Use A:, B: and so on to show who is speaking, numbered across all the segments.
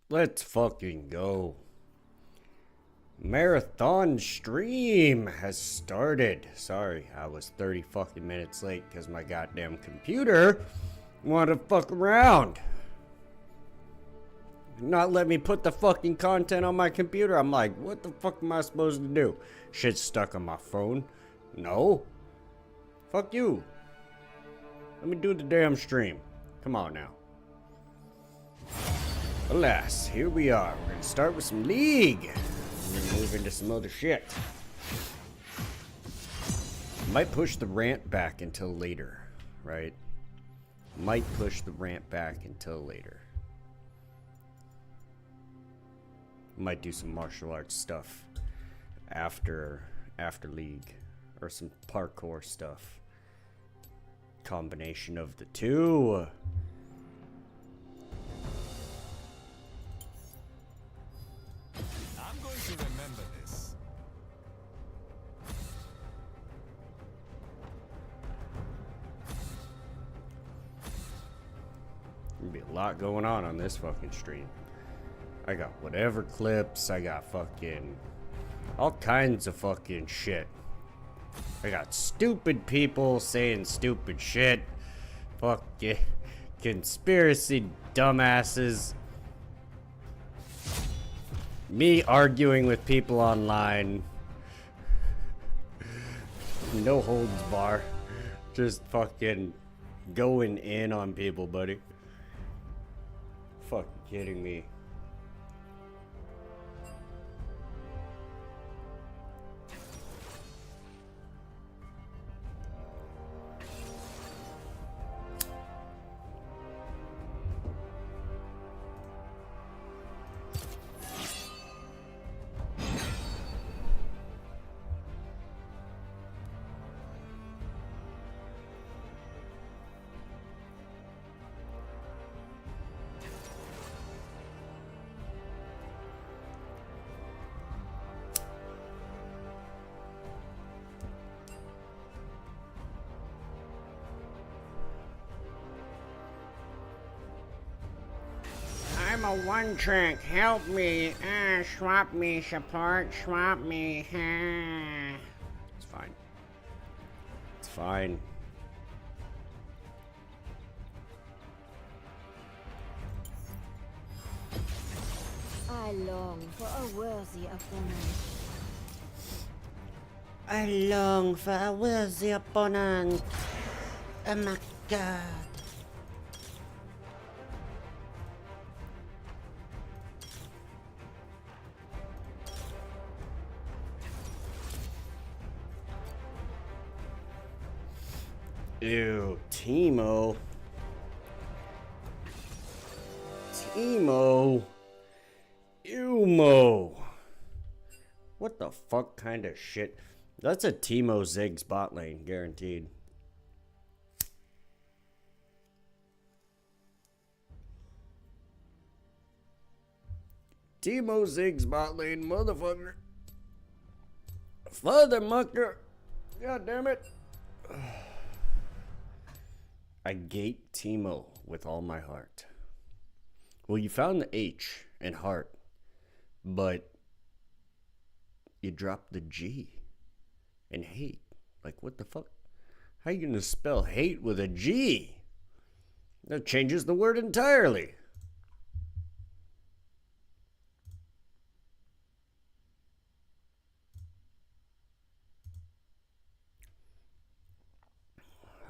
A: Let's fucking go. Marathon stream has started. Sorry, I was 30 fucking minutes late because my goddamn computer wanted to fuck around. Not let me put the fucking content on my computer. I'm like, what the fuck am I supposed to do? Shit's stuck on my phone. No. Fuck you. Let me do the damn stream. Come on now. Alas, here we are. We're gonna start with some League. We're gonna move into some other shit. Might push the rant back until later, right? Might push the rant back until later. Might do some martial arts stuff after League, or some parkour stuff. Combination of the two.
B: I'm going to remember this.
A: There'll be a lot going on this fucking stream. I got whatever clips, I got fucking all kinds of fucking shit. I got stupid people saying stupid shit. Fuck yeah. Conspiracy dumbasses. Me arguing with people online. No holds bar. Just fucking going in on people, buddy. Fucking kidding me. I'm a one trick. Help me. Swap me. Support. Swap me. It's fine. It's fine.
C: I long for a worthy opponent.
A: I long for a worthy opponent. Oh my god. Ew, Teemo. Ew-mo. What the fuck kind of shit? That's a Teemo Ziggs bot lane, guaranteed. Teemo Ziggs bot lane, motherfucker. Father mucker. God damn it. I gate Teemo with all my heart. Well, you found the H in heart, but you dropped the G in hate. Like, what the fuck? How you gonna spell hate with a G? That changes the word entirely.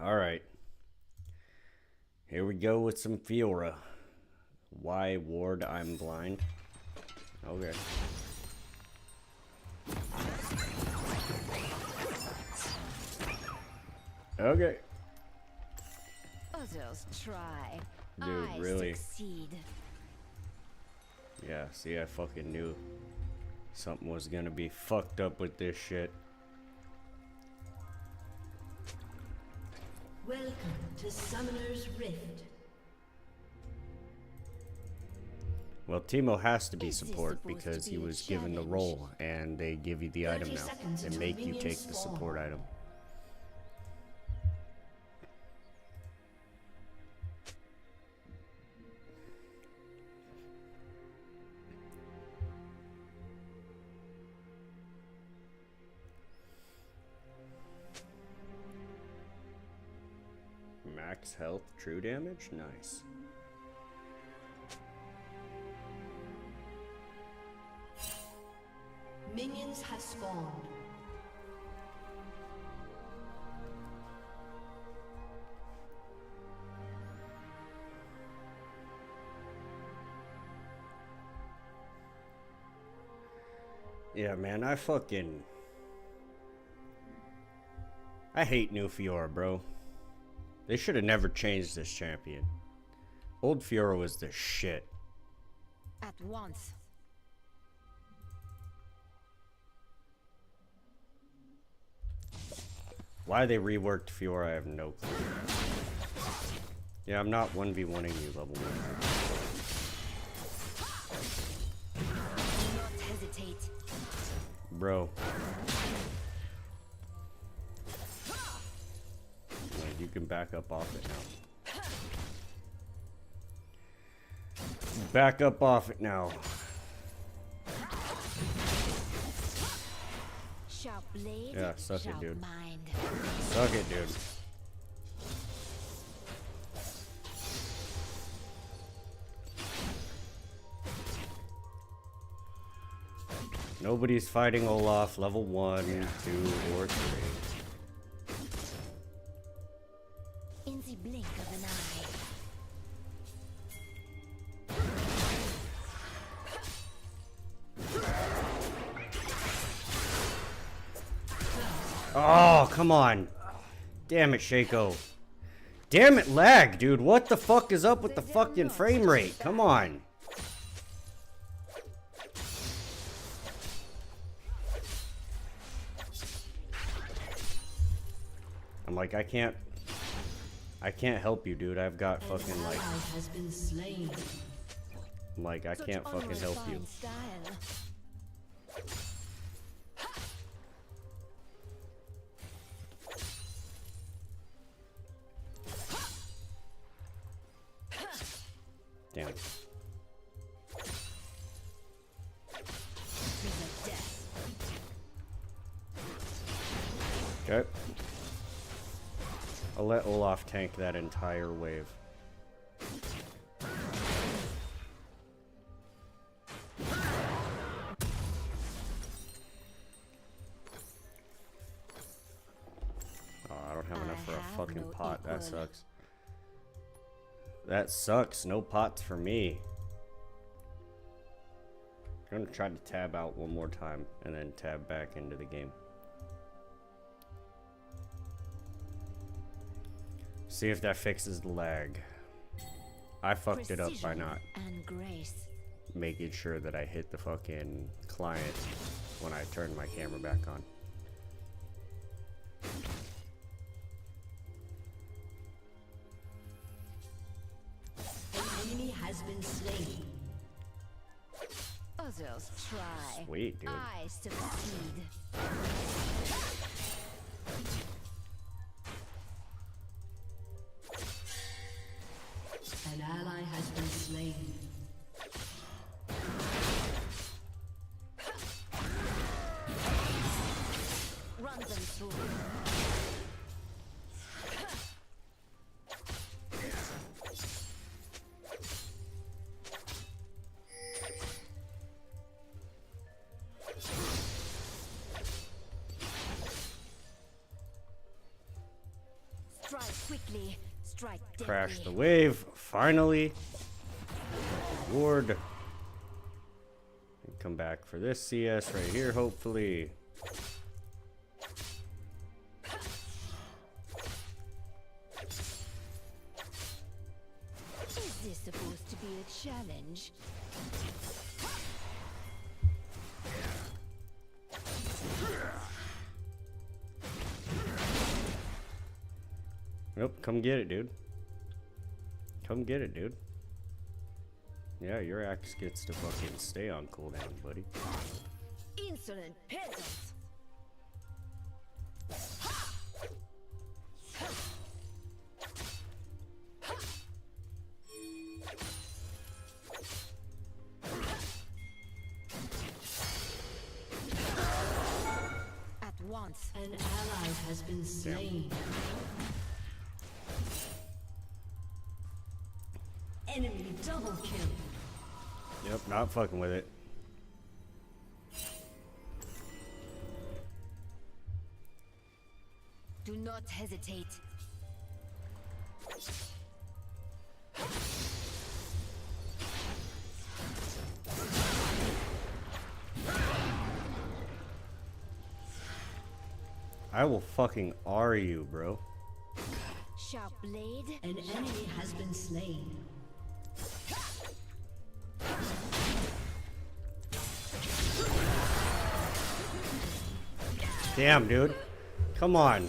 A: All right. Here we go with some Fiora. Why ward I'm blind? Okay. Okay.
C: Others try.
A: Dude,
C: I
A: really?
C: succeed.
A: Yeah, see, I fucking knew something was gonna be fucked up with this shit.
D: Welcome to Summoner's Rift.
A: Well, Teemo has to be
C: Is this
A: support
C: supposed
A: because
C: to
A: he
C: be a
A: was given the
C: challenge?
A: role, and they give you the item
D: 30
A: now.
D: seconds
A: They
D: until
A: make you
D: minions
A: take the
D: spawn.
A: support item. max health, true damage? Nice.
D: Minions have spawned.
A: Yeah, man, I hate new Fiora, bro. They should have never changed this champion. Old Fiora was the shit.
C: At once.
A: Why they reworked Fiora, I have no clue. Yeah, I'm not 1v1ing you, level 1.
C: Do not hesitate.
A: Bro. Like, you can back up off it now. Back up off it now.
C: Sharp blade.
A: Yeah, suck it,
C: sharp
A: dude.
C: mind.
A: Suck it, dude. Nobody's fighting Olaf level 1, 2, or 3.
C: In the blink of an eye.
A: Oh, come on. Damn it, Shaco. Damn it, lag, dude. What the fuck is up with the fucking frame rate? Come on. I'm like, I can't help you, dude. I've got fucking like,
D: Has been slain.
A: I'm like, I can't fucking help you.
C: Style.
A: Damn. Okay. I'll let Olaf tank that entire wave. Oh, I don't have enough for a fucking pot. That sucks. That sucks. No pots for me. I'm gonna try to tab out one more time and then tab back into the game. See if that fixes the lag. I fucked it up by not
C: and grace.
A: making sure that I hit the fucking client when I turned my camera back on.
D: An enemy has been slain.
C: Others try.
A: Sweet, dude.
C: I succeed.
D: An ally has been slain.
C: Run them through. Strike quickly. Strike deadly.
A: Crash the wave, finally. Ward. And come back for this CS right here, hopefully.
C: Is this supposed to be a challenge?
A: Nope, come get it, dude. Come get it, dude. Yeah, your axe gets to fucking stay on cooldown, buddy.
C: Insolent peasants! At once.
D: An ally has been slain. kill.
A: Yep, not fucking with it.
C: Do not hesitate.
A: I will fucking R you, bro.
C: Sharp blade.
D: An enemy has been slain.
A: Damn, dude. Come on.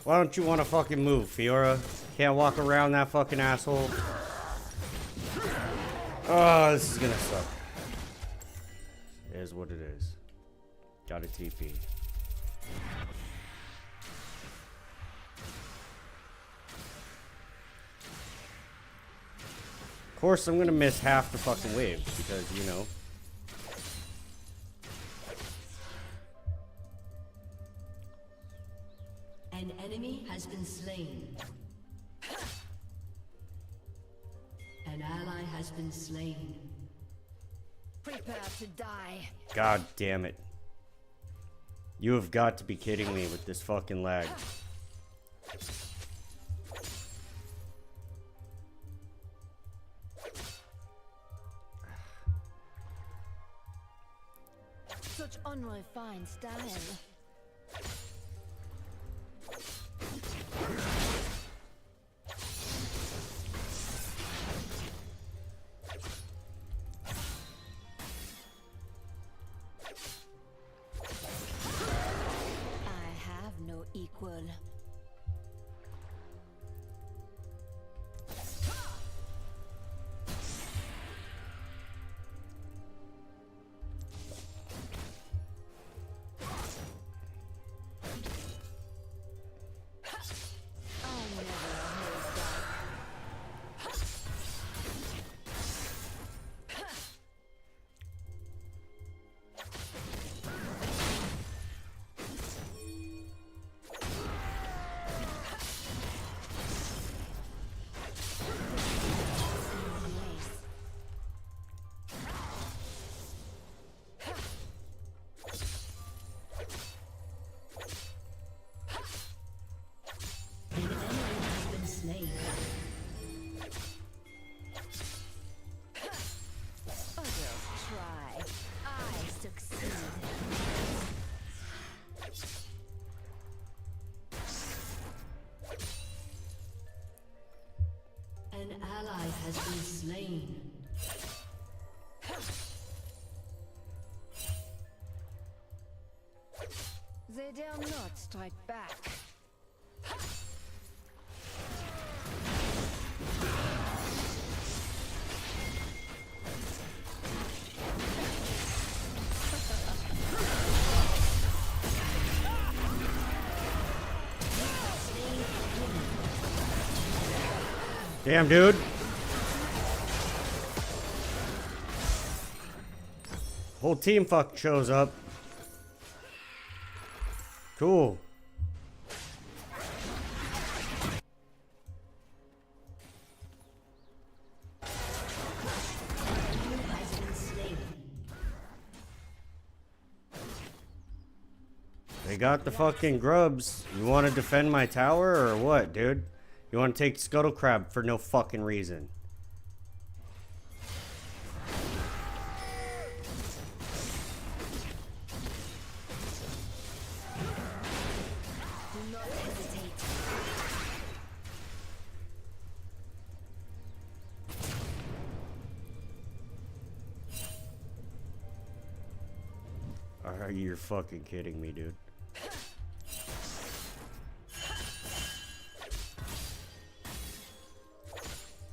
A: Why don't you want to fucking move, Fiora? Can't walk around that fucking asshole. Oh, this is gonna suck. It is what it is. Got a TP. Of course, I'm gonna miss half the fucking wave because, you know.
D: An enemy has been slain. An ally has been slain.
C: Prepare to die.
A: God damn it. You have got to be kidding me with this fucking lag.
C: Such unrefined style. I have no equal.
D: An enemy has been slain.
C: Others try. I succeed.
D: An ally has been slain.
C: They dare not strike back.
A: Damn, dude. Whole team fuck shows up. Cool.
D: Has been slain.
A: They got the fucking grubs. You want to defend my tower or what, dude? You want to take Scuttle Crab for no fucking reason.
C: Do not hesitate.
A: Are you fucking kidding me, dude?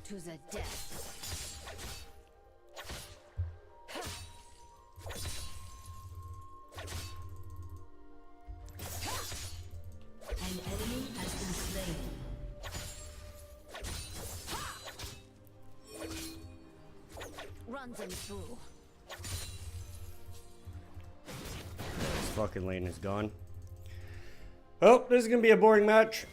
C: To the death.
D: An enemy has been slain.
C: Run them through.
A: This fucking lane is gone. Oh, this is gonna be a boring match.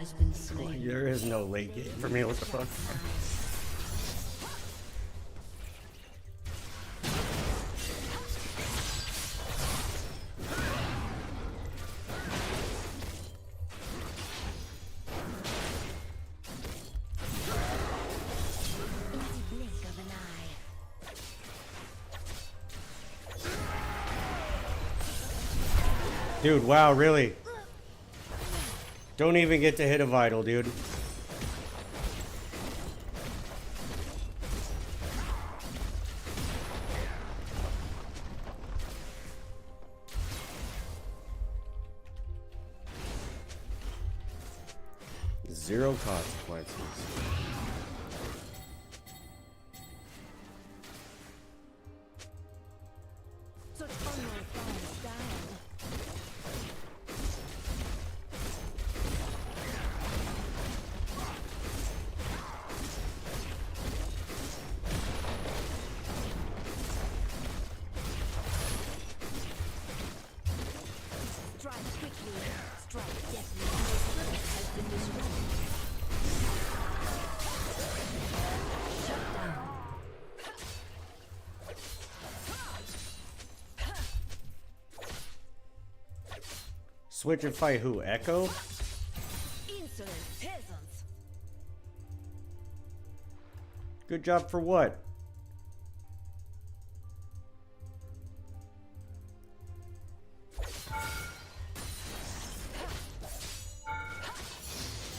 D: has been slain.
A: There is no late game for me. What the fuck?
C: In the blink of an eye.
A: Dude, wow, really? Don't even get to hit a vital, dude. Zero consequences.
C: Such honor falls down. Strike quickly, strike deftly.
D: Has been destroyed. Shut down.
A: Switch and fight who? Echo?
C: Insolent peasants.
A: Good job for what?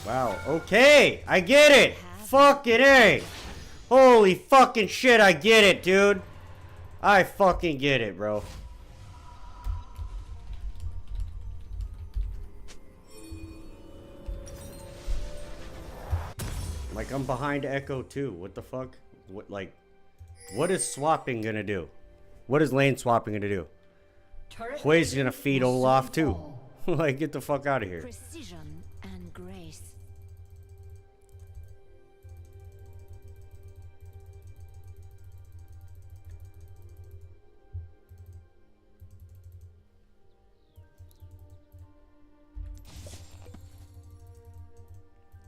A: Wow, okay, I get it! Fucking A! Holy fucking shit, I get it, dude! I fucking get it, bro. Like, I'm behind Echo too. What the fuck? What, like, what is swapping gonna do? What is lane swapping gonna do?
D: Turret
A: Hui's gonna feed
D: will
A: Olaf
D: soon
A: too.
D: fall.
A: Like, get the fuck out of here.
C: Precision and grace.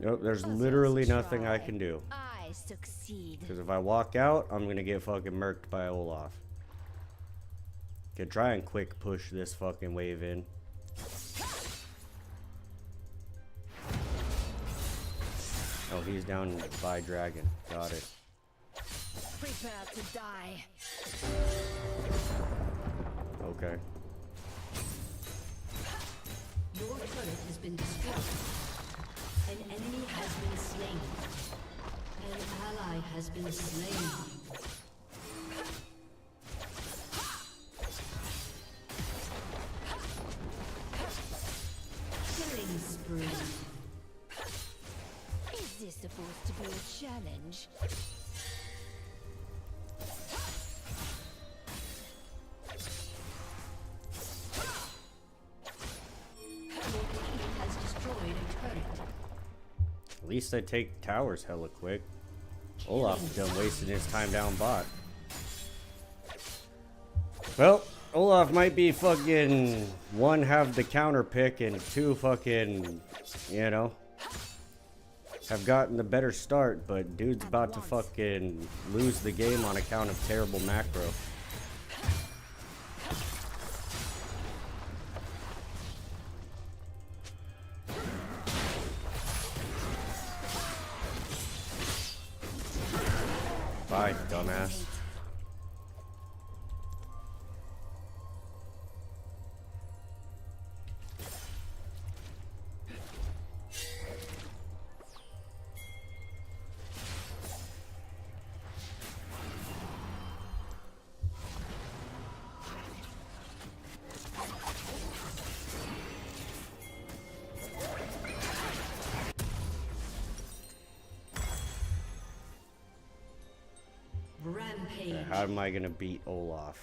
A: Nope, there's
C: Others
A: literally nothing I
C: try.
A: can do.
C: I succeed.
A: Because if I walk out, I'm gonna get fucking murked by Olaf. Could try and quick push this fucking wave in. Oh, he's down by dragon. Got it.
C: Prepare to die.
A: Okay.
D: Your turret has been destroyed. An enemy has been slain. An ally has been slain. Killing spree.
C: Is this supposed to be a challenge?
D: Your team has destroyed a turret.
A: At least I take towers hella quick. Olaf's done wasting his time down bot. Well, Olaf might be fucking one, have the counter pick, and two, fucking, you know, have gotten the better start, but dude's about to fucking lose the game on account of terrible macro. Bye, dumbass.
D: Rampage.
A: How am I gonna beat Olaf?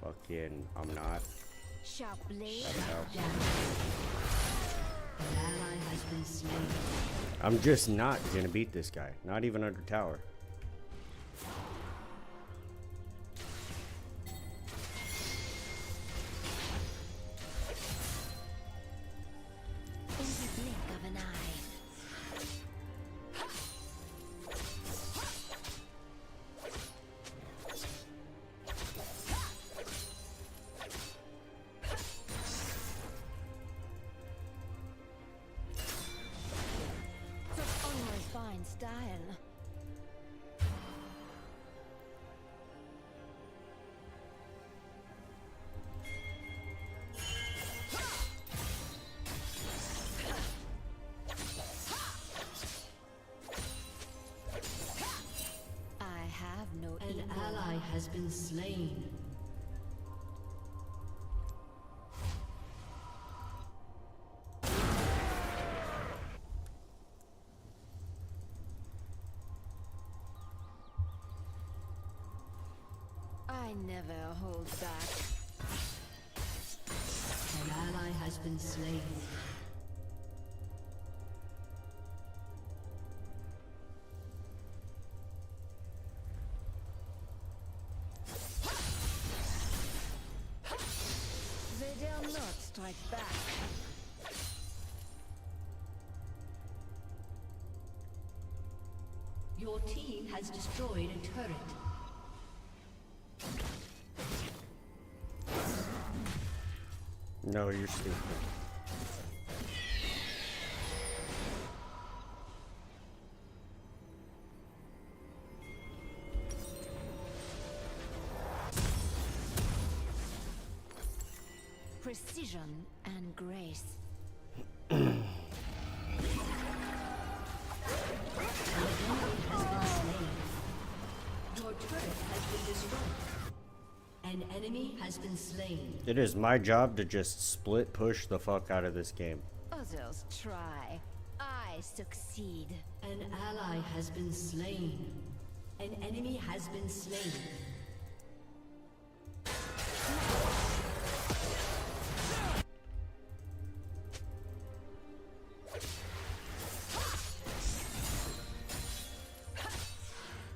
A: Fucking, I'm not.
C: Sharp blade.
A: That's how.
D: An ally has been slain.
A: I'm just not gonna beat this guy. Not even under tower.
C: In the blink of
D: been slain.
C: I never hold back.
D: An ally has been slain.
C: They dare not strike back.
D: Your team has destroyed a turret.
A: No, you're stupid.
C: Precision and grace.
D: Your turret has been destroyed. An enemy has been slain.
A: It is my job to just split push the fuck out of this game.
C: Others try. I succeed.
D: An ally has been slain. An enemy has been slain.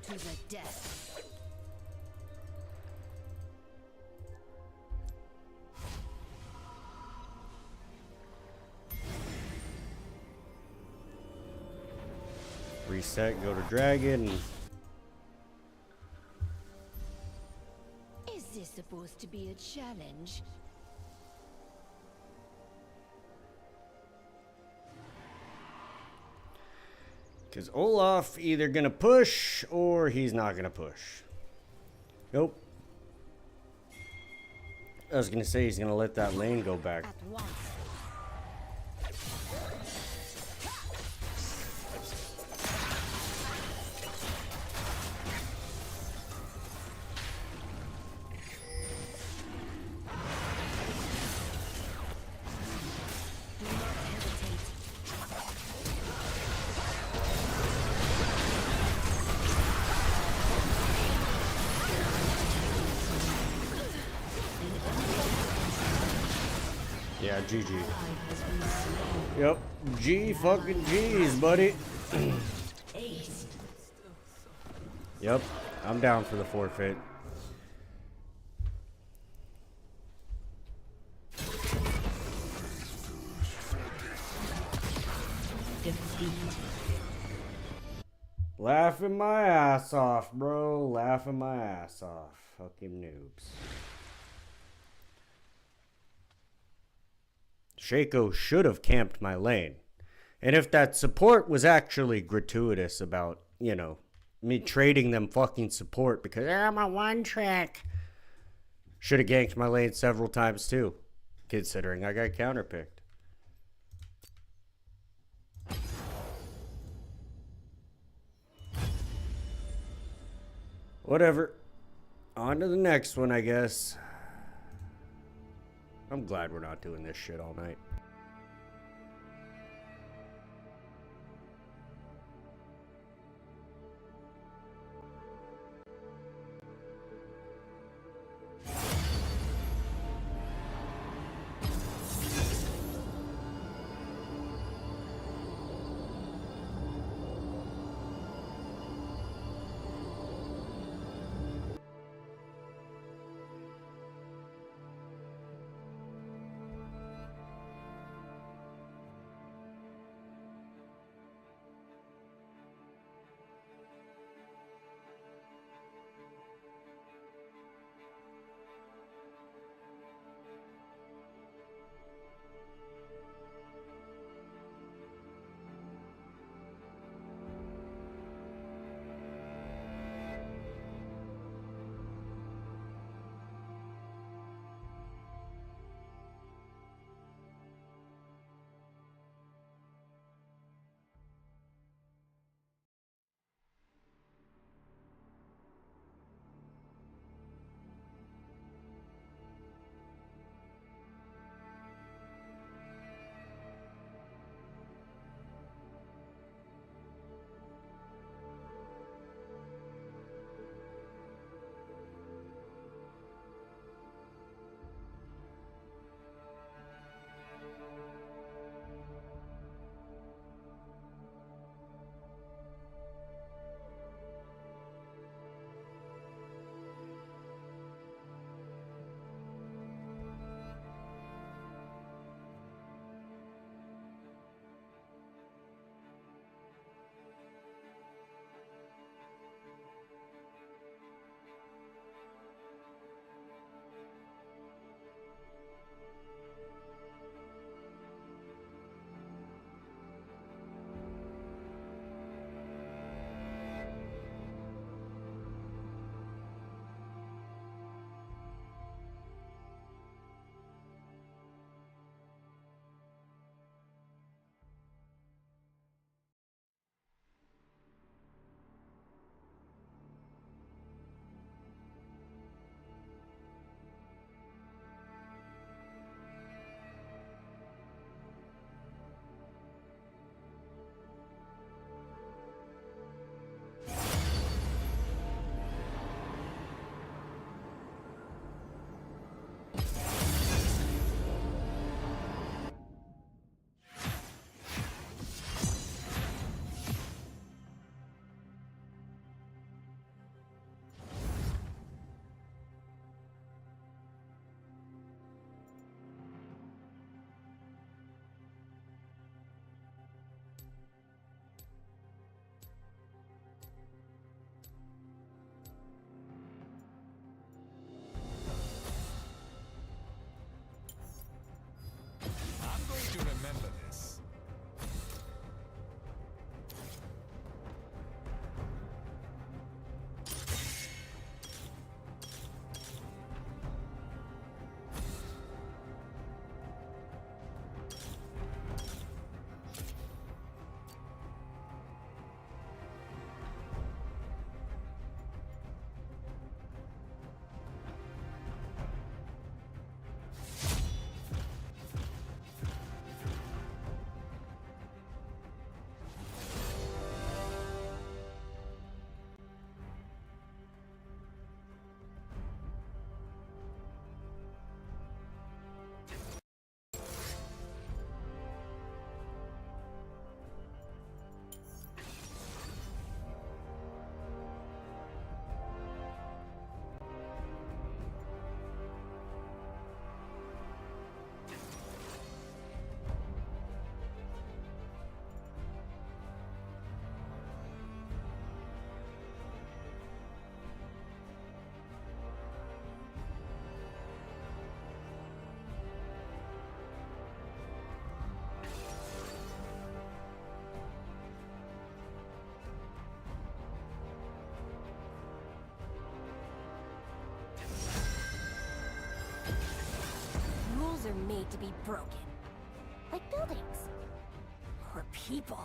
C: To the death.
A: Reset, go to dragon.
C: Is this supposed to be a challenge?
A: Because Olaf either gonna push or he's not gonna push. Nope. I was gonna say he's gonna let that lane go back.
C: At once. Do not hesitate.
A: Yeah, GG. Yep, G fucking G's, buddy.
D: Ace.
A: Yep, I'm down for the forfeit.
D: Defeat.
A: Laughing my ass off, bro. Laughing my ass off. Fucking noobs. Shaco should have camped my lane. And if that support was actually gratuitous about, you know, me trading them fucking support because I'm a one track, should have ganked my lane several times too, considering I got counterpicked. Whatever. On to the next one, I guess. I'm glad we're not doing this shit all night.
C: made to be broken. Like buildings. Or people.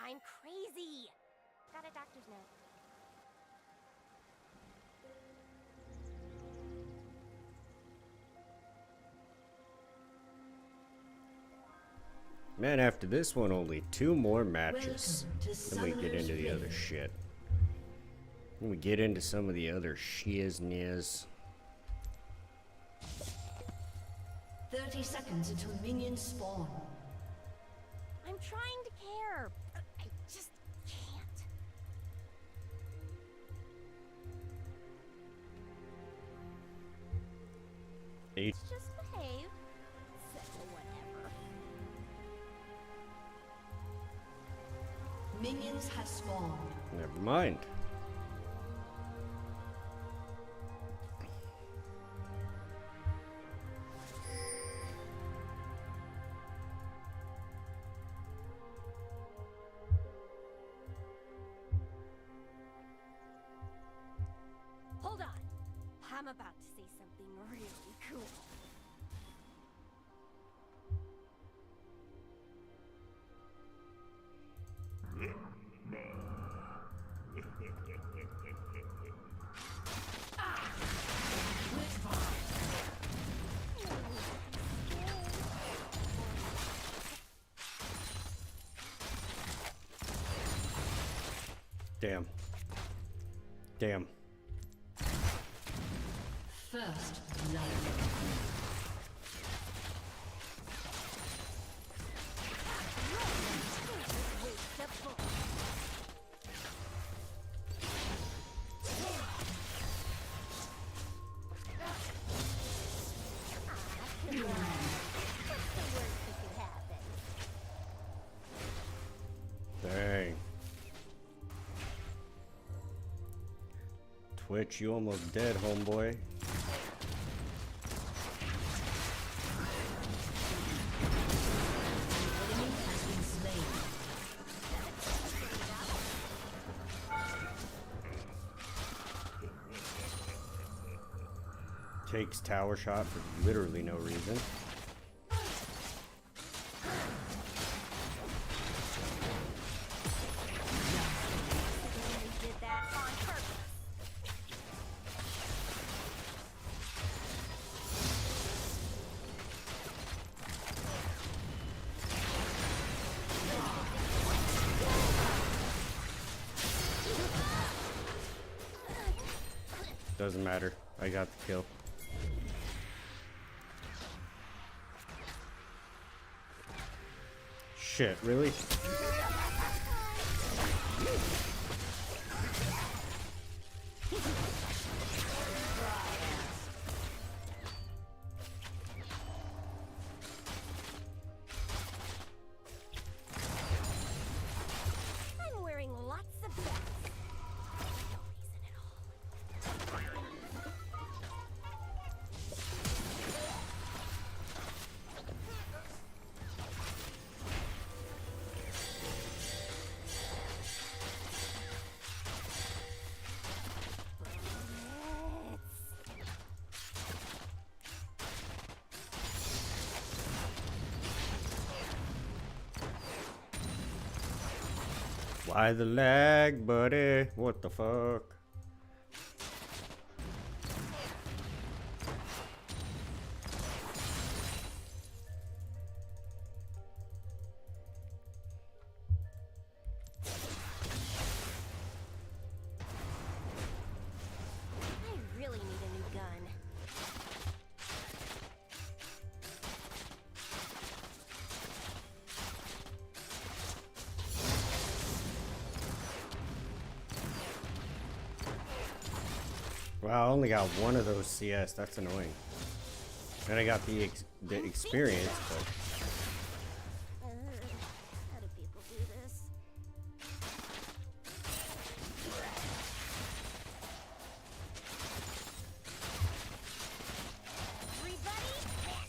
C: I'm crazy! Got a doctor's note.
A: Man, after this one, only 2 more matches.
D: Welcome to
A: Then we get into the other
D: Summoner's
A: shit. Then we get into some of the other shiz-niz.
D: 30 seconds until minions spawn.
C: I'm trying to care, but I just can't.
A: Eight.
C: Just behave. So whatever.
D: Minions have spawned.
A: Never mind.
C: Hold on. I'm about to say something really cool.
A: Damn. Damn.
D: First blood.
A: Dang. Twitch, you almost dead, homeboy. Takes tower shot for literally no reason. Doesn't matter. I got the kill. Shit, really?
C: I'm wearing lots of belts. No reason at all.
A: Why the lag, buddy? What the fuck?
C: I really need a new gun.
A: Wow, I only got one of those CS. That's annoying. And I got the experience, but
C: How do people do this? Everybody, back.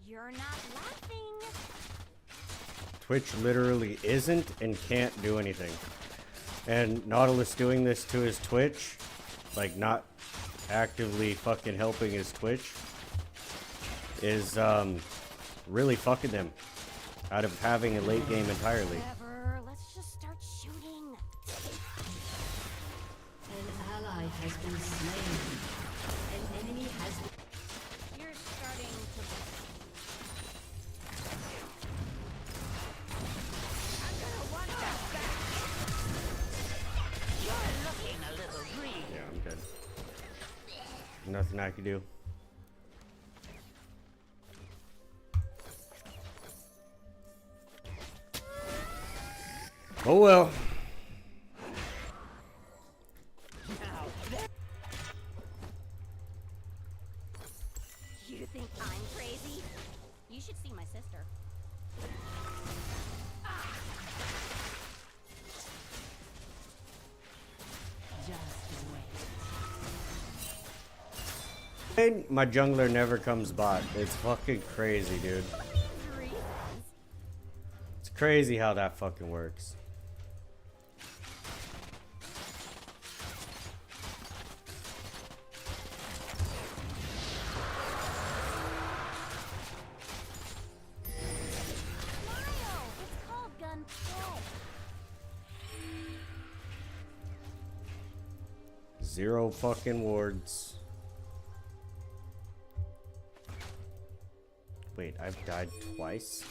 C: You're not laughing.
A: Twitch literally isn't and can't do anything. And Nautilus doing this to his Twitch, like not actively fucking helping his Twitch, is really fucking them out of having a late game entirely.
C: Whatever. Let's just start shooting.
D: An ally has been slain. An enemy has been...
C: You're starting to. I'm gonna want that back. You're looking a little green.
A: Yeah, I'm dead. Nothing I can do. Oh well.
C: You think I'm crazy? You should see my sister.
A: And my jungler never comes bot. It's fucking crazy, dude.
C: Reasons.
A: It's crazy how that fucking works.
C: Mario, it's called gunplay.
A: Zero fucking wards. Wait, I've died twice?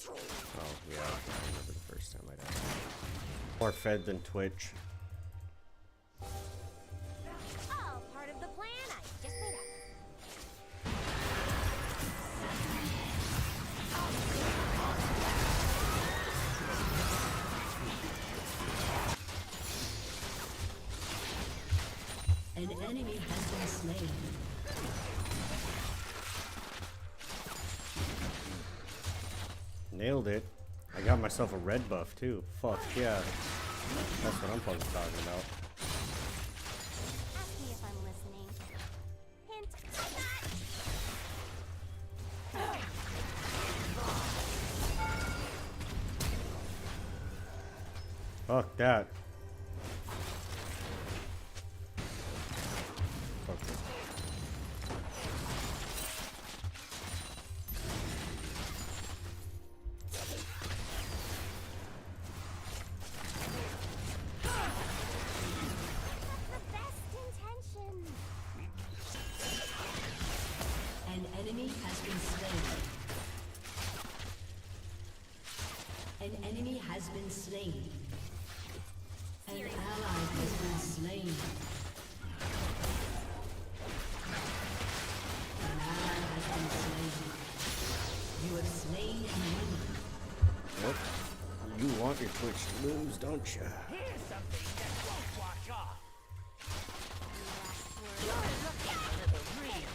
A: Oh, yeah, I remember the first time I died. More fed than Twitch.
C: All part of the plan I just made up.
D: An enemy has been slain.
A: Nailed it. I got myself a red buff too. Fuck yeah. That's what I'm fucking talking about.
C: Ask me if I'm listening. Hint.
A: Fuck that. Fuck it.
D: has been slain. An ally has been slain. An ally has been slain. You have slain an enemy.
A: Yep. You want your Twitch to lose, don't you?
E: Here's something that won't wash off.
C: You're
E: Looking a little real.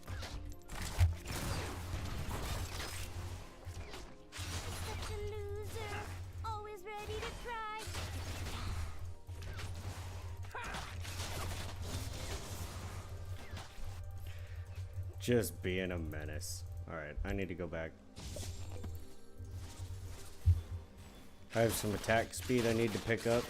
C: no, just such a loser. Always ready to cry.
A: Just being a menace. Alright, I need to go back. I have some attack speed I need to pick up.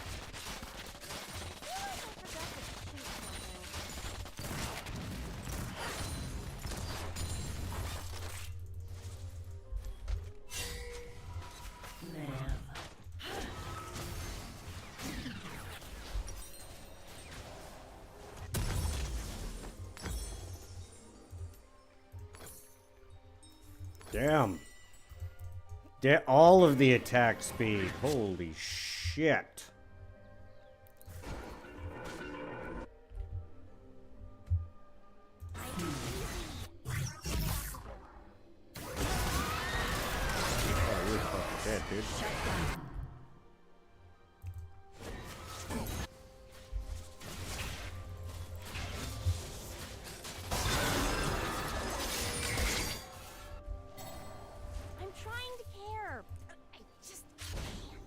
A: Damn. All of the attack speed. Holy shit. Oh, you're fucking dead, dude.
C: I'm trying to care. I just can't.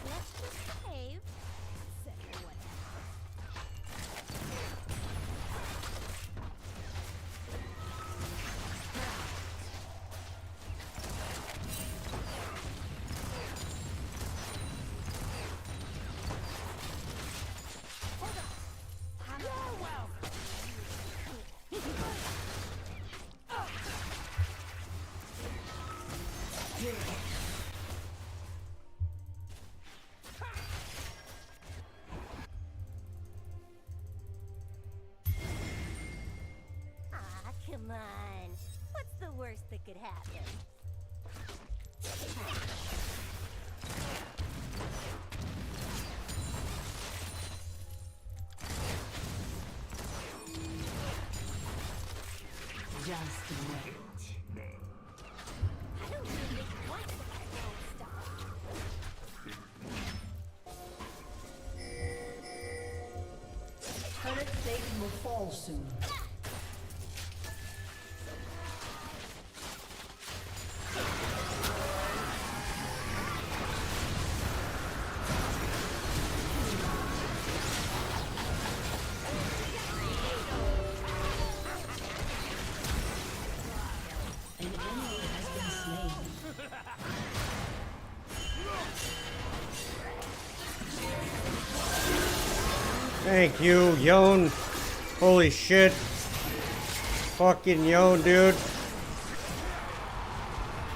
C: Let's just save. Say whatever. Ah, come on. What's the worst that could happen?
D: Just wait.
C: I don't even think once that I won't stop.
D: Turret plate will fall soon. An enemy has been slain.
A: Thank you, Yon. Holy shit. Fucking Yon, dude.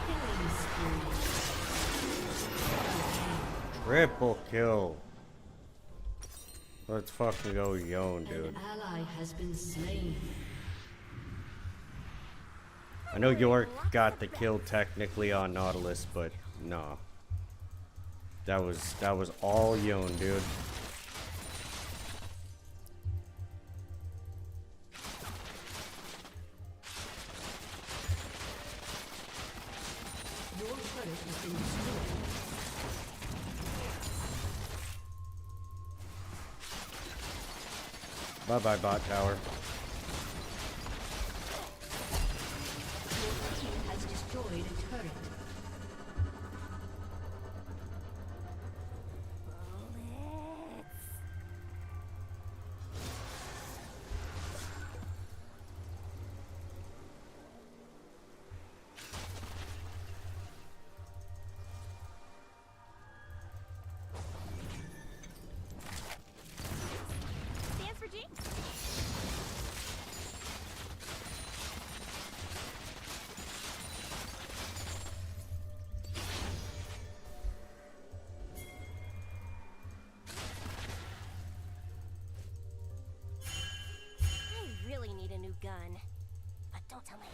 D: Killing spree.
A: Triple kill. Let's fucking go Yon, dude.
D: An ally has been slain.
A: I know York got the kill technically on Nautilus, but nah. That was all Yon, dude.
D: Your turret has been destroyed.
A: Bye bye, bot tower.
D: Your team has destroyed a turret.
C: Bullets. I'll tell my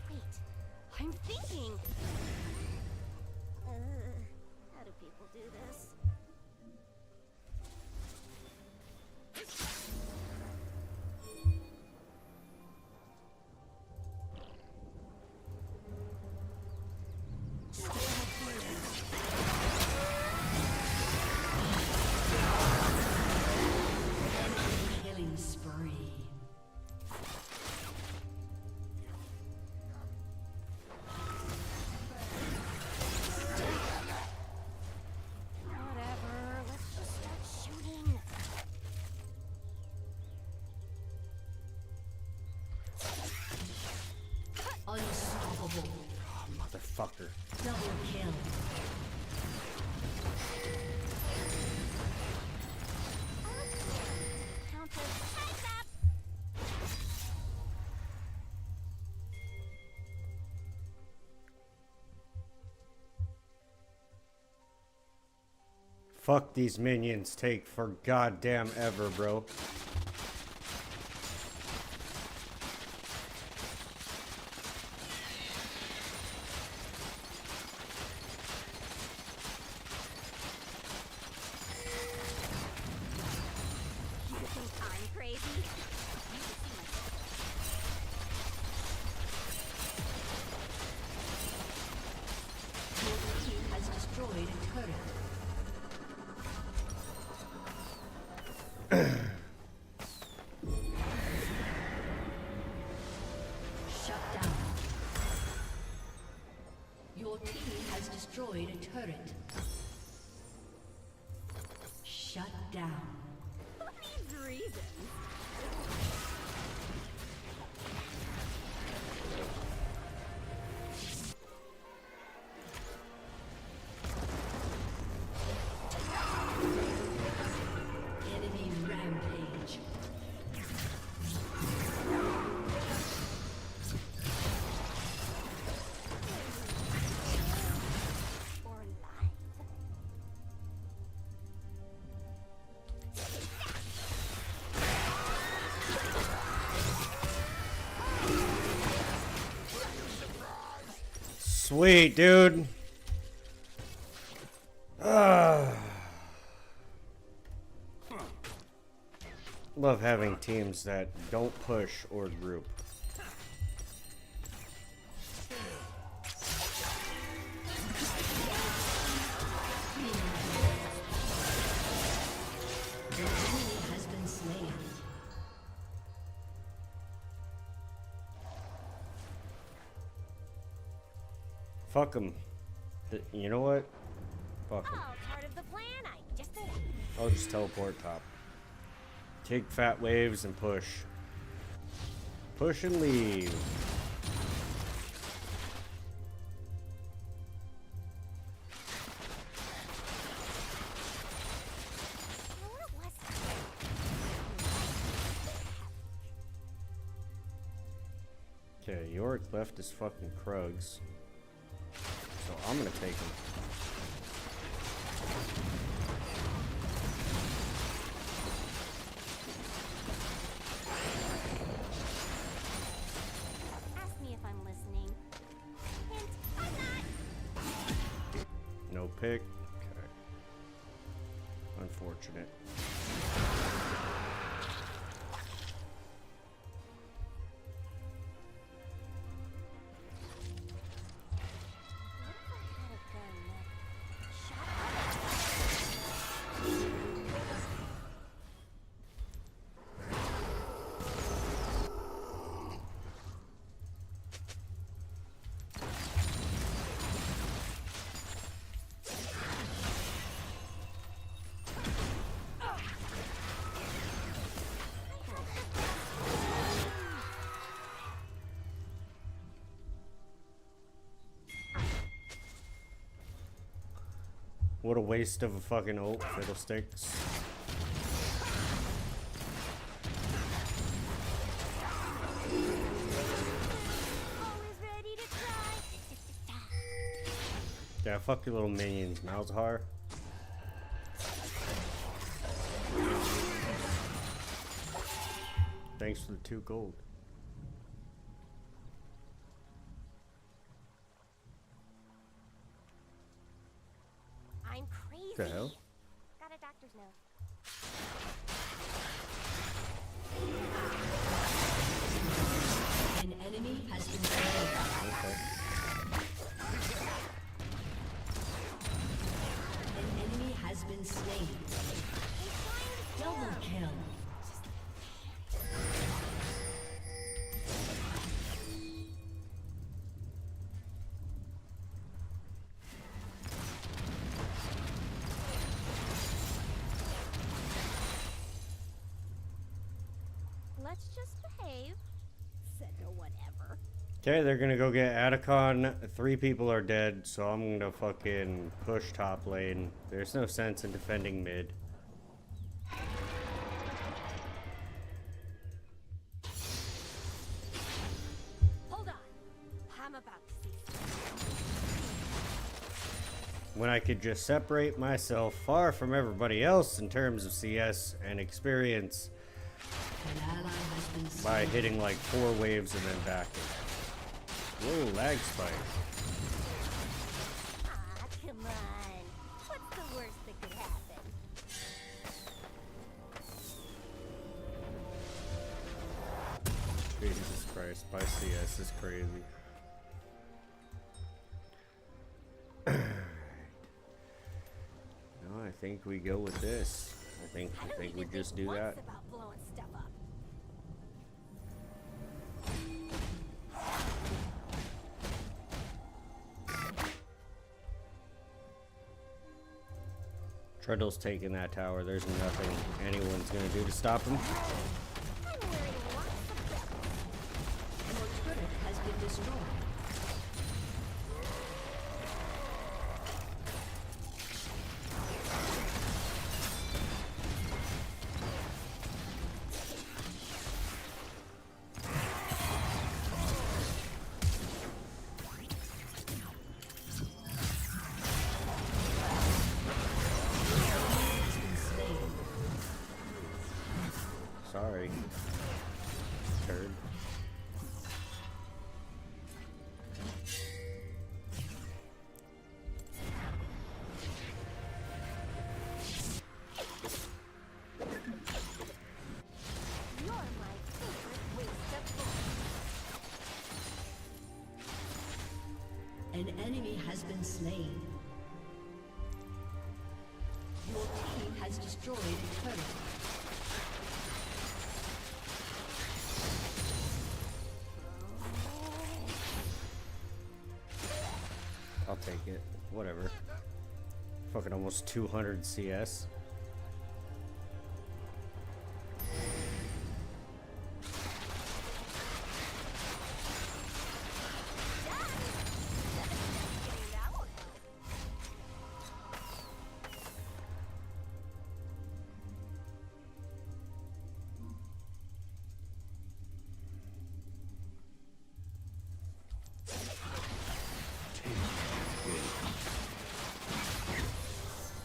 C: Wait, I'm thinking. How do people do this?
D: Killing spree.
C: Whatever, let's just start shooting.
D: Unstoppable.
A: Motherfucker.
D: Double kill.
C: Counter. Heads up!
A: Fuck these minions take for goddamn ever, bro.
C: You think I'm crazy? You can see my
D: Your team has destroyed a turret. Shut down. Your team has destroyed a turret. Shut down.
C: Who needs reasons?
D: Enemy rampage.
C: Or lies?
A: Sweet, dude. Love having teams that don't push or group.
D: The enemy has been slain.
A: Fuck them. You know what? Fuck them.
C: Oh, part of the plan. I just did it.
A: I'll just teleport top. Take fat waves and push. Push and leave.
C: You know what it was?
A: Okay, Yorick left his fucking Krugs. So I'm gonna take him.
C: Ask me if I'm listening. Hint, I'm not.
A: No pick. Okay. Unfortunate. What a waste of a fucking ult, fiddlesticks. fuck your little minions, Malzahar. Thanks for the 2 gold.
C: I'm crazy.
A: The hell?
C: Got a doctor's note.
D: An enemy has been slain.
A: Okay.
D: An enemy has been slain. Double kill.
C: Let's just behave. Said no one ever.
A: Okay, they're gonna go get Atacon. 3 people are dead, so I'm gonna fucking push top lane. There's no sense in defending mid.
C: Hold on. I'm about to see
A: When I could just separate myself far from everybody else in terms of CS and experience
D: An ally has been slain.
A: by hitting like 4 waves and then backing. Whoa, lag spike.
C: Ah, come on. What's the worst that could happen?
A: Jesus Christ, my CS is crazy. No, I think we go with this. I think
C: I don't
A: we
C: even
A: just
C: think
A: do that.
C: once about blowing stuff up.
A: Treadle's taking that tower. There's nothing anyone's gonna do to stop him.
C: I'm wearing lots of belts.
D: Your turret has been destroyed. Has been slain.
A: Sorry. Turd.
C: You're my favorite waste of bullets.
D: An enemy has been slain. Your team has destroyed a turret.
A: I'll take it. Whatever. Fucking almost 200 CS.
C: Getting that one.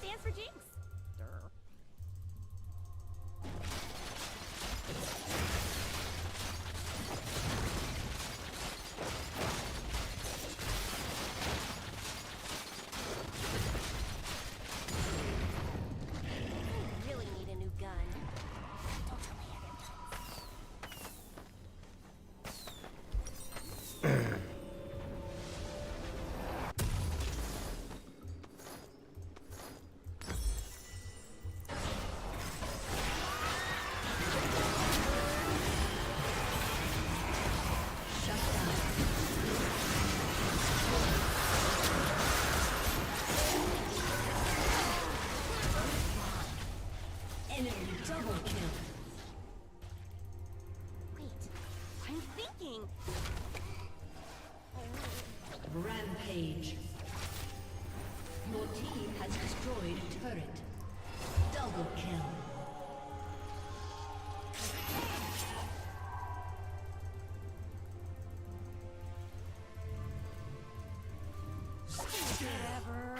C: Stands for Jinx. Durr. I really need a new gun. Don't tell me I didn't promise.
D: Shut down. Enemy double kill.
C: Wait, I'm thinking.
D: Rampage. Your team has destroyed a turret. Double kill.
C: Forever.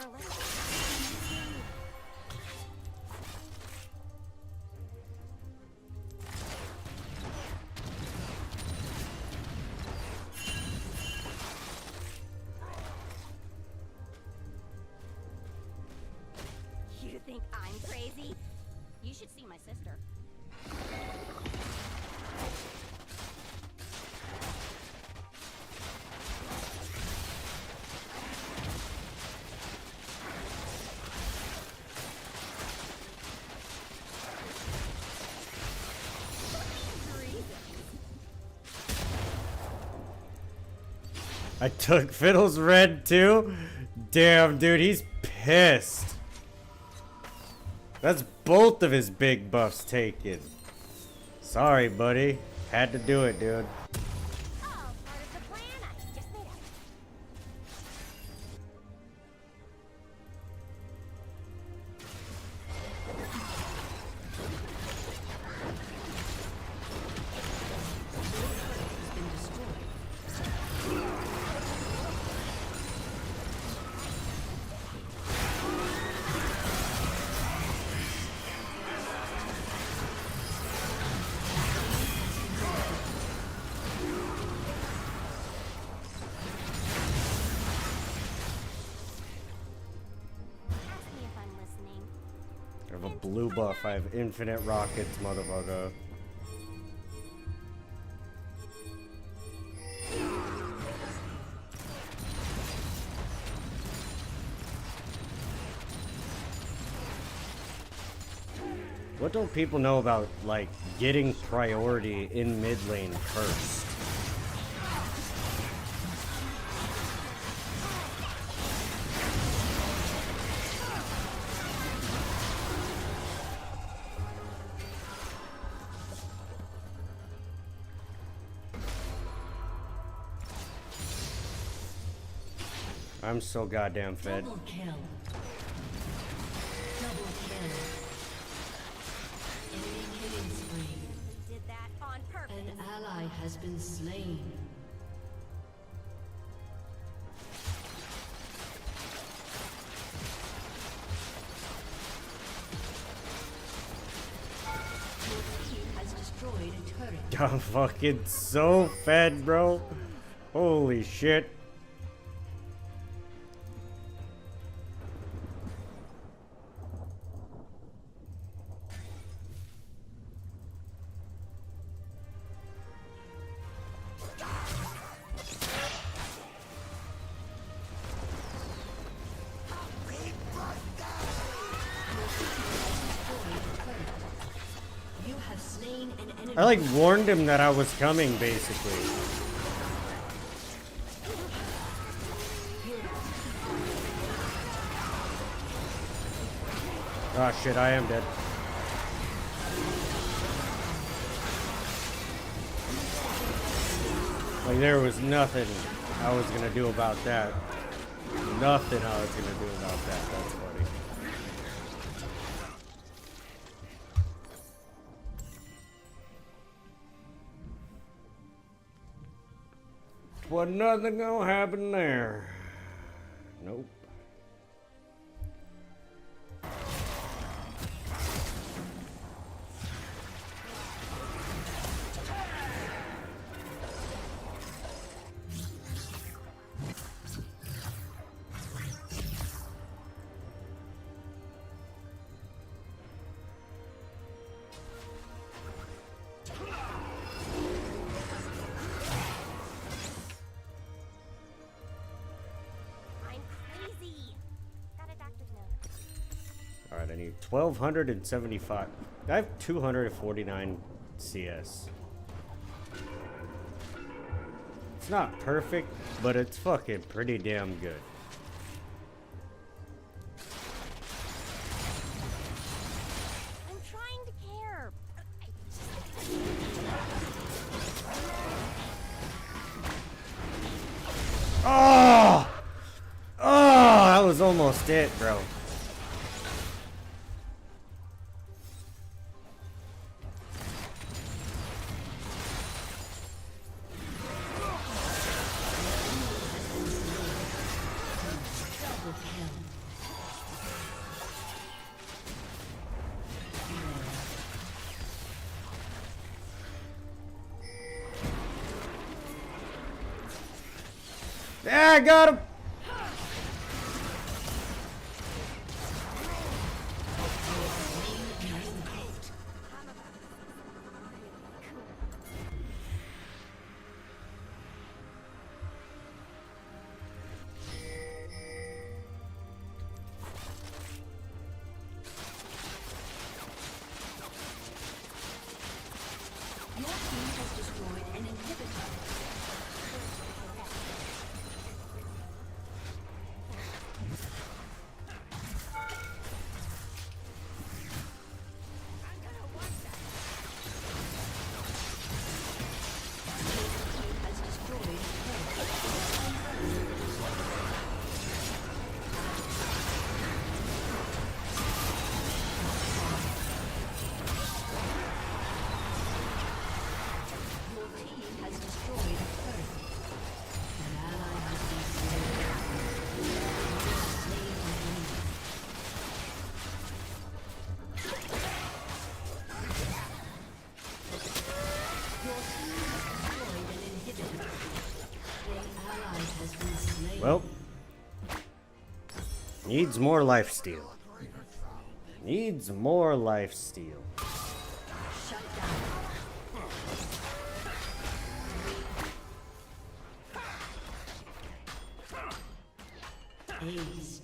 C: think I'm crazy? You should see my sister.
A: I took Fiddle's red too? Damn, dude, he's pissed. That's both of his big buffs taken. Sorry, buddy. Had to do it, dude.
C: Oh, part of the plan I just made up.
D: Has been destroyed.
C: Ask me if I'm listening.
A: I have a blue buff. I have infinite rockets, motherfucker. What don't people know about, like, getting priority in mid lane first? I'm so goddamn fed.
D: Double kill. Double kill. Enemy killing spree.
C: We did that on purpose.
D: An ally has been slain. Your team has destroyed a turret.
A: I'm fucking so fed, bro. Holy shit.
D: You have slain an enemy.
A: I like warned him that I was coming, basically. Oh shit, I am dead. Like there was nothing I was gonna do about that. Nothing I was gonna do about that. That's funny. Wasn't nothing gonna happen there. Nope.
C: I'm crazy. Got a doctor's note.
A: Alright, I need 1275. I have 249 CS. It's not perfect, but it's fucking pretty damn good.
C: I'm trying to care.
A: Oh! Oh, that was almost it, bro.
D: Double kill.
A: Yeah, I got him. Needs more lifesteal. Needs more lifesteal.
D: Shut down. Aced.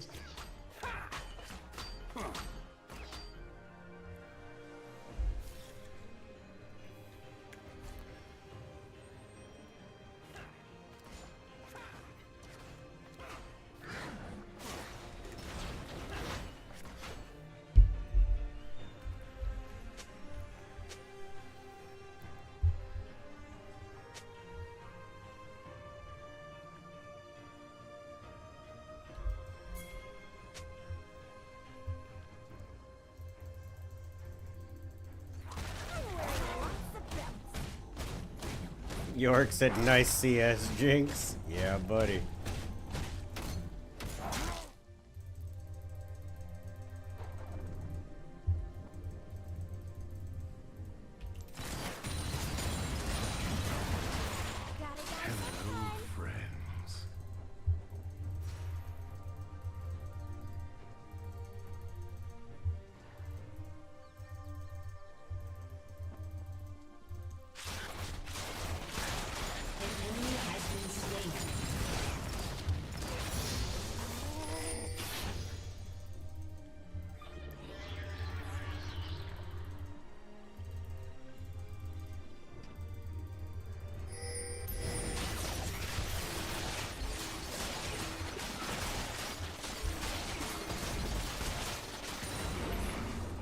A: York said, nice CS, Jinx. Yeah, buddy.
B: Friends.
D: An enemy has been slain.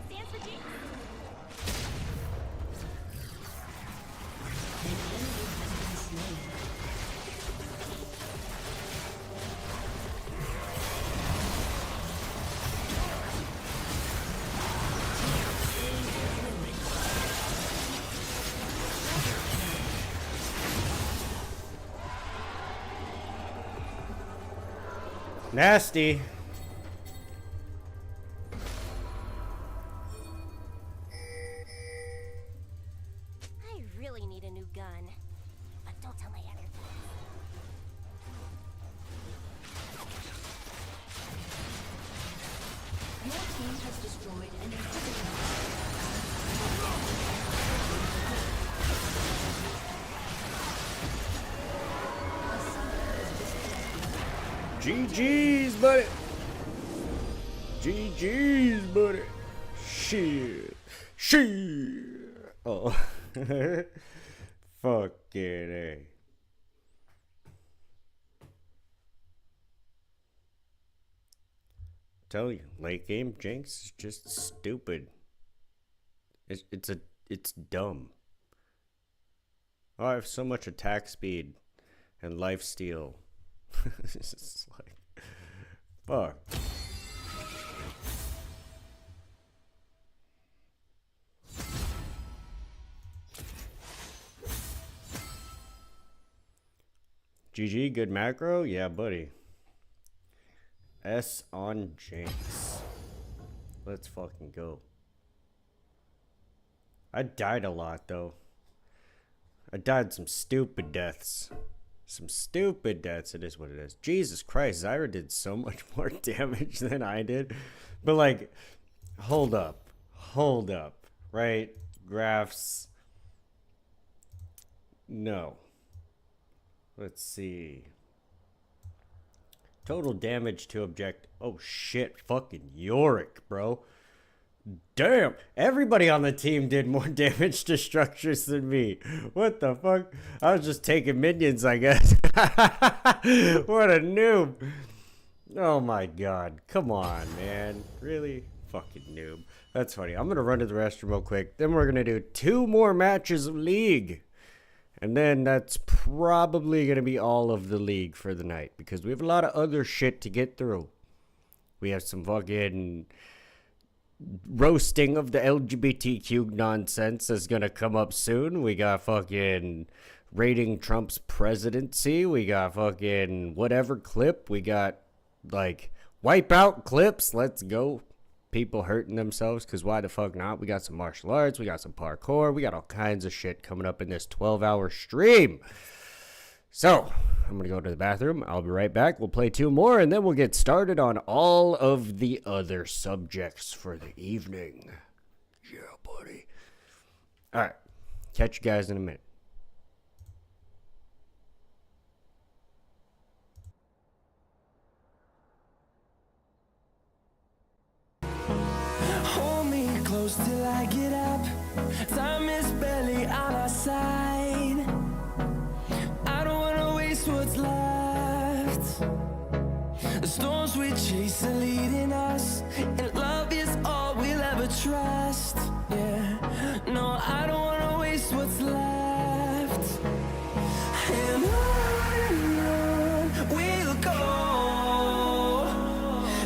C: Stands for Jinx.
D: An enemy has been slain.
A: Nasty.
C: I really need a new gun. But don't tell my other friends.
D: Your team has destroyed an inhibitor.
A: GG's, buddy. GG's, buddy. Shit. Shit. Oh. Fucking A. Tell you, late game Jinx is just stupid. It's dumb. Oh, I have so much attack speed and lifesteal. It's just like, fuck. GG, good macro? Yeah, buddy. S on Jinx. Let's fucking go. I died a lot, though. I died some stupid deaths. Some stupid deaths. It is what it is. Jesus Christ, Zyra did so much more damage than I did. But, like, hold up. Hold up. Right? Graphs. No. Let's see. Total damage to object. Oh, shit. Fucking Yorick, bro. Damn, everybody on the team did more damage to structures than me. What the fuck? I was just taking minions, I guess. What a noob. Oh my god. Come on, man. Really? Fucking noob. That's funny. I'm going to run to the restroom real quick. Then we're going to do 2 more matches of League. And then that's probably going to be all of the League for the night. Because we have a lot of other shit to get through. We have some fucking roasting of the LGBTQ nonsense is gonna come up soon. We got fucking rating Trump's presidency. We got fucking whatever clip. We got like wipeout clips. Let's go. People hurting themselves, because why the fuck not? We got some martial arts. We got some parkour. We got all kinds of shit coming up in this 12-hour stream. So, I'm going to go to the bathroom. I'll be right back. We'll play 2 more, and then we'll get started on all of the other subjects for the evening. Yeah, buddy. All right. Catch you guys in a minute.
F: Hold me close till I get up. Time is barely on our side. I don't wanna waste what's left. The storms we chase are leading us, and love is all we'll ever trust. Yeah, no, I don't wanna waste what's left. And on we'll go,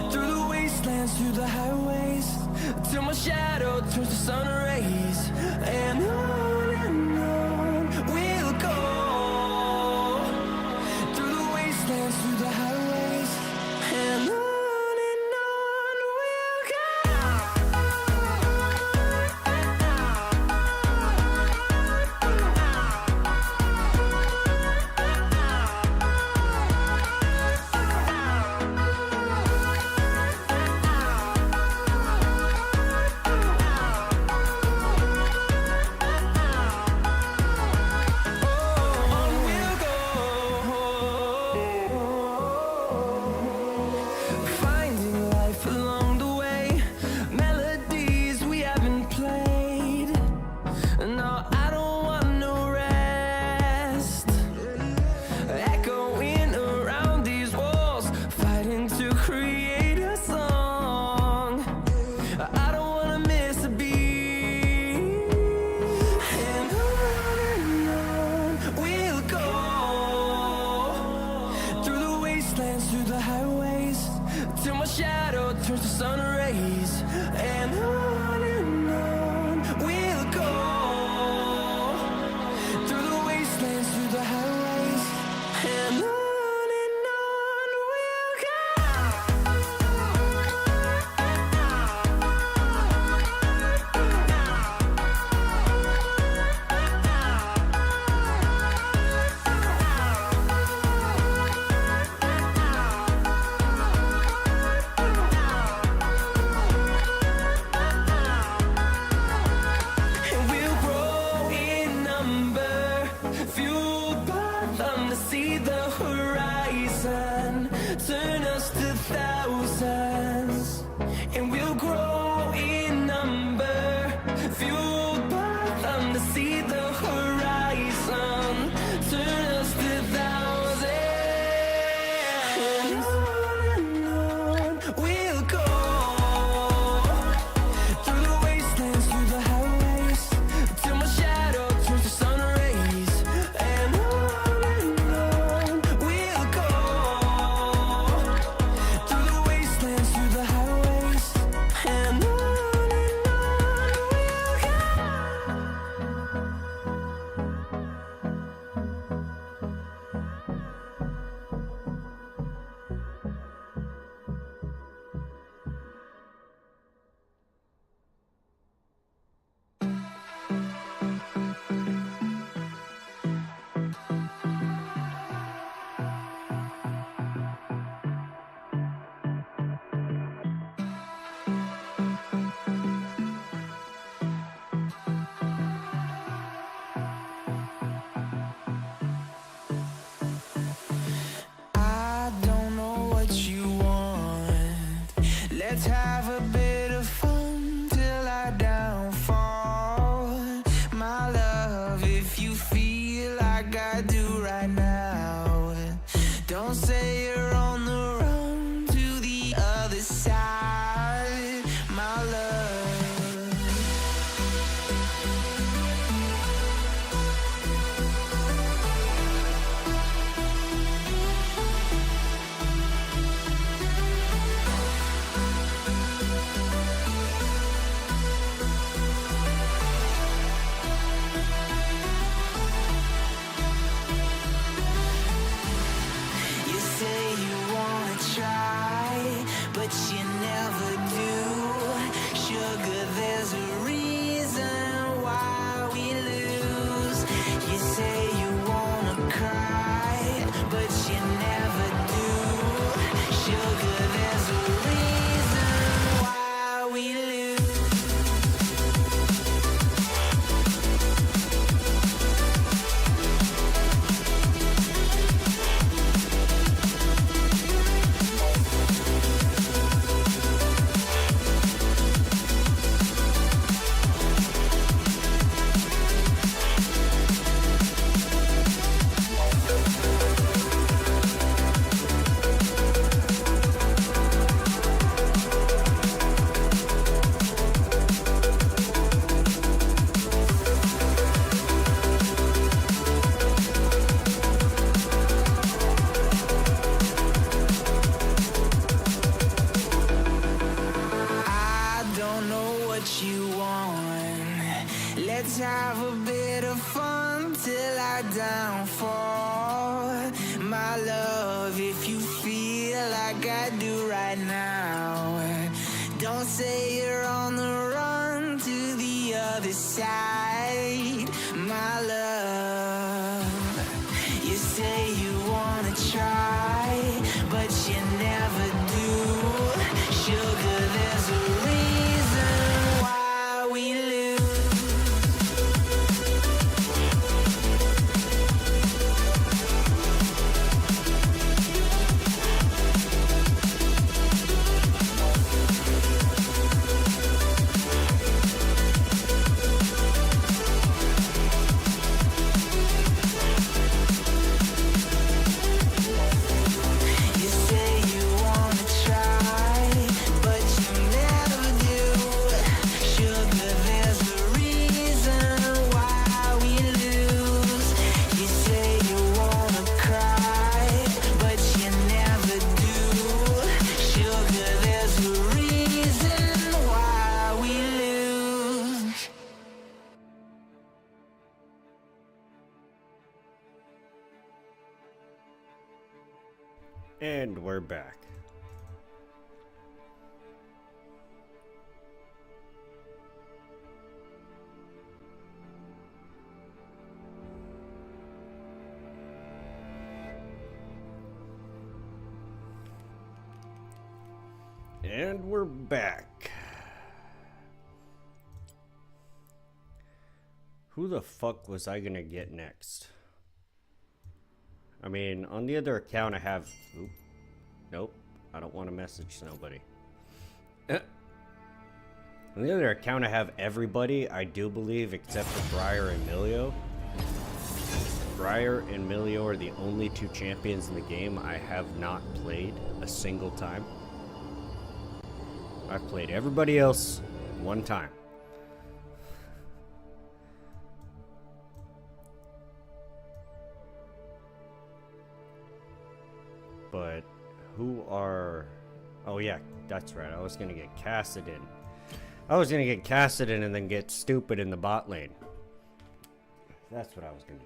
F: through the wastelands, through the highways, till my shadow turns to sun rays. And on we'll go, through the wastelands, through the highways, and on we'll go. what you want. Let's have a bit of fun till I downfall. My love, if you feel like I do right now, don't say you're on the run to the other side. My love, you say you wanna try, but you never do. Sugar, there's a reason why we lose. You say you wanna try, but you never do. Sugar, there's a reason why we lose. You say you wanna cry, but you never do. Sugar, there's a reason why we lose.
A: And we're back. And we're back. Who the fuck was I gonna get next? I mean, on the other account I have... Oop. Nope. I don't want to message nobody. On the other account I have everybody, I do believe, except for Briar and Milio. Briar and Milio are the only two champions in the game I have not played a single time. I've played everybody else one time. But who are... Oh yeah, that's right. I was gonna get Cassidon. I was gonna get Cassidon and then get stupid in the bot lane. That's what I was gonna do.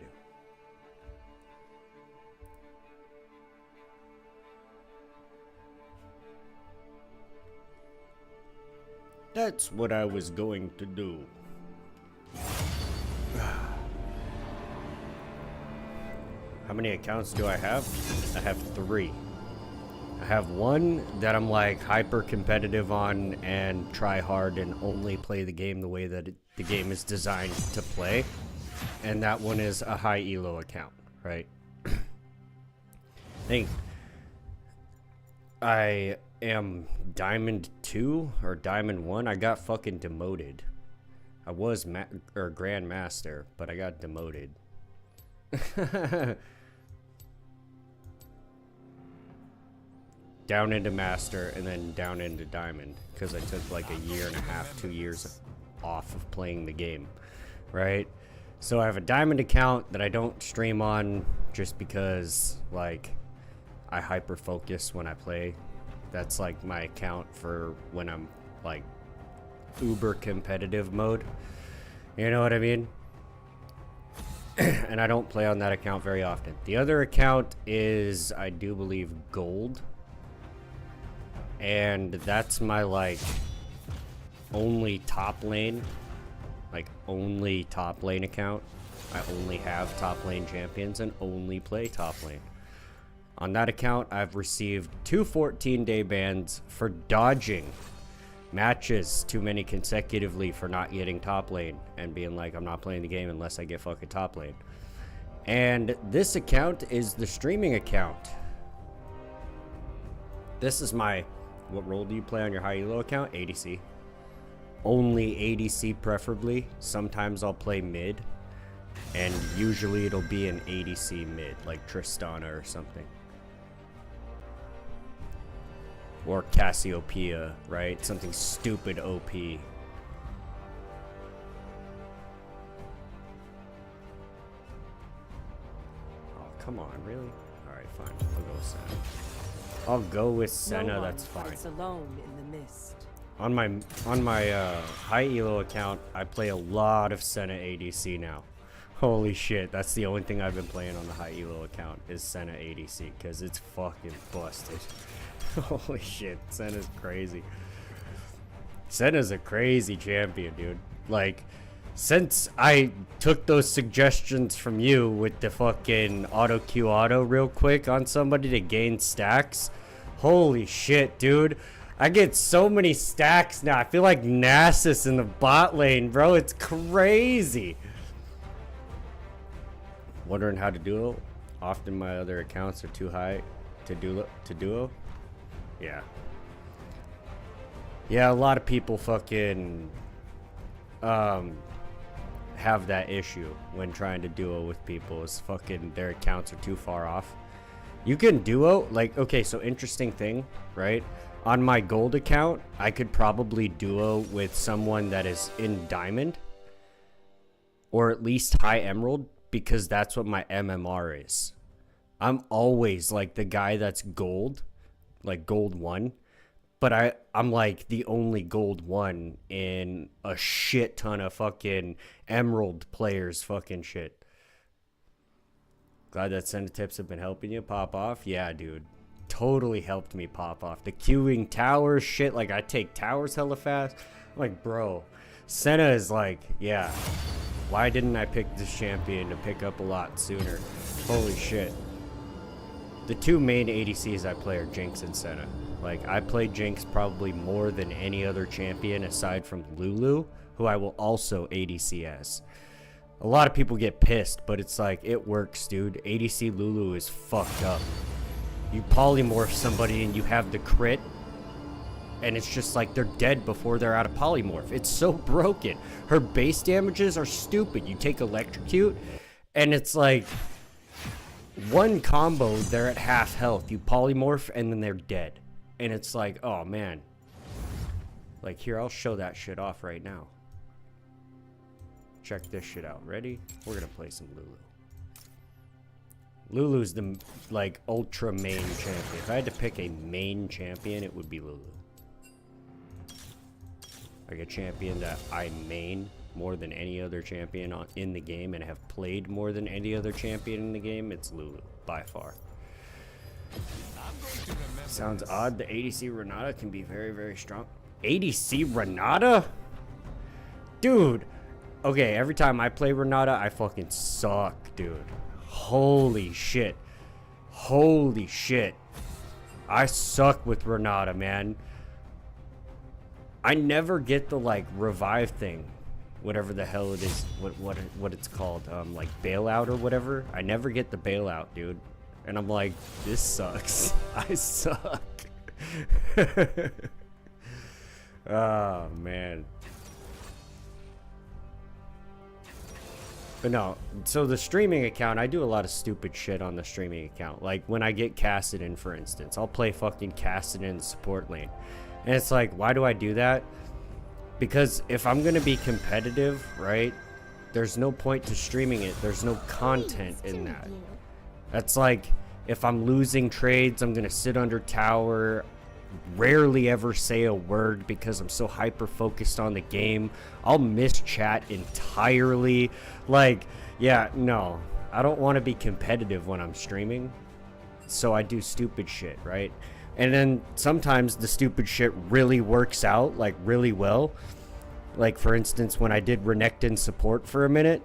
A: That's what I was going to do. How many accounts do I have? I have 3. I have one that I'm like hyper competitive on and try hard and only play the game the way that the game is designed to play. And that one is a high elo account, right? I think I am Diamond 2 or Diamond 1. I got fucking demoted. I was Grand Master, but I got demoted. Down into Master and then down into Diamond because I took like a year and a half, 2 years off of playing the game, right? So I have a Diamond account that I don't stream on just because like I hyper focus when I play. That's like my account for when I'm like uber competitive mode. You know what I mean? And I don't play on that account very often. The other account is, I do believe, Gold. And that's my like only top lane. Like only top lane account. I only have top lane champions and only play top lane. On that account, I've received 2 14-day bans for dodging matches too many consecutively for not getting top lane and being like, I'm not playing the game unless I get fucking top lane. And this account is the streaming account. This is my... What role do you play on your high elo account? ADC. Only ADC preferably. Sometimes I'll play mid. And usually it'll be an ADC mid, like Tristana or something. Or Cassiopeia, right? Something stupid OP. Oh, come on, really? Alright, fine. I'll go with Senna. I'll go with Senna,
G: No one
A: that's fine.
G: fights alone in the mist.
A: On my high elo account, I play a lot of Senna ADC now. Holy shit, that's the only thing I've been playing on the high elo account is Senna ADC because it's fucking busted. Holy shit, Senna's crazy. Senna's a crazy champion, dude. Like, since I took those suggestions from you with the fucking auto Q auto real quick on somebody to gain stacks, holy shit, dude. I get so many stacks now. I feel like Nasus in the bot lane, bro. It's crazy. Wondering how to duo? Often my other accounts are too high to duo. Yeah. Yeah, a lot of people fucking have that issue when trying to duo with people. Is fucking their accounts are too far off. You can duo, like, okay, so interesting thing, right? On my gold account, I could probably duo with someone that is in diamond or at least high emerald because that's what my MMR is. I'm always like the guy that's gold, like gold 1, but I'm like the only gold 1 in a shit ton of fucking emerald players fucking shit. Glad that Senna tips have been helping you pop off. Yeah, dude. Totally helped me pop off. The queuing towers shit, like I take towers hella fast. I'm like, bro, Senna is like, yeah, why didn't I pick this champion to pick up a lot sooner? Holy shit. The two main ADCs I play are Jinx and Senna. Like, I play Jinx probably more than any other champion aside from Lulu, who I will also ADC as. A lot of people get pissed, but it's like, it works, dude. ADC Lulu is fucked up. You polymorph somebody and you have the crit, and it's just like they're dead before they're out of polymorph. It's so broken. Her base damages are stupid. You take electrocute, and it's like one combo, they're at half health. You polymorph, and then they're dead. And it's like, oh man. Like, here, I'll show that shit off right now. Check this shit out. Ready? We're gonna play some Lulu. Lulu's the, like, ultra main champion. If I had to pick a main champion, it would be Lulu. Like a champion that I main more than any other champion in the game and have played more than any other champion in the game, it's Lulu, by far. Sounds odd, the ADC Renata can be very, very strong. ADC Renata? Dude. Okay, every time I play Renata, I fucking suck, dude. Holy shit. Holy shit. I suck with Renata, man. I never get the, like, revive thing. Whatever the hell it is. What it's called. Like, bailout or whatever. I never get the bailout, dude. And I'm like, this sucks. I suck. Oh, man. But no, so the streaming account, I do a lot of stupid shit on the streaming account. Like, when I get Cassidon, for instance, I'll play fucking Cassidon in the support lane. And it's like, why do I do that? Because if I'm going to be competitive, right, there's no point to streaming it. There's no content in that. That's like, if I'm losing trades, I'm going to sit under tower, rarely ever say a word because I'm so hyper focused on the game. I'll miss chat entirely. Like, yeah, no, I don't want to be competitive when I'm streaming, so I do stupid shit, right? And then sometimes the stupid shit really works out, like, really well. Like, for instance, when I did Renekton support for a minute,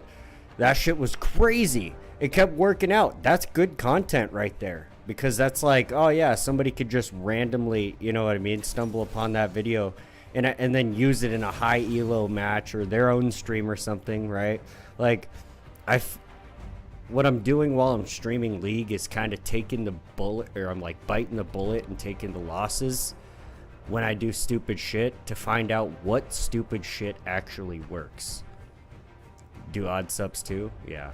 A: that shit was crazy. It kept working out. That's good content right there. Because that's like, oh yeah, somebody could just randomly, you know what I mean, stumble upon that video and then use it in a high elo match or their own stream or something, right? Like, what I'm doing while I'm streaming League is kind of taking the bullet, or I'm like biting the bullet and taking the losses when I do stupid shit to find out what stupid shit actually works. Do odd subs too? Yeah.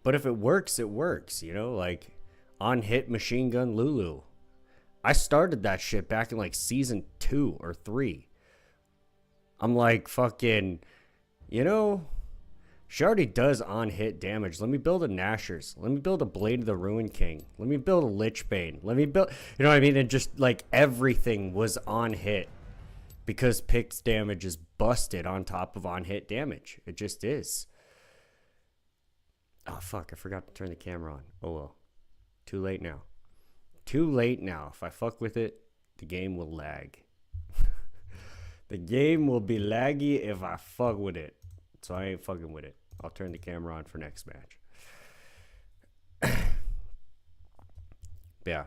A: But if it works, you know? Like, on hit machine gun Lulu. I started that shit back in, like, season 2 or 3. I'm like, fucking, you know, She already does on-hit damage. Let me build a Nashers. Let me build a Blade of the Ruin King. Let me build a Lich Bane. Let me build... You know what I mean? And just, like, everything was on-hit. Because Pict's damage is busted on top of on-hit damage. It just is. Oh, fuck. I forgot to turn the camera on. Oh, well. Too late now. Too late now. If I fuck with it, the game will lag. The game will be laggy if I fuck with it. So I ain't fucking with it. I'll turn the camera on for next match. Yeah.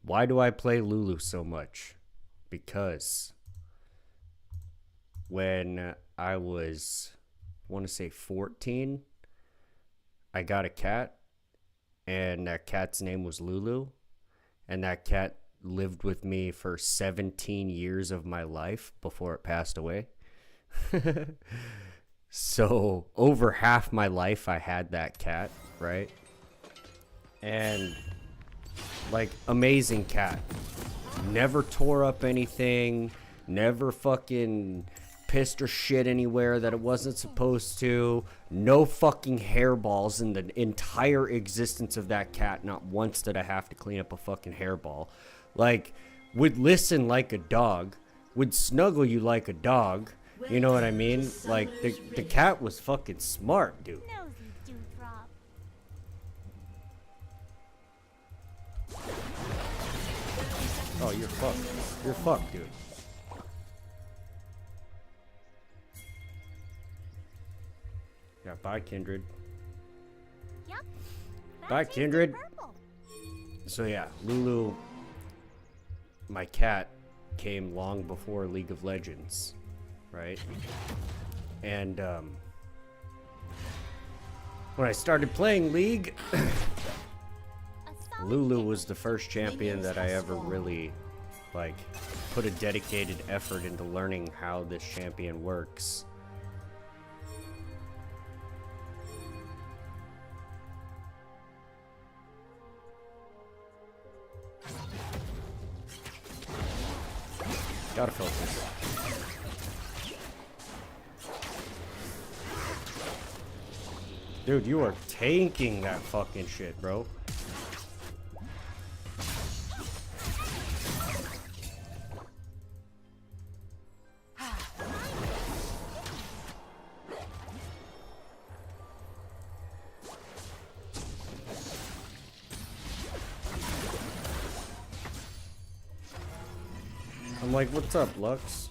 A: Why do I play Lulu so much? Because when I was, I want to say 14, I got a cat, and that cat's name was Lulu, and that cat lived with me for 17 years of my life before it passed away. So over half my life I had that cat, right? And like, amazing cat. Never tore up anything, never fucking pissed or shit anywhere that it wasn't supposed to. No fucking hairballs in the entire existence of that cat. Not once did I have to clean up a fucking hairball. Like, would listen like a dog, would snuggle you like a dog. You know what I mean? Like, the cat was fucking smart, dude.
C: Nosy dewdrop.
A: Oh, you're fucked. You're fucked, dude. Yeah, bye, Kindred.
C: Yep.
A: Bye,
C: That
A: Kindred.
C: tastes purple.
A: So yeah, Lulu, my cat, came long before League of Legends, right? And when I started playing League,
C: A solid
A: Lulu
C: kick.
A: was the first champion that I ever really, like, put a dedicated effort into learning how this champion works. Gotta focus. Dude, you are tanking that fucking shit, bro. I'm like, what's up, Lux?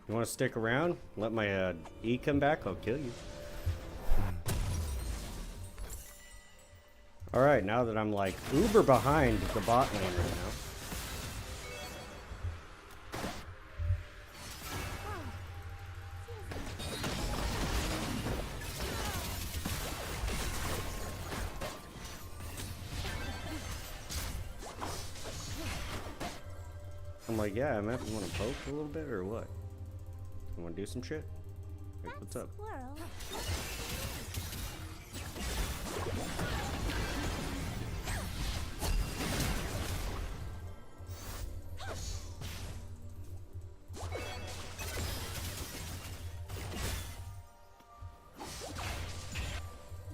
A: You want to stick around? Let my E come back? I'll kill you. Alright, now that I'm like uber behind the bot lane right now. I'm like, yeah, I'm happy. You want to poke a little bit or what? You want to do some shit? Like, what's up?
C: Squirrel.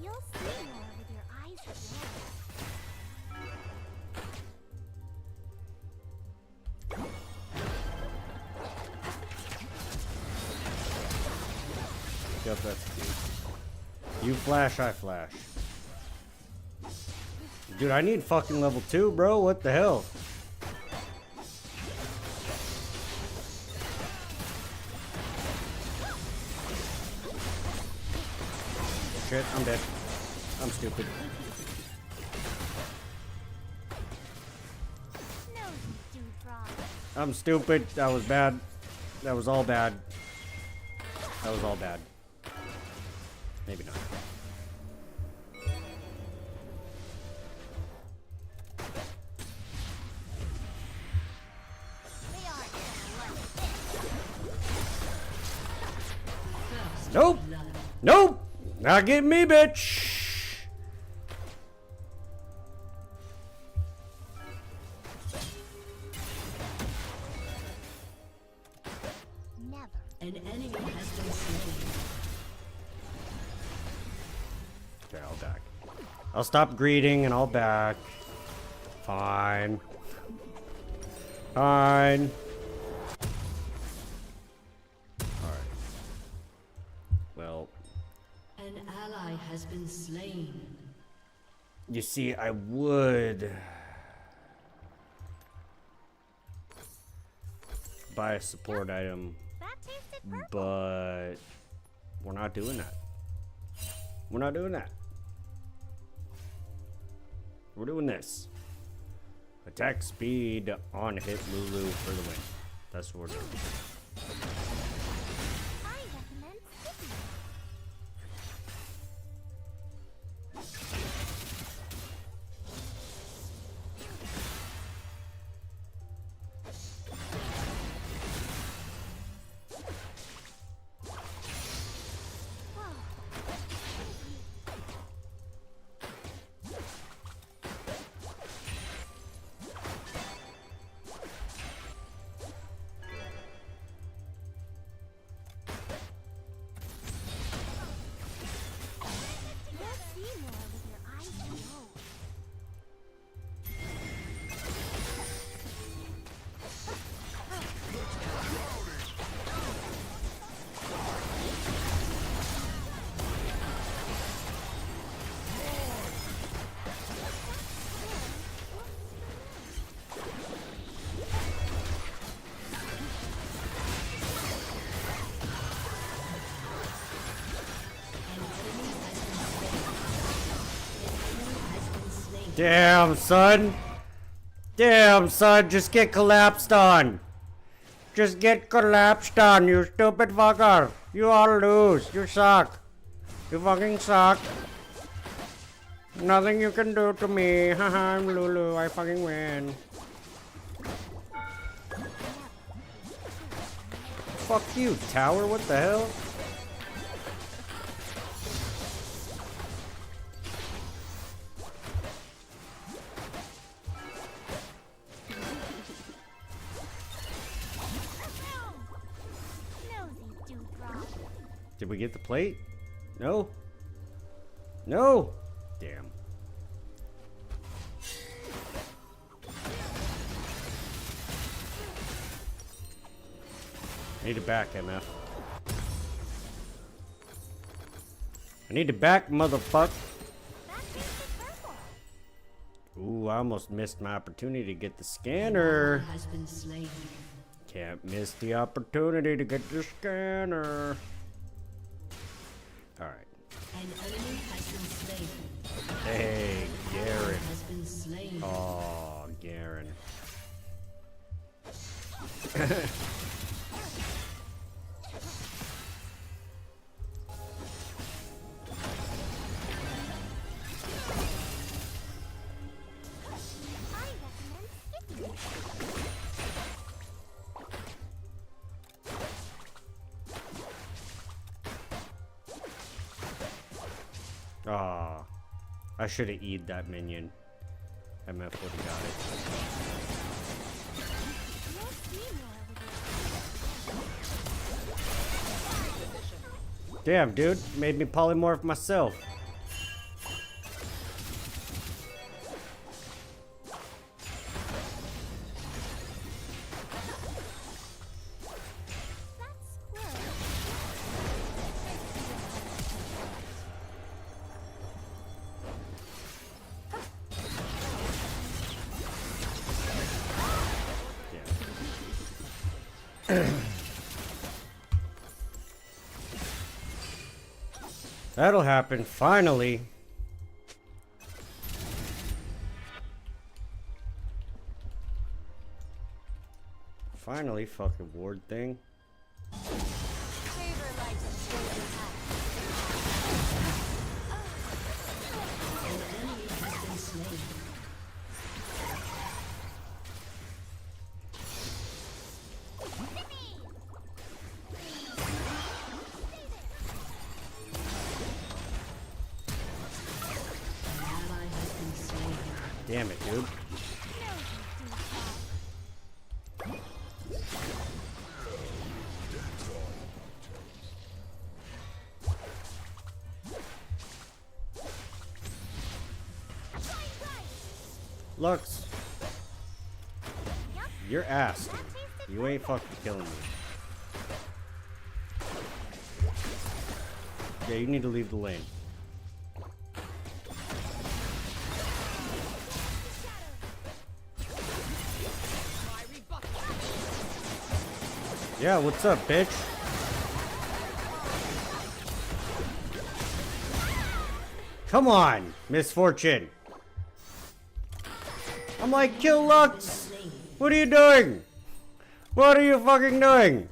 C: You'll see more with your eyes closed.
A: Yep, that's cute. You flash, I flash. Dude, I need fucking level 2, bro. What the hell? Shit, I'm dead. I'm stupid.
C: Nosy dewdrop.
A: I'm stupid. That was bad. That was all bad. That was all bad. Maybe not.
C: They aren't gonna like this.
A: Nope. Nope. Not getting me, bitch. I'll stop greeting and I'll back. Fine. Fine. Alright. Well.
D: An ally has been slain.
A: You see, I would buy a support item,
C: That tasted purple.
A: but we're not doing that. We're not doing that. We're doing this. Attack speed on hit Lulu for the win. That's what we're doing.
C: I recommend sticky. You'll see more with your eyes closed.
A: Damn, son. Damn, son. Just get collapsed on. Just get collapsed on, you stupid fucker. You all lose. You suck. You fucking suck. Nothing you can do to me. Haha, I'm Lulu. I fucking win. Fuck you, tower. What the hell?
C: Nosy dewdrop.
A: Did we get the plate? No? No? Damn. I need it back, MF. I need it back, motherfucker.
C: That tasted purple.
A: Ooh, I almost missed my opportunity to get the scanner.
D: Has been slain.
A: Can't miss the opportunity to get the scanner. Alright.
D: An enemy has been slain.
A: Hey, Garen.
D: Has been slain.
A: Oh, Garen.
C: I recommend sticky.
A: Ah, I should have eaten that minion. MF would have got it.
C: You'll see more with your
A: Damn, dude. Made me polymorph myself.
C: that squirrel.
A: That'll happen, finally. Finally, fucking ward thing.
C: Favor light and stay behind.
D: An enemy has been slain. An ally has been slain.
A: Damn it, dude. Lux. You're ass. You ain't fucking killing me. Yeah, you need to leave the lane. Yeah, what's up, bitch? Come on, misfortune. I'm like, kill Lux. What are you doing? What are you fucking doing?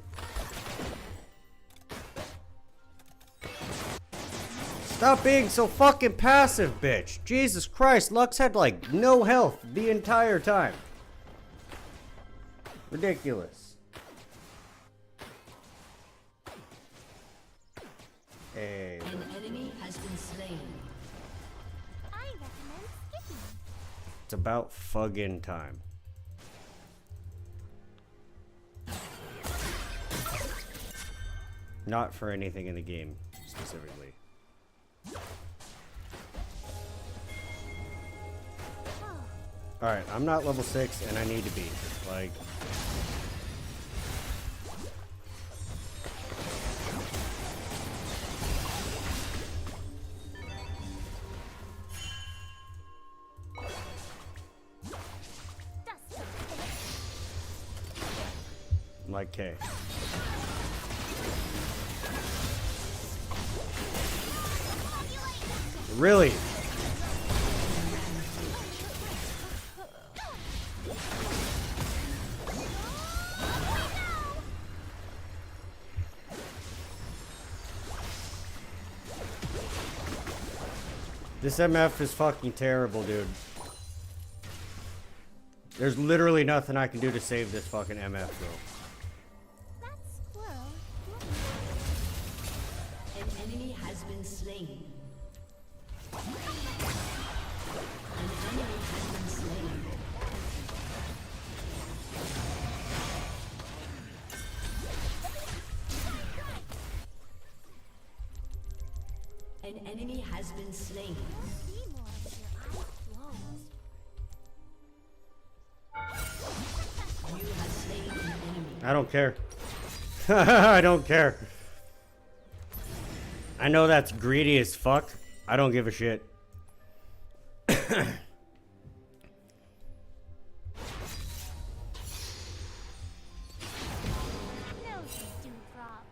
A: Stop being so fucking passive, bitch. Jesus Christ, Lux had like no health the entire time. Ridiculous. Hey.
D: An enemy has been slain.
C: I recommend skipping.
A: It's about fucking time. Not for anything in the game, specifically. Alright, I'm not level 6 and I need to be. Like... I'm like, okay. Really? This MF is fucking terrible, dude. There's literally nothing I can do to save this fucking MF, bro.
C: That squirrel.
D: An enemy has been slain. An enemy has been slain. An enemy has been slain.
C: See more with your eyes closed.
D: You have slain an enemy.
A: I don't care. I don't care. I know that's greedy as fuck. I don't give a shit.
C: Nosy dewdrop.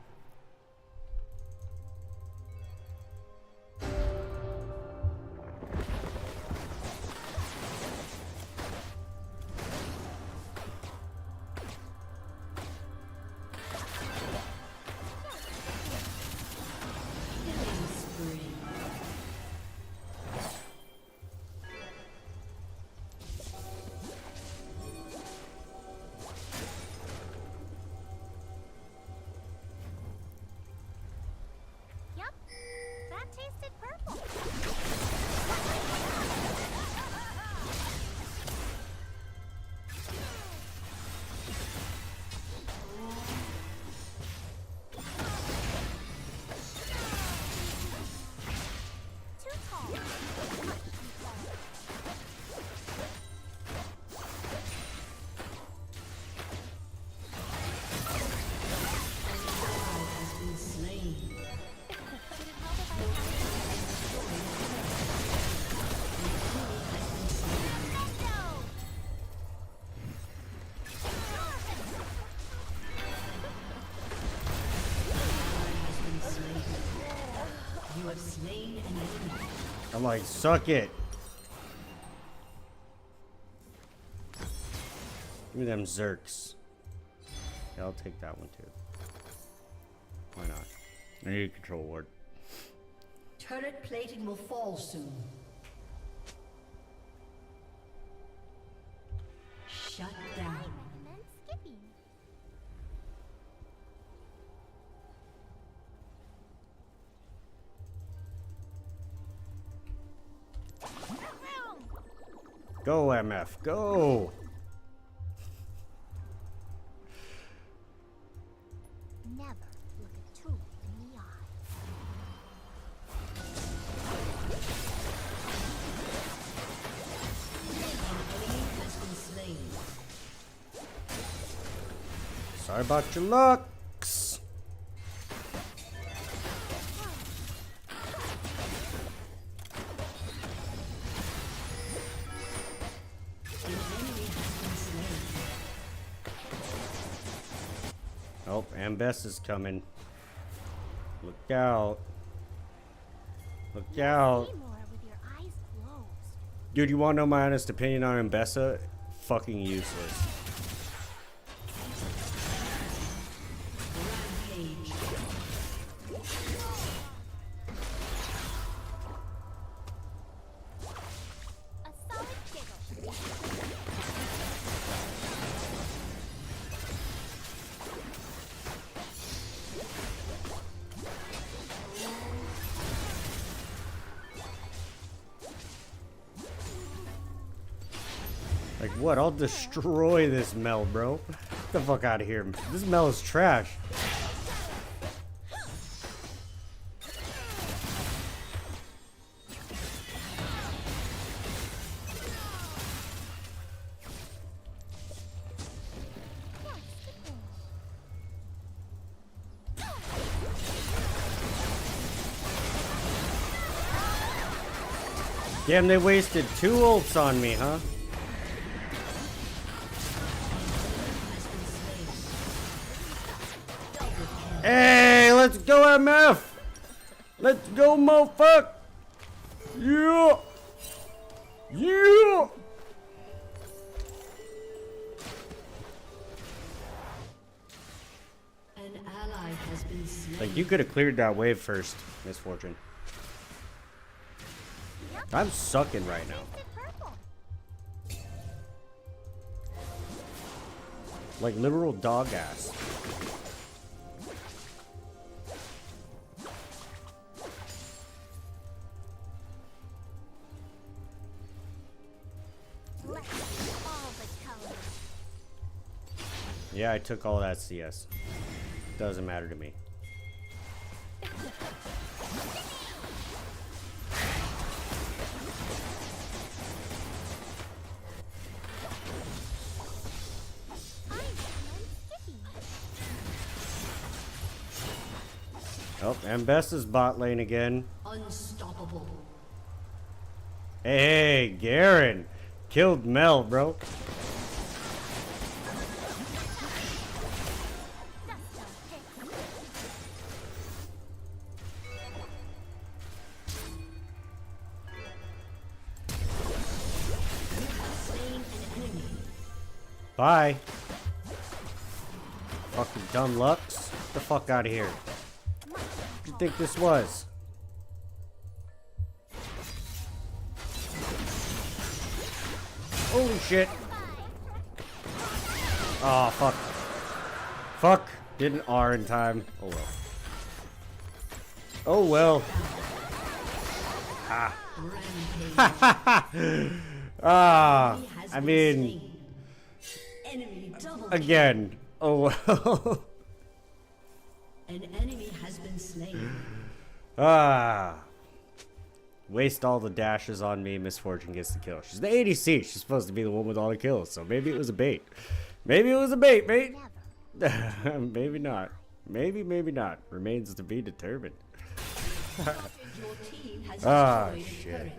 D: Killing spree.
C: Yup. That tasted purple. Too tall. Much too tall.
D: Has been slain.
C: Would it help if I Endo!
D: You have slain an enemy.
A: I'm like, suck it. Give me them Zerks. Yeah, I'll take that one too. Why not? I need a control ward.
D: Turret plating will fall soon. Shut down.
C: I recommend skipping.
A: Go, MF, go!
C: Never look a truth in the eye.
D: An enemy
A: Sorry about your looks. Oh, Ambess is coming. Look out. Look out.
C: See more with your eyes closed.
A: Dude, you want to know my honest opinion on Ambessa? Fucking useless.
D: Rampage.
C: A solid giggle.
A: Like what? I'll destroy this Mel, bro. Get the fuck out of here. This Mel is trash. Damn, they wasted 2 ults on me, huh? Hey, let's go, MF! Let's go, motherfuck! Yeah! Yeah!
D: An ally has been slain.
A: Like, you could have cleared that wave first, Misfortune. I'm sucking right now.
C: Tasted purple.
A: Like, literal dog ass.
C: Let's all the colors.
A: Yeah, I took all that CS. Doesn't matter to me. Oh, Ambessa's bot lane again.
D: Unstoppable.
A: Hey, Garen. Killed Mel, bro.
D: Slain an enemy.
A: Bye. Fucking dumb Lux. Get the fuck out of here. What do you think this was? Holy shit. Oh, fuck. Fuck. Didn't R in time. Oh, well. Oh, well. Ah.
D: Rampage.
A: Ah.
D: Enemy has
A: I
D: been
A: mean,
D: slain. Enemy double kill.
A: again. Oh, well.
D: An enemy has been slain.
A: Ah. Waste all the dashes on me. Misfortune gets the kill. She's the ADC. She's supposed to be the one with all the kills. So maybe it was a bait. Maybe it was a bait, mate. Maybe not. Maybe, maybe not. Remains to be determined.
D: Your team has
A: Ah,
D: destroyed a
A: shit.
D: turret.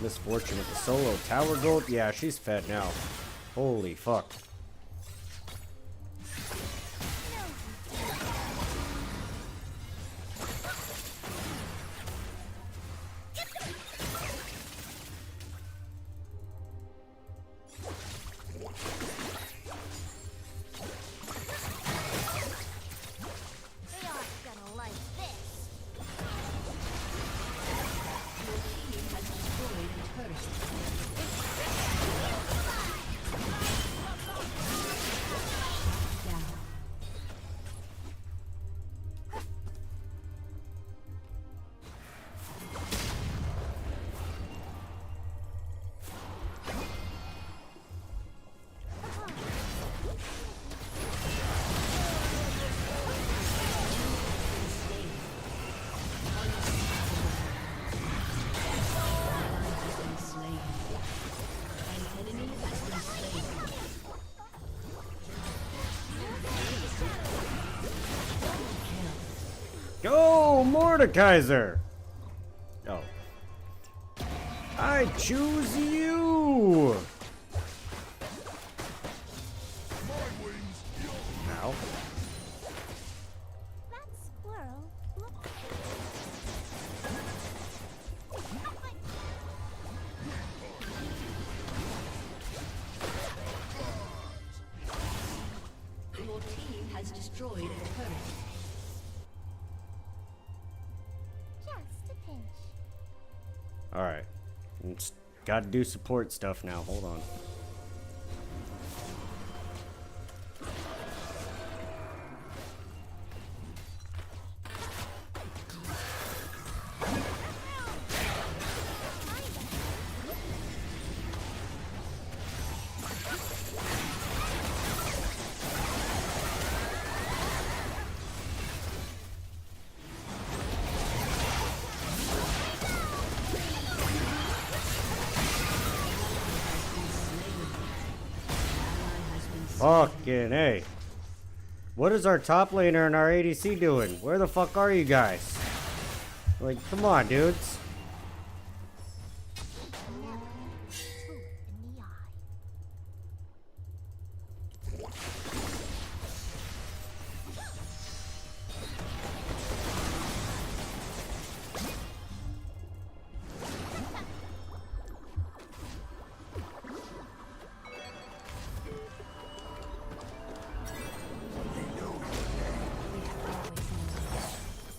A: Misfortune with the solo tower gold. Yeah, she's fed now. Holy fuck.
C: They aren't gonna like this.
D: Your team has destroyed a turret.
A: Mordekaiser. Oh. I choose you. Now.
C: That squirrel looks.
D: Your team has destroyed a turret.
C: Just a pinch.
A: Alright. Gotta do support stuff now. Hold on. Fucking A. What is our top laner and our ADC doing? Where the fuck are you guys? Like, come on, dudes.
C: Never truth in the eye.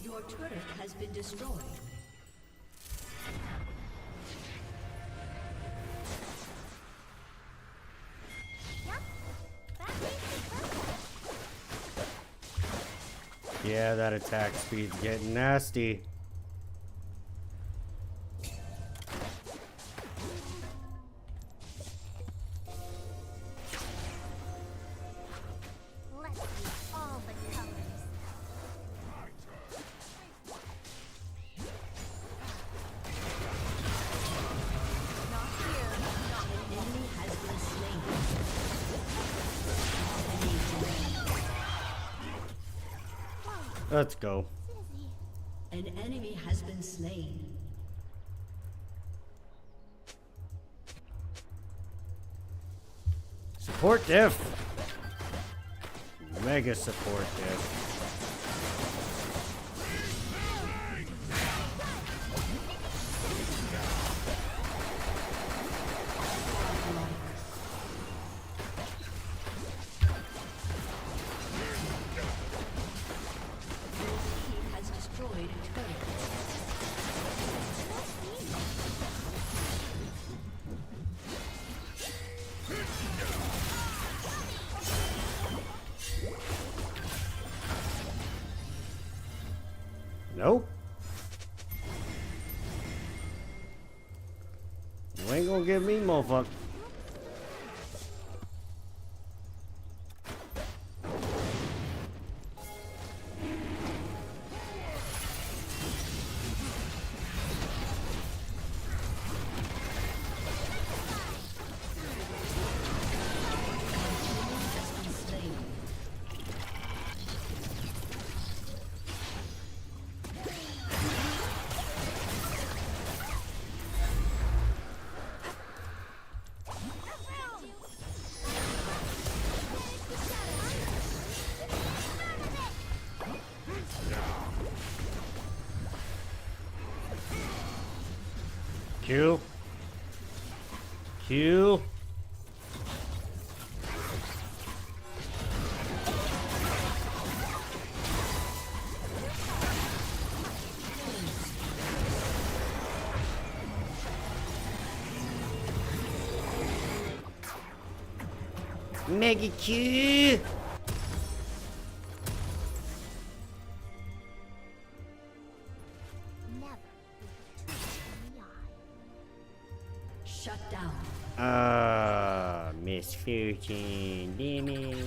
D: Your turret has been destroyed.
C: Yep. That makes it perfect.
A: Yeah, that attack speed's getting nasty.
C: Let's use all the colors. Not here. Not
D: An enemy has been slain.
A: Let's go.
C: Dizzy.
D: An enemy has been slain.
A: Support diff. Mega support diff.
D: Team has destroyed a turret.
A: Nope. You ain't gonna get me, motherfucker. Q. Q. Mega Q.
C: Never leave the truth in the eye.
D: Shut down.
A: Misfortune. Damn it.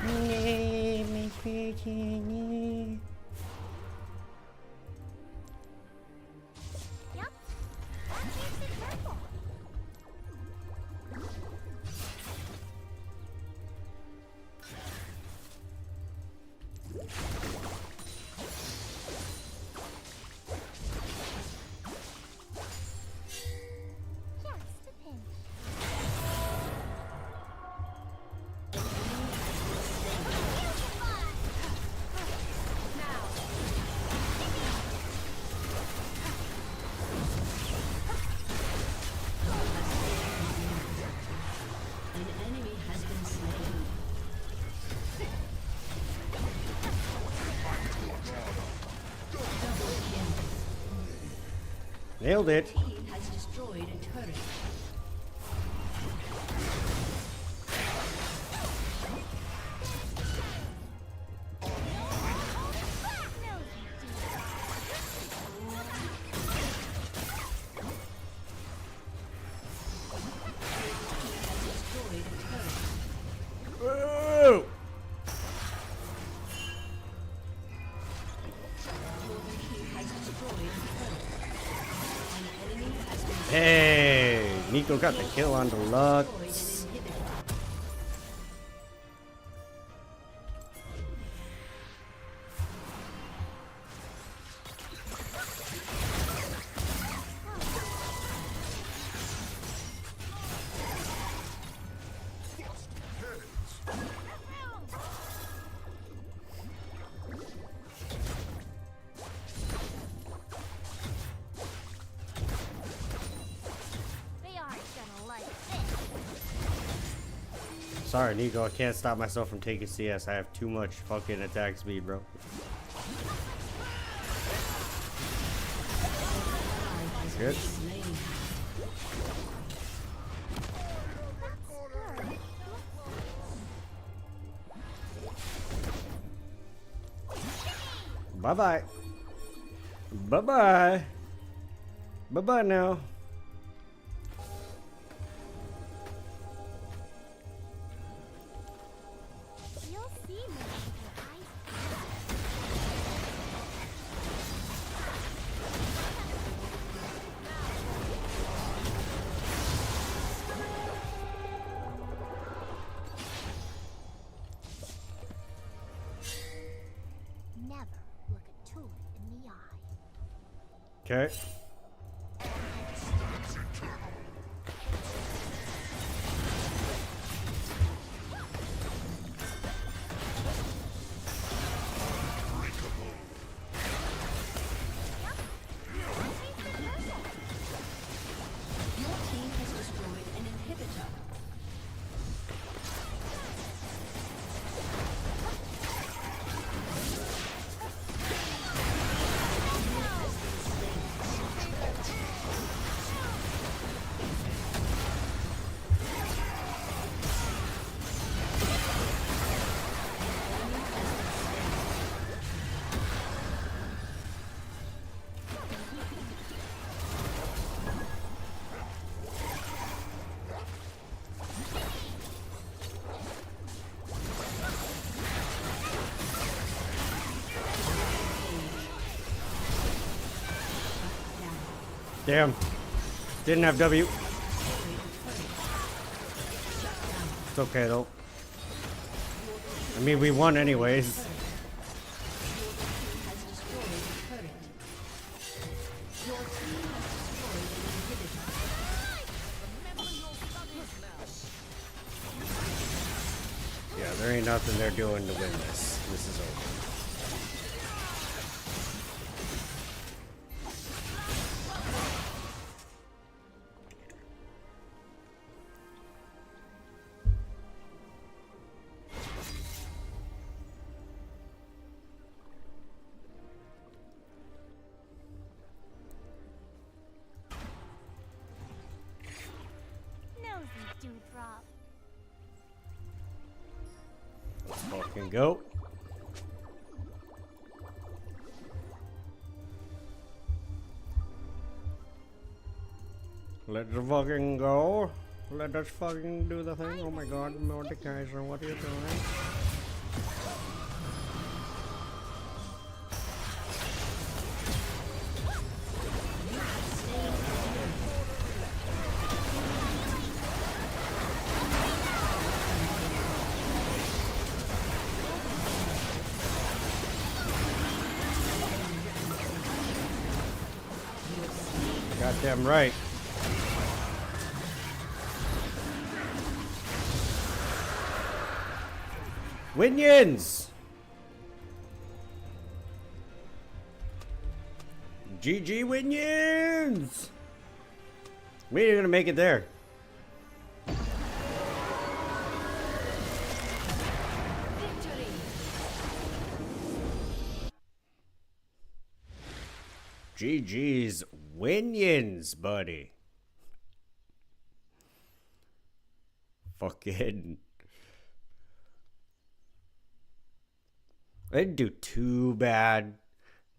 A: No, misfortune.
C: Yep. That makes it purple.
A: Nailed it.
D: Team has destroyed a turret.
A: Whoa! Hey, Nico got the kill on the Lutz. Sorry, Nico, I can't stop myself from taking CS. I have too much fucking attack speed, bro. Good. Bye-bye. Bye-bye. Bye-bye now.
C: Never look a tulip in the eye.
A: Okay. Damn. Didn't have W. It's okay though. I mean, we won anyways. Yeah, there ain't nothing they're doing to win this. This is over.
C: Dewdrop.
A: Let's fucking go. Let's fucking go. Let us fucking do the thing. Oh my god, Mordekaiser, what are you doing? Goddamn right. Winions! GG Winions! We ain't gonna make it there. GG's Winions, buddy. Fucking. I didn't do too bad,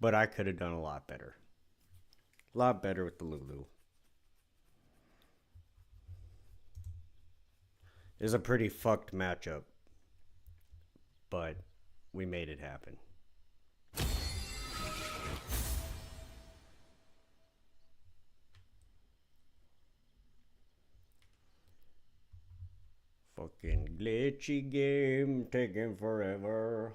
A: but I could have done a lot better. A lot better with the Lulu. It was a pretty fucked matchup, but we made it happen. Fucking glitchy game taking forever.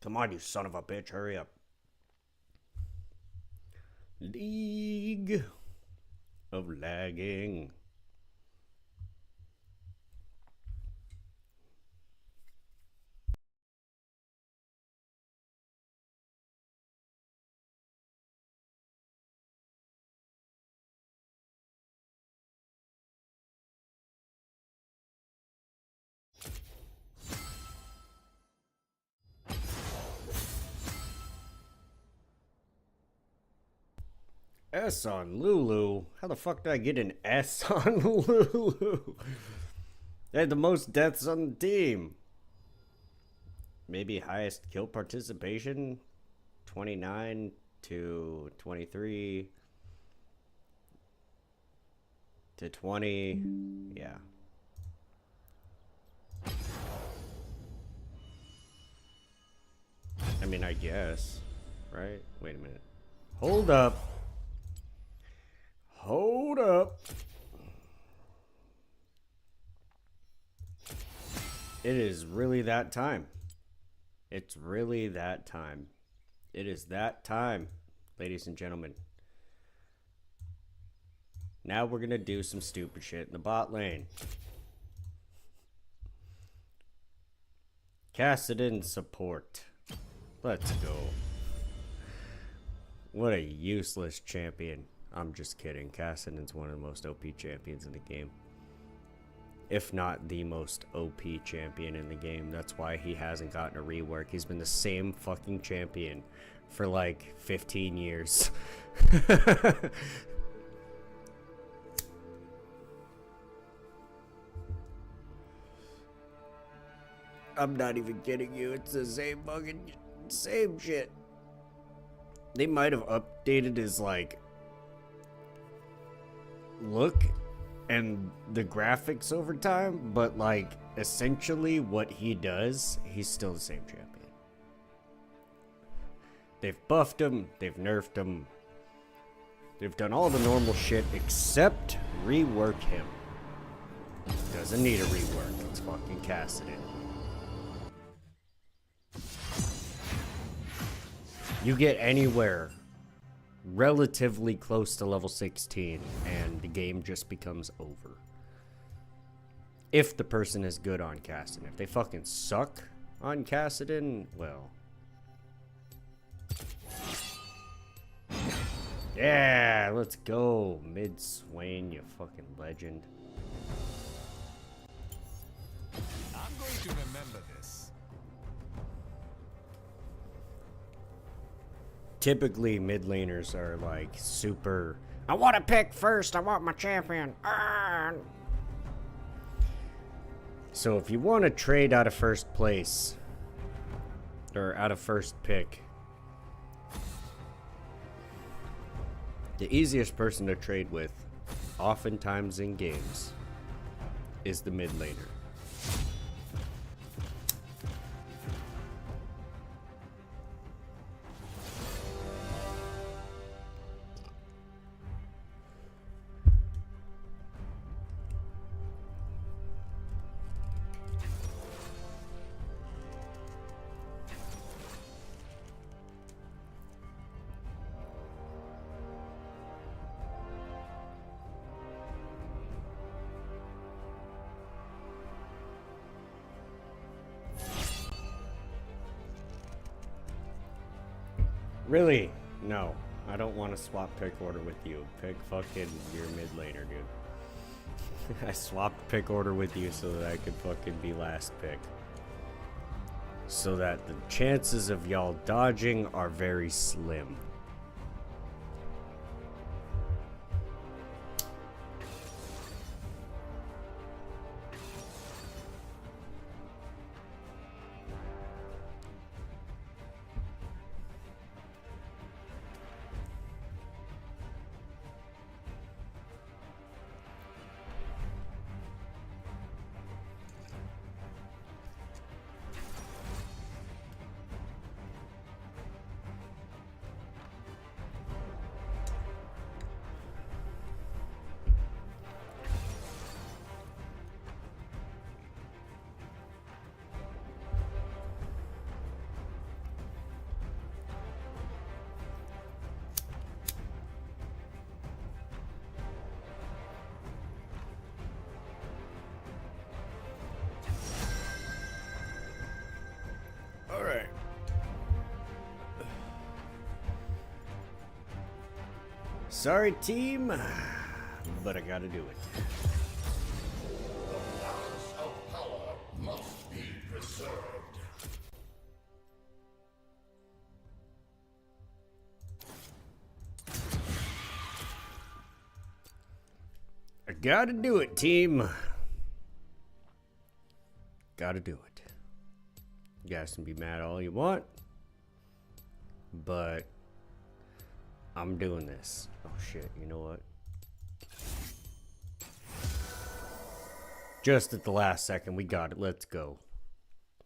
A: Come on, you son of a bitch, hurry up. League of lagging. S on Lulu? How the fuck did I get an S on Lulu? They had the most deaths on the team. Maybe highest kill participation? 29 to 23 to 20. Yeah. I mean, I guess. Right? Wait a minute. Hold up. Hold up. It is really that time. It's really that time. It is that time, ladies and gentlemen. Now we're going to do some stupid shit in the bot lane. Kassadin support. Let's go. What a useless champion. I'm just kidding. Kassadin's one of the most OP champions in the game. If not the most OP champion in the game. That's why he hasn't gotten a rework. He's been the same fucking champion for like 15 years. I'm not even kidding you. It's the same fucking same shit. They might have updated his like look and the graphics over time, but like essentially what he does, he's still the same champion. They've buffed him, they've nerfed him, they've done all the normal shit except rework him. Doesn't need a rework. It's fucking Kassadin. You get anywhere relatively close to level 16 and the game just becomes over. If the person is good on Kassadin. If they fucking suck on Kassadin, well. Yeah, let's go. Mid Swain, you fucking legend.
B: I'm going to remember this.
A: Typically, mid laners are like super. I want to pick first. I want my champion. So if you want to trade out of first place or out of first pick, the easiest person to trade with, oftentimes in games, is the mid laner. Really? No. I don't want to swap pick order with you. Pick fucking your mid laner, dude. I swapped pick order with you so that I could fucking be last pick. so that the chances of y'all dodging are very slim. Alright. Sorry, team, but I gotta do it. I gotta do it, team. Gotta do it. You guys can be mad all you want, but I'm doing this. Oh shit, you know what? Just at the last second, we got it. Let's go.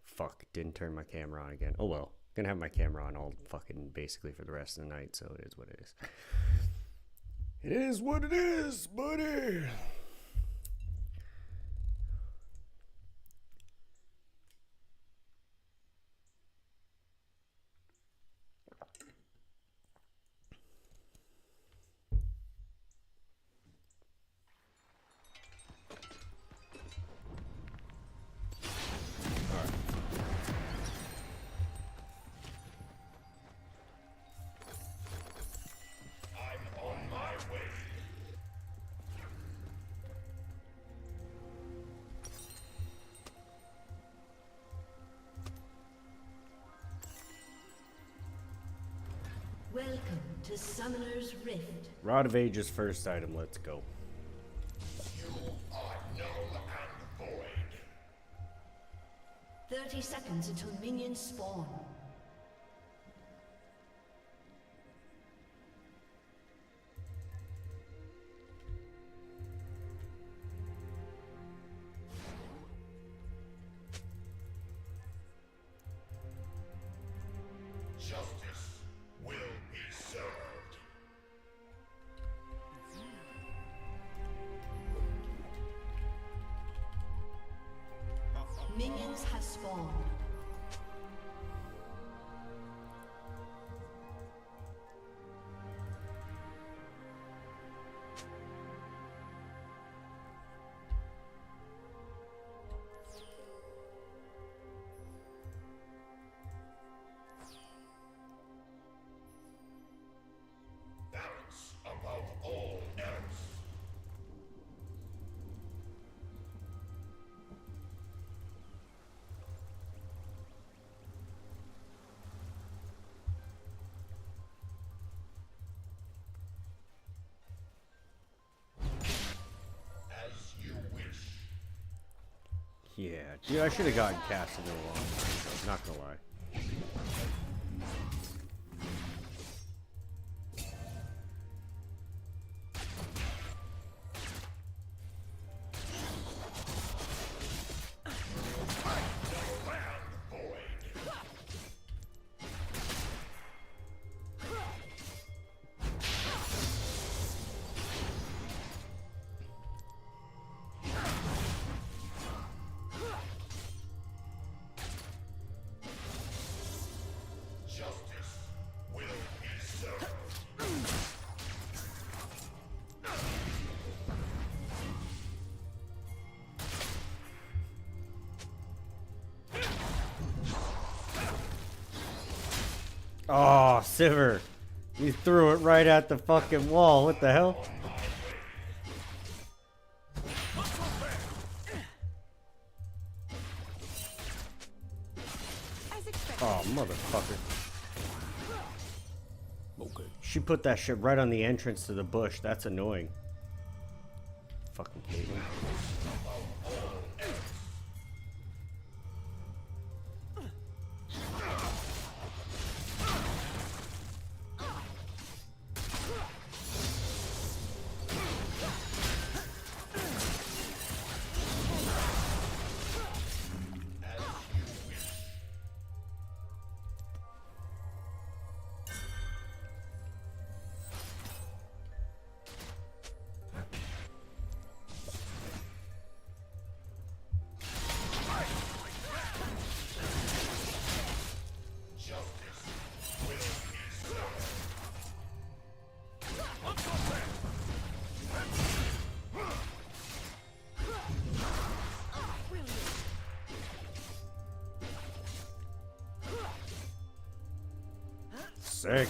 A: Fuck, didn't turn my camera on again. Oh well, gonna have my camera on all fucking basically for the rest of the night, so it is what it is. It is what it is, buddy.
D: Welcome to Summoner's Rift.
A: Rod of Age's first item, let's go.
G: You are null and void.
D: 30 seconds until minions spawn.
G: Justice will be served.
D: Minions have spawned.
G: Balance above all else. As you wish.
A: Yeah, dude, I should have gotten casted in a long time, not gonna lie.
G: Justice will be served.
A: Oh, Siver. You threw it right at the fucking wall. What the hell?
C: As
A: Oh, motherfucker. Okay. She put that shit right on the entrance to the bush. That's annoying. Fucking Caitlyn. Sick.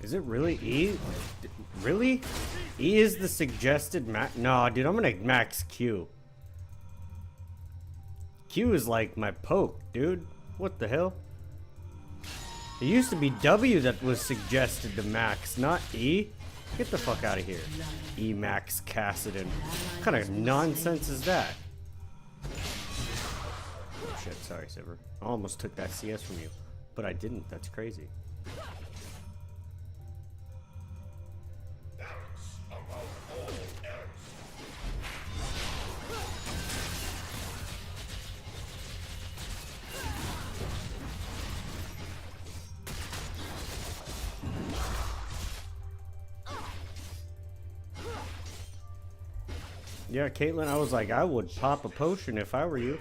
A: Is it really E? Really? E is the suggested max? No, dude, I'm gonna max Q. Q is like my poke, dude. What the hell? It used to be W that was suggested to max, not E. Get the fuck out of here. E max Cassidon. What kind of nonsense is that? Oh shit, sorry, Sivir. I almost took that CS from you. But I didn't, that's crazy. Yeah, Caitlyn, I was like, I would pop a potion if I were you.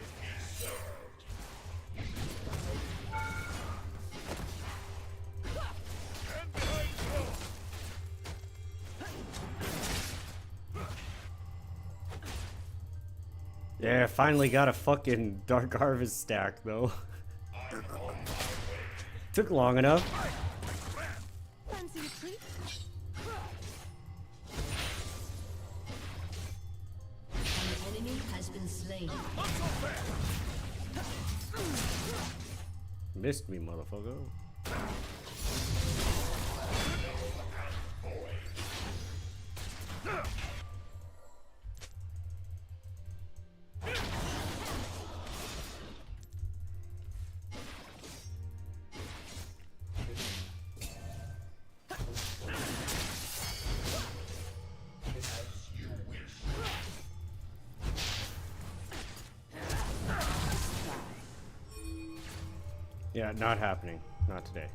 A: Yeah, finally got a fucking Dark Harvest stack, though. Took long enough.
C: Fancy a treat?
D: An enemy has been slain.
A: Missed me, motherfucker. Yeah, not happening. Not today.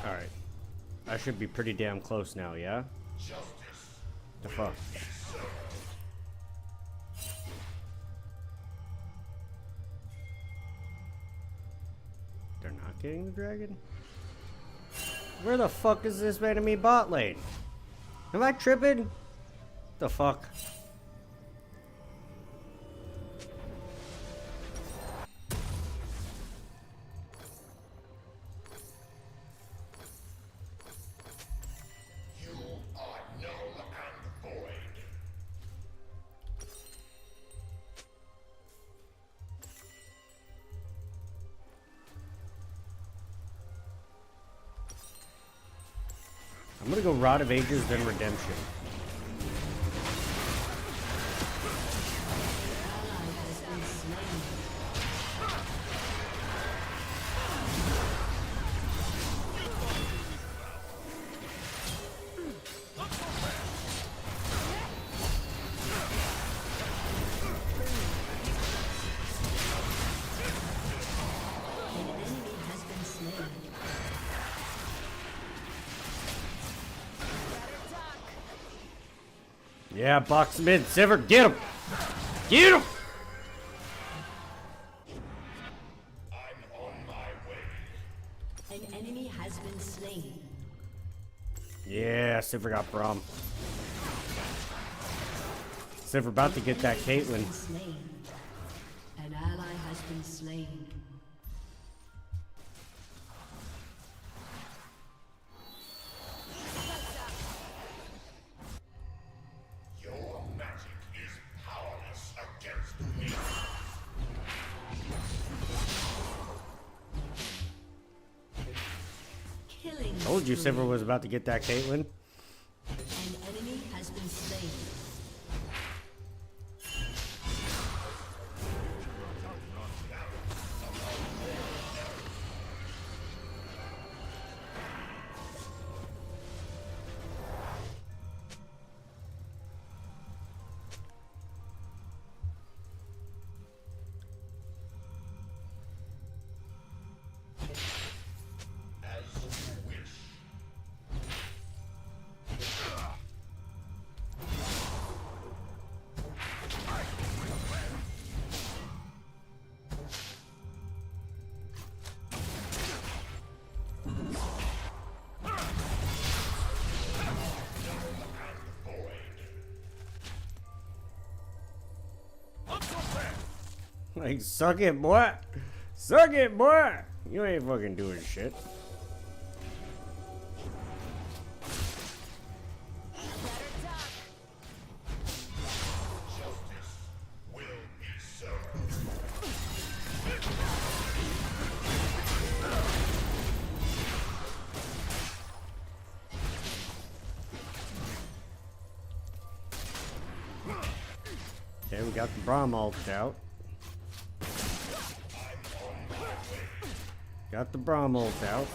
A: Alright. I should be pretty damn close now, yeah? The fuck? They're not getting the dragon? Where the fuck is this enemy bot lane? Am I tripping? The fuck? I'm gonna go Rod of Ages, then Redemption. Yeah, box him in. Silver, get him! Get him!
G: I'm on my way.
D: An enemy has been slain.
A: Yeah, Silver got Braum. Silver about to get that Caitlyn.
D: Slain. An ally has been slain.
G: Your magic is powerless against me.
D: Killing.
A: Told you
D: spree.
A: Silver was about to get that Caitlyn.
D: An enemy has been slain.
G: As you wish.
A: Like, suck it, boy. Suck it, boy. You ain't fucking doing shit.
G: Justice will be served.
A: Okay, we got the Braum ult out. Got the Braum ult out.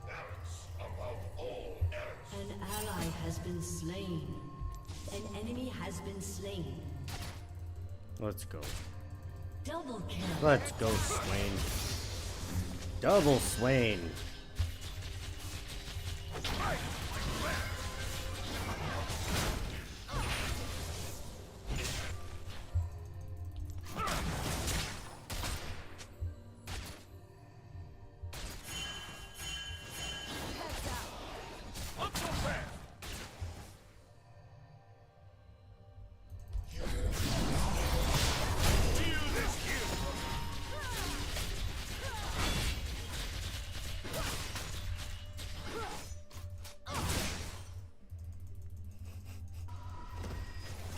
G: Balance above all else.
D: An ally has been slain. An enemy has been slain.
A: Let's go.
D: Double kill.
A: Let's go, Swain. Double Swain.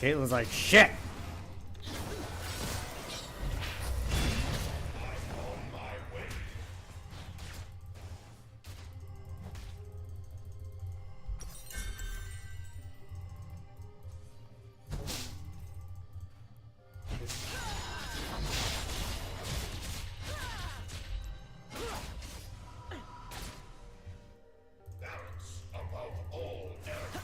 A: Caitlyn's like, shit!
G: Balance above all else.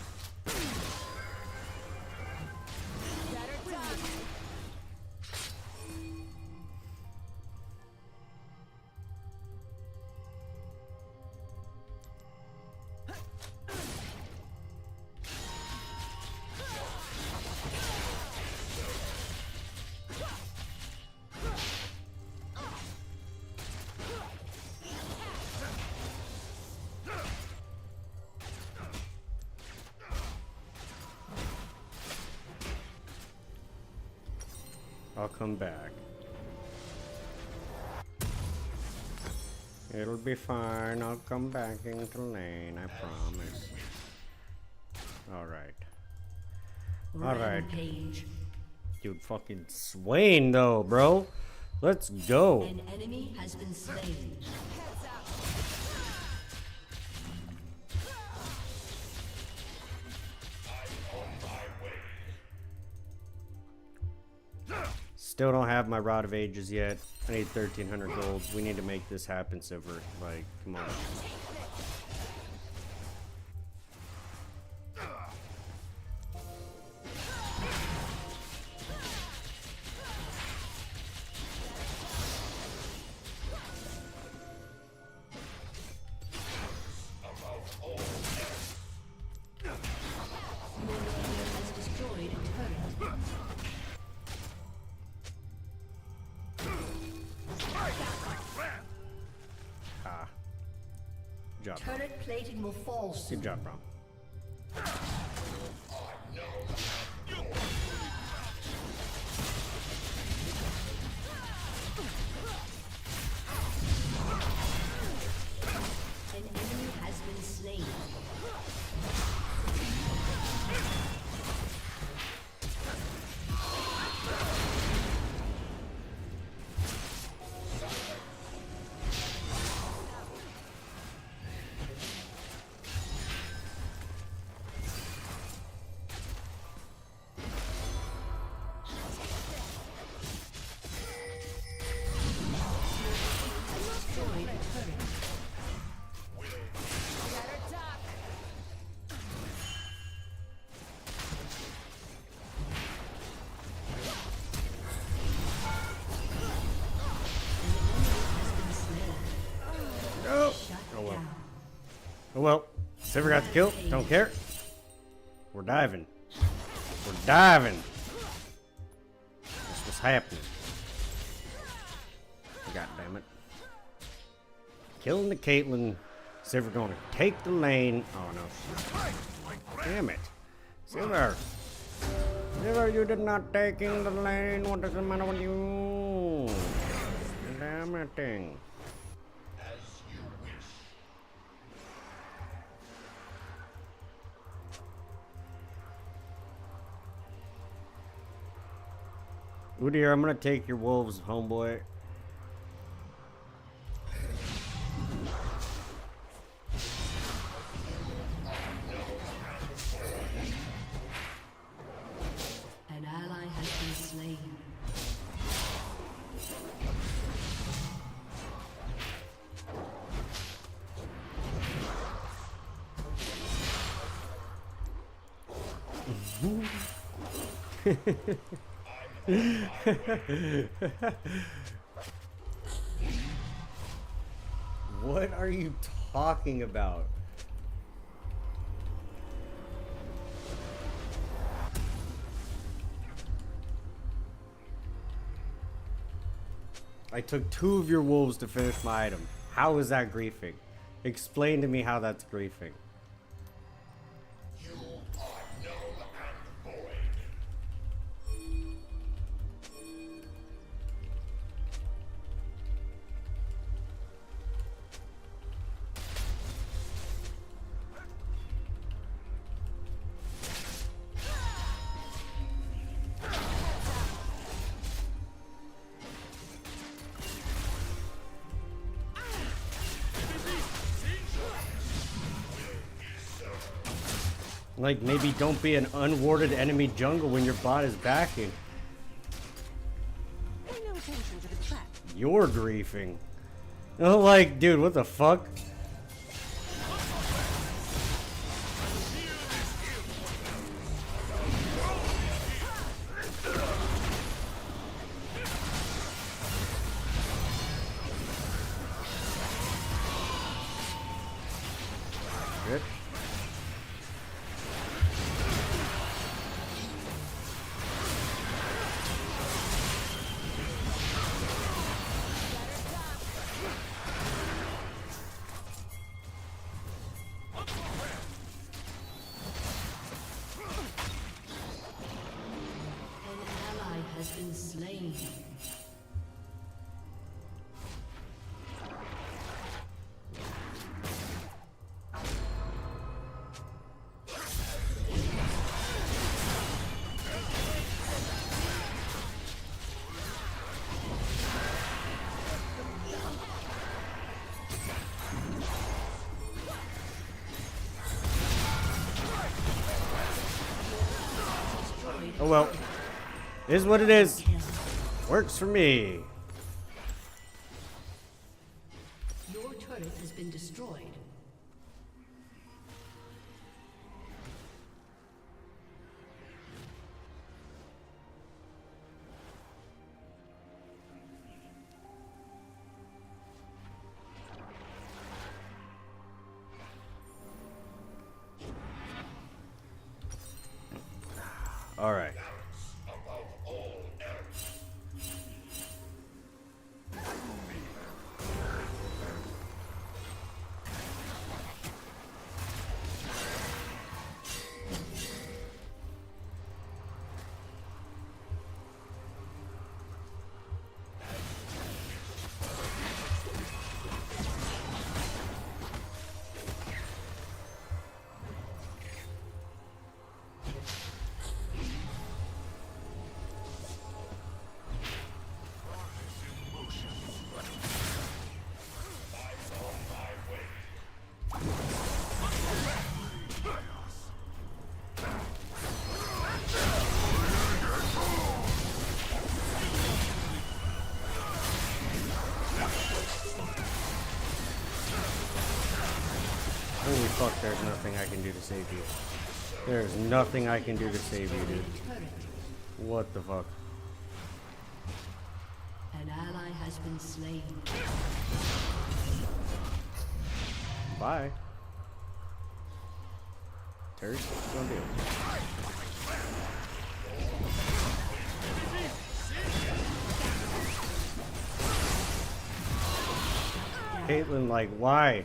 A: I'll come back. It'll be fine. I'll come back into lane. I promise. Alright. Alright.
D: Rampage.
A: Dude, fucking Swain though, bro. Let's go.
D: An enemy has been slain.
A: Still don't have my Rod of Ages yet. I need 1,300 gold. We need to make this happen, Silver. Like, come on. Ah. Good job.
D: Turret plating will fall soon.
A: Good job, Brom.
D: An enemy has been slain.
A: Oh, oh well. Oh well. Silver got the kill. Don't care. We're diving. We're diving. That's what's happening. God damn it. Killing the Caitlyn. Silver gonna take the lane. Oh no. Damn it. Silver. Silver, you did not taking the lane. What does it matter with you? Damn it thing. Udyr, I'm gonna take your wolves, homeboy.
D: An ally has been slain.
A: What are you talking about? I took 2 of your wolves to finish my item. How is that griefing? Explain to me how that's griefing.
G: You are null and void.
A: Like, maybe don't be an unwarded enemy jungle when your bot is backing.
C: Pay no attention to the trap.
A: You're griefing. Oh, like, dude, what the fuck? Good.
D: An ally has been slain.
A: Oh well. It is what it is. Works for me.
D: Your turret has been destroyed.
A: All right.
G: Above all else.
A: Holy fuck, there's nothing I can do to save you. There's nothing I can do to save you, dude. What the fuck?
D: An ally has been slain.
A: Bye. Terry, what's gonna do? Caitlyn, like, why?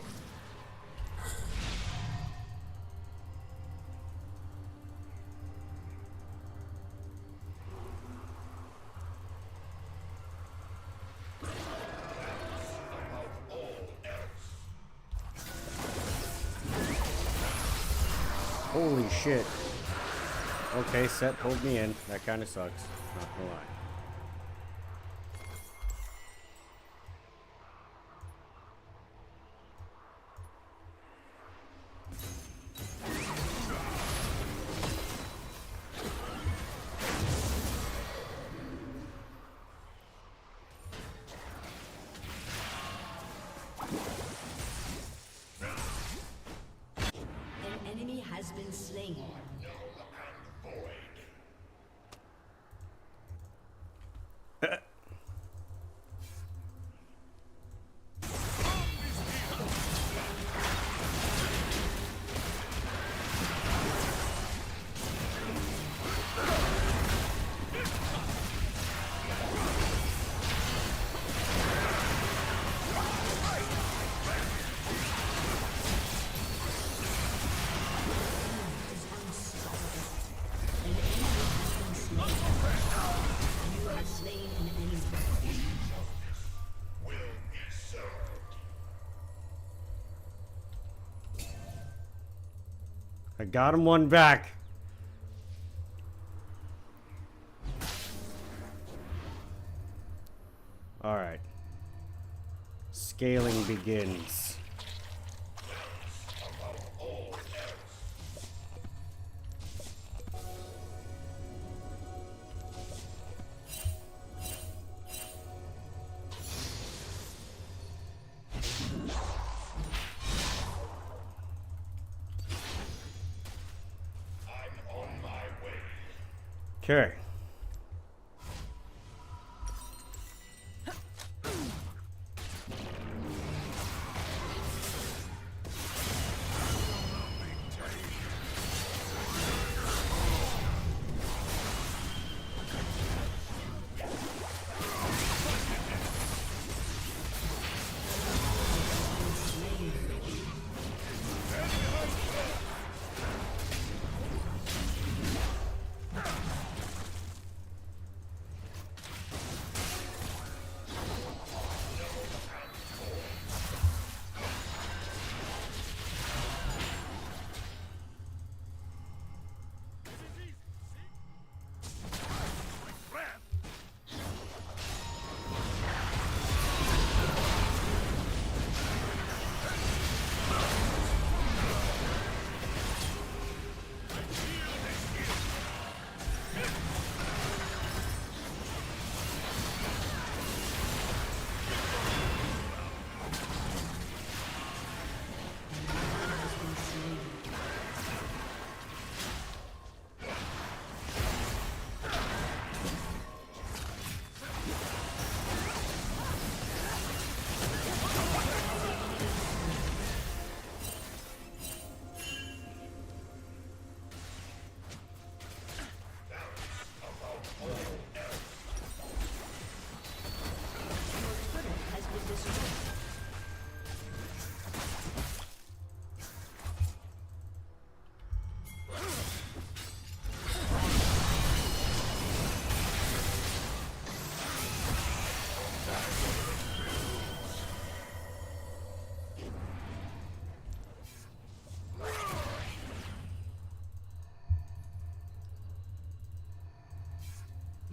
A: Holy shit. Okay, Set pulled me in. That kind of sucks. Not gonna lie.
D: An enemy has been slain.
A: I got him one back. All right. Scaling begins. Okay.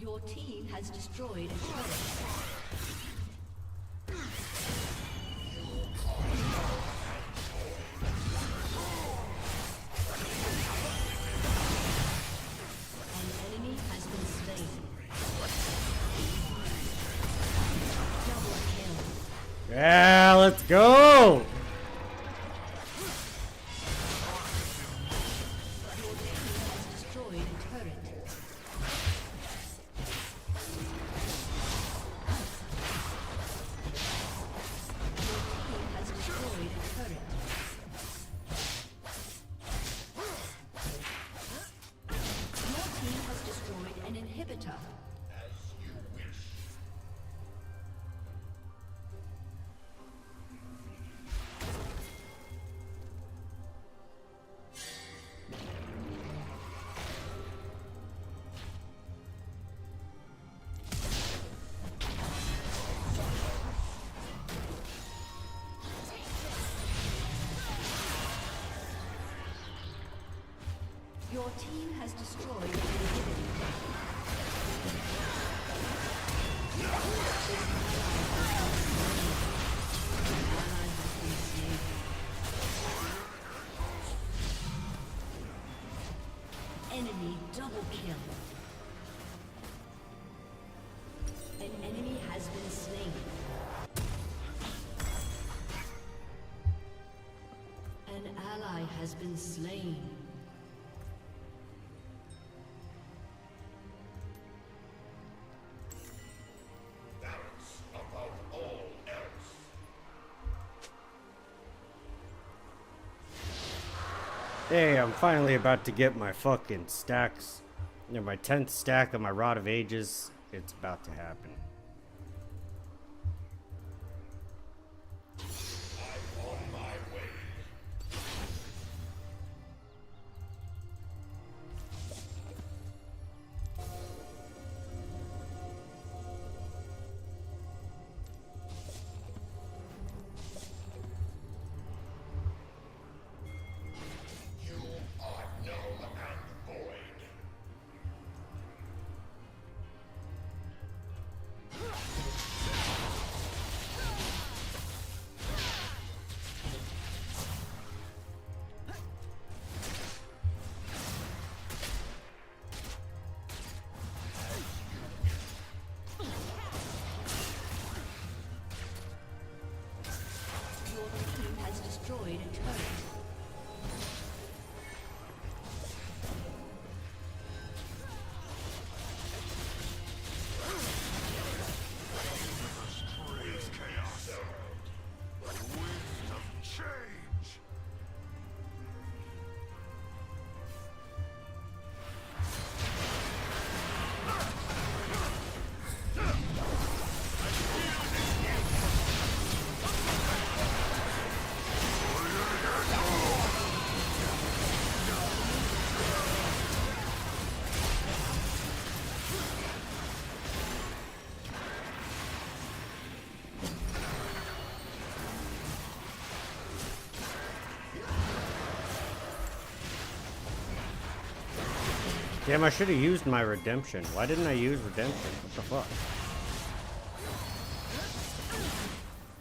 D: Your team has destroyed a turret. An enemy has been slain. Double kill.
A: Yeah, let's go.
D: Your team has destroyed an inhibitor. Enemy double kill. An enemy has been slain. An ally has been slain.
G: Balance above all else.
A: Hey, I'm finally about to get my fucking stacks. You know, my 10th stack of my Rod of Ages. It's about to happen.
G: I'm on my way. You are null and void.
D: Your team has destroyed a turret.
A: Damn, I should have used my redemption. Why didn't I use redemption? What the fuck?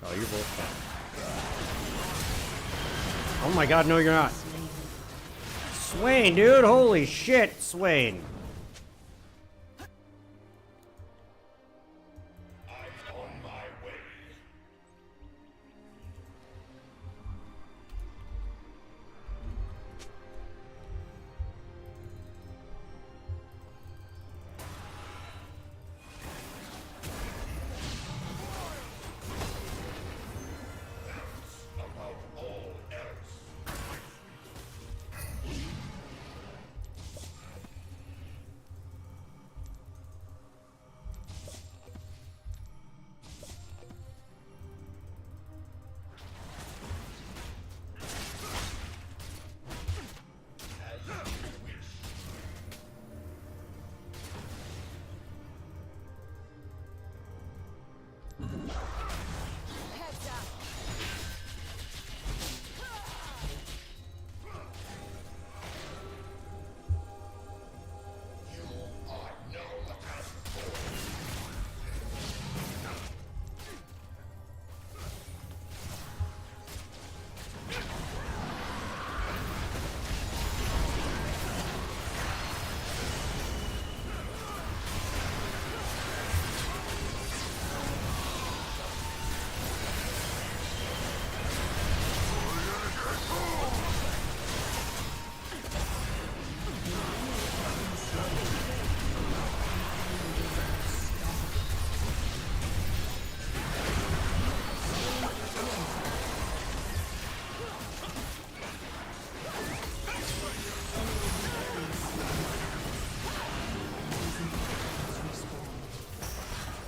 A: Oh, you're both fine. Oh my god, no you're not. Swain, dude, holy shit, Swain.
G: I'm on my way. Balance above all else. As you wish.
C: Heads up.
G: You are null and void.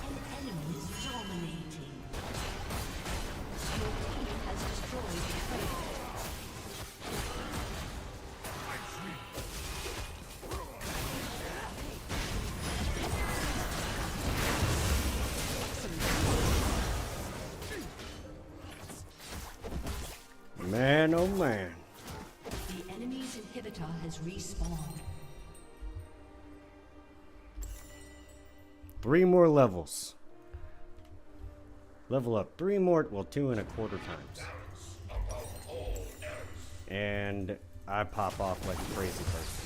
D: An enemy is dominating. Your team has destroyed a turret.
A: Man, oh man.
D: The enemy's inhibitor inhibitor has respawned.
A: 3 more levels. Level up 3 more, well, 2.25 times. And I pop off like a crazy person.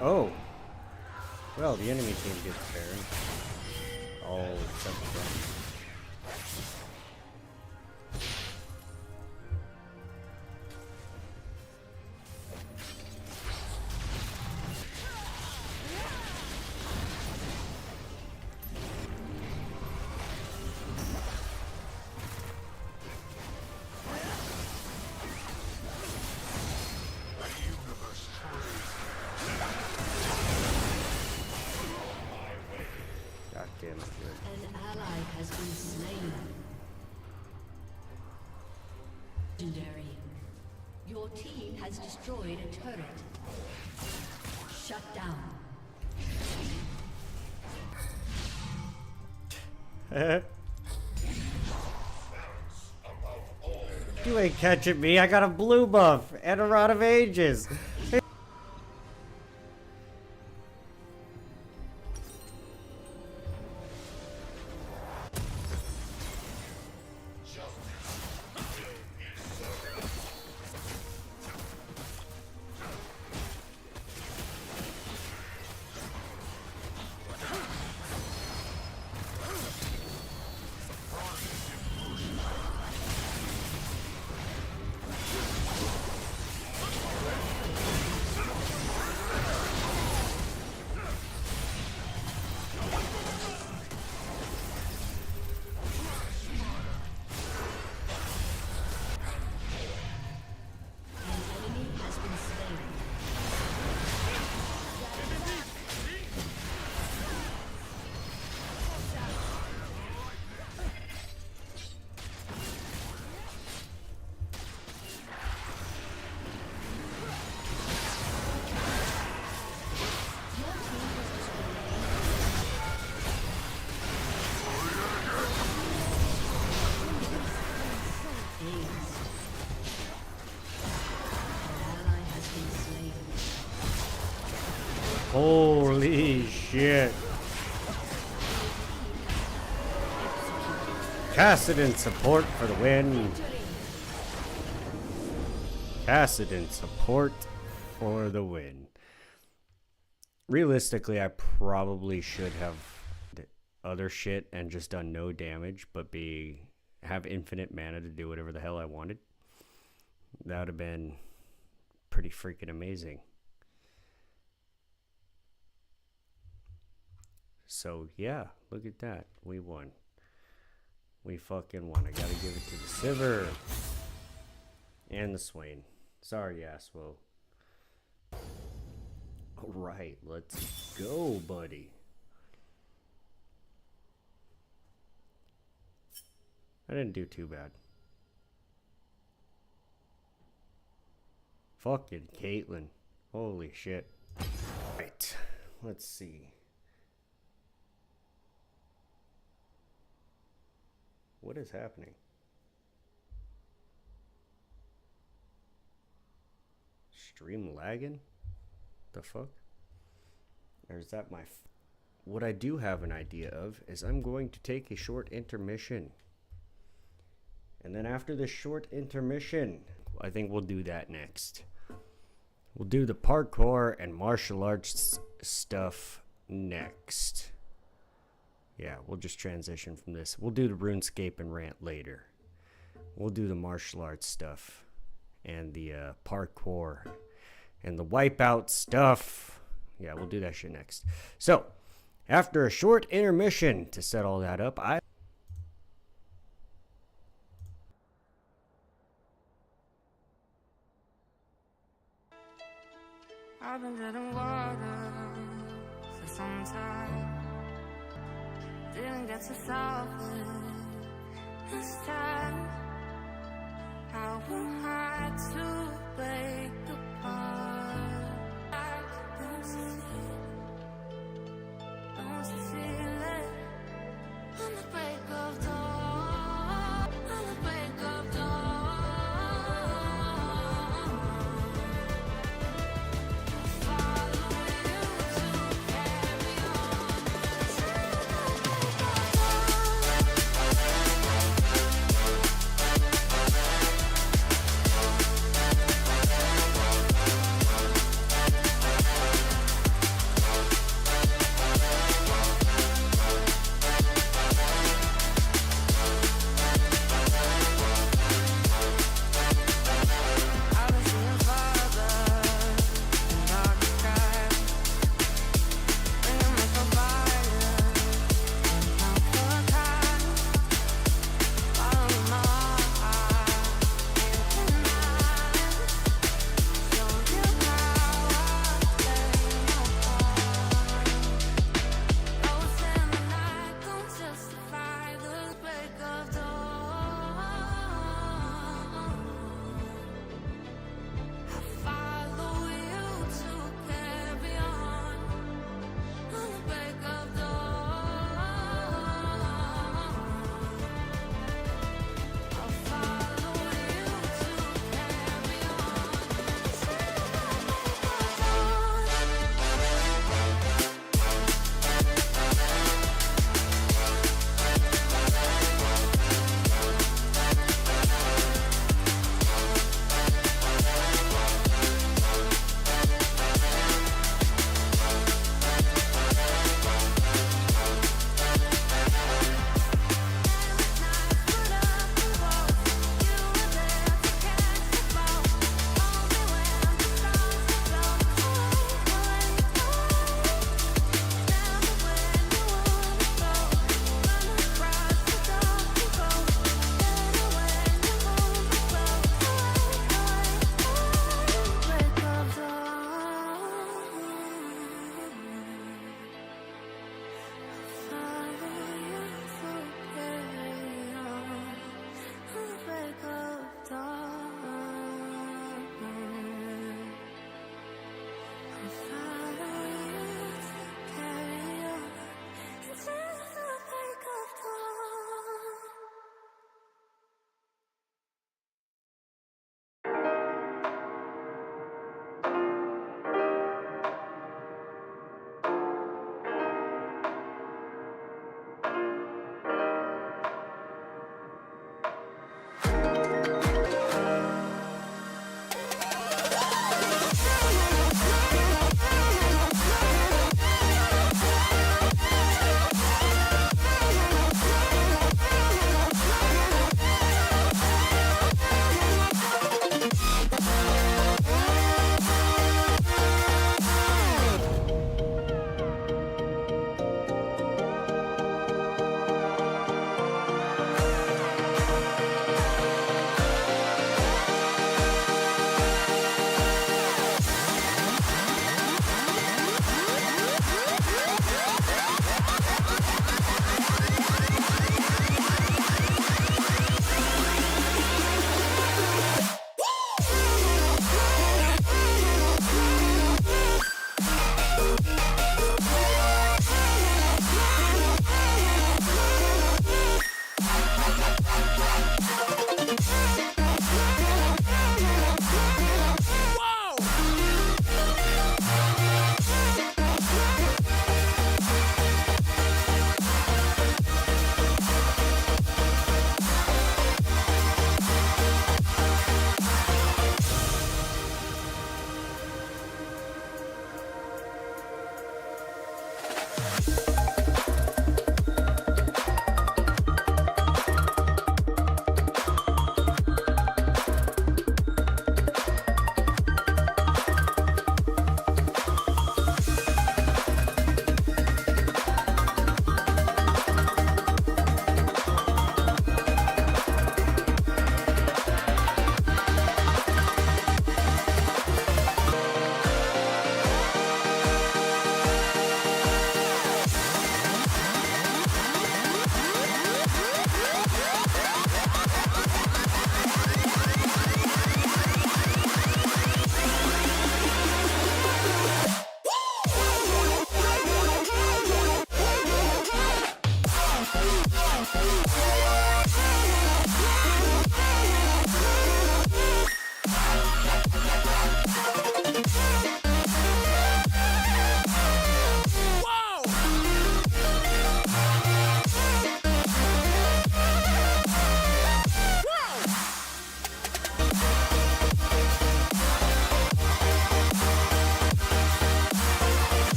A: Oh, well, the enemy team gets Baron. All except for them. God damn it, good.
D: An ally has been slain. Legendary. Your team has destroyed a turret. Shut down.
A: You ain't catching me. I got a blue buff and a Rod of Ages. Holy shit. Cassidon support for the win. Cassidon support for the win. Realistically, I probably should have other shit and just done no damage, but have infinite mana to do whatever the hell I wanted. That would have been pretty freaking amazing. So yeah, look at that. We won. We fucking won. I gotta give it to the Sivir and the Swain. Sorry, Yasuo. Alright, let's go, buddy. I didn't do too bad. Fucking Caitlyn. Holy shit. Right, let's see. What is happening? Stream lagging? The fuck? Or is that my... What I do have an idea of is I'm going to take a short intermission. And then after this short intermission, I think we'll do that next. We'll do the parkour and martial arts stuff next. Yeah, we'll just transition from this. We'll do the RuneScape and rant later. We'll do the martial arts stuff and the parkour and the wipeout stuff. Yeah, we'll do that shit next. So, after a short intermission to set all that up,
H: I've been treading water for some time. Didn't get to solve it this time. how we're hard to break apart. Don't you feel it? On the break of dawn, on the break of dawn, follow you to carry on.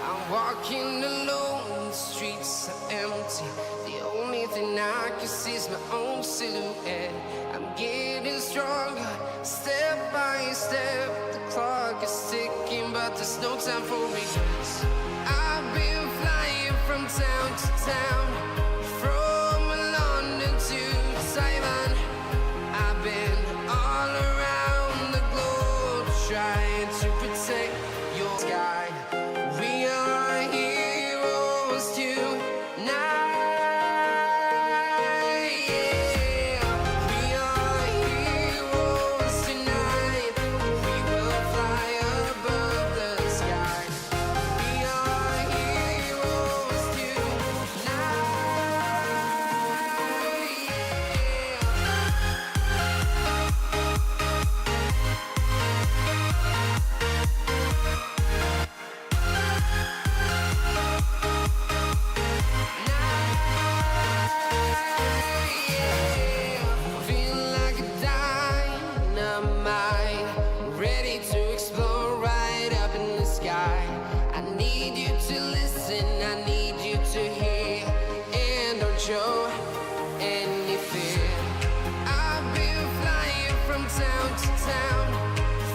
H: I'm walking alone, the streets are empty. The only thing I can see is my own silhouette. I'm getting stronger, step by step. The clock is ticking, but there's no time for regrets. I've been flying from town to town, from London to Taiwan. I've been all around the globe trying to protect your sky. We are heroes tonight. Yeah. We are heroes tonight. We will fly above the sky. We are heroes tonight. Feel like a dynamite, ready to explode right up in the sky. I need you to listen, I need you to hear, and don't show any fear. I've been flying from town to town,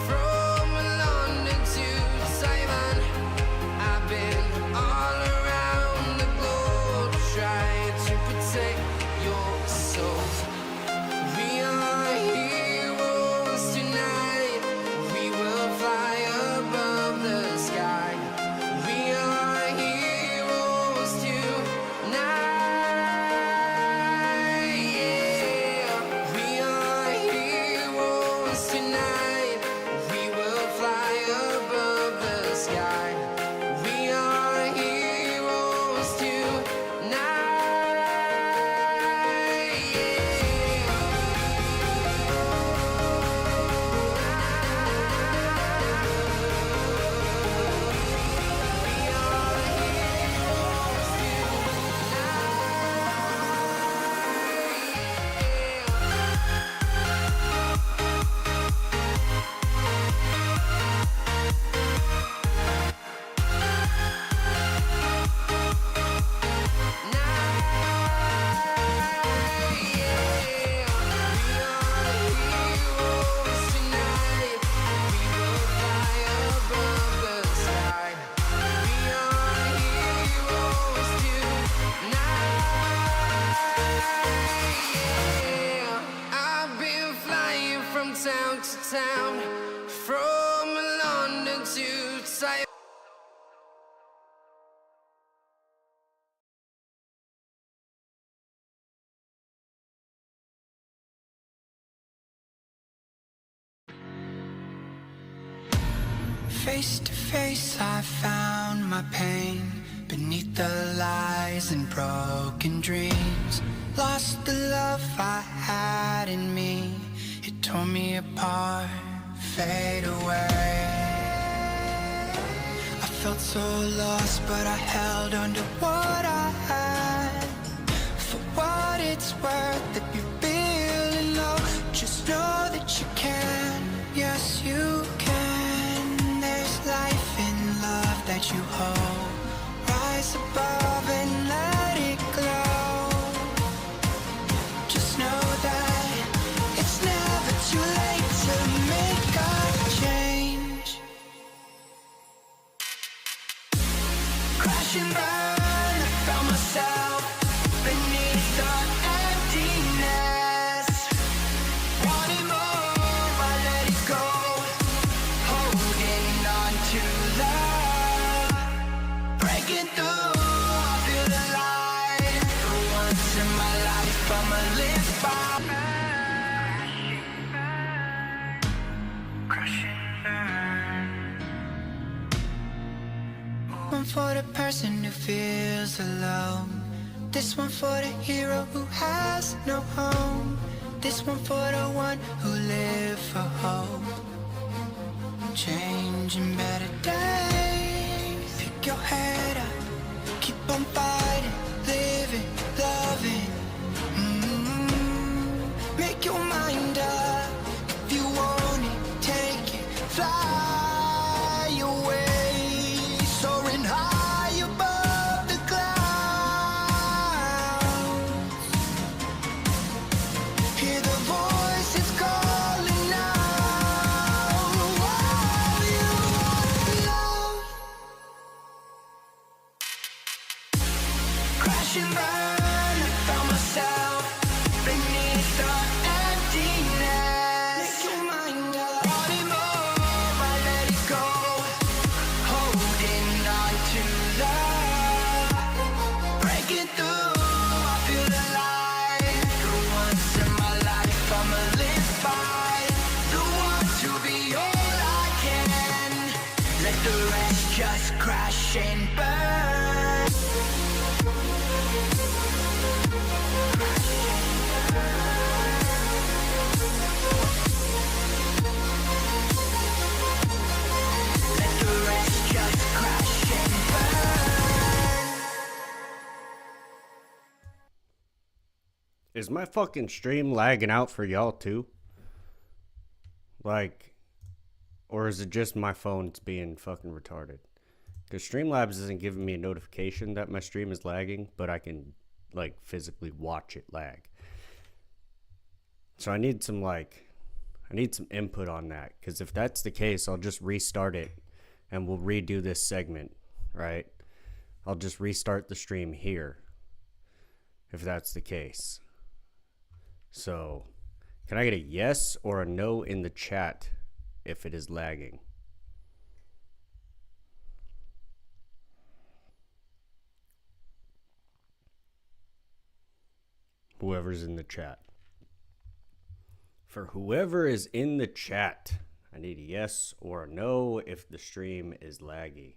H: from London to Taiwan. I've been all around the globe trying to protect your soul. We are heroes tonight. We will fly above the sky. We are heroes tonight. Yeah. We are heroes tonight. We will fly above the sky. We are heroes I've been flying from town to town, from London to Taiwan.
F: Face to face, I found my pain beneath the lies and broken dreams. Lost the love I had in me, it tore me apart, fade away. I felt so lost, but I held on to what I had. For what it's worth, if you're feeling low, just know that you can, yes you can. There's life in love that you hold. Rise above and let it glow. Just know that it's never too late. Crash and burn, found myself beneath the emptiness. Wanting more, I let it go. Holding on to love. Breaking through, I feel alive. For once in my life, I'ma live by. Crash and burn. One for the person who feels alone. This one for the hero who has no home. This one for the one who live for hope. Changing better days. Pick your head up. Keep on fighting. Living, loving. Make your mind up. If you want it, take it. Fly away. Soaring high above the clouds. Hear the voices calling out. All you want love. Crash and burn, found myself beneath the emptiness. Make your mind up. Wanting more, I let it go. Holding on to love. Breaking through, I feel alive. For once in my life, I'ma live by the one to be all I can. Let the rest just crash and burn. Let the rest just crash and burn.
A: Is my fucking stream lagging out for y'all too? Like, or is it just my phone's being fucking retarded? Because Streamlabs isn't giving me a notification that my stream is lagging, but I can, like, physically watch it lag. So I need some input on that. Because if that's the case, I'll just restart it and we'll redo this segment, right? I'll just restart the stream here if that's the case. So, can I get a yes or a no in the chat if it is lagging? Whoever's in the chat. For whoever is in the chat, I need a yes or a no if the stream is laggy.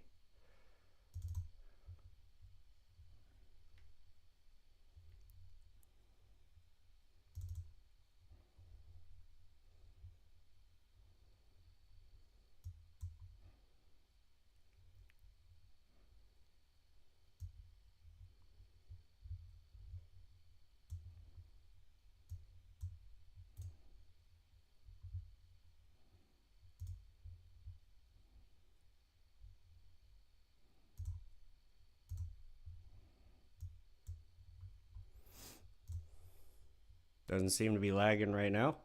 A: Doesn't seem to be lagging right now.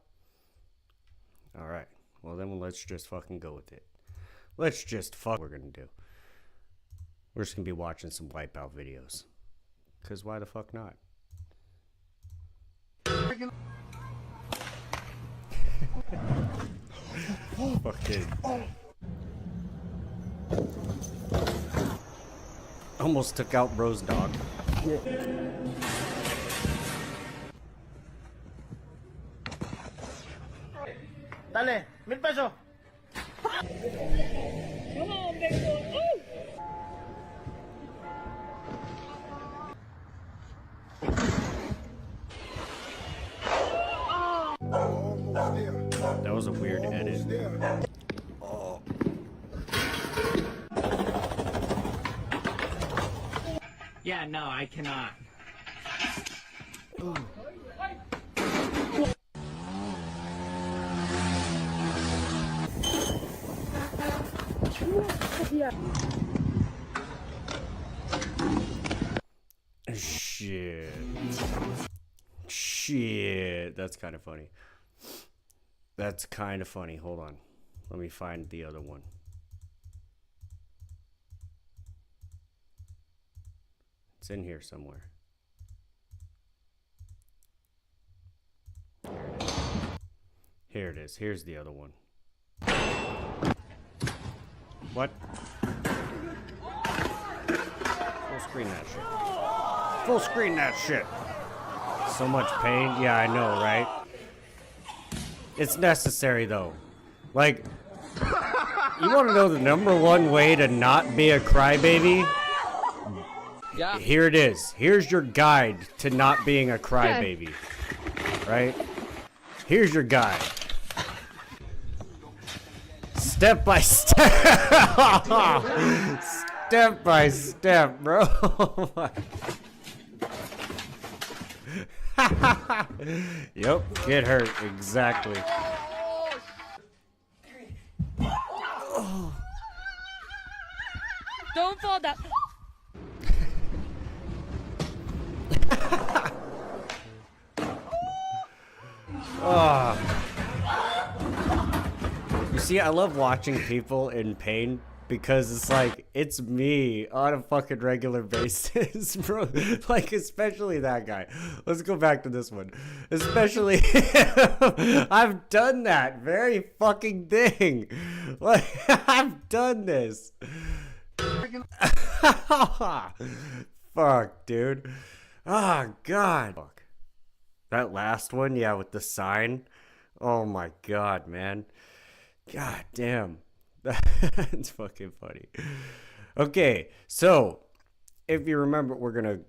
A: Alright. Well, then let's just fucking go with it. Let's just fuck what we're gonna do. We're just gonna be watching some Wipeout videos. Because why the fuck not? Fucking. Almost took out bro's dog.
E: Dale, 1,000 pesos.
A: That was a weird edit.
E: Yeah, no, I cannot.
A: Shit. Shit. That's kind of funny. That's kind of funny. Hold on. Let me find the other one. It's in here somewhere. Here it is. Here's the other one. What? Full screen that shit. Full screen that shit. So much pain. Yeah, I know, right? It's necessary, though. Like, you want to know the #1 way to not be a crybaby? Yeah. Here it is. Here's your guide to not being a crybaby. Right? Here's your guide. Step by step. Step by step, bro. Yep, get hurt. Exactly.
I: Don't fall down.
A: You see, I love watching people in pain because it's like, it's me on a fucking regular basis, bro. Like, especially that guy. Let's go back to this one. Especially him. I've done that very fucking thing. Like, I've done this. Fuck, dude. Oh, God. Fuck. That last one, yeah, with the sign. Oh my God, man. God damn. That's fucking funny. Okay, so if you remember, we're gonna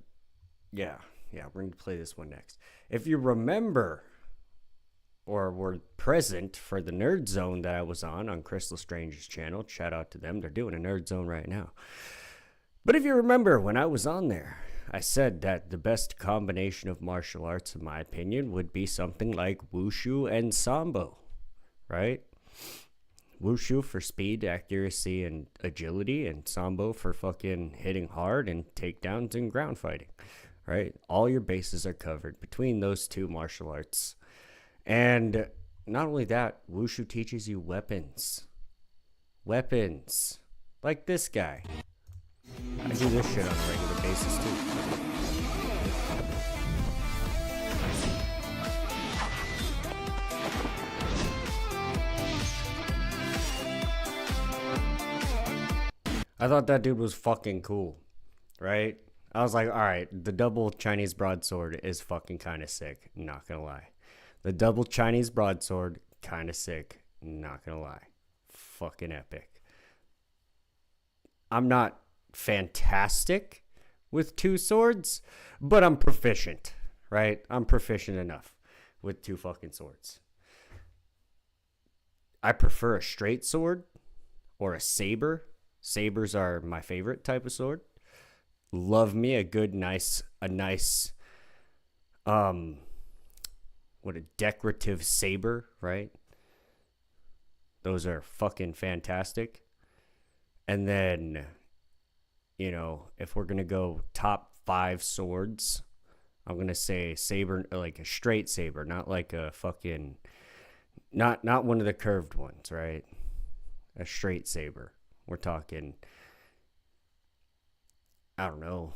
A: play this one next. If you remember, or were present for the Nerd Zone that I was on Crystal Strange's channel, shout out to them. They're doing a Nerd Zone right now. But if you remember, when I was on there, I said that the best combination of martial arts, in my opinion, would be something like Wushu and Sambo, right? Wushu for speed, accuracy, and agility, and Sambo for fucking hitting hard and takedowns and ground fighting, right? All your bases are covered between those two martial arts. And not only that, Wushu teaches you weapons. Weapons. Like this guy. I do this shit on a regular basis too. I thought that dude was fucking cool, right? I was like, alright, the double Chinese broadsword is fucking kind of sick, not gonna lie. The double Chinese broadsword, kind of sick, not gonna lie. Fucking epic. I'm not fantastic with two swords, but I'm proficient, right? I'm proficient enough with two fucking swords. I prefer a straight sword or a saber. Sabers are my favorite type of sword. Love me a good, a nice, what a decorative saber, right? Those are fucking fantastic. And then, you know, if we're gonna go top 5 swords, I'm gonna say saber, like a straight saber, not like a fucking, not one of the curved ones, right? A straight saber. We're talking, I don't know,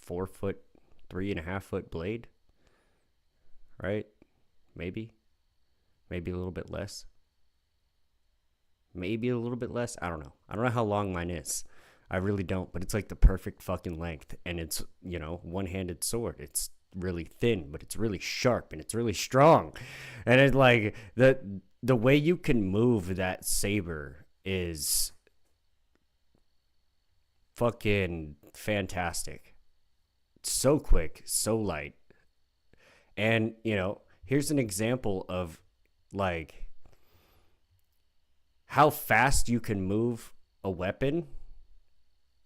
A: 4 foot, 3.5 foot blade, right? Maybe a little bit less. Maybe a little bit less. I don't know. I don't know how long mine is. I really don't, but it's like the perfect fucking length. And it's, you know, one-handed sword. It's really thin, but it's really sharp and it's really strong. And it's like the way you can move that saber is fucking fantastic. So quick, so light. And, you know, here's an example of like how fast you can move a weapon,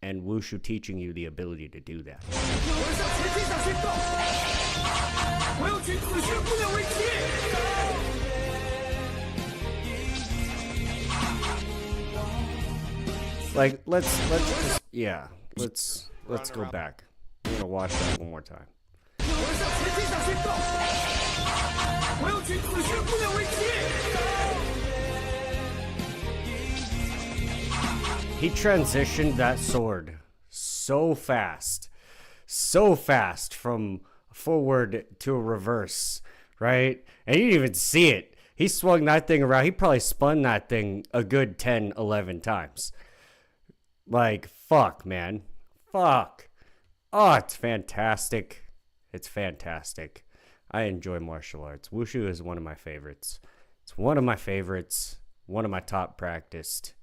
A: and Wushu teaching you the ability to do that. Like, let's go back. I'm gonna watch that one more time. He transitioned that sword so fast. so fast from forward to a reverse, right? And you didn't even see it. He swung that thing around. He probably spun that thing a good 10, 11 times. Like, fuck, man. Fuck. Oh, it's fantastic. It's fantastic. I enjoy martial arts. Wushu is one of my favorites. It's one of my favorites. One of my top practiced.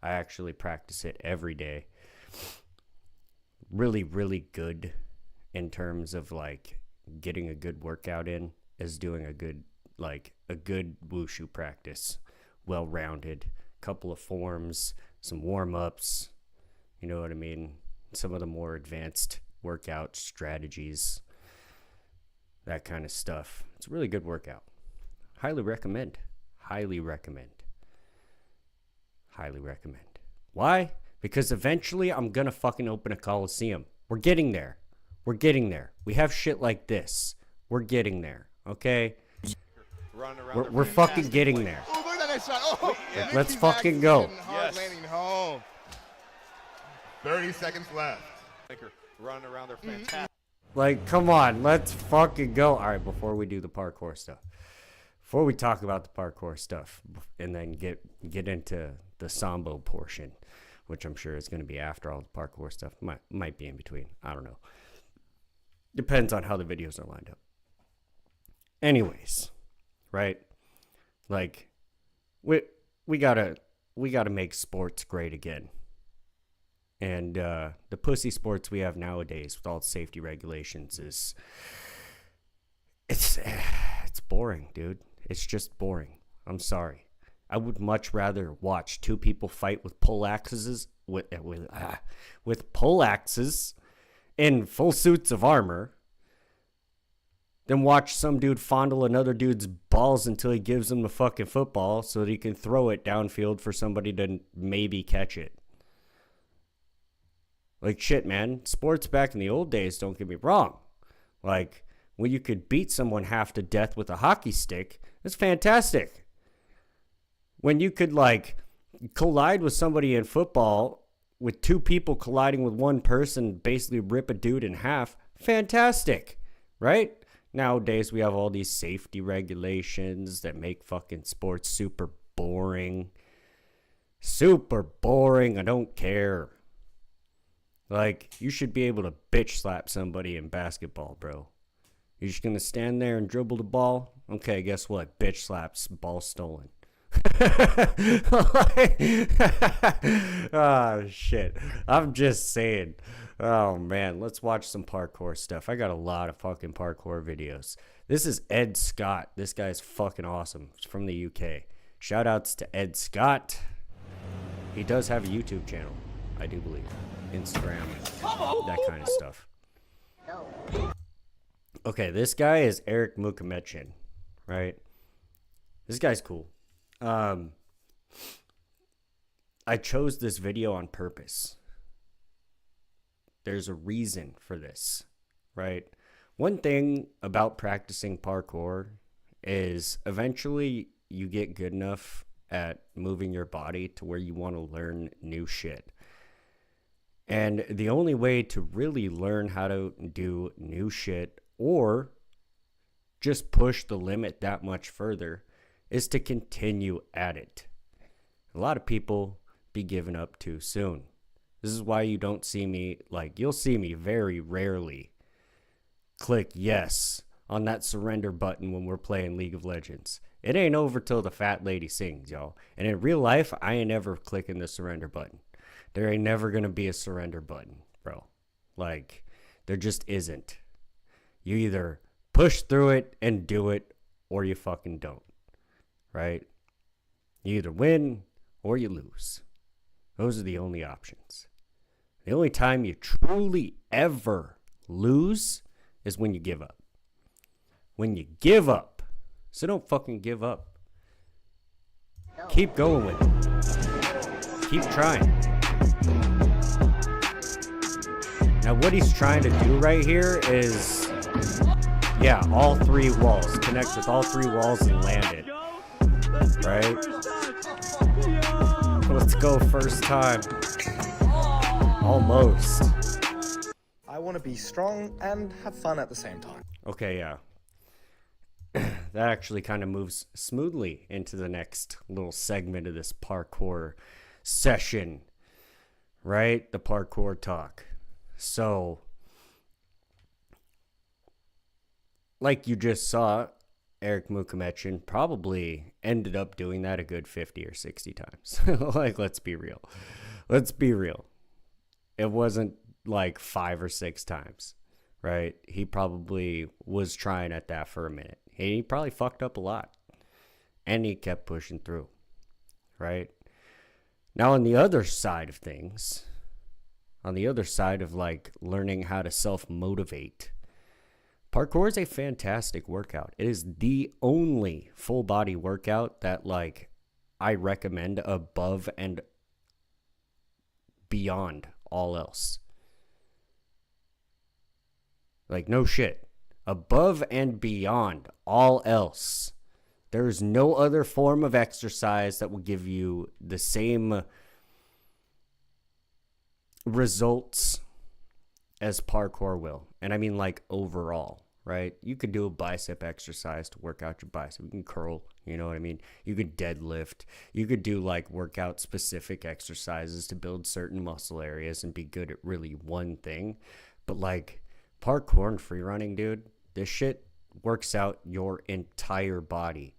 A: I actually practice it every day. Really, really good in terms of, like, getting a good workout in is doing a good wushu practice. Well-rounded. Couple of forms. Some warm-ups. You know what I mean? Some of the more advanced workout strategies. That kind of stuff. It's a really good workout. Highly recommend. Highly recommend. Highly recommend. Why? Because eventually I'm gonna fucking open a coliseum. We're getting there. We're getting there. We have shit like this. We're getting there. Okay? We're fucking getting there.
G: Oh, look at that shot. Oh, yeah.
A: Let's fucking go.
G: Hard landing home. 30 seconds left.
B: Running around, they're fantastic.
A: Like, come on. Let's fucking go. All right, before we do the parkour stuff. Before we talk about the parkour stuff and then get into the Sambo portion, which I'm sure is going to be after all the parkour stuff. Might be in between. I don't know. Depends on how the videos are lined up. Anyways, right? Like, we gotta make sports great again. And the pussy sports we have nowadays with all the safety regulations it's boring, dude. It's just boring. I'm sorry. I would much rather watch two people fight with pole axes with pole axes in full suits of armor than watch some dude fondle another dude's balls until he gives him the fucking football so that he can throw it downfield for somebody to maybe catch it. Like, shit, man. Sports back in the old days, don't get me wrong. Like, when you could beat someone half to death with a hockey stick, it's fantastic. When you could, like, collide with somebody in football, with two people colliding with one person, basically rip a dude in half, fantastic, right? Nowadays, we have all these safety regulations that make fucking sports super boring. Super boring. I don't care. Like, you should be able to bitch slap somebody in basketball, bro. You're just going to stand there and dribble the ball? Okay, guess what? Bitch slaps, ball stolen. Oh, shit. I'm just saying. Oh, man. Let's watch some parkour stuff. I got a lot of fucking parkour videos. This is Ed Scott. This guy's fucking awesome. He's from the UK. Shout outs to Ed Scott. He does have a YouTube channel, I do believe. Instagram, that kind of stuff. Okay, this guy is Eric Mukamechin, right? This guy's cool. I chose this video on purpose. There's a reason for this, right? One thing about practicing parkour is eventually you get good enough at moving your body to where you want to learn new shit. And the only way to really learn how to do new shit or just push the limit that much further is to continue at it. A lot of people be giving up too soon. This is why you don't see me, like, you'll see me very rarely click yes on that surrender button when we're playing League of Legends. It ain't over till the fat lady sings, y'all. And in real life, I ain't ever clicking the surrender button. There ain't never going to be a surrender button, bro. Like, there just isn't. You either push through it and do it, or you fucking don't, right? You either win or you lose. Those are the only options. The only time you truly ever lose is when you give up. When you give up. So don't fucking give up. Keep going with it. Keep trying. Now what he's trying to do right here is, yeah, all three walls. Connect with all three walls and land it. Right? Let's go first time. Almost.
I: I want to be strong and have fun at the same time.
A: Okay, yeah. That actually kind of moves smoothly into the next little segment of this parkour session, right? The parkour talk. So, like you just saw, Eric Mukamechin probably ended up doing that a good 50 or 60 times. Like, let's be real. Let's be real. It wasn't like 5 or 6 times, right? He probably was trying at that for a minute. He probably fucked up a lot. And he kept pushing through, right? Now, on the other side of things, on the other side of like learning how to self-motivate, parkour is a fantastic workout. It is the only full body workout that like I recommend above and beyond all else. Like, no shit. Above and beyond all else. There is no other form of exercise that will give you the same results as parkour will. And I mean like overall, right? You could do a bicep exercise to work out your bicep. You can curl, you know what I mean? You could deadlift. You could do like workout specific exercises to build certain muscle areas and be good at really one thing. But like parkour and free running, dude, this shit works out your entire body.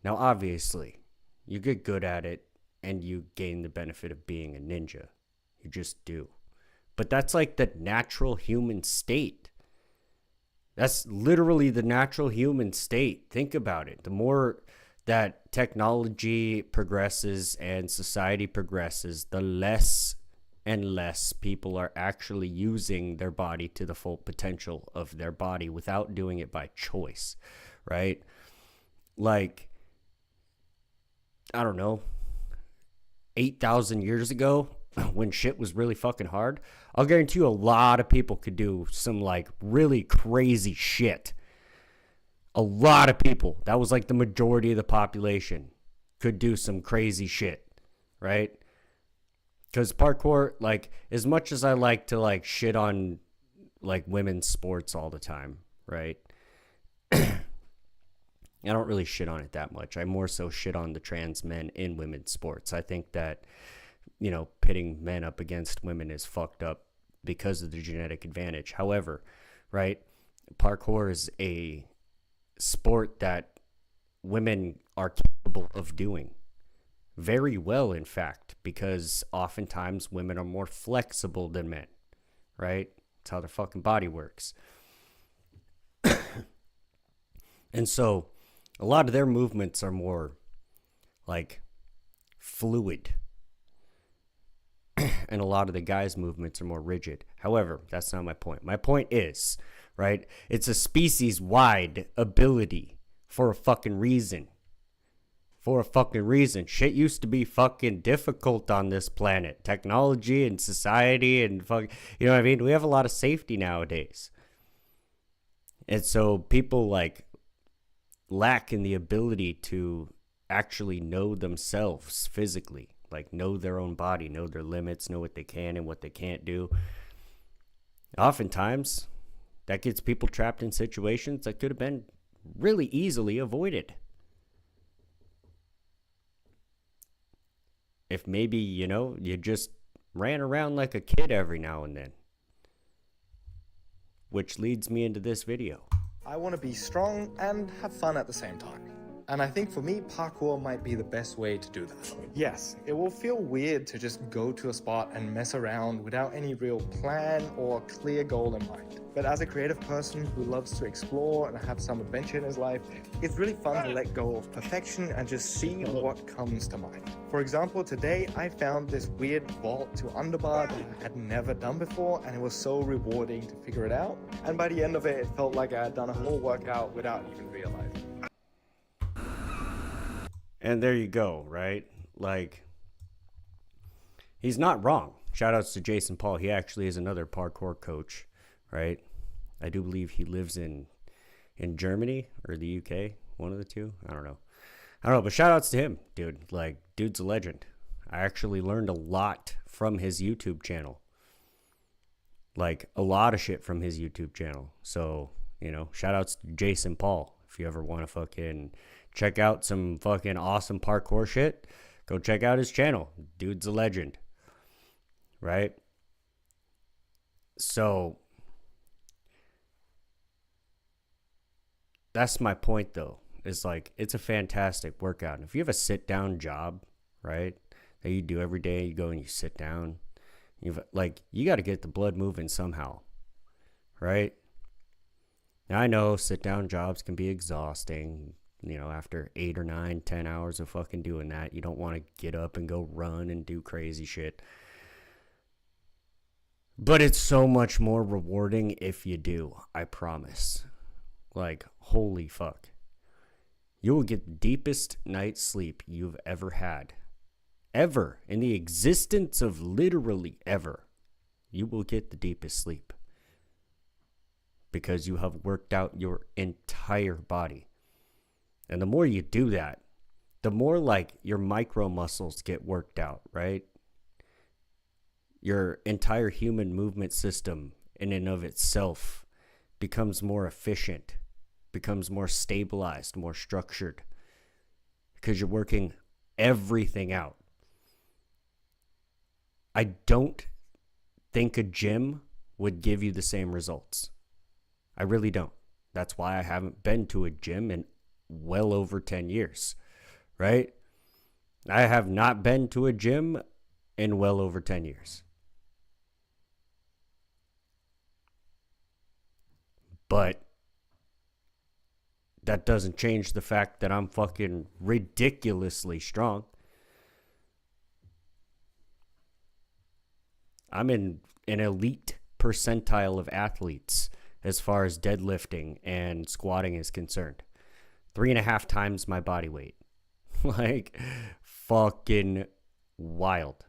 A: Now, obviously, you get good at it and you gain the benefit of being a ninja. You just do. But that's like the natural human state. That's literally the natural human state. Think about it. The more that technology progresses and society progresses, the less and less people are actually using their body to the full potential of their body without doing it by choice, right? Like, I don't know, 8,000 years ago, when shit was really fucking hard, I'll guarantee you a lot of people could do some like really crazy shit. A lot of people, that was like the majority of the population, could do some crazy shit, right? Because parkour, like, as much as I like to like shit on like women's sports all the time, right? I don't really shit on it that much. I more so shit on the trans men in women's sports. I think that, you know, pitting men up against women is fucked up because of the genetic advantage. However, right, parkour is a sport that women are capable of doing very well, in fact, because oftentimes women are more flexible than men, right? That's how their fucking body works. And so a lot of their movements are more like fluid. And a lot of the guys' movements are more rigid. However, that's not my point. My point is, right, it's a species-wide ability for a fucking reason. For a fucking reason. Shit used to be fucking difficult on this planet. Technology and society and fucking, you know what I mean? We have a lot of safety nowadays. And so people like lack in the ability to actually know themselves physically. Like, know their own body, know their limits, know what they can and what they can't do. Oftentimes, that gets people trapped in situations that could have been really easily avoided. If maybe, you know, you just ran around like a kid every now and then. Which leads me into this video.
I: I want to be strong and have fun at the same time. And I think for me, parkour might be the best way to do that. Yes, it will feel weird to just go to a spot and mess around without any real plan or clear goal in mind. But as a creative person who loves to explore and have some adventure in his life, it's really fun to let go of perfection and just see what comes to mind. For example, today I found this weird vault to underbar that I had never done before, and it was so rewarding to figure it out. And by the end of it, it felt like I had done a whole workout without even realizing.
A: And there you go, right? Like, he's not wrong. Shout outs to Jason Paul. He actually is another parkour coach, right? I do believe he lives in Germany or the UK, one of the two. I don't know, but shout outs to him, dude. Like, dude's a legend. I actually learned a lot from his YouTube channel. Like, a lot of shit from his YouTube channel. So, you know, shout outs to Jason Paul. If you ever want to fucking check out some fucking awesome parkour shit, go check out his channel. Dude's a legend. Right? So, that's my point, though. Is like, it's a fantastic workout. And if you have a sit-down job, right, that you do every day, you go and you sit down, you got to get the blood moving somehow, right? Now, I know sit-down jobs can be exhausting. You know, after 8 or 9, 10 hours of fucking doing that, you don't want to get up and go run and do crazy shit. But it's so much more rewarding if you do, I promise. Like, holy fuck. You will get the deepest night's sleep you've ever had. Ever. In the existence of literally ever. You will get the deepest sleep. Because you have worked out your entire body. And the more you do that, the more like your micro muscles get worked out, right? Your entire human movement system in and of itself becomes more efficient, becomes more stabilized, more structured, because you're working everything out. I don't think a gym would give you the same results. I really don't. That's why I haven't been to a gym in well over 10 years, right? I have not been to a gym in well over 10 years. But that doesn't change the fact that I'm fucking ridiculously strong. I'm in an elite percentile of athletes as far as deadlifting and squatting is concerned. 3.5 times my body weight. Like, fucking wild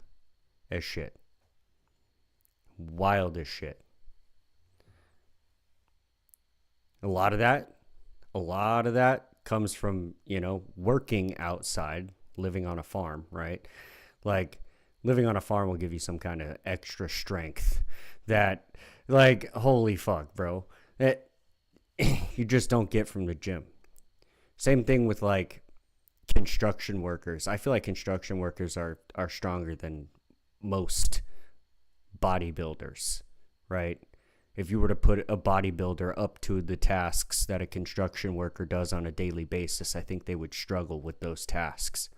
A: as shit. Wild as shit. A lot of that comes from, you know, working outside, living on a farm, right? Like, living on a farm will give you some kind of extra strength that, like, holy fuck, bro, that you just don't get from the gym. Same thing with, like, construction workers. I feel like construction workers are stronger than most bodybuilders, right? If you were to put a bodybuilder up to the tasks that a construction worker does on a daily basis, I think they would struggle with those tasks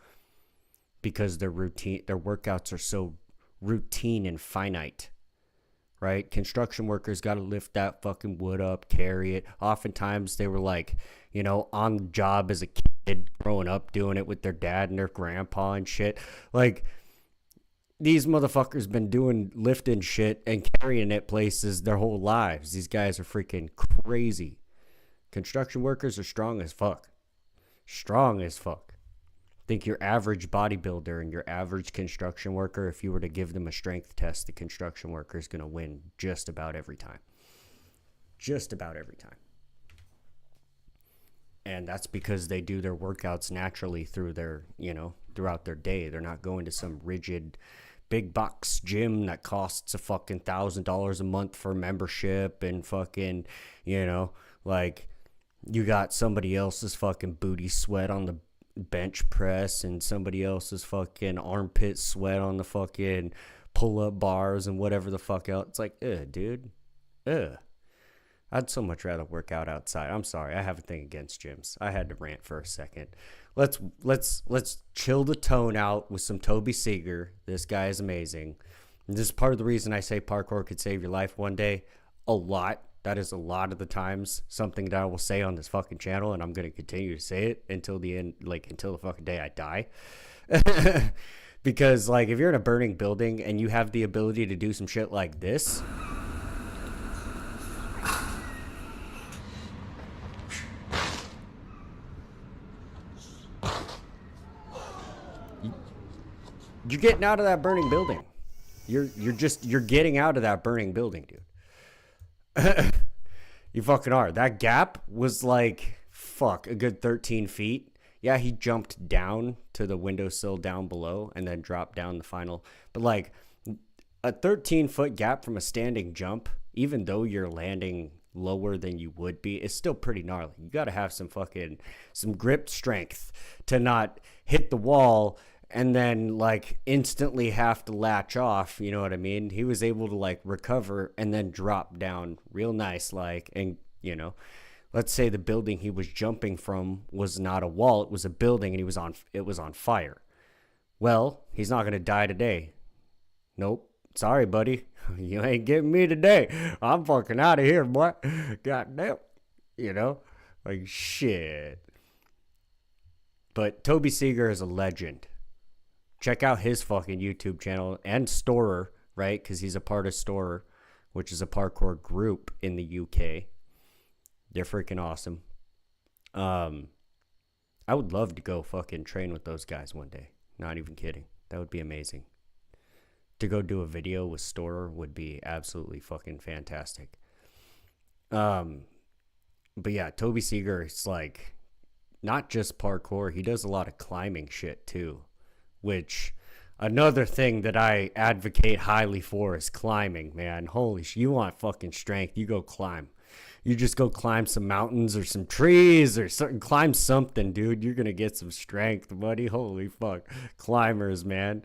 A: because their workouts are so routine and finite, right? Construction workers got to lift that fucking wood up, carry it. Oftentimes they were like, you know, on the job as a kid growing up, doing it with their dad and their grandpa and shit. Like, these motherfuckers been lifting shit and carrying it places their whole lives. These guys are freaking crazy. Construction workers are strong as fuck. Strong as fuck. Think your average bodybuilder and your average construction worker, if you were to give them a strength test, the construction worker is going to win just about every time. Just about every time. And that's because they do their workouts naturally through their, you know, throughout their day. They're not going to some rigid big box gym that costs a fucking $1,000 a month for membership and fucking, you know, like, you got somebody else's fucking booty sweat on the bench press and somebody else's fucking armpit sweat on the fucking pull-up bars and whatever the fuck else. It's like, dude. I'd so much rather work out outside. I'm sorry, I have a thing against gyms. I had to rant for a second. Let's chill the tone out with some Toby Seeger. This guy is amazing. And this is part of the reason I say parkour could save your life one day. A lot. That is a lot of the times something that I will say on this fucking channel, and I'm going to continue to say it until the end, like until the fucking day I die. Because, like, if you're in a burning building and you have the ability to do some shit like this, you're getting out of that burning building. You're getting out of that burning building, dude. You fucking are. That gap was like, fuck, a good 13 feet. Yeah, he jumped down to the windowsill down below and then dropped down the final. But like, a 13-foot gap from a standing jump even though you're landing lower than you would be, it's still pretty gnarly. You got to have some grip strength to not hit the wall and then like instantly have to latch off, you know what I mean? He was able to like recover and then drop down real nice, like, and you know, let's say the building he was jumping from was not a wall, it was a building, and it was on fire. Well, he's not going to die today. Nope. Sorry, buddy. You ain't getting me today. I'm fucking out of here, boy. Goddamn. You know? Like, shit. But Toby Seeger is a legend. Check out his fucking YouTube channel and Storer, right? Because he's a part of Storer, which is a parkour group in the UK. They're freaking awesome. I would love to go fucking train with those guys one day. Not even kidding. That would be amazing. To go do a video with Storer would be absolutely fucking fantastic. But yeah, Toby Seeger, it's like not just parkour. He does a lot of climbing shit too, which another thing that I advocate highly for is climbing, man. Holy shit, you want fucking strength, you go climb. You just go climb some mountains or some trees or something. Climb something, dude. You're going to get some strength, buddy. Holy fuck. Climbers, man.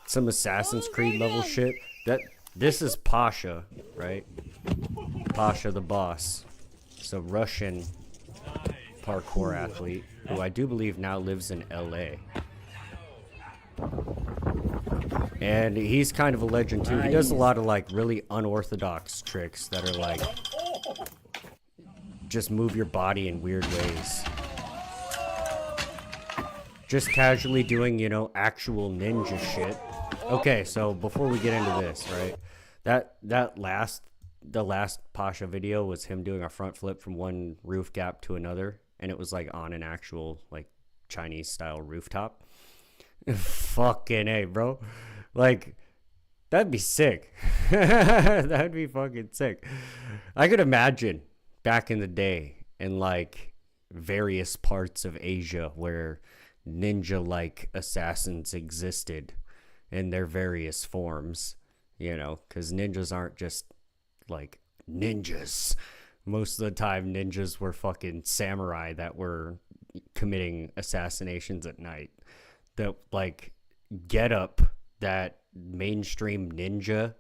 A: Some Assassin's Creed level shit. This is Pasha, right? Pasha the boss. So Russian parkour athlete who I do believe now lives in LA. And he's kind of a legend too. He does a lot of like really unorthodox tricks that are like just move your body in weird ways. Just casually doing, you know, actual ninja shit. Okay, so before we get into this, right? The last Pasha video was him doing a front flip from one roof gap to another, and it was like on an actual like Chinese style rooftop. Fucking A, bro. Like, that'd be sick. That'd be fucking sick. I could imagine back in the day in like various parts of Asia where ninja-like assassins existed in their various forms, you know, because ninjas aren't just like ninjas. Most of the time, ninjas were fucking samurai that were committing assassinations at night. The like get up that mainstream ninja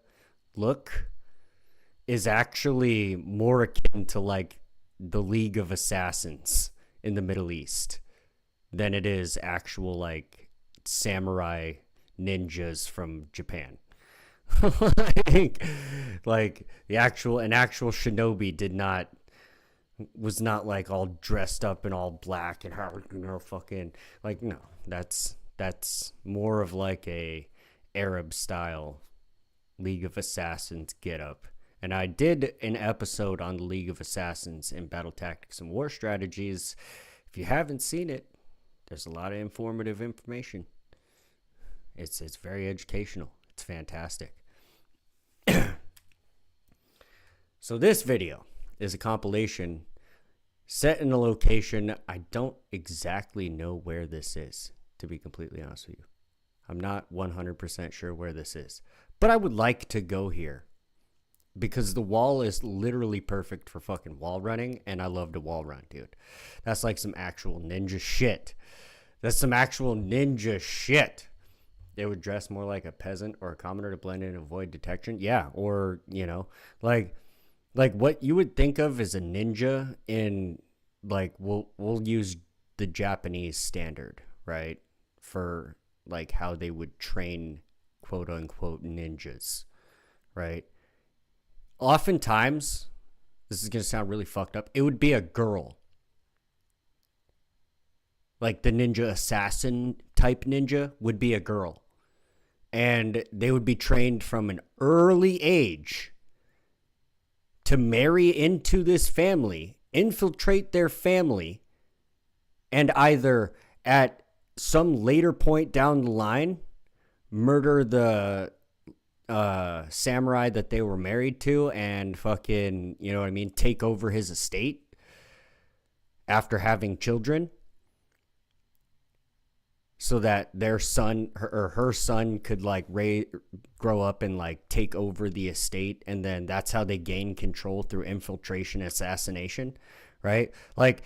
A: look is actually more akin to like the League of Assassins in the Middle East than it is actual like samurai ninjas from Japan. like an actual shinobi was not like all dressed up in all black and how, you know, fucking like, no, that's more of like a Arab style League of Assassins get up. And I did an episode on the League of Assassins in Battle Tactics and War Strategies. If you haven't seen it, there's a lot of informative information. It's very educational. It's fantastic. So this video is a compilation set in a location. I don't exactly know where this is, to be completely honest with you. I'm not 100% sure where this is, but I would like to go here because the wall is literally perfect for fucking wall running, and I love to wall run, dude. That's like some actual ninja shit. That's some actual ninja shit. They would dress more like a peasant or a commoner to blend in and avoid detection. Yeah, or, you know, like what you would think of as a ninja in, like, we'll use the Japanese standard, right, for like how they would train quote unquote ninjas, right? Oftentimes, this is gonna sound really fucked up, it would be a girl. Like the ninja assassin type ninja would be a girl. And they would be trained from an early age to marry into this family, infiltrate their family, and either at some later point down the line, murder the samurai that they were married to and fucking, you know what I mean, take over his estate after having children. so that their son or her son could like grow up and like take over the estate, and then that's how they gain control through infiltration, assassination, right? Like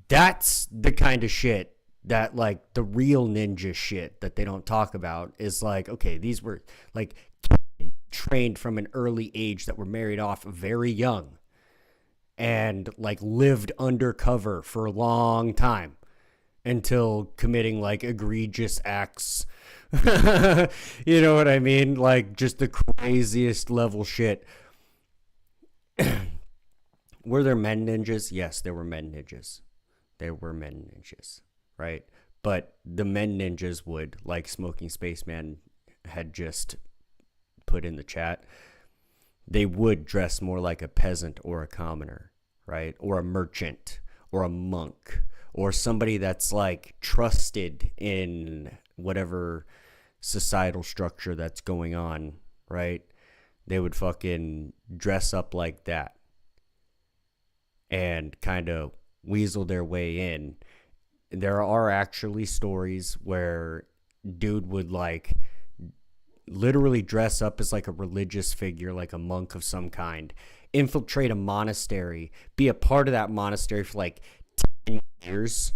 A: that's the kind of shit that like the real ninja shit that they don't talk about is like, okay, these were like trained from an early age that were married off very young and like lived undercover for a long time until committing like egregious acts. You know what I mean? Like just the craziest level shit. Were there men ninjas? Yes, there were men ninjas. There were men ninjas, right? But the men ninjas would, like Smoking Spaceman had just put in the chat, they would dress more like a peasant or a commoner, right? Or a merchant or a monk or somebody that's like trusted in whatever societal structure that's going on, right? They would fucking dress up like that and kind of weasel their way in. There are actually stories where dude would like literally dress up as like a religious figure, like a monk of some kind, infiltrate a monastery, be a part of that monastery for like 10 years.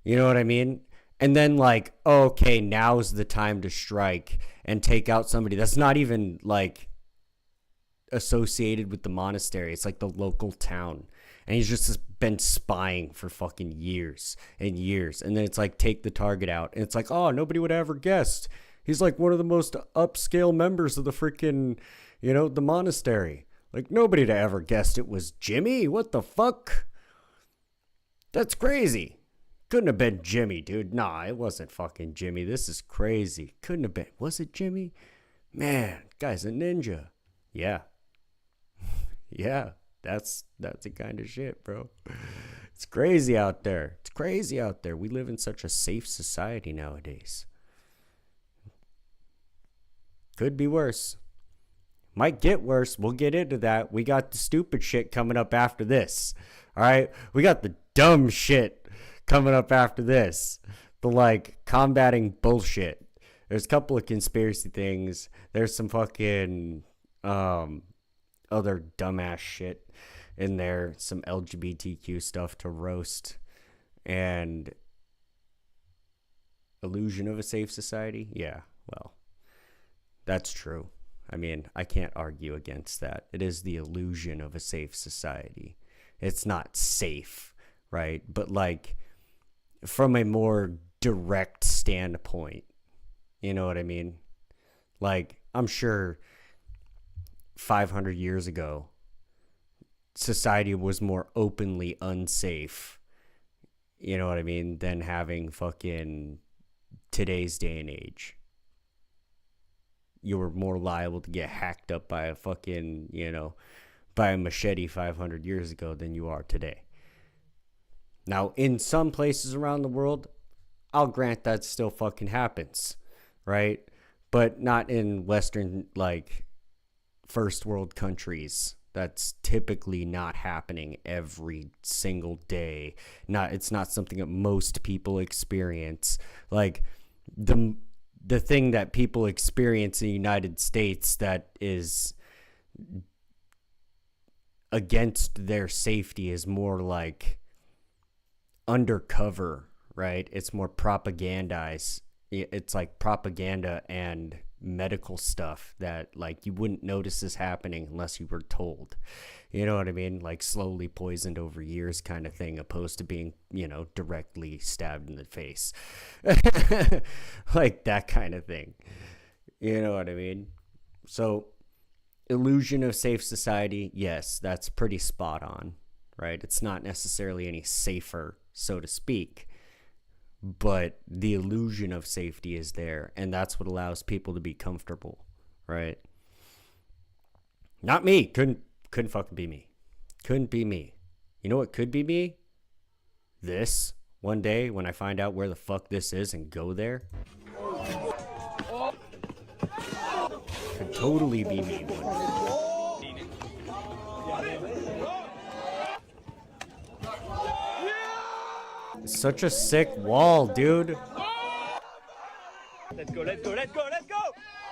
A: You know what I mean? And then like, oh, okay, now's the time to strike and take out somebody that's not even like associated with the monastery. It's like the local town. And he's just been spying for fucking years and years. And then it's like, take the target out. And it's like, oh, nobody would ever guessed. He's like one of the most upscale members of the freaking, you know, the monastery. Like nobody'd ever guessed it was Jimmy. What the fuck? That's crazy. Couldn't have been Jimmy, dude. Nah, it wasn't fucking Jimmy. This is crazy. Couldn't have been. Was it Jimmy? Man, guy's a ninja. Yeah. Yeah. That's the kind of shit, bro. It's crazy out there. It's crazy out there. We live in such a safe society nowadays. Could be worse. Might get worse. We'll get into that. We got the stupid shit coming up after this. All right? We got the dumb shit coming up after this. The like combating bullshit. There's a couple of conspiracy things. There's some fucking other dumbass shit in there, some LGBTQ stuff to roast, and illusion of a safe society. Yeah, well, that's true. I mean, I can't argue against that. It is the illusion of a safe society. It's not safe, right? But like from a more direct standpoint, you know what I mean? Like, I'm sure 500 years ago, society was more openly unsafe, you know what I mean, than having fucking today's day and age. You were more liable to get hacked up by a fucking, you know, by a machete 500 years ago than you are today. Now, in some places around the world, I'll grant that still fucking happens, right? But not in Western, like, first world countries. That's typically not happening every single day. It's not something that most people experience. Like the thing that people experience in the United States that is against their safety is more like undercover, right? It's more propagandized. It's like propaganda and medical stuff that like you wouldn't notice is happening unless you were told. You know what I mean? Like slowly poisoned over years kind of thing, opposed to being, you know, directly stabbed in the face. Like that kind of thing. You know what I mean? So illusion of safe society, yes, that's pretty spot on, right? It's not necessarily any safer, so to speak, but the illusion of safety is there, and that's what allows people to be comfortable, right? Not me. Couldn't fucking be me. Couldn't be me. You know what could be me? This. One day when I find out where the fuck this is and go there. Could totally be me. Such a sick wall, dude.
E: Let's go, let's go, let's go, let's go!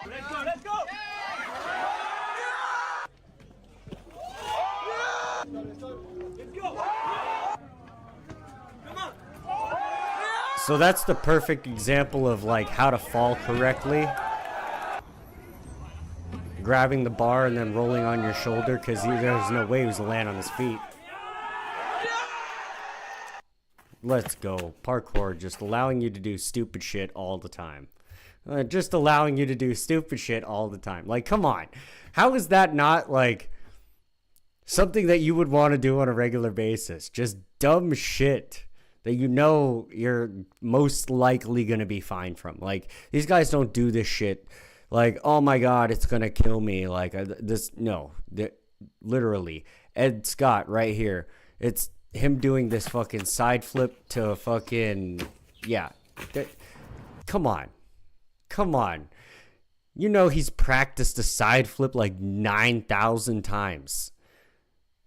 E: Let's go, let's go! Let's go! Come on!
A: So that's the perfect example of like how to fall correctly. Grabbing the bar and then rolling on your shoulder, because there's no way he was to land on his feet. Let's go. Parkour, just allowing you to do stupid shit all the time. Just allowing you to do stupid shit all the time. Like, come on. How is that not, like, something that you would want to do on a regular basis? Just dumb shit that you know you're most likely going to be fine from. Like, these guys don't do this shit. Like, oh my God, it's going to kill me. Like, no. Literally. Ed Scott right here. It's him doing this fucking side flip to fucking, yeah. Come on. Come on. You know he's practiced a side flip like 9,000 times.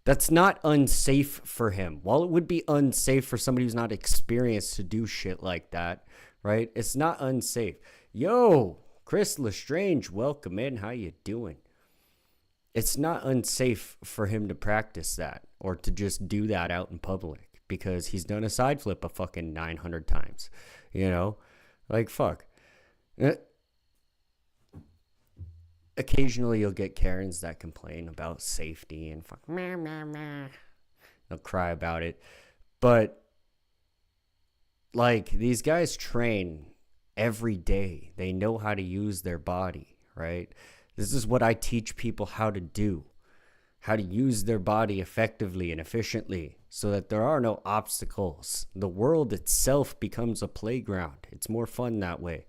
A: That's not unsafe for him. While it would be unsafe for somebody who's not experienced to do shit like that, right? It's not unsafe. Yo, Chris Lestrange, welcome in. How you doing? It's not unsafe for him to practice that or to just do that out in public because he's done a side flip a fucking 900 times. You know? Like, fuck. Occasionally you'll get Karens that complain about safety and fuck, meh, meh, meh. They'll cry about it. But, like, these guys train every day. They know how to use their body, right? This is what I teach people how to do. How to use their body effectively and efficiently so that there are no obstacles. The world itself becomes a playground. It's more fun that way.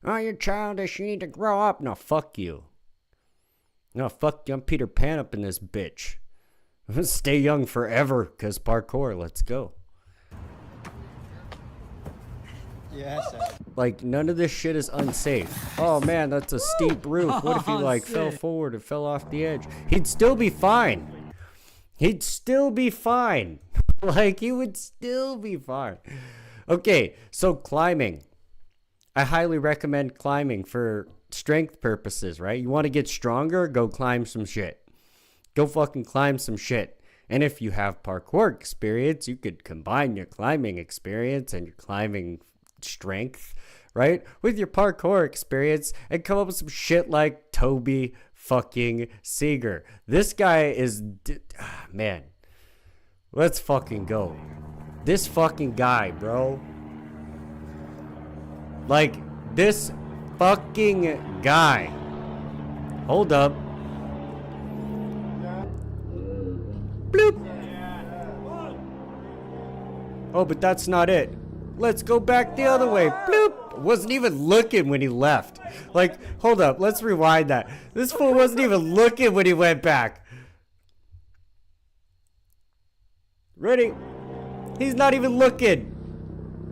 A: Oh, you're childish. You need to grow up. No, fuck you. No, fuck you. I'm Peter Pan up in this bitch. I'm gonna stay young forever because parkour. Let's go.
J: Yes.
A: Like, none of this shit is unsafe. Oh, man, that's a steep roof. What if he, like, fell forward and fell off the edge? He'd still be fine. He'd still be fine. Like, he would still be fine. Okay, so climbing. I highly recommend climbing for strength purposes, right? You want to get stronger? Go climb some shit. Go fucking climb some shit. And if you have parkour experience, you could combine your climbing experience and your climbing strength, right, with your parkour experience and come up with some shit like Toby fucking Seeger. This guy is, man, let's fucking go. This fucking guy, bro. Like, this fucking guy. Hold up. Bloop. Oh, but that's not it. Let's go back the other way. Bloop. Wasn't even looking when he left. Like, hold up. Let's rewind that. This fool wasn't even looking when he went back. Ready? He's not even looking.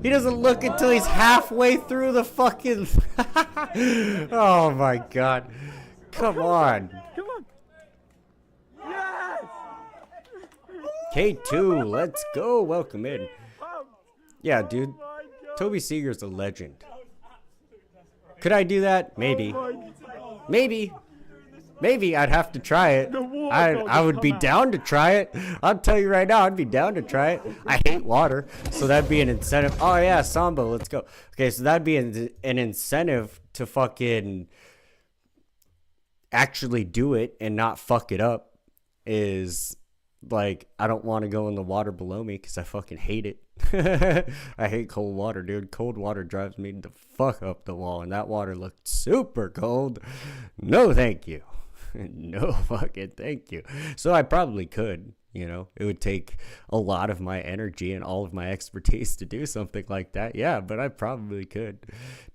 A: He doesn't look until he's halfway through the fucking... Oh, my God. Come on.
E: Come on! Yes!
A: K2, let's go. Welcome in. Yeah, dude. Toby Seeger's a legend. Could I do that? Maybe. Maybe. Maybe I'd have to try it. I would be down to try it. I'll tell you right now, I'd be down to try it. I hate water, so that'd be an incentive. Oh, yeah, Samba, let's go. Okay, so that'd be an incentive to fucking actually do it and not fuck it up is... Like, I don't want to go in the water below me because I fucking hate it. I hate cold water, dude. Cold water drives me the fuck up the wall, and that water looked super cold. No, thank you. No fucking thank you. So I probably could, you know. It would take a lot of my energy and all of my expertise to do something like that. Yeah, but I probably could.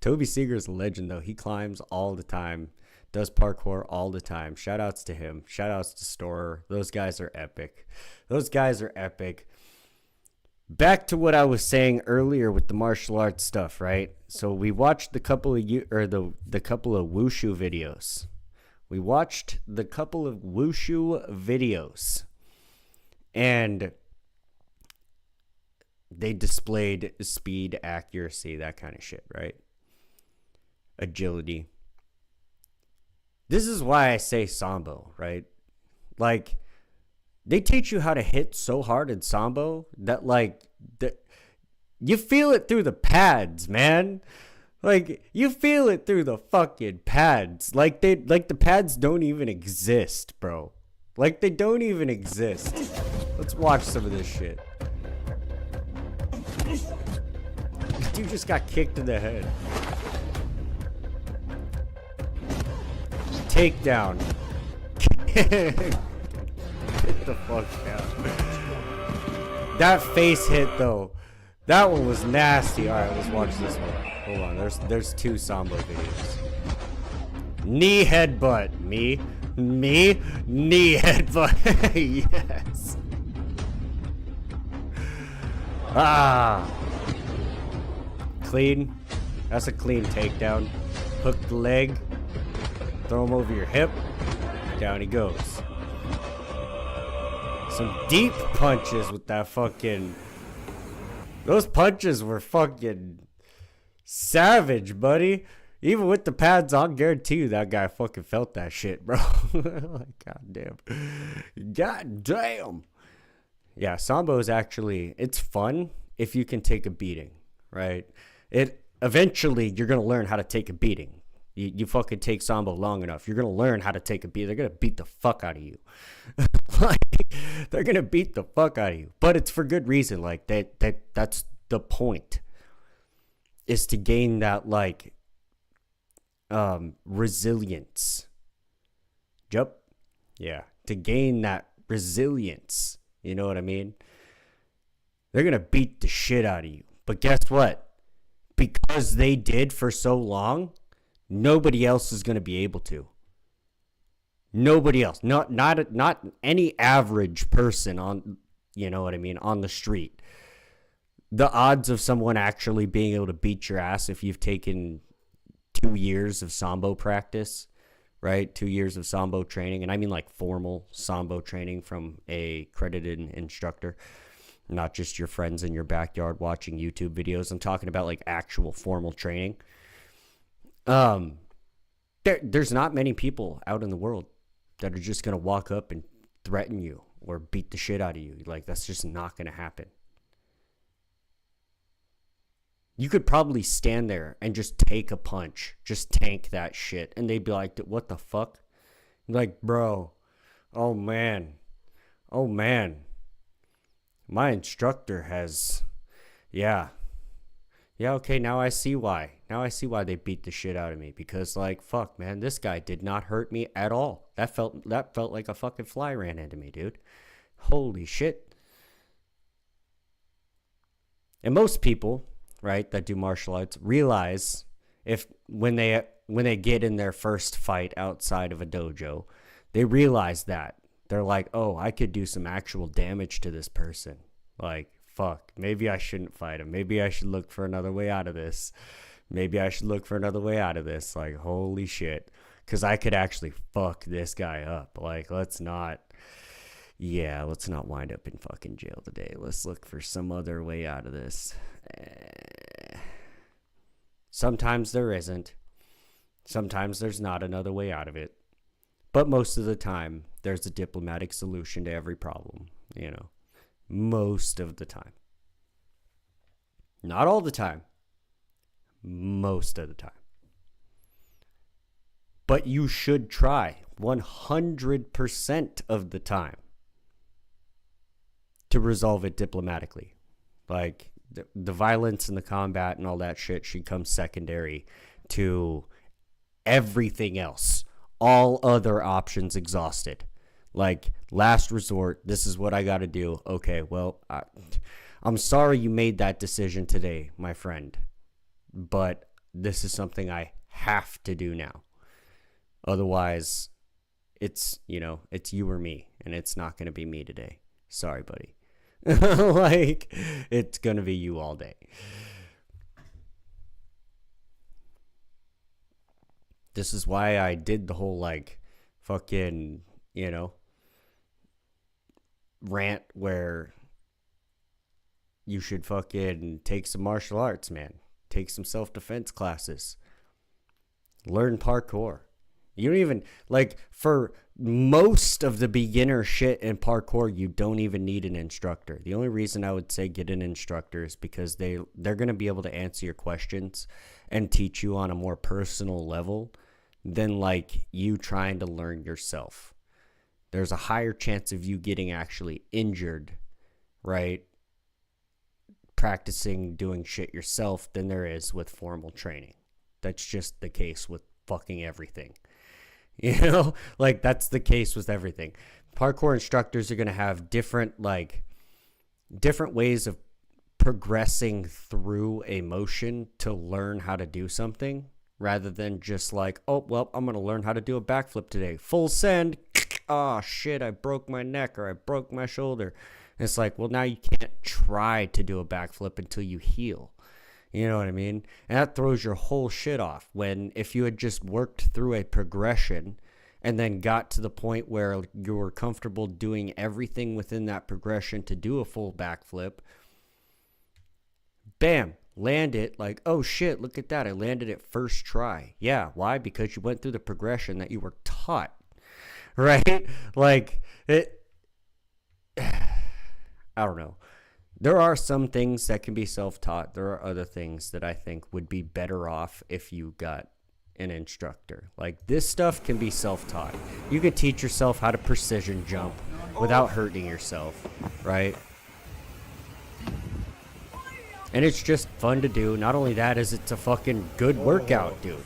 A: Toby Seeger's a legend, though. He climbs all the time. Does parkour all the time. Shout outs to him. Shout outs to Storer. Those guys are epic. Those guys are epic. Back to what I was saying earlier with the martial arts stuff, right? So we watched the couple of the couple of wushu videos. We watched the couple of wushu videos. And they displayed speed, accuracy, that kind of shit, right? agility. This is why I say Sambo, right? Like, they teach you how to hit so hard in Sambo that, like, you feel it through the pads, man. Like, you feel it through the fucking pads. Like, the pads don't even exist, bro. Like, they don't even exist. Let's watch some of this shit. Dude just got kicked in the head. Takedown. Get the fuck down. That face hit, though. That one was nasty. Alright, let's watch this one. Hold on. There's 2 Sambo videos. Knee headbutt. Me. Knee headbutt. Yes. Ah. Clean. That's a clean takedown. Hook the leg. Throw him over your hip. Down he goes. Some deep punches with that fucking... Those punches were fucking savage, buddy. Even with the pads on, guarantee you that guy fucking felt that shit, bro. Like, goddamn. Goddamn. Yeah, Sambo is actually... It's fun if you can take a beating, right? Eventually, you're going to learn how to take a beating. You fucking take Sambo long enough, you're going to learn how to take a beat. They're going to beat the fuck out of you. Like, they're going to beat the fuck out of you. But it's for good reason. Like, that's the point. Is to gain that, like, resilience. Yup. Yeah. To gain that resilience. You know what I mean? They're going to beat the shit out of you. But guess what? Because they did for so long... Nobody else is going to be able to. Nobody else. Not any average person on, you know what I mean, on the street. The odds of someone actually being able to beat your ass if you've taken 2 years of Sambo practice, right? 2 years of Sambo training. And I mean like formal Sambo training from a accredited instructor. Not just your friends in your backyard watching YouTube videos. I'm talking about like actual formal training. There's not many people out in the world that are just going to walk up and threaten you or beat the shit out of you. Like, that's just not going to happen. You could probably stand there and just take a punch, just tank that shit. And they'd be like, what the fuck? Like, bro, oh man, my instructor has, yeah, okay, now I see why. Now I see why they beat the shit out of me. Because, like, fuck, man, this guy did not hurt me at all. That felt like a fucking fly ran into me, dude. Holy shit. And most people, right, that do martial arts realize when they get in their first fight outside of a dojo, they realize that. They're like, oh, I could do some actual damage to this person. Like, fuck, maybe I shouldn't fight him. Maybe I should look for another way out of this. Like, holy shit. Because I could actually fuck this guy up. Like, let's not wind up in fucking jail today. Let's look for some other way out of this. Sometimes there isn't. Sometimes there's not another way out of it. But most of the time, there's a diplomatic solution to every problem, you know. Most of the time. Not all the time. Most of the time. But you should try 100% of the time to resolve it diplomatically. Like, the violence and the combat and all that shit should come secondary to everything else. All other options exhausted. Like, last resort, this is what I got to do. Okay, well, I'm sorry you made that decision today, my friend. But this is something I have to do now. Otherwise, it's you or me, and it's not going to be me today. Sorry, buddy. Like, it's going to be you all day. This is why I did the whole, like, fucking, rant where you should fucking take some martial arts, man. Take some self-defense classes. Learn parkour. You don't even, like, for most of the beginner shit in parkour, you don't even need an instructor. The only reason I would say get an instructor is because they're going to be able to answer your questions and teach you on a more personal level than, like, you trying to learn yourself. There's a higher chance of you getting actually injured, right, practicing doing shit yourself than there is with formal training. That's just the case with fucking everything. You know, like, that's the case with everything. Parkour instructors are going to have different ways of progressing through a motion to learn how to do something, rather than just like, oh, well, I'm going to learn how to do a backflip today. Full send. Oh, shit, I broke my neck or I broke my shoulder. And it's like, well, now you can't try to do a backflip until you heal. You know what I mean? And that throws your whole shit off. When if you had just worked through a progression and then got to the point where you were comfortable doing everything within that progression to do a full backflip, bam, land it, like, oh shit, look at that, I landed it first try. Yeah, why? Because you went through the progression that you were taught, right? Like, it, I don't know. There are some things that can be self-taught. There are other things that I think would be better off if you got an instructor. Like, this stuff can be self-taught. You can teach yourself how to precision jump without hurting yourself, right? And it's just fun to do. Not only that, is it's a fucking good workout, dude.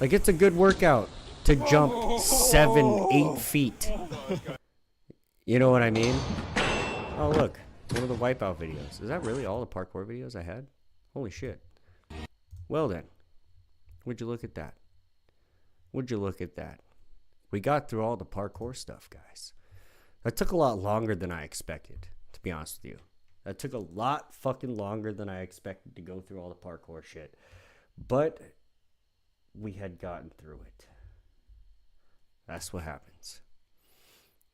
A: Like, it's a good workout to jump 7-8 feet. You know what I mean? Oh, look. One of the Wipeout videos. Is that really all the parkour videos I had? Holy shit. Well then. Would you look at that? Would you look at that? We got through all the parkour stuff, guys. That took a lot longer than I expected, to be honest with you. That took a lot fucking longer than I expected to go through all the parkour shit. But we had gotten through it. That's what happens.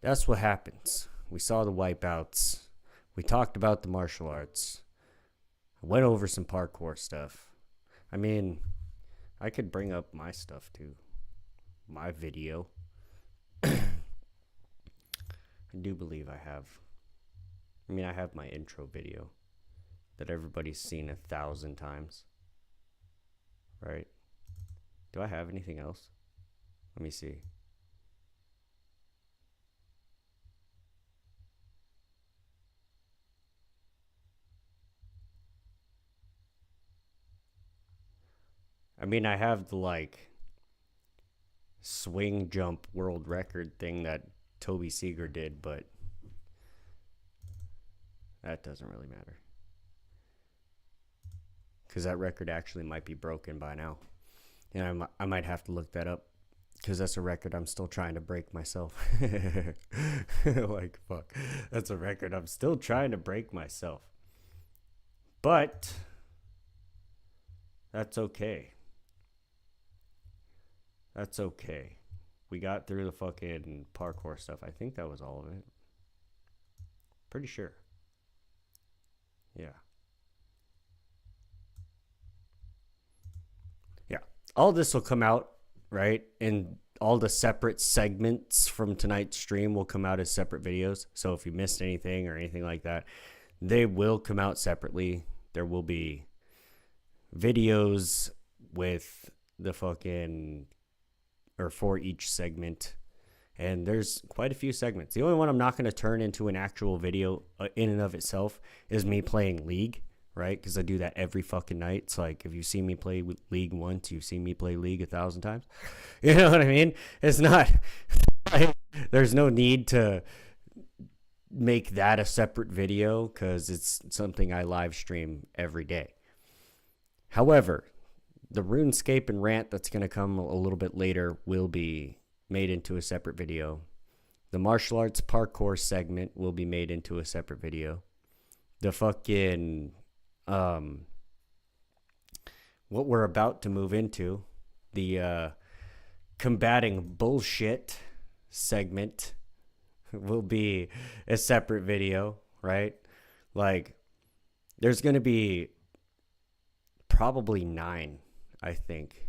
A: That's what happens. We saw the wipeouts. We talked about the martial arts. I went over some parkour stuff. I mean, I could bring up my stuff too. My video. I do believe I have. I mean, I have my intro video that everybody's seen 1,000 times. Right? Do I have anything else? Let me see. I mean, I have the, like, swing jump world record thing that Toby Seeger did, but that doesn't really matter. Because that record actually might be broken by now. And I might have to look that up, because that's a record I'm still trying to break myself. Like, fuck. That's a record I'm still trying to break myself. But that's okay. That's okay. We got through the fucking parkour stuff. I think that was all of it. Pretty sure. Yeah. Yeah. All this will come out, right? And all the separate segments from tonight's stream will come out as separate videos. So if you missed anything or anything like that, they will come out separately. There will be videos with the fucking, or for each segment. And there's quite a few segments. The only one I'm not going to turn into an actual video in and of itself is me playing League, right? Because I do that every fucking night. It's like, if you see me play League once, you've seen me play League 1,000 times. You know what I mean? It's not, there's no need to make that a separate video, because it's something I live stream every day. However, the RuneScape and rant that's going to come a little bit later will be made into a separate video. The martial arts parkour segment will be made into a separate video. The fucking what we're about to move into, the combating bullshit segment, will be a separate video, right? Like, there's going to be probably 9, I think,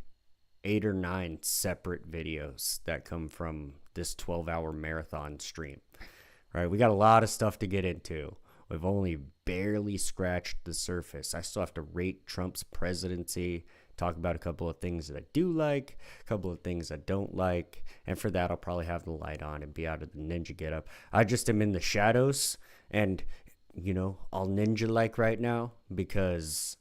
A: 8 or 9 separate videos that come from this 12-hour marathon stream. All right, we got a lot of stuff to get into. We've only barely scratched the surface. I still have to rate Trump's presidency, talk about a couple of things that I do like, a couple of things I don't like, and for that I'll probably have the light on and be out of the ninja getup. I just am in the shadows and, you know, all ninja-like right now because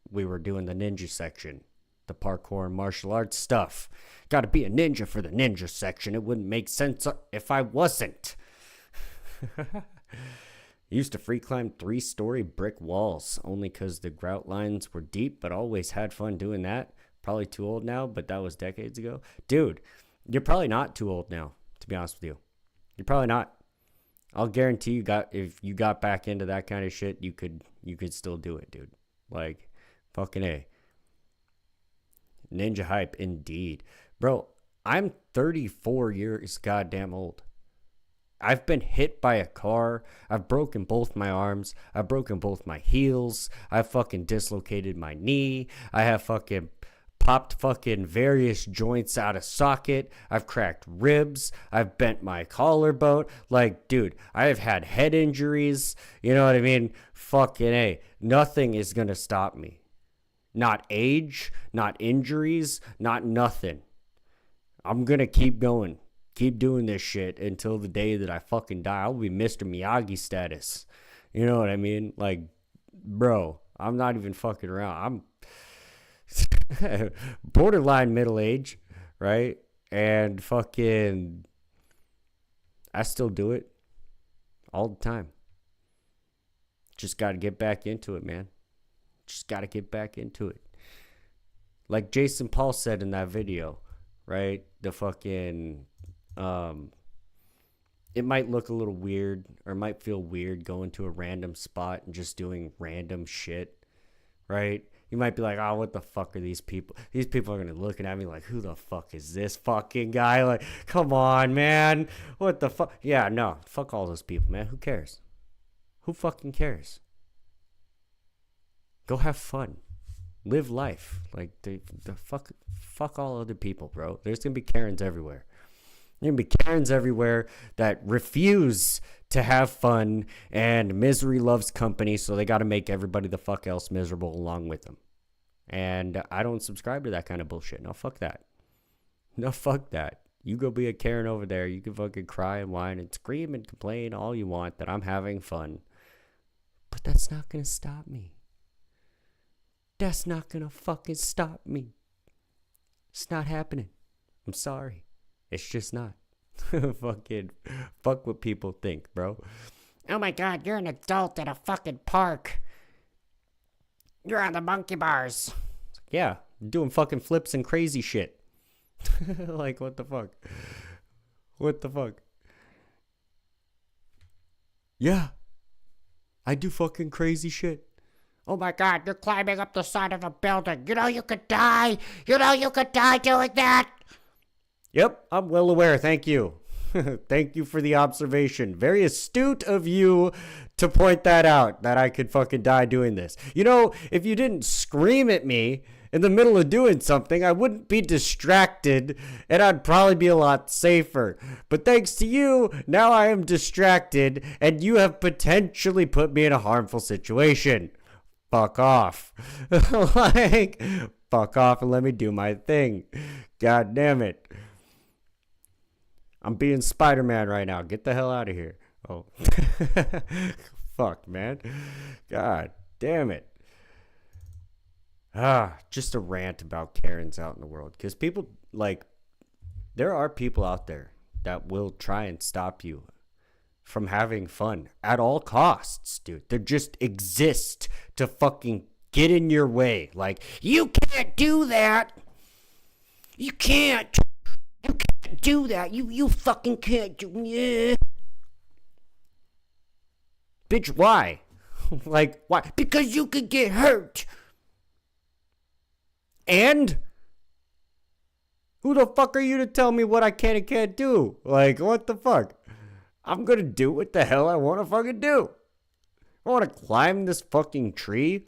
A: we were doing the ninja section, the parkour and martial arts stuff. Got to be a ninja for the ninja section. It wouldn't make sense if I wasn't. Used to free climb 3-story brick walls only because the grout lines were deep, but always had fun doing that. Probably too old now, but that was decades ago. Dude, you're probably not too old now, to be honest with you. You're probably not. I'll guarantee you if you got back into that kind of shit, you could still do it, dude. Like, fucking A. Ninja hype indeed. Bro, I'm 34 years goddamn old. I've been hit by a car. I've broken both my arms. I've broken both my heels. I've fucking dislocated my knee. I have fucking popped fucking various joints out of socket. I've cracked ribs. I've bent my collarbone. Like, dude, I have had head injuries. You know what I mean? Fucking A. Nothing is going to stop me. Not age, not injuries, not nothing. I'm going to keep going. Keep doing this shit until the day that I fucking die. I'll be Mr. Miyagi status. You know what I mean? Like, bro, I'm not even fucking around. I'm borderline middle age, right? And fucking, I still do it all the time. Just got to get back into it, man. Just got to get back into it. Like Jason Paul said in that video, right? The fucking... it might look a little weird or it might feel weird going to a random spot and just doing random shit, right? You might be like, oh, what the fuck are these people? These people are going to be looking at me like, who the fuck is this fucking guy? Like, come on, man. What the fuck? Yeah, no, fuck all those people, man. Who cares? Who fucking cares? Go have fun. Live life. Like, the fuck all other people, bro. There's going to be Karens everywhere. There are going to be Karens everywhere that refuse to have fun, and misery loves company, so they got to make everybody the fuck else miserable along with them. And I don't subscribe to that kind of bullshit. No, fuck that. No, fuck that. You go be a Karen over there. You can fucking cry and whine and scream and complain all you want that I'm having fun. But that's not going to stop me. That's not going to fucking stop me. It's not happening. I'm sorry. It's just not. Fucking fuck what people think, bro. Oh my god, you're an adult at a fucking park. You're on the monkey bars. Yeah, doing fucking flips and crazy shit. Like, what the fuck? What the fuck? Yeah, I do fucking crazy shit. Oh my god, you're climbing up the side of a building. You know you could die. You know you could die doing that. Yep, I'm well aware. Thank you. Thank you for the observation. Very astute of you to point that out, that I could fucking die doing this. You know, if you didn't scream at me in the middle of doing something, I wouldn't be distracted and I'd probably be a lot safer. But thanks to you, now I am distracted and you have potentially put me in a harmful situation. Fuck off. Like, fuck off and let me do my thing. God damn it. I'm being Spider-Man right now. Get the hell out of here. Oh. Fuck, man. God damn it. Just a rant about Karens out in the world. Because people, like, there are people out there that will try and stop you from having fun at all costs, dude. They just exist to fucking get in your way. Like, you can't do that. You can't. You can't do that. You fucking can't do. Yeah. Bitch, why? Like, why? Because you could get hurt. And who the fuck are you to tell me what I can and can't do? Like, what the fuck? I'm gonna do what the hell I want to fucking do. I want to climb this fucking tree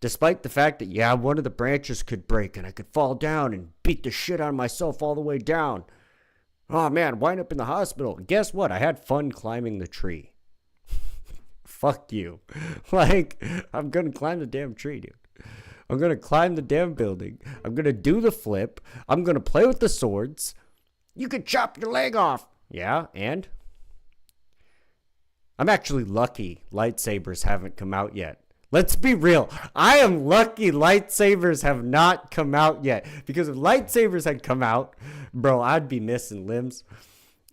A: Despite the fact that, yeah, one of the branches could break and I could fall down and beat the shit out of myself all the way down. Oh man, wind up in the hospital. Guess what? I had fun climbing the tree. Fuck you. Like, I'm gonna climb the damn tree, dude. I'm gonna climb the damn building. I'm gonna do the flip. I'm gonna play with the swords. You could chop your leg off. Yeah, and? I'm actually lucky lightsabers haven't come out yet. Let's be real. I am lucky lightsabers have not come out yet. Because if lightsabers had come out, bro, I'd be missing limbs.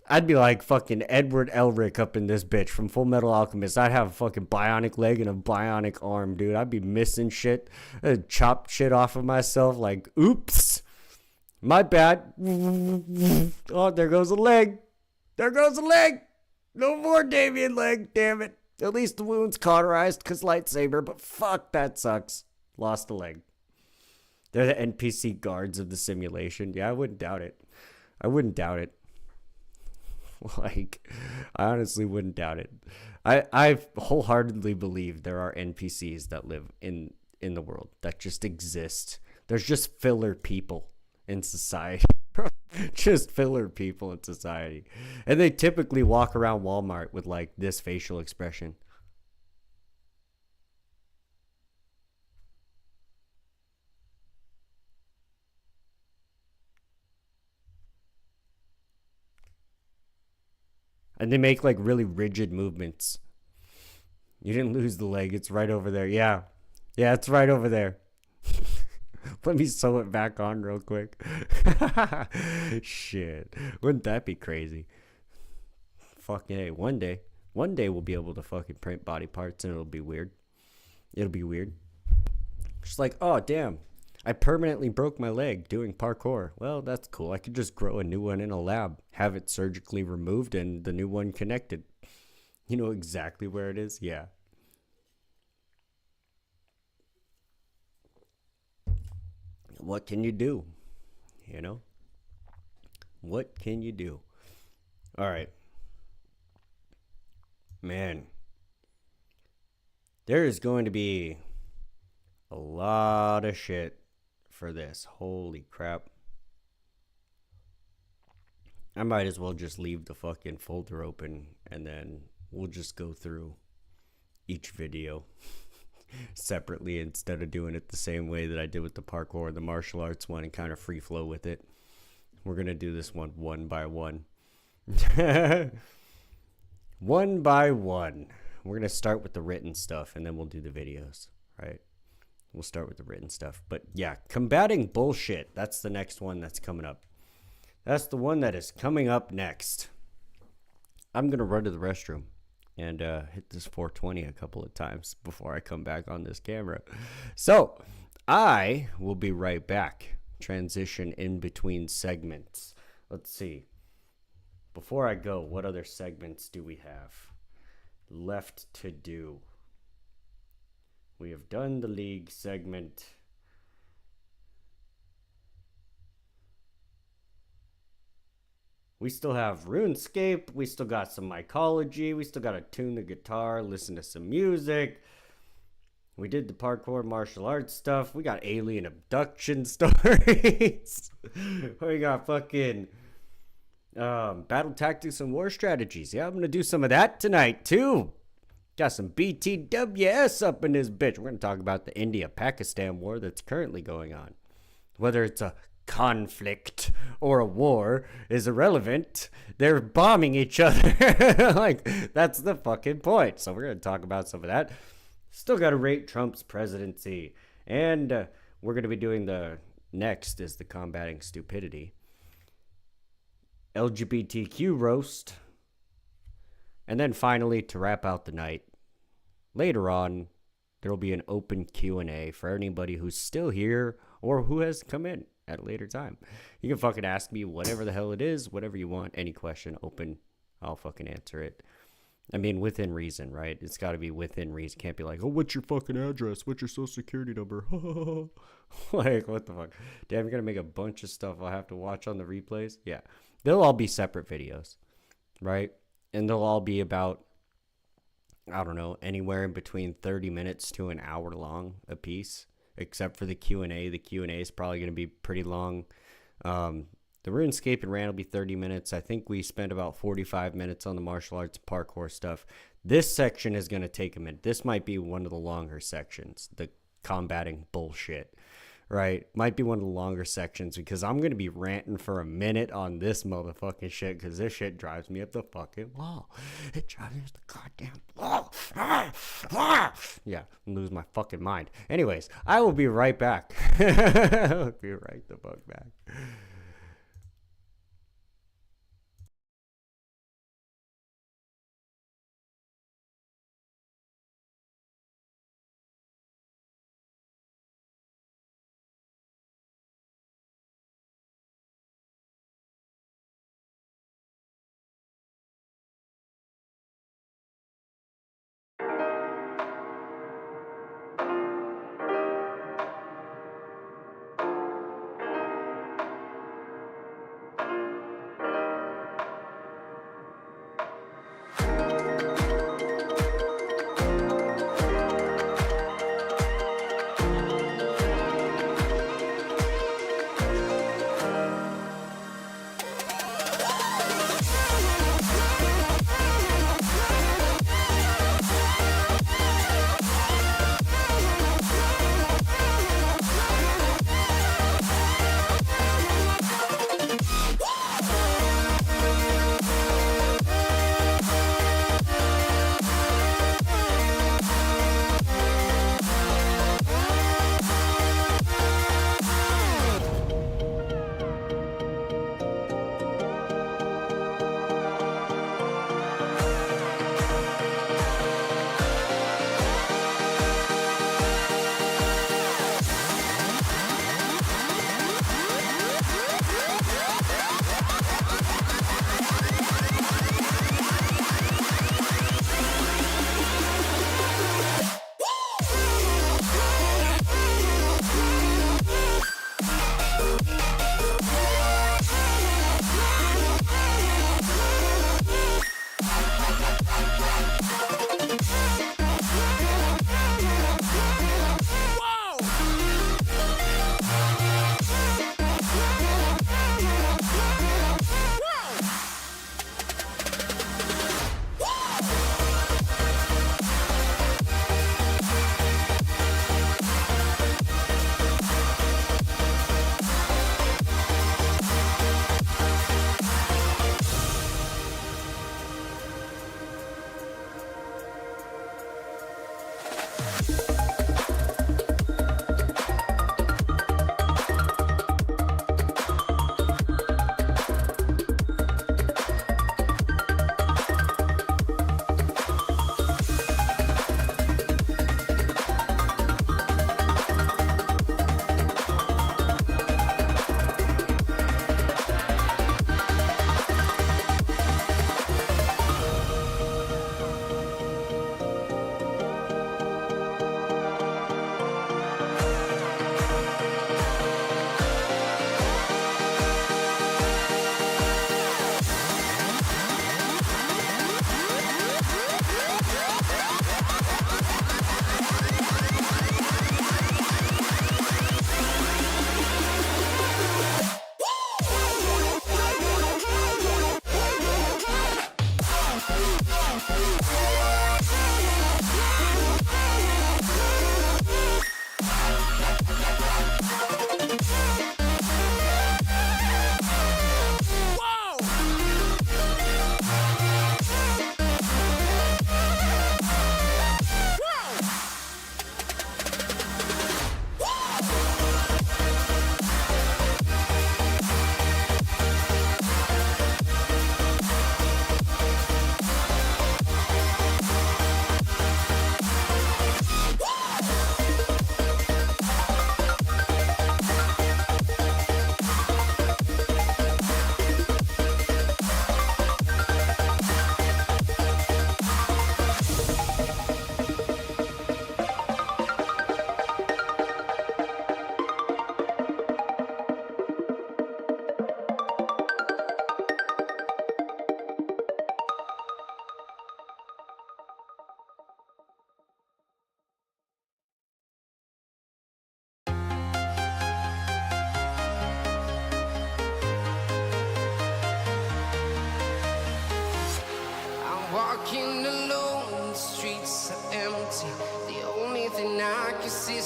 A: I'd be like fucking Edward Elric up in this bitch from Full Metal Alchemist. I'd have a fucking bionic leg and a bionic arm, dude. I'd be missing shit. I'd chop shit off of myself like, oops. My bad. Oh, there goes a leg. There goes a leg. No more Damien leg, damn it. At least the wound's cauterized because lightsaber, but fuck, that sucks. Lost a leg. They're the NPC guards of the simulation. Yeah, I wouldn't doubt it. I wouldn't doubt it. Like, I honestly wouldn't doubt it. I wholeheartedly believe there are NPCs that live in the world that just exist. There's just filler people in society. Just filler people in society. And they typically walk around Walmart with like this facial expression. And they make like really rigid movements. You didn't lose the leg. It's right over there. Yeah. Yeah, it's right over there. Let me sew it back on real quick. Shit. Wouldn't that be crazy? Fucking hey, one day we'll be able to fucking print body parts and it'll be weird. It'll be weird. Just like, oh damn, I permanently broke my leg doing parkour. Well, that's cool. I could just grow a new one in a lab, have it surgically removed and the new one connected. You know exactly where it is? Yeah. What can you do? You know? What can you do? All right. Man. There is going to be a lot of shit for this. Holy crap. I might as well just leave the fucking folder open and then we'll just go through each video separately instead of doing it the same way that I did with the parkour and the martial arts one and kind of free flow with it. We're going to do this one by one. One by one. We're going to start with the written stuff and then we'll do the videos, right? We'll start with the written stuff. But yeah, combating bullshit. That's the next one that's coming up. That's the one that is coming up next. I'm going to run to the restroom and hit this 420 a couple of times before I come back on this camera. So I will be right back. Transition in between segments. Let's see. Before I go, what other segments do we have left to do? We have done the league segment. We still have RuneScape. We still got some mycology. We still got to tune the guitar, listen to some music. We did the parkour martial arts stuff. We got alien abduction stories. We got fucking battle tactics and war strategies. Yeah, I'm going to do some of that tonight too. Got some BTWS up in this bitch. We're going to talk about the India-Pakistan war that's currently going on. Whether it's a conflict or a war is irrelevant. They're bombing each other. Like, that's the fucking point. So we're going to talk about some of that. Still got to rate Trump's presidency. And we're going to be doing the next is the combating stupidity. LGBTQ roast. And then finally, to wrap out the night, later on, there will be an open Q&A for anybody who's still here or who has come in at a later time. You can fucking ask me whatever the hell it is, whatever you want, any question, open, I'll fucking answer it. I mean, within reason, right? It's got to be within reason. Can't be like, oh, what's your fucking address? What's your social security number? Like, what the fuck? Damn, you're going to make a bunch of stuff I'll have to watch on the replays? Yeah. They'll all be separate videos, right? And they'll all be about I don't know, anywhere in between 30 minutes to an hour long a piece, except for the Q&A. The Q&A is probably going to be pretty long. The RuneScape and rant will be 30 minutes. I think we spent about 45 minutes on the martial arts parkour stuff. This section is going to take a minute. This might be one of the longer sections, the combating bullshit, right? Might be one of the longer sections because I'm going to be ranting for a minute on this motherfucking shit because this shit drives me up the fucking wall. It drives me up the goddamn wall. Yeah, I'm losing my fucking mind. Anyways, I will be right back. I'll be right the fuck back.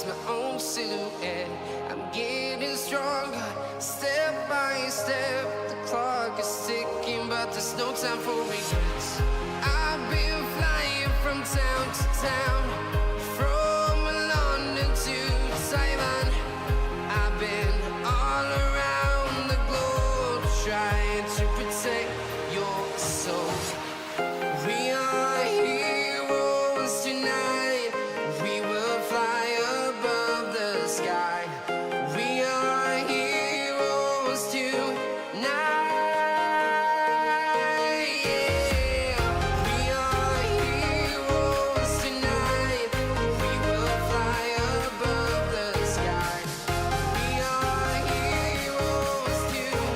H: my own silhouette. I'm getting stronger, step by step. The clock is ticking, but there's no time for regrets. I've been flying from town to town, from London to Taiwan. I've been all around the globe trying to protect your soul. We are heroes tonight. We will fly above the sky. We are heroes tonight. Yeah. We are heroes tonight. We will fly above the sky. We are heroes tonight.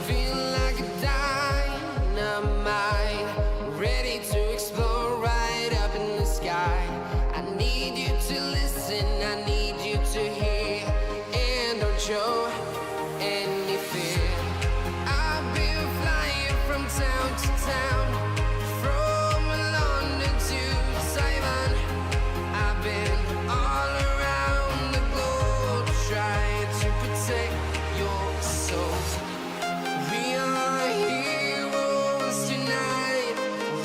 H: Feel like a dynamite, ready to explode right up in the sky. I need you to listen, I need you to hear, and don't show any fear. I've been flying from town to town, from London to Taiwan. I've been all around the globe trying to protect your soul. We are heroes tonight.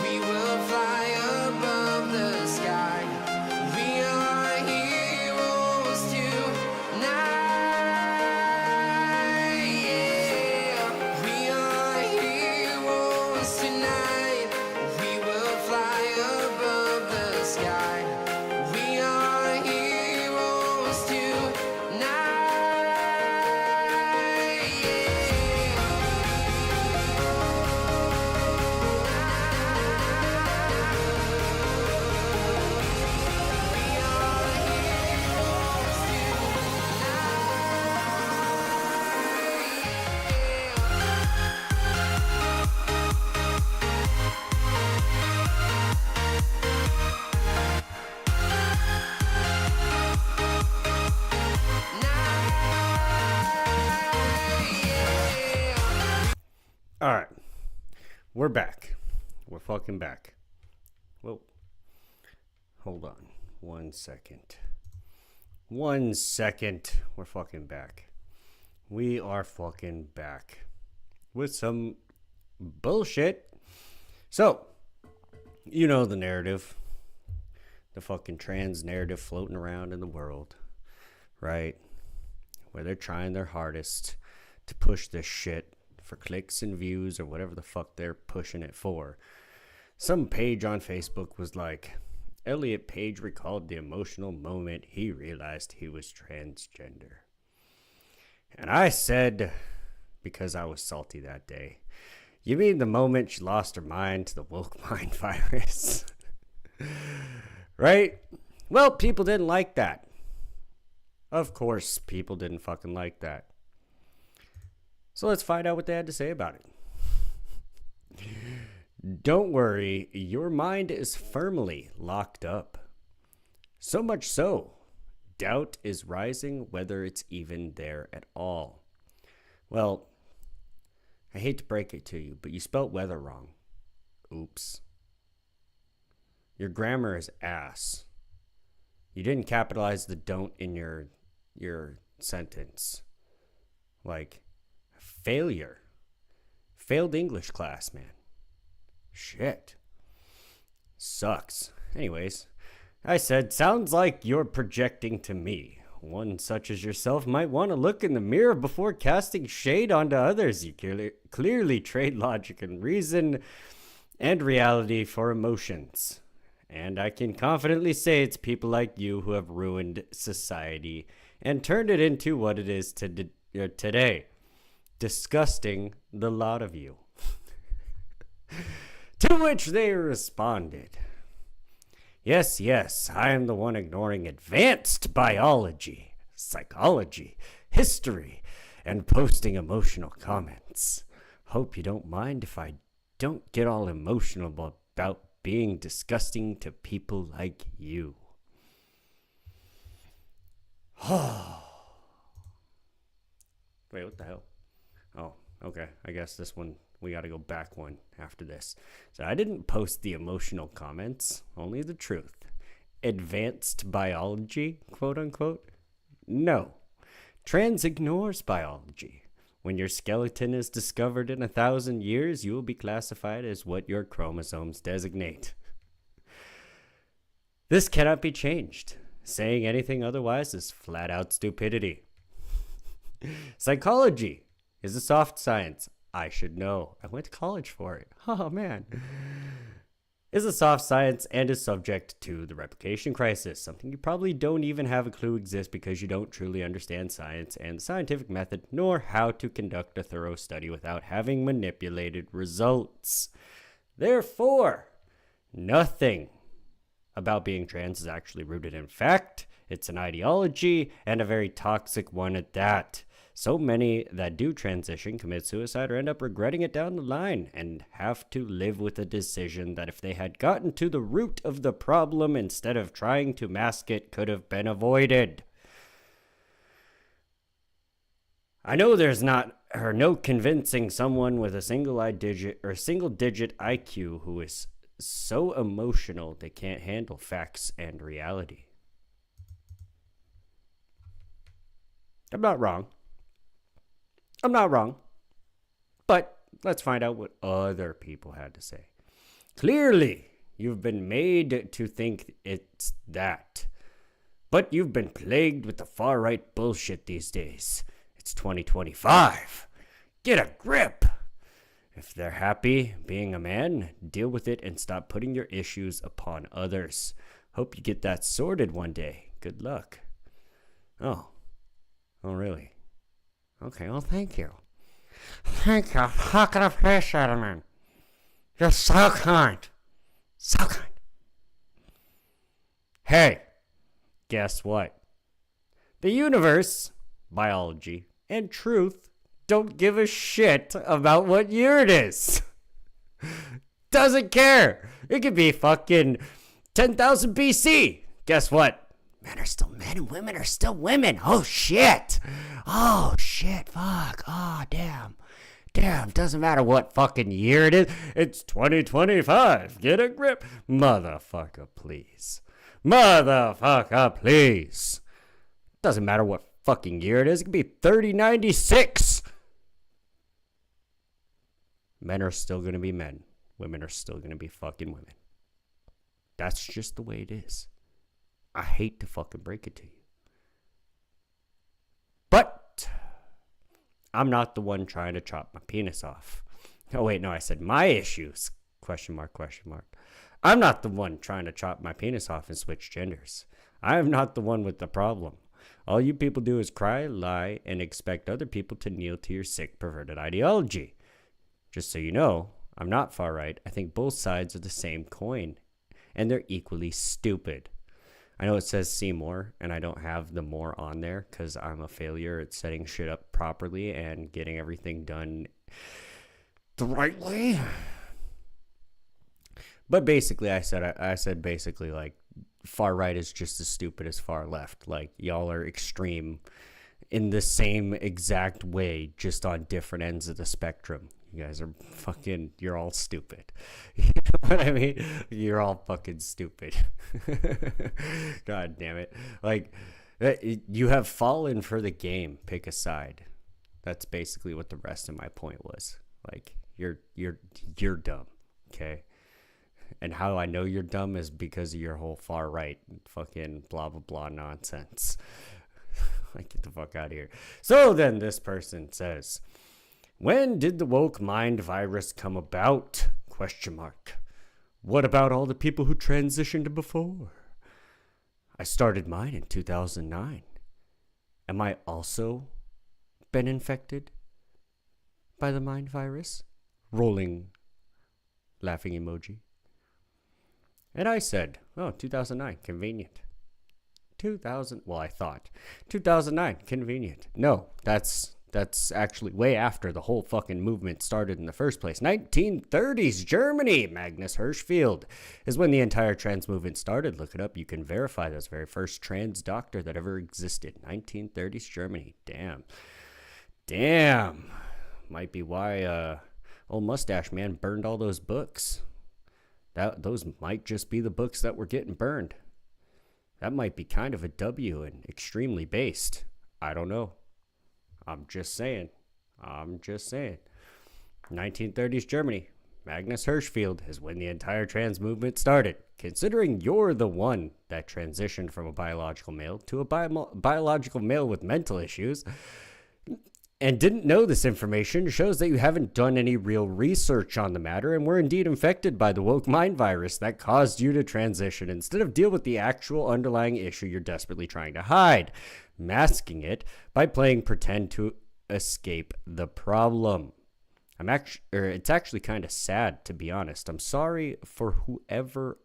H: We will fly above the sky. We are heroes tonight. Yeah. We are heroes tonight. We will fly above the sky. We are heroes tonight.
A: All right. We're back. We're fucking back. Whoa. Hold on. 1 second. 1 second. We're fucking back. We are fucking back with some bullshit. So, you know the narrative. The fucking trans narrative floating around in the world, right? Where they're trying their hardest to push this shit for clicks and views or whatever the fuck they're pushing it for. Some page on Facebook was like, Elliot Page recalled the emotional moment he realized he was transgender. And I said, because I was salty that day, you mean the moment she lost her mind to the woke mind virus? Right? Well, people didn't like that. Of course, people didn't fucking like that. So let's find out what they had to say about it. Don't worry, your mind is firmly locked up. So much so, doubt is rising whether it's even there at all. Well, I hate to break it to you, but you spelt weather wrong. Oops. Your grammar is ass. You didn't capitalize the don't in your sentence. Like, failure. Failed English class, man. Shit. Sucks. Anyways, I said, sounds like you're projecting to me. One such as yourself might want to look in the mirror before casting shade onto others. You clearly trade logic and reason and reality for emotions. And I can confidently say it's people like you who have ruined society and turned it into what it is today. Disgusting, the lot of you. To which they responded, yes, I am the one ignoring advanced biology, psychology, history, and posting emotional comments. Hope you don't mind if I don't get all emotional about being disgusting to people like you. Wait, what the hell? Oh, okay. I guess this one, we got to go back one after this. So I didn't post the emotional comments, only the truth. Advanced biology, quote unquote? No. Trans ignores biology. When your skeleton is discovered in 1,000 years, you will be classified as what your chromosomes designate. This cannot be changed. Saying anything otherwise is flat out stupidity. Psychology is a soft science. I should know. I went to college for it. Oh, man. Is a soft science and is subject to the replication crisis, something you probably don't even have a clue exists because you don't truly understand science and the scientific method, nor how to conduct a thorough study without having manipulated results. Therefore, nothing about being trans is actually rooted in fact. It's an ideology, and a very toxic one at that. So many that do transition commit suicide or end up regretting it down the line and have to live with a decision that if they had gotten to the root of the problem instead of trying to mask it, could have been avoided. I know there's no convincing someone with a single digit IQ who is so emotional they can't handle facts and reality. I'm not wrong. But let's find out what other people had to say. Clearly, you've been made to think it's that. But you've been plagued with the far-right bullshit these days. It's 2025. Get a grip. If they're happy being a man, deal with it and stop putting your issues upon others. Hope you get that sorted one day. Good luck. Oh, really? Okay, well, thank you. Thank you. Fucking appreciate it, man. You're so kind. So kind. Hey, guess what? The universe, biology, and truth don't give a shit about what year it is. Doesn't care. It could be fucking 10,000 BC. Guess what? Men are still men and women are still women. Oh, shit. Fuck. Oh, damn. Doesn't matter what fucking year it is. It's 2025. Get a grip. Motherfucker, please. Doesn't matter what fucking year it is. It could be 3096. Men are still going to be men. Women are still going to be fucking women. That's just the way it is. I hate to fucking break it to you. But I'm not the one trying to chop my penis off. Oh, wait, no, I said my issues. Question mark. I'm not the one trying to chop my penis off and switch genders. I am not the one with the problem. All you people do is cry, lie, and expect other people to kneel to your sick, perverted ideology. Just so you know, I'm not far right. I think both sides are the same coin, and they're equally stupid. I know it says see more, and I don't have the more on there because I'm a failure at setting shit up properly and getting everything done the right way. But basically, I said basically like far right is just as stupid as far left. Like y'all are extreme in the same exact way, just on different ends of the spectrum. You guys are fucking, you're all stupid. You know what I mean? You're all fucking stupid. God damn it. Like, you have fallen for the game. Pick a side. That's basically what the rest of my point was. Like, you're dumb. Okay? And how I know you're dumb is because of your whole far right fucking blah, blah, blah nonsense. Like, get the fuck out of here. So then this person says, when did the woke mind virus come about? Question mark. What about all the people who transitioned before? I started mine in 2009. Am I also been infected by the mind virus? Rolling laughing emoji. And I said, 2009, convenient. I thought 2009, convenient. No, that's That's actually way after the whole fucking movement started in the first place. 1930s Germany. Magnus Hirschfeld is when the entire trans movement started. Look it up. You can verify that's the very first trans doctor that ever existed. 1930s Germany. Damn. Might be why old Mustache Man burned all those books. Those might just be the books that were getting burned. That might be kind of a W and extremely based. I don't know. I'm just saying. 1930s Germany. Magnus Hirschfeld is when the entire trans movement started. Considering you're the one that transitioned from a biological male to a biological male with mental issues and didn't know this information shows that you haven't done any real research on the matter and were indeed infected by the woke mind virus that caused you to transition instead of deal with the actual underlying issue you're desperately trying to hide, masking it by playing pretend to escape the problem. It's actually kind of sad, to be honest. I'm sorry for whoever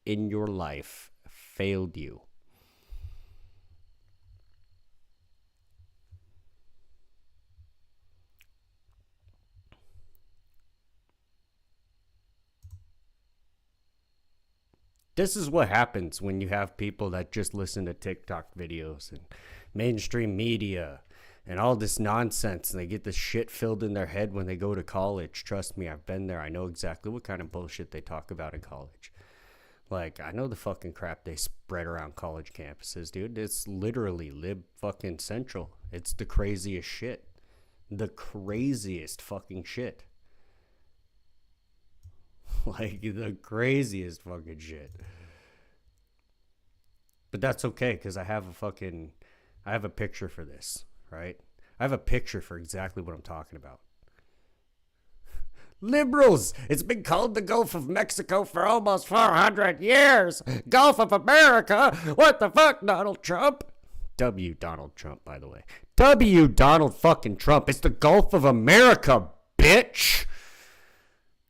A: in your life failed you. This is what happens when you have people that just listen to TikTok videos and mainstream media and all this nonsense, and they get this shit filled in their head when they go to college. Trust me, I've been there. I know exactly what kind of bullshit they talk about in college. Like, I know the fucking crap they spread around college campuses, dude. It's literally lib fucking central. It's the craziest shit. The craziest fucking shit. Like, the craziest fucking shit. But that's okay, because I have a picture for this, right? I have a picture for exactly what I'm talking about. Liberals! It's been called the Gulf of Mexico for almost 400 years! Gulf of America! What the fuck, Donald Trump? W. Donald Trump, by the way. W. Donald fucking Trump. It's the Gulf of America, bitch!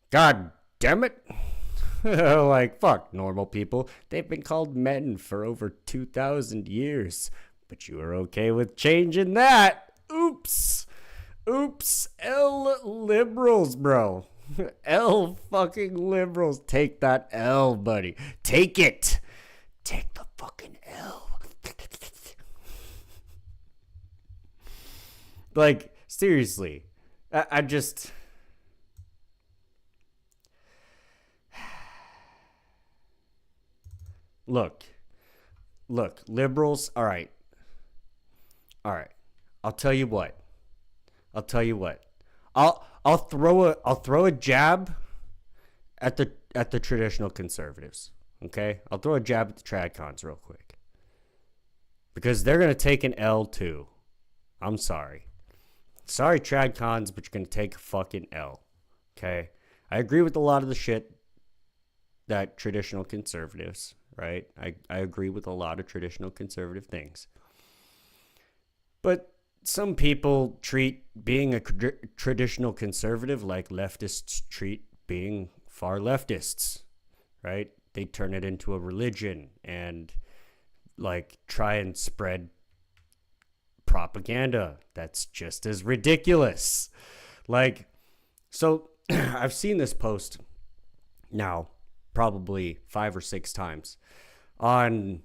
A: God damn it. Like, fuck normal people. They've been called men for over 2,000 years. But you are okay with changing that. Oops. L liberals, bro. L fucking liberals. Take that L, buddy. Take it. Take the fucking L. Like, seriously. I just... Look, liberals, all right. I'll tell you what. I'll throw a jab at the traditional conservatives. Okay? I'll throw a jab at the tradcons real quick. Because they're gonna take an L too. I'm sorry. Sorry, tradcons, but you're gonna take a fucking L. Okay? I agree with a lot of the shit that traditional conservatives, right? I agree with a lot of traditional conservative things. But some people treat being a traditional conservative like leftists treat being far leftists, right? They turn it into a religion and like try and spread propaganda that's just as ridiculous. Like, so I've seen this post now probably 5 or 6 times on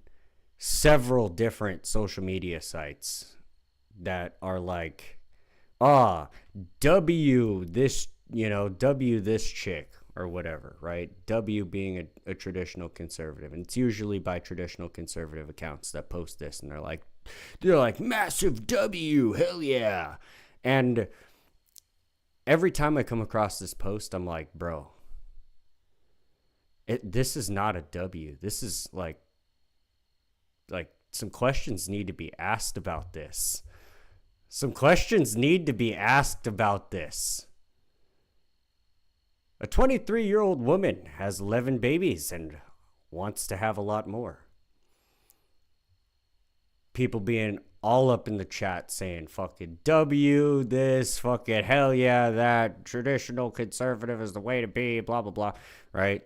A: several different social media sites that are like, W this chick or whatever, right? W being a traditional conservative. And it's usually by traditional conservative accounts that post this, and they're like massive W, hell yeah. And every time I come across this post, I'm like, bro, this is not a W. This is like some questions need to be asked about this. Some questions need to be asked about this. A 23-year-old woman has 11 babies and wants to have a lot more. People being all up in the chat saying fucking W, this, fucking hell yeah, that, traditional conservative is the way to be, blah, blah, blah, right?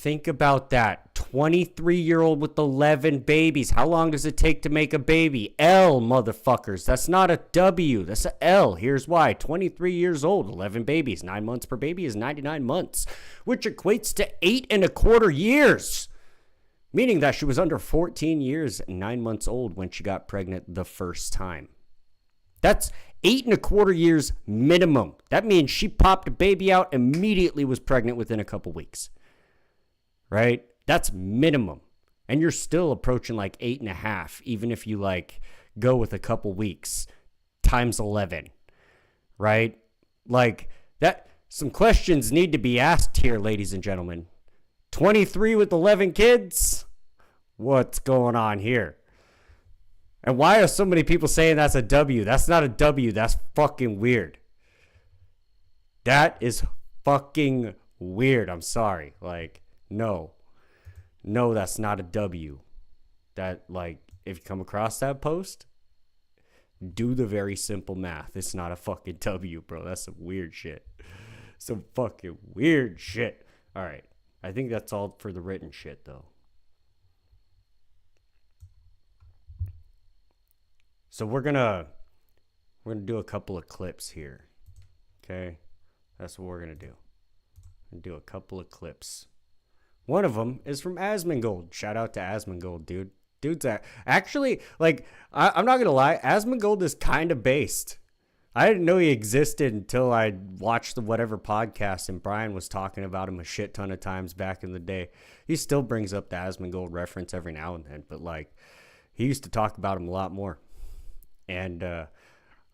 A: Think about that. 23-year-old with 11 babies. How long does it take to make a baby? L, motherfuckers. That's not a W. That's a L. Here's why. 23 years old, 11 babies. 9 months per baby is 99 months, which equates to 8.25 years. Meaning that she was under 14 years and 9 months old when she got pregnant the first time. That's 8.25 years minimum. That means she popped a baby out, immediately was pregnant within a couple weeks. Right? That's minimum. And you're still approaching like 8.5, even if you like go with a couple weeks times 11. Right? Like that, some questions need to be asked here, ladies and gentlemen. 23 with 11 kids? What's going on here? And why are so many people saying that's a W? That's not a W. That's fucking weird. That is fucking weird. I'm sorry. Like, no, that's not a W. That, like, if you come across that post, do the very simple math. It's not a fucking W, bro. That's some weird shit. Some fucking weird shit. All right. I think that's all for the written shit, though. So we're gonna do a couple of clips here. Okay? That's what we're gonna do. We're gonna do a couple of clips. One of them is from Asmongold. Shout out to Asmongold, dude. Dude's actually, like, I'm not going to lie. Asmongold is kind of based. I didn't know he existed until I watched the whatever podcast, and Brian was talking about him a shit ton of times back in the day. He still brings up the Asmongold reference every now and then, but, like, he used to talk about him a lot more. And I'm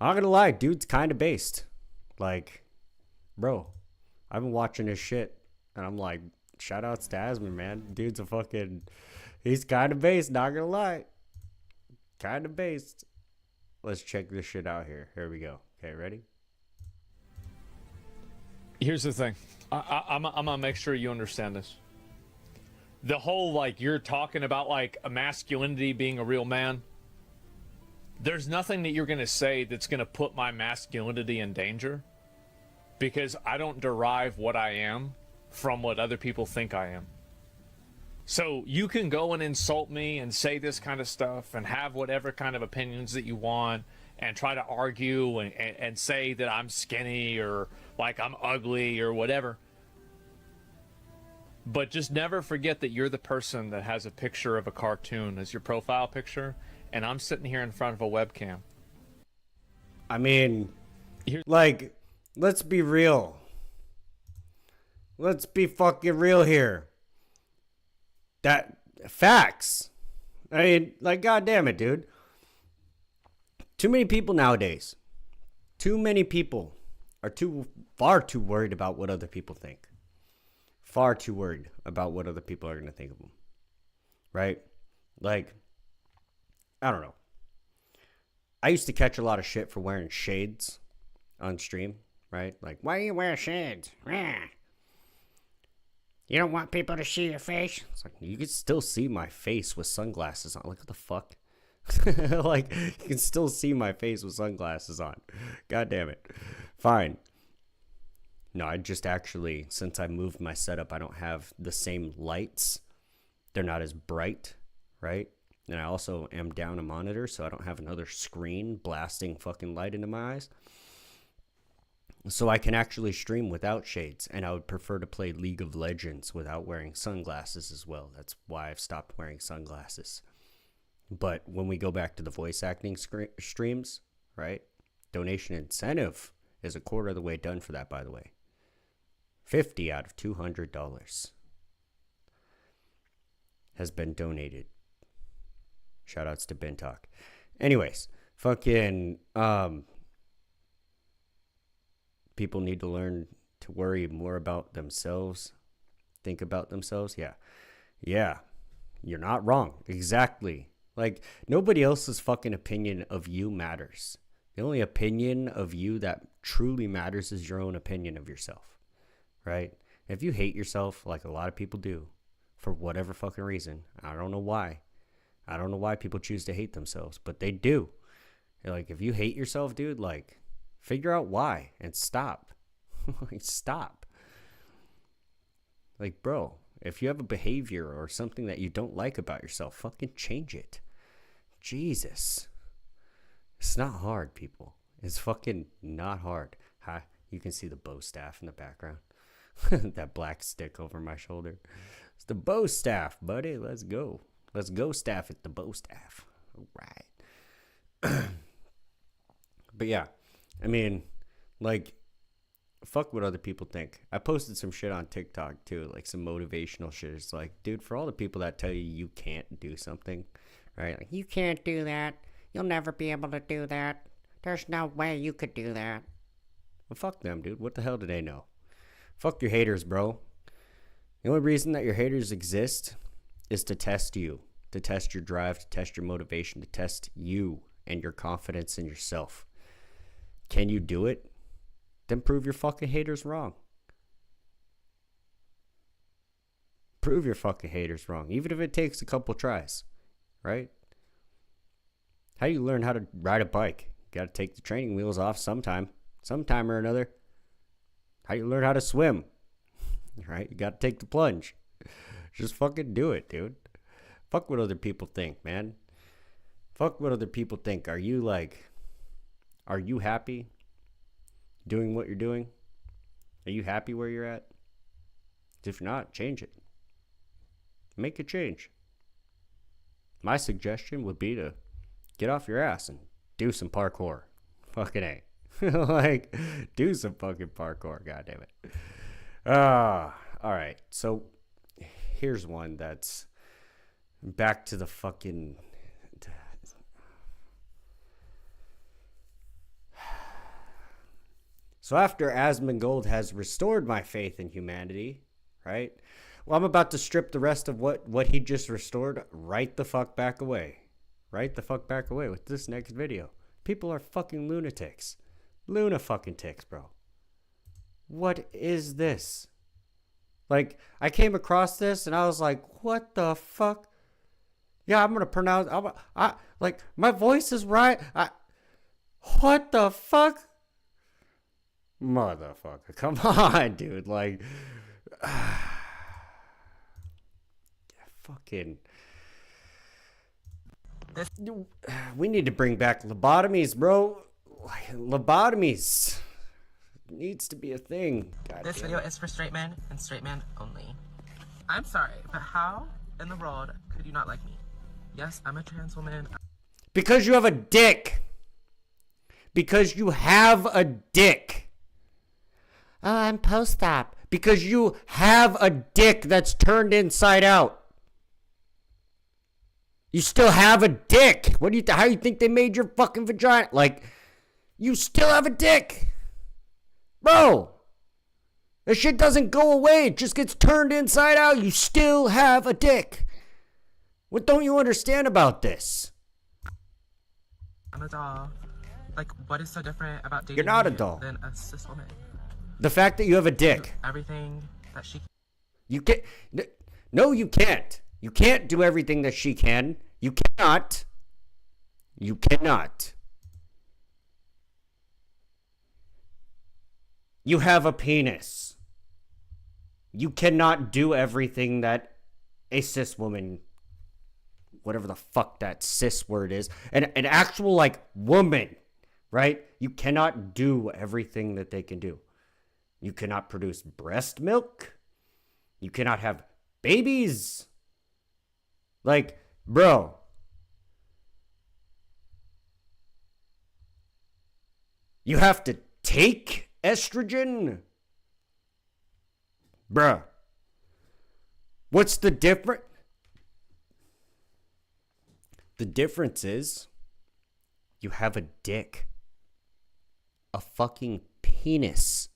A: not going to lie. Dude's kind of based. Like, bro, I've been watching his shit, and I'm like, shout outs to Asman, man. Dude's a fucking, he's kind of based, not gonna lie. Kind of based. Let's check this shit out here. Here we go. Okay, ready?
K: Here's the thing. I'm gonna make sure you understand this. The whole, like, you're talking about, like, a masculinity being a real man. There's nothing that you're gonna say that's gonna put my masculinity in danger, because I don't derive what I am from what other people think I am. So you can go and insult me and say this kind of stuff and have whatever kind of opinions that you want and try to argue and say that I'm skinny or like I'm ugly or whatever. But just never forget that you're the person that has a picture of a cartoon as your profile picture, and I'm sitting here in front of a webcam.
A: I mean, like, let's be real. Let's be fucking real here. That facts. I mean, like, goddamn it, dude. Too many people nowadays. Too many people are far too worried about what other people think. Far too worried about what other people are going to think of them. Right? Like, I don't know. I used to catch a lot of shit for wearing shades on stream, right? Like, why do you wear shades? You don't want people to see your face? It's like, you can still see my face with sunglasses on. Like, what the fuck? Like, you can still see my face with sunglasses on. God damn it. Fine. No, I just actually, since I moved my setup, I don't have the same lights. They're not as bright, right? And I also am down a monitor, so I don't have another screen blasting fucking light into my eyes. So I can actually stream without shades, and I would prefer to play League of Legends without wearing sunglasses as well. That's why I've stopped wearing sunglasses. But when we go back to the voice acting streams, right? Donation incentive is a quarter of the way done for that, by the way. $50 out of $200 has been donated. Shoutouts to Ben Talk. Anyways, fucking people need to learn to worry more about themselves, think about themselves. Yeah, you're not wrong. Exactly. Like, nobody else's fucking opinion of you matters. The only opinion of you that truly matters is your own opinion of yourself, right? If you hate yourself, like a lot of people do, for whatever fucking reason, I don't know why. I don't know why people choose to hate themselves, but they do. Like, if you hate yourself, dude, like, figure out why and stop. Like, stop. Like, bro, If you have a behavior or something that you don't like about yourself, fucking change it. Jesus. It's not hard, people. It's fucking not hard. Hi, you can see the bow staff in the background. That black stick over my shoulder. It's the bow staff, buddy. Let's go. Let's go staff it, the bow staff. All right. But yeah, I mean, like, fuck what other people think. I posted some shit on TikTok too, like some motivational shit. It's like, dude, for all the people that tell you you can't do something, right? Like, you can't do that. You'll never be able to do that. There's no way you could do that. Well, fuck them, dude. What the hell do they know? Fuck your haters, bro. The only reason that your haters exist is to test you, to test your drive, to test your motivation, to test you and your confidence in yourself. Can you do it? Then prove your fucking haters wrong. Prove your fucking haters wrong, even if it takes a couple tries, right? How do you learn how to ride a bike? You gotta take the training wheels off sometime or another. How do you learn how to swim? Right? You gotta take the plunge. Just fucking do it, dude. Fuck what other people think, man. Fuck what other people think. Are you happy doing what you're doing? Are you happy where you're at? If not, change it. Make a change. My suggestion would be to get off your ass and do some parkour. Fucking A. Like, do some fucking parkour, goddammit. Alright, so here's one that's back to the fucking... So after Asmongold has restored my faith in humanity, right? Well, I'm about to strip the rest of what he just restored right the fuck back away. Right the fuck back away with this next video. People are fucking lunatics. Luna fucking ticks, bro. What is this? Like, I came across this and I was like, what the fuck? Yeah, I'm gonna pronounce... like, my voice is right. What the fuck? Motherfucker, come on, dude. Like, fucking... We need to bring back lobotomies, bro. Lobotomies needs to be a thing. God
L: this video is for straight men and straight men only. I'm sorry, but how in the world could you not like me? Yes, I'm a trans woman.
A: Because you have a dick. Because you have a dick. Oh, I'm post-op. Because you have a dick that's turned inside out. You still have a dick. How do you think they made your fucking vagina? Like, you still have a dick. Bro. That shit doesn't go away. It just gets turned inside out. You still have a dick. What don't you understand about this?
L: I'm a doll. Like, what is so different about dating
A: You're not a doll.
L: than a cis woman?
A: The fact that you have a dick.
L: Everything that she...
A: You can't... No, you can't. You can't do everything that she can. You cannot. You cannot. You have a penis. You cannot do everything that a cis woman, whatever the fuck that cis word is, an actual, like, woman, right? You cannot do everything that they can do. You cannot produce breast milk. You cannot have babies. Like, bro. You have to take estrogen? Bruh. What's the difference? The difference is you have a dick. A fucking penis.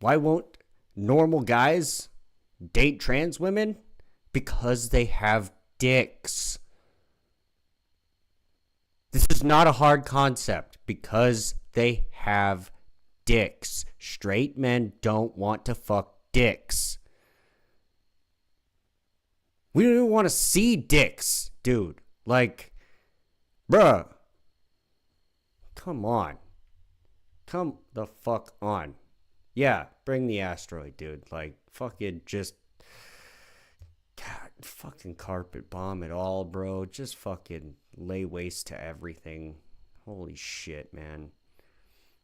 A: Why won't normal guys date trans women? Because they have dicks. This is not a hard concept. Because they have dicks. Straight men don't want to fuck dicks. We don't even want to see dicks, dude. Like, bruh. Come on. Come the fuck on. Yeah, bring the asteroid, dude. Like, fucking just... God, fucking carpet bomb it all, bro. Just fucking lay waste to everything. Holy shit, man.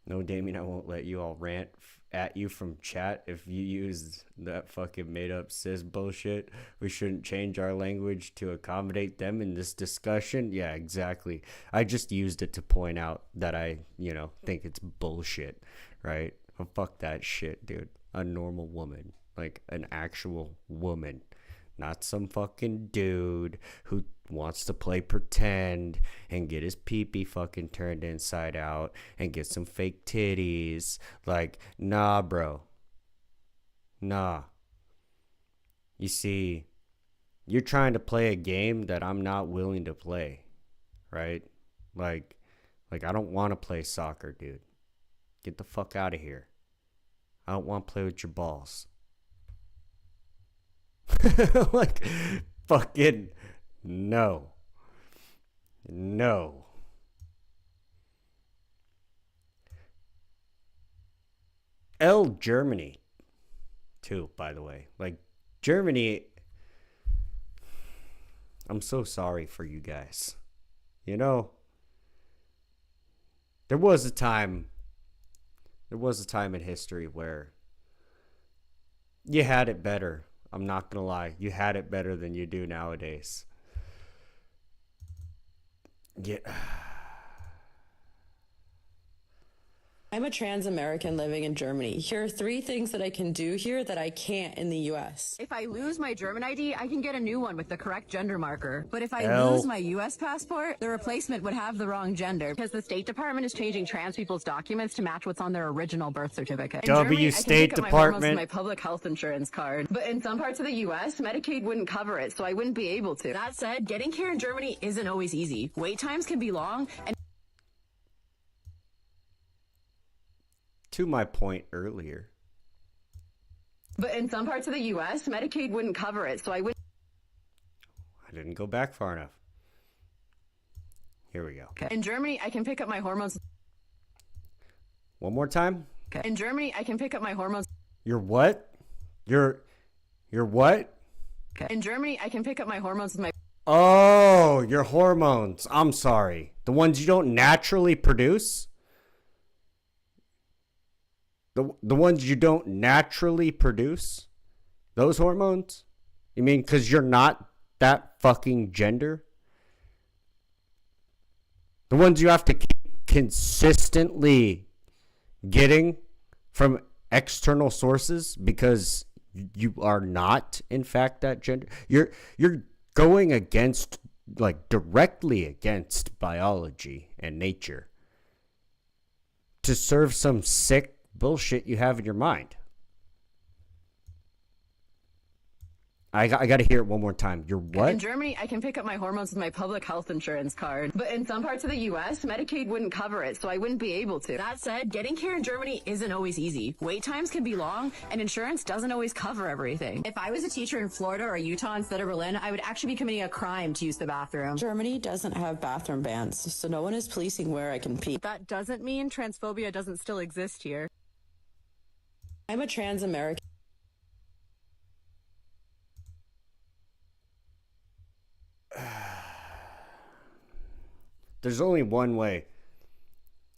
A: No, Damien, I won't let you all rant at you from chat if you use that fucking made-up cis bullshit. We shouldn't change our language to accommodate them in this discussion. Yeah, exactly. I just used it to point out that I, think it's bullshit, right? Oh, fuck that shit, dude. A normal woman. Like, an actual woman. Not some fucking dude who wants to play pretend and get his pee-pee fucking turned inside out and get some fake titties. Like, nah, bro. Nah. You see, you're trying to play a game that I'm not willing to play, right? Like I don't want to play soccer, dude. Get the fuck out of here. I don't want to play with your balls. Like, fucking no. No. Germany, too, by the way. Like, Germany, I'm so sorry for you guys. There was a time in history where you had it better. I'm not going to lie. You had it better than you do nowadays. Yeah.
M: I'm a trans American living in Germany. Here are 3 things that I can do here that I can't in the US.
N: If I lose my German ID, I can get a new one with the correct gender marker. But if I
M: L.
N: lose my US passport, the replacement would have the wrong gender because the State Department is changing trans people's documents to match what's on their original birth certificate. In Germany,
A: State
N: I can pick up my hormones with my public health insurance card. But in some parts of the US, Medicaid wouldn't cover it, so I wouldn't be able to. That said, getting care in Germany isn't always easy. Wait times can be long, and
A: to my point earlier.
N: But in some parts of the US, Medicaid wouldn't cover it, so I wouldn't.
A: I didn't go back far enough. Here we go.
N: In Germany, I can pick up my hormones.
A: One more time.
N: In Germany, I can pick up my hormones.
A: You're what? You're what?
N: In Germany, I can pick up my hormones with my.
A: Oh, your hormones. I'm sorry. The ones you don't naturally produce? The ones you don't naturally produce? Those hormones? You mean because you're not that fucking gender? The ones you have to keep consistently getting from external sources because you are not, in fact, that gender? You're going against, like, directly against biology and nature to serve some sick bullshit you have in your mind. I got to hear it one more time. You're what?
N: In Germany, I can pick up my hormones with my public health insurance card. But in some parts of the US, Medicaid wouldn't cover it, so I wouldn't be able to. That said, getting care in Germany isn't always easy. Wait times can be long, and insurance doesn't always cover everything. If I was a teacher in Florida or Utah instead of Berlin, I would actually be committing a crime to use the bathroom.
M: Germany doesn't have bathroom bans, so no one is policing where I can pee.
N: That doesn't mean transphobia doesn't still exist here.
M: I'm a trans American.
A: There's only one way.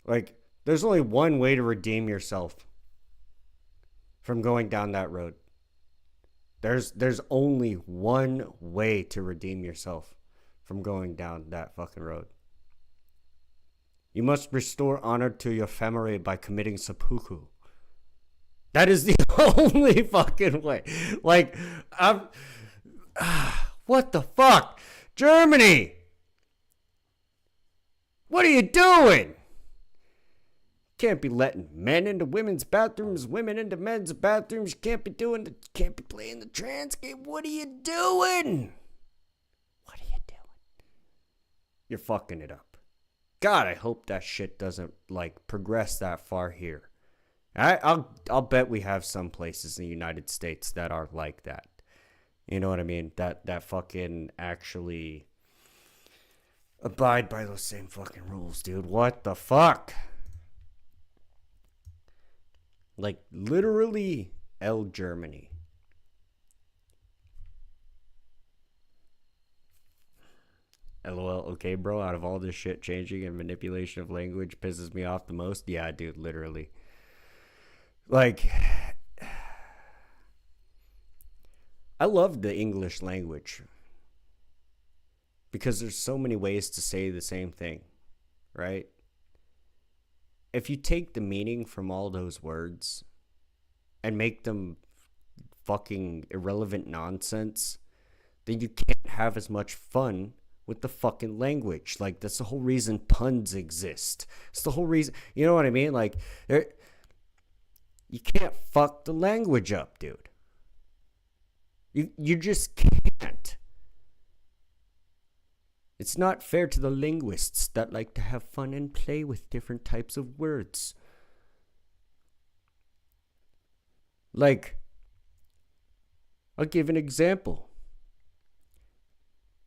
A: Like, there's only one way to redeem yourself from going down that road. There's only one way to redeem yourself from going down that fucking road. You must restore honor to your family by committing seppuku. That is the only fucking way. Like, what the fuck? Germany! What are you doing? Can't be letting men into women's bathrooms, women into men's bathrooms. You can't be playing the trans game. What are you doing? What are you doing? You're fucking it up. God, I hope that shit doesn't, like, progress that far here. I'll bet we have some places in the United States that are like that. You know what I mean? That fucking actually abide by those same fucking rules, dude. What the fuck? Like, literally, L Germany. LOL, okay, bro, out of all this shit, changing and manipulation of language pisses me off the most. Yeah, dude, literally. Like, I love the English language because there's so many ways to say the same thing, right? If you take the meaning from all those words and make them fucking irrelevant nonsense, then you can't have as much fun with the fucking language. Like, that's the whole reason puns exist. It's the whole reason, you know what I mean? Like, you can't fuck the language up, dude. You just can't. It's not fair to the linguists that like to have fun and play with different types of words. Like, I'll give an example.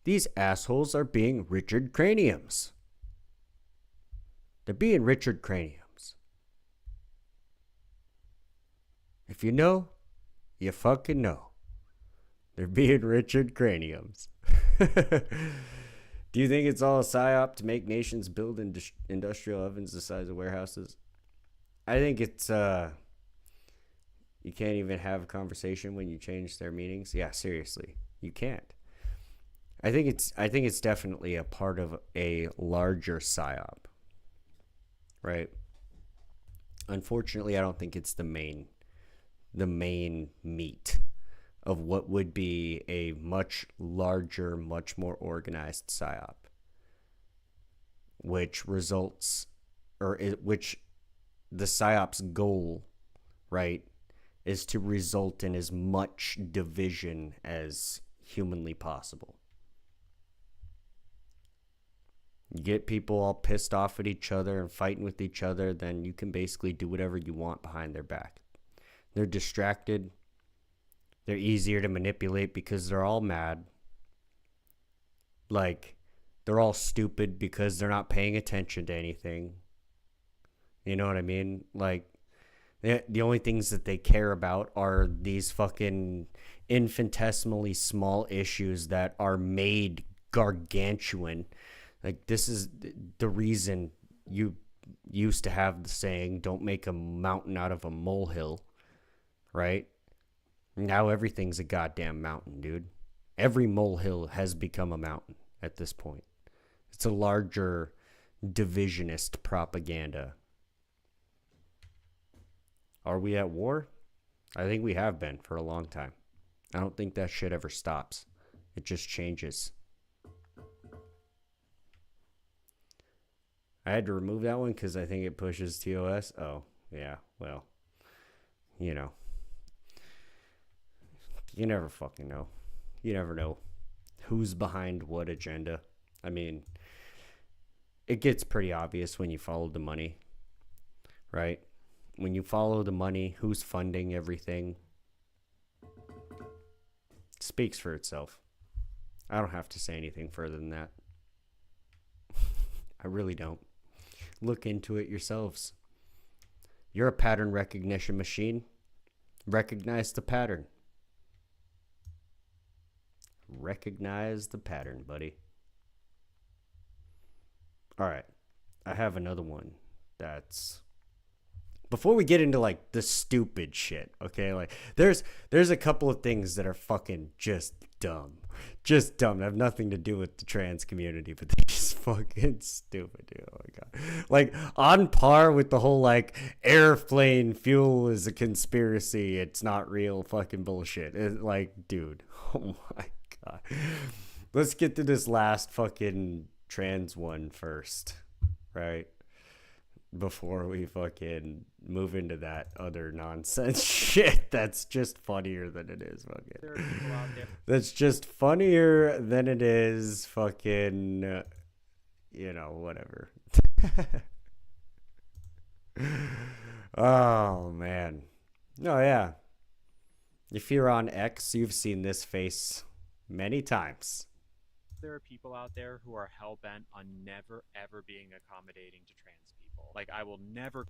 A: These assholes are being Richard Craniums. They're being Richard Craniums. If you know, you fucking know. They're being Richard Craniums. Do you think it's all a psyop to make nations build industrial ovens the size of warehouses? I think it's, you can't even have a conversation when you change their meanings. Yeah, seriously, you can't. I think it's definitely a part of a larger psyop, right? Unfortunately, I don't think it's the main meat of what would be a much larger, much more organized psyop, which results, which the psyop's goal, right, is to result in as much division as humanly possible. You get people all pissed off at each other and fighting with each other, then you can basically do whatever you want behind their back. They're distracted. They're easier to manipulate because they're all mad. Like, they're all stupid because they're not paying attention to anything. You know what I mean? Like, the only things that they care about are these fucking infinitesimally small issues that are made gargantuan. Like, this is the reason you used to have the saying, don't make a mountain out of a molehill, right? Now everything's a goddamn mountain, dude. Every molehill has become a mountain at this point. It's a larger divisionist propaganda. Are we at war? I think we have been for a long time. I don't think that shit ever stops. It just changes. I had to remove that one because I think it pushes TOS. Oh, yeah, well, you know. You never fucking know. You never know who's behind what agenda. I mean, it gets pretty obvious when you follow the money, right? When you follow the money, who's funding everything, it speaks for itself. I don't have to say anything further than that. I really don't. Look into it yourselves. You're a pattern recognition machine. Recognize the pattern. Recognize the pattern, buddy. All right. I have another one that's... Before we get into, like, the stupid shit, okay? Like, there's a couple of things that are fucking just dumb. Just dumb. They have nothing to do with the trans community, but they're just fucking stupid, dude. Oh, my God. Like, on par with the whole, like, airplane fuel is a conspiracy. It's not real fucking bullshit. Like, dude. Oh, my God. Let's get to this last fucking trans one first, right? Before we fucking move into that other nonsense shit that's just funnier than it is fucking. That's just funnier than it is fucking, you know, whatever. Oh, man. Oh, yeah. If you're on X, you've seen this face many times.
O: There are people out there who are hell-bent on never, ever being accommodating to trans people. Like, I will never...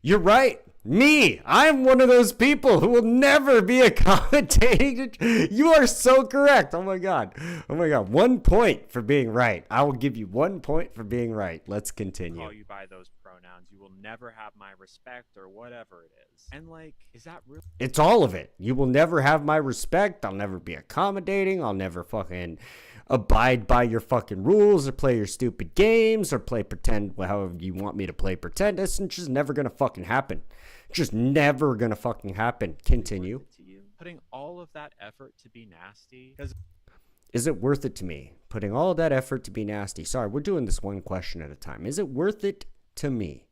A: You're right. Me, I'm one of those people who will never be accommodating. You are so correct. Oh my God. 1 point for being right. I will give you 1 point for being right. Let's continue.
O: Call you by those pronouns. You will never have my respect or whatever it is. And like, is that really?
A: It's all of it. You will never have my respect. I'll never be accommodating. I'll never fucking abide by your fucking rules or play your stupid games or play pretend however you want me to play pretend. It's just never gonna fucking happen. Just never gonna fucking happen. Continue.
O: Putting all of that effort to be nasty?
A: Is it worth it to me? Putting all that effort to be nasty. Sorry, we're doing this one question at a time. Is it worth it to me?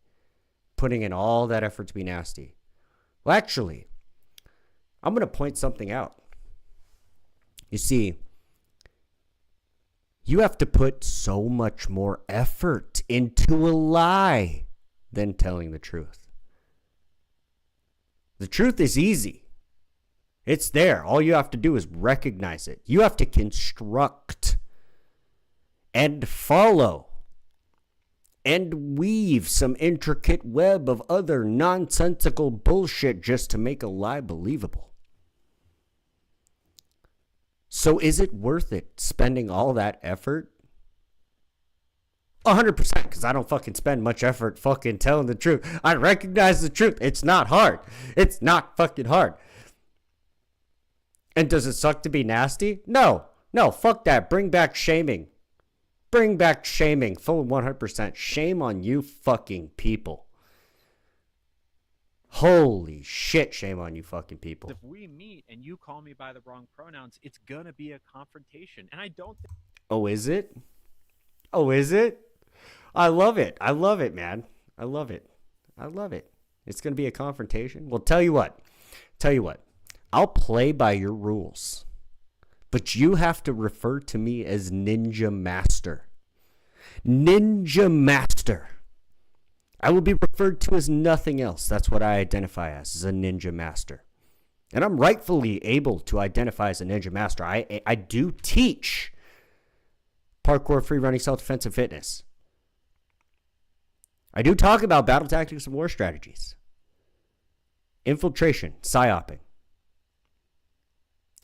A: Putting in all that effort to be nasty. Well, actually, I'm gonna point something out. You see, you have to put so much more effort into a lie than telling the truth. The truth is easy. It's there. All you have to do is recognize it. You have to construct and follow and weave some intricate web of other nonsensical bullshit just to make a lie believable. So is it worth it spending all that effort? 100%, because I don't fucking spend much effort fucking telling the truth. I recognize the truth. It's not hard. It's not fucking hard. And does it suck to be nasty? No, fuck that. Bring back shaming. Bring back shaming. Full 100%. Shame on you fucking people. Holy shit, shame on you fucking people.
O: If we meet and you call me by the wrong pronouns, it's gonna be a confrontation. And I don't think...
A: Oh, is it? I love it. I love it, man. I love it. It's going to be a confrontation. Well, tell you what. I'll play by your rules. But you have to refer to me as Ninja Master. Ninja Master. I will be referred to as nothing else. That's what I identify as a Ninja Master. And I'm rightfully able to identify as a Ninja Master. I do teach parkour, free running, self-defense, and fitness. I do talk about battle tactics and war strategies. Infiltration, psyoping.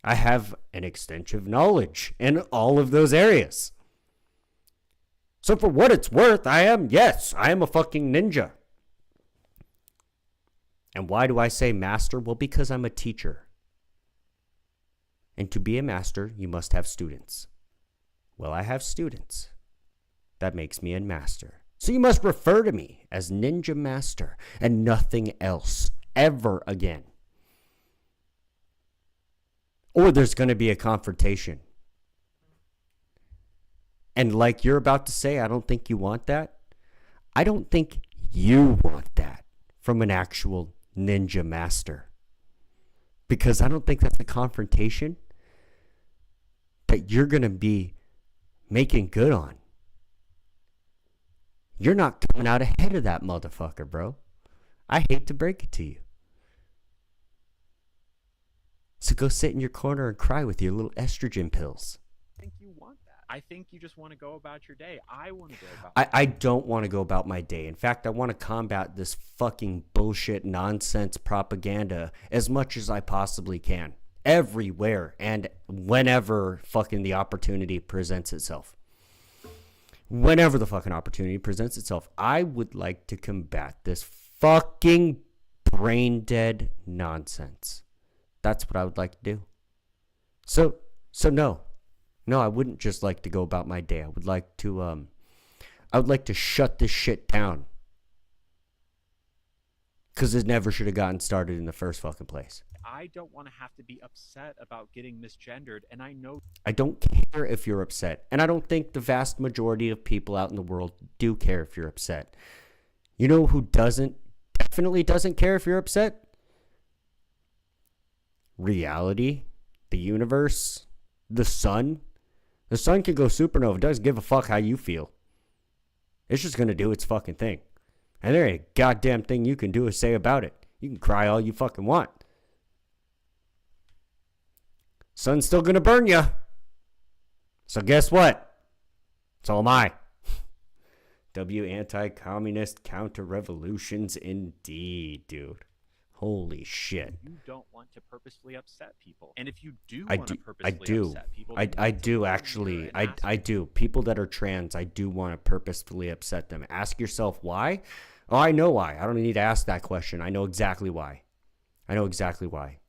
A: I have an extensive knowledge in all of those areas. So for what it's worth, I am a fucking ninja. And why do I say master? Well, because I'm a teacher. And to be a master, you must have students. Well, I have students. That makes me a master. So you must refer to me as Ninja Master and nothing else ever again. Or there's going to be a confrontation. And like you're about to say, I don't think you want that. I don't think you want that from an actual Ninja Master. Because I don't think that's a confrontation that you're going to be making good on. You're not coming out ahead of that motherfucker, bro. I hate to break it to you. So go sit in your corner and cry with your little estrogen pills.
O: I think you want that. I think you just want to go about your day. I want to go about
A: I don't want to go about my day. In fact, I want to combat this fucking bullshit nonsense propaganda as much as I possibly can. Everywhere and whenever fucking the opportunity presents itself. Whenever the fucking opportunity presents itself, I would like to combat this fucking brain dead nonsense. That's what I would like to do. So no, I wouldn't just like to go about my day. I would like to shut this shit down. Because it never should have gotten started in the first fucking place.
O: I don't want to have to be upset about getting misgendered, and I know...
A: I don't care if you're upset, and I don't think the vast majority of people out in the world do care if you're upset. You know who definitely doesn't care if you're upset? Reality, the universe, the sun. The sun can go supernova. It doesn't give a fuck how you feel. It's just going to do its fucking thing. And there ain't a goddamn thing you can do or say about it. You can cry all you fucking want. Sun's still gonna burn you. So guess what? So am I. Anti-communist counter-revolutions indeed, dude. Holy shit.
O: You don't want to purposefully upset people. And if you do
A: I
O: want to
A: do.
O: purposefully upset people,
A: I do actually. I do. People that are trans, I do want to purposefully upset them. Ask yourself why. Oh, I know why. I don't need to ask that question. I know exactly why. I know exactly why.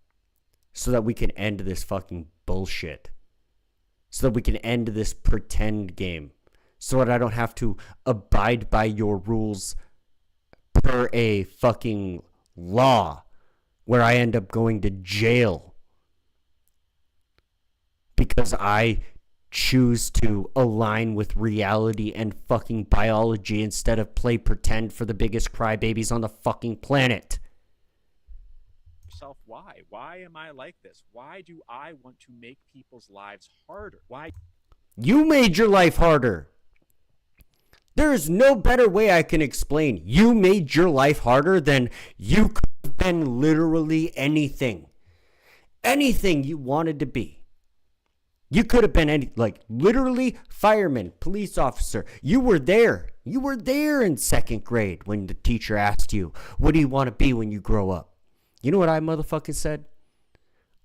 A: So that we can end this fucking bullshit. So that we can end this pretend game. So that I don't have to abide by your rules per a fucking law where I end up going to jail because I choose to align with reality and fucking biology instead of play pretend for the biggest crybabies on the fucking planet.
O: Yourself, why am I like this? Why do I want to make people's lives harder? Why?
A: You made your life harder. There is no better way I can explain. You made your life harder than you could have been literally anything. Anything you wanted to be. You could have been any, like literally fireman, police officer. You were there. You were there in second grade when the teacher asked you, what do you want to be when you grow up? You know what I motherfucking said?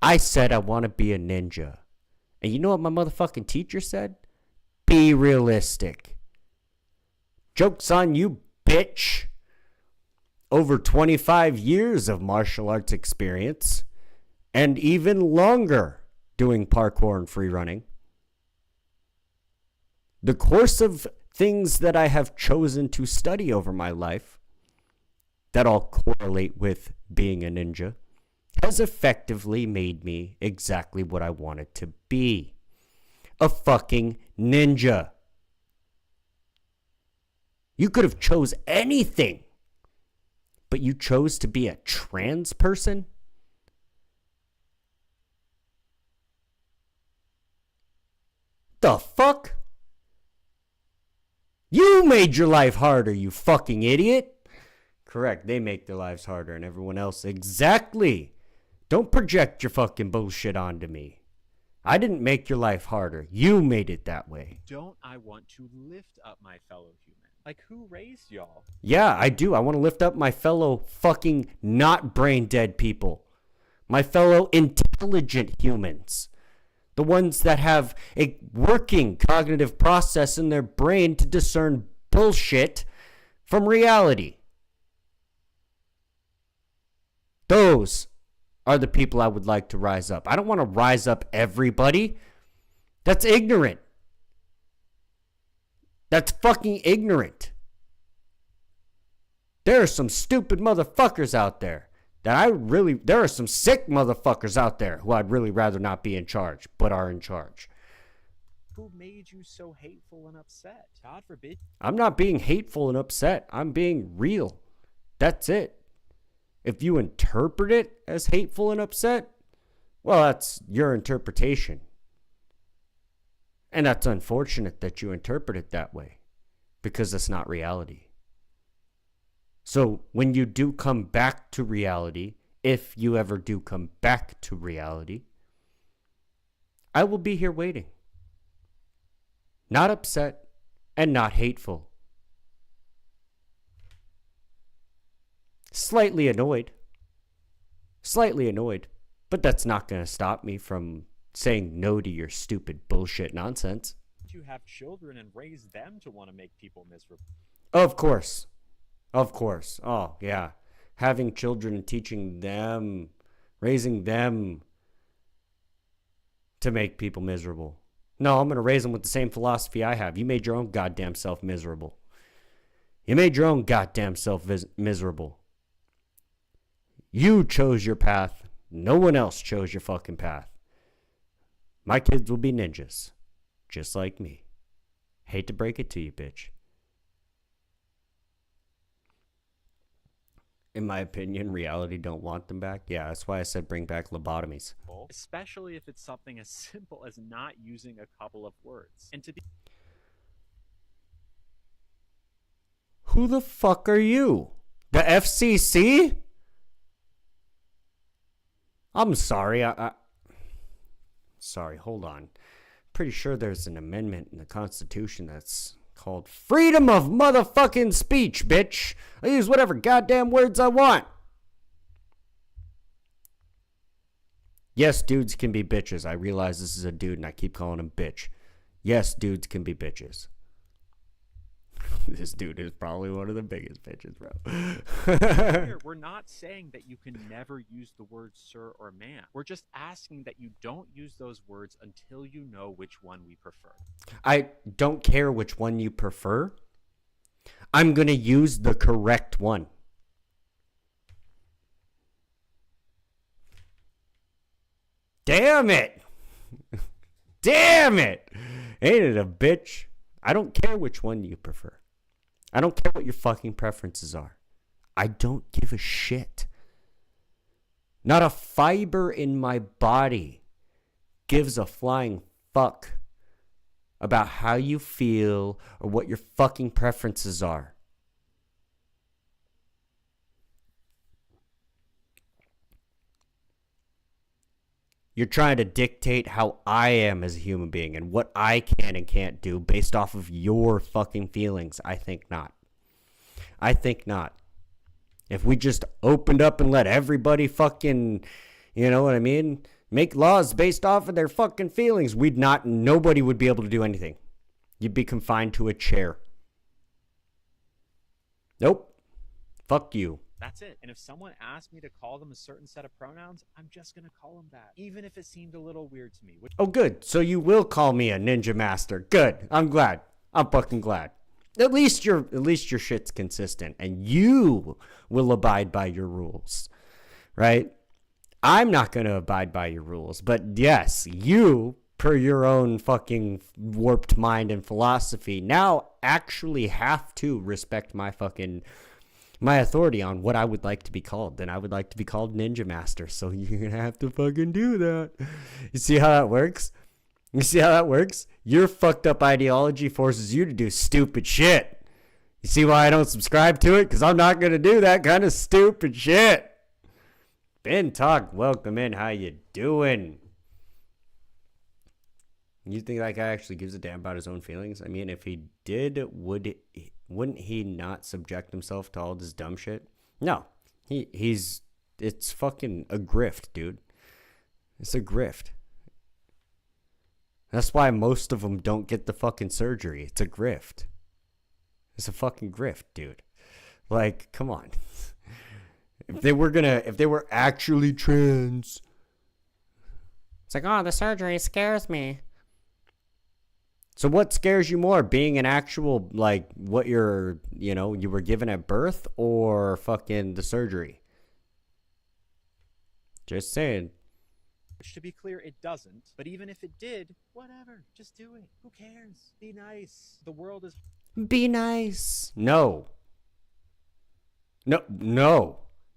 A: I said I want to be a ninja. And you know what my motherfucking teacher said? Be realistic. Joke's on you, bitch. Over 25 years of martial arts experience and even longer doing parkour and free running. The course of things that I have chosen to study over my life that all correlate with being a ninja has effectively made me exactly what I wanted to be. A fucking ninja. You could have chose anything, but you chose to be a trans person? The fuck? You made your life harder, you fucking idiot. Correct, they make their lives harder and everyone else. Exactly. Don't project your fucking bullshit onto me. I didn't make your life harder. You made it that way.
O: Don't I want to lift up my fellow human? Like, who raised y'all?
A: Yeah, I do. I want to lift up my fellow fucking not brain dead people. My fellow intelligent humans. The ones that have a working cognitive process in their brain to discern bullshit from reality. Those are the people I would like to rise up. I don't want to rise up everybody. That's ignorant. That's fucking ignorant. There are some stupid motherfuckers out there there are some sick motherfuckers out there who I'd really rather not be in charge, but are in charge.
O: Who made you so hateful and upset? God forbid.
A: I'm not being hateful and upset. I'm being real. That's it. If you interpret it as hateful and upset, well, that's your interpretation. And that's unfortunate that you interpret it that way, because that's not reality. So when you do come back to reality, if you ever do come back to reality, I will be here waiting. Not upset and not hateful. Slightly annoyed, but that's not going to stop me from saying no to your stupid bullshit nonsense.
O: You have children and raise them to want to make people miserable.
A: Of course. Oh, yeah. Having children and teaching them, raising them to make people miserable. No, I'm going to raise them with the same philosophy I have. You made your own goddamn self miserable. Miserable. You chose your path. No one else chose your fucking path. My kids will be ninjas, just like me. Hate to break it to you, bitch. In my opinion, reality don't want them back. Yeah, that's why I said bring back lobotomies.
O: Especially if it's something as simple as not using a couple of words. And to be...
A: Who the fuck are you? The FCC? I'm sorry. Sorry, hold on. Pretty sure there's an amendment in the Constitution that's Called freedom of motherfucking speech, bitch. I use whatever goddamn words I want. Yes, dudes can be bitches. I realize this is a dude and I keep calling him bitch. Yes, dudes can be bitches. This dude is probably one of the biggest bitches, bro.
O: We're not saying that you can never use the words sir or man. We're just asking that you don't use those words until you know which one we prefer.
A: I don't care which one you prefer. I'm going to use the correct one. Damn it. Damn it. Ain't it a bitch? I don't care which one you prefer. I don't care what your fucking preferences are. I don't give a shit. Not a fiber in my body gives a flying fuck about how you feel or what your fucking preferences are. You're trying to dictate how I am as a human being and what I can and can't do based off of your fucking feelings. I think not. I think not. If we just opened up and let everybody fucking, you know what I mean, make laws based off of their fucking feelings, nobody would be able to do anything. You'd be confined to a chair. Nope. Fuck you.
O: That's it. And if someone asked me to call them a certain set of pronouns, I'm just going to call them that, even if it seemed a little weird to me.
A: Oh, good. So you will call me a ninja master. Good. I'm glad. I'm fucking glad. At least your shit's consistent and you will abide by your rules, right? I'm not going to abide by your rules, but yes, you, per your own fucking warped mind and philosophy, now actually have to respect my authority on what I would like to be called. Then I would like to be called Ninja Master. So you're going to have to fucking do that. You see how that works? You see how that works? Your fucked up ideology forces you to do stupid shit. You see why I don't subscribe to it? Because I'm not going to do that kind of stupid shit. Ben Talk, welcome in. How you doing? You think that guy actually gives a damn about his own feelings? I mean, if he did, wouldn't he not subject himself to all this dumb shit? No. It's fucking a grift, dude. It's a grift. That's why most of them don't get the fucking surgery. It's a grift. It's a fucking grift, dude. Like, come on. If they were actually trans, it's like, oh, the surgery scares me. So what scares you more, being an actual, like, what you were given at birth, or fucking the surgery? Just saying.
O: Which, to be clear, it doesn't. But even if it did, whatever. Just do it. Who cares? Be nice. The world is...
A: Be nice. No.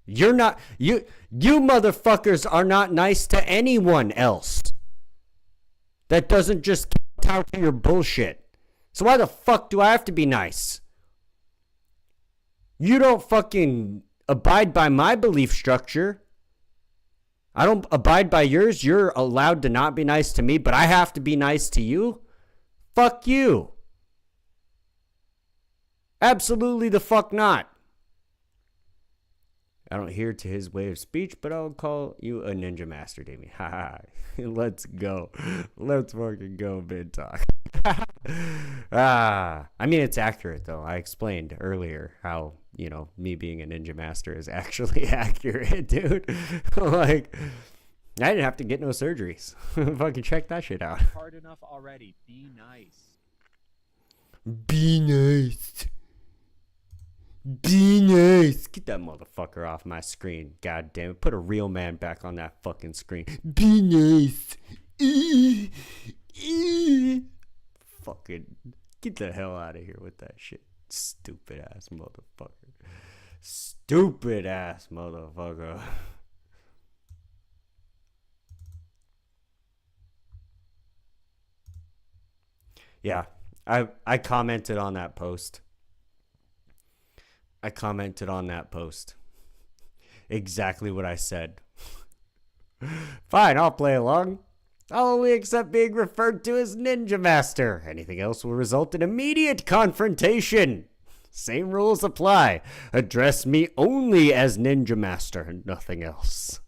A: You're not... You motherfuckers are not nice to anyone else. That doesn't just out to your bullshit. So why the fuck do I have to be nice? You don't fucking abide by my belief structure. I don't abide by yours. You're allowed to not be nice to me, but I have to be nice to you? Fuck you. Absolutely the fuck not. I don't adhere to his way of speech, but I'll call you a ninja master, Damien. Ha. Let's go. Let's fucking go, Big Talk. I mean, it's accurate, though. I explained earlier how, me being a ninja master is actually accurate, dude. Like, I didn't have to get no surgeries. Fucking check that shit out.
O: Hard enough already. Be nice.
A: Be nice. Be nice. Get that motherfucker off my screen. God damn it. Put a real man back on that fucking screen. Be nice. Fucking get the hell out of here with that shit. Stupid ass motherfucker. Stupid ass motherfucker. Yeah. I commented on that post. Exactly what I said. Fine, I'll play along. I'll only accept being referred to as Ninja Master. Anything else will result in immediate confrontation. Same rules apply. Address me only as Ninja Master and nothing else.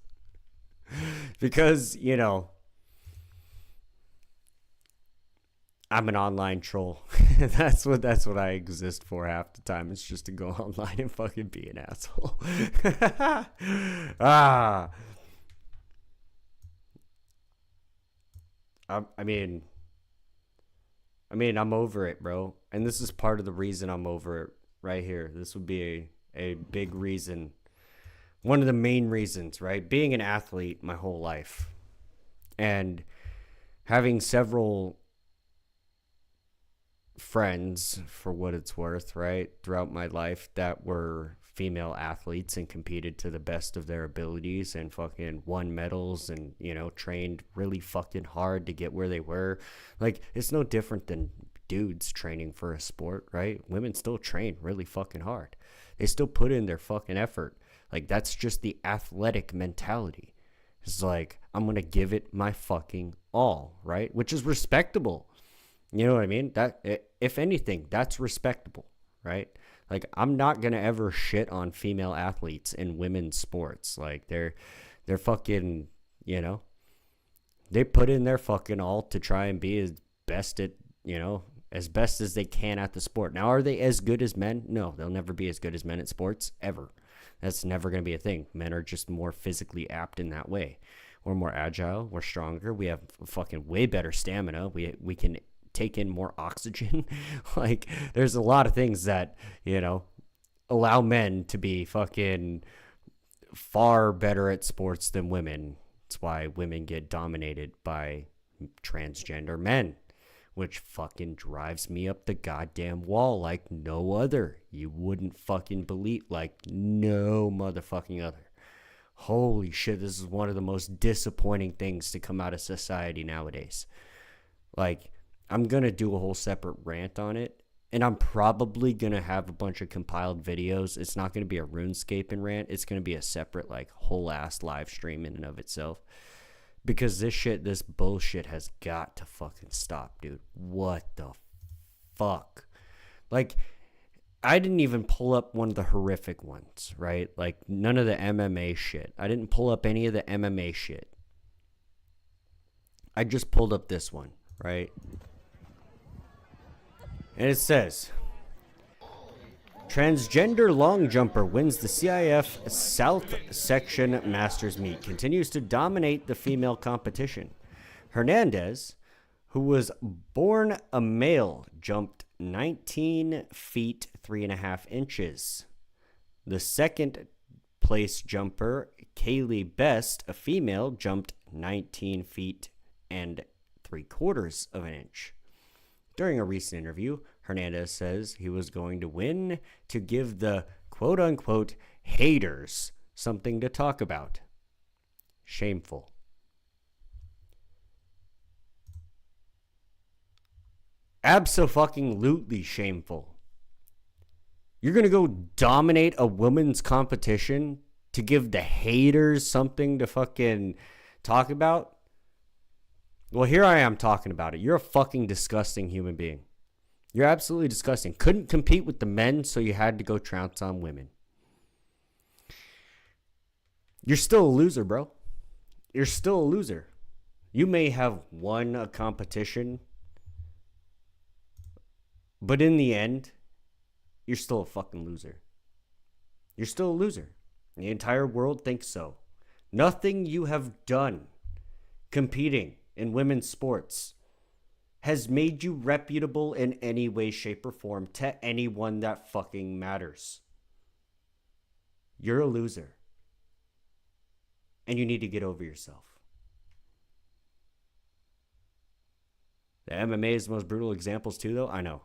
A: Because, you know, I'm an online troll. That's what I exist for half the time. It's just to go online and fucking be an asshole. I mean, I'm over it, bro. And this is part of the reason I'm over it right here. This would be a big reason. One of the main reasons, right? Being an athlete my whole life and having several friends, for what it's worth, right, throughout my life that were female athletes and competed to the best of their abilities and fucking won medals and, you know, trained really fucking hard to get where they were. Like, it's no different than dudes training for a sport, right? Women still train really fucking hard. They still put in their fucking effort. Like, that's just the athletic mentality. It's like, I'm gonna give it my fucking all, right? Which is respectable. You know what I mean? That, if anything, that's respectable, right? Like, I'm not gonna ever shit on female athletes in women's sports. Like, they're fucking, you know, they put in their fucking all to try and be as best at, you know, as best as they can at the sport. Now, are they as good as men? No, they'll never be as good as men at sports, ever. That's never gonna be a thing. Men are just more physically apt in that way. We're more agile, we're stronger, we have fucking way better stamina, we can take in more oxygen. Like, there's a lot of things that, you know, allow men to be fucking far better at sports than women. It's why women get dominated by transgender men, which fucking drives me up the goddamn wall like no other. You wouldn't fucking believe, like no motherfucking other. Holy shit, this is one of the most disappointing things to come out of society nowadays. Like, I'm going to do a whole separate rant on it, and I'm probably going to have a bunch of compiled videos. It's not going to be a RuneScaping rant. It's going to be a separate, like, whole-ass live stream in and of itself. Because this bullshit has got to fucking stop, dude. What the fuck? Like, I didn't even pull up one of the horrific ones, right? Like, none of the MMA shit. I didn't pull up any of the MMA shit. I just pulled up this one, right? And it says, transgender long jumper wins the CIF South Section Masters meet, continues to dominate the female competition. Hernandez, who was born a male, jumped 19 feet 3.5 inches. The second place jumper, Kaylee Best, a female, jumped 19 feet and 3/4 of an inch. During a recent interview, Hernandez says he was going to win to give the quote-unquote haters something to talk about. Shameful. Abso-fucking-lutely shameful. You're going to go dominate a women's competition to give the haters something to fucking talk about? Well, here I am talking about it. You're a fucking disgusting human being. You're absolutely disgusting. Couldn't compete with the men, so you had to go trounce on women. You're still a loser, bro. You're still a loser. You may have won a competition, but in the end, you're still a fucking loser. You're still a loser. The entire world thinks so. Nothing you have done competing in women's sports has made you reputable in any way, shape, or form to anyone that fucking matters. You're a loser. And you need to get over yourself. The MMA is the most brutal examples too, though. I know.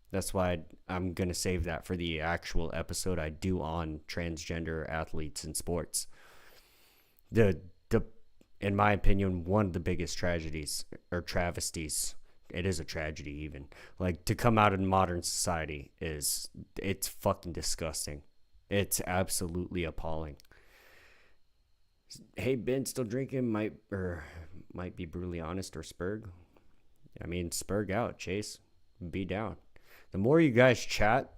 A: That's why I'm going to save that for the actual episode I do on transgender athletes in sports. In my opinion, one of the biggest tragedies, or travesties, it is a tragedy even, like, to come out in modern society it's fucking disgusting. It's absolutely appalling. Hey, Ben, still drinking? might be brutally honest, or Spurg. I mean, Spurg out, Chase. Be down. The more you guys chat,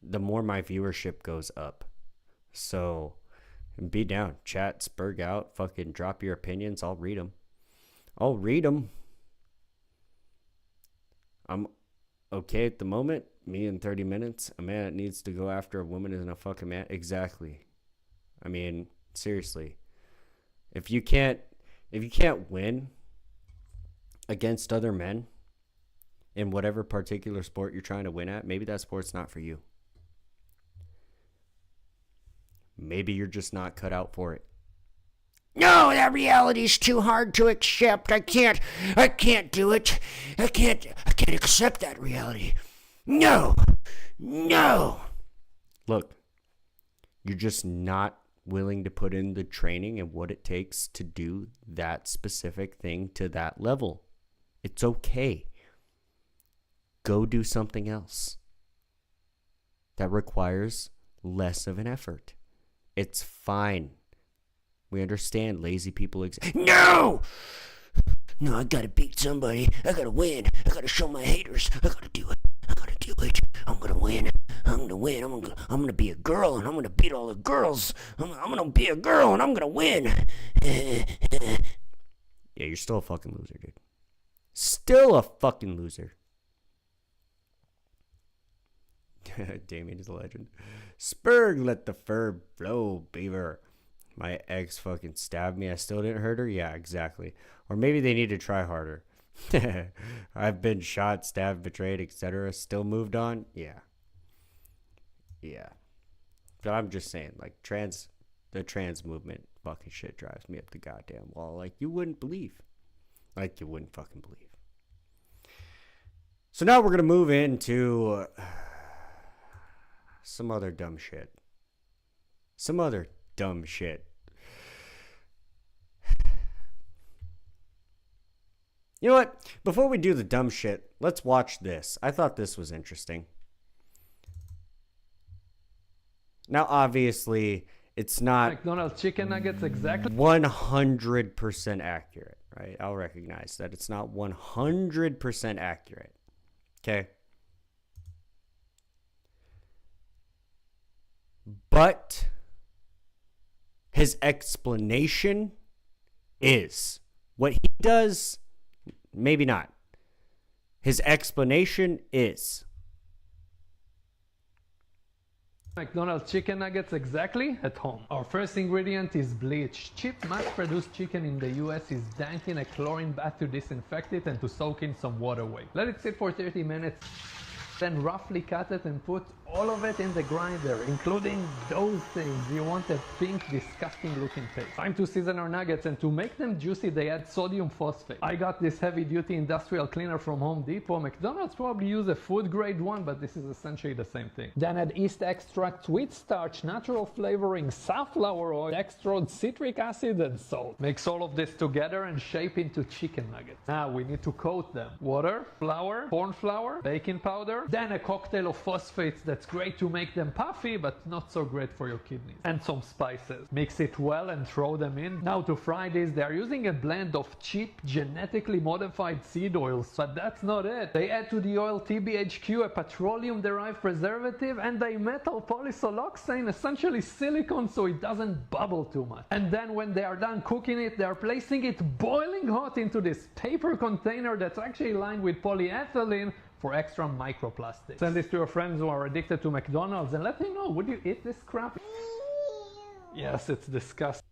A: the more my viewership goes up. So, be down. Chat, Spurg out. Fucking drop your opinions. I'll read them. I'm okay at the moment. Me in 30 minutes. A man that needs to go after a woman isn't a fucking man. Exactly. I mean, seriously. If you can't win against other men in whatever particular sport you're trying to win at, maybe that sport's not for you. Maybe you're just not cut out for it. No, that reality's too hard to accept. I can't do it. I can't accept that reality. No. Look, you're just not willing to put in the training and what it takes to do that specific thing to that level. It's okay. Go do something else that requires less of an effort. It's fine. We understand lazy people exist. No, I gotta beat somebody. I gotta win. I gotta show my haters. I gotta do it. I'm gonna win. I'm gonna be a girl, and I'm gonna beat all the girls. I'm gonna be a girl, and I'm gonna win. Yeah, you're still a fucking loser, dude. Still a fucking loser. Damien is a legend. Spurg, let the fur blow, beaver. My ex fucking stabbed me. I still didn't hurt her? Yeah, exactly. Or maybe they need to try harder. I've been shot, stabbed, betrayed, etc. Still moved on? Yeah. But I'm just saying, like, the trans movement fucking shit drives me up the goddamn wall. Like, you wouldn't believe. Like, you wouldn't fucking believe. So now we're going to move into some other dumb shit. You know what? Before we do the dumb shit, let's watch this. I thought this was interesting. Now, obviously, it's not
P: McDonald's chicken nuggets exactly
A: 100% accurate, right? I'll recognize that it's not 100% accurate. Okay? But his explanation is what he does, maybe not. His explanation is
P: McDonald's chicken nuggets exactly at home. Our first ingredient is bleach. Cheap mass-produced chicken in the US is danked in a chlorine bath to disinfect it and to soak in some water away. Let it sit for 30 minutes. Then roughly cut it and put all of it in the grinder, including those things. You want a pink, disgusting looking paste. Time to season our nuggets, and to make them juicy, they add sodium phosphate. I got this heavy duty industrial cleaner from Home Depot. McDonald's probably use a food grade one, but this is essentially the same thing. Then add yeast extract, wheat starch, natural flavoring, safflower oil, dextrose, citric acid, and salt. Mix all of this together and shape into chicken nuggets. Now we need to coat them. Water, flour, corn flour, baking powder, then a cocktail of phosphates that's great to make them puffy, but not so great for your kidneys. And some spices. Mix it well and throw them in. Now to fry this, they're using a blend of cheap, genetically modified seed oils. But that's not it. They add to the oil TBHQ, a petroleum-derived preservative, and dimethyl polysoloxane, essentially silicone, so it doesn't bubble too much. And then when they are done cooking it, they're placing it boiling hot into this paper container that's actually lined with polyethylene for extra microplastics. Send this to your friends who are addicted to McDonald's and let me know, would you eat this crap? Yes, it's disgusting.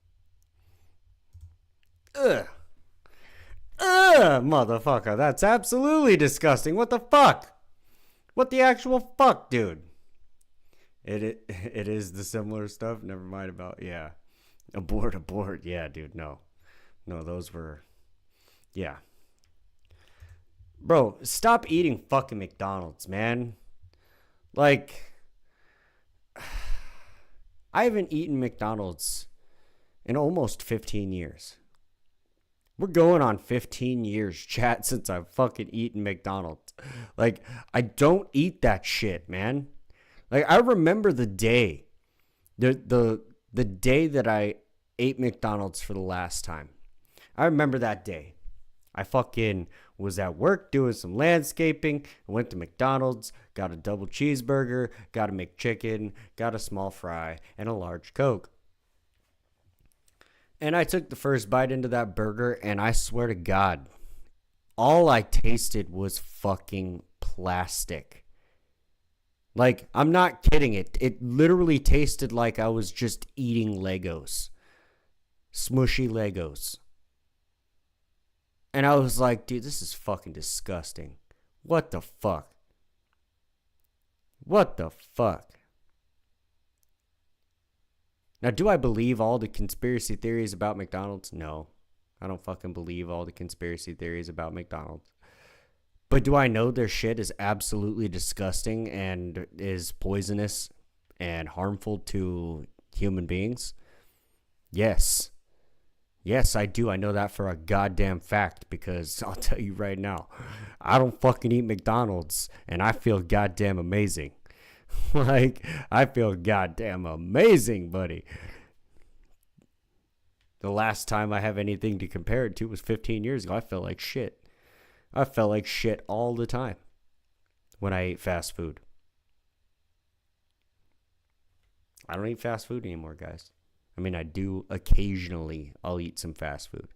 A: Motherfucker, that's absolutely disgusting. What the fuck? What the actual fuck, dude? It is the similar stuff. Never mind about, yeah. Abort. Yeah, dude, no. No, those were, yeah. Bro, stop eating fucking McDonald's, man. Like, I haven't eaten McDonald's in almost 15 years. We're going on 15 years, chat, since I've fucking eaten McDonald's. Like, I don't eat that shit, man. Like, I remember the day, the day that I ate McDonald's for the last time. I remember that day. I fucking was at work doing some landscaping. I went to McDonald's, got a double cheeseburger, got a McChicken, got a small fry, and a large Coke. And I took the first bite into that burger, and I swear to God, all I tasted was fucking plastic. Like, I'm not kidding. It literally tasted like I was just eating Legos. Smushy Legos. And I was like, dude, this is fucking disgusting. What the fuck? What the fuck? Now, do I believe all the conspiracy theories about McDonald's? No. I don't fucking believe all the conspiracy theories about McDonald's. But do I know their shit is absolutely disgusting and is poisonous and harmful to human beings? Yes. Yes, I do. I know that for a goddamn fact because I'll tell you right now, I don't fucking eat McDonald's and I feel goddamn amazing. Like, I feel goddamn amazing, buddy. The last time I have anything to compare it to was 15 years ago. I felt like shit. I felt like shit all the time when I ate fast food. I don't eat fast food anymore, guys. I mean, I do occasionally. I'll eat some fast food,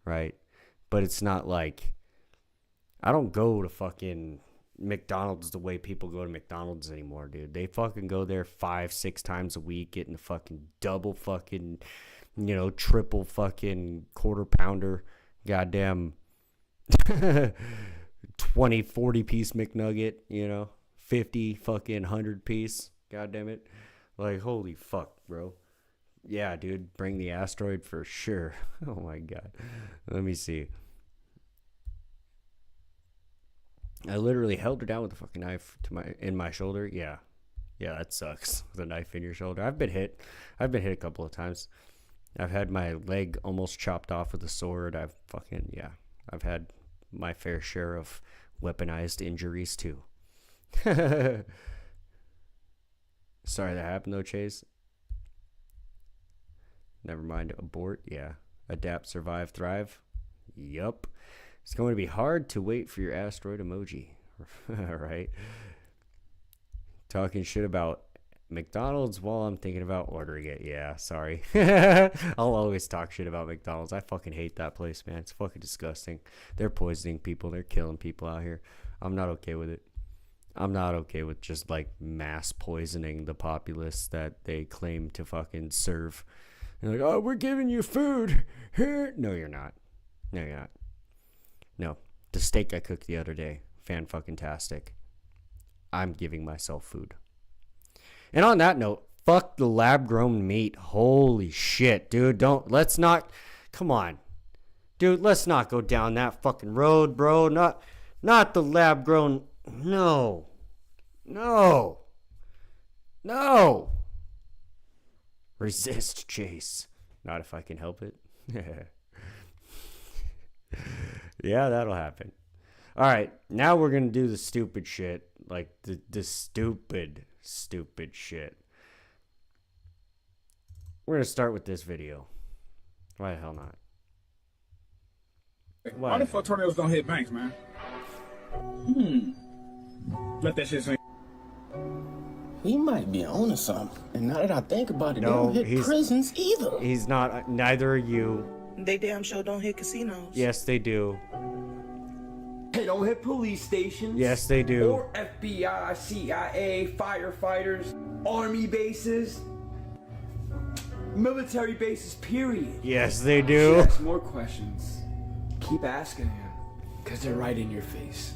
A: right? But it's not like I don't go to fucking McDonald's the way people go to McDonald's anymore, dude. They fucking go there 5-6 times a week, getting a fucking double fucking, triple fucking quarter pounder, goddamn 20, 40 piece McNugget, 50 fucking 100 piece, goddamn it. Like, holy fuck, bro. Yeah, dude, bring the asteroid for sure. Oh my god. Let me see. I literally held her down with a fucking knife in my shoulder. Yeah, that sucks. With a knife in your shoulder. I've been hit a couple of times. I've had my leg almost chopped off with a sword. I've had my fair share of weaponized injuries too. Sorry that happened though, Chase. Never mind. Abort. Yeah. Adapt, survive, thrive. Yup. It's going to be hard to wait for your asteroid emoji. Right? Talking shit about McDonald's while I'm thinking about ordering it. Yeah, sorry. I'll always talk shit about McDonald's. I fucking hate that place, man. It's fucking disgusting. They're poisoning people. They're killing people out here. I'm not okay with it. I'm not okay with just like mass poisoning the populace that they claim to fucking serve. They're like, oh, we're giving you food. No, you're not. No, you're not. No, the steak I cooked the other day, fan-fucking-tastic. I'm giving myself food. And on that note, fuck the lab-grown meat. Holy shit, dude. Let's not, come on. Dude, let's not go down that fucking road, bro. Not the lab-grown, no. Resist, Chase. Not if I can help it. Yeah, that'll happen. All right, now we're going to do the stupid shit. Like, the stupid shit. We're going to start with this video. Why the hell not?
E: Why the fuck tornadoes don't hit banks, man? Let that shit sink.
Q: He might be on to something. And now that I think about it, they don't hit prisons either.
A: He's not. Neither are you.
Q: They damn sure don't hit casinos.
A: Yes, they do.
R: They don't hit police stations.
A: Yes, they do.
R: Or FBI, CIA, firefighters, army bases, military bases, period.
A: Yes, they do.
R: Ask more questions. Keep asking him, because they're right in your face.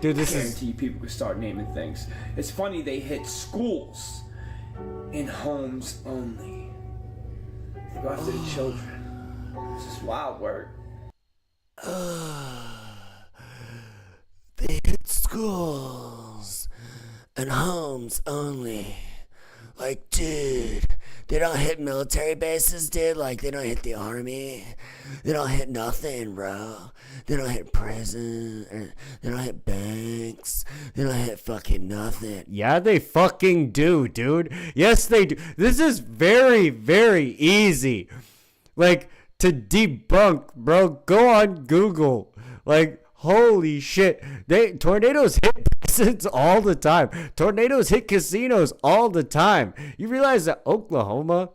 A: Dude,
R: I guarantee people could start naming things. It's funny they hit schools in homes only. They go after the children. It's just wild work.
Q: They hit schools and homes only. Like, dude, they don't hit military bases, dude. Like, they don't hit the army. They don't hit nothing, bro. They don't hit prison. They don't hit banks. They don't hit fucking nothing.
A: Yeah, they fucking do, dude. Yes, they do. This is very, very easy. Like, to debunk, bro. Go on Google. Like, holy shit. Tornadoes hit prisons all the time. Tornadoes hit casinos all the time. You realize that Oklahoma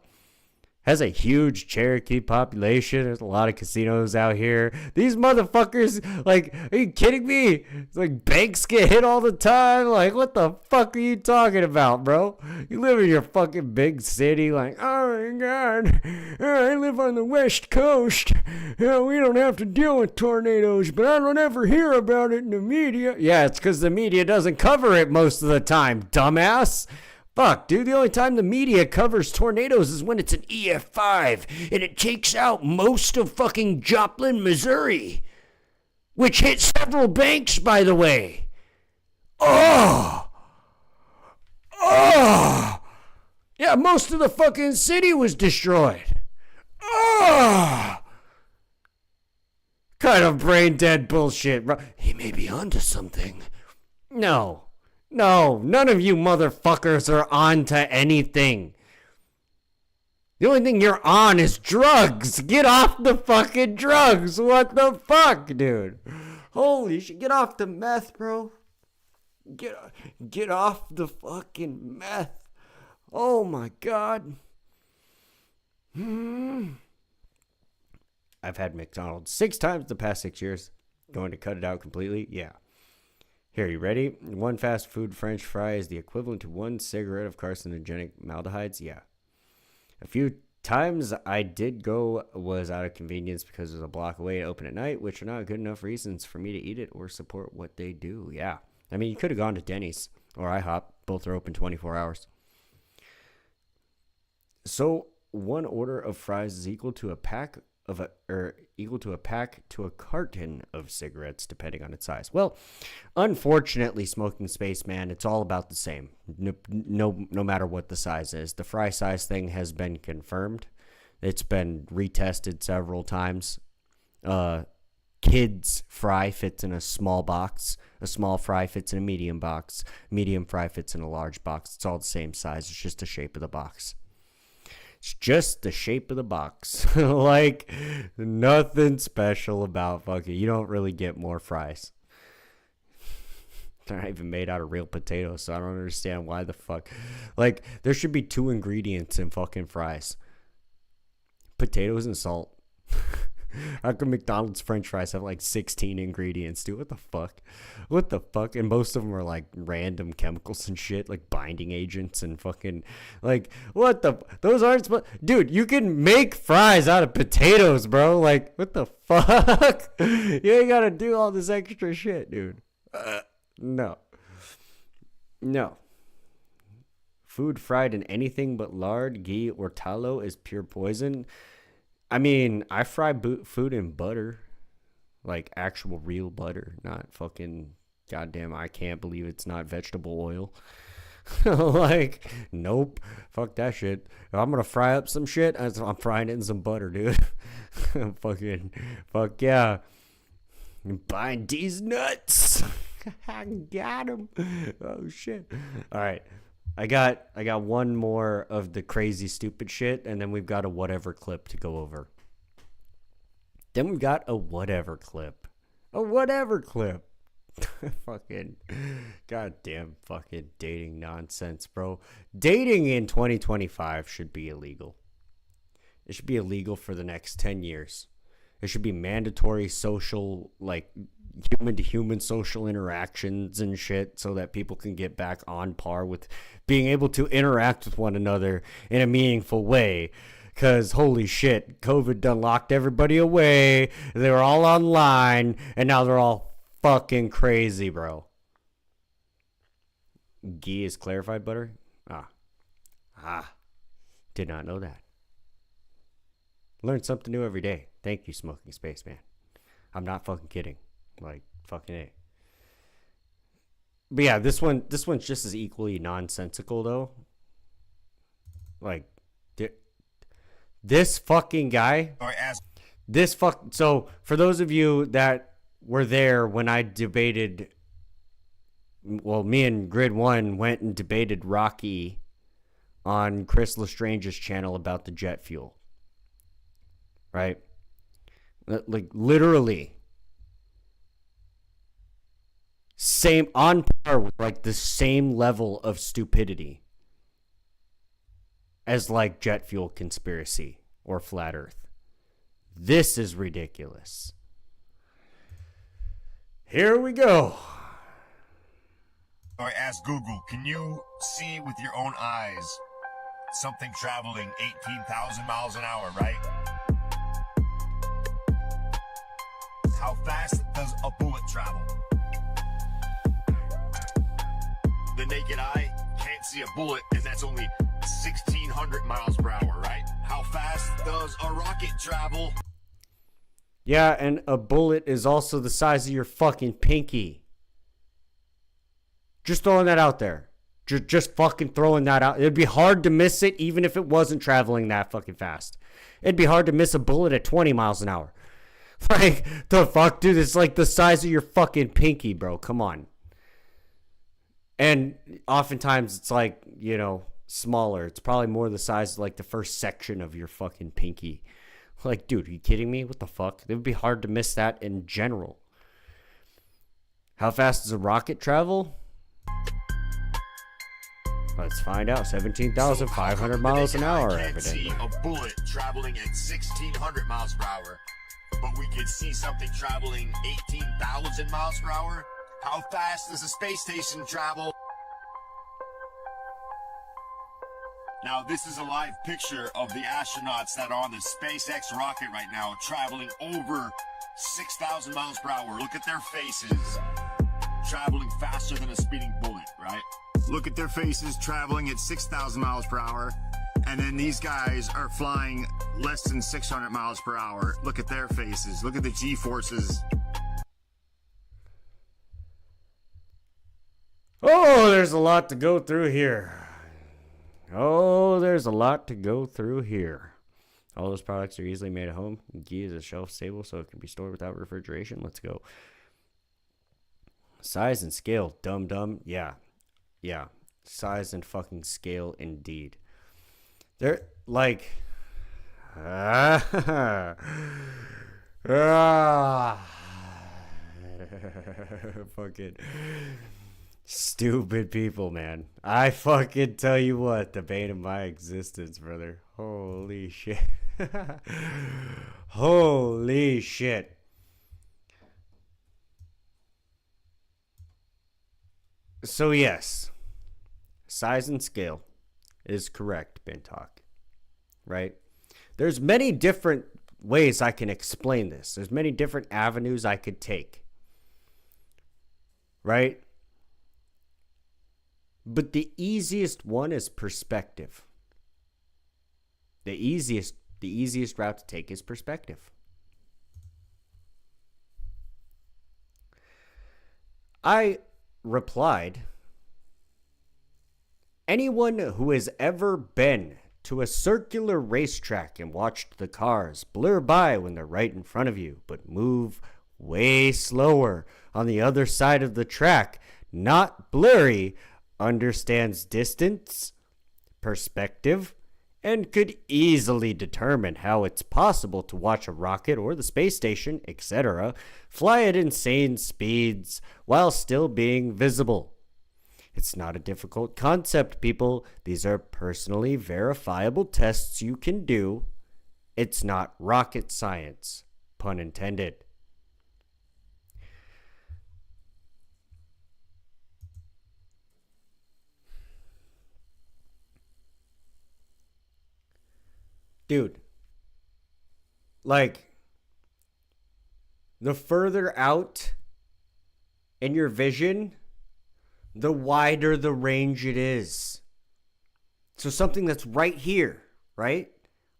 A: has a huge Cherokee population. There's a lot of casinos out here. These motherfuckers, like, are you kidding me? It's like banks get hit all the time. Like, what the fuck are you talking about, bro? You live in your fucking big city, like, oh my god, I live on the West Coast. We don't have to deal with tornadoes, but I don't ever hear about it in the media. Yeah, it's because the media doesn't cover it most of the time, dumbass. Fuck, dude, the only time the media covers tornadoes is when it's an EF5 and it takes out most of fucking Joplin, Missouri, which hit several banks, by the way. Oh! Yeah, most of the fucking city was destroyed. Oh! Kind of brain dead bullshit, bro. He may be onto something. No, none of you motherfuckers are on to anything. The only thing you're on is drugs. Get off the fucking drugs. What the fuck, dude? Holy shit. Get off the meth, bro. Get off the fucking meth. Oh my god. I've had McDonald's 6 times the past 6 years. Going to cut it out completely? Yeah. Here, you ready? One fast food French fry is the equivalent to 1 cigarette of carcinogenic maldehydes? Yeah. A few times I did go was out of convenience because it was a block away to open at night, which are not good enough reasons for me to eat it or support what they do. Yeah. I mean, you could have gone to Denny's or IHOP. Both are open 24 hours. So, 1 order of fries is equal to a pack to a carton of cigarettes, depending on its size. Well, unfortunately, Smoking Spaceman, it's all about the same. No matter what the size is. The fry size thing has been confirmed. It's been retested several times. Kids fry fits in a small box. A small fry fits in a medium box. Medium fry fits in a large box. It's all the same size. It's just the shape of the box. It's just the shape of the box. Like, nothing special about fucking. You don't really get more fries. They're not even made out of real potatoes, so I don't understand why the fuck. Like, there should be 2 ingredients in fucking fries: potatoes and salt. How come McDonald's French fries have like 16 ingredients, dude? What the fuck? What the fuck? And most of them are like random chemicals and shit, like binding agents and fucking, like, what the? Those aren't, dude, you can make fries out of potatoes, bro. Like, what the fuck? You ain't gotta do all this extra shit, dude. No. Food fried in anything but lard, ghee, or tallow is pure poison. I mean, I fry food in butter, like actual real butter, not fucking goddamn. I can't believe it's not vegetable oil. Like, nope, fuck that shit. If I'm gonna fry up some shit, I'm frying it in some butter, dude. Fuck yeah. I'm buying these nuts. I got them. Oh shit. All right. I got one more of the crazy stupid shit, and then we've got a whatever clip to go over. Then we've got a whatever clip. Fucking goddamn fucking dating nonsense, bro. Dating in 2025 should be illegal. It should be illegal for the next 10 years. It should be mandatory social, like, human-to-human social interactions and shit, so that people can get back on par with being able to interact with one another in a meaningful way. Because, holy shit, COVID done locked everybody away. They were all online, and now they're all fucking crazy, bro. Ghee is clarified butter? Did not know that. Learn something new every day. Thank you, Smoking Spaceman. I'm not fucking kidding. Like, fucking A. But yeah, this one's just as equally nonsensical, though. Like, this fucking guy. So, for those of you that were there when I debated, well, me and Grid 1 went and debated Rocky on Chris Lestrange's channel about the jet fuel. Right? Like, literally, same, on par with like the same level of stupidity as like jet fuel conspiracy or flat earth. This is ridiculous. Here we go.
S: Or ask Google, can you see with your own eyes something traveling 18,000 miles an hour, right? How fast does a bullet travel? The naked eye can't see a bullet, and that's only 1,600 miles per hour, right? How fast does a rocket travel?
A: Yeah, and a bullet is also the size of your fucking pinky. Just throwing that out there. Just fucking throwing that out. It'd be hard to miss it even if it wasn't traveling that fucking fast. It'd be hard to miss a bullet at 20 miles an hour. Like, the fuck, dude? It's like the size of your fucking pinky, bro. Come on. And oftentimes it's like, you know, smaller. It's probably more the size of like the first section of your fucking pinky. Like, dude, are you kidding me? What the fuck? It would be hard to miss that in general. How fast does a rocket travel? Let's find out. 17,500 miles an hour, evidently.
S: See a bullet traveling at 1,600 miles per hour, but we could see something traveling 18,000 miles per hour. How fast does a space station travel? Now, this is a live picture of the astronauts that are on the SpaceX rocket right now, traveling over 6,000 miles per hour. Look at their faces, traveling faster than a speeding bullet, right? Look at their faces traveling at 6,000 miles per hour. And then these guys are flying less than 600 miles per hour. Look at their faces. Look at the G-forces.
A: Oh, there's a lot to go through here. Oh, there's a lot to go through here. All those products are easily made at home. Ghee is shelf stable, so it can be stored without refrigeration. Let's go. Size and scale, dumb. Yeah. Size and fucking scale, indeed. They're like, fucking stupid people, man. I fucking tell you what, the bane of my existence, brother. Holy shit. Holy shit. So yes, size and scale is correct, Bintalk. Right? There's many different ways I can explain this. There's many different avenues I could take. Right? But the easiest one is perspective. The easiest route to take is perspective. I replied, anyone who has ever been to a circular racetrack and watched the cars blur by when they're right in front of you, but move way slower on the other side of the track, not blurry, understands distance, perspective, and could easily determine how it's possible to watch a rocket or the space station, etc., fly at insane speeds while still being visible. It's not a difficult concept, people. These are personally verifiable tests you can do. It's not rocket science, pun intended. Dude, like, the further out in your vision, the wider the range it is. So something that's right here, right,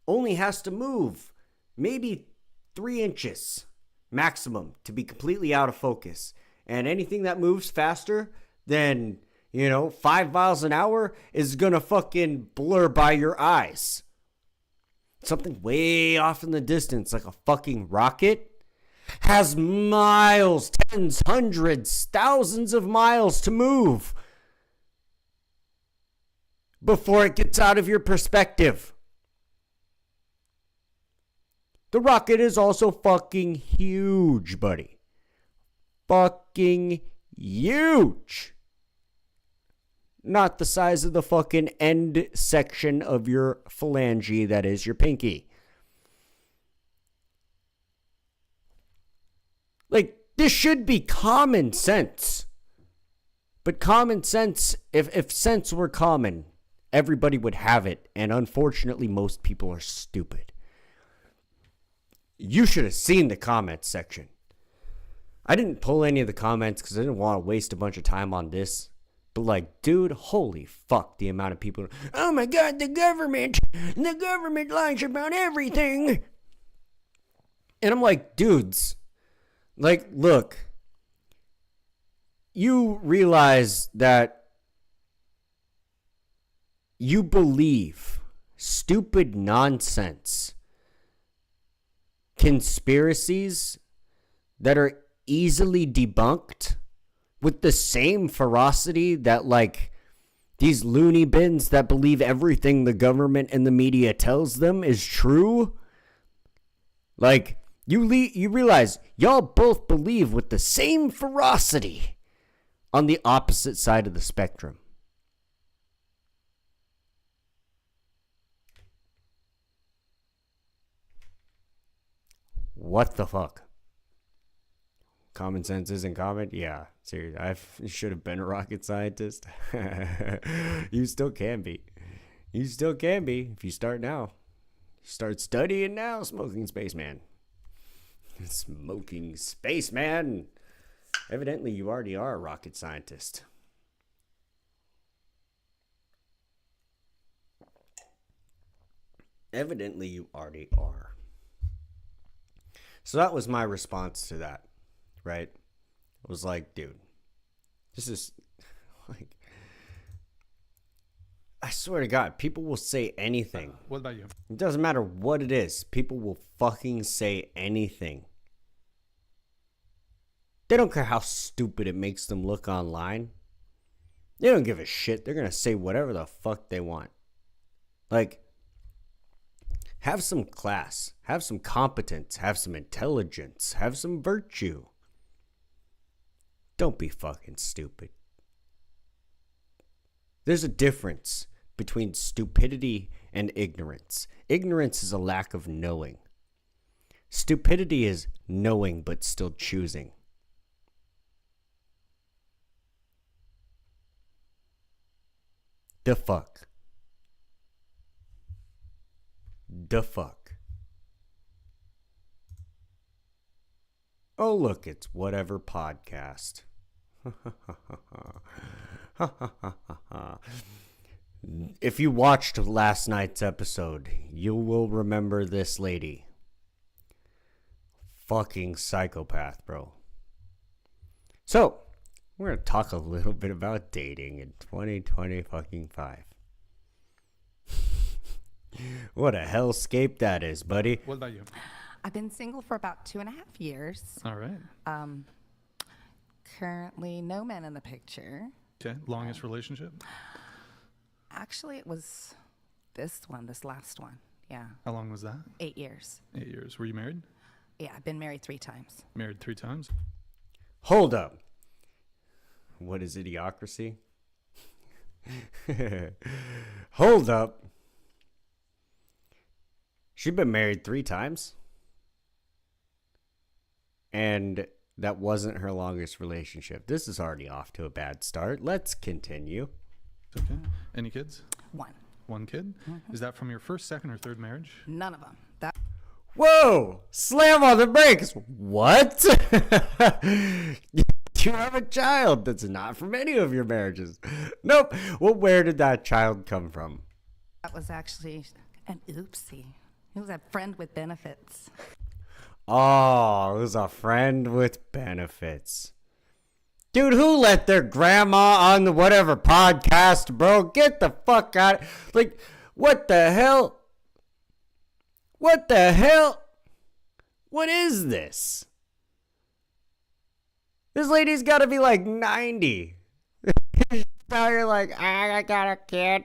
A: only has to move maybe 3 inches maximum to be completely out of focus. And anything that moves faster than, 5 miles an hour is gonna fucking blur by your eyes. Something way off in the distance, like a fucking rocket, has miles, tens, hundreds, thousands of miles to move before it gets out of your perspective. The rocket is also fucking huge, buddy. Fucking Huge. Not the size of the fucking end section of your phalange that is your pinky. Like, this should be common sense. But common sense, if sense were common, everybody would have it. And unfortunately, most people are stupid. You should have seen the comments section. I didn't pull any of the comments because I didn't want to waste a bunch of time on this. But like, dude, holy fuck, the amount of people. Oh my god, the government lies about everything. And I'm like, dudes, like, look, you realize that you believe stupid nonsense, conspiracies that are easily debunked with the same ferocity that, like, these loony bins that believe everything the government and the media tells them is true. Like, you realize y'all both believe with the same ferocity on the opposite side of the spectrum. What the fuck? Common sense isn't common? Yeah, seriously. I should have been a rocket scientist. You still can be. You still can be if you start now. Start studying now, smoking spaceman. Smoking spaceman. Evidently, you already are a rocket scientist. Evidently, you already are. So that was my response to that, right? I was like, dude, this is like, I swear to God, people will say anything.
T: What about you?
A: It doesn't matter what it is. People will fucking say anything. They don't care how stupid it makes them look online. They don't give a shit. They're going to say whatever the fuck they want. Like, have some class, have some competence, have some intelligence, have some virtue. Don't be fucking stupid. There's a difference between stupidity and ignorance. Ignorance is a lack of knowing. Stupidity is knowing but still choosing. The fuck. The fuck. Oh, look, it's whatever podcast. If you watched last night's episode, you will remember this lady. Fucking psychopath, bro. So, we're going to talk a little bit about dating in 2025. What a hellscape that is, buddy.
T: What about you?
U: I've been single for about 2.5 years.
T: All right.
U: Currently, no men in the picture.
T: Okay. Longest relationship?
U: Actually, it was this last one. Yeah.
T: How long was that?
U: 8 years.
T: 8 years. Were you married?
U: Yeah, I've been married 3 times.
T: Married 3 times?
A: Hold up. What is idiocracy? Hold up. She's been married 3 times. And that wasn't her longest relationship. This is already off to a bad start. Let's continue.
T: Okay. Any kids?
U: 1.
T: 1 kid? Mm-hmm. Is that from your first, second, or third marriage?
U: None of them.
A: Whoa! Slam on the brakes! What? You have a child that's not from any of your marriages. Nope. Well, where did that child come from?
U: That was actually an oopsie. It was a friend with benefits.
A: Oh, it was a friend with benefits. Dude, who let their grandma on the whatever podcast, bro? Get the fuck out. Like, what the hell? What the hell? What is this? This lady's got to be like 90. Now you're like, I got a kid.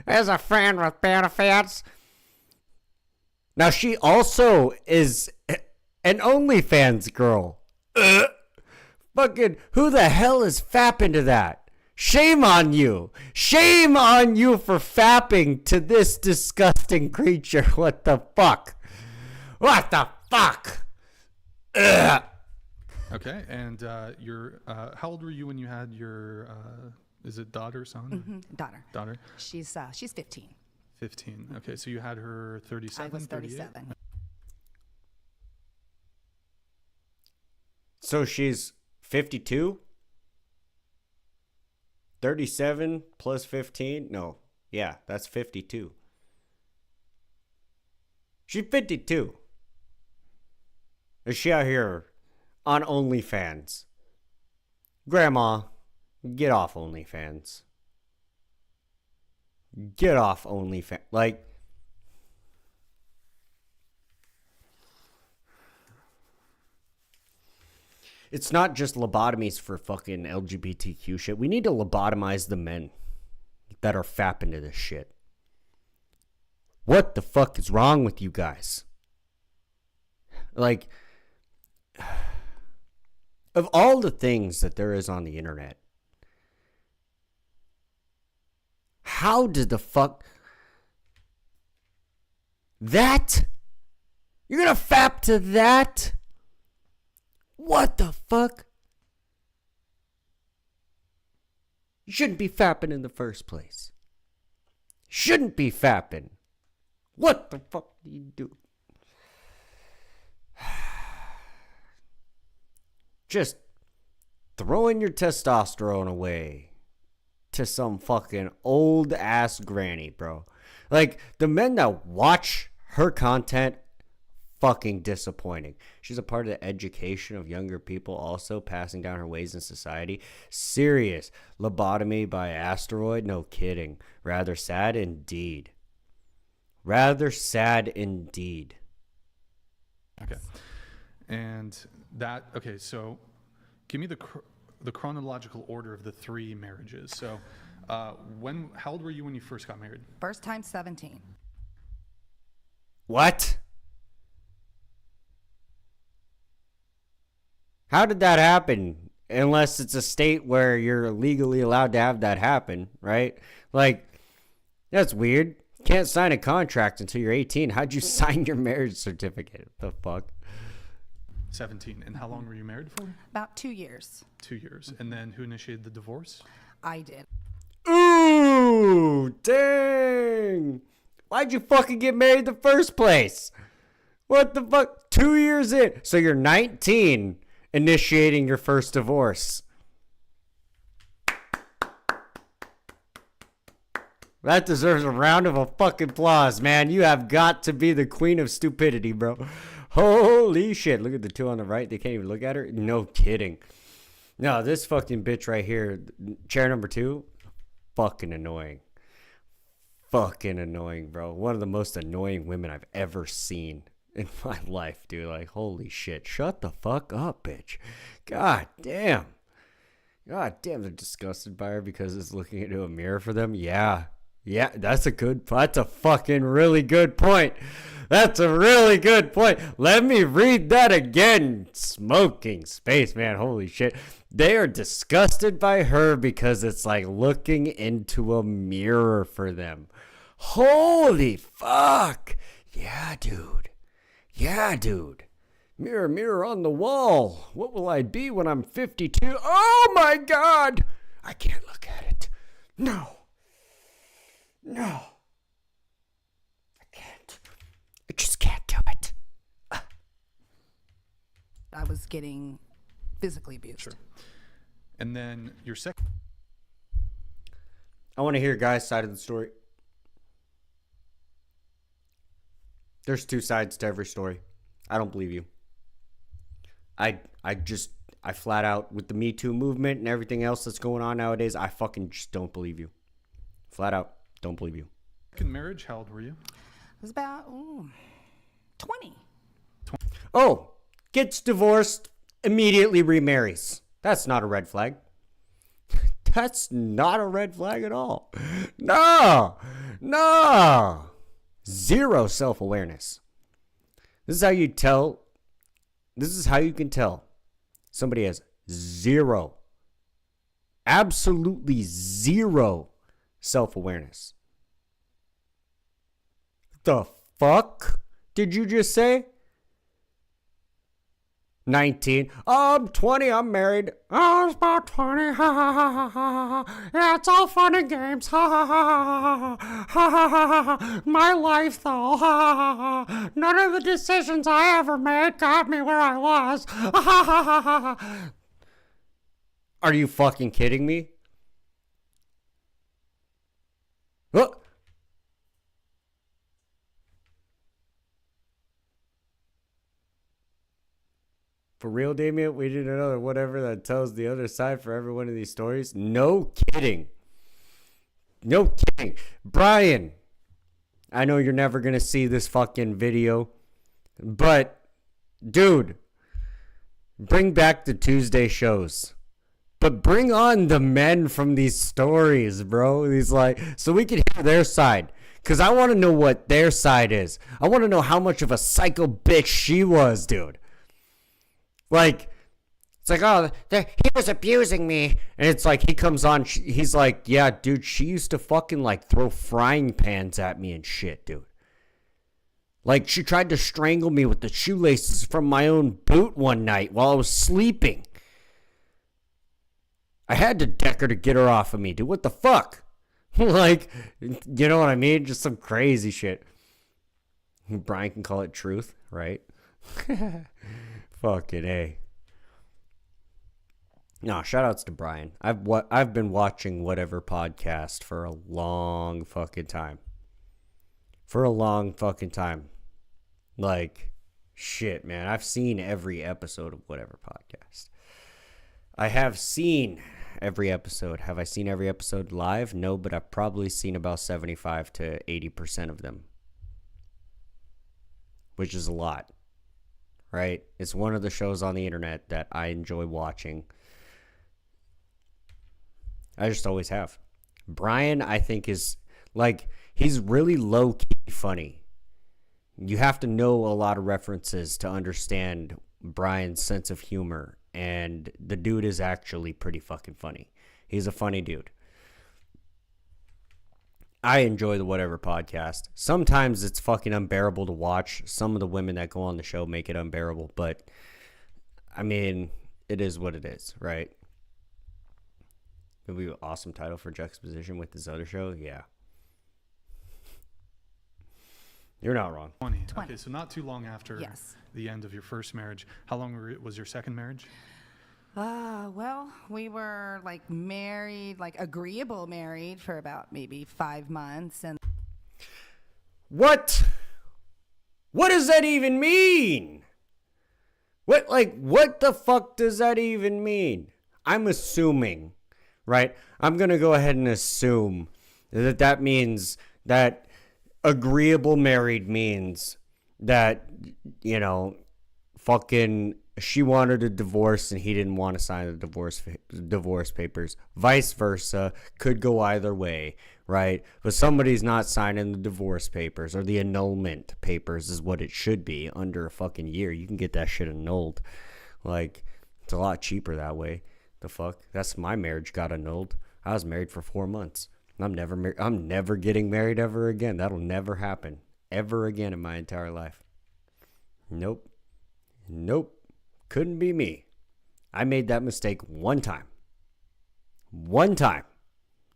A: As a friend with benefits. Now she also is an OnlyFans girl. Fucking, who the hell is fapping to that? Shame on you. Shame on you for fapping to this disgusting creature. What the fuck? What the fuck? Ugh.
T: Okay, and how old were you when you had your, is it daughter, son?
U: Daughter.
T: Daughter.
U: She's 15.
T: 15. Okay, so you had her 37,
U: I was
T: 38?
U: 37.
A: So she's 52? 37 plus 15? No. Yeah, that's 52. She's 52. Is she out here on OnlyFans? Grandma, get off OnlyFans. Get off OnlyFans. Like, it's not just lobotomies for fucking LGBTQ shit. We need to lobotomize the men that are fapping to this shit. What the fuck is wrong with you guys? Like, of all the things that there is on the internet, how did the fuck that? You're gonna fap to that? What the fuck? You shouldn't be fapping in the first place. Shouldn't be fapping. What the fuck do you do? Just throwing your testosterone away to some fucking old ass granny, bro. Like, the men that watch her content, fucking disappointing. She's a part of the education of younger people, also passing down her ways in society. Serious. Lobotomy by asteroid? No kidding. Rather sad indeed. Rather sad indeed.
T: Okay. And that, okay, so give me the chronological order of the 3 marriages. So how old were you when you first got married?
U: First time 17.
A: What? How did that happen? Unless it's a state where you're legally allowed to have that happen, right? Like, that's weird. Can't sign a contract until you're 18. How'd you sign your marriage certificate? The fuck?
T: 17. And how long were you married for?
U: About 2 years.
T: 2 years. And then who initiated the divorce?
U: I did.
A: Ooh, dang. Why'd you fucking get married in the first place? What the fuck? 2 years in. So you're 19 initiating your first divorce. That deserves a round of fucking applause, man. You have got to be the queen of stupidity, bro. Holy shit. Look at the 2 on the right. They can't even look at her. No kidding. No, this fucking bitch right here, chair number 2, fucking annoying. Fucking annoying, bro. One of the most annoying women I've ever seen in my life, dude. Like, holy shit. Shut the fuck up, bitch. God damn. God damn, they're disgusted by her because it's looking into a mirror for them. Yeah, that's a fucking really good point. That's a really good point. Let me read that again. Smoking space, man. Holy shit. They are disgusted by her because it's like looking into a mirror for them. Holy fuck. Yeah, dude. Mirror, mirror on the wall. What will I be when I'm 52? Oh my God. I can't look at it. No. I can't. I just can't do it.
U: I was getting physically abused.
T: Sure. And then your second.
A: I want to hear your guys' side of the story. There's 2 sides to every story. I don't believe you. I flat out, with the Me Too movement and everything else that's going on nowadays, I fucking just don't believe you. Flat out, don't believe you.
T: Second marriage, how old were you?
U: It was about 20.
A: Oh, gets divorced, immediately remarries. That's not a red flag. That's not a red flag at all. No. Zero self-awareness. This is how you can tell somebody has Zero. Absolutely zero self-awareness. The fuck did you just say? 19. Oh, I'm 20. I'm married. Oh, it's about 20. Ha ha ha ha ha ha. Yeah, it's all fun and games. Ha ha ha ha ha ha ha ha ha. My life, though. Ha ha ha ha. None of the decisions I ever made got me where I was. Ha ha ha ha ha. Are you fucking kidding me? Oh. For real, Damien, we did another whatever that tells the other side for every one of these stories. No kidding. No kidding. Brian, I know you're never going to see this fucking video, but, dude, bring back the Tuesday shows. But bring on the men from these stories, bro. These so we can hear their side. Because I want to know what their side is. I want to know how much of a psycho bitch she was, dude. It's like, oh, he was abusing me. And it's like, he comes on, he's like, yeah, dude, she used to fucking, throw frying pans at me and shit, dude. She tried to strangle me with the shoelaces from my own boot one night while I was sleeping. I had to deck her to get her off of me, dude. What the fuck? You know what I mean? Just some crazy shit. Brian can call it truth, right? Fucking A. No, shout outs to Brian. I've been watching whatever podcast for a long fucking time. Shit, man. I've seen every episode of whatever podcast. I have seen every episode. Have I seen every episode live? No, but I've probably seen about 75 to 80% of them. Which is a lot. Right? It's one of the shows on the internet that I enjoy watching. I just always have. Brian, I think, is he's really low-key funny. You have to know a lot of references to understand Brian's sense of humor. And the dude is actually pretty fucking funny. He's a funny dude. I enjoy the whatever podcast. Sometimes it's fucking unbearable to watch. Some of the women that go on the show make it unbearable, but I mean, it is what it is, right? It would be an awesome title for juxtaposition with this other show. Yeah. You're not wrong.
T: 20. Okay, so not too long after the end of your first marriage. How long was your second marriage?
U: Well, we were married, agreeable married for about maybe 5 months. And
A: what does that even mean? What the fuck does that even mean? I'm assuming, right? I'm going to go ahead and assume that means that agreeable married means that, fucking she wanted a divorce and he didn't want to sign the divorce papers. Vice versa, could go either way, right? But somebody's not signing the divorce papers, or the annulment papers is what it should be. Under a fucking year, you can get that shit annulled. It's a lot cheaper that way. The fuck? That's my marriage got annulled. I was married for 4 months. I'm never getting married ever again. That'll never happen ever again in my entire life. Nope. Couldn't be me. I made that mistake one time.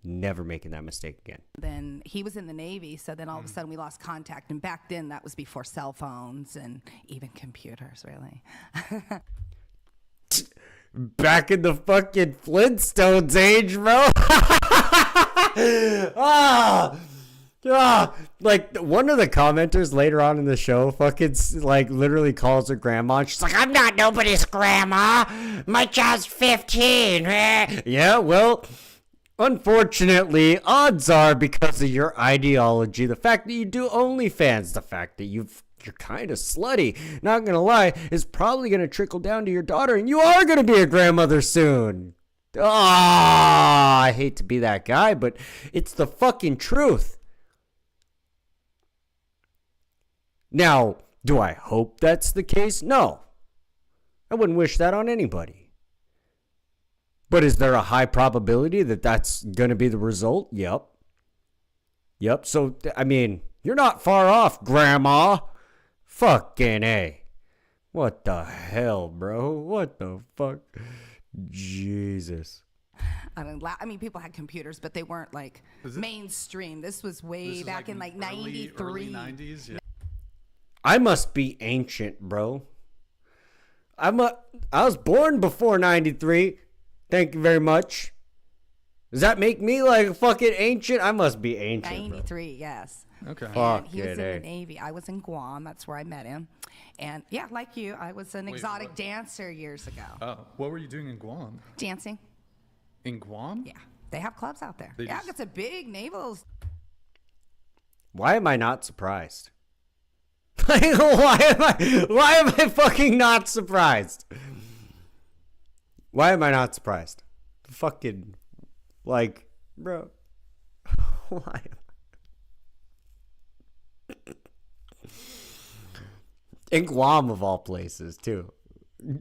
A: Never making that mistake again.
U: Then he was in the Navy, so then all of a sudden we lost contact. And back then, that was before cell phones and even computers, really.
A: Back in the fucking Flintstones age, bro. One of the commenters later on in the show fucking literally calls her grandma. She's like, I'm not nobody's grandma. My child's 15. Yeah, well, unfortunately, odds are, because of your ideology, the fact that you do OnlyFans, the fact that you're kind of slutty, not gonna lie, is probably gonna trickle down to your daughter, and you are gonna be a grandmother soon. I hate to be that guy, but it's the fucking truth. Now, do I hope that's the case? No. I wouldn't wish that on anybody. But is there a high probability that that's going to be the result? Yep. So, I mean, you're not far off, Grandma. Fucking A. What the hell, bro? What the fuck? Jesus.
U: I mean, people had computers, but they weren't like mainstream. This was way back in like
T: early
U: 93.
T: 90s, yeah.
A: I must be ancient, bro. I was born before 93. Thank you very much. Does that make me like fucking ancient? I must be ancient.
U: 93, yes.
T: Okay.
U: And he was in the Navy. I was in Guam. That's where I met him. And yeah, like you, I was an exotic dancer years ago.
T: Oh, what were you doing in Guam?
U: Dancing.
T: In Guam?
U: Yeah, they have clubs out there.
T: They
U: Yeah,
T: just-
U: it's a big naval.
A: Why am I not surprised? why am I fucking not surprised? Why am I not surprised? Fucking, like, bro. Why? In Guam, of all places, too.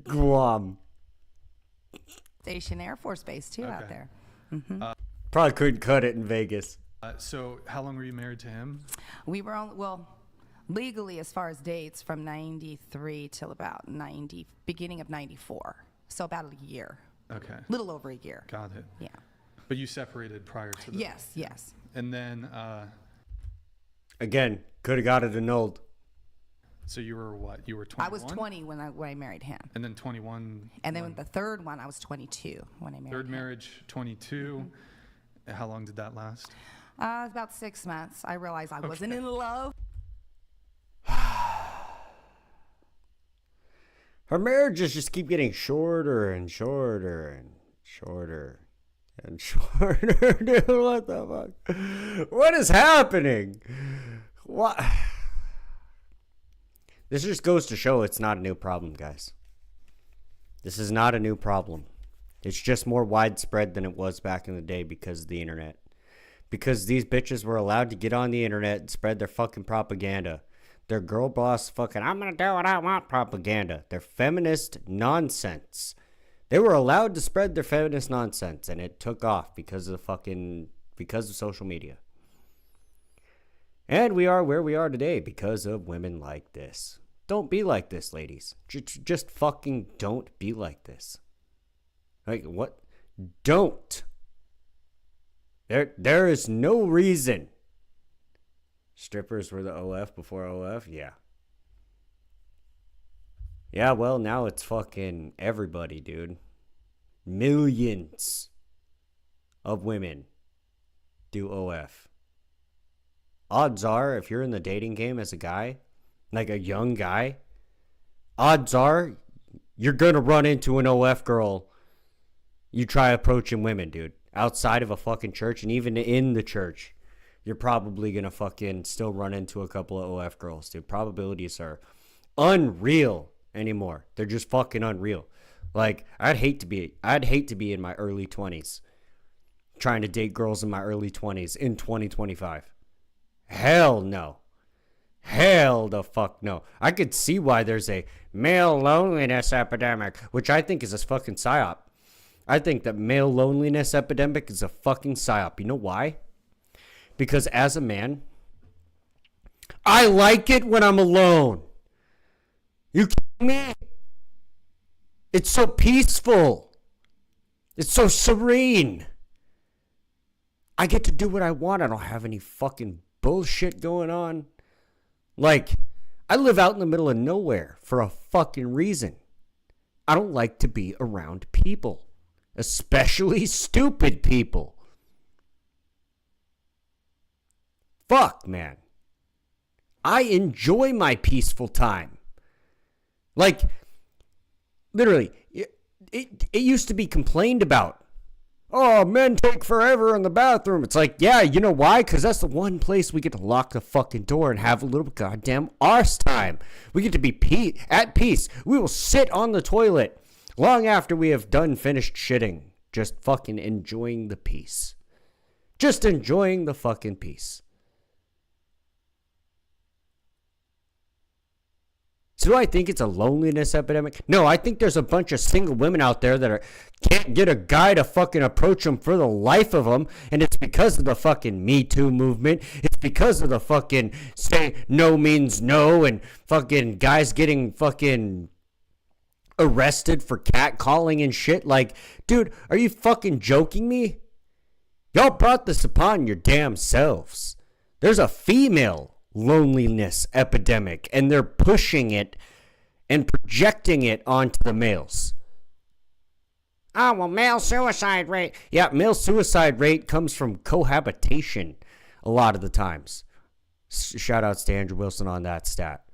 A: Guam.
U: Station Air Force Base, too, out there.
A: Probably couldn't cut it in Vegas.
T: So how long were you married to him?
U: We were on, well, legally as far as dates, from 93 till about beginning of 94. So about a year.
T: Okay.
U: Little over a year.
T: Got it.
U: Yeah.
T: But you separated prior to that?
U: Yes.
T: And then...
A: Again, could have got it annulled.
T: So you were what? You were 21?
U: I was 20 when I married him.
T: And then 21?
U: And then with the third one, I was 22 when I married him.
T: Third marriage, 22. How long did that last?
U: About 6 months. I realized I wasn't in love.
A: Her marriages just keep getting shorter and shorter and shorter and shorter. Dude, what the fuck? What is happening? What? This just goes to show it's not a new problem, guys. This is not a new problem. It's just more widespread than it was back in the day because of the internet. Because these bitches were allowed to get on the internet and spread their fucking propaganda. Their girl boss fucking, I'm gonna do what I want propaganda. Their feminist nonsense. They were allowed to spread their feminist nonsense, and it took off because of social media. And we are where we are today because of women like this. Don't be like this, ladies. Just fucking don't be like this. Like, what? Don't. There is no reason. Strippers were the OF before OF? Yeah. Yeah, well, now it's fucking everybody, dude. Millions of women do OF. Odds are, if you're in the dating game as a guy, like a young guy, odds are you're gonna run into an OF girl. You try approaching women, dude. Outside of a fucking church, and even in the church, you're probably gonna fucking still run into a couple of OF girls, dude. Probabilities are unreal anymore. They're just fucking unreal. Like, I'd hate to be in my early 20s trying to date girls in my early 20s in 2025. Hell no. Hell the fuck no. I could see why there's a male loneliness epidemic, which I think is a fucking psyop. I think that male loneliness epidemic is a fucking psyop. You know why? Because as a man, I like it when I'm alone. You kidding me? It's so peaceful. It's so serene. I get to do what I want. I don't have any fucking bullshit going on. Like, I live out in the middle of nowhere for a fucking reason. I don't like to be around people. Especially stupid people. Fuck, man. I enjoy my peaceful time. Like, literally, it used to be complained about. Oh, men take forever in the bathroom. It's like, yeah, you know why? Because that's the one place we get to lock the fucking door and have a little goddamn arse time. We get to be at peace. We will sit on the toilet long after we have finished shitting. Just fucking enjoying the peace. Just enjoying the fucking peace. So do I think it's a loneliness epidemic? No, I think there's a bunch of single women out there that can't get a guy to fucking approach them for the life of them, and it's because of the fucking Me Too movement. It's because of the fucking say no means no and fucking guys getting fucking arrested for catcalling and shit. Like, dude, are you fucking joking me? Y'all brought this upon your damn selves. There's a female loneliness epidemic, and they're pushing it and projecting it onto the males. Oh, well, male suicide rate. Yeah, male suicide rate comes from cohabitation a lot of the times. Shout outs to Andrew Wilson on that stat.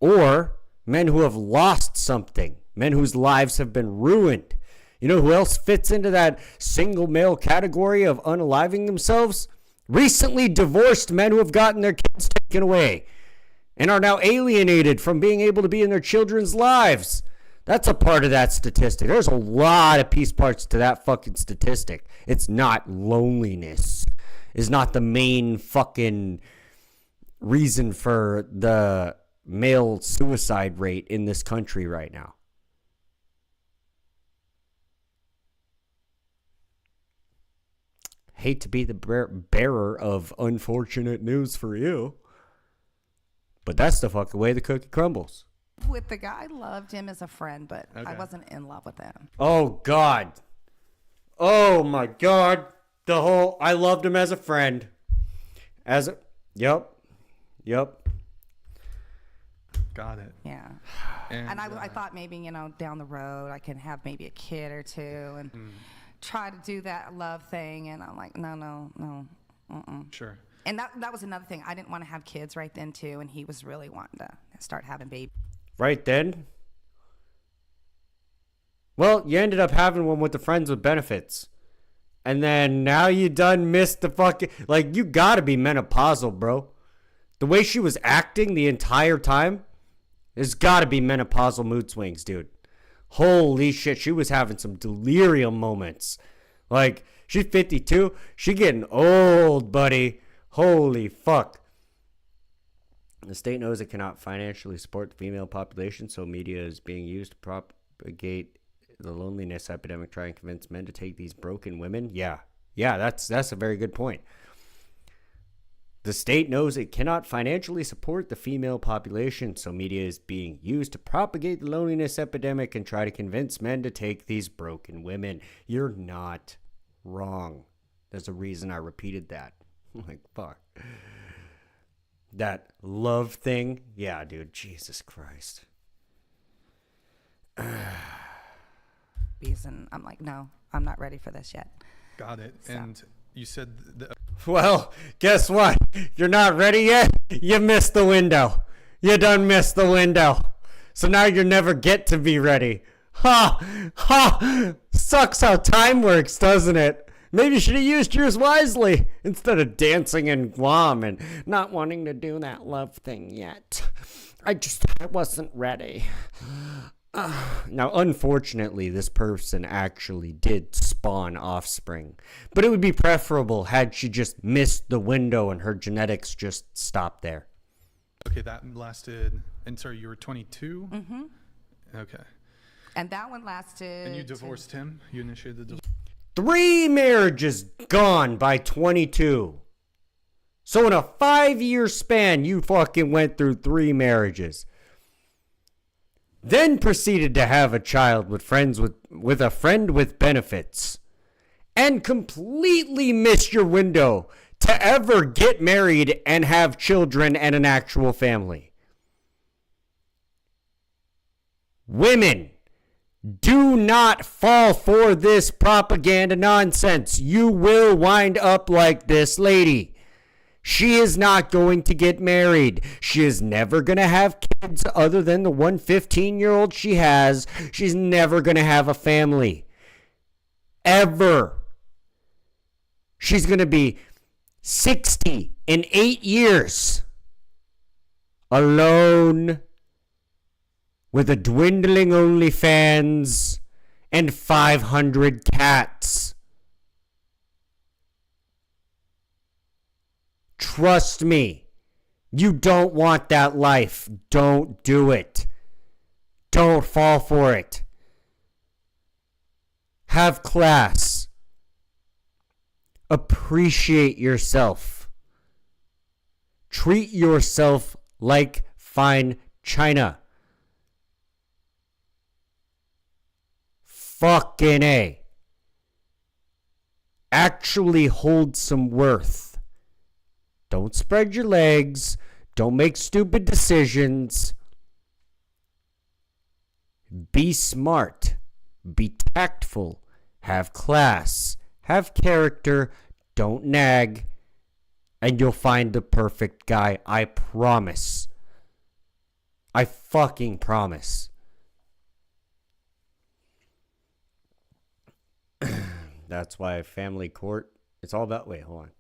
A: Or men who have lost something, men whose lives have been ruined. You know who else fits into that single male category of unaliving themselves? Recently divorced men who have gotten their kids taken away and are now alienated from being able to be in their children's lives. That's a part of that statistic. There's a lot of piece parts to that fucking statistic. It's not loneliness. It's not the main fucking reason for the male suicide rate in this country right now. Hate to be the bearer of unfortunate news for you, but that's the fucking way the cookie crumbles.
U: With the guy, I loved him as a friend, but I wasn't in love with him.
A: Oh, God. Oh, my God. I loved him as a friend. Yep.
T: Got it.
U: Yeah. And I thought maybe, down the road I can have maybe a kid or two and try to do that love thing. And I'm like, no.
T: Sure.
U: And that was another thing. I didn't want to have kids right then, too. And he was really wanting to start having babies. Right then? Well, you ended up having one with the friends with benefits. And then now you done missed the fucking... Like, you gotta be menopausal, bro. The way she was acting the entire time, there's gotta be menopausal mood swings, dude. Holy shit, she was having some delirium moments. Like, she's 52. She getting old, buddy. Holy fuck. The state knows it cannot financially support the female population, so media is being used to propagate the loneliness epidemic, try and convince men to take these broken women. Yeah, that's a very good point. The state knows it cannot financially support the female population, so media is being used to propagate the loneliness epidemic and try to convince men to take these broken women. You're not wrong. There's a reason I repeated that. Like, fuck. That love thing? Yeah, dude. Jesus Christ. And I'm like, no, I'm not ready for this yet.
T: Got it. So. And you said...
A: Well, guess what? You're not ready yet? You missed the window. You done missed the window. So now you never get to be ready. Ha! Sucks how time works, doesn't it? Maybe you should have used yours wisely instead of dancing in Guam and not wanting to do that love thing yet. I wasn't ready. Now, unfortunately, this person actually did spawn offspring. But it would be preferable had she just missed the window and her genetics just stopped there.
T: Okay, that lasted... And sorry, you were 22?
U: Mm-hmm.
T: Okay.
U: And that one lasted...
T: And you divorced him? You initiated the divorce?
A: 3 marriages gone by 22. So in a 5-year span, you fucking went through 3 marriages. Then proceeded to have a child with a friend with benefits. And completely missed your window to ever get married and have children and an actual family. Women, do not fall for this propaganda nonsense. You will wind up like this lady. She is not going to get married. She is never going to have kids other than the 15-year-old she has. She's never going to have a family. Ever. She's going to be 60 in 8 years. Alone. With a dwindling OnlyFans and 500 cats. Trust me,
U: You don't want that life. Don't do it. Don't fall for it. Have class. Appreciate yourself. Treat yourself like fine china. Fucking A. Actually hold some worth. Don't spread your legs. Don't make stupid decisions. Be smart. Be tactful. Have class. Have character. Don't nag. And you'll find the perfect guy. I promise. I fucking promise. That's why family court, it's all about, wait, hold on.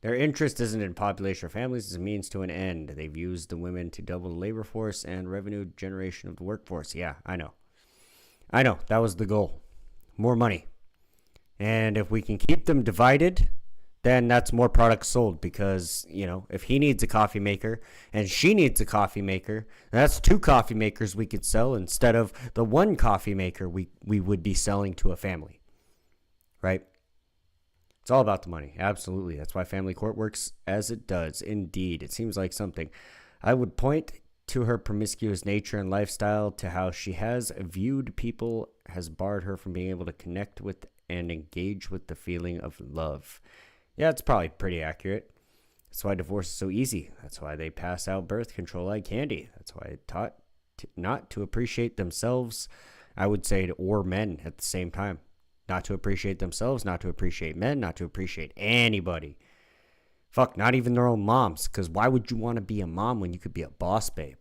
U: Their interest isn't in population or families, it's a means to an end. They've used the women to double the labor force and revenue generation of the workforce. Yeah, I know. That was the goal. More money. And if we can keep them divided, then that's more products sold because, you know, if he needs a coffee maker and she needs a coffee maker, that's 2 coffee makers we could sell instead of the 1 coffee maker we would be selling to a family. Right? It's all about the money. Absolutely. That's why family court works as it does. Indeed. It seems like something. I would point to her promiscuous nature and lifestyle, to how she has viewed people, has barred her from being able to connect with and engage with the feeling of love. Yeah, it's probably pretty accurate. That's why divorce is so easy. That's why they pass out birth control like candy. That's why it taught not to appreciate themselves, I would say, or men at the same time. Not to appreciate themselves, not to appreciate men, not to appreciate anybody. Fuck, not even their own moms. Because why would you want to be a mom when you could be a boss babe?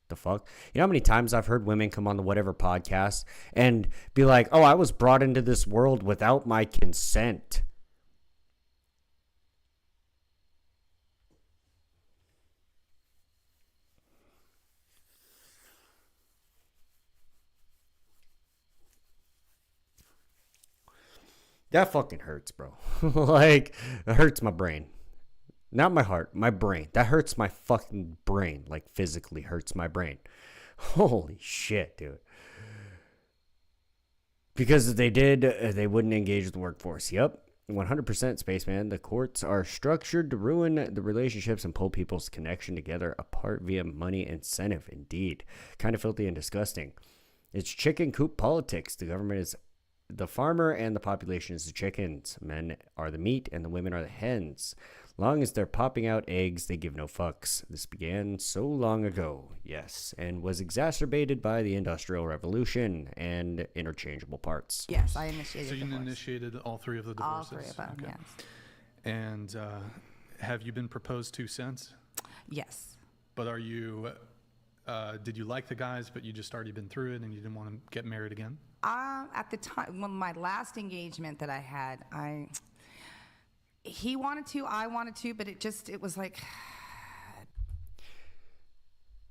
U: The fuck? You know how many times I've heard women come on the whatever podcast and be like, oh, I was brought into this world without my consent. That fucking hurts, bro. Like, it hurts my brain. Not my heart, my brain. That hurts my fucking brain. Like, physically hurts my brain. Holy shit, dude. Because if they did, they wouldn't engage the workforce. Yep. 100% spaceman. The courts are structured to ruin the relationships and pull people's connection together apart via money incentive. Indeed. Kind of filthy and disgusting. It's chicken coop politics. The government is the farmer and the population is the chickens. Men are the meat and the women are the hens. Long as they're popping out eggs, they give no fucks. This began so long ago, yes, and was exacerbated by the Industrial Revolution and interchangeable parts.
C: Yes, I initiated.
T: So you initiated all 3 of the divorces?
C: All 3 of them, yes.
T: And have you been proposed to since?
C: Yes.
T: But are you, did you like the guys, but you just already been through it and you didn't want to get married again?
C: At the time, when my last engagement that I had, he wanted to, I wanted to, but it was like...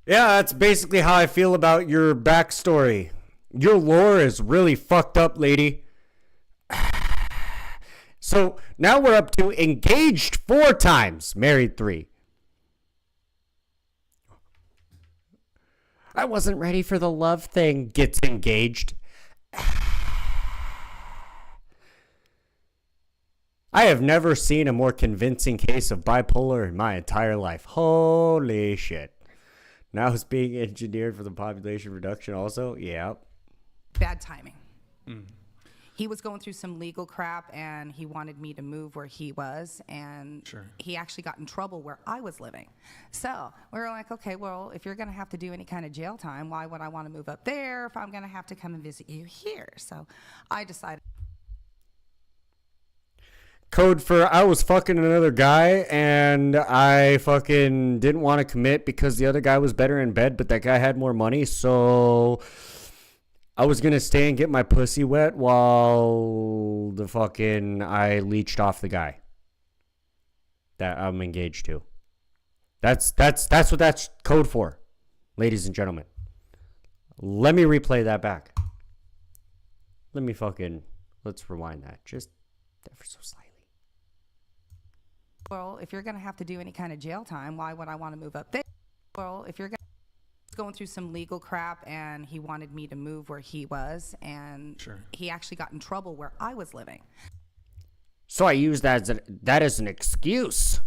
U: Yeah, that's basically how I feel about your backstory. Your lore is really fucked up, lady. So now we're up to engaged 4 times, married 3. I wasn't ready for the love thing. Gets engaged. I have never seen a more convincing case of bipolar in my entire life. Holy shit. Now it's being engineered for the population reduction also? Yeah.
C: Bad timing. He was going through some legal crap and he wanted me to move where he was, and he actually got in trouble where I was living. So we were like, okay, well, if you're going to have to do any kind of jail time, why would I want to move up there if I'm going to have to come and visit you here? So I decided.
U: Code for I was fucking another guy and I fucking didn't want to commit because the other guy was better in bed, but that guy had more money, so I was gonna stay and get my pussy wet while the fucking I leached off the guy that I'm engaged to. That's what that's code for, ladies and gentlemen. Let me replay that back. Let's rewind that just ever so slightly.
C: well, if you're going to have to do any kind of jail time, why would I want to move up there? Well, if you're going through some legal crap and he wanted me to move where he was, and he actually got in trouble where I was living.
U: So I used that as an excuse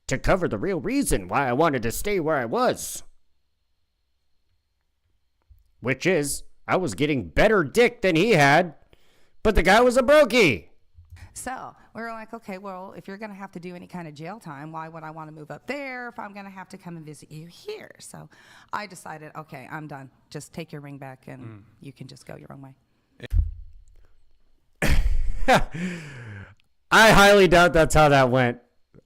U: to cover the real reason why I wanted to stay where I was. Which is, I was getting better dick than he had, but the guy was a brokey.
C: So we were like, okay, well, if you're going to have to do any kind of jail time, why would I want to move up there if I'm going to have to come and visit you here? So I decided, okay, I'm done. Just take your ring back and you can just go your own way.
U: I highly doubt that's how that went.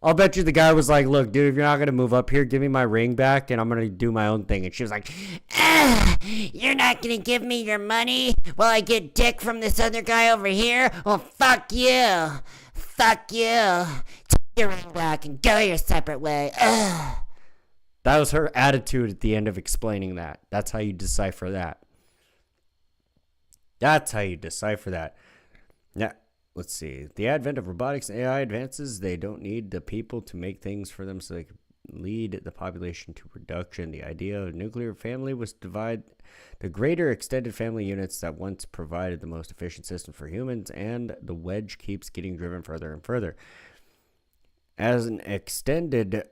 U: I'll bet you the guy was like, look, dude, if you're not going to move up here, give me my ring back and I'm going to do my own thing. And she was like,
Q: you're not going to give me your money while I get dick from this other guy over here? Well, fuck you. Fuck you. Take your ring back and go your separate way. Ugh.
U: That was her attitude at the end of explaining that. That's how you decipher that. That's how you decipher that. Yeah. Let's see. The advent of robotics and AI advances, they don't need the people to make things for them so they can lead the population to reduction. The idea of a nuclear family was to divide the greater extended family units that once provided the most efficient system for humans, and the wedge keeps getting driven further and further. As an extended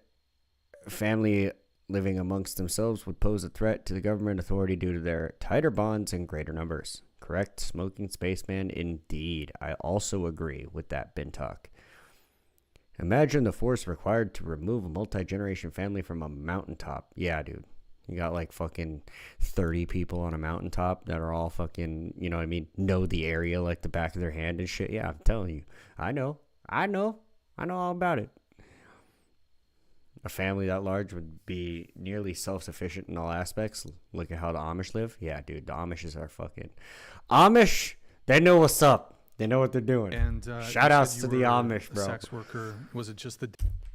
U: family living amongst themselves would pose a threat to the government authority due to their tighter bonds and greater numbers. Correct, smoking spaceman, indeed. I also agree with that Bintalk. Imagine the force required to remove a multi-generation family from a mountaintop. Yeah, dude. You got like fucking 30 people on a mountaintop that are all fucking, you know what I mean, know the area like the back of their hand and shit. Yeah, I'm telling you. I know all about it. A family that large would be nearly self-sufficient in all aspects. Look at how the Amish live. Yeah, dude, the Amishes are fucking... Amish, they know what's up. They know what they're doing.
T: And
U: shout outs to the Amish, bro.
T: Sex worker. Was it just the...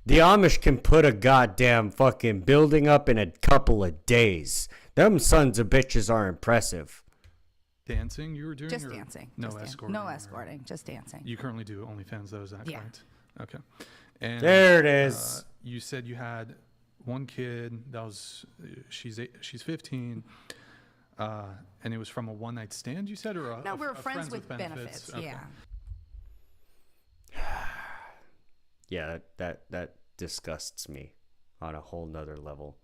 U: The Amish can put a goddamn fucking building up in a couple of days. Them sons of bitches are impressive.
T: Dancing you were doing?
C: Just dancing.
T: No
C: just
T: escorting?
C: No escorting, just dancing.
T: You currently do OnlyFans, though, is that correct? Okay. And,
U: there it is.
T: You said you had one kid that was she's 15, and it was from a one-night stand. You said, or
C: no, we were friends with benefits.
T: Okay.
C: Yeah.
U: Yeah, that disgusts me on a whole nother level.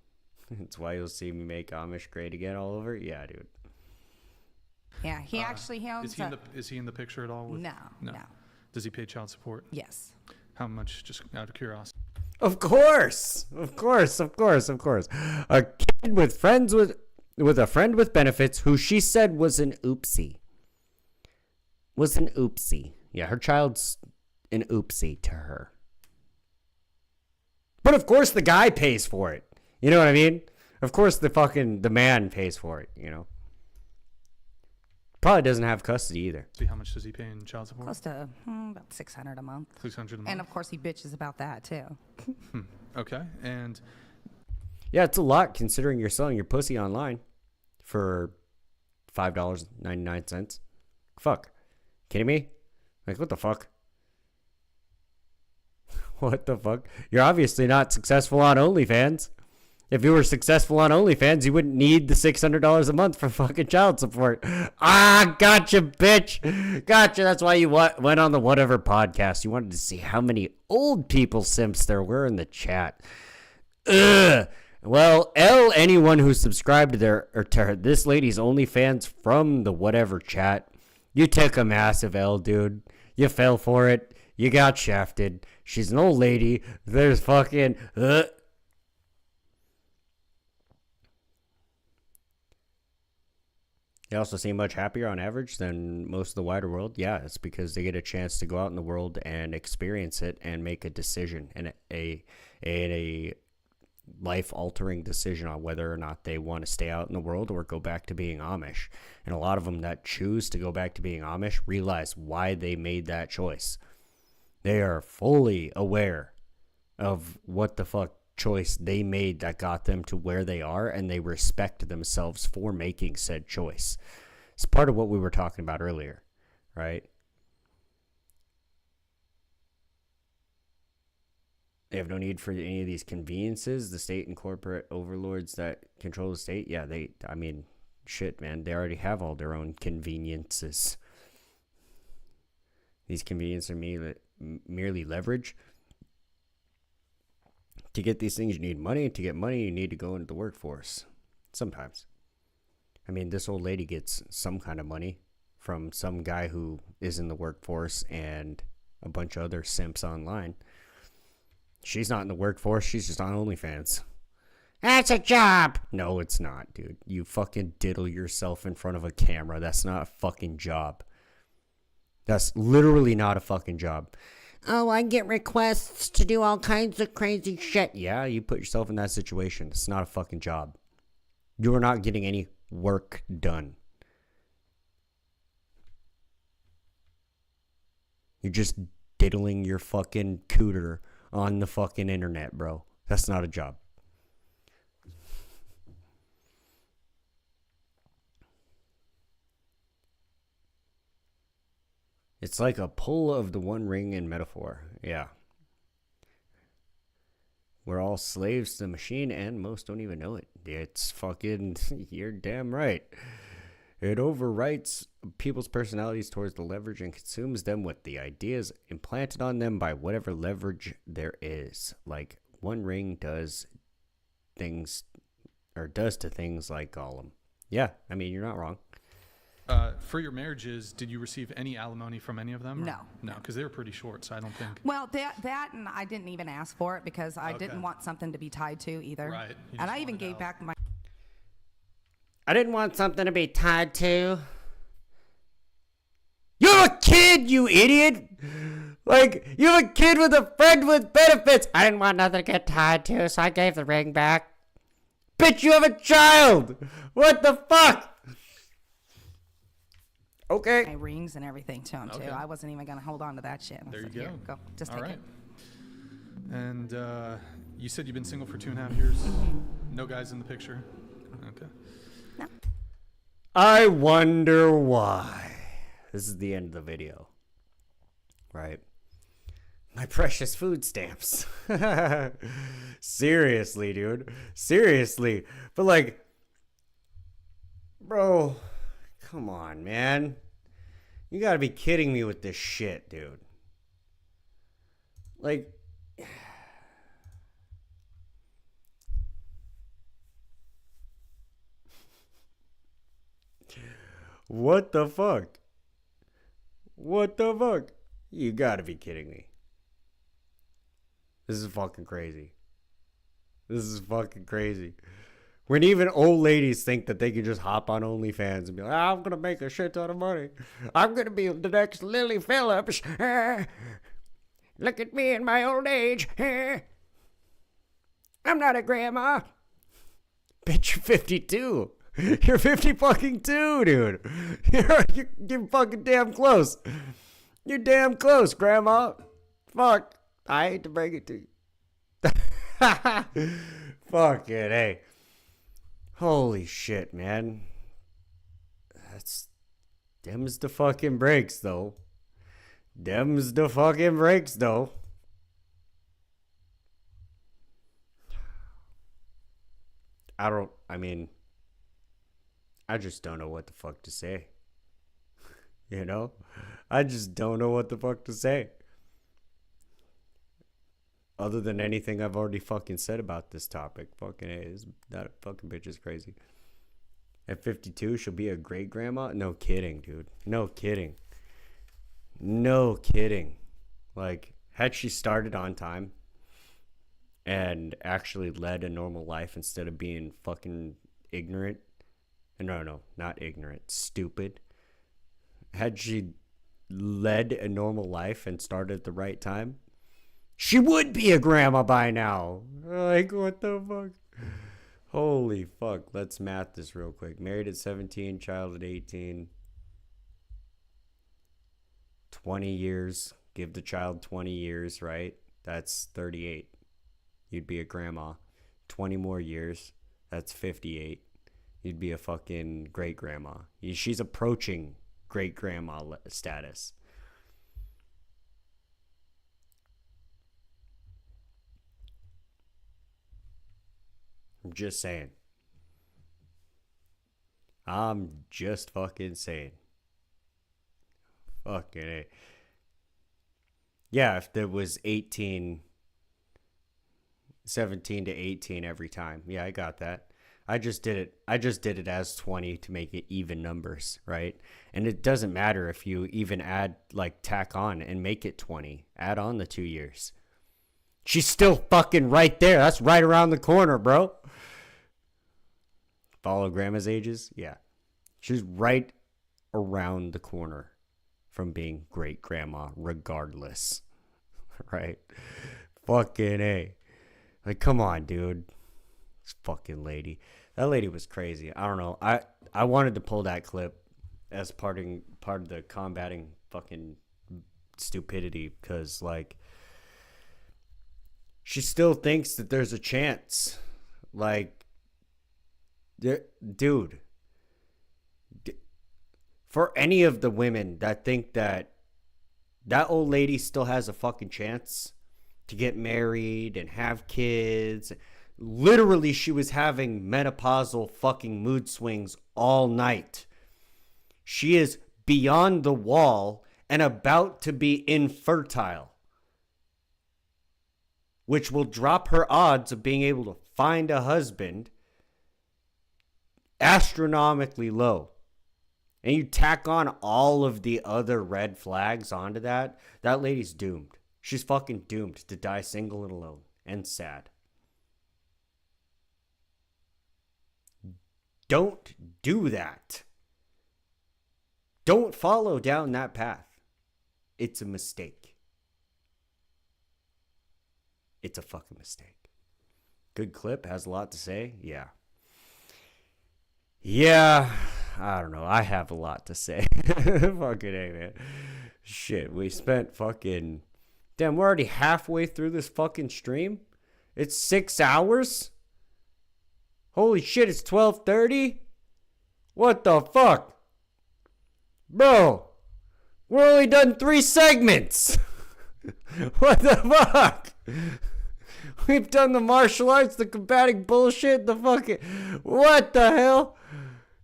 U: It's why you'll see me make Amish great again all over. Yeah, dude.
C: Yeah, he actually owns.
T: Is he in the picture at all?
C: No.
T: Does he pay child support?
C: Yes.
T: How much? Just out of curiosity.
U: Of course. A kid with a friend with benefits who she said was an oopsie. Yeah, her child's an oopsie to her. But of course the guy pays for it. You know what I mean? Of course the man pays for it, you know. Probably doesn't have custody either.
T: See, how much does he pay in child support?
C: Close to about $600 a month.
T: $600 a month.
C: And of course he bitches about that too.
T: Okay, and
U: yeah, it's a lot considering you're selling your pussy online for $5.99. Fuck, kidding me? Like what the fuck? What the fuck? You're obviously not successful on OnlyFans. If you were successful on OnlyFans, you wouldn't need the $600 a month for fucking child support. Ah, gotcha, bitch. Gotcha. That's why you went on the whatever podcast. You wanted to see how many old people simps there were in the chat. Ugh. Well, anyone who subscribed to this lady's OnlyFans from the whatever chat, you took a massive L, dude. You fell for it. You got shafted. She's an old lady. There's fucking... They also seem much happier on average than most of the wider world. Yeah, it's because they get a chance to go out in the world and experience it and make a decision, and a life-altering decision on whether or not they want to stay out in the world or go back to being Amish. And a lot of them that choose to go back to being Amish realize why they made that choice. They are fully aware of what the fuck choice they made that got them to where they are, and they respect themselves for making said choice. It's part of what we were talking about earlier, right?
A: They have no need for any of these conveniences. The state and corporate overlords that control the state, yeah, I mean, shit, man. They already have all their own conveniences. These conveniences are merely leverage. To get these things, you need money. To get money, you need to go into the workforce. Sometimes. I mean, this old lady gets some kind of money from some guy who is in the workforce and a bunch of other simps online. She's not in the workforce. She's just on OnlyFans. That's a job. No, it's not, dude. You fucking diddle yourself in front of a camera. That's not a fucking job. That's literally not a fucking job. Oh, I get requests to do all kinds of crazy shit. Yeah, you put yourself in that situation. It's not a fucking job. You are not getting any work done. You're just diddling your fucking cooter on the fucking internet, bro. That's not a job. It's like a pull of the One Ring in metaphor. Yeah. We're all slaves to the machine, and most don't even know it. It's fucking... You're damn right. It overwrites people's personalities towards the leverage and consumes them with the ideas implanted on them by whatever leverage there is. Like, One Ring does things... Or does to things like Gollum. Yeah, I mean, you're not wrong.
T: For your marriages, did you receive any alimony from any of them?
C: No.
T: No, because they were pretty short, so I don't think.
C: Well, that and I didn't even ask for it because I didn't want something to be tied to either.
T: Right.
C: And I even gave back my...
U: I didn't want something to be tied to. You have a kid, you idiot! Like, you have a kid with a friend with benefits. I didn't want nothing to get tied to, so I gave the ring back. Bitch, you have a child! What the fuck? Okay.
C: My rings and everything to him, too. I wasn't even going to hold on to that shit.
T: There you go.
C: Go. Just
T: All
C: take
T: right.
C: it.
T: And you said you've been single for 2.5 years? No guys in the picture? Okay.
C: No.
U: I wonder why. This is the end of the video. Right? My precious food stamps. Seriously, dude. Seriously. But like, bro, come on, man. You gotta be kidding me with this shit, dude. Like, what the fuck? What the fuck? You gotta be kidding me. This is fucking crazy. This is fucking crazy. When even old ladies think that they can just hop on OnlyFans and be like, I'm gonna make a shit ton of money. I'm gonna be the next Lily Phillips. Look at me in my old age. I'm not a grandma. Bitch, you're 52. You're 50 fucking 2, dude. You're fucking damn close. You're damn close, grandma. Fuck. I hate to break it to you. Fuck it, hey. Holy shit, man. Them's the fucking breaks, though. Them's the fucking breaks, though. I just don't know what the fuck to say. You know? I just don't know what the fuck to say. Other than anything I've already fucking said about this topic. Fucking A, that fucking bitch is crazy. At 52, she'll be a great grandma? No kidding, dude. No kidding. No kidding. Like, had she started on time and actually led a normal life instead of being fucking ignorant. No, not ignorant. Stupid. Had she led a normal life and started at the right time, she would be a grandma by now. Like, what the fuck? Holy fuck. Let's math this real quick. Married at 17, child at 18. 20 years. Give the child 20 years, right? That's 38. You'd be a grandma. 20 more years. That's 58. You'd be a fucking great grandma. She's approaching great grandma status. I'm just saying. I'm just fucking saying. Fucking A. Yeah, if there was 17 to 18 every time. Yeah, I got that. I just did it as 20 to make it even numbers, right? And it doesn't matter if you even add, like, tack on and make it 20. Add on the 2 years. She's still fucking right there. That's right around the corner, bro. Follow grandma's ages? Yeah. She's right around the corner from being great grandma, regardless. Right? Fucking A. Like, come on, dude. This fucking lady. That lady was crazy. I don't know. I wanted to pull that clip as part of the combating fucking stupidity, because, like, she still thinks that there's a chance. Like, dude. For any of the women that think that old lady still has a fucking chance to get married and have kids. Literally, she was having menopausal fucking mood swings all night. She is beyond the wall and about to be infertile, which will drop her odds of being able to find a husband astronomically low. And you tack on all of the other red flags onto that, that lady's doomed. She's fucking doomed to die single and alone and sad. Don't do that. Don't follow down that path. It's a mistake. It's a fucking mistake. Good clip, has a lot to say. Yeah. Yeah, I don't know. I have a lot to say. Fucking A, man. Shit, we spent fucking... Damn, we're already halfway through this fucking stream? It's 6 hours? Holy shit, it's 12:30? What the fuck? Bro, we're only done 3 segments. What the fuck? We've done the martial arts, the combating bullshit, the fucking... What the hell?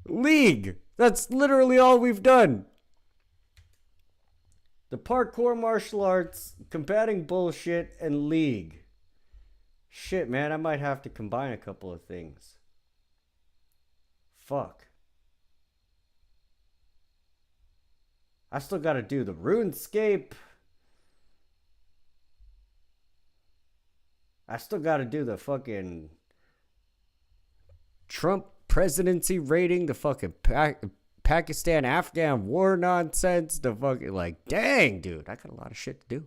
U: League. That's literally all we've done. The parkour, martial arts, combating bullshit, and league. Shit, man, I might have to combine a couple of things. Fuck. I still gotta do the RuneScape. I still gotta do the fucking Trump presidency rating, the fucking Pakistan-Afghan war nonsense, the fucking, like, dang, dude, I got a lot of shit to do.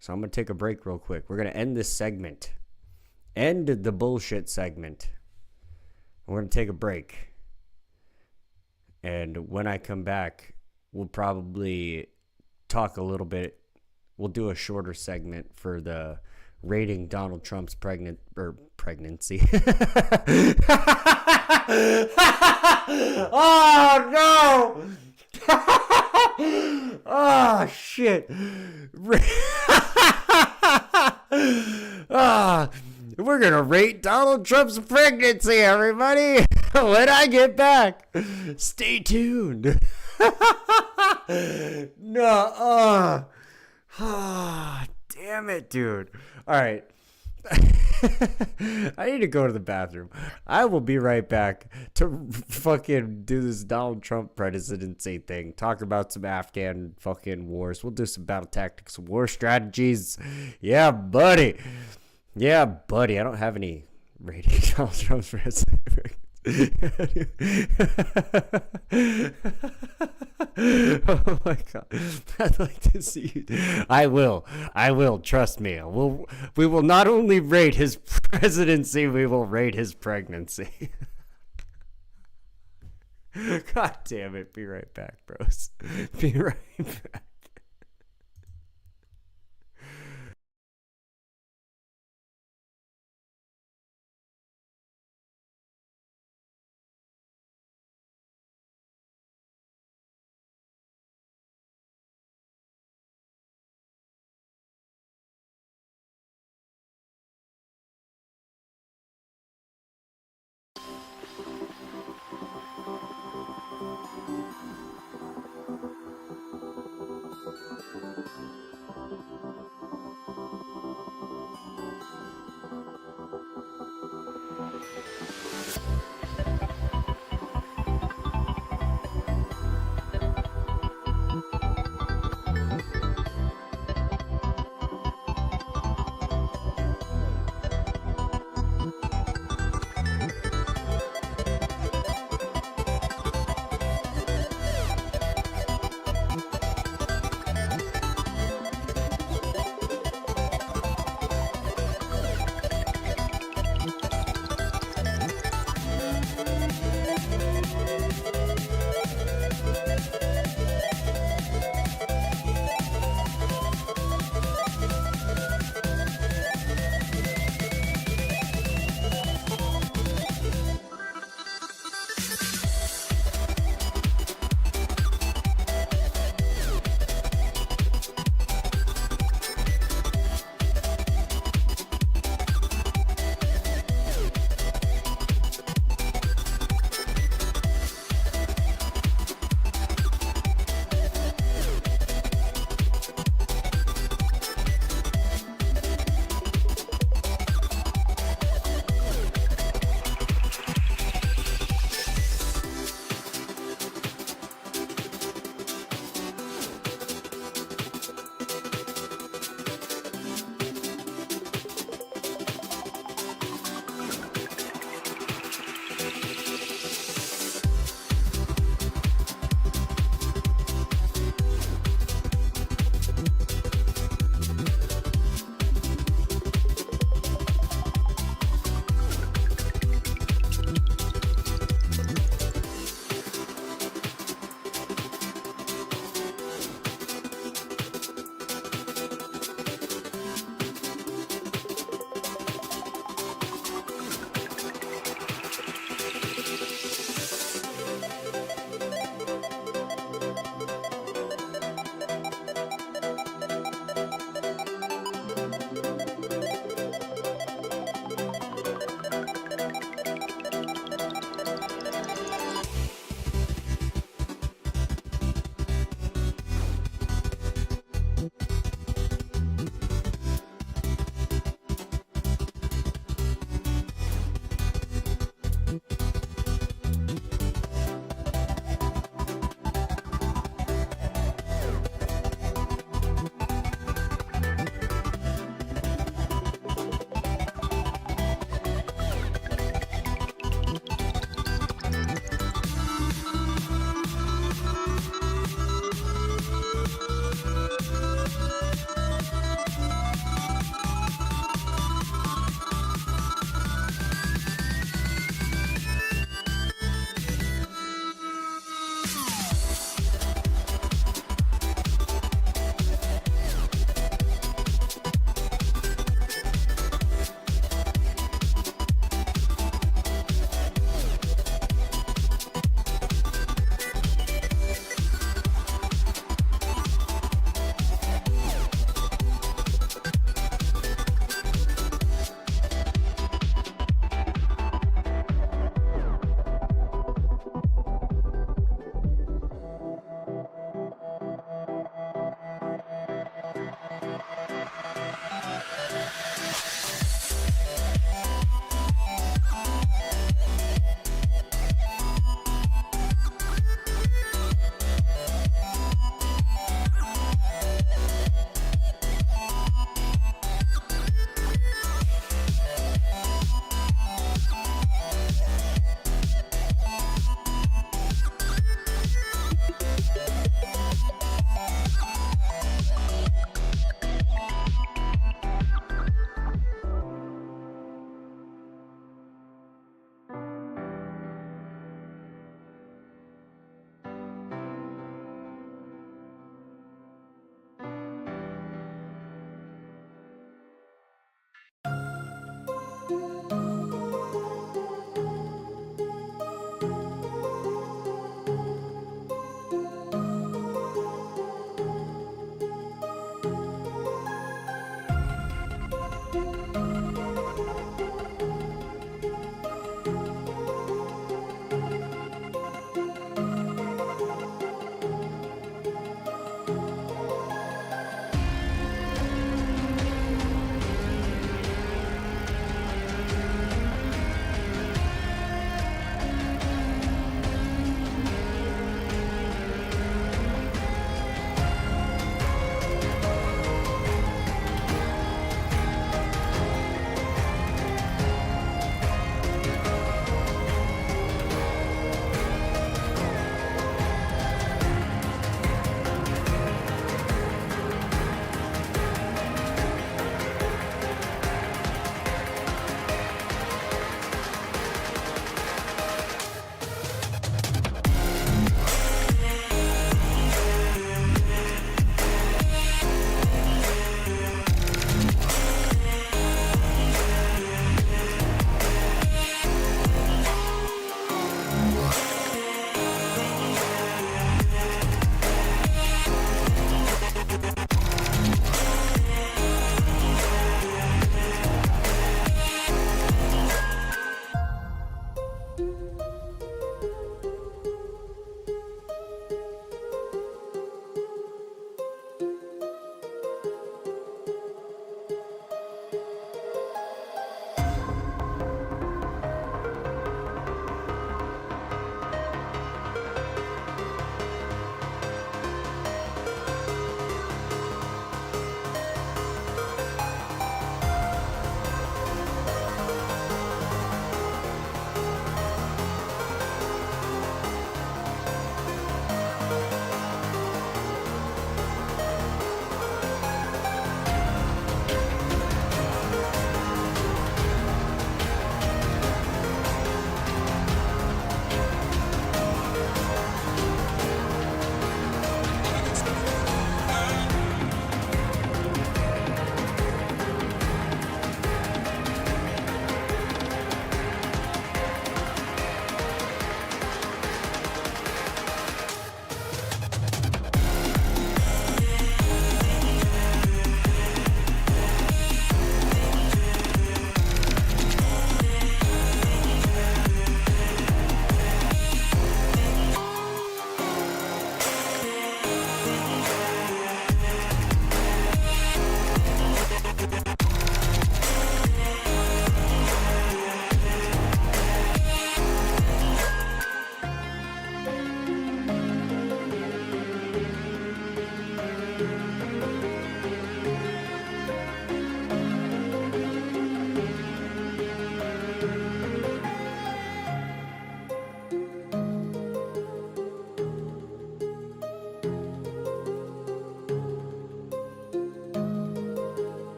U: So I'm gonna take a break real quick. We're gonna end this segment. End the bullshit segment. We're gonna take a break. And when I come back, we'll probably talk a little bit. We'll do a shorter segment for the rating Donald Trump's pregnancy. Oh, no! Oh, shit. We're going to rate Donald Trump's pregnancy, everybody. When I get back. Stay tuned. No. Damn it, dude. All right. I need to go to the bathroom. I will be right back to fucking do this Donald Trump presidency thing. Talk about some Afghan fucking wars. We'll do some battle tactics, war strategies. Yeah, buddy. I don't have any rating Donald Trump's presidency. Oh my god, I'd like to see you. I will, trust me. We will not only rate his presidency, we will rate his pregnancy. God damn it, be right back, bros. Be right back.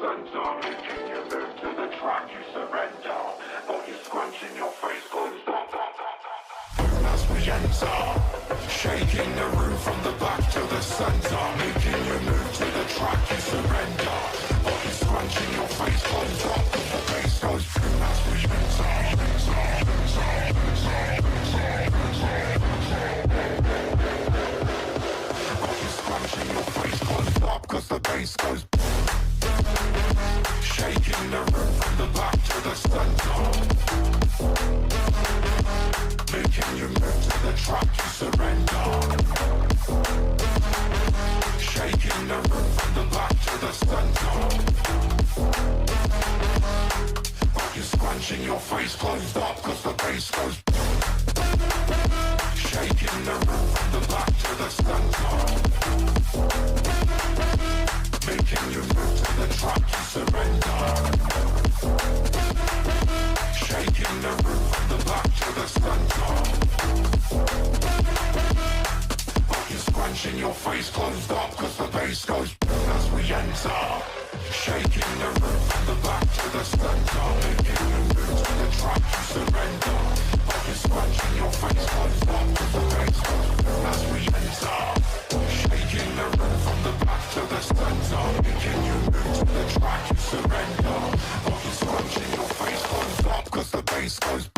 F: center, making you move to the track you surrender. Got you scrunching your face, closed up. As we enter, shaking the room from the back to the center, making you move to the track you surrender. Got you scrunching your face, closed up. The bass goes boom as we enter. Scrunching your face closed up cause the bass goes shaking the room from the back to the center, making you move to the track you surrender. Shaking the room from the back to the center. Got you scrunching your face closed up cause the bass goes shaking the room from the back to the center, making you move to the track you surrender. Shaking the room from the back to the center. Got you scrunching your face closed up cause the bass goes as we enter. Shaking the room from the back to the center, making you move to the track you surrender. Got you scrunching your face closed up cause the bass goes as we enter. Shaking the room from the back to the center, making you move to the track you surrender. Got you scrunching your face closed up cause the bass goes.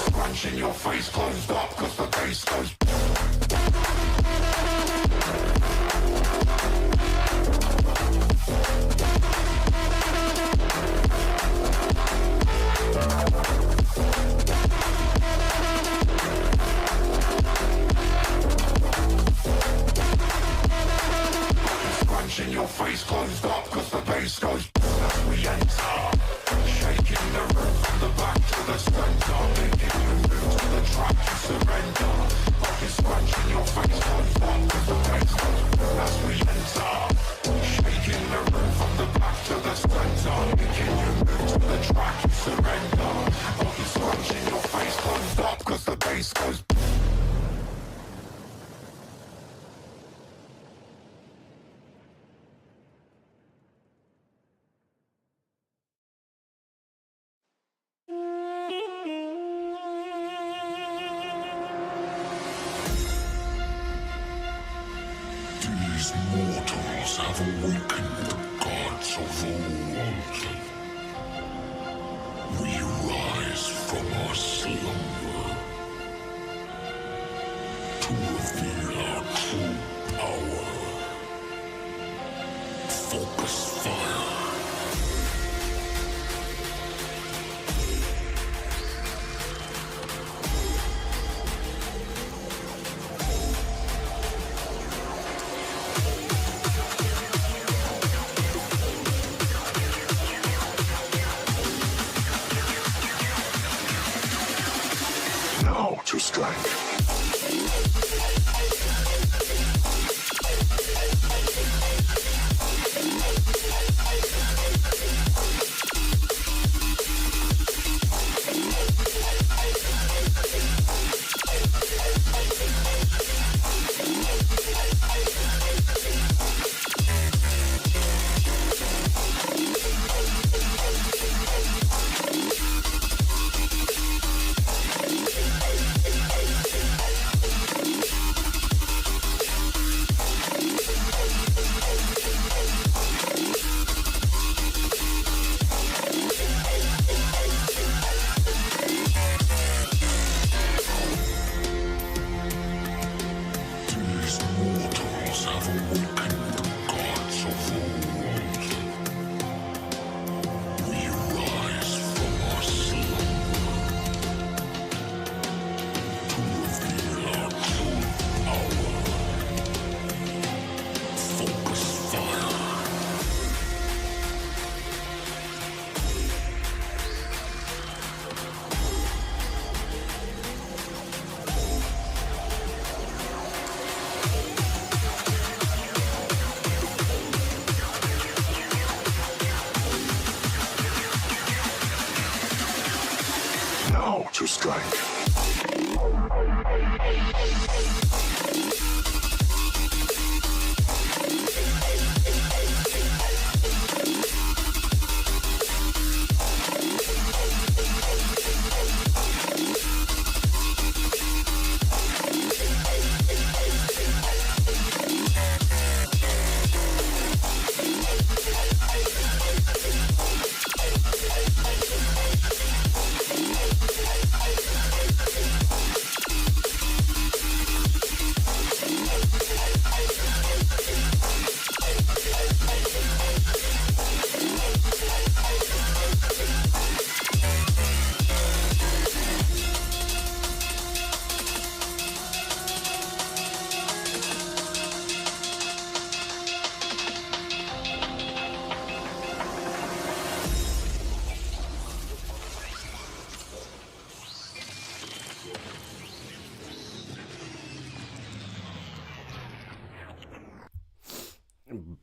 F: Scrunching your face closed up cause the bass goes. Scrunching your face closed up cause the bass goes. As we enter, shaking the room from the back to the center, making you move to the track you surrender. Got you scrunching your face closed up cause the bass goes. As we enter, shaking the room from the back to the center, making you move to the track you surrender. Got you scrunching your face closed up cause the bass goes. These mortals have awakened the gods of old. We rise from our slumber to reveal our true power. Focus fire. Now to strike.
D: to strike.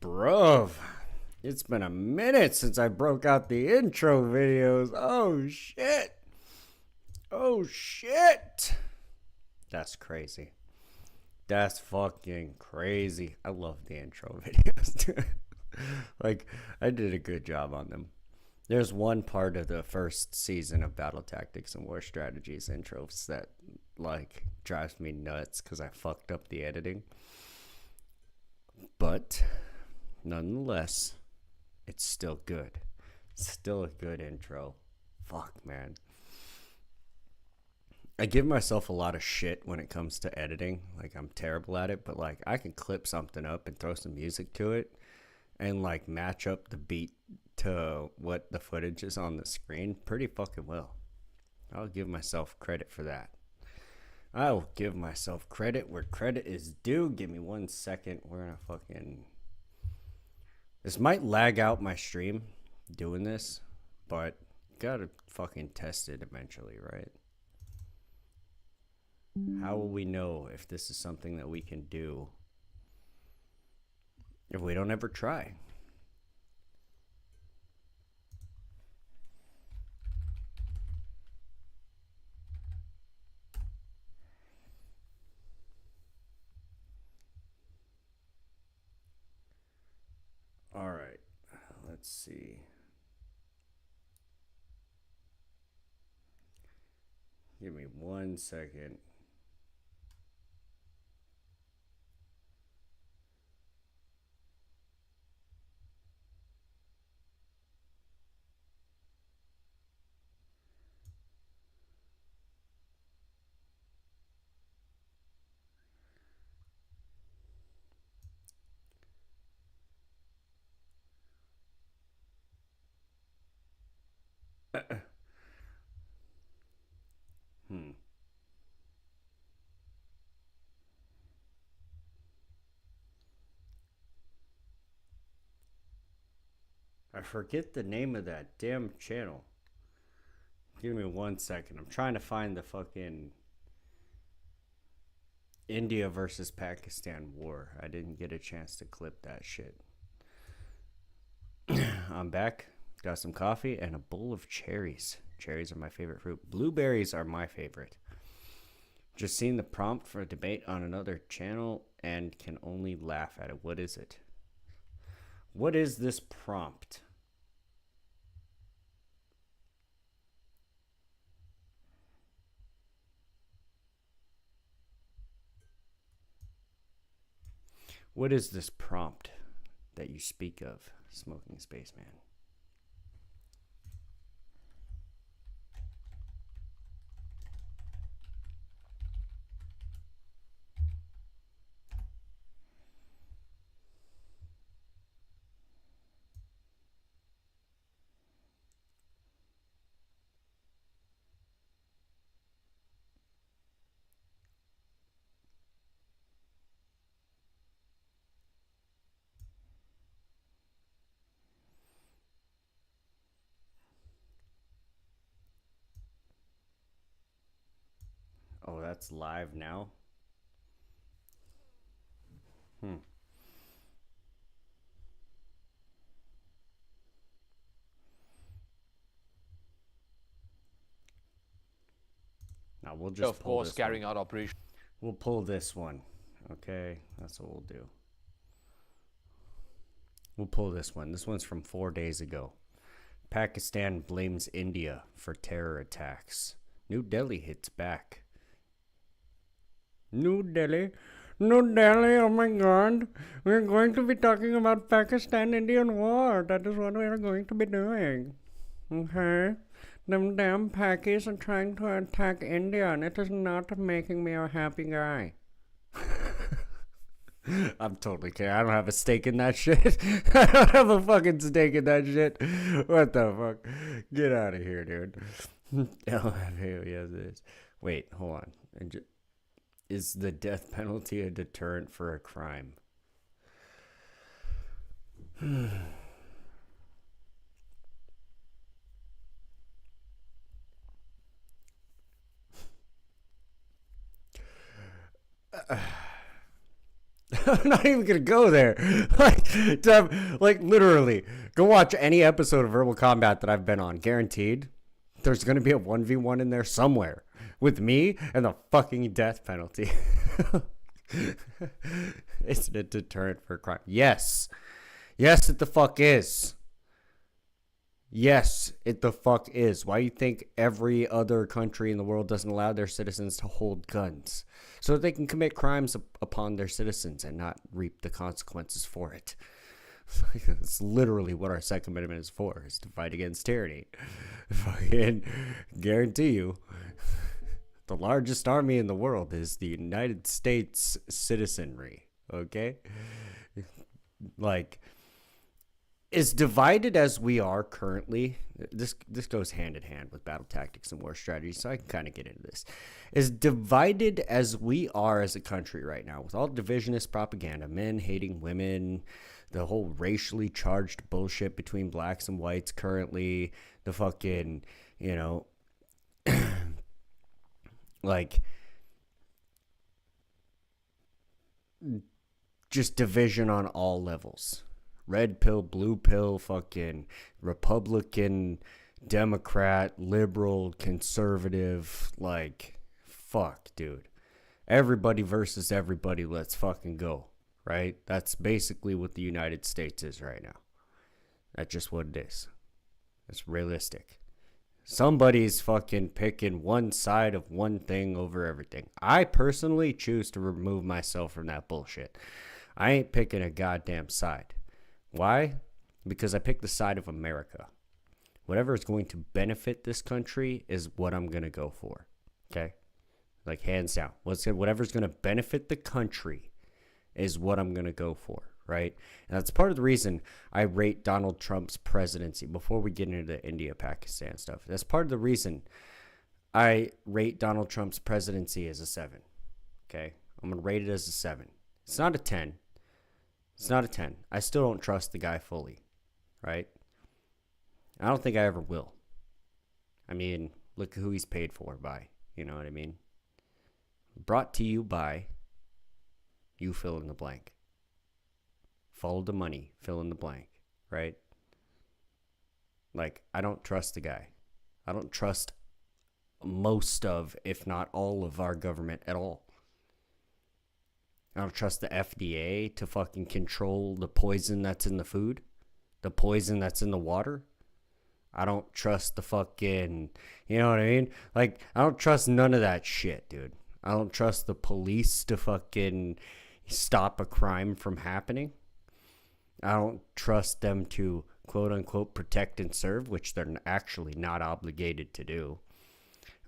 U: Bruv, it's been a minute since I broke out the intro videos. Oh shit. Oh shit. That's crazy. That's fucking crazy. I love the intro videos, dude. Like, I did a good job on them. There's one part of the first season of Battle Tactics and War Strategies intros that, like, drives me nuts because I fucked up the editing. But, nonetheless, it's still good. Still a good intro. Fuck, man. I give myself a lot of shit when it comes to editing. Like, I'm terrible at it, but, like, I can clip something up and throw some music to it and, like, match up the beat to what the footage is on the screen pretty fucking well. I'll give myself credit for that. I will give myself credit where credit is due. Give me 1 second. We're gonna fucking... This might lag out my stream doing this, but gotta fucking test it eventually, right? How will we know if this is something that we can do if we don't ever try? All right, let's see. Give me 1 second. I forget the name of that damn channel. Give me 1 second. I'm trying to find the fucking India versus Pakistan war. I didn't get a chance to clip that shit. I'm back. Got some coffee and a bowl of cherries. Cherries are my favorite fruit. Blueberries are my favorite. Just seen the prompt for a debate on another channel and can only laugh at it. What is it? What is this prompt? What is this prompt that you speak of, Smoking Spaceman? Oh, that's live now?
A: we'll just
K: of
A: pull
K: course,
A: this
K: carrying
A: one.
K: out operation.
A: We'll pull this one. Okay, that's what we'll do. We'll pull this one. This one's from 4 days ago. Pakistan blames India for terror attacks. New Delhi hits back. New Delhi, oh my God. We're going to be talking about Pakistan-Indian war. That is what we are going to be doing. Okay? Them damn Pakis are trying to attack India, and it is not making me a happy guy. I'm totally kidding. I don't have a stake in that shit. I don't have a fucking stake in that shit. What the fuck? Get out of here, dude. Yes, it is. Wait, hold on. Is the death penalty a deterrent for a crime? I'm not even gonna go there. Like literally, go watch any episode of Verbal Combat that I've been on. Guaranteed, there's gonna be a 1v1 in there somewhere with me and the fucking death penalty. Is it a deterrent for crime? Yes, it the fuck is. Yes, it the fuck is. Why you think every other country in the world doesn't allow their citizens to hold guns? So that they can commit crimes upon their citizens and not reap the consequences for it. It's literally what our Second Amendment is for, is to fight against tyranny. Fucking guarantee you, the largest army in the world is the United States citizenry, okay? Like, as divided as we are currently, this goes hand in hand with battle tactics and war strategy, so I can kind of get into this. As divided as we are as a country right now, with all divisionist propaganda, men hating women, the whole racially charged bullshit between blacks and whites currently, the fucking, like, just division on all levels. Red pill, blue pill, fucking Republican, Democrat, liberal, conservative, like, fuck, dude. Everybody versus everybody, let's fucking go, right? That's basically what the United States is right now. That's just what it is. It's realistic. Somebody's fucking picking one side of one thing over everything. I personally choose to remove myself from that bullshit. I ain't picking a goddamn side. Why? Because I pick the side of America. Whatever is going to benefit this country is what I'm going to go for. Okay? Like, hands down. Whatever's going to benefit the country is what I'm going to go for, right? And that's part of the reason I rate Donald Trump's presidency, before we get into the India-Pakistan stuff. That's part of the reason I rate Donald Trump's presidency as a 7. Okay? I'm going to rate it as a 7. It's not a 10. It's not a 10. I still don't trust the guy fully, right? I don't think I ever will. I mean, look who he's paid for by. You know what I mean? Brought to you by, you fill in the blank. Follow the money, fill in the blank, right? Like, I don't trust the guy. I don't trust most of, if not all of our government at all. I don't trust the FDA to fucking control the poison that's in the food, the poison that's in the water. I don't trust the fucking, you know what I mean? Like, I don't trust none of that shit, dude. I don't trust the police to fucking stop a crime from happening. I don't trust them to, quote unquote, protect and serve, which they're actually not obligated to do.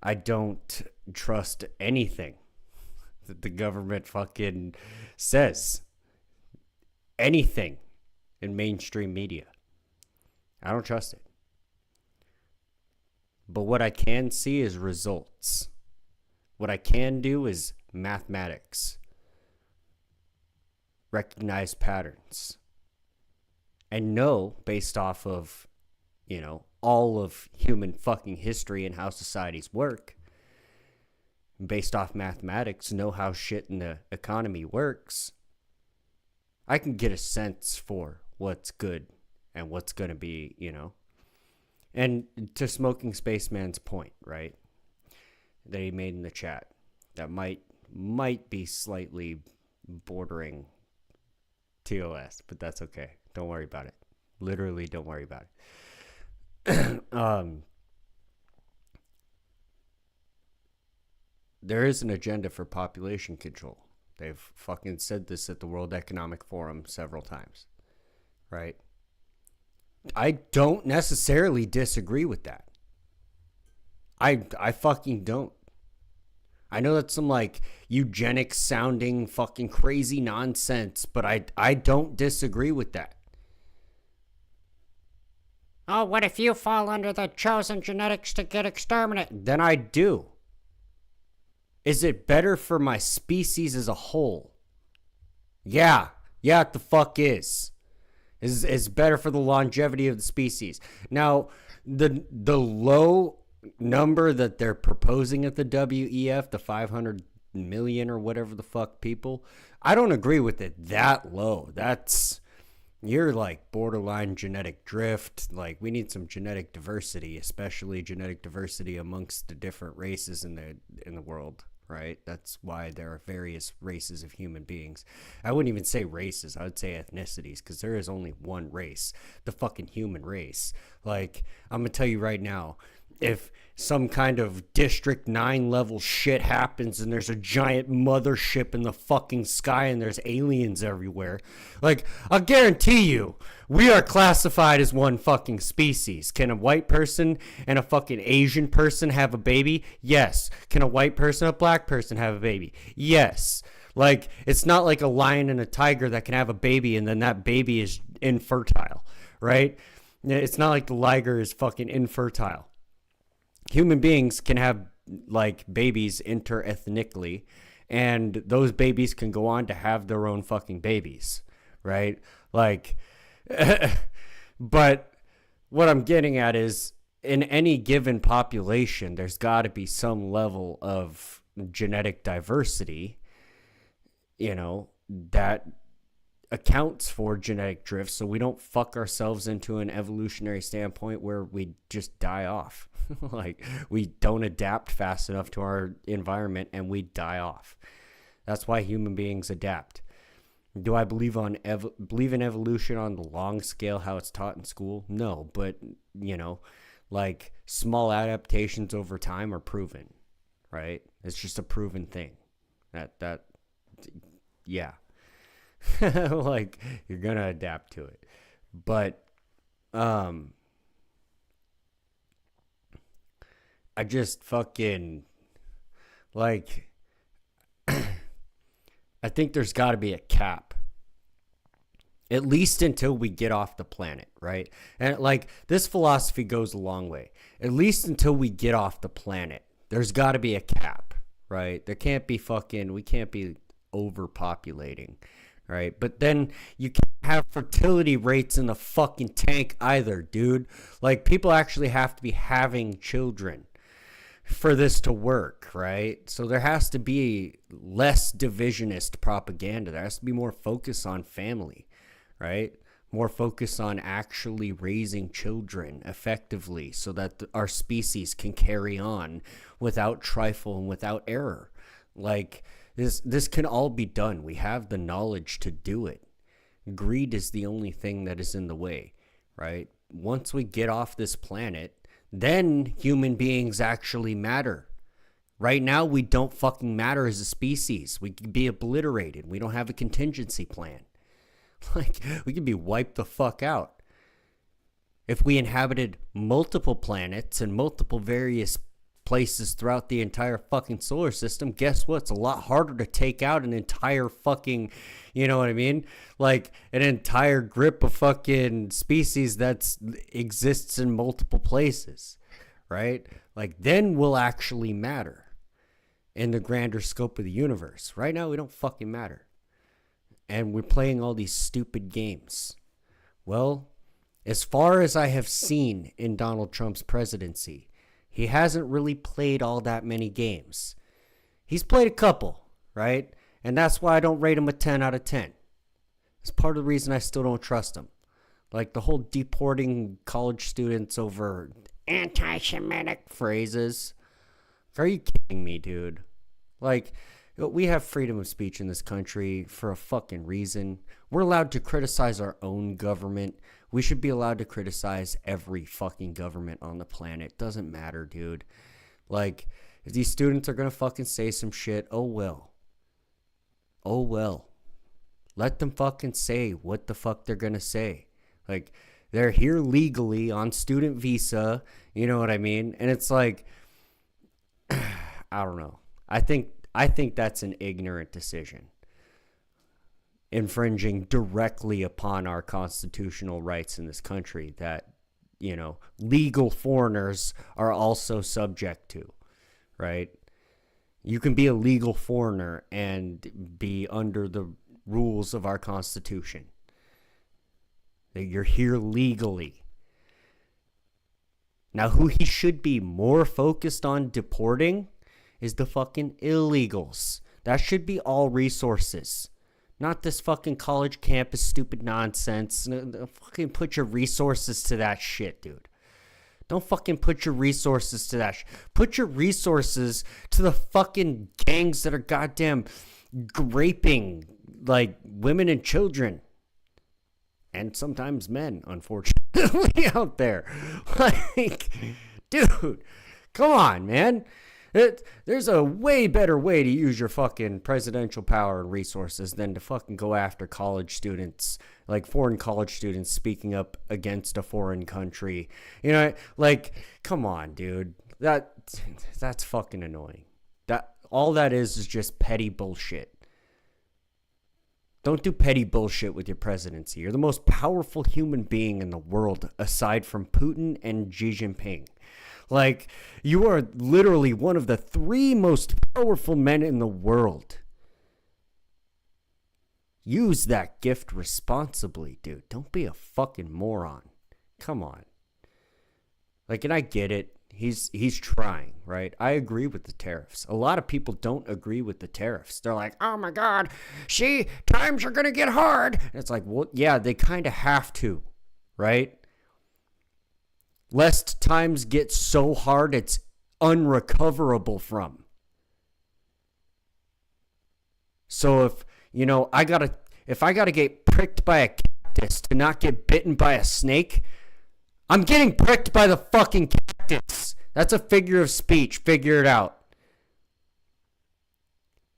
A: I don't trust anything that the government fucking says. Anything in mainstream media. I don't trust it. But what I can see is results. What I can do is mathematics. Recognize patterns. And know, based off of, all of human fucking history and how societies work, based off mathematics, know how shit in the economy works, I can get a sense for what's good and what's going to be, And to Smoking Spaceman's point, right?
U: that he made in the chat that might be slightly bordering TOS, but that's okay. Don't worry about it. Literally, don't worry about it. There is an agenda for population control. They've fucking said this at the World Economic Forum several times, right? I don't necessarily disagree with that. I fucking don't. I know that's some like eugenics sounding fucking crazy nonsense, but I don't disagree with that.
D: Oh, what if you fall under the chosen genetics to get exterminated?
U: Then I do. Is it better for my species as a whole? Yeah, it the fuck is. Is better for the longevity of the species. Now, the low number that they're proposing at the WEF, the 500 million or whatever the fuck people, I don't agree with it that low. You're like borderline genetic drift. Like, we need some genetic diversity, especially genetic diversity amongst the different races in the world, right? That's why there are various races of human beings. I wouldn't even say races. I would say ethnicities, because there is only one race, the fucking human race. Like, I'm going to tell you right now, if some kind of District 9 level shit happens and there's a giant mothership in the fucking sky and there's aliens everywhere, like, I'll guarantee you, we are classified as one fucking species. Can a white person and a fucking Asian person have a baby? Yes. Can a white person and a black person have a baby? Yes. Like, it's not like a lion and a tiger that can have a baby and then that baby is infertile, right? It's not like the liger is fucking infertile. Human beings can have like babies interethnically, and those babies can go on to have their own fucking babies, right? Like, but what I'm getting at is, in any given population, there's got to be some level of genetic diversity, you know, that accounts for genetic drift, so we don't fuck ourselves into an evolutionary standpoint where we just die off. Like, we don't adapt fast enough to our environment and we die off. That's why human beings adapt. Do I believe in evolution on the long scale, how it's taught in school? No, but, you know, like, small adaptations over time are proven, right? It's just a proven thing. Yeah. Like, you're gonna adapt to it. But I just fucking, like, I think there's got to be a cap, at least until we get off the planet, right? And like, this philosophy goes a long way. At least until we get off the planet, there's got to be a cap, right? There can't be we can't be overpopulating, right? But then you can't have fertility rates in the fucking tank either, dude. Like, people actually have to be having children for this to work, right? So there has to be less divisionist propaganda. There has to be more focus on family, right? More focus on actually raising children effectively so that our species can carry on without trifle and without error. Like, this can all be done. We have the knowledge to do it. Greed is the only thing that is in the way, right? Once we get off this planet, then human beings actually matter. Right now, we don't fucking matter as a species. We can be obliterated. We don't have a contingency plan. Like, we could be wiped the fuck out. If we inhabited multiple planets and multiple various places throughout the entire fucking solar system, guess what? It's a lot harder to take out an entire fucking, you know what I mean? Like, an entire grip of fucking species that exists in multiple places, right? Like, then we'll actually matter in the grander scope of the universe. Right now, we don't fucking matter. And we're playing all these stupid games. Well, as far as I have seen in Donald Trump's presidency, he hasn't really played all that many games. He's played a couple, right? And that's why I don't rate him a 10 out of 10. It's part of the reason I still don't trust him. Like, the whole deporting college students over anti-Semitic phrases. Are you kidding me, dude? Like, we have freedom of speech in this country for a fucking reason. We're allowed to criticize our own government. We should be allowed to criticize every fucking government on the planet. Doesn't matter, dude. Like, if these students are gonna fucking say some shit, oh well. Oh well. Let them fucking say what the fuck they're gonna say. Like, they're here legally on student visa, you know what I mean? And it's like, I don't know. I think that's an ignorant decision, infringing directly upon our constitutional rights in this country that, you know, legal foreigners are also subject to, right? You can be a legal foreigner and be under the rules of our Constitution. That you're here legally. Now, who he should be more focused on deporting is the fucking illegals. That should be all resources. Not this fucking college campus stupid nonsense. Fucking put your resources to that shit, dude. Don't fucking put your resources to that. Put your resources to the fucking gangs that are goddamn raping, like, women and children. And sometimes men, unfortunately, out there. Like, dude, come on, man. There's a way better way to use your fucking presidential power and resources than to fucking go after college students, like foreign college students speaking up against a foreign country. You know, like, come on, dude. That's fucking annoying. All that is just petty bullshit. Don't do petty bullshit with your presidency. You're the most powerful human being in the world aside from Putin and Xi Jinping. Like, you are literally one of the 3 most powerful men in the world. Use that gift responsibly, dude. Don't be a fucking moron. Come on. Like, and I get it. He's trying, right? I agree with the tariffs. A lot of people don't agree with the tariffs. They're like, oh my God, times are going to get hard. And it's like, well, yeah, they kind of have to, right? Lest times get so hard it's unrecoverable from. So if, you know, if I gotta get pricked by a cactus to not get bitten by a snake, I'm getting pricked by the fucking cactus. That's a figure of speech. Figure it out.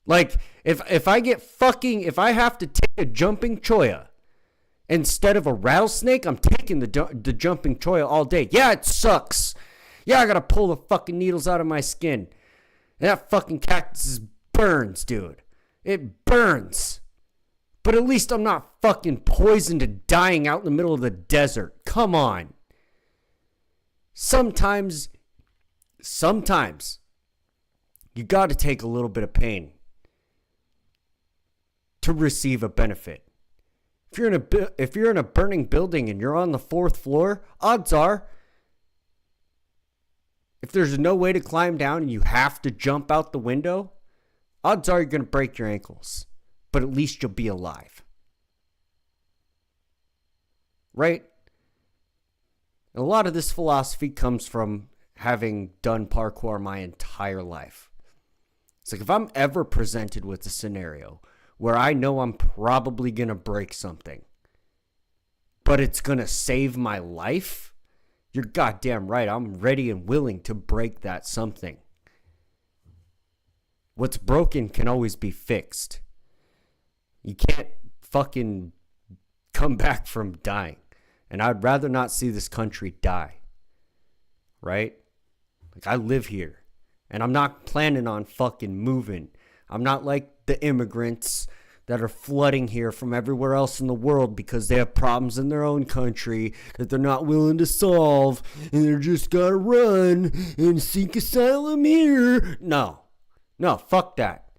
U: Like, if I have to take a jumping cholla instead of a rattlesnake, I'm taking the jumping cholla all day. Yeah, it sucks. Yeah, I gotta pull the fucking needles out of my skin. And that fucking cactus burns, dude. It burns. But at least I'm not fucking poisoned and dying out in the middle of the desert. Come on. Sometimes you gotta take a little bit of pain to receive a benefit. If you're in a burning building and you're on the 4th floor, odds are, if there's no way to climb down and you have to jump out the window, odds are you're going to break your ankles. But at least you'll be alive. Right? And a lot of this philosophy comes from having done parkour my entire life. It's like, if I'm ever presented with a scenario where I know I'm probably going to break something, but it's going to save my life, you're goddamn right. I'm ready and willing to break that something. What's broken can always be fixed. You can't fucking come back from dying. And I'd rather not see this country die. Right? Like, I live here. And I'm not planning on fucking moving. I'm not like the immigrants that are flooding here from everywhere else in the world because they have problems in their own country that they're not willing to solve, and they're just gotta run and seek asylum here. No, fuck that.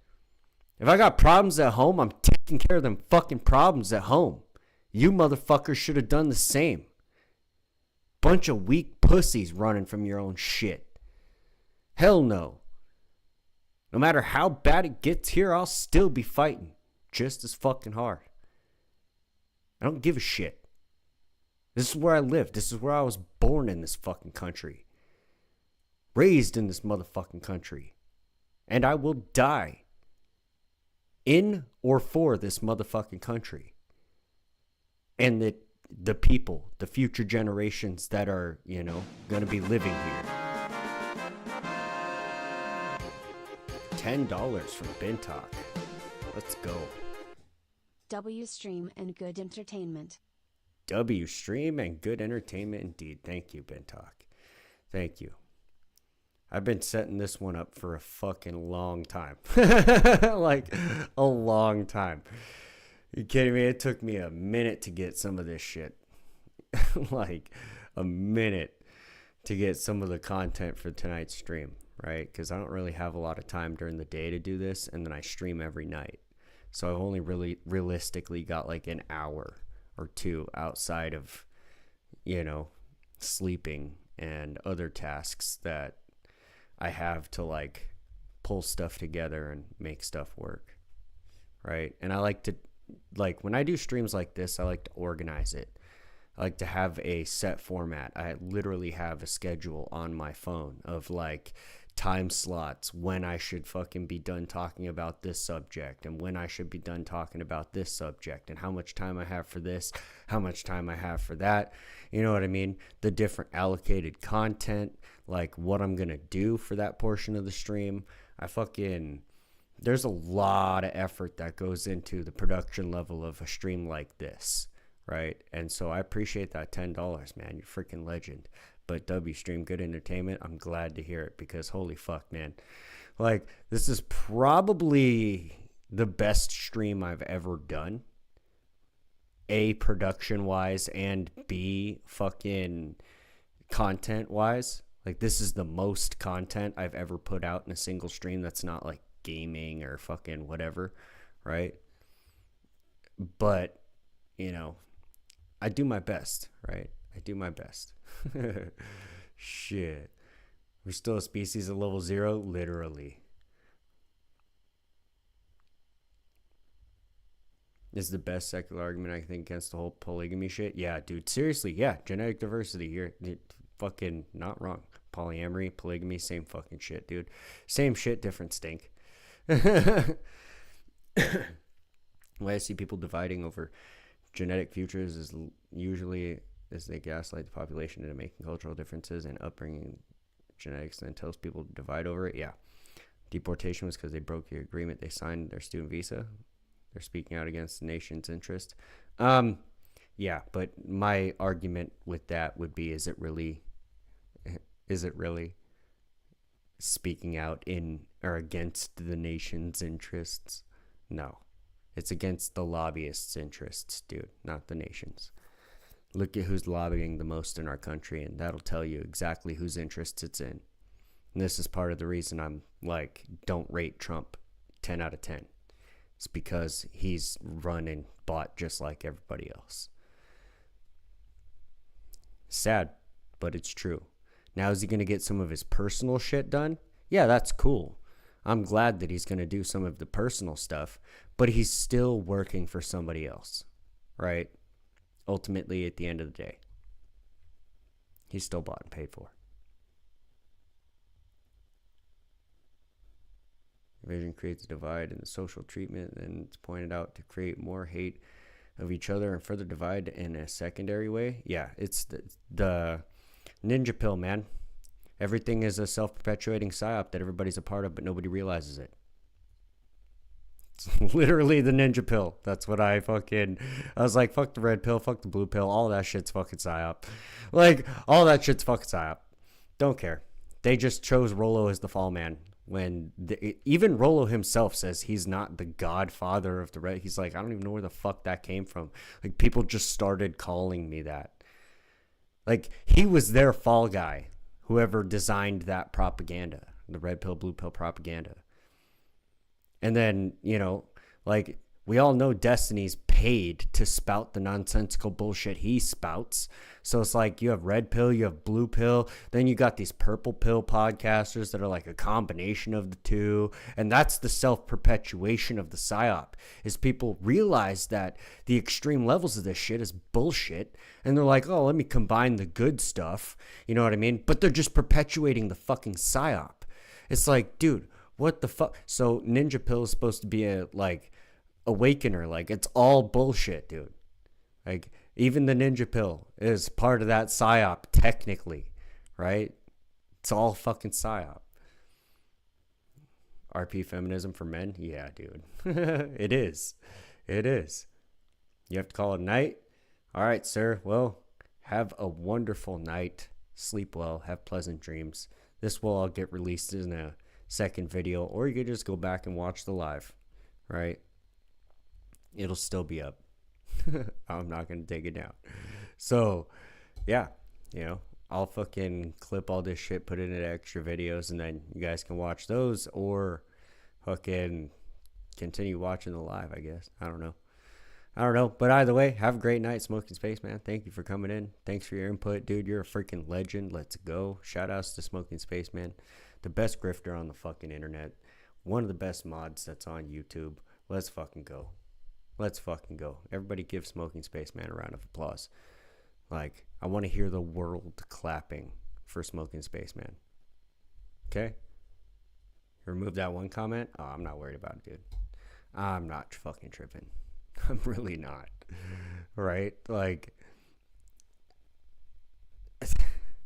U: If I got problems at home, I'm taking care of them fucking problems at home. You motherfuckers should have done the same. Bunch of weak pussies running from your own shit. Hell no. No matter how bad it gets here, I'll still be fighting just as fucking hard. I don't give a shit. This is where I live. This is where I was born in this fucking country. raised in this motherfucking country. And I will die in or for this motherfucking country. And the people, the future generations that are, you know, going to be living here. $10 from Bintalk. Let's go.
G: W Stream and good entertainment.
U: W Stream and good entertainment indeed. Thank you, Bintalk. Thank you. I've been setting this one up for a fucking long time. Like, a long time. You kidding me? It took me a minute to get some of this shit. Like, a minute to get some of the content for tonight's stream, right? Because I don't really have a lot of time during the day to do this, and then I stream every night. So I've only really realistically got like an hour or two outside of, you know, sleeping and other tasks that I have to like pull stuff together and make stuff work, right? And I like to, like, when I do streams like this, I like to organize it. I like to have a set format. I literally have a schedule on my phone of like time slots when I should fucking be done talking about this subject and when I should be done talking about this subject and how much time I have for this, how much time I have for that. You know what I mean? The different allocated content, like what I'm going to do for that portion of the stream. There's a lot of effort that goes into the production level of a stream like this, right? And so I appreciate that $10, man. You're a freaking legend. But W Stream, good entertainment, I'm glad to hear it because holy fuck, man. Like, this is probably the best stream I've ever done. A, production-wise, and B, fucking content-wise. Like, this is the most content I've ever put out in a single stream that's not, like, gaming or fucking whatever, right? But, you know, I do my best, right? I do my best. Shit. We're still a species at level 0? Literally. This is the best secular argument I think against the whole polygamy shit. Yeah, dude. Seriously, yeah. Genetic diversity. You're fucking not wrong. Polyamory, polygamy, same fucking shit, dude. Same shit, different stink. Why I see people dividing over genetic futures is usually as they gaslight the population into making cultural differences and upbringing genetics and then tells people to divide over it. Yeah. Deportation was because they broke the agreement they signed their student visa. They're speaking out against the nation's interest. Yeah, but my argument with that would be, is it really speaking out in or against the nation's interests? No. It's against the lobbyists' interests, dude, not the nation's. Look at who's lobbying the most in our country, and that'll tell you exactly whose interests it's in. And this is part of the reason I'm like, don't rate Trump 10 out of 10. It's because he's run and bought just like everybody else. Sad, but it's true. Now, is he going to get some of his personal shit done? Yeah, that's cool. I'm glad that he's going to do some of the personal stuff, but he's still working for somebody else, right? Ultimately, at the end of the day, he's still bought and paid for. Division creates a divide in the social treatment, and it's pointed out to create more hate of each other and further divide in a secondary way. Yeah, it's the ninja pill, man. Everything is a self-perpetuating psyop that everybody's a part of, but nobody realizes it. It's literally the ninja pill. That's what I was like, fuck the red pill, fuck the blue pill. All that shit's fucking psyop. Like, all that shit's fucking psyop. Don't care. They just chose Rollo as the fall man. When even Rollo himself says he's not the godfather of the red. He's like, I don't even know where the fuck that came from. Like, people just started calling me that. Like, he was their fall guy. Whoever designed that propaganda, the red pill, blue pill propaganda. And then, you know, like, we all know Destiny's paid to spout the nonsensical bullshit he spouts. So it's like you have red pill, you have blue pill, then you got these purple pill podcasters that are like a combination of the two. And that's the self-perpetuation of the psyop, is people realize that the extreme levels of this shit is bullshit. And they're like, oh, let me combine the good stuff. You know what I mean? But they're just perpetuating the fucking psyop. It's like, dude, what the fuck? So Ninja Pill is supposed to be a, like, awakener. Like, it's all bullshit, dude. Like, even the Ninja Pill is part of that psyop, technically, right? It's all fucking psyop. RP feminism for men? Yeah, dude. It is. It is. You have to call it night? All right, sir. Well, have a wonderful night. Sleep well. Have pleasant dreams. This will all get released in a second video, or you could just go back and watch the live, right? It'll still be up. I'm not going to take it down. So, yeah, you know, I'll fucking clip all this shit, put it into extra videos, and then you guys can watch those, or fucking continue watching the live, I guess. I don't know. But either way, have a great night, Smoking Spaceman. Thank you for coming in. Thanks for your input, dude. You're a freaking legend. Let's go. Shout outs to Smoking Spaceman, the best grifter on the fucking internet. One of the best mods that's on YouTube. Let's fucking go. Let's fucking go. Everybody give Smoking Spaceman a round of applause. Like, I want to hear the world clapping for Smoking Spaceman. Okay? Remove that one comment? Oh, I'm not worried about it, dude. I'm not fucking tripping. I'm really not. Right? Like,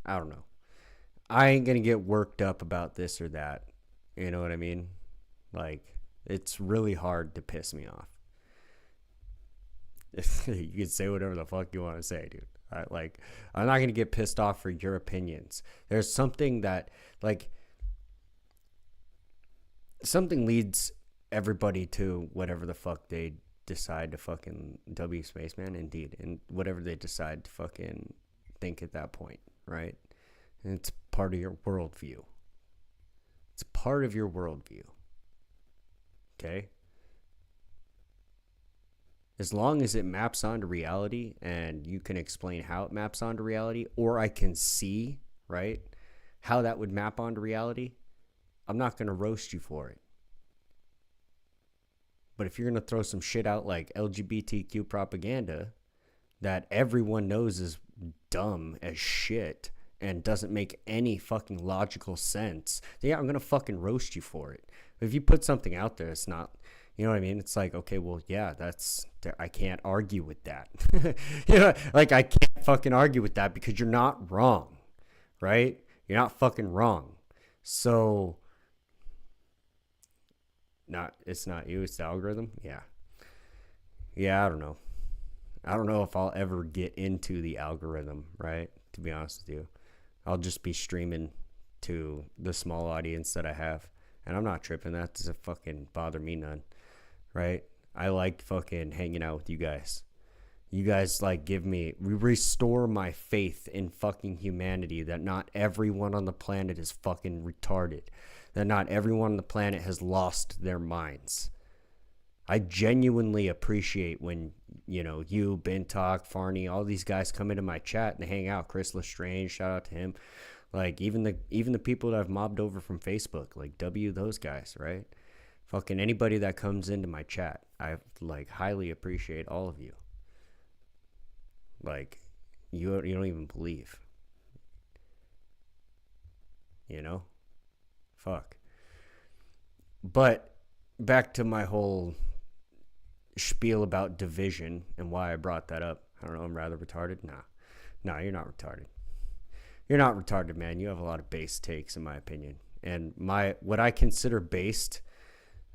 U: I don't know. I ain't going to get worked up about this or that. You know what I mean? Like, it's really hard to piss me off. You can say whatever the fuck you want to say, dude. Like, I'm not going to get pissed off for your opinions. There's something that, like, something leads everybody to whatever the fuck they decide to fucking W Spaceman, indeed, and whatever they decide to fucking think at that point, right? And it's part of your worldview. It's part of your worldview. Okay? As long as it maps onto reality and you can explain how it maps onto reality, or I can see, right, how that would map onto reality, I'm not going to roast you for it. But if you're going to throw some shit out like LGBTQ propaganda that everyone knows is dumb as shit and doesn't make any fucking logical sense, then yeah, I'm going to fucking roast you for it. But if you put something out there, it's not, you know what I mean? It's like, okay, well, yeah, I can't argue with that. You know, like, I can't fucking argue with that because you're not wrong, right? You're not fucking wrong. So, it's not you, it's the algorithm? Yeah. Yeah, I don't know. I don't know if I'll ever get into the algorithm, right? To be honest with you. I'll just be streaming to the small audience that I have. And I'm not tripping. That doesn't fucking bother me none. Right? I like fucking hanging out with you guys. You guys, like, restore my faith in fucking humanity, that not everyone on the planet is fucking retarded. That not everyone on the planet has lost their minds. I genuinely appreciate when, you know, you, Bintalk, Farney, all these guys come into my chat and they hang out. Chris Lestrange, shout out to him. Like, even the people that I've mobbed over from Facebook, like those guys, right? Fucking anybody that comes into my chat, I, like, highly appreciate all of you. Like, you don't even believe. You know? Fuck. But back to my whole spiel about division and why I brought that up. I don't know, I'm rather retarded. Nah, you're not retarded. You're not retarded, man. You have a lot of base takes, in my opinion. And what I consider based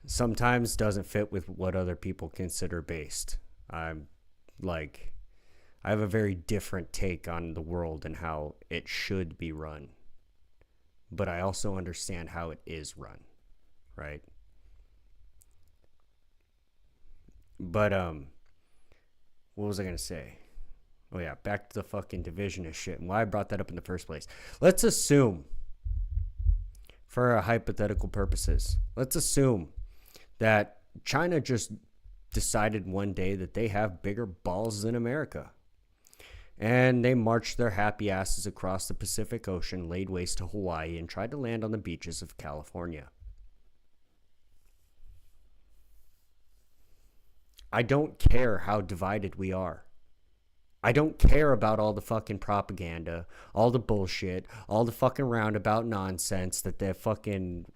U: sometimes doesn't fit with what other people consider based. I have a very different take on the world and how it should be run. But I also understand how it is run, right? But, what was I going to say? Oh, yeah, back to the fucking division of shit and why I brought that up in the first place. Let's assume, for hypothetical purposes, let's assume that China just decided one day that they have bigger balls than America. And they marched their happy asses across the Pacific Ocean, laid waste to Hawaii, and tried to land on the beaches of California. I don't care how divided we are. I don't care about all the fucking propaganda, all the bullshit, all the fucking roundabout nonsense that they're fucking,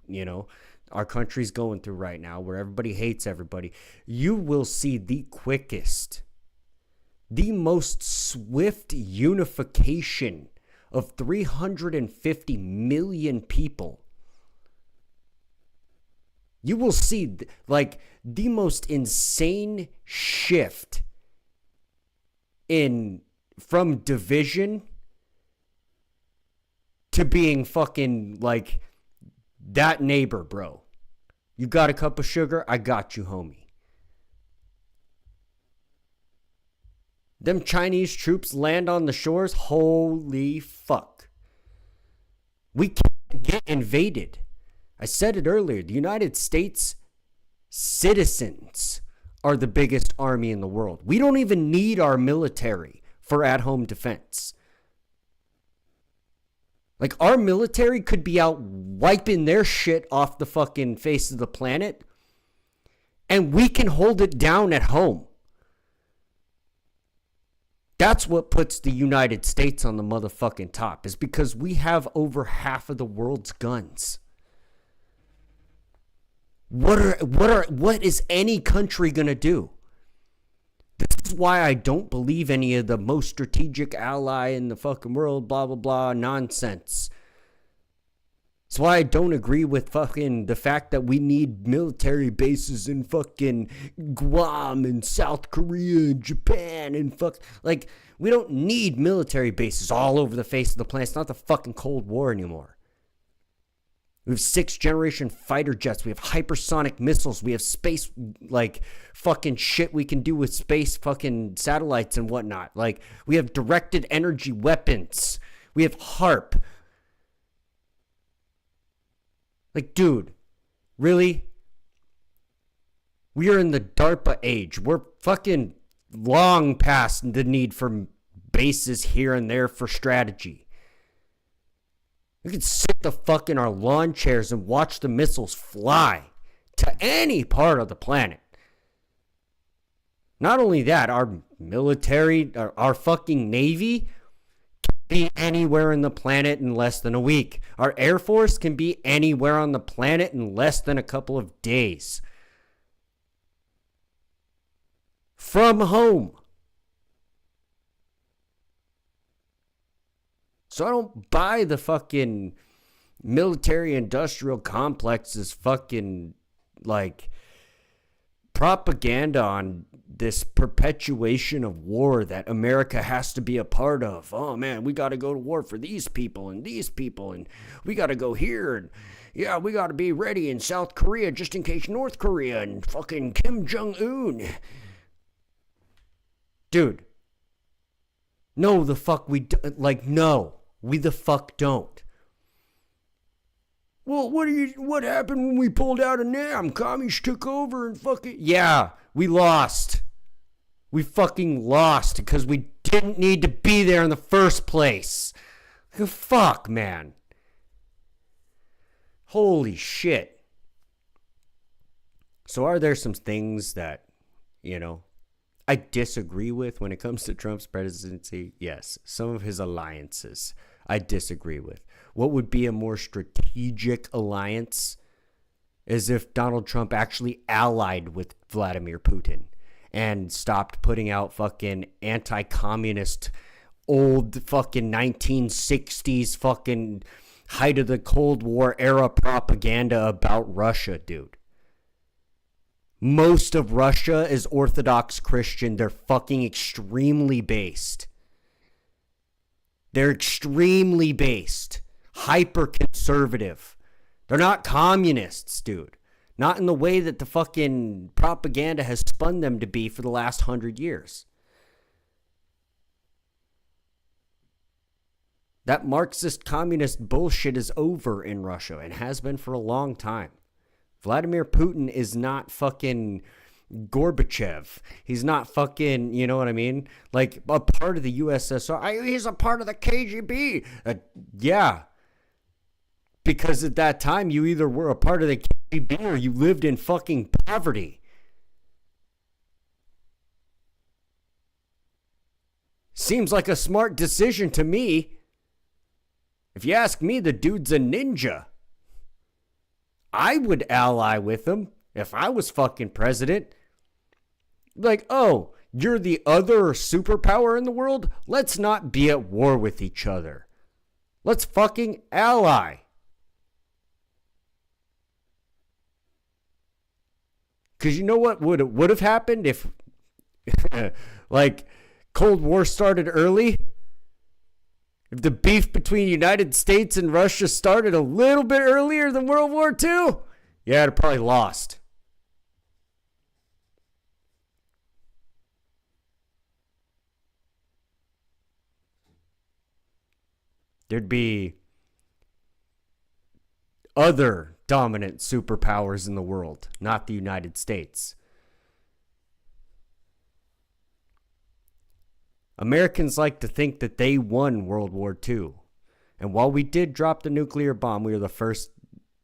U: our country's going through right now, where everybody hates everybody. You will see the quickest, the most swift unification of 350 million people. You will see the most insane shift from division to being fucking like that neighbor, bro. You got a cup of sugar? I got you, homie. Them Chinese troops land on the shores? Holy fuck. We can't get invaded. I said it earlier. The United States citizens are the biggest army in the world. We don't even need our military for at-home defense. Like, our military could be out wiping their shit off the fucking face of the planet, and we can hold it down at home. That's what puts the United States on the motherfucking top, is because we have over half of the world's guns. What is any country gonna do? This is why I don't believe any of the most strategic ally in the fucking world, blah blah blah nonsense. That's why I don't agree with fucking the fact that we need military bases in fucking Guam and South Korea and Japan and we don't need military bases all over the face of the planet. It's not the fucking Cold War anymore. We have 6th generation fighter jets. We have hypersonic missiles. We have space, fucking shit we can do with space fucking satellites and whatnot. We have directed energy weapons. We have HARP. Dude, really? We are in the DARPA age. We're fucking long past the need for bases here and there for strategy. We could sit the fuck in our lawn chairs and watch the missiles fly to any part of the planet. Not only that, our military, our fucking Navy can be anywhere on the planet in less than a week. Our Air Force can be anywhere on the planet in less than a couple of days. From home. So I don't buy the fucking military industrial complex's fucking propaganda on this perpetuation of war that America has to be a part of. Oh man, we got to go to war for these people and we got to go here and yeah, we got to be ready in South Korea just in case North Korea and fucking Kim Jong-un. Dude. No, the fuck no. We the fuck don't. Well, what happened when we pulled out of Nam? Commies took over and fucking... Yeah, we lost. We fucking lost because we didn't need to be there in the first place. Fuck, man. Holy shit. So are there some things that, I disagree with when it comes to Trump's presidency? Yes. Some of his alliances I disagree with. What would be a more strategic alliance is if Donald Trump actually allied with Vladimir Putin and stopped putting out fucking anti-communist old fucking 1960s fucking height of the Cold War era propaganda about Russia, dude. Most of Russia is Orthodox Christian. They're fucking extremely based. They're extremely based. Hyper-conservative. They're not communists, dude. Not in the way that the fucking propaganda has spun them to be for the last 100 years. That Marxist communist bullshit is over in Russia and has been for a long time. Vladimir Putin is not fucking Gorbachev. He's not fucking, you know what I mean? Like a part of the USSR. He's a part of the KGB. Yeah. Because at that time, you either were a part of the KGB or you lived in fucking poverty. Seems like a smart decision to me. If you ask me, the dude's a ninja. I would ally with him if I was fucking president. Like, oh, you're the other superpower in the world? Let's not be at war with each other. Let's fucking ally. Because you know what would have happened if, like, Cold War started early? If the beef between United States and Russia started a little bit earlier than World War II? Yeah, it'd probably lost. There'd be other dominant superpowers in the world, not the United States. Americans like to think that they won World War II. And while we did drop the nuclear bomb, we were the first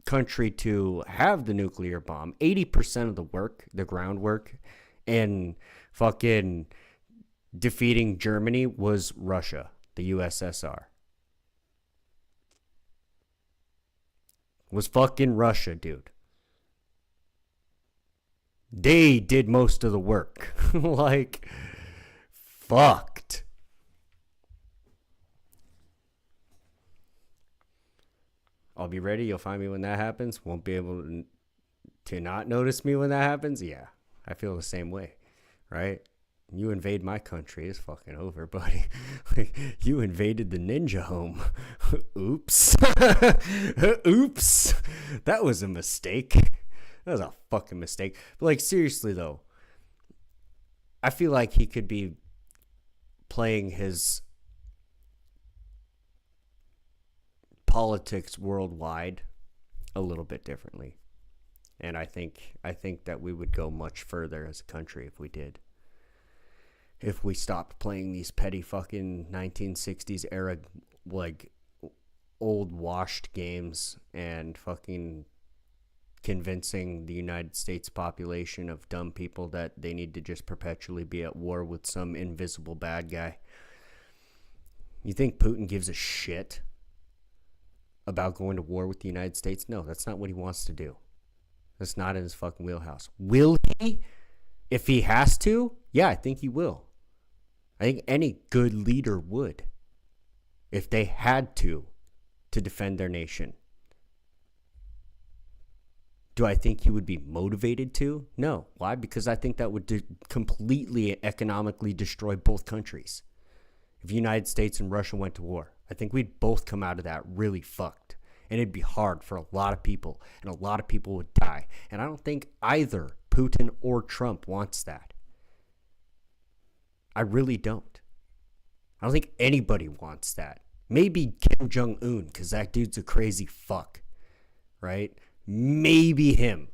U: country to have the nuclear bomb. 80% of the work, the groundwork, in fucking defeating Germany was Russia, the USSR. Was fucking Russia, dude. They did most of the work. Like, fucked. I'll be ready. You'll find me when that happens. Won't be able to not notice me when that happens. Yeah, I feel the same way, right? You invade my country, it's fucking over, buddy. You invaded the ninja home. Oops. Oops. That was a mistake. That was a fucking mistake. But like, seriously though, I feel like he could be playing his politics worldwide a little bit differently. And I think that we would go much further as a country if we did. If we stopped playing these petty fucking 1960s era, like, old washed games and fucking convincing the United States population of dumb people that they need to just perpetually be at war with some invisible bad guy. You think Putin gives a shit about going to war with the United States? No, that's not what he wants to do. That's not in his fucking wheelhouse. Will he? If he has to? Yeah, I think he will. I think any good leader would, if they had to defend their nation. Do I think he would be motivated to? No. Why? Because I think that would completely economically destroy both countries. If the United States and Russia went to war, I think we'd both come out of that really fucked. And it'd be hard for a lot of people, and a lot of people would die. And I don't think either Putin or Trump wants that. I really don't. I don't think anybody wants that. Maybe Kim Jong-un, because that dude's a crazy fuck, right? Maybe him.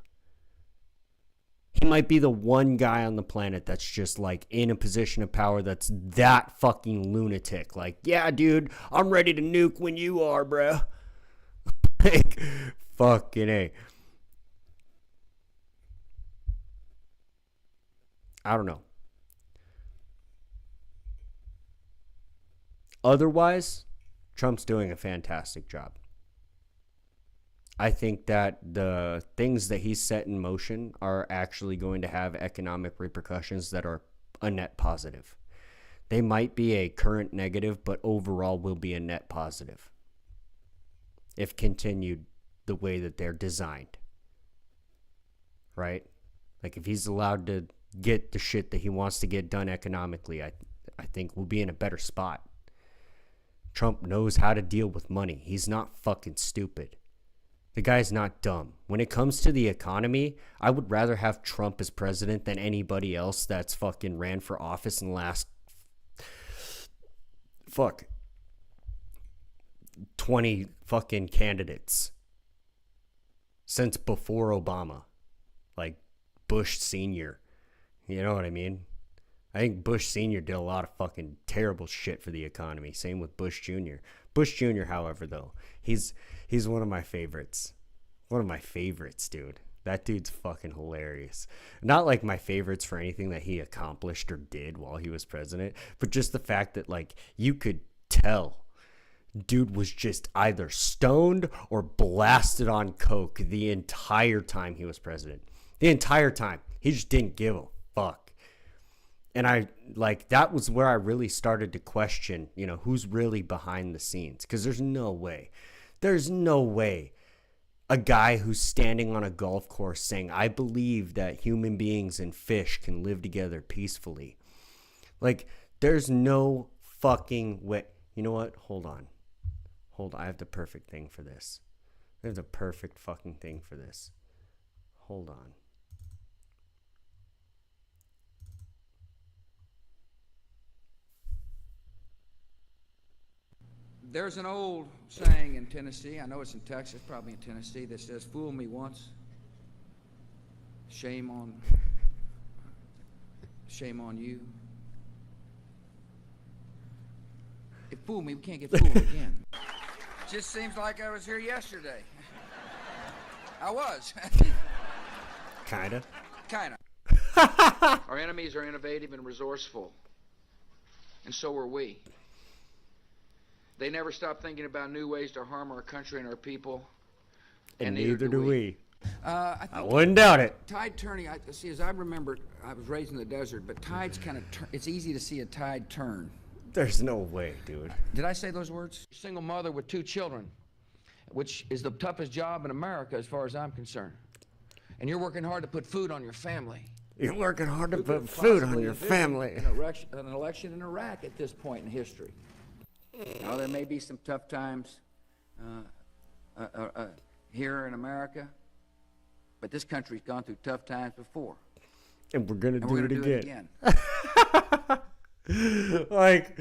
U: He might be the one guy on the planet that's just like in a position of power that's that fucking lunatic. Like, yeah, dude, I'm ready to nuke when you are, bro. Like, fucking A. I don't know. Otherwise, Trump's doing a fantastic job. I think that the things that he's set in motion are actually going to have economic repercussions that are a net positive. They might be a current negative, but overall will be a net positive if continued the way that they're designed. Right? Like, if he's allowed to get the shit that he wants to get done economically, I think we'll be in a better spot. Trump knows how to deal with money. He's not fucking stupid. The guy's not dumb. When it comes to the economy, I would rather have Trump as president than anybody else that's fucking ran for office in the last 20 fucking candidates since before Obama. Like Bush Sr. You know what I mean? I think Bush Sr. did a lot of fucking terrible shit for the economy. Same with Bush Jr. Bush Jr., however, though, he's one of my favorites. One of my favorites, dude. That dude's fucking hilarious. Not like my favorites for anything that he accomplished or did while he was president, but just the fact that, like, you could tell dude was just either stoned or blasted on coke the entire time he was president. The entire time. He just didn't give a fuck. And that was where I really started to question, you know, who's really behind the scenes. Because there's no way a guy who's standing on a golf course saying, I believe that human beings and fish can live together peacefully. Like, there's no fucking way. You know what? Hold on. I have the perfect thing for this. There's a perfect fucking thing for this. Hold on.
B: There's an old saying in Tennessee, I know it's in Texas, probably in Tennessee, that says, fool me once, shame on you. If fool me, we can't get fooled again. Just seems like I was here yesterday. I was.
U: Kinda.
B: Our enemies are innovative and resourceful, and so are we. They never stop thinking about new ways to harm our country and our people.
U: And neither do we.
B: I
U: wouldn't doubt it.
B: Tide turning, as I remember, I was raised in the desert, but tides kind of it's easy to see a tide turn.
U: There's no way, dude.
B: Did I say those words? Single mother with 2 children, which is the toughest job in America as far as I'm concerned. And you're working hard to put food on your family.
U: You're working hard to put food on your family.
B: An election in Iraq at this point in history. Now, there may be some tough times here in America, but this country's gone through tough times before.
U: And we're going to do it again. Like,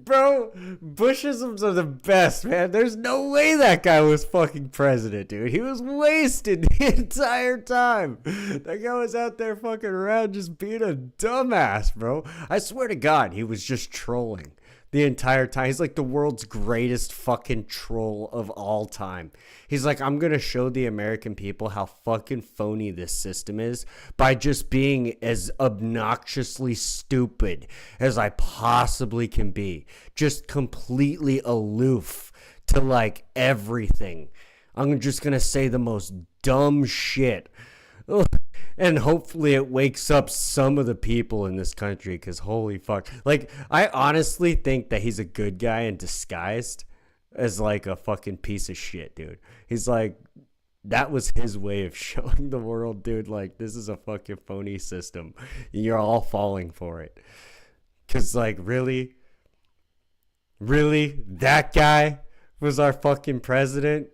U: bro, Bushisms are the best, man. There's no way that guy was fucking president, dude. He was wasted the entire time. That guy was out there fucking around just being a dumbass, bro. I swear to God, he was just trolling the entire time. He's like the world's greatest fucking troll of all time. He's like, I'm going to show the American people how fucking phony this system is by just being as obnoxiously stupid as I possibly can be. Just completely aloof to like everything. I'm just going to say the most dumb shit. Ugh. And hopefully it wakes up some of the people in this country, because holy fuck. Like, I honestly think that he's a good guy in disguised as like a fucking piece of shit, dude. He's like, that was his way of showing the world, dude, like, this is a fucking phony system. And you're all falling for it. Because, like, really? Really? That guy was our fucking president?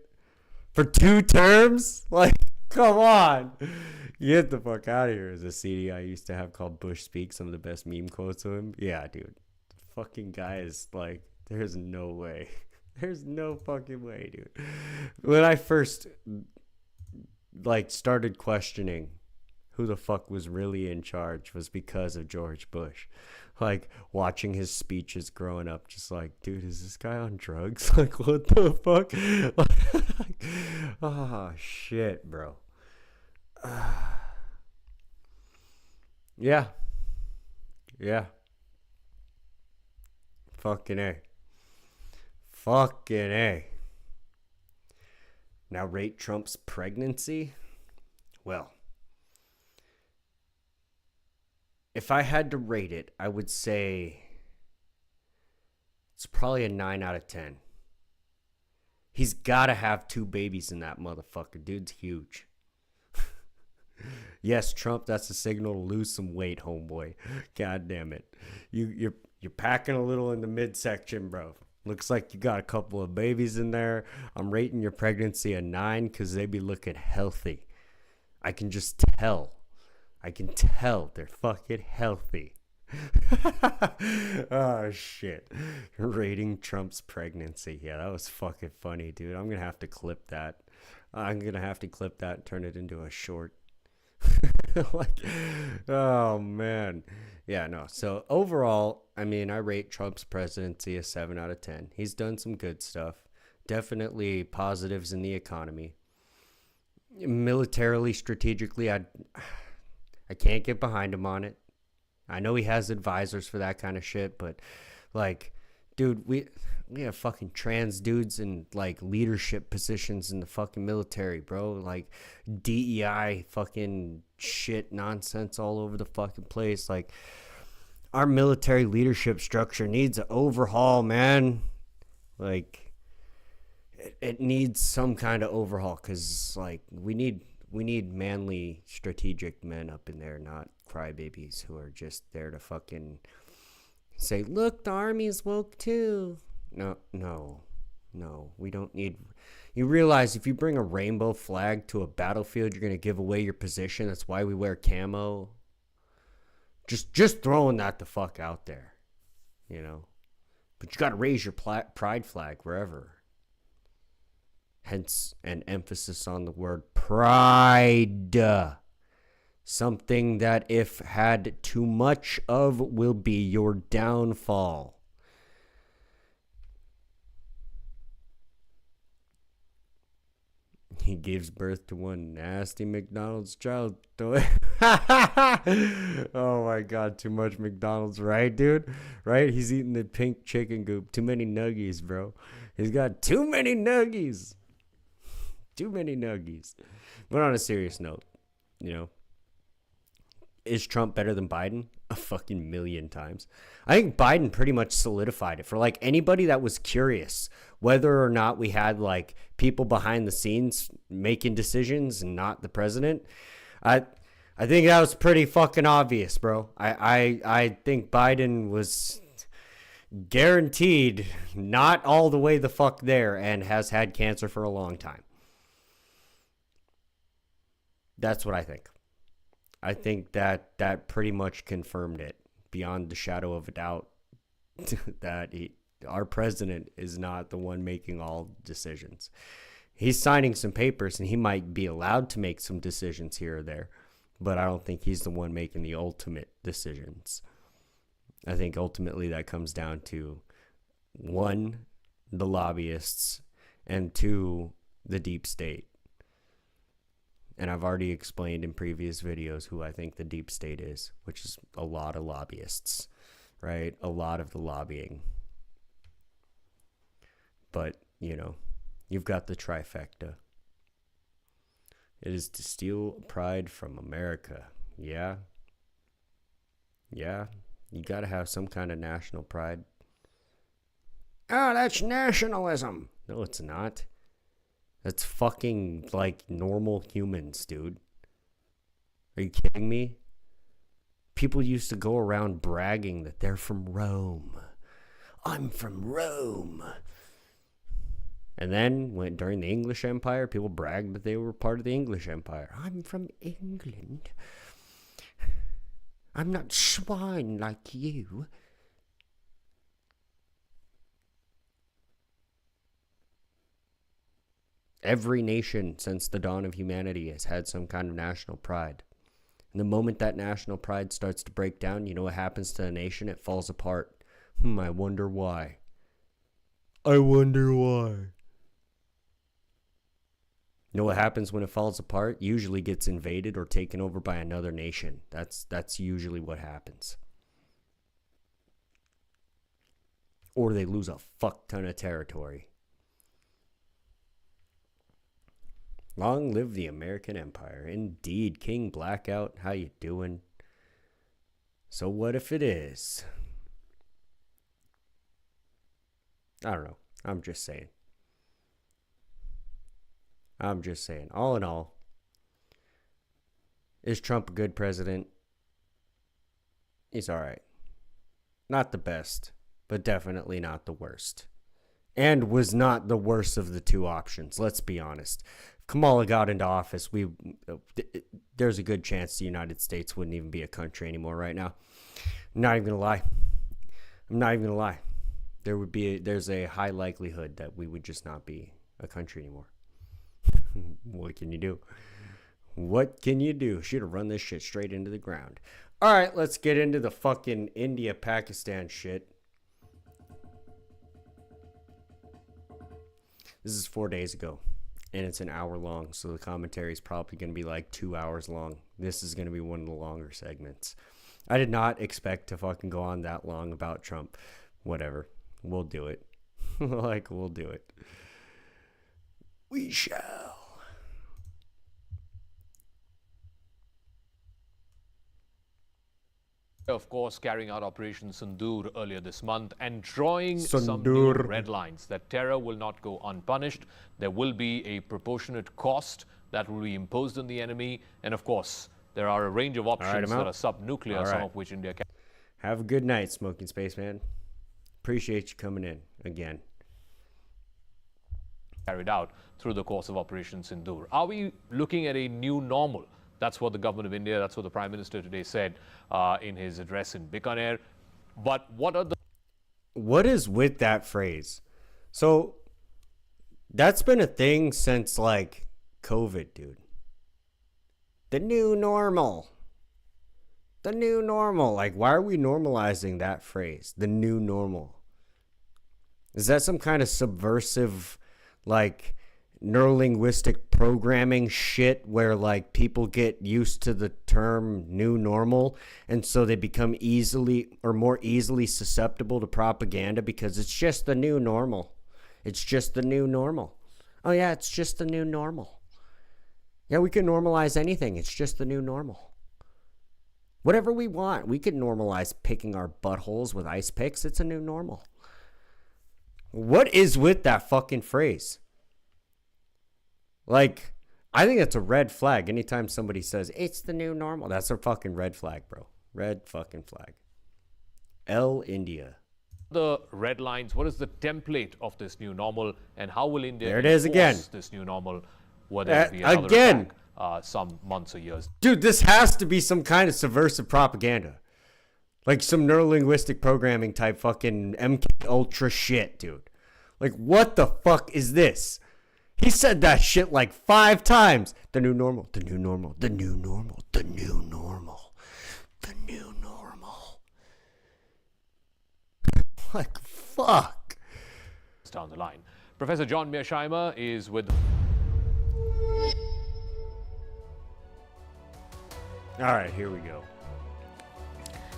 U: For 2 terms? Like, come on. Get the fuck out of here. There's a CD I used to have called Bush Speak, some of the best meme quotes of him. Yeah, dude. The fucking guy is like, there's no way. There's no fucking way, dude. When I first like started questioning who the fuck was really in charge was because of George Bush. Like, watching his speeches growing up, just like, dude, is this guy on drugs? Like, what the fuck? Oh, shit, bro. Yeah. Fucking A. Now rate Trump's pregnancy? Well, if I had to rate it, I would say it's probably a 9 out of 10. He's got to have 2 babies in that motherfucker. Dude's huge. Yes, Trump, that's a signal to lose some weight, homeboy. God damn it. You're packing a little in the midsection, bro. Looks like you got a couple of babies in there. I'm rating your pregnancy a 9 because they be looking healthy. I can just tell. They're fucking healthy. Oh, shit. Rating Trump's pregnancy. Yeah, that was fucking funny, dude. I'm going to have to clip that. And turn it into a short. Like, oh man. Yeah, no. So overall, I mean, I rate Trump's presidency a 7 out of 10. He's done some good stuff. Definitely positives in the economy. Militarily, strategically, I can't get behind him on it. I know he has advisors for that kind of shit, but like, dude, we have fucking trans dudes in like leadership positions in the fucking military, bro. Like DEI fucking shit nonsense all over the fucking place. Like, our military leadership structure needs an overhaul, man. Like, it needs some kind of overhaul, because like we need manly strategic men up in there, not crybabies who are just there to fucking say, look, the army's woke too. No, we don't need. You realize if you bring a rainbow flag to a battlefield, you're gonna give away your position. That's why we wear camo. Just throwing that the fuck out there, you know. But you gotta raise your pride flag wherever. Hence an emphasis on the word pride. Something that if had too much of will be your downfall. He gives birth to one nasty McDonald's child toy. Oh my God, too much McDonald's, right, dude? Right? He's eating the pink chicken goop. Too many nuggies, bro. He's got too many nuggies. Too many nuggies. But on a serious note, you know, is Trump better than Biden? A fucking million times. I think Biden pretty much solidified it for like anybody that was curious whether or not we had like people behind the scenes making decisions and not the president. I think that was pretty fucking obvious, bro. I think Biden was guaranteed not all the way the fuck there and has had cancer for a long time. That's what I think. I think that pretty much confirmed it beyond the shadow of a doubt that our president is not the one making all decisions. He's signing some papers and he might be allowed to make some decisions here or there, but I don't think he's the one making the ultimate decisions. I think ultimately that comes down to, one, the lobbyists, and two, the deep state. And I've already explained in previous videos who I think the deep state is, which is a lot of lobbyists, right? A lot of the lobbying. But, you know, you've got the trifecta. It is to steal pride from America. Yeah. Yeah. You got to have some kind of national pride. Oh, that's nationalism. No, it's not. That's fucking like normal humans, dude. Are you kidding me? People used to go around bragging that they're from Rome. I'm from Rome. And then during the English Empire, people bragged that they were part of the English Empire. I'm from England. I'm not swine like you. Every nation since the dawn of humanity has had some kind of national pride. And the moment that national pride starts to break down, you know what happens to a nation? It falls apart. I wonder why. I wonder why. You know what happens when it falls apart? Usually gets invaded or taken over by another nation. That's usually what happens. Or they lose a fuck ton of territory. Long live the American Empire. Indeed, King Blackout, how you doing? So what if it is? I don't know. I'm just saying. All in all, is Trump a good president? He's all right. Not the best, but definitely not the worst. And was not the worst of the two options, let's be honest. If Kamala got into office, there's a good chance the United States wouldn't even be a country anymore right now. I'm not even gonna lie. There's a high likelihood that we would just not be a country anymore. What can you do? What can you do? Should have run this shit straight into the ground. All right, let's get into the fucking India-Pakistan shit. This is 4 days ago, and it's an hour long, so the commentary is probably going to be like 2 hours long. This is going to be one of the longer segments. I did not expect to fucking go on that long about Trump. Whatever. We'll do it. We'll do it. We shall.
I: Of course, carrying out Operation Sindoor earlier this month and drawing some new red lines that terror will not go unpunished. There will be a proportionate cost that will be imposed on the enemy. And of course, there are a range of options that are sub-nuclear, some of which India can.
U: Have a good night, Smoking Spaceman. Appreciate you coming in again.
I: Carried out through the course of Operation Sindoor. Are we looking at a new normal? That's what the government of India, that's what the Prime Minister today said in his address in Bikaner. But
U: what is with that phrase? So that's been a thing since like COVID, dude. The new normal. The new normal. Like, why are we normalizing that phrase? The new normal. Is that some kind of subversive, like, neurolinguistic programming shit where like people get used to the term new normal and so they become more easily susceptible to propaganda because it's just the new normal. It's just the new normal. Oh yeah, it's just the new normal. Yeah, we can normalize anything. It's just the new normal. Whatever we want, we can normalize picking our buttholes with ice picks. It's a new normal. What is with that fucking phrase? Like, I think it's a red flag. Anytime somebody says, it's the new normal, that's a fucking red flag, bro. Red fucking flag. India.
I: The red lines, what is the template of this new normal, and how will India
U: there it is again.
I: This new normal, whether it be another attack, some months or years?
U: Dude, this has to be some kind of subversive propaganda. Like some neurolinguistic programming type fucking MK Ultra shit, dude. Like, what the fuck is this? He said that shit like 5 times. The new normal, the new normal, the new normal, the new normal, the new normal. Like, fuck.
I: Down the line. Professor John Mearsheimer is with...
U: All right, here we go.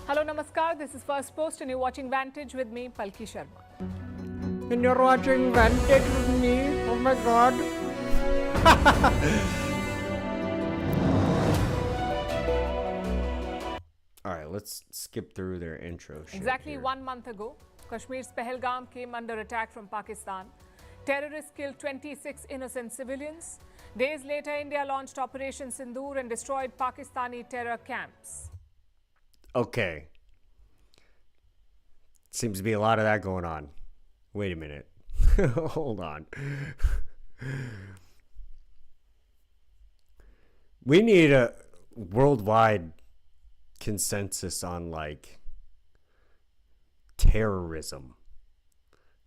V: Hello, namaskar. This is First Post and you're watching Vantage with me, Palki Sharma.
U: And you're watching Vantage with me. Oh my god. Alright, let's skip through their intro shit.
V: Exactly 1 month ago, Kashmir's Pahalgam came under attack from Pakistan. Terrorists killed 26 innocent civilians. Days later, India launched Operation Sindoor and destroyed Pakistani terror camps.
U: Okay. Seems to be a lot of that going on. Wait a minute. Hold on. We need a worldwide consensus on, like, terrorism.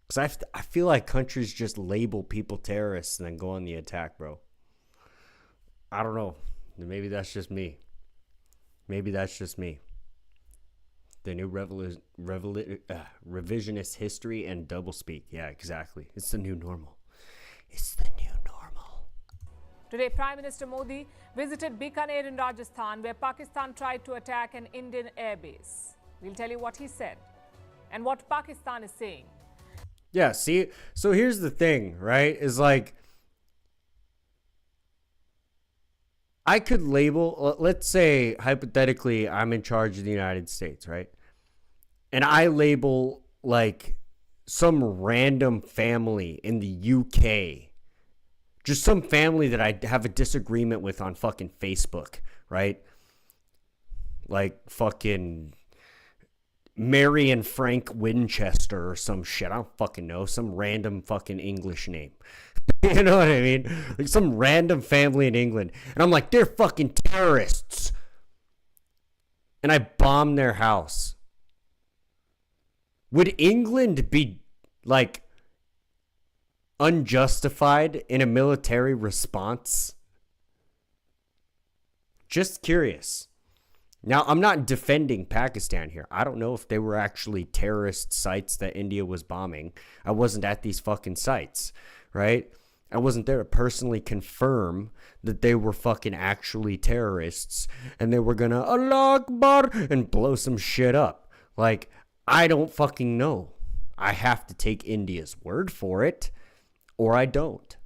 U: Because I feel like countries just label people terrorists and then go on the attack, bro. I don't know. Maybe that's just me. Maybe that's just me. The new revisionist history and doublespeak. Yeah, exactly. It's the new normal. It's the new normal.
V: Today, Prime Minister Modi visited Bikaner in Rajasthan, where Pakistan tried to attack an Indian airbase. We'll tell you what he said and what Pakistan is saying.
U: Yeah, see? So here's the thing, right? Is like, I could label, let's say, hypothetically, I'm in charge of the United States, right? And I label, like, some random family in the UK, just some family that I have a disagreement with on fucking Facebook, right? Like, fucking Mary and Frank Winchester or some shit. I don't fucking know. Some random fucking English name. You know what I mean? Like some random family in England. And I'm like, they're fucking terrorists. And I bomb their house. Would England be, like, unjustified in a military response? Just curious. Now, I'm not defending Pakistan here. I don't know if they were actually terrorist sites that India was bombing. I wasn't at these fucking sites, right? I wasn't there to personally confirm that they were fucking actually terrorists and they were gonna Allah Akbar and blow some shit up. Like, I don't fucking know. I have to take India's word for it or I don't,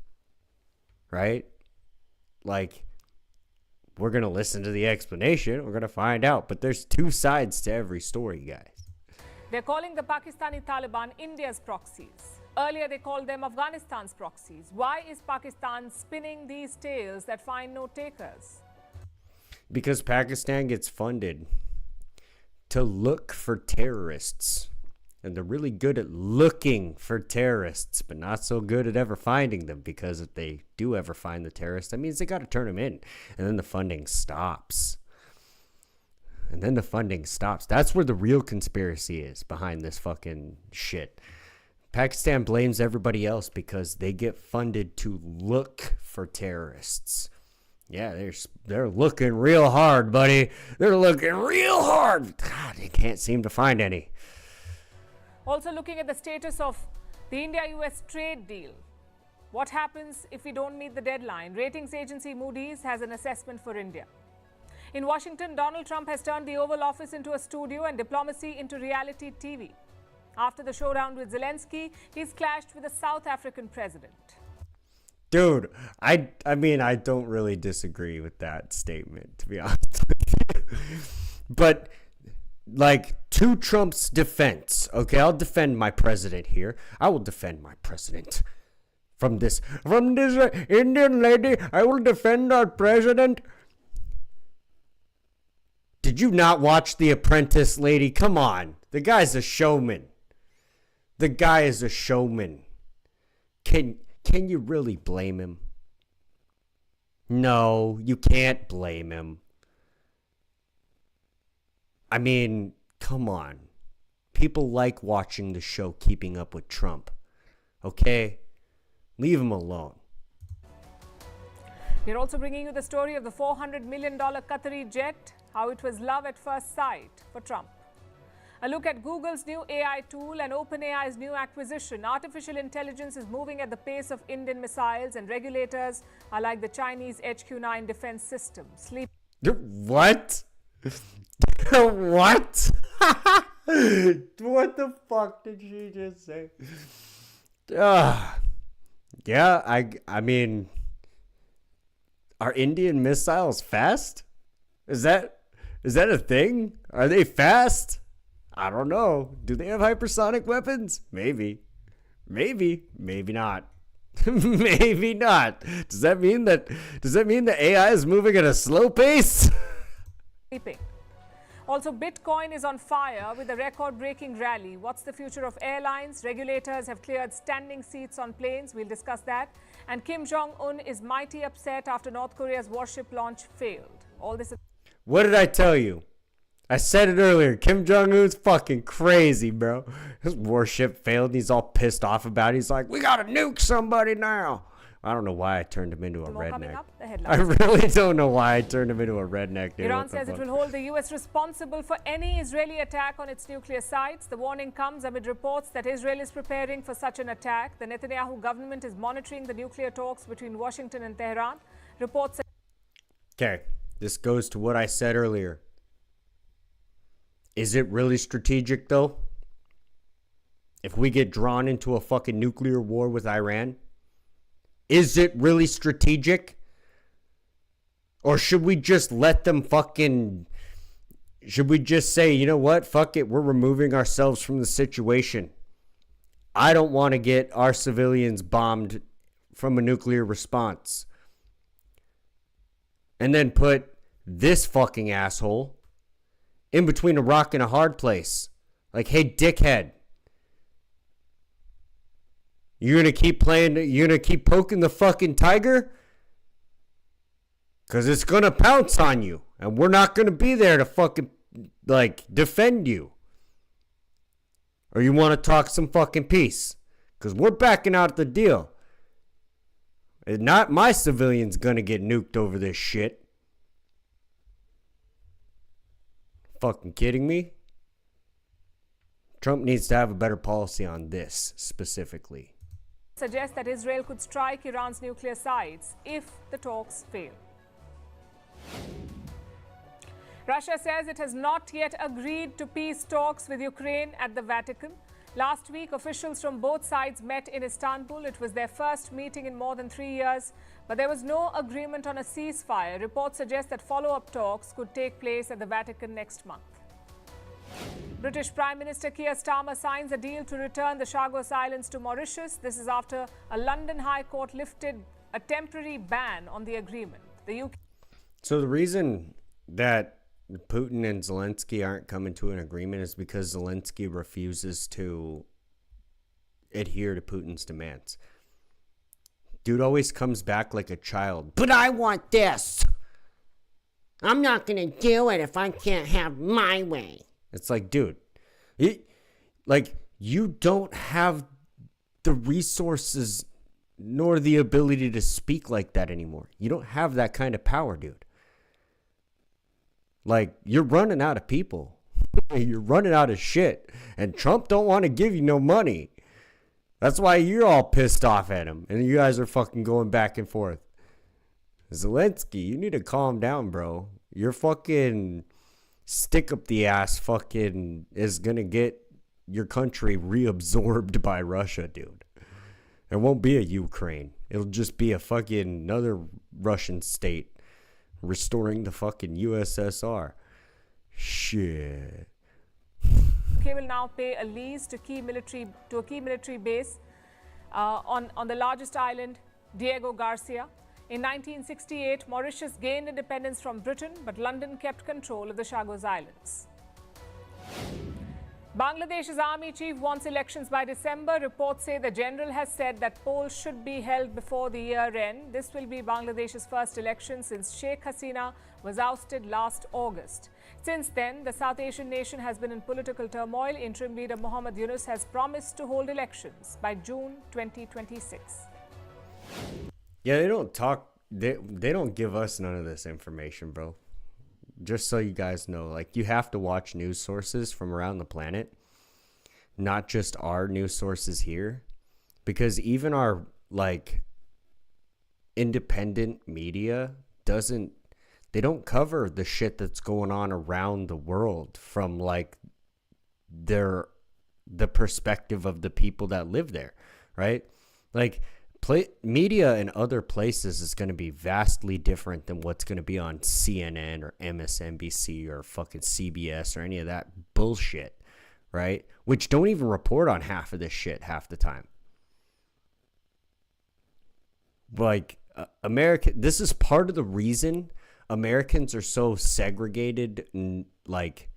U: right? Like, we're going to listen to the explanation. We're going to find out. But there's two sides to every story, guys.
V: They're calling the Pakistani Taliban India's proxies. Earlier, they called them Afghanistan's proxies. Why is Pakistan spinning these tales that find no takers?
U: Because Pakistan gets funded to look for terrorists. And they're really good at looking for terrorists, but not so good at ever finding them, because if they do ever find the terrorists, that means they got to turn them in. And then the funding stops. That's where the real conspiracy is behind this fucking shit. Pakistan blames everybody else because they get funded to look for terrorists. Yeah, they're looking real hard, buddy. They're looking real hard. God, they can't seem to find any.
V: Also looking at the status of the India-US trade deal. What happens if we don't meet the deadline? Ratings agency Moody's has an assessment for India. In Washington, Donald Trump has turned the Oval Office into a studio and diplomacy into reality TV. After the showdown with Zelensky, he's clashed with the South African president.
U: Dude, I mean, I don't really disagree with that statement, to be honest with you. But like, to Trump's defense, okay, I'll defend my president here. I will defend my president from this Indian lady. I will defend our president. Did you not watch The Apprentice, lady? Come on. The guy's a showman. The guy is a showman. Can you really blame him? No, you can't blame him. I mean, come on. People like watching the show Keeping Up with Trump. Okay? Leave him alone.
V: We're also bringing you the story of the $400 million Qatari jet, how it was love at first sight for Trump. A look at Google's new AI tool and OpenAI's new acquisition. Artificial intelligence is moving at the pace of Indian missiles, and regulators are like the Chinese HQ-9 defense system.
U: What? What? What the fuck did she just say? Yeah, I mean, are Indian missiles fast? Is that a thing? Are they fast? I don't know. Do they have hypersonic weapons? Maybe. Maybe not. Maybe not. Does that mean the AI is moving at a slow pace?
V: Also, Bitcoin is on fire with a record-breaking rally. What's the future of airlines? Regulators have cleared standing seats on planes. We'll discuss that. And Kim Jong-un is mighty upset after North Korea's warship launch failed. All this.
U: What did I tell you? I said it earlier. Kim Jong-un's fucking crazy, bro. His warship failed. And he's all pissed off about it. He's like, we gotta nuke somebody now. I don't know why I turned him into a redneck. I really don't know why I turned him into a redneck. Dude.
V: Iran says it will hold the U.S. responsible for any Israeli attack on its nuclear sites. The warning comes amid reports that Israel is preparing for such an attack. The Netanyahu government is monitoring the nuclear talks between Washington and Tehran. Reports.
U: Okay, this goes to what I said earlier. Is it really strategic, though? If we get drawn into a fucking nuclear war with Iran? Is it really strategic? Or should we just let them fucking... Should we just say, you know what? Fuck it. We're removing ourselves from the situation. I don't want to get our civilians bombed from a nuclear response. And then put this fucking asshole in between a rock and a hard place. Like, hey, dickhead. You're going to keep playing, you're going to keep poking the fucking tiger? Because it's going to pounce on you. And we're not going to be there to fucking, like, defend you. Or you want to talk some fucking peace? Because we're backing out the deal. And not my civilians going to get nuked over this shit. Fucking kidding me? Trump needs to have a better policy on this specifically.
V: Suggests that Israel could strike Iran's nuclear sites if the talks fail. Russia says it has not yet agreed to peace talks with Ukraine at the Vatican. Last week, officials from both sides met in Istanbul. It was their first meeting in more than 3 years, but there was no agreement on a ceasefire. Reports suggest that follow-up talks could take place at the Vatican next month. British Prime Minister Keir Starmer signs a deal to return the Chagos Islands to Mauritius. This is after a London High Court lifted a temporary ban on the agreement. The UK.
U: So the reason that Putin and Zelensky aren't coming to an agreement is because Zelensky refuses to adhere to Putin's demands. Dude always comes back like a child.
D: But I want this. I'm not going to do it if I can't have my way.
U: It's like, dude, you don't have the resources nor the ability to speak like that anymore. You don't have that kind of power, dude. Like, you're running out of people. You're running out of shit. And Trump don't want to give you no money. That's why you're all pissed off at him. And you guys are fucking going back and forth. Zelensky, you need to calm down, bro. Your fucking stick up the ass fucking is going to get your country reabsorbed by Russia, dude. It won't be a Ukraine. It'll just be a fucking another Russian state. Restoring the fucking USSR. Shit.
V: UK will now pay a lease to a key military base on the largest island, Diego Garcia. In 1968, Mauritius gained independence from Britain, but London kept control of the Chagos Islands. Bangladesh's army chief wants elections by December. Reports say the general has said that polls should be held before the year end. This will be Bangladesh's first election since Sheikh Hasina was ousted last August. Since then, the South Asian nation has been in political turmoil. Interim leader Muhammad Yunus has promised to hold elections by June 2026.
U: Yeah, they don't talk. They don't give us none of this information, bro. Just so you guys know, like, you have to watch news sources from around the planet, not just our news sources here, because even our, like, independent media they don't cover the shit that's going on around the world from, like, the perspective of the people that live there, right? Like, media in other places is going to be vastly different than what's going to be on CNN or MSNBC or fucking CBS or any of that bullshit, right? Which don't even report on half of this shit half the time. Like, this is part of the reason Americans are so segregated, like,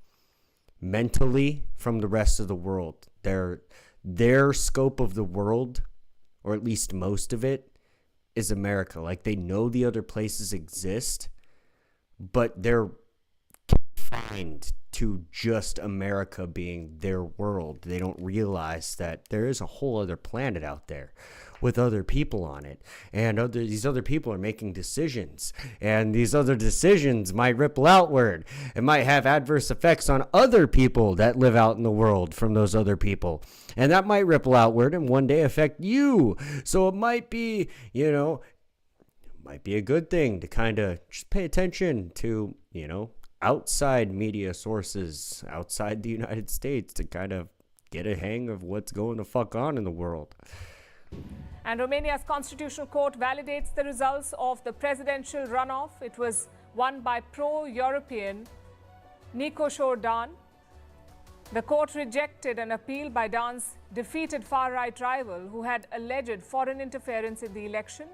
U: mentally from the rest of the world. Their scope of the world, or at least most of it, is America. Like, they know the other places exist, but they're confined to just America being their world. They don't realize that there is a whole other planet out there with other people on it, and these other people are making decisions, and these other decisions might ripple outward and might have adverse effects on other people that live out in the world from those other people, and that might ripple outward and one day affect you. So it might be, might be a good thing to kind of just pay attention to, outside media sources outside the United States to kind of get a hang of what's going the fuck on in the world.
V: And Romania's constitutional court validates the results of the presidential runoff. It was won by pro-European Nicoșor Dan. The court rejected an appeal by Dan's defeated far-right rival, who had alleged foreign interference in the election.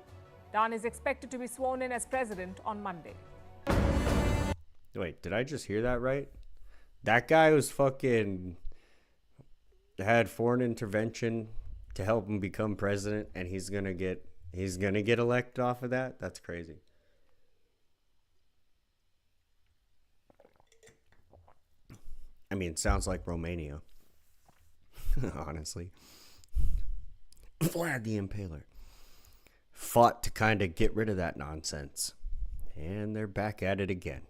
V: Dan is expected to be sworn in as president on Monday.
U: Wait, did I just hear that right? That guy was fucking had foreign intervention to help him become president, and he's gonna get elected off of that? That's crazy. I mean, sounds like Romania. Honestly. Vlad the Impaler fought to kind of get rid of that nonsense. And they're back at it again.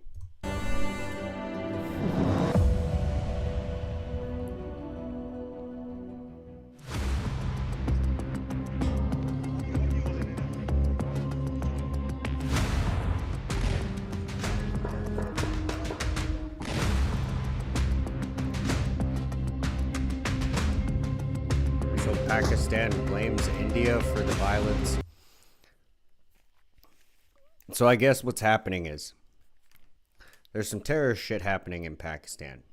U: Pakistan blames India for the violence. So I guess what's happening is there's some terrorist shit happening in Pakistan,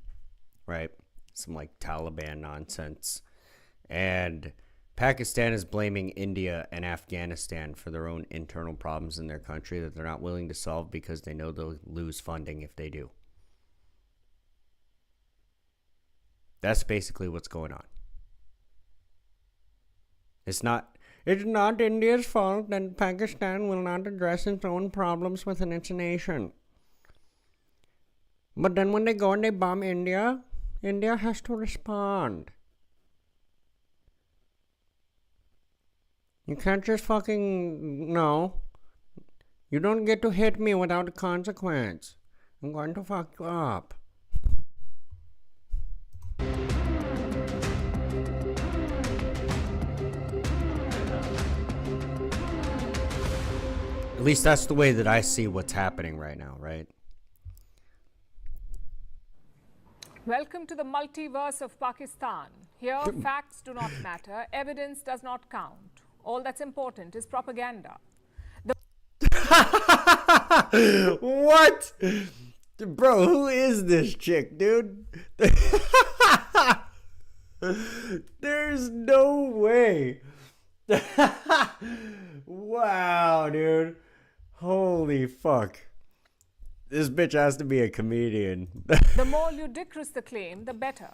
U: right? Some like Taliban nonsense. And Pakistan is blaming India and Afghanistan for their own internal problems in their country that they're not willing to solve because they know they'll lose funding if they do. That's basically what's going on. It's not India's fault that Pakistan will not address its own problems within its nation. But then when they go and they bomb India, India has to respond. You can't just fucking... No. You don't get to hit me without a consequence. I'm going to fuck you up. At least that's the way that I see what's happening right now, right?
V: Welcome to the multiverse of Pakistan. Here, facts do not matter, evidence does not count. All that's important is propaganda.
U: What? Bro, who is this chick, dude? There's no way. Wow, dude. Holy fuck. This bitch has to be a comedian.
V: The more ludicrous the claim, the better.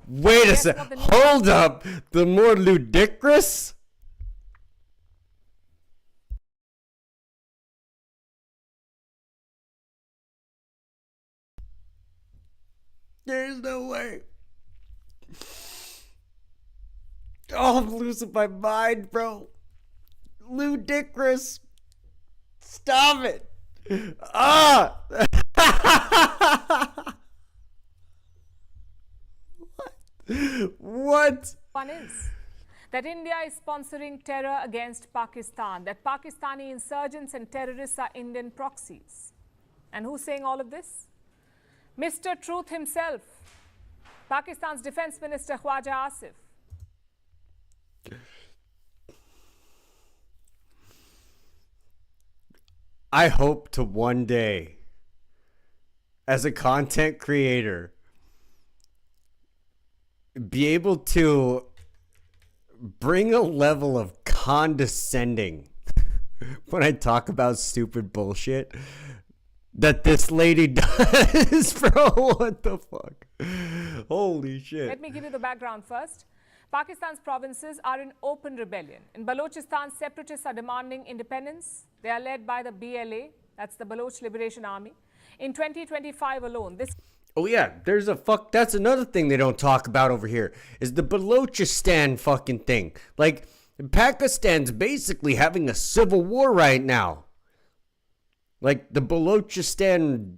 U: Wait a sec. Hold up. The more ludicrous? There's no way. Oh, I'm losing my mind, bro. Ludicrous. Stop it. Ah! What?
V: One is that India is sponsoring terror against Pakistan, that Pakistani insurgents and terrorists are Indian proxies. And who's saying all of this? Mr. Truth himself, Pakistan's Defense Minister Khwaja Asif.
U: I hope to one day, as a content creator, be able to bring a level of condescending when I talk about stupid bullshit that this lady does, bro. What the fuck? Holy shit.
V: Let me give you the background first. Pakistan's provinces are in open rebellion. In Balochistan, separatists are demanding independence. They are led by the BLA, that's the Baloch Liberation Army. In 2025 alone, this...
U: Oh yeah, that's another thing they don't talk about over here, is the Balochistan fucking thing. Like, Pakistan's basically having a civil war right now. Like, the Balochistan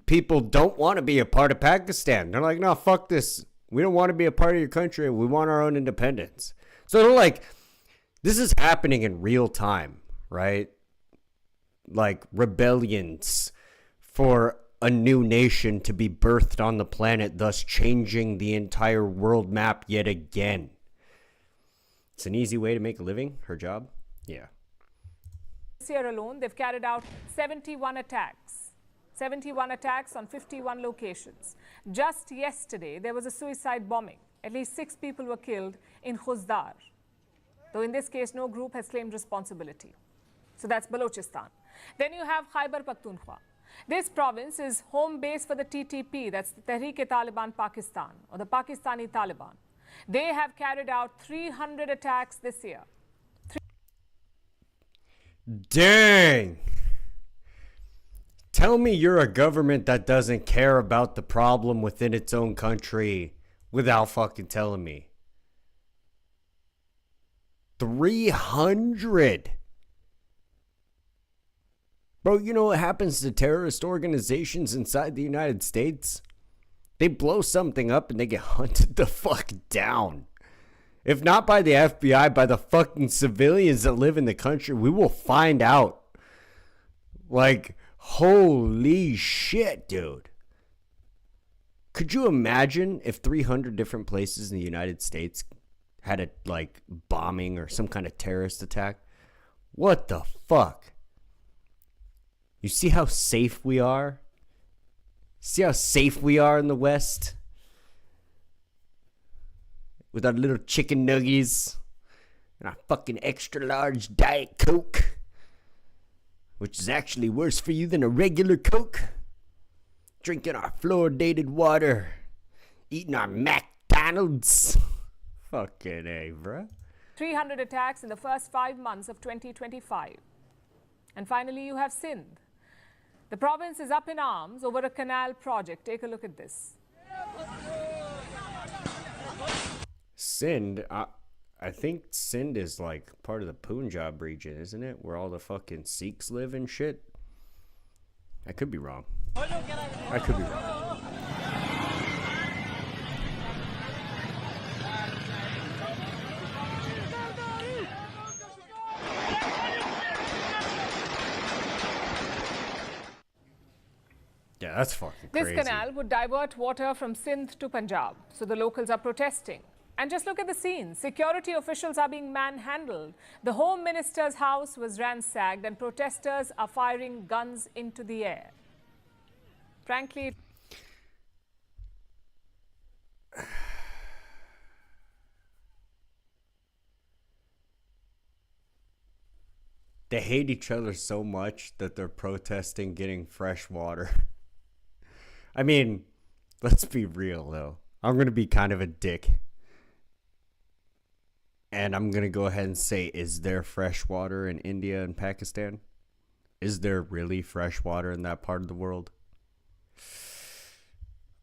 U: people don't want to be a part of Pakistan. They're like, no, fuck this. We don't want to be a part of your country. We want our own independence. So they're like, this is happening in real time, right? Like rebellions for a new nation to be birthed on the planet, thus changing the entire world map yet again. It's an easy way to make a living. Her job? Yeah.
V: This year alone, they've carried out 71 attacks. 71 attacks on 51 locations. Just yesterday, there was a suicide bombing. At least 6 people were killed in Khuzdar. Though in this case, no group has claimed responsibility. So that's Balochistan. Then you have Khyber Pakhtunkhwa. This province is home base for the TTP, that's the Tehreek-e-Taliban Pakistan, or the Pakistani Taliban. They have carried out 300 attacks this year.
U: Dang! Tell me you're a government that doesn't care about the problem within its own country without fucking telling me. 300! Bro, you know what happens to terrorist organizations inside the United States? They blow something up and they get hunted the fuck down. If not by the FBI, by the fucking civilians that live in the country, we will find out. Like, holy shit, dude. Could you imagine if 300 different places in the United States had a, like, bombing or some kind of terrorist attack. What the fuck? You see how safe we are? See how safe we are in the West? With our little chicken nuggies and our fucking extra large Diet Coke, which is actually worse for you than a regular Coke. Drinking our fluoridated water, eating our McDonald's. Fucking A, bruh.
V: 300 attacks in the first 5 months of 2025. And finally, you have Sindh. The province is up in arms over a canal project. Take a look at this.
U: Sindh, I think Sindh is like part of the Punjab region, isn't it? Where all the fucking Sikhs live and shit. I could be wrong. I could be wrong. Yeah, that's fucking crazy.
V: This canal would divert water from Sindh to Punjab, so the locals are protesting. And just look at the scene. Security officials are being manhandled. The Home Minister's house was ransacked and protesters are firing guns into the air. Frankly,
U: they hate each other so much that they're protesting getting fresh water. I mean, let's be real though. I'm going to be kind of a dick. And I'm going to go ahead and say, is there fresh water in India and Pakistan? Is there really fresh water in that part of the world?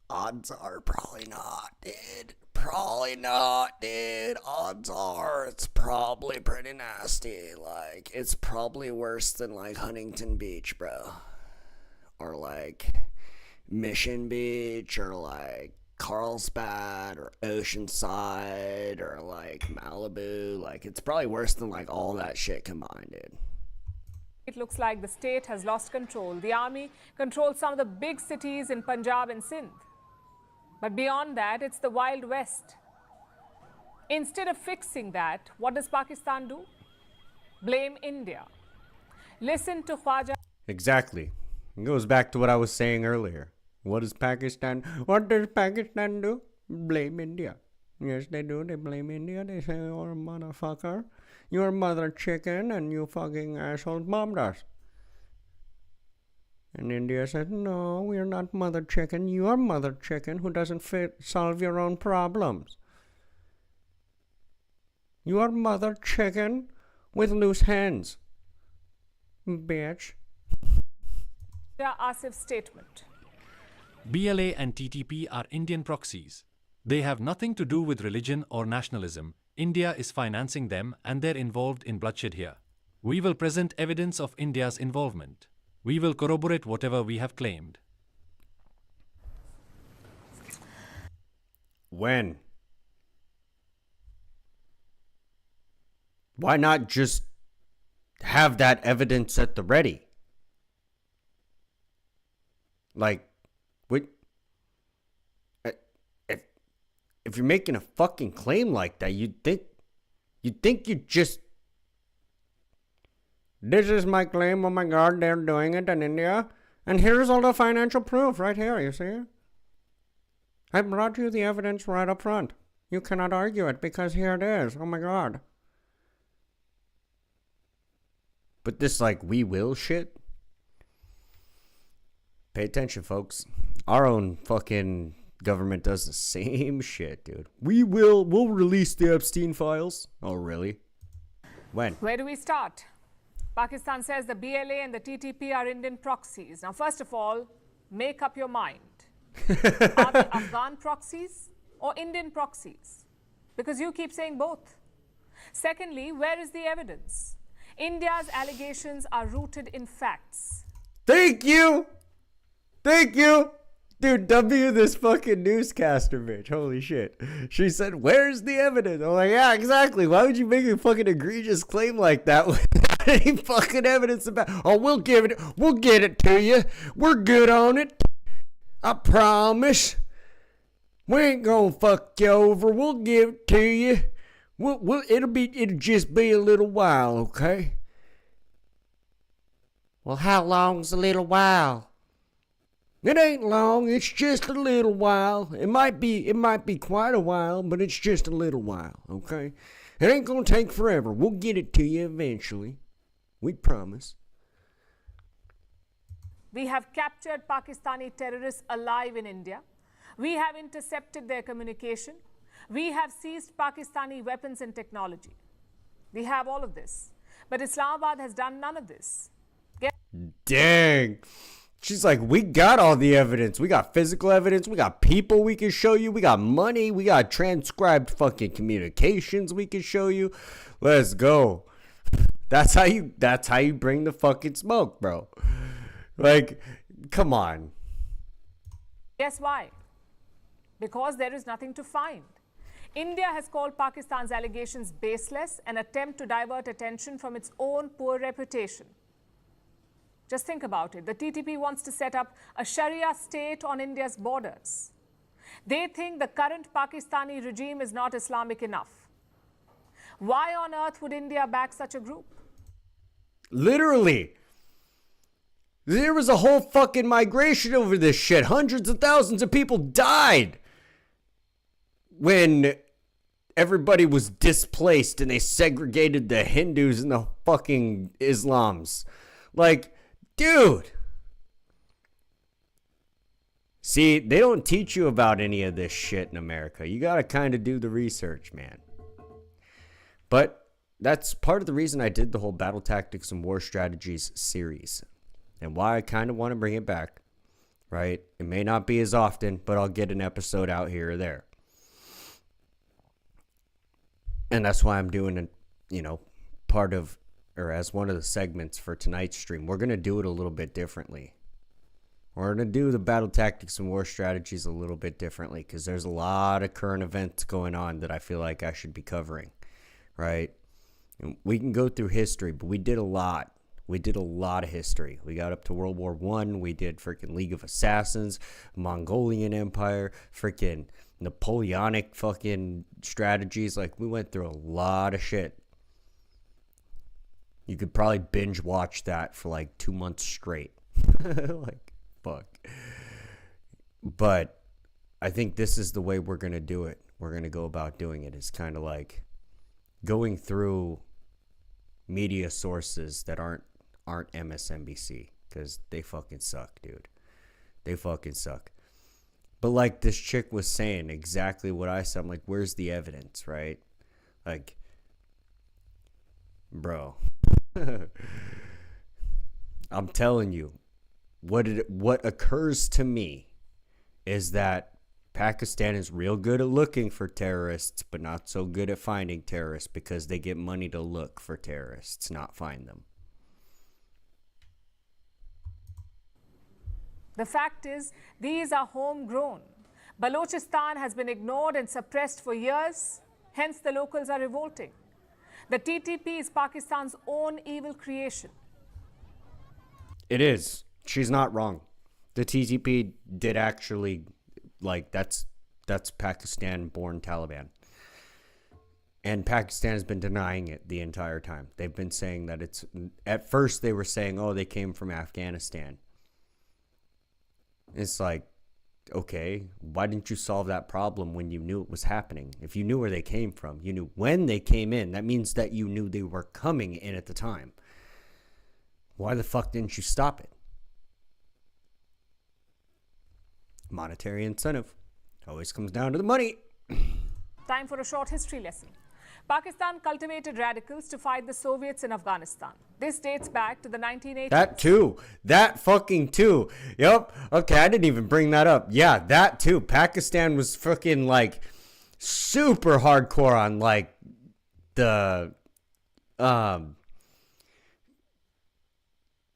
Q: Odds are probably not, dude. Probably not, dude. Odds are it's probably pretty nasty. Like, it's probably worse than, like, Huntington Beach, bro. Or, like, Mission Beach, or, like, Carlsbad, or Oceanside, or, like, Malibu. Like, it's probably worse than, like, all that shit combined, dude.
V: it looks like the state has lost control. The army controls some of the big cities in Punjab and Sindh. But beyond that, it's the Wild West. Instead of fixing that, what does Pakistan do? Blame India. Listen to Khwaja.
U: Exactly. It goes back to what I was saying earlier. What does Pakistan do? Blame India. Yes, they do. They blame India. They say, you're a motherfucker. You're mother chicken and you fucking assholes bombed us. And India said, no, we're not mother chicken. You're mother chicken who doesn't solve your own problems. You're mother chicken with loose hands. Bitch.
V: Asif's statement.
H: BLA and TTP are Indian proxies. They have nothing to do with religion or nationalism. India is financing them and they're involved in bloodshed here. We will present evidence of India's involvement. We will corroborate whatever we have claimed.
U: When? Why not just have that evidence at the ready? Like, what? If you're making a fucking claim like that, you'd think you just. This is my claim. Oh my God, they're doing it in India, and here's all the financial proof right here. You see? I brought you the evidence right up front. You cannot argue it because here it is. Oh my God. But this like we will shit. Pay attention, folks. Our own fucking government does the same shit, dude. We'll release the Epstein files. Oh, really? When?
V: Where do we start? Pakistan says the BLA and the TTP are Indian proxies. Now, first of all, make up your mind. Are they Afghan proxies or Indian proxies? Because you keep saying both. Secondly, where is the evidence? India's allegations are rooted in facts.
U: Thank you! Thank you! Dude, W this fucking newscaster bitch. Holy shit. She said, where's the evidence? I'm like, yeah, exactly. Why would you make a fucking egregious claim like that without any fucking evidence about oh, we'll get it to you. We're good on it. I promise. We ain't gonna fuck you over. We'll give it to you. It'll just be a little while, okay?
D: Well, how long's a little while?
U: It ain't long. It's just a little while. It might be quite a while, but it's just a little while, okay? It ain't gonna take forever. We'll get it to you eventually. We promise.
V: We have captured Pakistani terrorists alive in India. We have intercepted their communication. We have seized Pakistani weapons and technology. We have all of this. But Islamabad has done none of this.
U: Dang. She's like, we got all the evidence. We got physical evidence. We got people we can show you. We got money. We got transcribed fucking communications we can show you. Let's go. That's how you bring the fucking smoke, bro. Like, come on.
V: Guess why? Because there is nothing to find. India has called Pakistan's allegations baseless, an attempt to divert attention from its own poor reputation. Just think about it. The TTP wants to set up a Sharia state on India's borders. They think the current Pakistani regime is not Islamic enough. Why on earth would India back such a group?
U: Literally. There was a whole fucking migration over this shit. Hundreds of thousands of people died when everybody was displaced and they segregated the Hindus and the fucking Islams. Like, dude. See, they don't teach you about any of this shit in America. You gotta kind of do the research, man. But that's part of the reason I did the whole Battle Tactics and War Strategies series. And why I kind of want to bring it back, right? It may not be as often, but I'll get an episode out here or there. And that's why I'm doing, part of, or as one of the segments for tonight's stream. We're going to do it a little bit differently. We're going to do the Battle Tactics and War Strategies a little bit differently because there's a lot of current events going on that I feel like I should be covering, right? And we can go through history, but we did a lot. We did a lot of history. We got up to World War I. We did freaking League of Assassins, Mongolian Empire, freaking Napoleonic fucking strategies. Like, we went through a lot of shit. You could probably binge watch that for like 2 months straight. Like, fuck. But I think this is the way we're going to do it. We're going to go about doing it. It's kind of like going through media sources that aren't MSNBC, because they fucking suck, dude. They fucking suck. But like this chick was saying exactly what I said. I'm like, where's the evidence, right? Like, bro. I'm telling you, what occurs to me is that Pakistan is real good at looking for terrorists, but not so good at finding terrorists because they get money to look for terrorists, not find them.
V: The fact is, these are homegrown. Balochistan has been ignored and suppressed for years, hence the locals are revolting. The TTP is Pakistan's own evil creation.
U: It is. She's not wrong. The TTP did actually, like, that's Pakistan-born Taliban. And Pakistan has been denying it the entire time. They've been saying that it's, at first they were saying, oh, they came from Afghanistan. It's like, okay, why didn't you solve that problem when you knew it was happening? If you knew where they came from, you knew when they came in, that means that you knew they were coming in at the time. Why the fuck didn't you stop it? Monetary incentive. Always comes down to the money.
V: Time for a short history lesson. Pakistan cultivated radicals to fight the Soviets in Afghanistan. This dates back to the 1980s.
U: That too. That fucking too. Yep. Okay, I didn't even bring that up. Yeah, that too. Pakistan was fucking like super hardcore on like the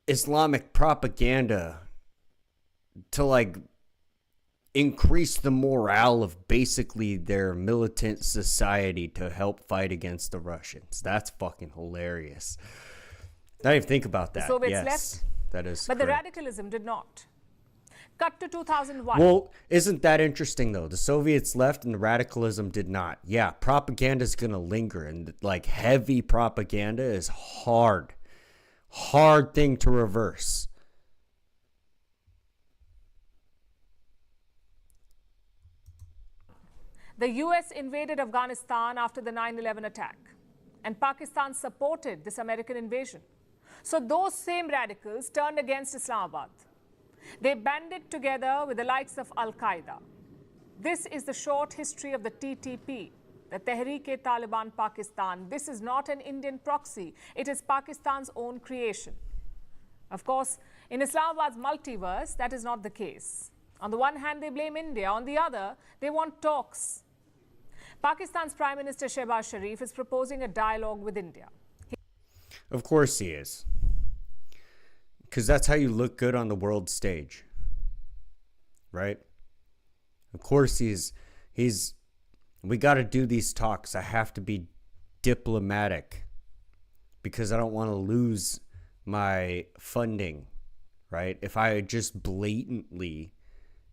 U: Islamic propaganda to like increase the morale of basically their militant society to help fight against the Russians. That's fucking hilarious. I didn't even think about that.
V: The Soviets
U: yes,
V: left,
U: that is
V: but
U: correct.
V: the radicalism did not. Cut to 2001.
U: Well, isn't that interesting though? The Soviets left and the radicalism did not. Yeah, propaganda is going to linger, and like heavy propaganda is hard thing to reverse.
V: The US invaded Afghanistan after the 9/11 attack, and Pakistan supported this American invasion. So those same radicals turned against Islamabad. They banded together with the likes of Al-Qaeda. This is the short history of the TTP, the Tehreek-e-Taliban Pakistan. This is not an Indian proxy. It is Pakistan's own creation. Of course, in Islamabad's multiverse, that is not the case. On the one hand, they blame India. On the other, they want talks. Pakistan's Prime Minister Shehbaz Sharif is proposing a dialogue with India.
U: Of course he is. Because that's how you look good on the world stage. Right? Of course he's we got to do these talks. I have to be diplomatic because I don't want to lose my funding, right? If I just blatantly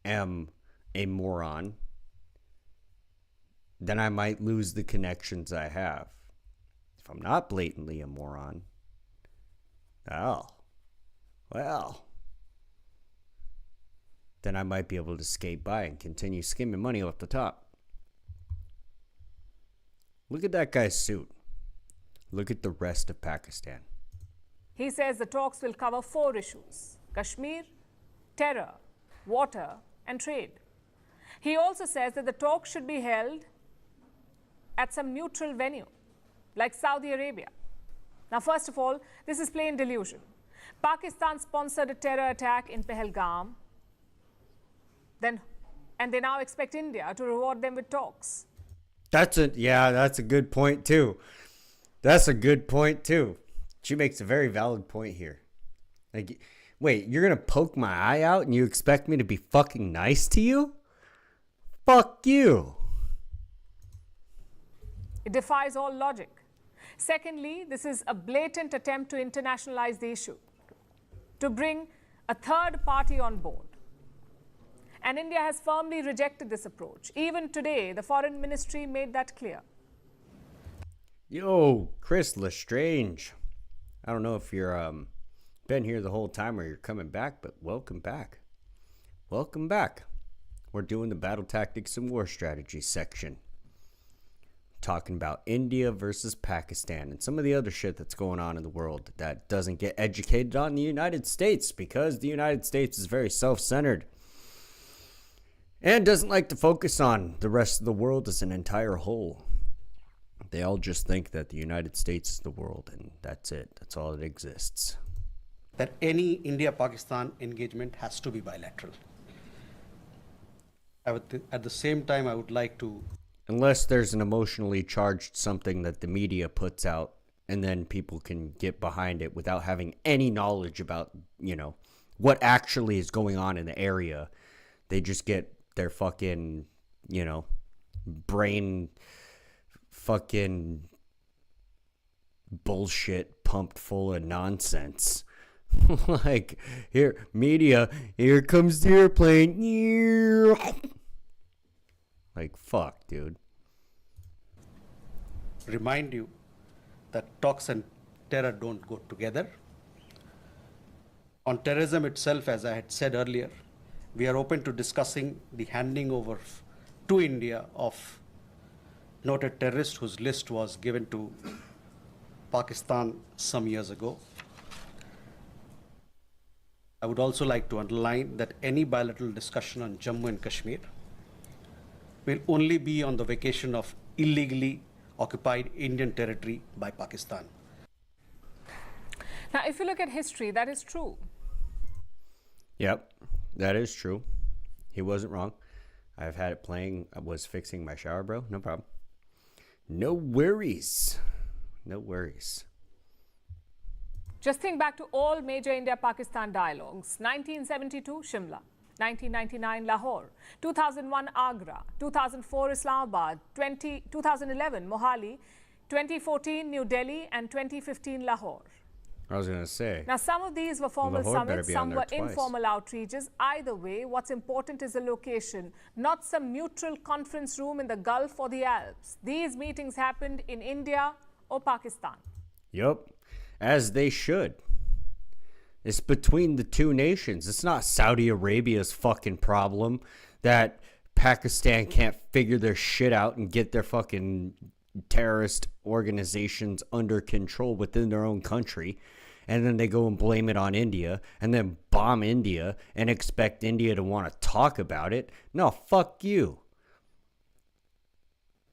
U: am a moron, then I might lose the connections I have. If I'm not blatantly a moron, well, then I might be able to skate by and continue skimming money off the top. Look at that guy's suit. Look at the rest of Pakistan.
V: He says the talks will cover 4 issues: Kashmir, terror, water, and trade. He also says that the talks should be held at some neutral venue, like Saudi Arabia. Now, first of all, this is plain delusion. Pakistan sponsored a terror attack in Pahalgam, and they now expect India to reward them with talks.
U: That's a good point too. That's a good point too. She makes a very valid point here. Like, wait, you're gonna poke my eye out and you expect me to be fucking nice to you? Fuck you.
V: It defies all logic. Secondly, this is a blatant attempt to internationalize the issue, to bring a third party on board. And India has firmly rejected this approach. Even today, the Foreign Ministry made that clear.
U: Yo, Chris Lestrange. I don't know if you're been here the whole time or you're coming back, but welcome back. Welcome back. We're doing the battle tactics and war strategy section. Talking about India versus Pakistan and some of the other shit that's going on in the world that doesn't get educated on the United States, because the United States is very self-centered and doesn't like to focus on the rest of the world as an entire whole. They all just think that the United States is the world, and that's it. That's all that exists.
J: That any India-Pakistan engagement has to be bilateral. At the same time, I would like to...
U: Unless there's an emotionally charged something that the media puts out, and then people can get behind it without having any knowledge about, what actually is going on in the area. They just get their fucking, brain fucking bullshit pumped full of nonsense. Like, here, media, here comes the airplane. Like, fuck, dude.
J: Remind you that talks and terror don't go together. On terrorism itself, as I had said earlier, we are open to discussing the handing over to India of noted terrorists whose list was given to Pakistan some years ago. I would also like to underline that any bilateral discussion on Jammu and Kashmir will only be on the vacation of illegally occupied Indian territory by Pakistan.
V: Now, if you look at history, that is true.
U: Yep, that is true. He wasn't wrong. I've had it playing. I was fixing my shower, bro. No problem. No worries. No worries.
V: Just think back to all major India-Pakistan dialogues. 1972, Shimla. 1999, Lahore. 2001, Agra. 2004, Islamabad. 2011, Mohali. 2014, New Delhi. And 2015, Lahore.
U: I was going to say.
V: Now, some of these were formal
U: Lahore better
V: summits,
U: be on
V: some
U: there
V: were
U: twice.
V: informal outreaches. Either way, what's important is the location, not some neutral conference room in the Gulf or the Alps. These meetings happened in India or Pakistan.
U: Yup, as they should. It's between the two nations. It's not Saudi Arabia's fucking problem that Pakistan can't figure their shit out and get their fucking terrorist organizations under control within their own country. And then they go and blame it on India and then bomb India and expect India to want to talk about it. No, fuck you.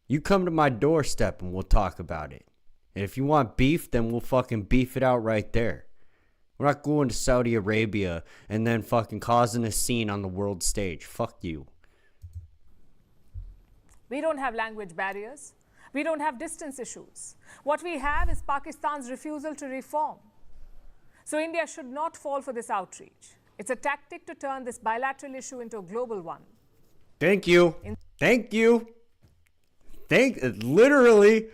U: You come to my doorstep and we'll talk about it. And if you want beef, then we'll fucking beef it out right there. We're not going to Saudi Arabia and then fucking causing a scene on the world stage. Fuck you.
V: We don't have language barriers. We don't have distance issues. What we have is Pakistan's refusal to reform. So India should not fall for this outreach. It's a tactic to turn this bilateral issue into a global one.
U: Thank you. Thank you. Literally,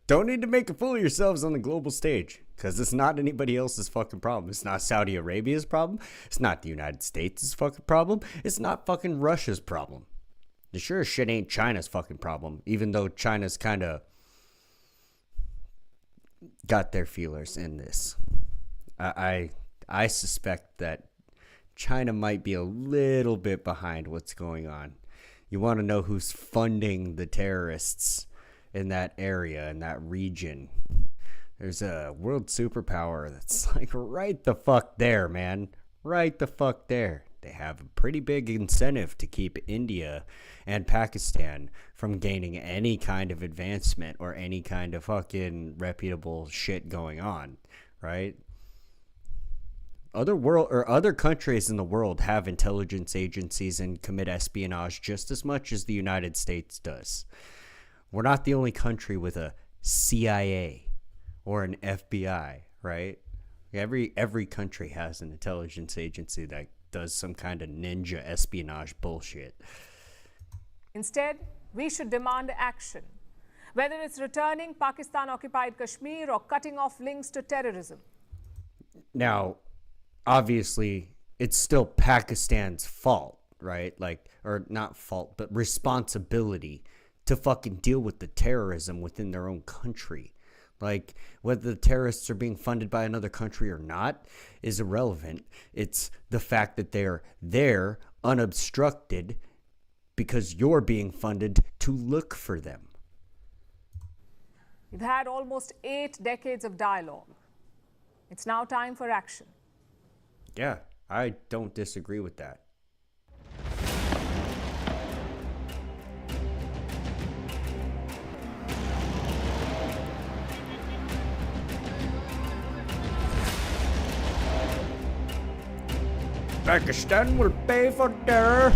U: don't need to make a fool of yourselves on the global stage because it's not anybody else's fucking problem. It's not Saudi Arabia's problem. It's not the United States' fucking problem. It's not fucking Russia's problem. The sure as shit ain't China's fucking problem, even though China's kind of got their feelers in this. I suspect that China might be a little bit behind what's going on. You want to know who's funding the terrorists in that area, in that region? There's a world superpower that's like right the fuck there, man. Right the fuck there. They have a pretty big incentive to keep India and Pakistan from gaining any kind of advancement or any kind of fucking reputable shit going on, right? Other countries in the world have intelligence agencies and commit espionage just as much as the United States does. We're not the only country with a CIA or an FBI, right? Every country has an intelligence agency that does some kind of ninja espionage bullshit.
V: Instead, we should demand action, whether it's returning Pakistan-occupied Kashmir or cutting off links to terrorism.
U: Now, obviously, it's still Pakistan's fault, right? Or not fault, but responsibility to fucking deal with the terrorism within their own country. Like, whether the terrorists are being funded by another country or not is irrelevant. It's the fact that they're there unobstructed because you're being funded to look for them.
V: We've had almost 8 decades of dialogue. It's now time for action.
U: Yeah, I don't disagree with that. Pakistan will pay for terror.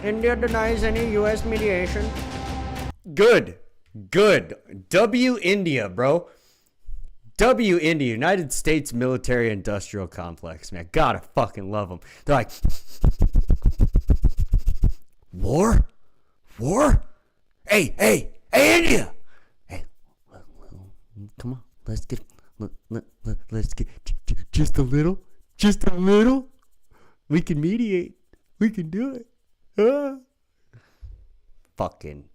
U: India denies any U.S. mediation. Good. W India, bro. W India, United States Military Industrial Complex, man. Gotta fucking love them. They're like, war? Hey, India! Hey, come on, let's get just a little. We can mediate. We can do it. Fucking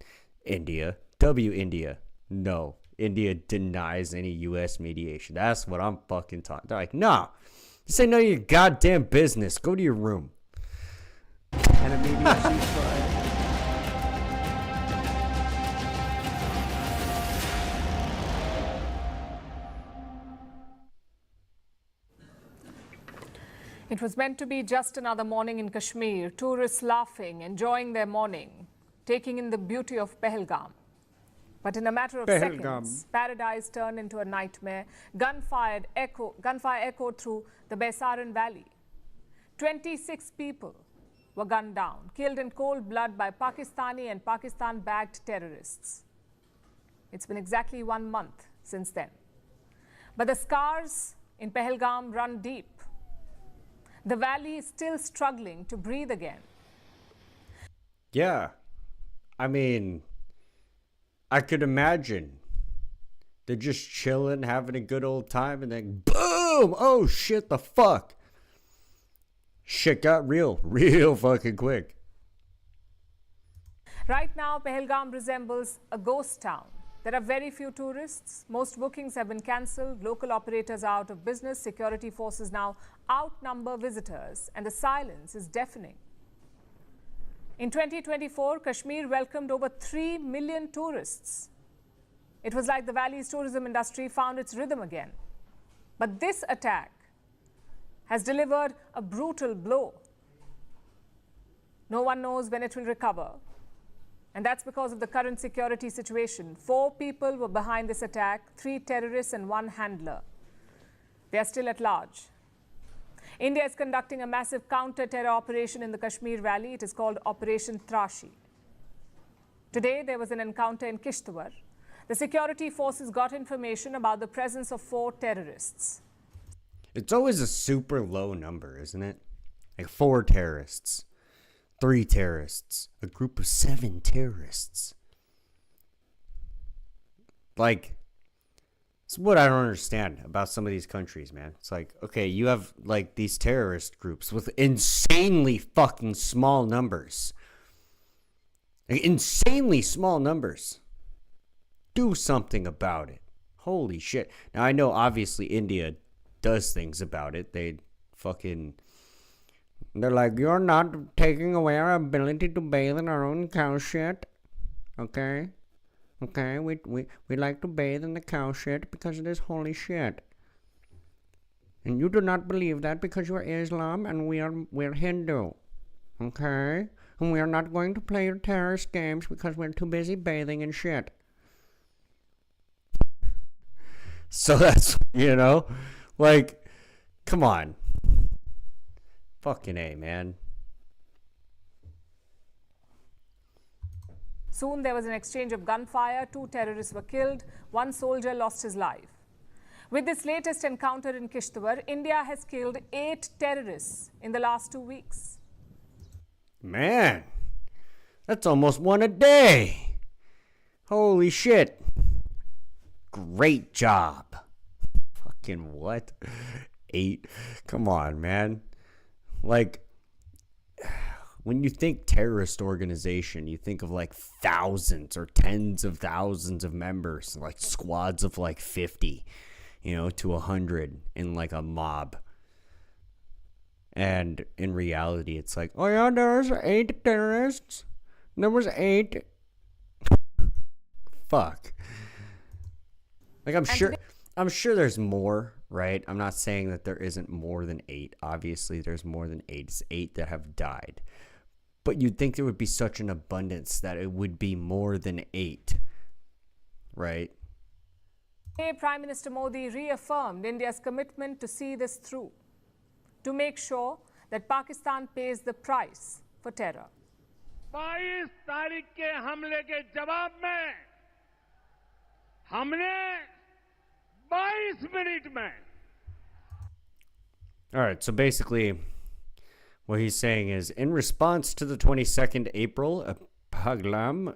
U: India. W India. No. India denies any U.S. mediation. That's what I'm fucking talking. They're like, nah. This ain't none of your goddamn business. Go to your room. And a mediation trial.
V: It was meant to be just another morning in Kashmir, tourists laughing, enjoying their morning, taking in the beauty of Pahalgam. But in a matter of seconds, paradise turned into a nightmare. Gunfire echoed through the Baisaran Valley. 26 people were gunned down, killed in cold blood by Pakistani and Pakistan-backed terrorists. It's been exactly 1 month since then. But the scars in Pahalgam run deep. The valley is still struggling to breathe again.
U: Yeah. I mean, I could imagine They're just chilling, having a good old time, and then boom! Oh shit, the fuck? Shit got real fucking quick.
V: Right now, Pahalgam resembles a ghost town. There are very few tourists. Most bookings have been cancelled. Local operators are out of business. Security forces now outnumber visitors, and the silence is deafening. In 2024, Kashmir welcomed over 3 million tourists. It was like the valley's tourism industry found its rhythm again. But this attack has delivered a brutal blow. No one knows when it will recover. And that's because of the current security situation. 4 people were behind this attack, 3 terrorists and 1 handler. They are still at large. India is conducting a massive counter-terror operation in the Kashmir Valley. It is called Operation Trashi. Today, there was an encounter in Kishtwar. The security forces got information about the presence of 4 terrorists.
U: It's always a super low number, isn't it? Like 4 terrorists, 3 terrorists, a group of 7 terrorists. Like, it's what I don't understand about some of these countries, man. It's like, okay, you have like these terrorist groups with insanely fucking small numbers. Like, insanely small numbers. Do something about it. Holy shit. Now, I know obviously India does things about it. They're like, you're not taking away our ability to bathe in our own cow shit. Okay? Okay, we like to bathe in the cow shit because it is holy shit. And you do not believe that because you are Islam and we're Hindu. Okay? And we are not going to play your terrorist games because we're too busy bathing in shit. So that's, like, come on. Fucking A, man.
V: Soon there was an exchange of gunfire. 2 terrorists were killed. 1 soldier lost his life. With this latest encounter in Kishtwar, India has killed 8 terrorists in the last 2 weeks.
U: Man, that's almost 1 a day. Holy shit. Great job. Fucking what? 8? Come on, man. Like, when you think terrorist organization, you think of like thousands or tens of thousands of members, like squads of like 50, to 100 in like a mob. And in reality, it's like, oh yeah, there was 8 terrorists. There was 8. Fuck. Like, I'm sure there's more, right? I'm not saying that there isn't more than 8. Obviously, there's more than 8. It's 8 that have died. But you'd think there would be such an abundance that it would be more than 8, right?
V: Today, Prime Minister Modi reaffirmed India's commitment to see this through, to make sure that Pakistan pays the price for terror.
L: 22 तारीख के हमले के जवाब में हमने 22 minute में.
U: All right, so basically what he's saying is, in response to the 22nd April Pahalgam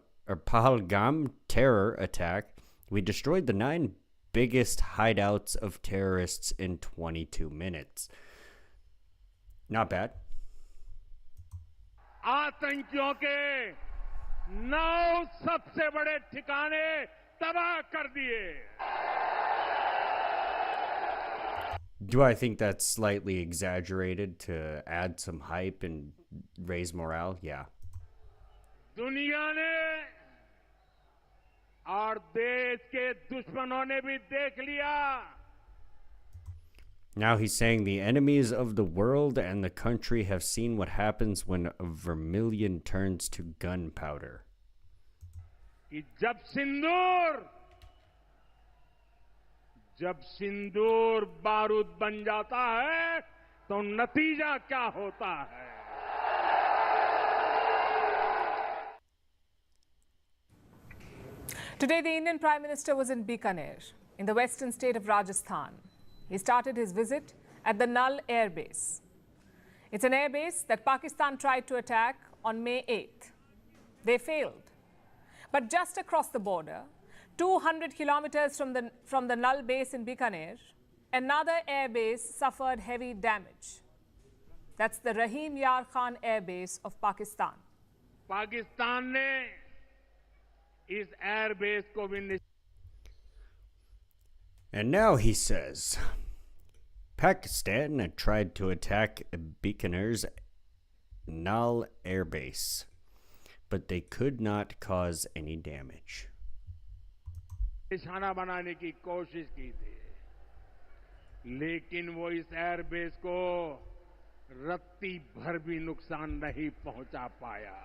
U: terror attack, we destroyed the 9 biggest hideouts of terrorists in 22 minutes. Not bad.
L: आतंकियों के 9 सबसे बड़े ठिकाने तबाह कर दिए.
U: Do I think that's slightly exaggerated to add some hype and raise morale? Yeah.
L: दुनिया ने और देश के दुश्मनों ने भी देख लिया.
U: Now he's saying the enemies of the world and the country have seen what happens when vermilion turns to gunpowder.
L: कि जब सिंदूर बारूद बन जाता है तो नतीजा क्या होता है.
V: Today, the Indian Prime Minister was in Bikaner, in the western state of Rajasthan. He started his visit at the Null Air Base. It's an air base that Pakistan tried to attack on May 8th. They failed. But just across the border, 200 kilometers from the Null base in Bikaner, another air base suffered heavy damage. That's the Rahim Yar Khan Air Base of Pakistan.
L: Pakistan ने इस airbase को भी
A: And now he says, Pakistan had tried to attack Bikaner's Nal Air Base, but they could not cause any damage.
L: निशाना बनाने की कोशिश की थी, लेकिन वो इस एयरबेस को रत्ती भर भी नुकसान नहीं पहुंचा पाया.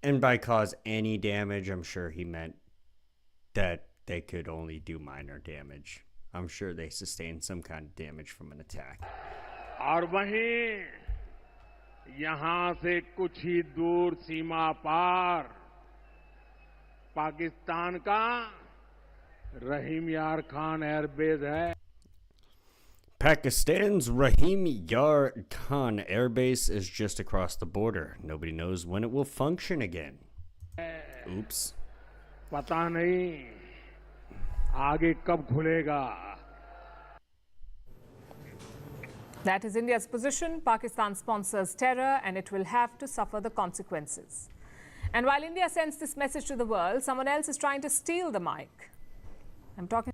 A: And by cause any damage, I'm sure he meant that they could only do minor damage. I'm sure they sustained some kind of damage from an attack.
L: और वहीं यहां से कुछ ही दूर सीमा पार पाकिस्तान का रहीम यार खान एयरबेस है.
A: Pakistan's Rahim Yar Khan Air Base is just across the border. Nobody knows when it will function again. Oops.
L: पता नहीं आगे कब खुलेगा.
V: That is India's position. Pakistan sponsors terror and it will have to suffer the consequences. And while India sends this message to the world, someone else is trying to steal the mic. I'm talking.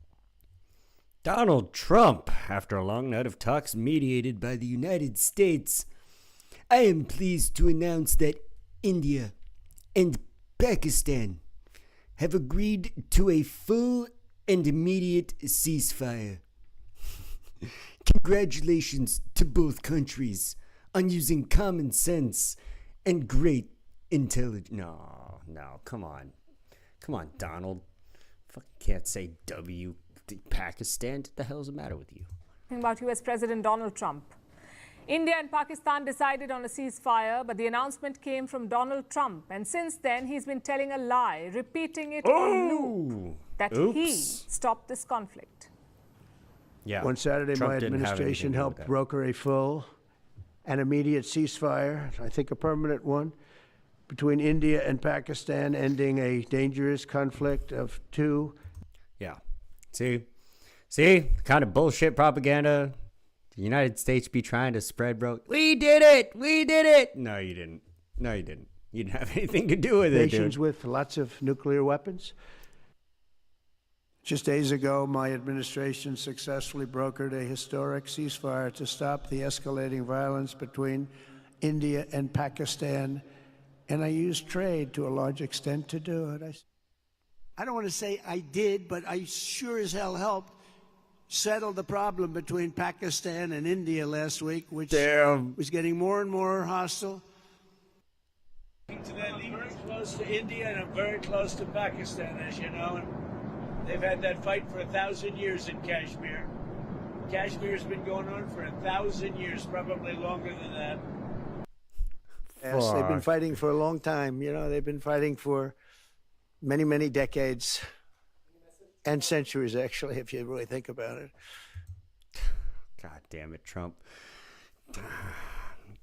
A: Donald Trump, after a long night of talks mediated by the United States.
Q: I am pleased to announce that India and Pakistan have agreed to a full and immediate ceasefire. Congratulations to both countries on using common sense and great intelligence.
A: No, come on. Come on, Donald. Fucking can't say W. Pakistan? What the hell is the matter with you?
V: About US President Donald Trump. India and Pakistan decided on a ceasefire, but the announcement came from Donald Trump. And since then, he's been telling a lie, repeating it on loop, that he stopped this conflict.
A: Yeah.
M: One Saturday,
A: Trump
M: my administration helped broker a full and immediate ceasefire, I think a permanent one, between India and Pakistan, ending a dangerous conflict of two.
A: Yeah. See, kind of bullshit propaganda the United States be trying to spread, bro. We did it. No, you didn't. You didn't have anything to do with it, dude.
M: Nations with lots of nuclear weapons. Just days ago, my administration successfully brokered a historic ceasefire to stop the escalating violence between India and Pakistan, and I used trade to a large extent to do it. I don't want to say I did, but I sure as hell helped settle the problem between Pakistan and India last week, which was getting more and more hostile.
N: I'm very close to India and I'm very close to Pakistan, as you know. And they've had that fight for 1,000 years in Kashmir. Kashmir's been going on for 1,000 years, probably longer than that.
M: Yes, they've been fighting for a long time. You know, they've been fighting for many, many decades and centuries, actually, if you really think about it.
A: God damn it, Trump.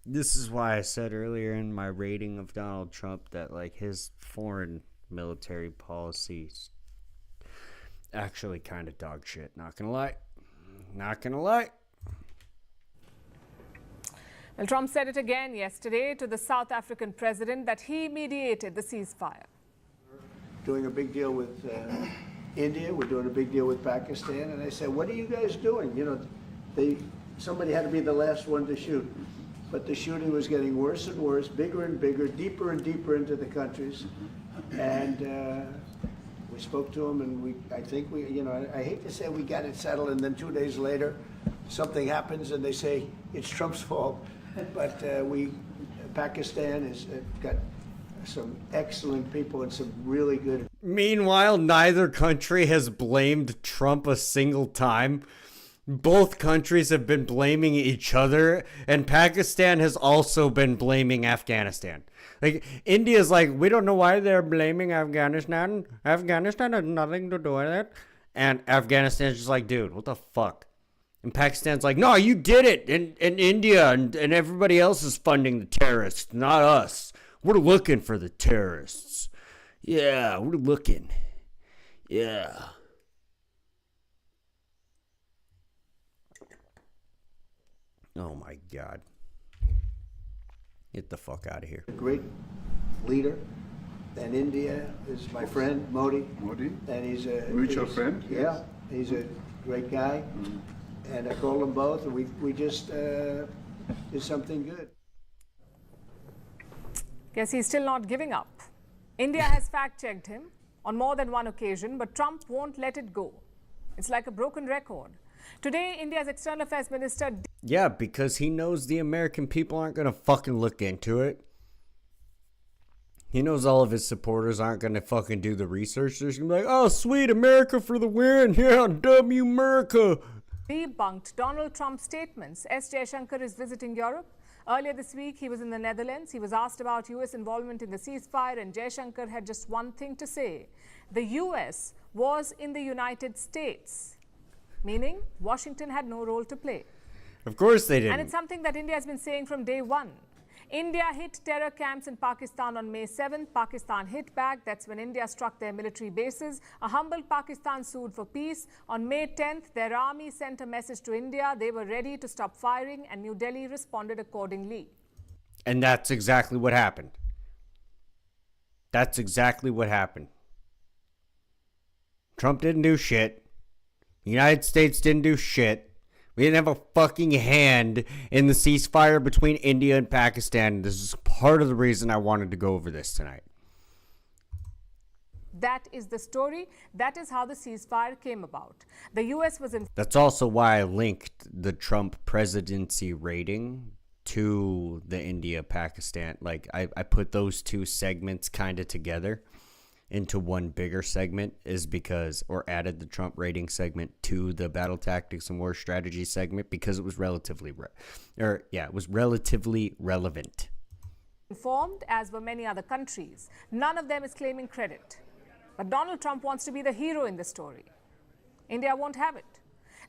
A: This is why I said earlier in my rating of Donald Trump that, like, his foreign military policies actually kind of dog shit. Not gonna lie.
V: Well, Trump said it again yesterday to the South African president that he mediated the ceasefire.
M: Doing a big deal with India, we're doing a big deal with Pakistan, and I said, what are you guys doing? You know, somebody had to be the last one to shoot, but the shooting was getting worse and worse, bigger and bigger, deeper and deeper into the countries, and we spoke to them, and I think I hate to say we got it settled, and then 2 days later, something happens, and they say it's Trump's fault, but Pakistan has got some excellent people and some really good.
A: Meanwhile, neither country has blamed Trump a single time. Both countries have been blaming each other, and Pakistan has also been blaming Afghanistan. Like, India's like, we don't know why they're blaming Afghanistan. Afghanistan has nothing to do with it. And Afghanistan's just like, dude, what the fuck? And Pakistan's like, no, you did it. And India and everybody else is funding the terrorists, not us. We're looking for the terrorists.
Q: Yeah, we're looking. Yeah.
A: Oh my God. Get the fuck out of here.
M: A great leader. And India is my friend, Modi.
O: Modi?
M: And he's a...
O: Mutual friend?
M: Yeah,
O: Yes.
M: he's a great guy. And I called them both, and we just did something good.
V: Guess he's still not giving up. India has fact-checked him on more than one occasion, but Trump won't let it go. It's like a broken record. Today, India's External Affairs Minister...
A: Yeah, because he knows the American people aren't going to fucking look into it. He knows all of his supporters aren't going to fucking do the research. They're just going to be like, oh, sweet, America for the win. Yeah, W America.
V: Debunked Donald Trump's statements. S. Jaishankar is visiting Europe. Earlier this week, he was in the Netherlands. He was asked about U.S. involvement in the ceasefire, and Jaishankar had just one thing to say. The U.S. was in the United States, meaning Washington had no role to play.
A: Of course they didn't.
V: And it's something that India has been saying from day one. India hit terror camps in Pakistan on May 7th. Pakistan hit back. That's when India struck their military bases. A humble Pakistan sued for peace. On May 10th, their army sent a message to India. They were ready to stop firing, and New Delhi responded accordingly.
A: And that's exactly what happened. That's exactly what happened. Trump didn't do shit. The United States didn't do shit. We didn't have a fucking hand in the ceasefire between India and Pakistan. This is part of the reason I wanted to go over this tonight.
V: That is the story. That is how the ceasefire came about. The U.S. was in...
A: That's also why I linked the Trump presidency rating to the India-Pakistan. Like, I put those two segments kind of together into one bigger segment is because, or added the Trump rating segment to the battle tactics and war strategy segment because it was relatively relevant.
V: Informed, as were many other countries. None of them is claiming credit. But Donald Trump wants to be the hero in the story. India won't have it.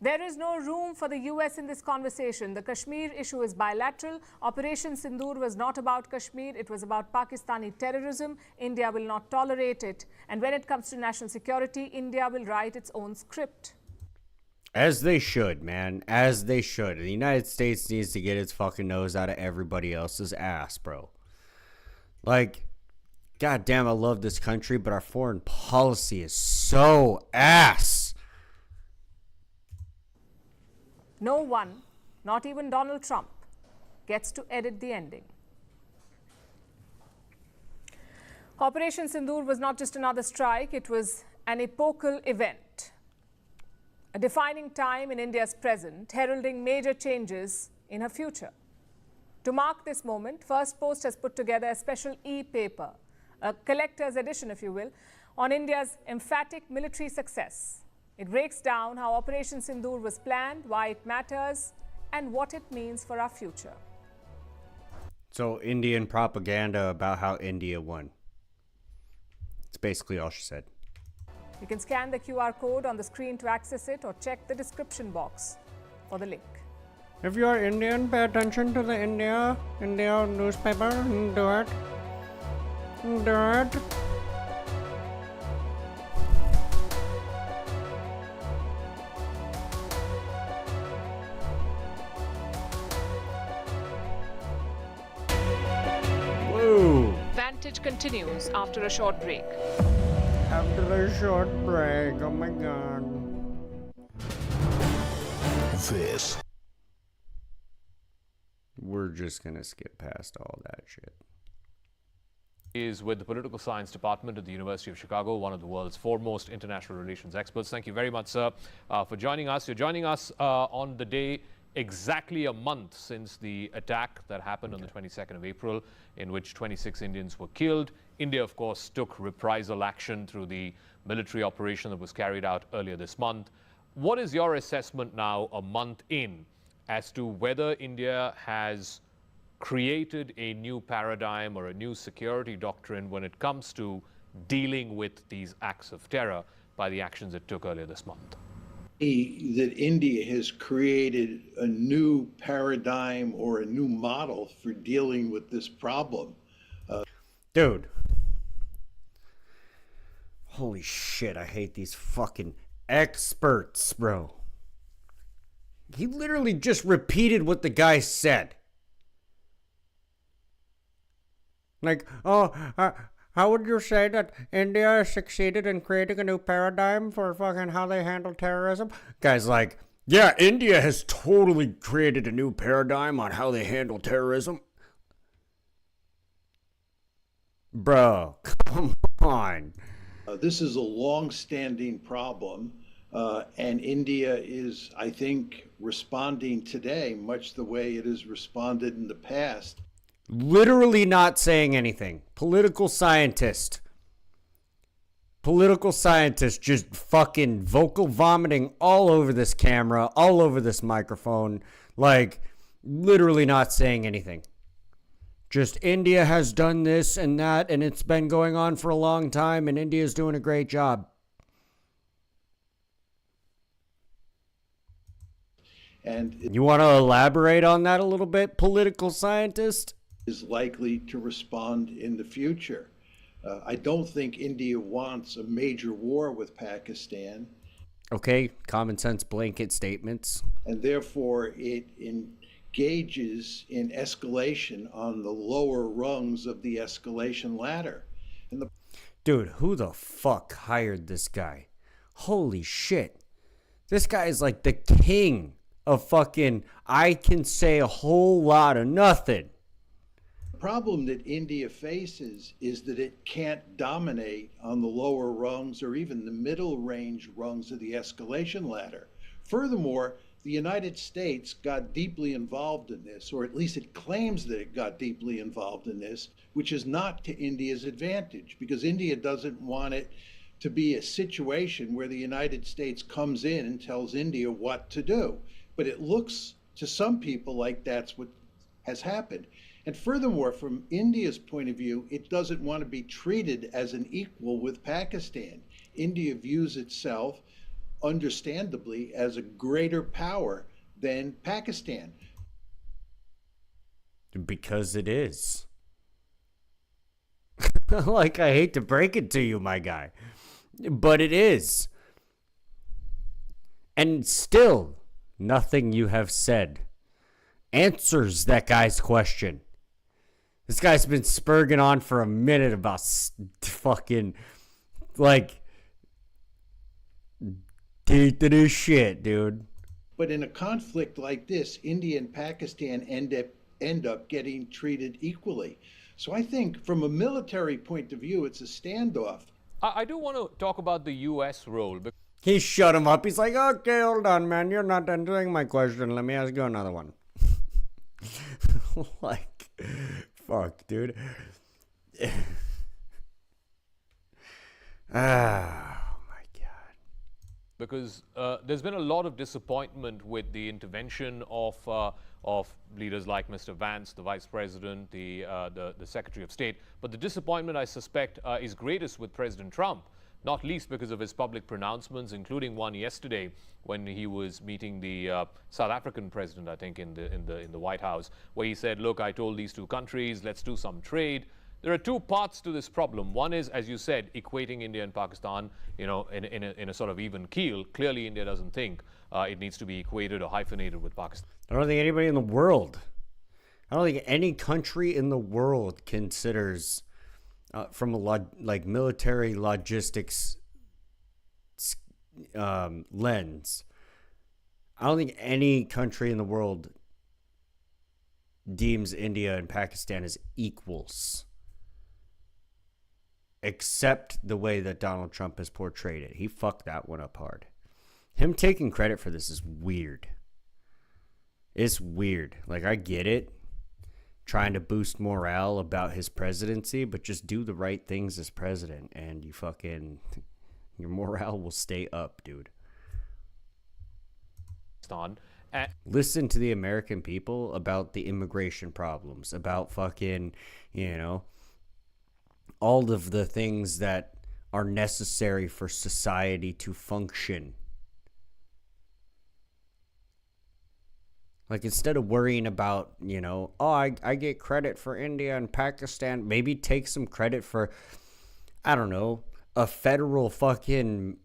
V: There is no room for the U.S. in this conversation. The Kashmir issue is bilateral. Operation Sindoor was not about Kashmir. It was about Pakistani terrorism. India will not tolerate it. And when it comes to national security, India will write its own script.
A: As they should, man. As they should. The United States needs to get its fucking nose out of everybody else's ass, bro. Like, goddamn, I love this country, but our foreign policy is so ass.
V: No one, not even Donald Trump, gets to edit the ending. Operation Sindoor was not just another strike, it was an epochal event. A defining time in India's present, heralding major changes in her future. To mark this moment, First Post has put together a special e-paper, a collector's edition, if you will, on India's emphatic military success. It breaks down how Operation Sindoor was planned, why it matters, and what it means for our future.
A: So, Indian propaganda about how India won. It's basically all she said.
V: You can scan the QR code on the screen to access it or check the description box for the link.
U: If you are Indian, pay attention to the India newspaper and do it. Do it.
V: Vantage continues after a short break.
U: After a short break, oh my god.
S: This.
A: We're just gonna skip past all that shit.
I: Is with the Political Science Department at the University of Chicago, one of the world's foremost international relations experts. Thank you very much, sir, for joining us. You're joining us on the day exactly a month since the attack that happened on the 22nd of April, in which 26 Indians were killed. India, of course, took reprisal action through the military operation that was carried out earlier this month. What is your assessment now, a month in, as to whether India has created a new paradigm or a new security doctrine when it comes to dealing with these acts of terror by the actions it took earlier this month?
P: That India has created a new paradigm or a new model for dealing with this problem.
A: Dude,
U: Holy shit, I hate these fucking experts, bro. He literally just repeated what the guy said. Like, how would you say that India has succeeded in creating a new paradigm for fucking how they handle terrorism? Guy's like, yeah, India has totally created a new paradigm on how they handle terrorism. Bro, come on.
P: This is a long-standing problem, and India is, I think, responding today much the way it has responded in the past.
U: Literally not saying anything. Political scientist just fucking vocal vomiting all over this camera, all over this microphone, like literally not saying anything. Just India has done this and that, and it's been going on for a long time, and India's doing a great job.
P: And
U: you want to elaborate on that a little bit, political scientist?
P: Is likely to respond in the future. I don't think India wants a major war with Pakistan.
U: Okay, common sense blanket statements.
P: And therefore it engages in escalation on the lower rungs of the escalation ladder. And
U: dude, who the fuck hired this guy? Holy shit. This guy is like the king of fucking, I can say a whole lot of nothing.
P: The problem that India faces is that it can't dominate on the lower rungs or even the middle range rungs of the escalation ladder. Furthermore, the United States got deeply involved in this, or at least it claims that it got deeply involved in this, which is not to India's advantage, because India doesn't want it to be a situation where the United States comes in and tells India what to do. But it looks to some people like that's what has happened. And furthermore, from India's point of view, it doesn't want to be treated as an equal with Pakistan. India views itself, understandably, as a greater power than Pakistan.
U: Because it is. Like, I hate to break it to you, my guy, but it is. And still, nothing you have said answers that guy's question. This guy's been spurging on for a minute about fucking, like, teeth to this shit, dude.
P: But in a conflict like this, India and Pakistan end up getting treated equally. So I think from a military point of view, it's a standoff.
I: I do want to talk about the U.S. role.
U: He shut him up. He's like, okay, hold on, man. You're not answering my question. Let me ask you another one. Like, fuck, dude.
I: Because there's been a lot of disappointment with the intervention of leaders like Mr. Vance, the Vice President, the Secretary of State. But the disappointment, I suspect, is greatest with President Trump, not least because of his public pronouncements, including one yesterday when he was meeting the South African president, I think, in the White House, where he said, look, I told these two countries, let's do some trade. There are two parts to this problem. One is, as you said, equating India and Pakistan, you know, in a sort of even keel. Clearly, India doesn't think it needs to be equated or hyphenated with Pakistan.
U: I don't think anybody in the world, I don't think any country in the world considers, from a military logistics lens, I don't think any country in the world deems India and Pakistan as equals. Except the way that Donald Trump has portrayed it. He fucked that one up hard. Him taking credit for this is weird. It's weird. Like, I get it. Trying to boost morale about his presidency, but just do the right things as president and your morale will stay up, dude. Listen to the American people about the immigration problems, about fucking, all of the things that are necessary for society to function. Like, instead of worrying about, I get credit for India and Pakistan, maybe take some credit for, I don't know, a federal fucking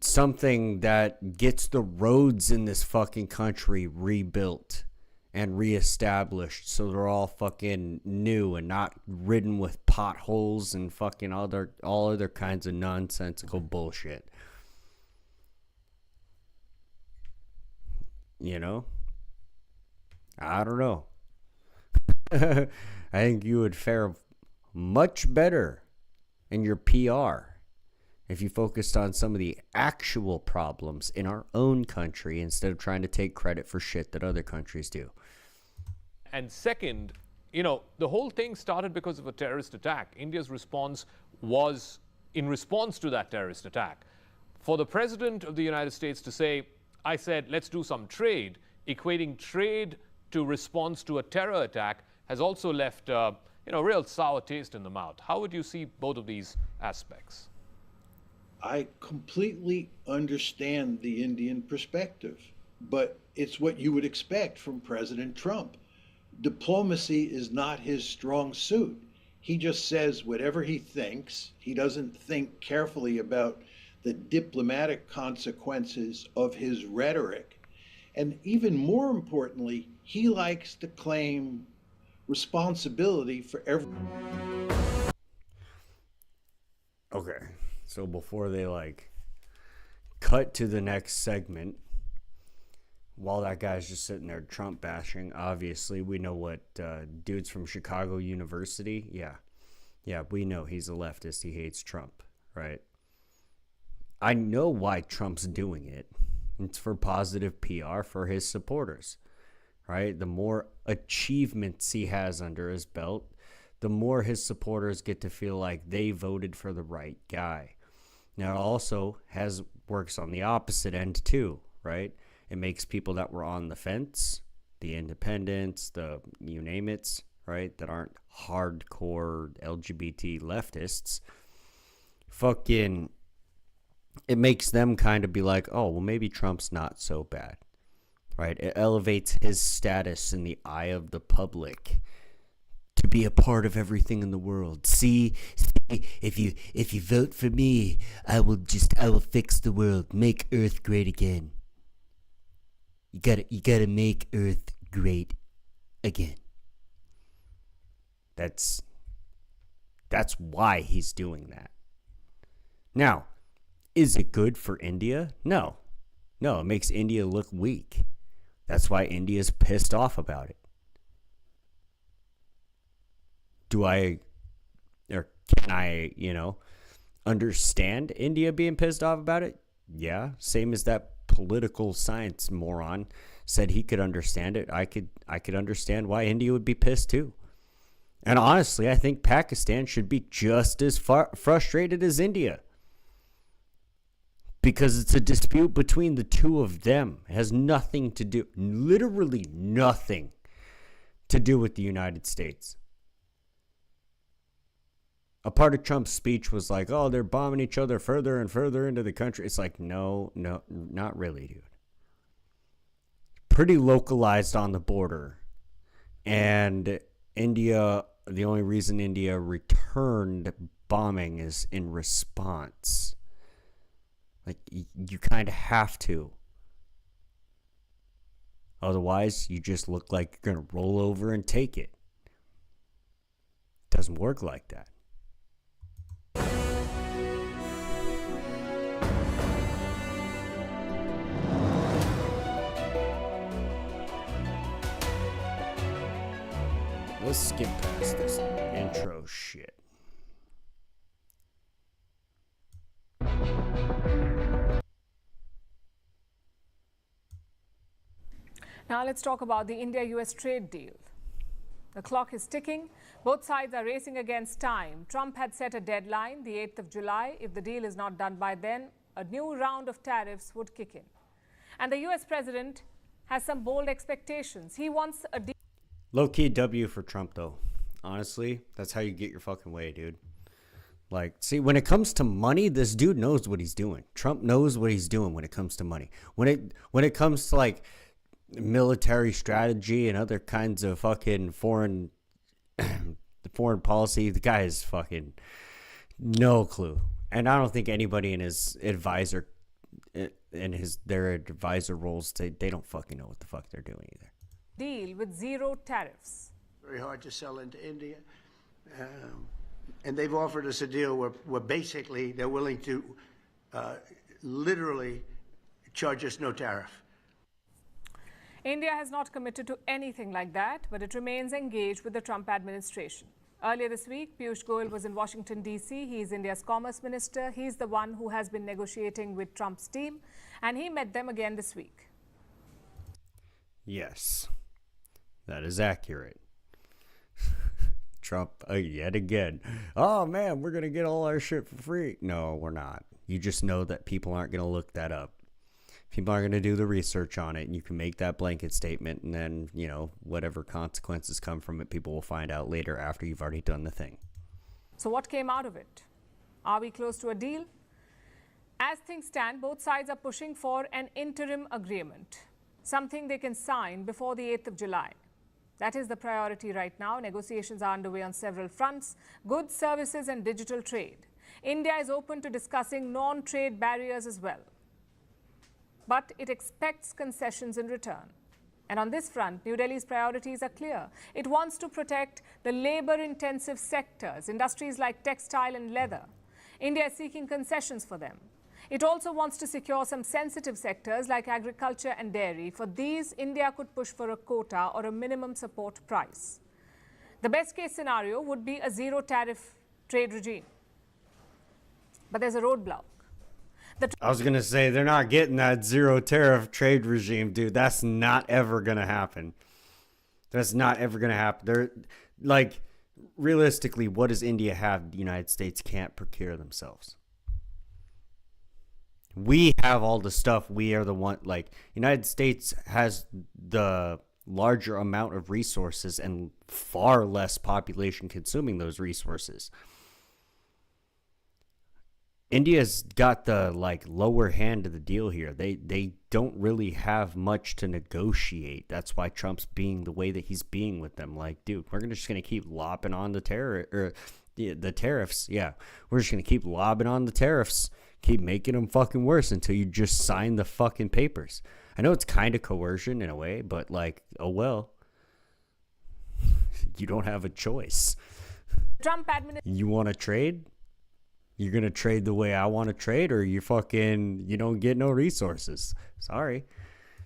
U: something that gets the roads in this fucking country rebuilt and reestablished so they're all fucking new and not ridden with potholes and fucking all other kinds of nonsensical bullshit. You know? I don't know. I think you would fare much better in your PR if you focused on some of the actual problems in our own country instead of trying to take credit for shit that other countries do.
I: And second, you know, the whole thing started because of a terrorist attack. India's response was in response to that terrorist attack. For the President of the United States to say, I said, let's do some trade, equating trade to response to a terror attack has also left a real sour taste in the mouth. How would you see both of these aspects?
P: I completely understand the Indian perspective, but it's what you would expect from President Trump. Diplomacy is not his strong suit. He just says whatever he thinks. He doesn't think carefully about the diplomatic consequences of his rhetoric. And even more importantly, he likes to claim responsibility for every.
U: Okay, so before they cut to the next segment, while that guy's just sitting there Trump bashing, obviously we know what dudes from Chicago University, yeah, we know he's a leftist. He hates Trump, right? I know why Trump's doing it. It's for positive PR for his supporters, right? The more achievements he has under his belt, the more his supporters get to feel like they voted for the right guy. Now, it also works on the opposite end too, right? It makes people that were on the fence, the independents, the you name it, right, that aren't hardcore LGBT leftists, it makes them kind of be like, oh, well, maybe Trump's not so bad, right? It elevates his status in the eye of the public to be a part of everything in the world. See, if you vote for me, I will fix the world, make Earth great again. You gotta make Earth great again. That's why he's doing that. Now, is it good for India? No, it makes India look weak. That's why India's pissed off about it. Can I, understand India being pissed off about it? Yeah, same as that political science moron said he could understand it. I could understand why India would be pissed too. And honestly, I think Pakistan should be just as frustrated as India. Because it's a dispute between the two of them. It has nothing to do, literally nothing to do with the United States. A part of Trump's speech was like, oh, they're bombing each other further and further into the country. It's like, no, not really, dude. Pretty localized on the border. And India, the only reason India returned bombing is in response. Like, you kind of have to. Otherwise, you just look like you're going to roll over and take it. Doesn't work like that. Let's skip past this intro shit.
V: Now let's talk about the India-US trade deal. The clock is ticking. Both sides are racing against time. Trump had set a deadline, the 8th of July. If the deal is not done by then, a new round of tariffs would kick in. And the US president has some bold expectations. He wants a deal.
U: Low-key W for Trump, though. Honestly, that's how you get your fucking way, dude. Like, see, when it comes to money, this dude knows what he's doing. Trump knows what he's doing when it comes to money. When it comes to, like, military strategy and other kinds of fucking foreign policy, the guy is fucking No clue. And I don't think anybody in his advisor, their advisor roles, they don't fucking know what the fuck they're doing either.
V: Deal with zero tariffs.
M: Very hard to sell into India. And they've offered us a deal where basically they're willing to literally charge us no tariff.
V: India has not committed to anything like that, but it remains engaged with the Trump administration. Earlier this week, Piyush Goyal was in Washington, D.C. He is India's commerce minister. He's the one who has been negotiating with Trump's team, and he met them again this week.
U: Yes, that is accurate. Trump, yet again. Oh, man, we're going to get all our shit for free. No, we're not. You just know that people aren't going to look that up. People aren't going to do the research on it, and you can make that blanket statement, and then, you know, whatever consequences come from it, people will find out later after you've already done the thing.
V: So what came out of it? Are we close to a deal? As things stand, both sides are pushing for an interim agreement, something they can sign before the 8th of July. That is the priority right now. Negotiations are underway on several fronts: goods, services, and digital trade. India is open to discussing non-trade barriers as well, but it expects concessions in return. And on this front, New Delhi's priorities are clear. It wants to protect the labor-intensive sectors, industries like textile and leather. India is seeking concessions for them. It also wants to secure some sensitive sectors like agriculture and dairy. For these, India could push for a quota or a minimum support price. The best-case scenario would be a zero-tariff trade regime. But there's a roadblock.
U: I was going to say, they're not getting that zero tariff trade regime, dude. That's not ever going to happen. That's not ever going to happen. They're like, realistically, what does India have the United States can't procure themselves? We have all the stuff. We are the one, like, United States has the larger amount of resources and far less population consuming those resources. India's got the lower hand of the deal here. They don't really have much to negotiate. That's why Trump's being the way that he's being with them. Like, dude, we're just gonna keep lopping on the tariffs. Yeah, we're just gonna keep lobbing on the tariffs, keep making them fucking worse until you just sign the fucking papers. I know it's kind of coercion in a way, but oh well. You don't have a choice.
V: Trump administration.
U: You want to trade? You're going to trade the way I want to trade, or you don't get no resources. Sorry.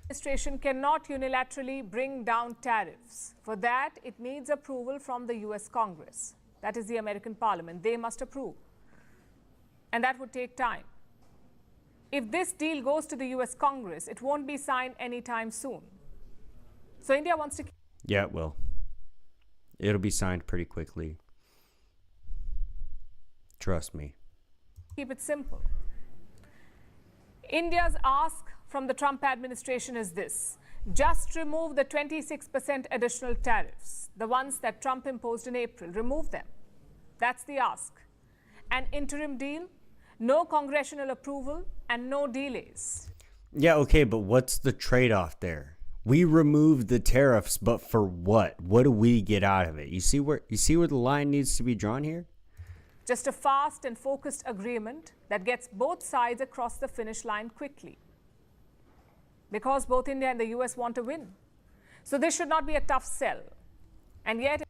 V: Administration cannot unilaterally bring down tariffs. For that, it needs approval from the US Congress. That is the American Parliament. They must approve. And that would take time. If this deal goes to the US Congress, it won't be signed anytime soon. So India wants to...
U: Yeah, it will. It'll be signed pretty quickly. Trust me.
V: Keep it simple. India's ask from the Trump administration is this: just remove the 26% additional tariffs, the ones that Trump imposed in April. Remove them. That's the ask. An interim deal, no congressional approval, and no delays.
U: Yeah, okay, but what's the trade-off there? We removed the tariffs, but for what? What do we get out of it? You see where the line needs to be drawn here?
V: Just a fast and focused agreement that gets both sides across the finish line quickly. Because both India and the US want to win. So this should not be a tough sell. And yet...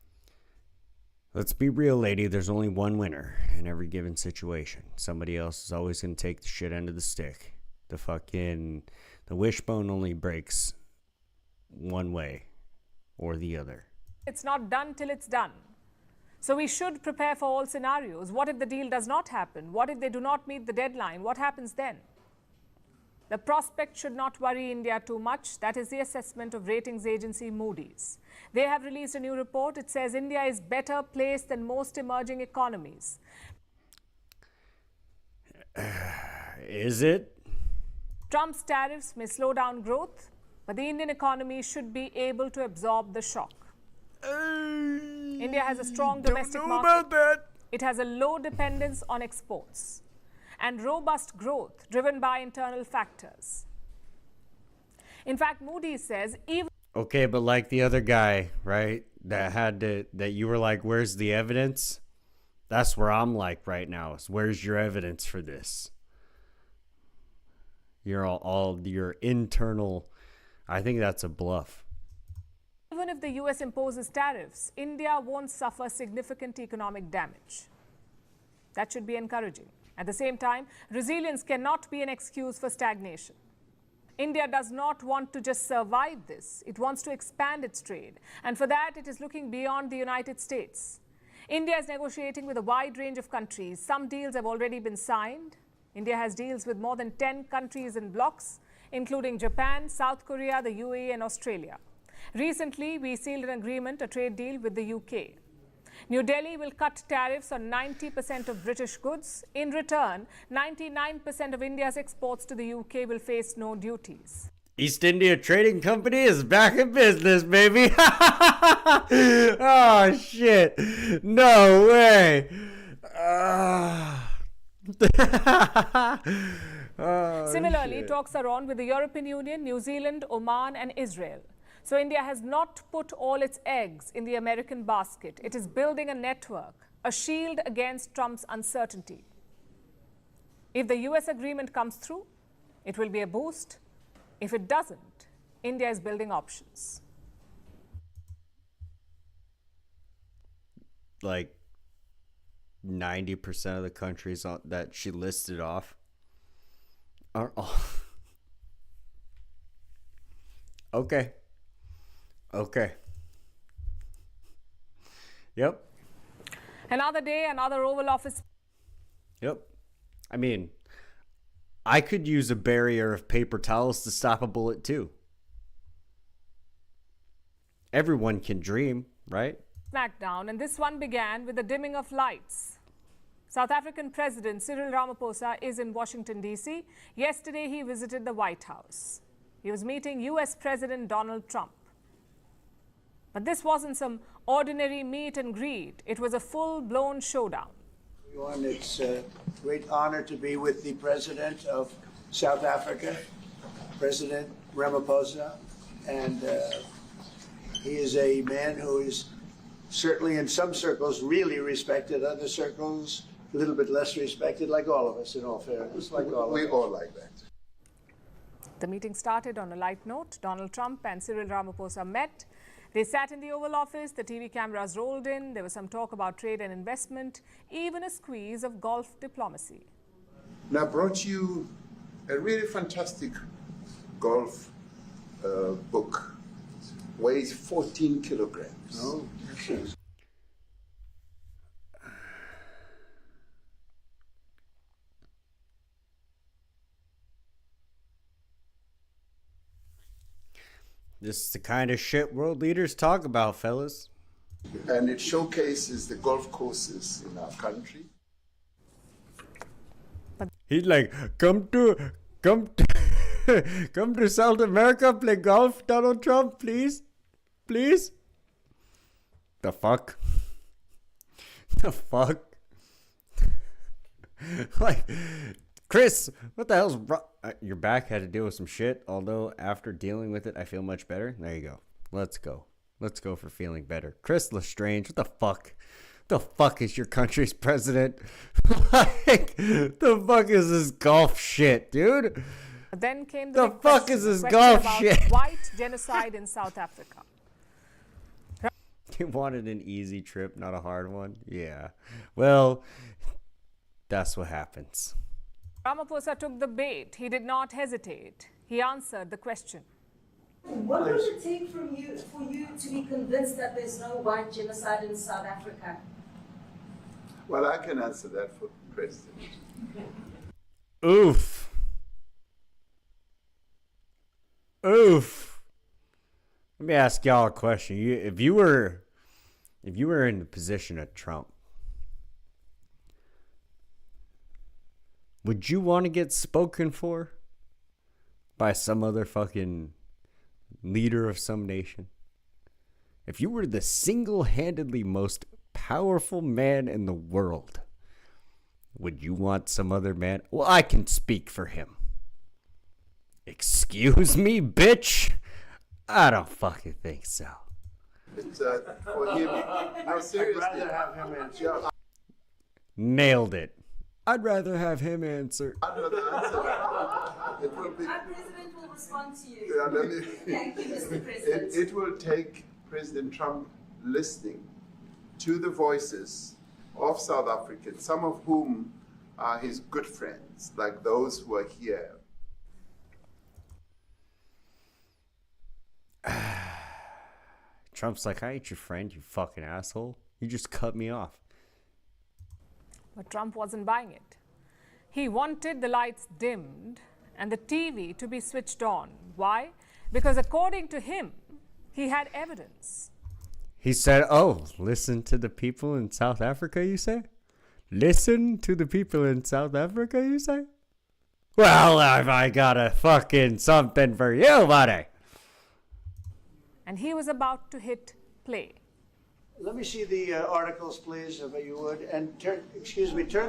U: Let's be real, lady. There's only one winner in every given situation. Somebody else is always going to take the shit end of the stick. The wishbone only breaks one way or the other.
V: It's not done till it's done. So we should prepare for all scenarios. What if the deal does not happen? What if they do not meet the deadline? What happens then? The prospect should not worry India too much. That is the assessment of ratings agency Moody's. They have released a new report. It says India is better placed than most emerging economies.
U: Is it?
V: Trump's tariffs may slow down growth, but the Indian economy should be able to absorb the shock. India has a strong domestic market. It has a low dependence on exports and robust growth driven by internal factors. In fact, Moody's says even...
U: Okay, but like the other guy, right, that you were like, where's the evidence? That's where I'm like right now. Is where's your evidence for this? You're all your internal. I think that's a bluff.
V: Even if the US imposes tariffs, India won't suffer significant economic damage. That should be encouraging. At the same time, resilience cannot be an excuse for stagnation. India does not want to just survive this. It wants to expand its trade. And for that, it is looking beyond the United States. India is negotiating with a wide range of countries. Some deals have already been signed. India has deals with more than 10 countries in blocks, including Japan, South Korea, the UAE, and Australia. Recently, we sealed an agreement, a trade deal with the UK. New Delhi will cut tariffs on 90% of British goods. In return, 99% of India's exports to the UK will face no duties.
U: East India Trading Company is back in business, baby. Oh, shit. No way.
V: Similarly,
U: shit.
V: talks are on with the European Union, New Zealand, Oman, and Israel. So India has not put all its eggs in the American basket. It is building a network, a shield against Trump's uncertainty. If the US agreement comes through, it will be a boost. If it doesn't, India is building options.
U: Like 90% of the countries that she listed off are all. Okay. Okay. Yep.
V: Another day, another Oval Office.
U: Yep. I mean, I could use a barrier of paper towels to stop a bullet too. Everyone can dream, right?
V: Smackdown, and this one began with the dimming of lights. South African President Cyril Ramaphosa is in Washington, D.C. Yesterday, he visited the White House. He was meeting U.S. President Donald Trump. But this wasn't some ordinary meet and greet. It was a full-blown showdown.
M: Everyone, it's a great honor to be with the President of South Africa, President Ramaphosa. And he is a man who is certainly in some circles really respected, other circles a little bit less respected, like all of us, in all fairness. Like all
E: we
M: of us.
E: all like that.
V: The meeting started on a light note. Donald Trump and Cyril Ramaphosa met. They sat in the Oval Office, the TV cameras rolled in, there was some talk about trade and investment, even a squeeze of Gulf diplomacy.
E: Now I brought you a really fantastic golf book. Weighs 14 kilograms.
M: Oh, excellent.
U: This is the kind of shit world leaders talk about, fellas.
E: And it showcases the golf courses in our country.
U: He's like, come to South America, play golf, Donald Trump, please. Please? The fuck? The fuck? Like, Chris, what the hell's wrong? Your back had to deal with some shit, although after dealing with it, I feel much better. There you go. Let's go. Let's go for feeling better. Chris Lestrange, what the fuck? The fuck is your country's president? Like, the fuck is this golf shit, dude?
V: Then came
U: the
V: big
U: fuck
V: question,
U: is this
V: the
U: golf
V: question about
U: shit?
V: white genocide in South Africa.
U: You wanted an easy trip, not a hard one? Yeah. Well, that's what happens.
V: Ramaphosa took the bait. He did not hesitate. He answered the question.
O: What would it take for you to be convinced that there's no white genocide in South Africa?
E: Well, I can answer that for the President.
U: Oof. Oof. Let me ask y'all a question. If you were in the position of Trump, would you want to get spoken for by some other fucking leader of some nation? If you were the single-handedly most powerful man in the world, would you want some other man? Well, I can speak for him. Excuse me, bitch? I don't fucking think so.
E: It's for him. No, seriously.
M: I'd rather have him answer.
U: Nailed it. I'd rather have him answer.
E: I know the answer. It will be.
O: Our president will respond to you.
E: Yeah, let me-
O: Thank you, Mr. President.
E: It will take President Trump listening to the voices of South Africans, some of whom are his good friends, like those who are here.
U: Trump's like, I ain't your friend, you fucking asshole. You just cut me off.
V: But Trump wasn't buying it. He wanted the lights dimmed and the TV to be switched on. Why? Because according to him, he had evidence.
U: He said, oh, listen to the people in South Africa, you say? Listen to the people in South Africa, you say? Well, have I got a fucking something for you, buddy?
V: And he was about to hit play.
M: Let me see the articles, please, if you would. And turn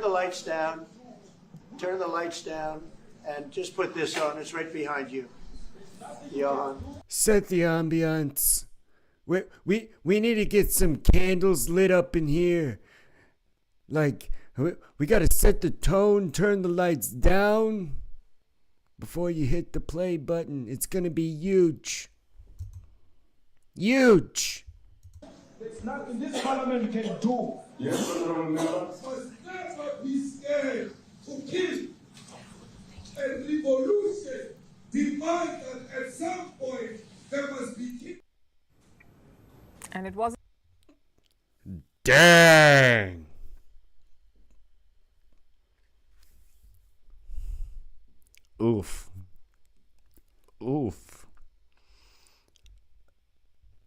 M: the lights down. Turn the lights down. And just put this on. It's right behind you. Johan.
U: Set the ambiance. We need to get some candles lit up in here. Like, we got to set the tone, turn the lights down before you hit the play button. It's going to be huge. Huge.
R: There's nothing this parliament can do. Yes, honorable member.
T: Must never be scared to kill. A revolution demands that at some point there must be killing.
V: And it wasn't.
U: Dang. Oof. Oof.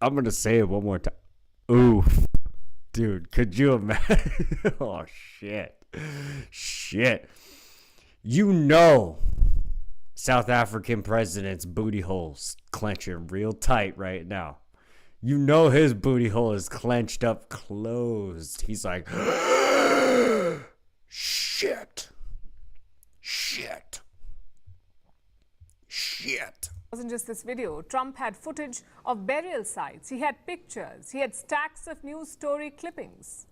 U: I'm going to say it one more time. Oof. Dude, could you imagine? Oh, shit. Shit. You know South African president's booty hole's clenching real tight right now. You know his booty hole is clenched up closed. He's like, shit. Shit. Shit.
V: It wasn't just this video. Trump had footage of burial sites. He had pictures. He had stacks of news story clippings,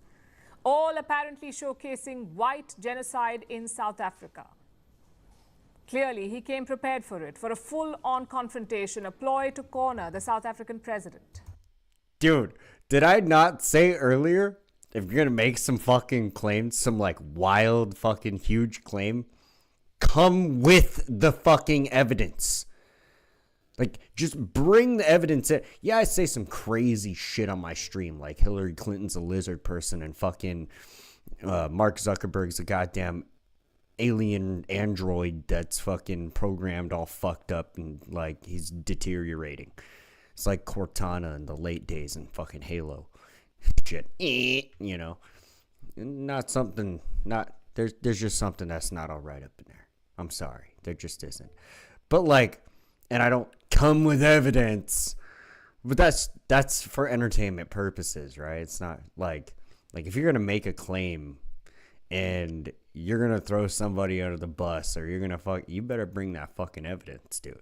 V: all apparently showcasing white genocide in South Africa. Clearly, he came prepared for it, for a full-on confrontation, a ploy to corner the South African president.
U: Dude, did I not say earlier, if you're going to make some fucking claims, some like wild fucking huge claim, come with the fucking evidence. Like, just bring the evidence in. Yeah, I say some crazy shit on my stream, like Hillary Clinton's a lizard person and fucking Mark Zuckerberg's a goddamn alien android that's fucking programmed all fucked up and like he's deteriorating. It's like Cortana in the late days in fucking Halo. Shit. You know. Not something, there's just something that's not all right up in there. I'm sorry. There just isn't. But like, and I don't come with evidence. But that's for entertainment purposes, right? It's not like if you're going to make a claim and you're going to throw somebody under the bus or you're going to you better bring that fucking evidence, dude.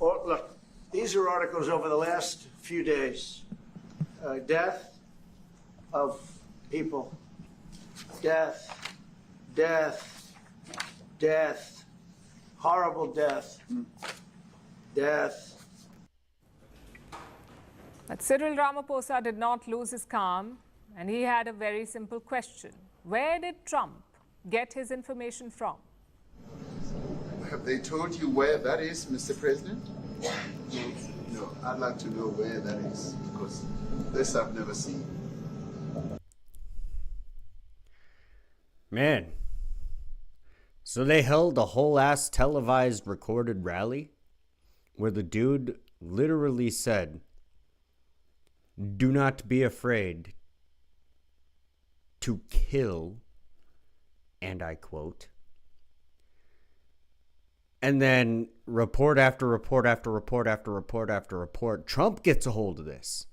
M: Look, these are articles over the last few days. Death of people. Death. Death. Death. Horrible death. Death.
V: But Cyril Ramaphosa did not lose his calm, and he had a very simple question. Where did Trump get his information from?
E: Have they told you where that is, Mr. President? No, I'd like to know where that is, because this I've never seen.
U: Man. So they held a whole ass televised recorded rally where the dude literally said, "Do not be afraid to kill," and I quote. And then report after report after report after report after report, Trump gets a hold of this.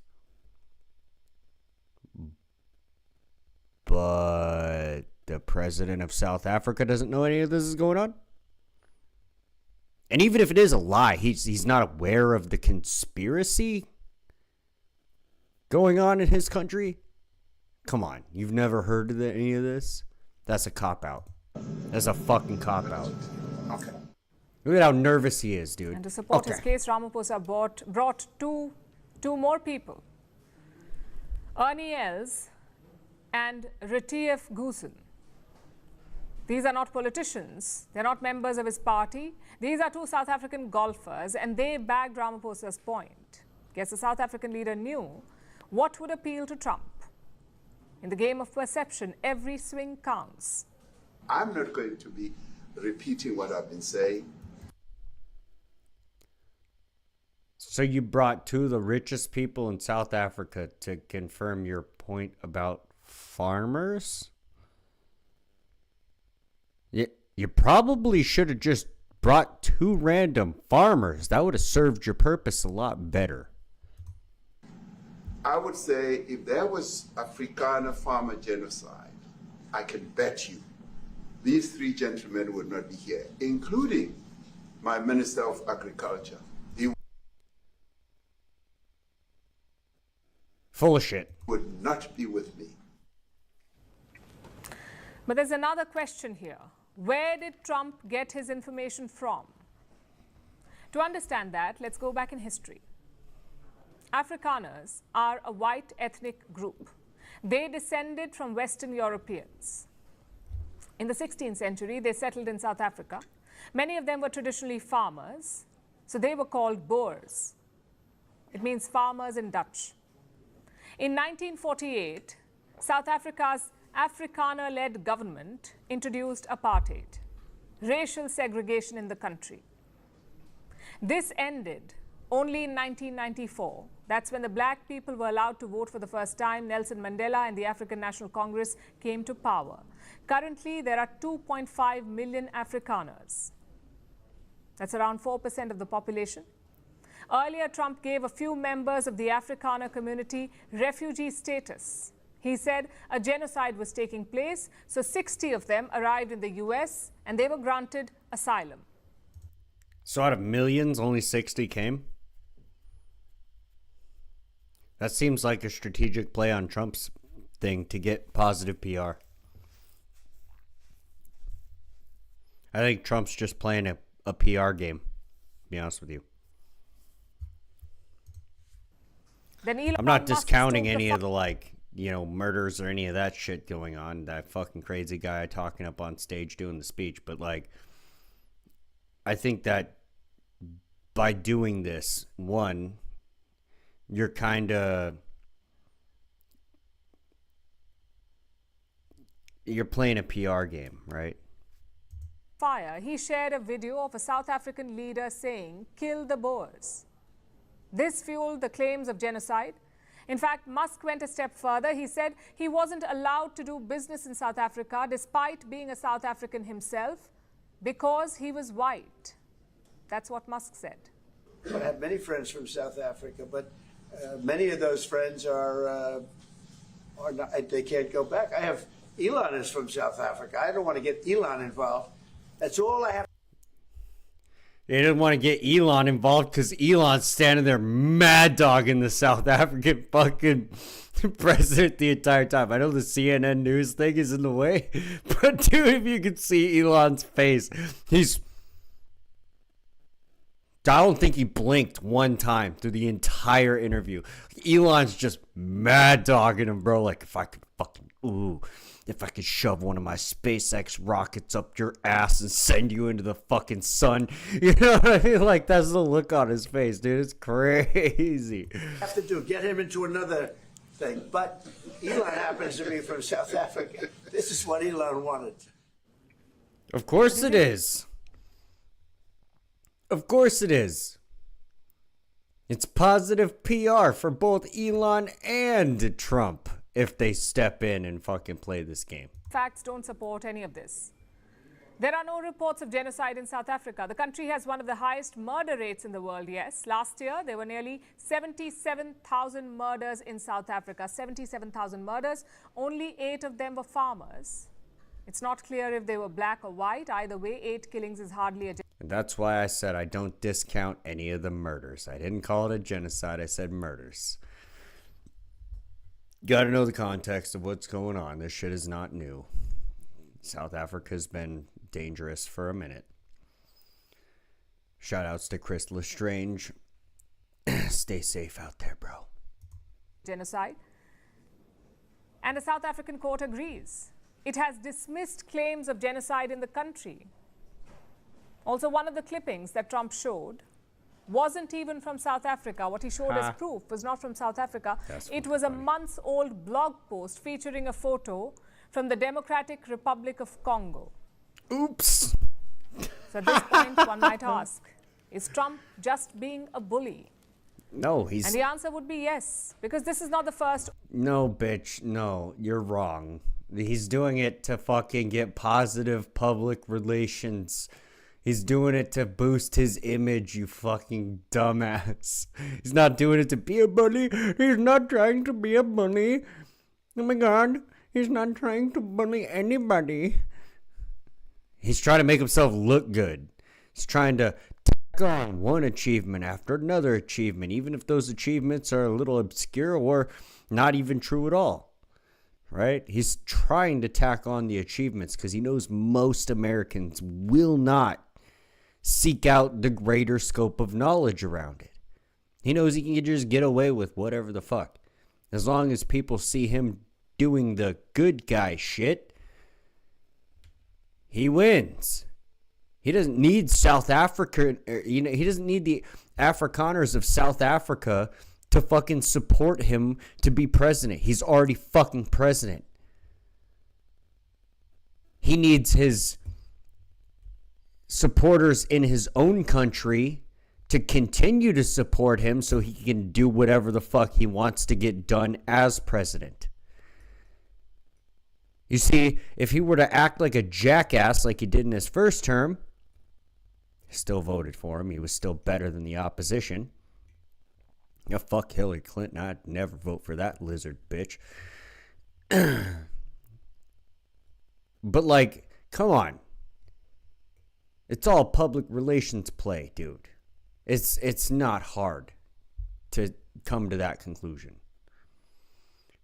U: But the president of South Africa doesn't know any of this is going on. And even if it is a lie, he's not aware of the conspiracy going on in his country. Come on, you've never heard of any of this? That's a cop-out. That's a fucking cop-out.
E: Okay.
U: Look at how nervous he is, dude.
V: And to support his case, Ramaphosa brought two more people. Ernie Els and Retief Goosen. These are not politicians. They're not members of his party. These are two South African golfers, and they bagged Ramaphosa's point. Guess the South African leader knew what would appeal to Trump. In the game of perception, every swing counts.
E: I'm not going to be repeating what I've been saying.
U: So you brought two of the richest people in South Africa to confirm your point about farmers? You probably should have just brought two random farmers. That would have served your purpose a lot better.
E: I would say if there was Afrikaner farmer genocide, I can bet you these three gentlemen would not be here, including my Minister of Agriculture. He
U: Full of shit.
E: Would not be with me.
V: But there's another question here. Where did Trump get his information from? To understand that, let's go back in history. Afrikaners are a white ethnic group. They descended from Western Europeans. In the 16th century, they settled in South Africa. Many of them were traditionally farmers, so they were called Boers. It means farmers in Dutch. In 1948, South Africa's Afrikaner-led government introduced apartheid, racial segregation in the country. This ended only in 1994. That's when the black people were allowed to vote for the first time. Nelson Mandela and the African National Congress came to power. Currently, there are 2.5 million Afrikaners. That's around 4% of the population. Earlier, Trump gave a few members of the Afrikaner community refugee status. He said a genocide was taking place, so 60 of them arrived in the US and they were granted asylum.
U: So out of millions, only 60 came? That seems like a strategic play on Trump's thing to get positive PR. I think Trump's just playing a PR game, to be honest with you. I'm not discounting any of the, like, you know, murders or any of that shit going on. That fucking crazy guy talking up on stage doing the speech. But, like, I think that by doing this, one, you're kind of... You're playing a PR game, right?
V: Fire, he shared a video of a South African leader saying, "Kill the Boers." This fueled the claims of genocide. In fact, Musk went a step further. He said he wasn't allowed to do business in South Africa despite being a South African himself because he was white. That's what Musk said.
M: I have many friends from South Africa, but many of those friends are not, they can't go back. I have Elon is from South Africa. I don't want to get Elon involved. That's all I have.
U: They didn't want to get Elon involved because Elon's standing there mad dogging the South African fucking president the entire time. I know the CNN news thing is in the way, but dude, if you could see Elon's face, I don't think he blinked one time through the entire interview. Elon's just mad dogging him, bro. Like, if I could shove one of my SpaceX rockets up your ass and send you into the fucking sun. You know what I mean? Like, that's the look on his face, dude. It's crazy.
M: Have to do, get him into another thing. But Elon happens to be from South Africa. This is what Elon wanted.
U: Of course it is. Of course it is. It's positive PR for both Elon and Trump if they step in and fucking play this game.
V: Facts don't support any of this. There are no reports of genocide in South Africa. The country has one of the highest murder rates in the world, yes. Last year, there were nearly 77,000 murders in South Africa. 77,000 murders. Only 8 of them were farmers. It's not clear if they were black or white. Either way, 8 killings is hardly a genocide.
U: And that's why I said I don't discount any of the murders. I didn't call it a genocide. I said murders.
A: Gotta know the context of what's going on. This shit is not new. South Africa's been dangerous for a minute. Shout outs to Chris Lestrange. Stay safe out there, bro.
V: Genocide. And a South African court agrees. It has dismissed claims of genocide in the country. Also, one of the clippings that Trump showed wasn't even from South Africa. What he showed as proof was not from South Africa. It was a months-old blog post featuring a photo from the Democratic Republic of Congo.
A: Oops.
V: So at this point, one might ask, is Trump just being a bully?
A: No, he's...
V: And the answer would be yes, because this is not the first...
A: No, bitch. No, you're wrong. He's doing it to fucking get positive public relations. He's doing it to boost his image, you fucking dumbass. He's not doing it to be a bully. He's not trying to be a bully. Oh my god. He's not trying to bully anybody. He's trying to make himself look good. He's trying to tack on one achievement after another achievement, even if those achievements are a little obscure or not even true at all. Right? He's trying to tack on the achievements because he knows most Americans will not seek out the greater scope of knowledge around it. He knows he can just get away with whatever the fuck. As long as people see him doing the good guy shit, he wins. He doesn't need South Africa, he doesn't need the Afrikaners of South Africa to fucking support him to be president. He's already fucking president. He needs his supporters in his own country to continue to support him so he can do whatever the fuck he wants to get done as president. You see, if he were to act like a jackass like he did in his first term, I still voted for him. He was still better than the opposition. Yeah, fuck Hillary Clinton. I'd never vote for that lizard bitch. But like, come on. It's all public relations play, dude. It's not hard to come to that conclusion.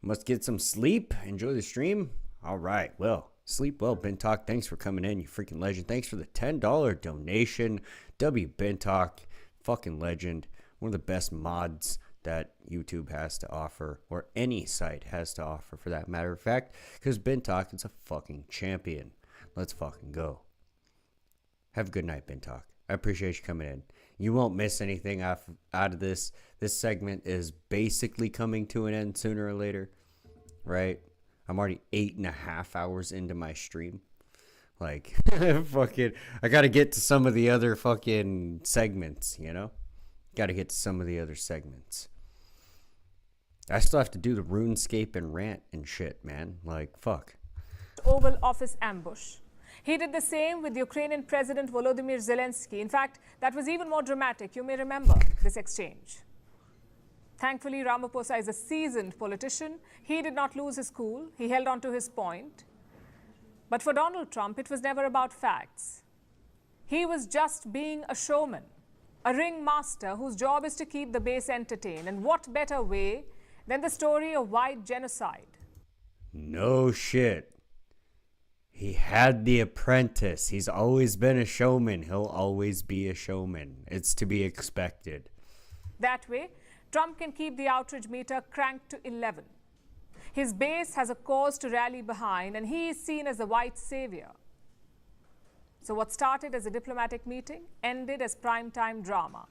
A: Must get some sleep. Enjoy the stream. All right. Well, sleep well, Bintalk. Thanks for coming in, you freaking legend. Thanks for the $10 donation. W Bintalk, fucking legend. One of the best mods that YouTube has to offer, or any site has to offer for that matter of fact, because Bintalk is a fucking champion. Let's fucking go. Have a good night, Bintalk. I appreciate you coming in. You won't miss anything out of this. This segment is basically coming to an end sooner or later, right? I'm already 8.5 hours into my stream. Like, fucking, I gotta get to some of the other fucking segments, you know? Gotta get to some of the other segments. I still have to do the RuneScape and rant and shit, man. Like, fuck.
V: Oval Office ambush. He did the same with Ukrainian President Volodymyr Zelensky. In fact, that was even more dramatic. You may remember this exchange. Thankfully, Ramaphosa is a seasoned politician. He did not lose his cool. He held on to his point. But for Donald Trump, it was never about facts. He was just being a showman, a ringmaster whose job is to keep the base entertained. And what better way than the story of white genocide?
A: No shit. He had The Apprentice. He's always been a showman. He'll always be a showman. It's to be expected.
V: That way, Trump can keep the outrage meter cranked to 11. His base has a cause to rally behind, and he is seen as the white savior. So what started as a diplomatic meeting ended as primetime drama.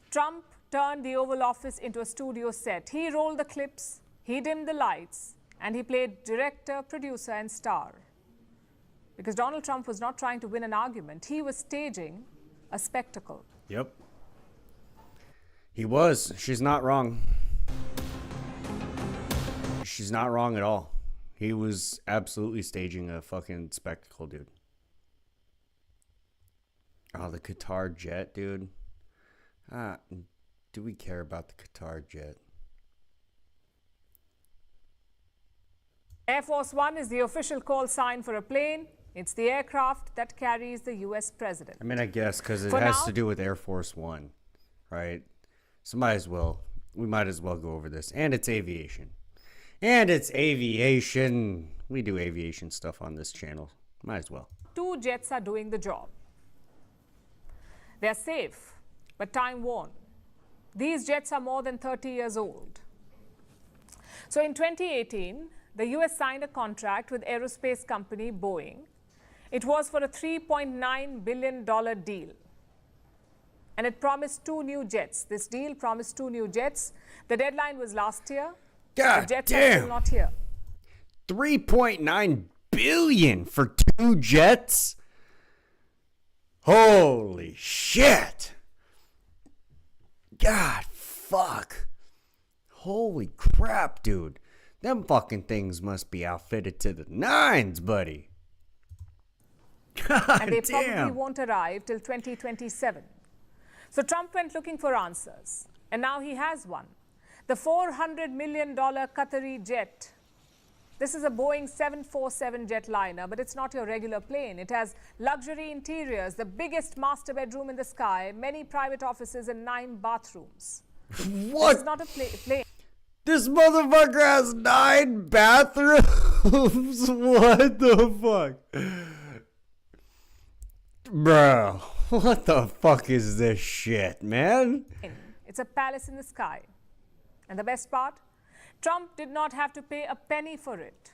V: Trump turned the Oval Office into a studio set. He rolled the clips, he dimmed the lights, and he played director, producer, and star. Because Donald Trump was not trying to win an argument. He was staging a spectacle.
A: Yep. He was. She's not wrong. She's not wrong at all. He was absolutely staging a fucking spectacle, dude. Oh, the Qatar jet, dude. Do we care about the Qatar jet?
V: Air Force One is the official call sign for a plane. It's the aircraft that carries the U.S. president.
A: I mean, I guess because it
V: For
A: has
V: now,
A: to do with Air Force One, right? So we might as well go over this. And it's aviation.
U: And it's aviation. We do aviation stuff on this channel. Might as well.
V: 2 jets are doing the job. They're safe, but time-worn. These jets are more than 30 years old. So in 2018, the US signed a contract with aerospace company Boeing. It was for a $3.9 billion deal. And it promised 2 new jets. This deal promised 2 new jets. The deadline was last year.
U: God
V: the jets
U: damn.
V: are still not here.
U: $3.9 billion for 2 jets? Holy shit. God, fuck. Holy crap, dude. Them fucking things must be outfitted to the nines, buddy. God
V: And they
U: damn.
V: probably won't arrive till 2027. So Trump went looking for answers. And now he has one. The $400 million Qatari jet. This is a Boeing 747 jetliner, but it's not your regular plane. It has luxury interiors, the biggest master bedroom in the sky, many private offices, and 9 bathrooms.
U: What?
V: This is not a plane.
U: This motherfucker has 9 bathrooms? What the fuck? Bro, what the fuck is this shit, man?
V: It's a palace in the sky. And the best part? Trump did not have to pay a penny for it.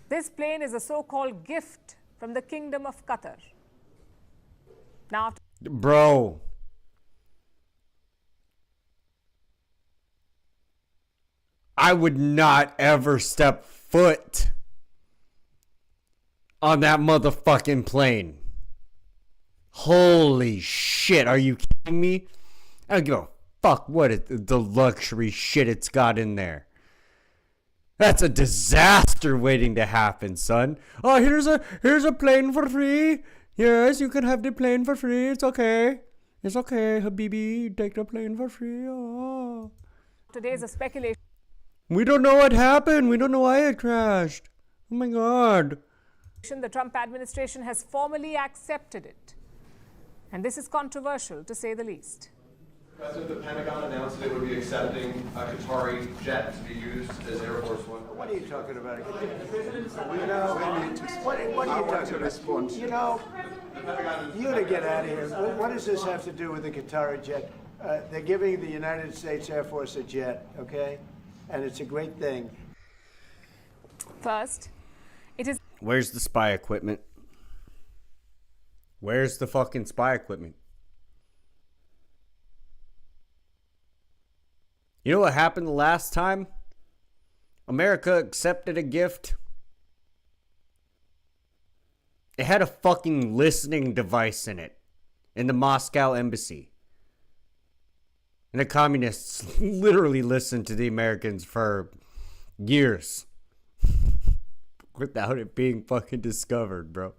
V: This plane is a so-called gift from the Kingdom of Qatar. Now,
U: Bro. I would not ever step foot on that motherfucking plane. Holy shit, are you kidding me? I don't give a fuck what the luxury shit it's got in there. That's a disaster waiting to happen, son. Oh, here's a plane for free. Yes, you can have the plane for free. It's okay. It's okay, Habibi. Take the plane for free. Oh.
V: today is a speculation.
U: We don't know what happened. We don't know why it crashed. Oh my God.
V: The Trump administration has formally accepted it. And this is controversial, to say the least.
C: President, the Pentagon announced that it would be accepting a Qatari jet to be used as Air Force One.
M: What are you talking about? You know, what are you talking about? You know, you to get out of here. What does this have to do with the Qatari jet? They're giving the United States Air Force a jet, okay? And it's a great thing.
V: First, it is...
U: Where's the spy equipment? Where's the fucking spy equipment? You know what happened the last time America accepted a gift? It had a fucking listening device in it in the Moscow embassy. And the communists literally listened to the Americans for years without it being fucking discovered, bro.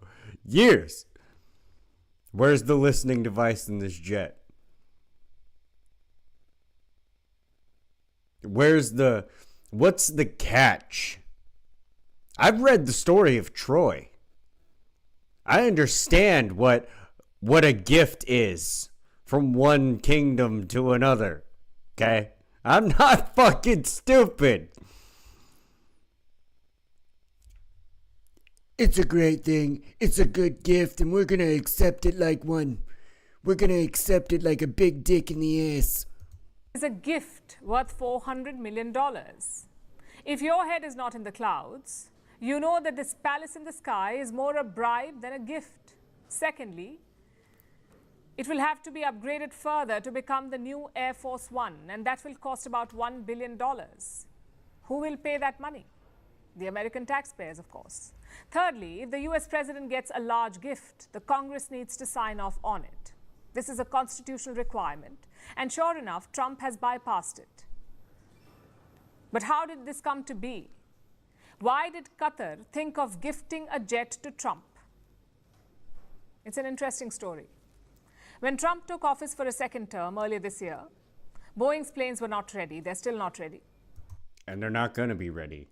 U: Years. Where's the listening device in this jet? What's the catch? I've read the story of Troy. I understand what a gift is from one kingdom to another. Okay? I'm not fucking stupid.
Q: It's a great thing. It's a good gift, and we're gonna accept it like one. We're gonna accept it like a big dick in the ass.
V: Is a gift worth $400 million. If your head is not in the clouds, you know that this palace in the sky is more a bribe than a gift. Secondly, it will have to be upgraded further to become the new Air Force One, and that will cost about $1 billion. Who will pay that money? The American taxpayers, of course. Thirdly, if the US president gets a large gift, the Congress needs to sign off on it. This is a constitutional requirement, and sure enough, Trump has bypassed it. But how did this come to be? Why did Qatar think of gifting a jet to Trump? It's an interesting story. When Trump took office for a second term earlier this year, Boeing's planes were not ready. They're still not ready.
U: And they're not gonna be ready.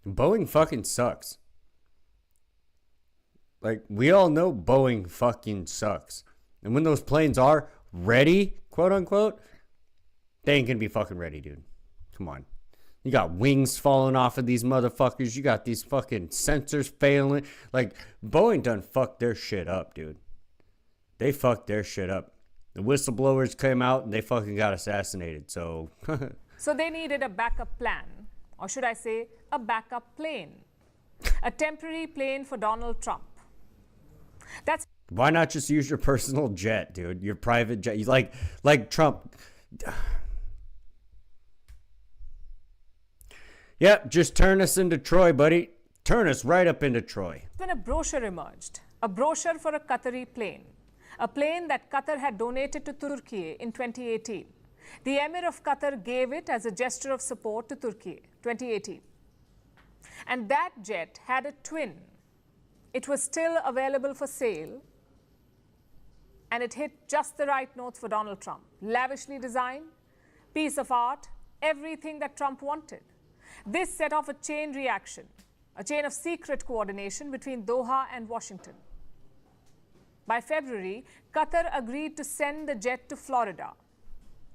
U: Boeing fucking sucks. Like, we all know Boeing fucking sucks. And when those planes are ready, quote unquote, they ain't gonna be fucking ready, dude. Come on. You got wings falling off of these motherfuckers. You got these fucking sensors failing. Like, Boeing done fucked their shit up, dude. They fucked their shit up. The whistleblowers came out and they fucking got assassinated. So,
V: So they needed a backup plan, or should I say, a backup plane. A temporary plane for Donald Trump. That's
U: why not just use your personal jet, dude? Your private jet. You like Trump. Yep, just turn us into Troy, buddy. Turn us right up into Troy.
V: when a brochure emerged, a brochure for a Qatari plane, a plane that Qatar had donated to Turkey in 2018. The Emir of Qatar gave it as a gesture of support to Turkey, 2018. And that jet had a twin. It was still available for sale, and it hit just the right notes for Donald Trump. Lavishly designed, piece of art, everything that Trump wanted. This set off a chain reaction, a chain of secret coordination between Doha and Washington. By February, Qatar agreed to send the jet to Florida,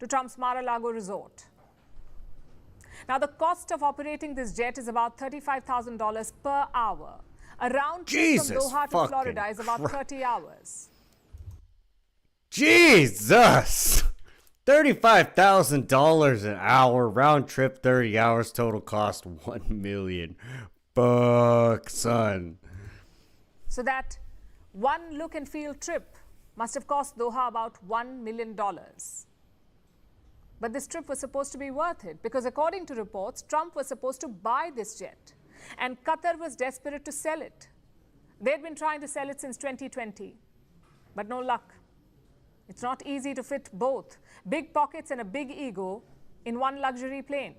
V: to Trump's Mar-a-Lago resort. Now, the cost of operating this jet is about $35,000 per hour. A round trip from Doha to Florida is about 30 hours.
U: Jesus! $35,000 an hour, round trip, 30 hours, total cost $1 million. Fuck, son.
V: So that one look and feel trip must have cost Doha about $1 million. But this trip was supposed to be worth it because according to reports, Trump was supposed to buy this jet and Qatar was desperate to sell it. They'd been trying to sell it since 2020, but no luck. It's not easy to fit both big pockets and a big ego in one luxury plane.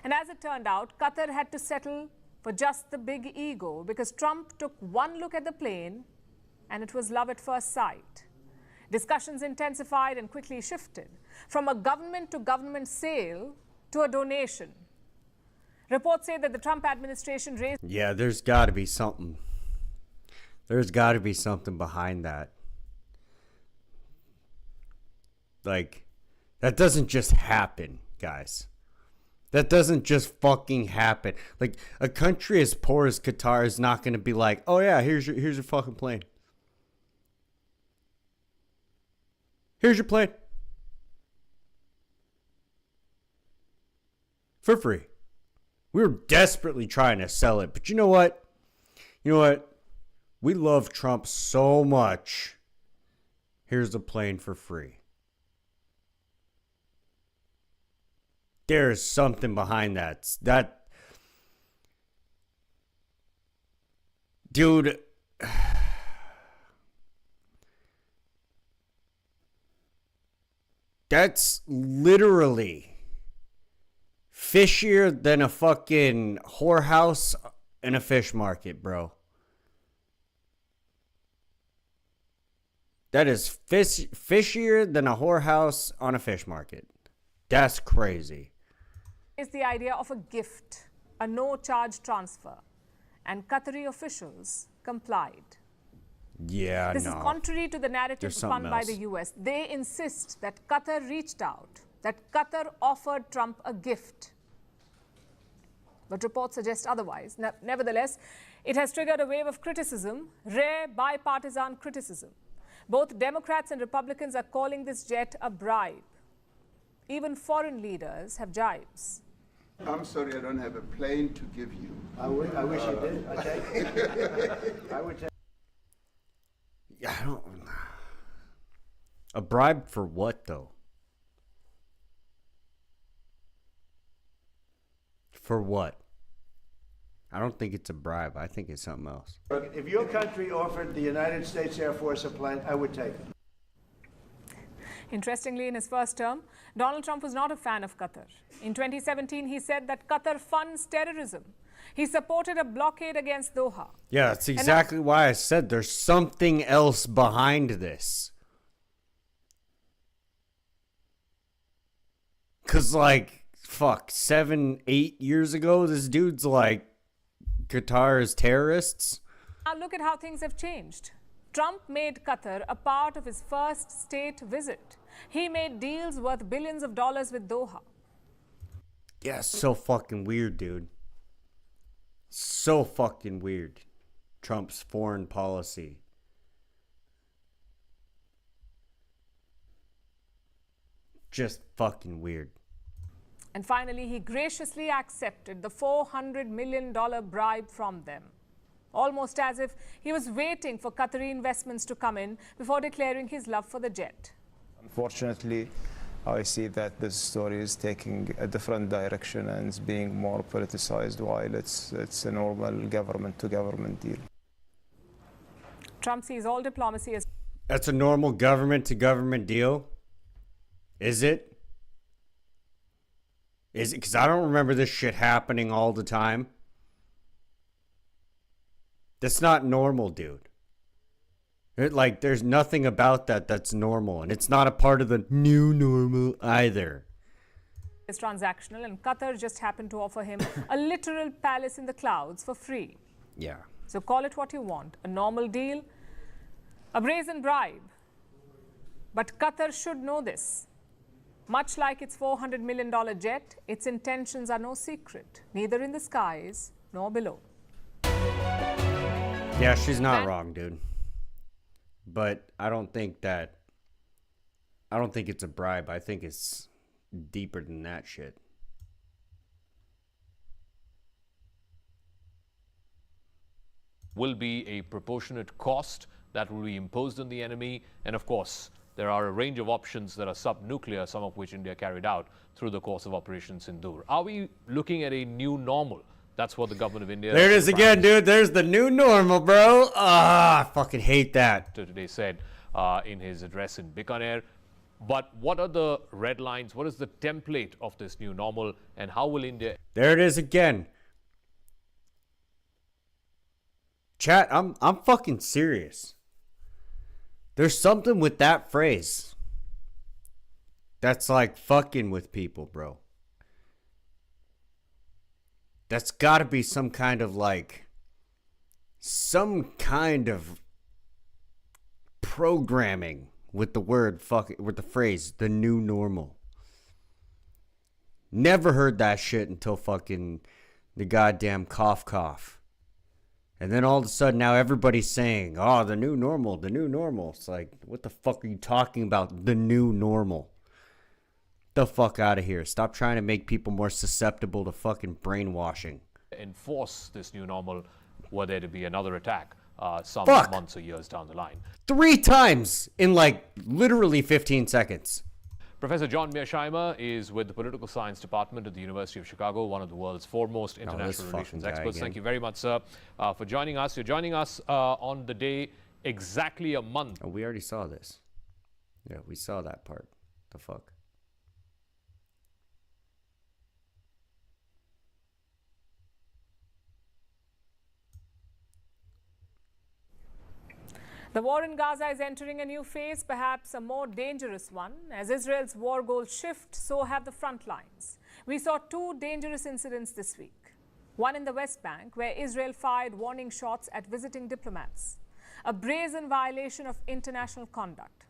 V: And as it turned out, Qatar had to settle for just the big ego because Trump took one look at the plane and it was love at first sight. Discussions intensified and quickly shifted from a government-to-government sale to a donation. Reports say that the Trump administration raised...
U: Yeah, there's got to be something. There's got to be something behind that. Like, that doesn't just happen, guys. That doesn't just fucking happen. Like, a country as poor as Qatar is not going to be like, oh yeah, here's your fucking plane. Here's your plane. For free. We were desperately trying to sell it. But you know what? You know what? We love Trump so much. Here's the plane for free. There's something behind that. Dude. That's literally fishier than a fucking whorehouse in a fish market, bro. That is fishier than a whorehouse on a fish market. That's crazy.
V: Is the idea of a gift, a no-charge transfer, and Qatari officials complied.
U: Yeah,
V: This is contrary to the narrative spun by the US. They insist that Qatar reached out, that Qatar offered Trump a gift. But reports suggest otherwise. Nevertheless, it has triggered a wave of criticism, rare bipartisan criticism. Both Democrats and Republicans are calling this jet a bribe. Even foreign leaders have jibes.
E: I'm sorry, I don't have a plane to give you.
M: I wish you did. I take it. I would take.
U: Yeah, I don't. A bribe for what, though? For what? I don't think it's a bribe. I think it's something else.
M: If your country offered the United States Air Force a plane, I would take it.
V: Interestingly, in his first term, Donald Trump was not a fan of Qatar. In 2017, he said that Qatar funds terrorism. He supported a blockade against Doha.
U: Yeah, that's exactly why I said there's something else behind this. Because, like, fuck, 7-8 years ago, this dude's like, Qatar is terrorists.
V: Now look at how things have changed. Trump made Qatar a part of his first state visit. He made deals worth billions of dollars with Doha.
U: Yeah, so fucking weird, dude. So fucking weird. Trump's foreign policy. Just fucking weird.
V: And finally, he graciously accepted the $400 million bribe from them. Almost as if he was waiting for Qatari investments to come in before declaring his love for the jet.
F: Unfortunately, I see that this story is taking a different direction and is being more politicized while it's a normal government-to-government deal.
V: Trump sees all diplomacy as...
U: That's a normal government-to-government deal? Is it? Is it? Because I don't remember this shit happening all the time. That's not normal, dude. There's nothing about that that's normal. And it's not a part of the new normal either.
V: Is transactional, and Qatar just happened to offer him a literal palace in the clouds for free.
U: Yeah.
V: So call it what you want. A normal deal, a brazen bribe. But Qatar should know this. Much like its $400 million jet, its intentions are no secret, neither in the skies nor below.
U: Yeah, she's not wrong, dude. But I don't think it's a bribe. I think it's deeper than that shit.
I: Will be a proportionate cost that will be imposed on the enemy. And of course, there are a range of options that are sub-nuclear, some of which India carried out through the course of Operation Sindoor. Are we looking at a new normal? That's what the government of India...
U: There it is again, dude. There's the new normal, bro. I fucking hate that.
I: Today said in his address in Bikaner. But what are the red lines? What is the template of this new normal? And how will India...
U: There it is again. Chat, I'm fucking serious. There's something with that phrase that's like fucking with people, bro. That's got to be some kind of programming with the word with the phrase the new normal. Never heard that shit until fucking the goddamn cough. And then all of a sudden now everybody's saying, oh, the new normal, the new normal. It's like, what the fuck are you talking about? The new normal. The fuck out of here. Stop trying to make people more susceptible to fucking brainwashing.
I: Enforce this new normal were there to be another attack some months or years down the line.
U: 3 times in literally 15 seconds.
I: Professor John Mearsheimer is with the Political Science Department at the University of Chicago, one of the world's foremost international relations experts. Thank you very much, sir, for joining us. You're joining us on the day exactly a month.
U: Oh, we already saw this. Yeah, we saw that part. The fuck?
V: The war in Gaza is entering a new phase, perhaps a more dangerous one. As Israel's war goals shift, so have the front lines. We saw 2 dangerous incidents this week. One in the West Bank, where Israel fired warning shots at visiting diplomats, a brazen violation of international conduct.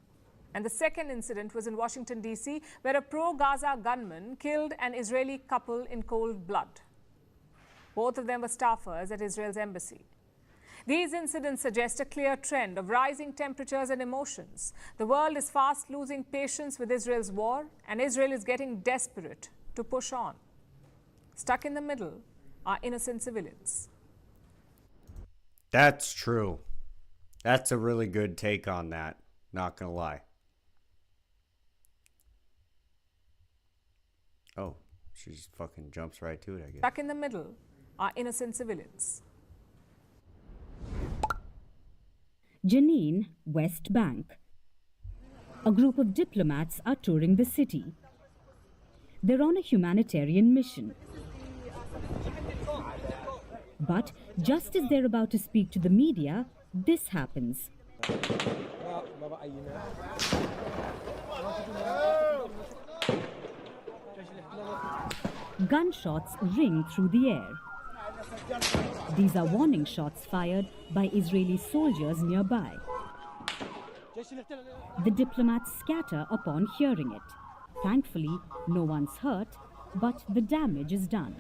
V: And the second incident was in Washington, D.C., where a pro-Gaza gunman killed an Israeli couple in cold blood. Both of them were staffers at Israel's embassy. These incidents suggest a clear trend of rising temperatures and emotions. The world is fast losing patience with Israel's war, and Israel is getting desperate to push on. Stuck in the middle are innocent civilians.
U: That's true. That's a really good take on that. Not gonna lie. Oh, she just fucking jumps right to it, I guess.
V: Stuck in the middle are innocent civilians.
K: Jenin, West Bank. A group of diplomats are touring the city. They're on a humanitarian mission. But just as they're about to speak to the media, this happens. Gunshots ring through the air. These are warning shots fired by Israeli soldiers nearby. The diplomats scatter upon hearing it. Thankfully, no one's hurt, but the damage is done.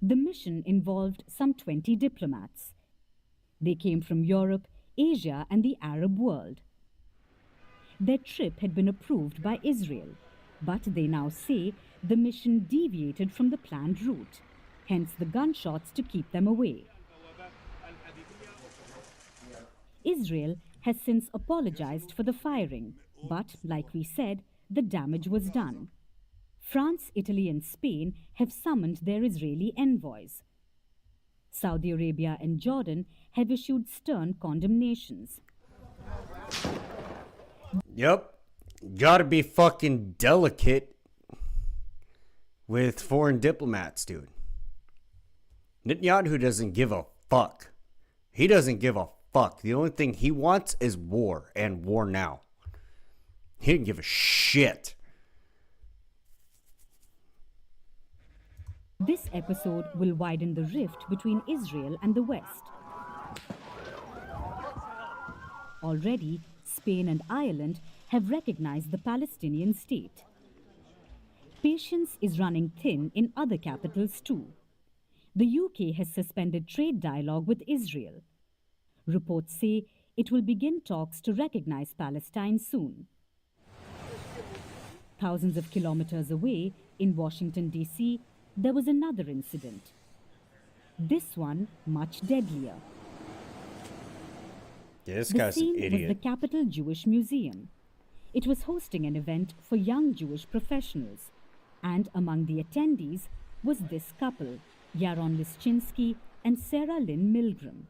K: The mission involved some 20 diplomats. They came from Europe, Asia, and the Arab world. Their trip had been approved by Israel, but they now say the mission deviated from the planned route, hence the gunshots to keep them away. Israel has since apologized for the firing, but, like we said, the damage was done. France, Italy, and Spain have summoned their Israeli envoys. Saudi Arabia and Jordan have issued stern condemnations.
U: Yep. Gotta be fucking delicate with foreign diplomats, dude. Netanyahu doesn't give a fuck. He doesn't give a fuck. The only thing he wants is war, and war now. He didn't give a shit.
K: This episode will widen the rift between Israel and the West. Already, Spain and Ireland have recognized the Palestinian state. Patience is running thin in other capitals too. The UK has suspended trade dialogue with Israel. Reports say it will begin talks to recognize Palestine soon. Thousands of kilometers away, in Washington, D.C., there was another incident. This one much deadlier.
U: Yeah, this
K: The
U: guy's an
K: scene was the
U: idiot.
K: Capitol Jewish Museum. It was hosting an event for young Jewish professionals, and among the attendees was this couple, Yaron Lischinski and Sarah Lynn Milgram.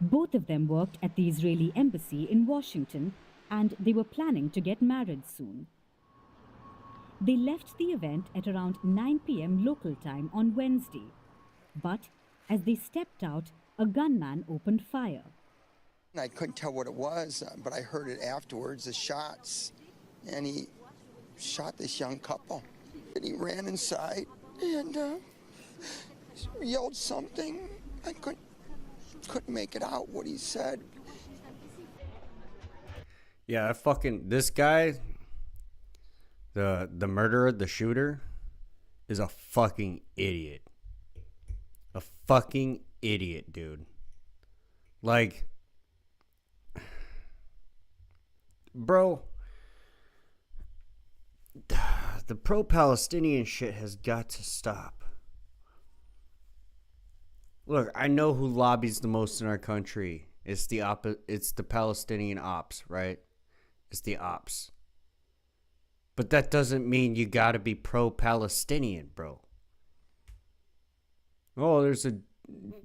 K: Both of them worked at the Israeli embassy in Washington, and they were planning to get married soon. They left the event at around 9 p.m. local time on Wednesday, but as they stepped out, a gunman opened fire.
B: I couldn't tell what it was, but I heard it afterwards, the shots, and he shot this young couple. And he ran inside and yelled something. I couldn't make it out what he said.
U: Yeah, this guy, the murderer, the shooter, is a fucking idiot. A fucking idiot, dude. Like, bro, the pro-Palestinian shit has got to stop. Look, I know who lobbies the most in our country. It's the Palestinian ops, right? It's the ops. But that doesn't mean you gotta be pro-Palestinian, bro. Oh, there's a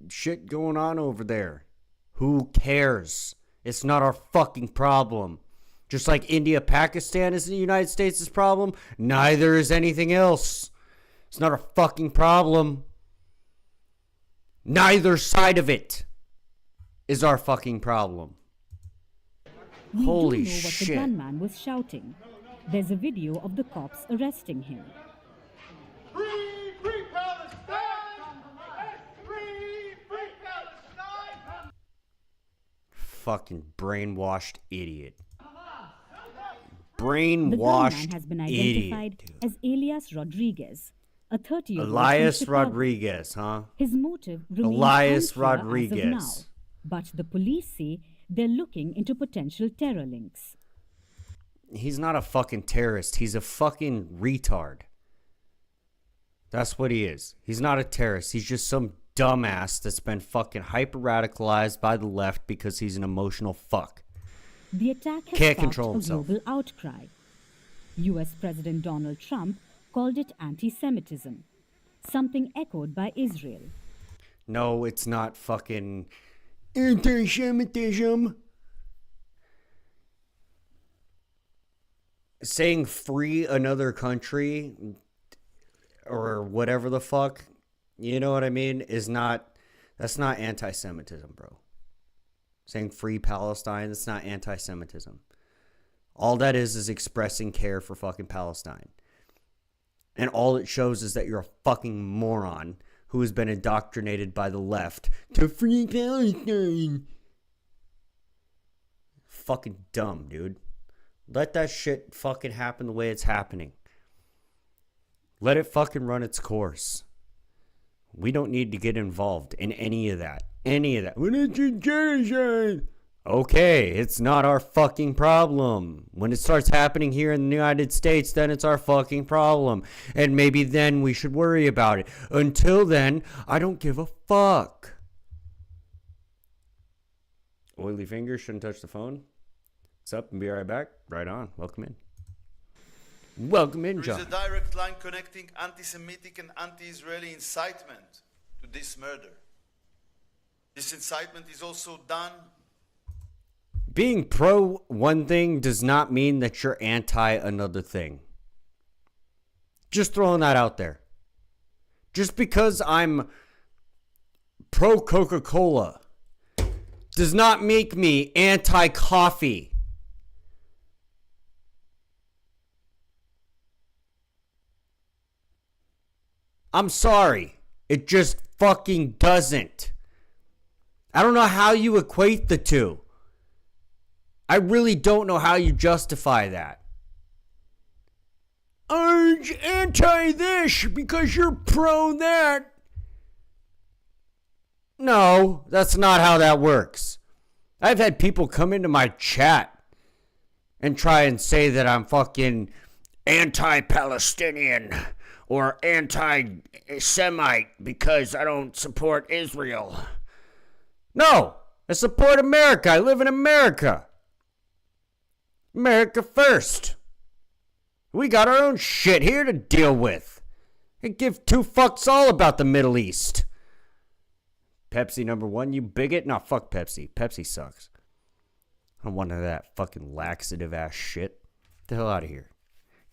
U: shit going on over there. Who cares? It's not our fucking problem. Just like India, Pakistan is the United States' problem, neither is anything else. It's not our fucking problem. Neither side of it is our fucking problem.
K: We
U: Holy
K: do know what
U: shit.
K: the gunman was shouting. There's a video of the cops arresting him.
T: Free, free Palestine! Free, free Palestine!
U: Fucking brainwashed idiot.
K: The
U: Brainwashed
K: gunman has been
U: idiot.
K: identified as Elias Rodriguez, a 30-year-old
U: Elias
K: from Chicago.
U: Rodriguez, huh?
K: His motive remains
U: Elias
K: unclear as of
U: Rodriguez.
K: now, but the police say they're looking into potential terror links.
U: He's not a fucking terrorist. He's a fucking retard. That's what he is. He's not a terrorist. He's just some dumbass that's been fucking hyper-radicalized by the left because he's an emotional fuck.
K: The attack has
U: Can't
K: sparked
U: control
K: a
U: himself.
K: global outcry. US President Donald Trump called it anti-Semitism, something echoed by Israel.
U: No, it's not fucking anti-Semitism. Saying free another country or whatever the fuck, you know what I mean, that's not anti-Semitism, bro. Saying free Palestine, that's not anti-Semitism. All that is expressing care for fucking Palestine. And all it shows is that you're a fucking moron who has been indoctrinated by the left to free Palestine. fucking dumb, dude. Let that shit fucking happen the way it's happening. Let it fucking run its course. We don't need to get involved in any of that. Any of that. When it's a genocide. Okay, it's not our fucking problem. When it starts happening here in the United States, then it's our fucking problem. And maybe then we should worry about it. Until then, I don't give a fuck. Oily fingers shouldn't touch the phone. What's up? And be right back. Right on. Welcome in. Welcome in, John.
G: There is a direct line connecting anti-Semitic and anti-Israeli incitement to this murder. This incitement is also done.
U: Being pro one thing does not mean that you're anti another thing. Just throwing that out there. Just because I'm pro Coca-Cola does not make me anti-coffee. I'm sorry. It just fucking doesn't. I don't know how you equate the two. I really don't know how you justify that. I'm anti this because you're pro that. No, that's not how that works. I've had people come into my chat and try and say that I'm fucking anti-Palestinian or anti-Semite because I don't support Israel. No, I support America. I live in America. America first. We got our own shit here to deal with. I give two fucks all about the Middle East. Pepsi number one, you bigot? No, fuck Pepsi. Pepsi sucks. I don't want none of that fucking laxative ass shit. Get the hell out of here.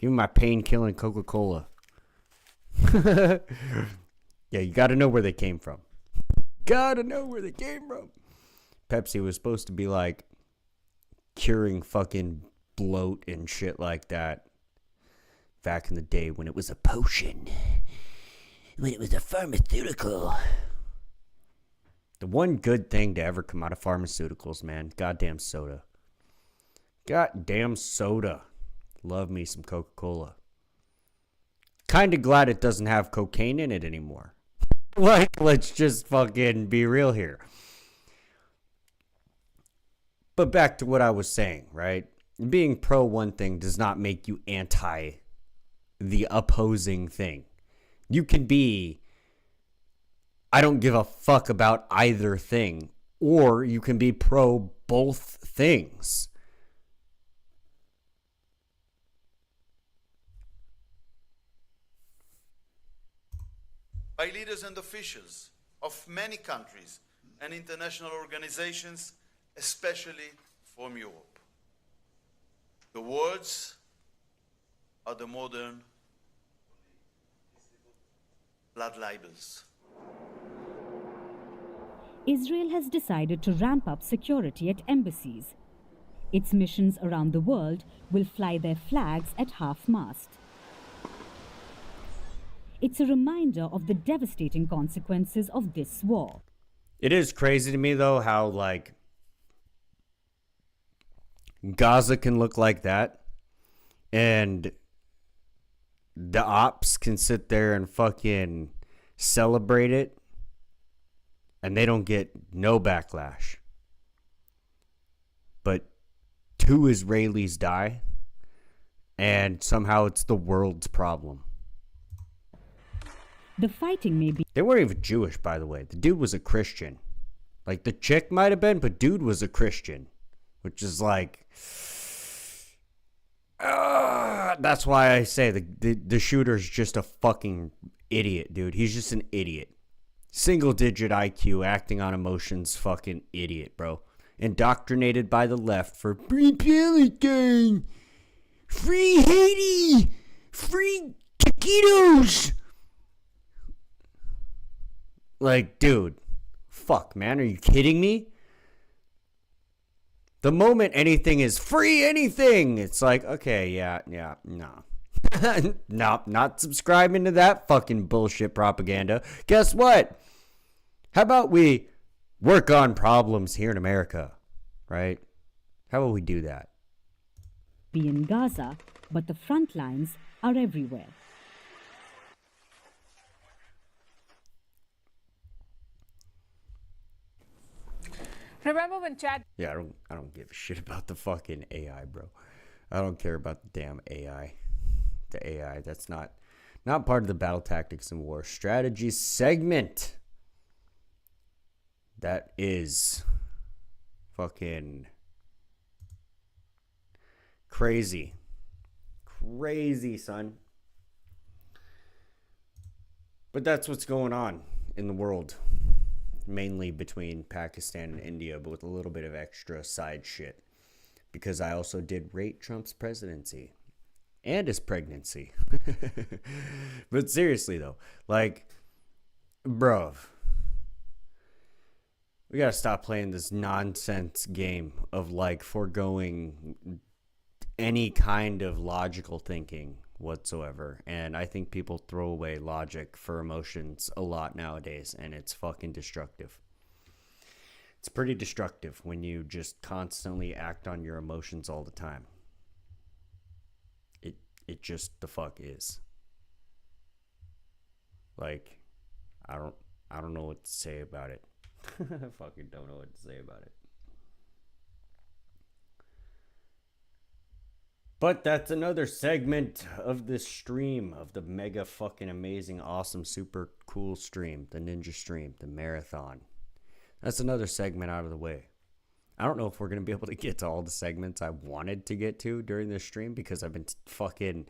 U: Give me my pain killing Coca-Cola. Yeah, you gotta know where they came from. Gotta know where they came from. Pepsi was supposed to be like curing fucking bloat and shit like that back in the day when it was a potion, when it was a pharmaceutical. The one good thing to ever come out of pharmaceuticals, man, goddamn soda. Goddamn soda. Love me some Coca-Cola. Kind of glad it doesn't have cocaine in it anymore. Like, let's just fucking be real here. But back to what I was saying, right? Being pro one thing does not make you anti the opposing thing. You can be, I don't give a fuck about either thing, or you can be pro both things.
G: By leaders and officials of many countries and international organizations, especially from Europe. The words are the modern blood libels.
K: Israel has decided to ramp up security at embassies. Its missions around the world will fly their flags at half-mast. It's a reminder of the devastating consequences of this war.
U: It is crazy to me, though, how, like, Gaza can look like that, and the ops can sit there and fucking celebrate it, and they don't get no backlash. But 2 Israelis die, and somehow it's the world's problem.
K: The fighting may be...
U: They weren't even Jewish, by the way. The dude was a Christian. Like, the chick might have been, but dude was a Christian. Which is like... that's why I say the shooter's just a fucking idiot, dude. He's just an idiot. Single-digit IQ, acting on emotions, fucking idiot, bro. Indoctrinated by the left for free Palestine, free Haiti, free taquitos. Like, dude, fuck, man, are you kidding me? The moment anything is free anything, it's like, okay, yeah, no. Nope, not subscribing to that fucking bullshit propaganda. Guess what? How about we work on problems here in America, right? How will we do that?
K: Be in Gaza, but the front lines are everywhere.
V: Remember when Chad...
U: Yeah, I don't give a shit about the fucking AI, bro. I don't care about the damn AI. The AI, that's not part of the battle tactics and war strategy segment. That is fucking crazy. Crazy, son. But that's what's going on in the world. Mainly between Pakistan and India, but with a little bit of extra side shit. Because I also did rate Trump's presidency. And his pregnancy. But seriously, though. Like, bro. We gotta stop playing this nonsense game of, like, foregoing any kind of logical thinking whatsoever. And I think people throw away logic for emotions a lot nowadays, and it's fucking destructive. It's pretty destructive when you just constantly act on your emotions all the time. It just the fuck is. Like, I don't know what to say about it. I fucking don't know what to say about it. But that's another segment of this stream, of the mega fucking amazing, awesome, super cool stream, the ninja stream, the marathon. That's another segment out of the way. I don't know if we're going to be able to get to all the segments I wanted to get to during this stream because I've been fucking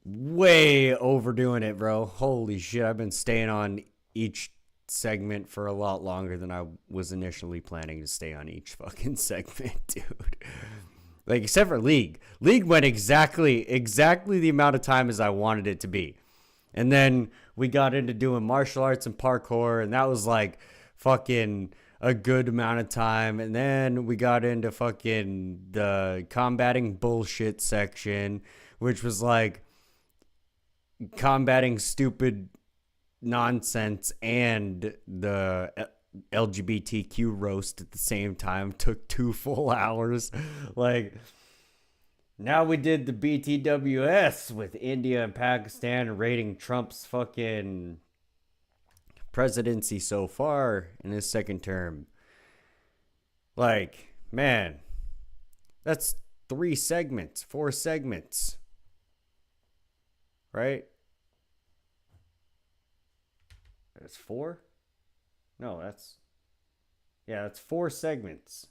U: way overdoing it, bro. Holy shit, I've been staying on each segment for a lot longer than I was initially planning to stay on each fucking segment, dude. Like, except for League. League went exactly the amount of time as I wanted it to be. And then we got into doing martial arts and parkour, and that was like fucking a good amount of time. And then we got into fucking the combating bullshit section, which was like combating stupid nonsense and the LGBTQ roast at the same time. Took 2 full hours. Like, now we did the BTWS with India and Pakistan rating Trump's fucking presidency so far in his second term. Like, man, that's 4 segments, right? That's 4? No, that's 4 segments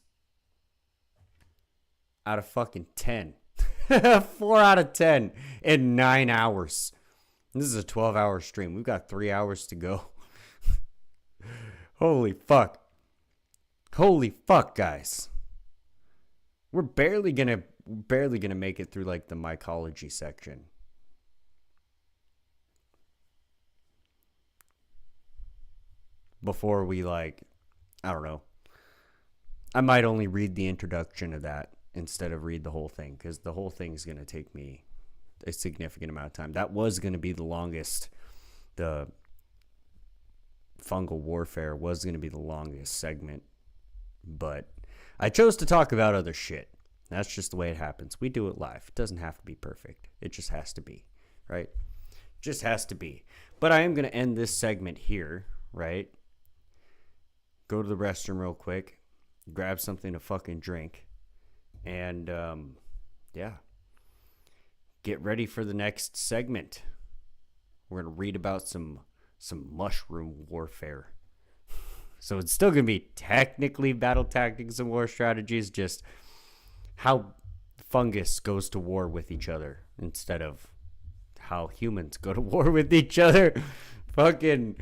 U: out of fucking 10. 4 out of 10 in 9 hours. This is a 12-hour stream. We've got 3 hours to go. Holy fuck. Holy fuck, guys. We're barely gonna make it through like the mycology section. Before we, like, I don't know. I might only read the introduction of that instead of read the whole thing, because the whole thing's going to take me a significant amount of time. That was going to be the longest. The fungal warfare was going to be the longest segment, but I chose to talk about other shit. That's just the way it happens. We do it live. It doesn't have to be perfect. It just has to be, right? Just has to be. But I am going to end this segment here, right? Go to the restroom real quick, grab something to fucking drink, and yeah, get ready for the next segment. We're gonna read about some mushroom warfare. So it's still gonna be technically battle tactics and war strategies, just how fungus goes to war with each other instead of how humans go to war with each other. Fucking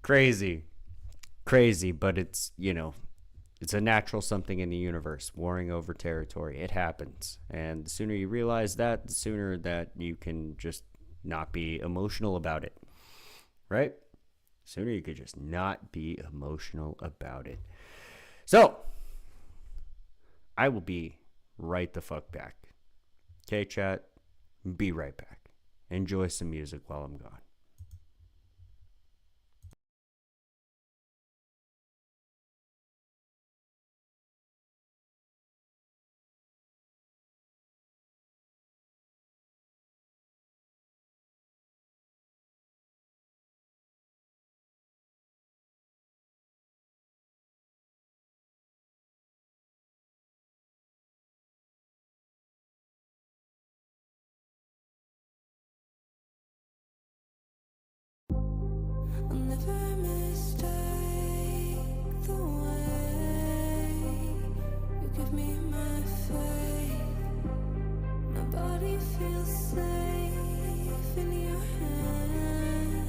U: crazy. Crazy, but it's, you know, it's a natural something in the universe, warring over territory. It happens. And the sooner you realize that, the sooner that you can just not be emotional about it. Right? The sooner you could just not be emotional about it. So, I will be right the fuck back. Okay, chat? Be right back. Enjoy some music while I'm gone.
D: give me my faith. My body feels safe in your hands.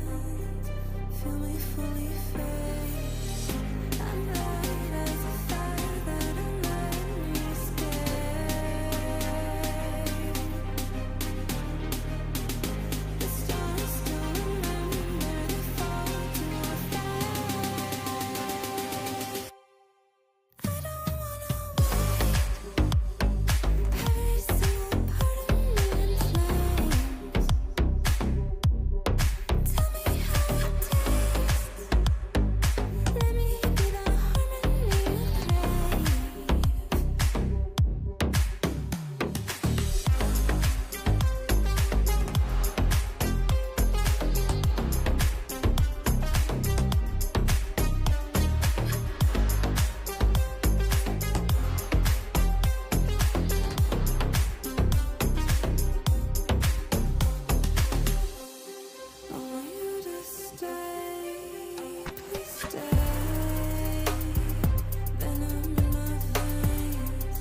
D: Feel me fully fade. I'm light as a fire that I'm letting you escape. The stars still remember they fall to our fate. I don't wanna wait. Every single part of me in flames. Tell me how it tastes. Let me be the harmony you crave. I want you to stay, please stay. Venom in my veins,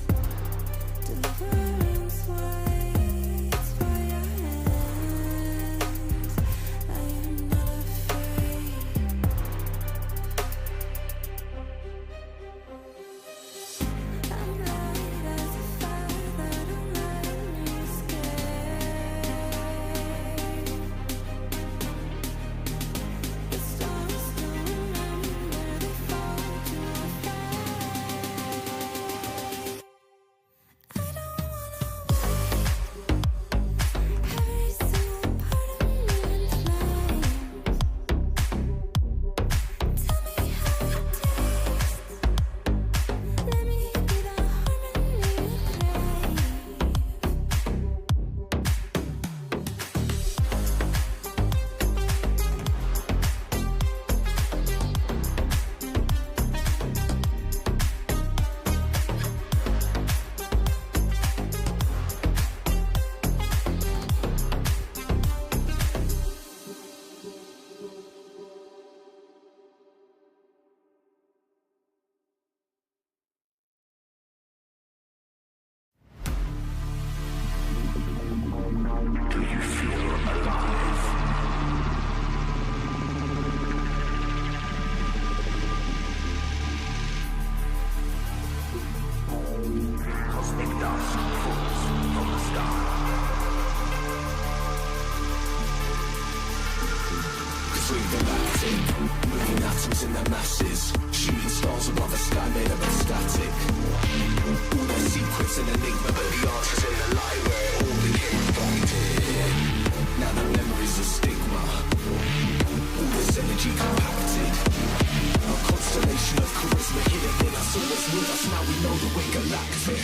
D: deliverance waits for your hands. I am not afraid. I'm light as a fire that I'm letting you escape. The stars still remember they fall to our fate. I don't wanna wait. Every single part of me in flames. Tell me how it tastes. Let me be the harmony you crave.
H: Do you feel alive? Cosmic dust falls from the sky.
W: Swing galactic, moving atoms in the masses, shooting stars above a sky made of static. All their secrets an enigma, but the answers in the light where it all became reflected. Now the memories of stigma, all this energy compacted. A constellation of charisma hidden in us, always with us. Now we know that we're galactic.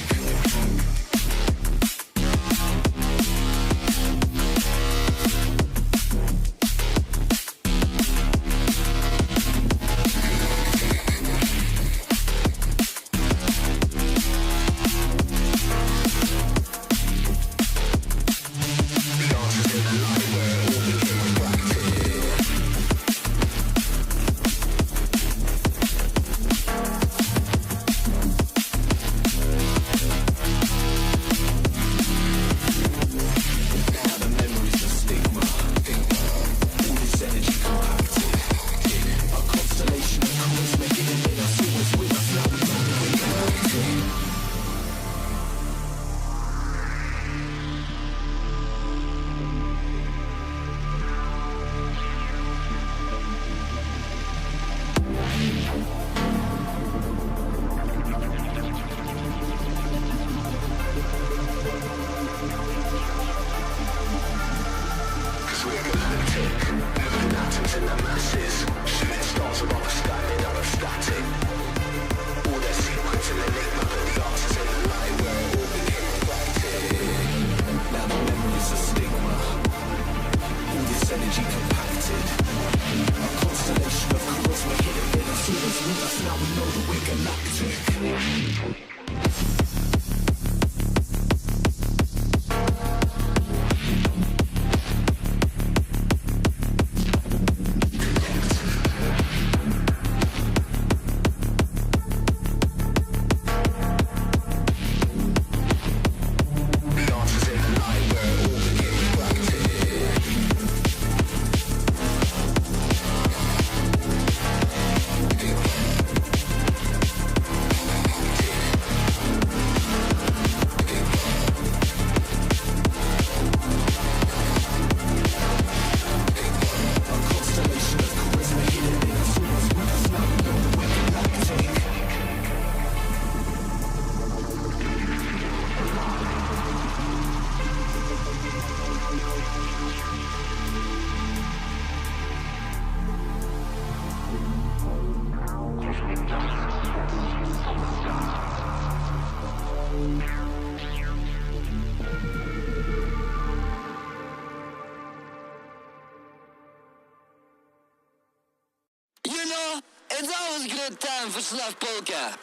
W: It's always a good time for Slav Polka.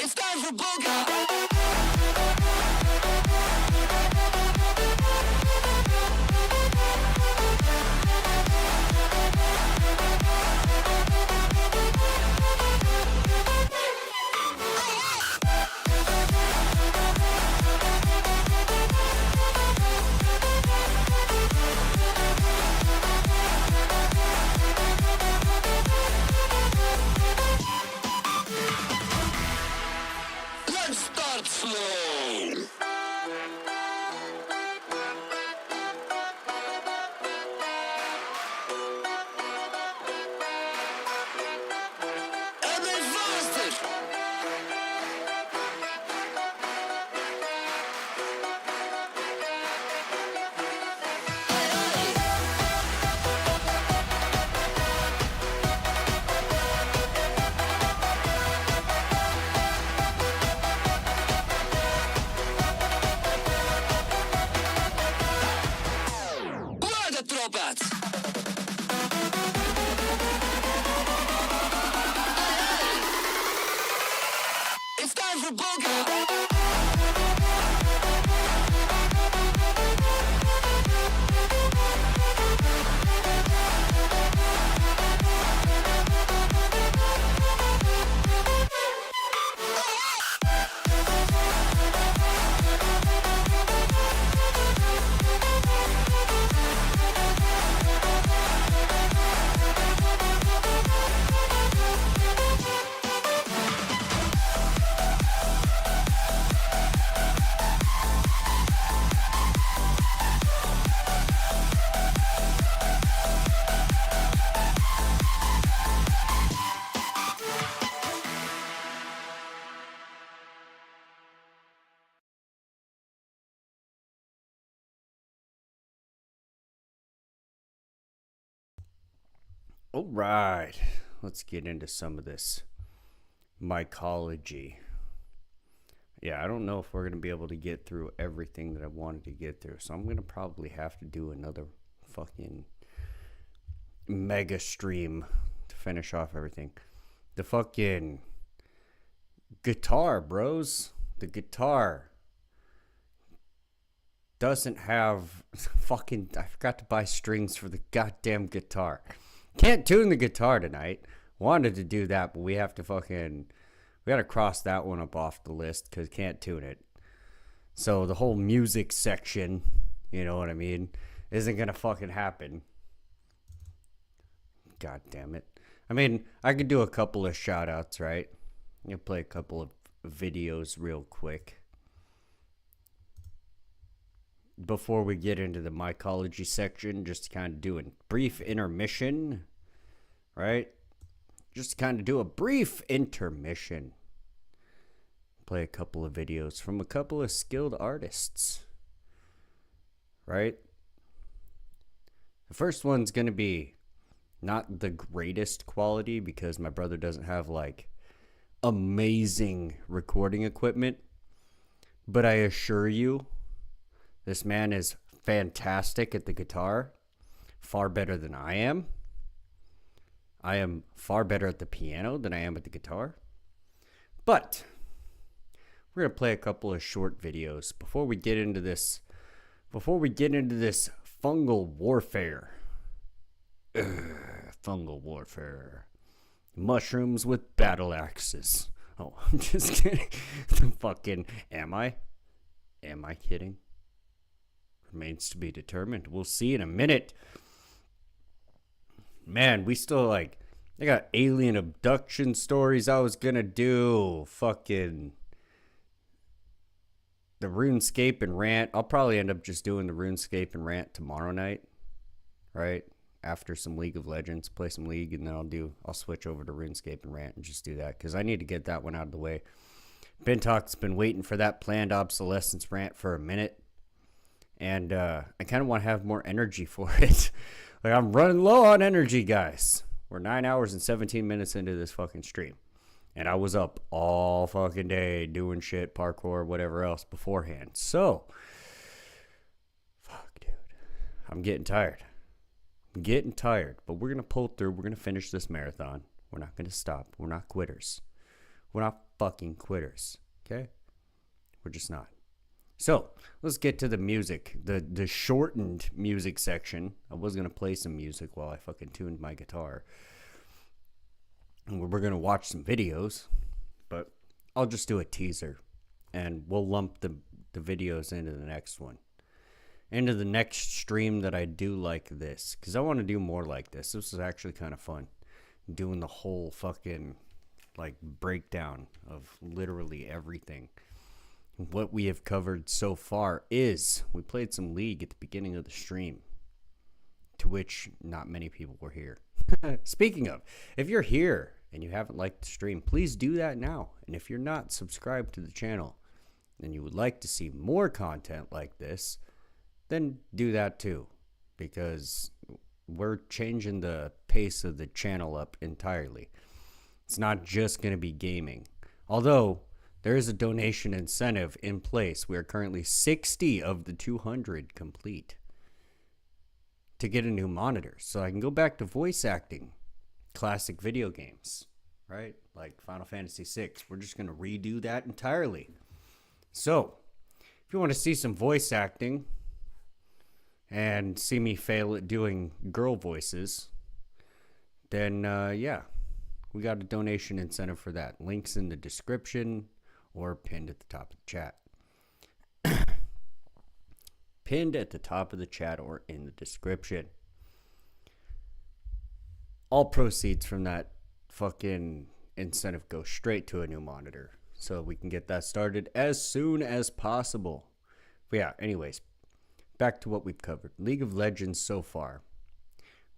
W: It's time for polka. Let's start slow. And then faster. Where the trumpets? It's time for polka.
A: All right, let's get into some of this mycology. Yeah, I don't know if we're going to be able to get through everything that I wanted to get through, so I'm going to probably have to do another fucking mega stream to finish off everything. The fucking guitar, bros. The guitar doesn't have fucking... I forgot to buy strings for the goddamn guitar. Can't tune the guitar tonight. Wanted to do that, but we have to fucking... We gotta cross that one up off the list because can't tune it. So the whole music section, you know what I mean, isn't gonna fucking happen. God damn it. I mean, I could do a couple of shout outs, right? I'll play a couple of videos real quick before we get into the mycology section, just to kind of do a brief intermission, right? Just kind of do a brief intermission. Play a couple of videos from a couple of skilled artists, right? The first one's going to be not the greatest quality because my brother doesn't have like amazing recording equipment, but I assure you, this man is fantastic at the guitar, far better than I am. I am far better at the piano than I am at the guitar. But we're going to play a couple of short videos before we get into this fungal warfare. Fungal warfare. Mushrooms with battle axes. Oh, I'm just kidding. Fucking, am I? Am I kidding? Remains to be determined. We'll see in a minute.
U: man, we still like, I got alien abduction stories I was gonna do. Fucking the RuneScape and rant. I'll probably end up just doing the RuneScape and rant tomorrow night, right? After some League of Legends, play some League, and then I'll switch over to RuneScape and rant and just do that because I need to get that one out of the way. Bintalk's been waiting for that planned obsolescence rant for a minute, and I kind of want to have more energy for it. Like, I'm running low on energy, guys. We're 9 hours and 17 minutes into this fucking stream. And I was up all fucking day doing shit, parkour, whatever else beforehand. So, fuck, dude. I'm getting tired. But we're going to pull through. We're going to finish this marathon. We're not going to stop. We're not quitters. We're not fucking quitters. Okay? We're just not. So, let's get to the music. The shortened music section. I was going to play some music while I fucking tuned my guitar. We're going to watch some videos, but I'll just do a teaser, and we'll lump the videos into the next one. Into the next stream that I do like this, because I want to do more like this. This is actually kind of fun, doing the whole fucking, like, breakdown of literally everything. What we have covered so far is, we played some League at the beginning of the stream, to which not many people were here. Speaking of, if you're here and you haven't liked the stream, please do that now. And if you're not subscribed to the channel and you would like to see more content like this, then do that too, because we're changing the pace of the channel up entirely. It's not just going to be gaming. Although there is a donation incentive in place. We are currently 60 of the 200 complete to get a new monitor, so I can go back to voice acting classic video games, right? Like Final Fantasy VI. We're just going to redo that entirely. So, if you want to see some voice acting and see me fail at doing girl voices, then yeah, we got a donation incentive for that. Links in the description or pinned at the top of the chat. Pinned at the top of the chat or in the description. All proceeds from that fucking incentive go straight to a new monitor, so we can get that started as soon as possible. But yeah, anyways, back to what we've covered. League of Legends so far.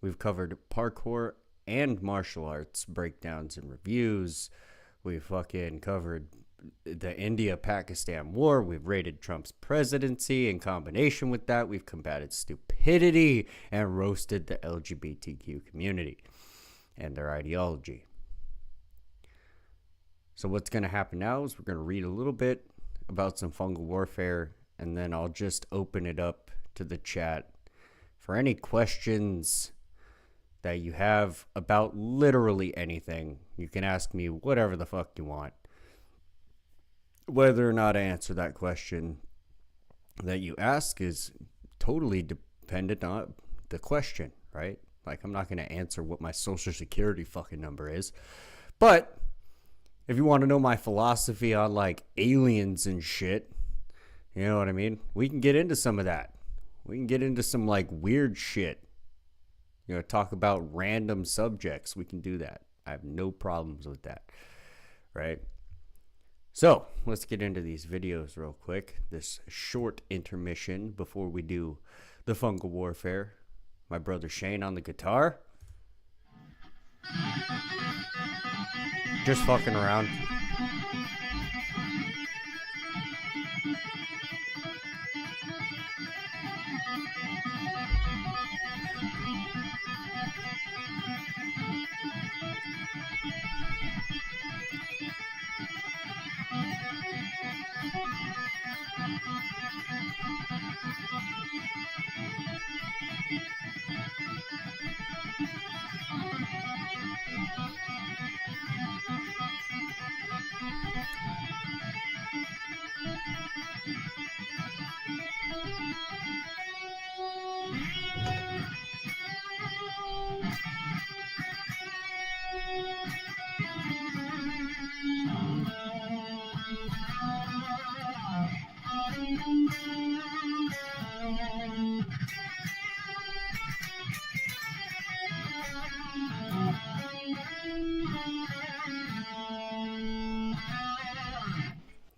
U: We've covered parkour and martial arts breakdowns and reviews. We fucking covered the India-Pakistan war. We've rated Trump's presidency. In combination with that, we've combated stupidity and roasted the LGBTQ community and their ideology. So what's going to happen now is we're going to read a little bit about some fungal warfare, and then I'll just open it up to the chat for any questions that you have about literally anything. You can ask me whatever the fuck you want. Whether or not I answer that question that you ask is totally dependent on the question, right? Like, I'm not going to answer what my social security fucking number is. But if you want to know my philosophy on, like, aliens and shit, you know what I mean? We can get into some of that. We can get into some, like, weird shit. You know, talk about random subjects. We can do that. I have no problems with that, right? So, let's get into these videos real quick. This short intermission before we do the fungal warfare. My brother Shane on the guitar. Just fucking around.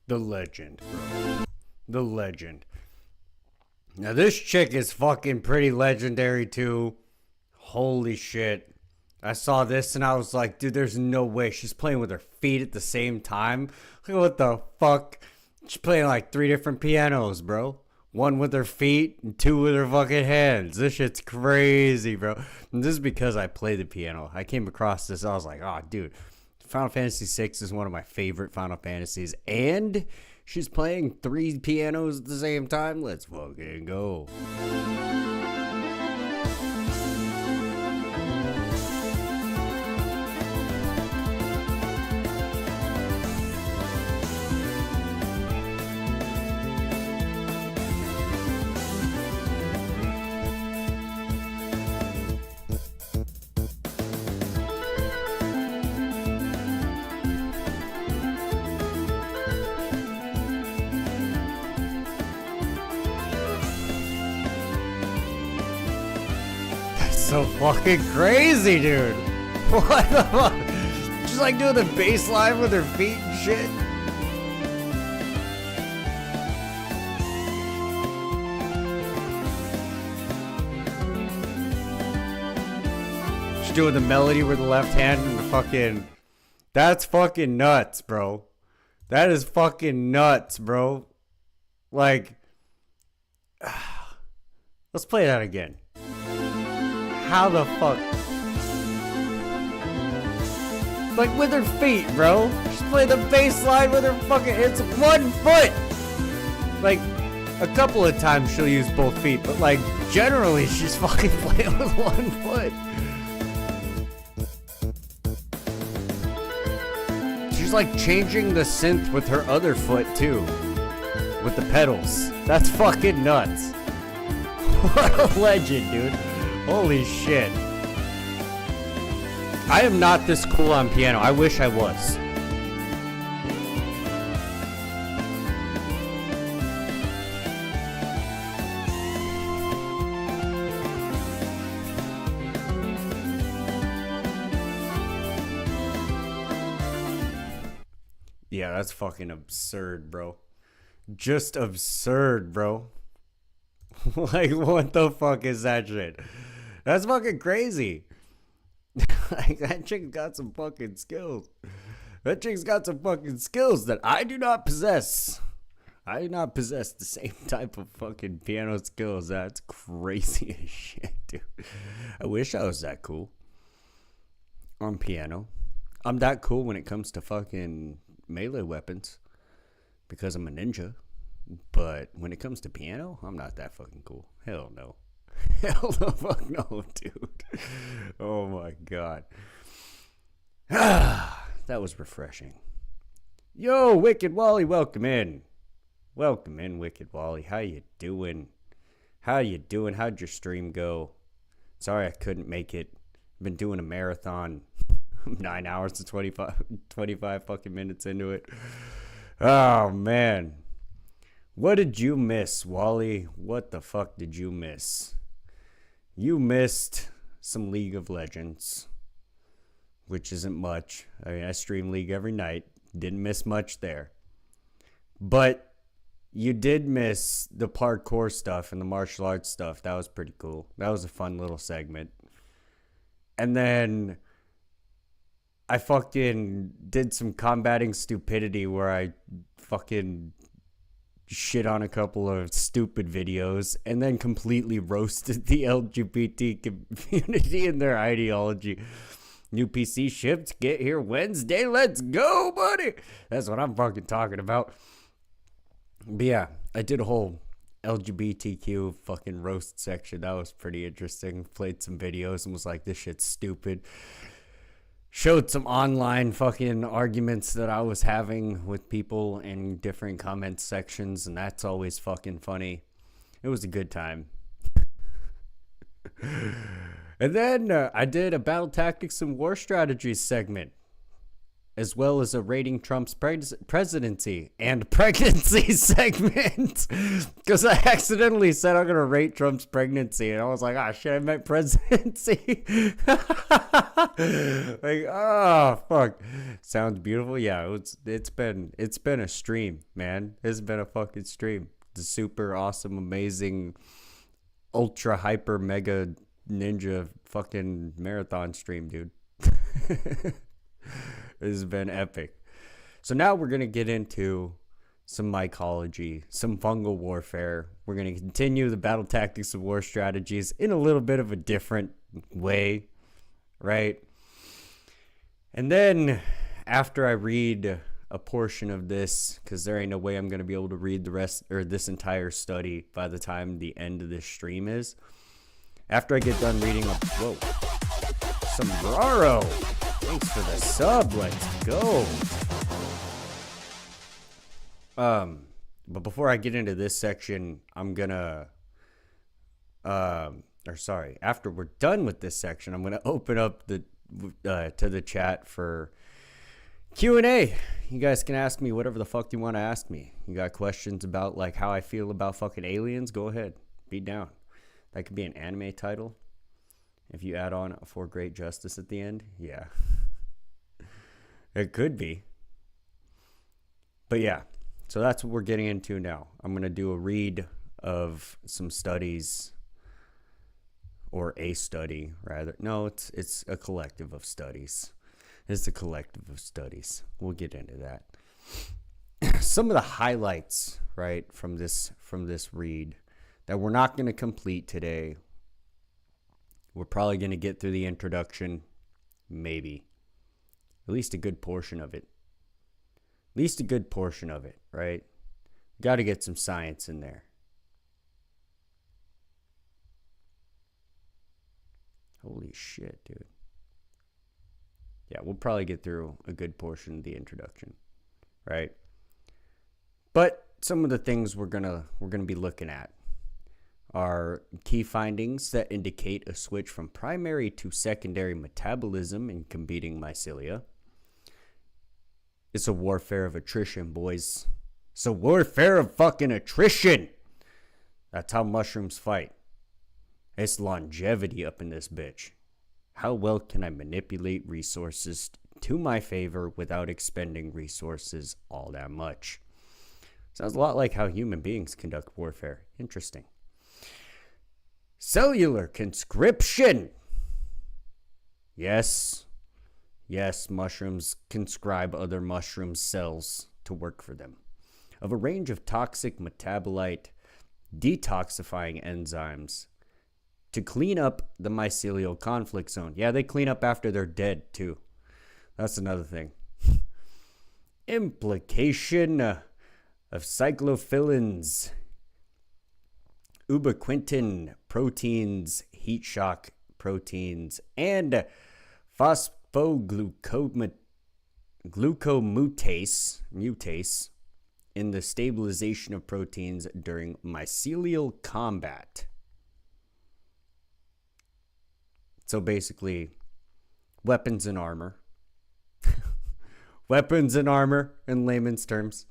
U: The legend, bro. The legend. Now, this chick is fucking pretty legendary, too. Holy shit. I saw this and I was like, dude, there's no way she's playing with her feet at the same time. Look at what the fuck. She's playing like 3 different pianos, bro. 1 with her feet and 2 with her fucking hands. This shit's crazy, bro. And this is because I play the piano. I came across this. I was like, oh, dude. Final Fantasy VI is one of my favorite Final Fantasies. And she's playing 3 pianos at the same time. Let's fucking go. So fucking crazy, dude. What the fuck? She's like doing the bass line with her feet and shit. She's doing the melody with the left hand and the fucking... That's fucking nuts, bro. That is fucking nuts, bro. Like... Let's play that again. How the fuck? Like with her feet, bro. She's playing the bass line with her fucking... It's 1 foot! Like, a couple of times she'll use both feet, but like, generally she's fucking playing with 1 foot. She's like changing the synth with her other foot too. With the pedals. That's fucking nuts. What a legend, dude. Holy shit. I am not this cool on piano. I wish I was. Yeah, that's fucking absurd, bro. Just absurd, bro. Like, what the fuck is that shit? That's fucking crazy. Like, that chick's got some fucking skills. That chick's got some fucking skills that I do not possess. I do not possess the same type of fucking piano skills. That's crazy as shit, dude. I wish I was that cool on piano. I'm that cool when it comes to fucking melee weapons because I'm a ninja. But when it comes to piano, I'm not that fucking cool. Hell no. Hell the fuck no, dude. Oh my god. That was refreshing. Yo, Wicked Wally, welcome in. Welcome in, Wicked Wally. How you doing? How you doing? How'd your stream go? Sorry I couldn't make it. I've been doing a marathon. I'm 9 hours and 25 fucking minutes into it. Oh, man. What did you miss, Wally? What the fuck did you miss? You missed some League of Legends, which isn't much. I mean, I stream League every night. Didn't miss much there. But you did miss the parkour stuff and the martial arts stuff. That was pretty cool. That was a fun little segment. And then I fucking did some combating stupidity where I fucking shit on a couple of stupid videos and then completely roasted the LGBT community and their ideology. New PC shipped, get here Wednesday, let's go, buddy. That's what I'm fucking talking about. But yeah, I did a whole LGBTQ fucking roast section. That was pretty interesting. Played some videos and was like, this shit's stupid. Showed some online fucking arguments that I was having with people in different comment sections, and that's always fucking funny. It was a good time. And then I did a battle tactics and war strategies segment. as well as a rating Trump's presidency and pregnancy segment. Because I accidentally said I'm going to rate Trump's pregnancy. And I was like, shit, I meant presidency. Like, oh, fuck. Sounds beautiful. Yeah, it's been a stream, man. It's been a fucking stream. The super awesome, amazing, ultra hyper mega ninja fucking marathon stream, dude. This has been epic. So now we're going to get into some mycology, some fungal warfare. We're going to continue the battle tactics of war strategies in a little bit of a different way, right? And then after I read a portion of this, because there ain't no way I'm going to be able to read the rest or this entire study by the time the end of this stream is. After I get done reading whoa, Sombraro. Thanks for the sub. Let's go. But before I get into this section, I'm gonna, after we're done with this section, I'm gonna open up to the chat for Q&A. You guys can ask me whatever the fuck you want to ask me. You got questions about like how I feel about fucking aliens? Go ahead, be down. That could be an anime title. If you add on For Great Justice at the end, yeah. It could be. But yeah, so that's what we're getting into now. I'm going to do a read of some studies, or a study, rather. No, it's a collective of studies. It's a collective of studies. We'll get into that. Some of the highlights, right, from this read that we're not going to complete today. We're probably going to get through the introduction, maybe. At least a good portion of it. At least a good portion of it, right? Got to get some science in there. Holy shit, dude. Yeah, we'll probably get through a good portion of the introduction, right? But some of the things we're gonna be looking at are key findings that indicate a switch from primary to secondary metabolism in competing mycelia. It's a warfare of attrition, boys. It's a warfare of fucking attrition. That's how mushrooms fight. It's longevity up in this bitch. How well can I manipulate resources to my favor without expending resources all that much? Sounds a lot like how human beings conduct warfare. Interesting. Cellular conscription. Yes, mushrooms conscribe other mushroom cells to work for them. Of a range of toxic metabolite detoxifying enzymes to clean up the mycelial conflict zone. Yeah, they clean up after they're dead, too. That's another thing. Implication of cyclophilins, ubiquitin proteins, heat shock proteins, and phosphoglucomutase in the stabilization of proteins during mycelial combat. So basically, weapons and armor. Weapons and armor in layman's terms.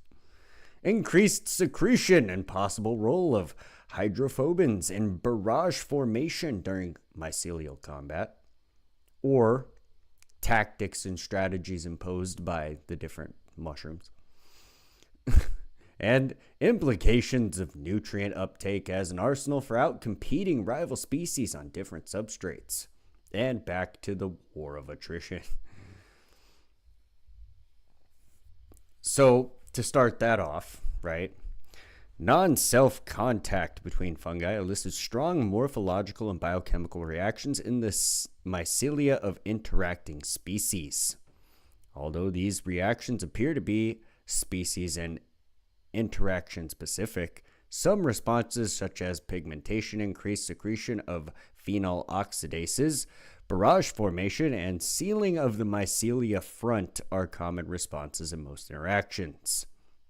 U: Increased secretion and possible role of hydrophobins in barrage formation during mycelial combat. Or tactics and strategies imposed by the different mushrooms. And implications of nutrient uptake as an arsenal for outcompeting rival species on different substrates. And back to the war of attrition. So, to start that off, right? Non-self contact between fungi elicits strong morphological and biochemical reactions in the mycelia of interacting species. Although these reactions appear to be species and interaction specific, some responses such as pigmentation, increased secretion of phenol oxidases, barrage formation, and sealing of the mycelia front are common responses in most interactions.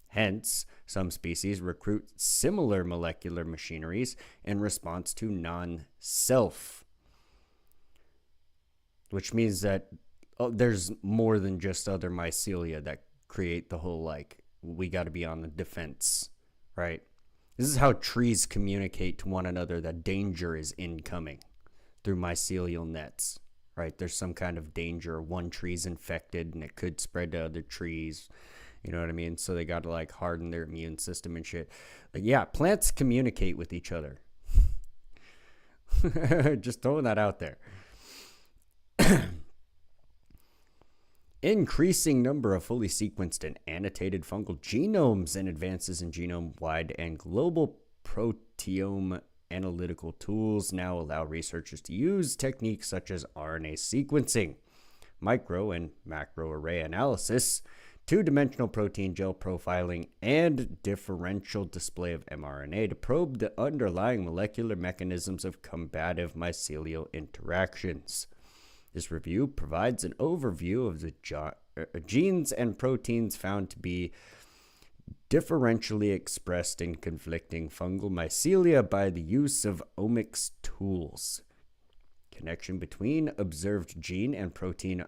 U: Hence, some species recruit similar molecular machineries in response to non-self. Which means that there's more than just other mycelia that create the whole, like, we got to be on the defense, right? This is how trees communicate to one another that danger is incoming, through mycelial nets, right? There's some kind of danger. One tree's infected and it could spread to other trees. You know what I mean? So they got to, like, harden their immune system and shit. Like, yeah, plants communicate with each other. Just throwing that out there. Increasing number of fully sequenced and annotated fungal genomes and advances in genome-wide and global proteome analytical tools now allow researchers to use techniques such as RNA sequencing, micro and macro array analysis, two-dimensional protein gel profiling, and differential display of mRNA to probe the underlying molecular mechanisms of combative mycelial interactions. This review provides an overview of the genes and proteins found to be differentially expressed in conflicting fungal mycelia by the use of omics tools. Connection between observed gene and protein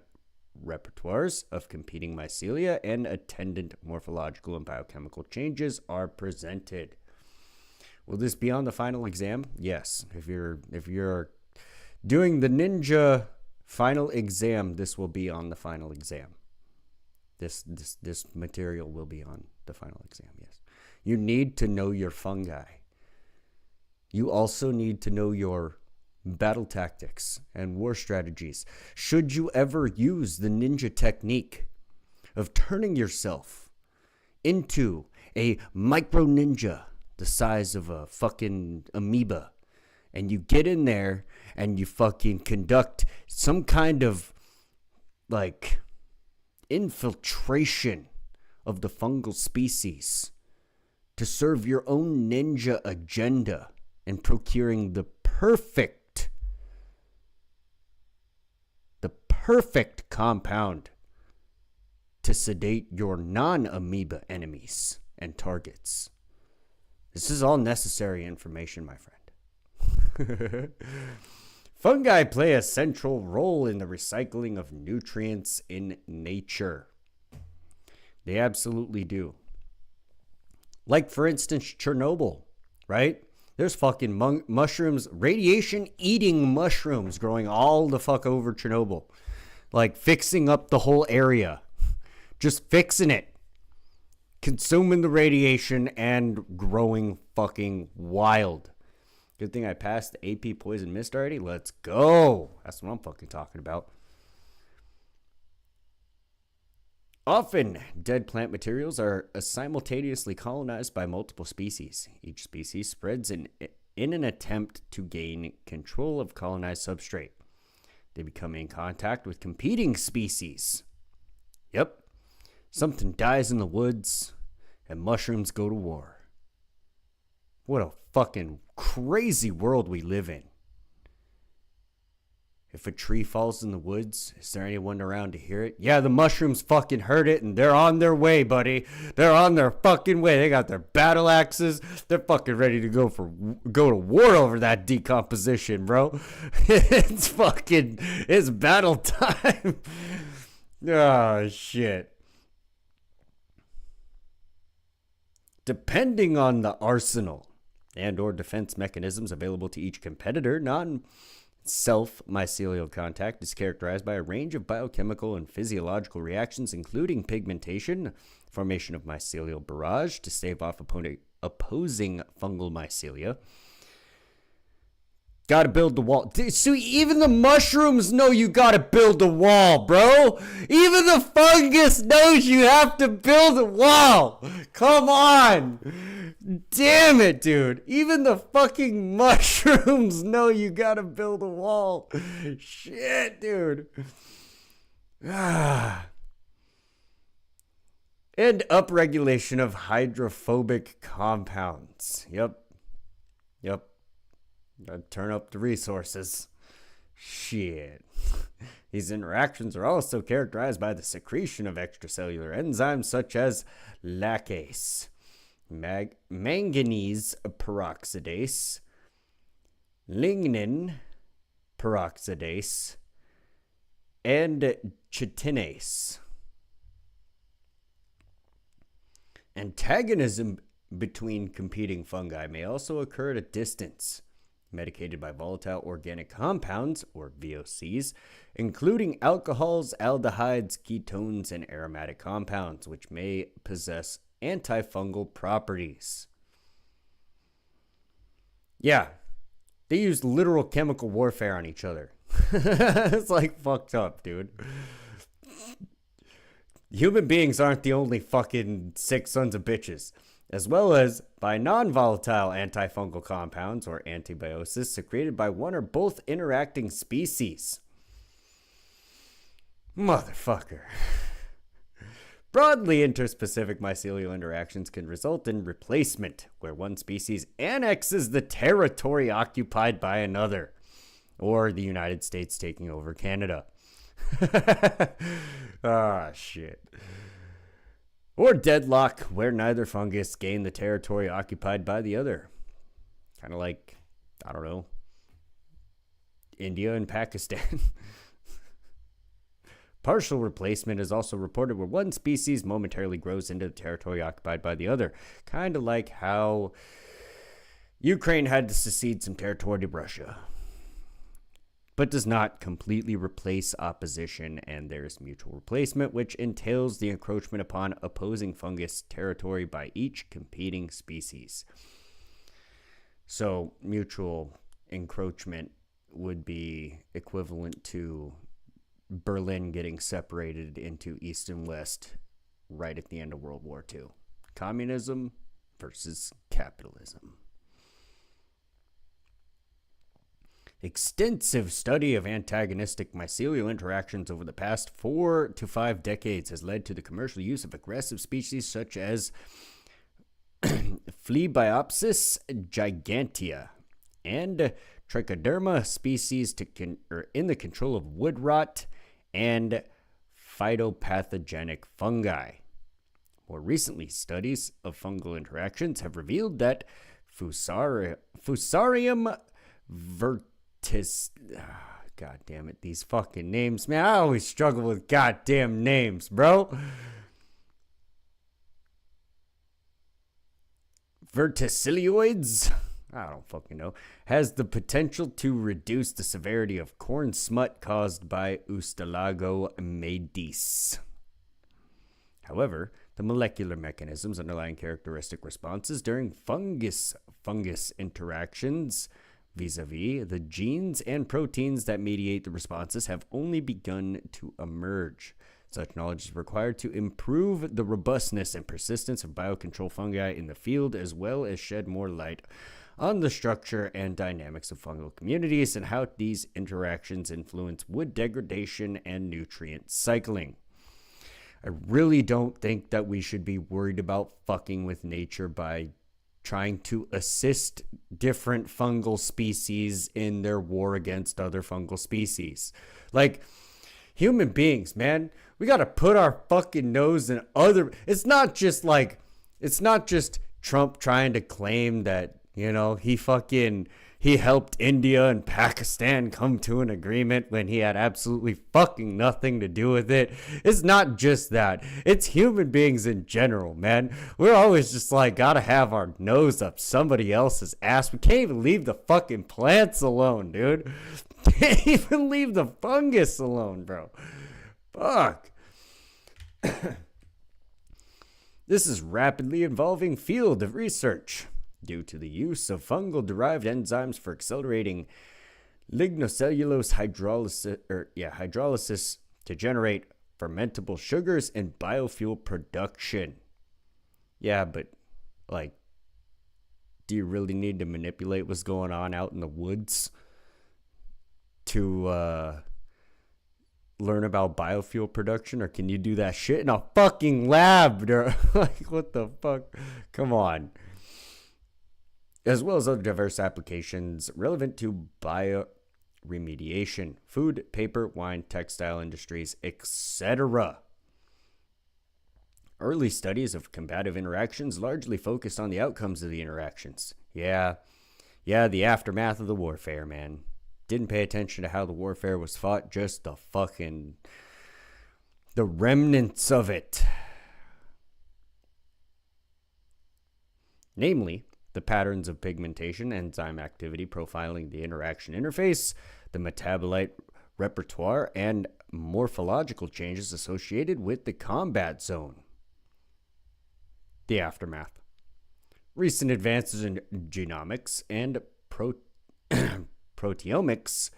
U: repertoires of competing mycelia and attendant morphological and biochemical changes are presented. Will this be on the final exam? Yes. If you're doing the ninja final exam, this will be on the final exam. This material will be on the final exam, yes. You need to know your fungi. You also need to know your battle tactics and war strategies. Should you ever use the ninja technique of turning yourself into a micro ninja the size of a fucking amoeba, and you get in there and you fucking conduct some kind of, like, infiltration of the fungal species to serve your own ninja agenda in procuring the perfect compound to sedate your non-amoeba enemies and targets. This is all necessary information, my friend. Fungi play a central role in the recycling of nutrients in nature. They absolutely do. Like, for instance, Chernobyl, right? There's fucking mushrooms, radiation-eating mushrooms growing all the fuck over Chernobyl. Like, fixing up the whole area. Just fixing it. Consuming the radiation and growing fucking wild. Good thing I passed the AP Poison Mist already. Let's go. That's what I'm fucking talking about. Often, dead plant materials are simultaneously colonized by multiple species. Each species spreads in an attempt to gain control of colonized substrate. They become in contact with competing species. Yep. Something dies in the woods, and mushrooms go to war. What a fucking crazy world we live in. If a tree falls in the woods, is there anyone around to hear it? Yeah, the mushrooms fucking heard it, and they're on their way, buddy. They're on their fucking way. They got their battle axes. They're fucking ready to go to war over that decomposition, bro. It's battle time. Oh, shit. Depending on the arsenal and or defense mechanisms available to each competitor, self-mycelial contact is characterized by a range of biochemical and physiological reactions, including pigmentation, formation of mycelial barrage to stave off opposing fungal mycelia. Gotta build the wall. So even the mushrooms know you gotta build a wall, bro. Even the fungus knows you have to build a wall. Come on. Damn it, dude. Even the fucking mushrooms know you gotta build a wall. Shit, dude. And upregulation of hydrophobic compounds. Yep. Gotta turn up the resources. Shit. These interactions are also characterized by the secretion of extracellular enzymes such as lacase, manganese peroxidase, lignin peroxidase,
A: and chitinase. Antagonism between competing fungi may also occur at a distance, medicated by volatile organic compounds, or VOCs, including alcohols, aldehydes, ketones, and aromatic compounds, which may possess antifungal properties. Yeah, they use literal chemical warfare on each other. It's like fucked up, dude. Human beings aren't the only fucking sick sons of bitches. As well as by non-volatile antifungal compounds, or antibiosis, secreted by one or both interacting species. Motherfucker. Broadly interspecific mycelial interactions can result in replacement, where one species annexes the territory occupied by another, or the United States taking over Canada. Ah, shit. Or deadlock, where neither fungus gain the territory occupied by the other. Kind of like, I don't know, India and Pakistan. Partial replacement is also reported where one species momentarily grows into the territory occupied by the other. Kind of like how Ukraine had to secede some territory to Russia, but does not completely replace opposition, and there is mutual replacement, which entails the encroachment upon opposing fungus territory by each competing species. So mutual encroachment would be equivalent to Berlin getting separated into East and West right at the end of World War II. Communism versus capitalism. Extensive study of antagonistic mycelial interactions over the past 4 to 5 decades has led to the commercial use of aggressive species such as Phlebiopsis gigantea and Trichoderma species in the control of wood rot and phytopathogenic fungi. More recently, studies of fungal interactions have revealed that Fusarium God damn it, these fucking names, man. I always struggle with goddamn names, bro. Verticilioids, I don't fucking know, has the potential to reduce the severity of corn smut caused by Ustalago medis. However, the molecular mechanisms underlying characteristic responses during fungus interactions vis-a-vis the genes and proteins that mediate the responses have only begun to emerge. Such knowledge is required to improve the robustness and persistence of biocontrol fungi in the field, as well as shed more light on the structure and dynamics of fungal communities and how these interactions influence wood degradation and nutrient cycling. I really don't think that we should be worried about fucking with nature by trying to assist different fungal species in their war against other fungal species. Like, human beings, man, we gotta put our fucking nose in other... It's not just Trump trying to claim that, you know, he helped India and Pakistan come to an agreement when he had absolutely fucking nothing to do with it. It's not just that. It's human beings in general, man. We're always just like, gotta have our nose up somebody else's ass. We can't even leave the fucking plants alone, dude. Can't even leave the fungus alone, bro. Fuck. This is rapidly evolving field of research due to the use of fungal-derived enzymes for accelerating lignocellulose hydrolysis to generate fermentable sugars and biofuel production. Yeah, but, like, do you really need to manipulate what's going on out in the woods to learn about biofuel production? Or can you do that shit in a fucking lab? Like, what the fuck? Come on. As well as other diverse applications relevant to bioremediation, food, paper, wine, textile industries, etc. Early studies of combative interactions largely focused on the outcomes of the interactions. Yeah, the aftermath of the warfare, man.
U: Didn't pay attention to how the warfare was fought, just the remnants of it. Namely, the patterns of pigmentation, enzyme activity, profiling the interaction interface, the metabolite repertoire, and morphological changes associated with the combat zone. The aftermath. Recent advances in genomics and proteomics,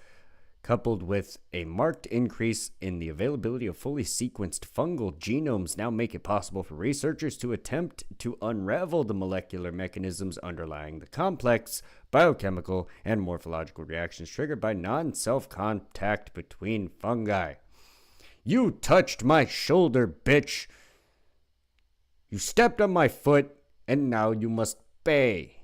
U: coupled with a marked increase in the availability of fully sequenced fungal genomes, now make it possible for researchers to attempt to unravel the molecular mechanisms underlying the complex biochemical and morphological reactions triggered by non-self contact between fungi. You touched my shoulder, bitch. You stepped on my foot, and now you must pay.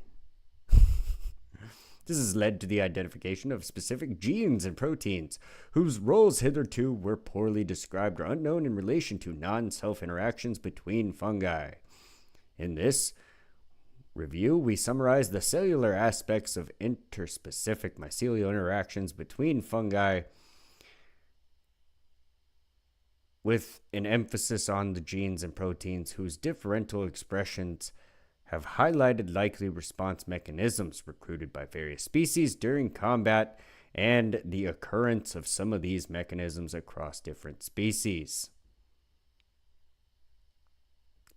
U: This has led to the identification of specific genes and proteins whose roles hitherto were poorly described or unknown in relation to non-self interactions between fungi. In this review, we summarize the cellular aspects of interspecific mycelial interactions between fungi, with an emphasis on the genes and proteins whose differential expressions have highlighted likely response mechanisms recruited by various species during combat and the occurrence of some of these mechanisms across different species.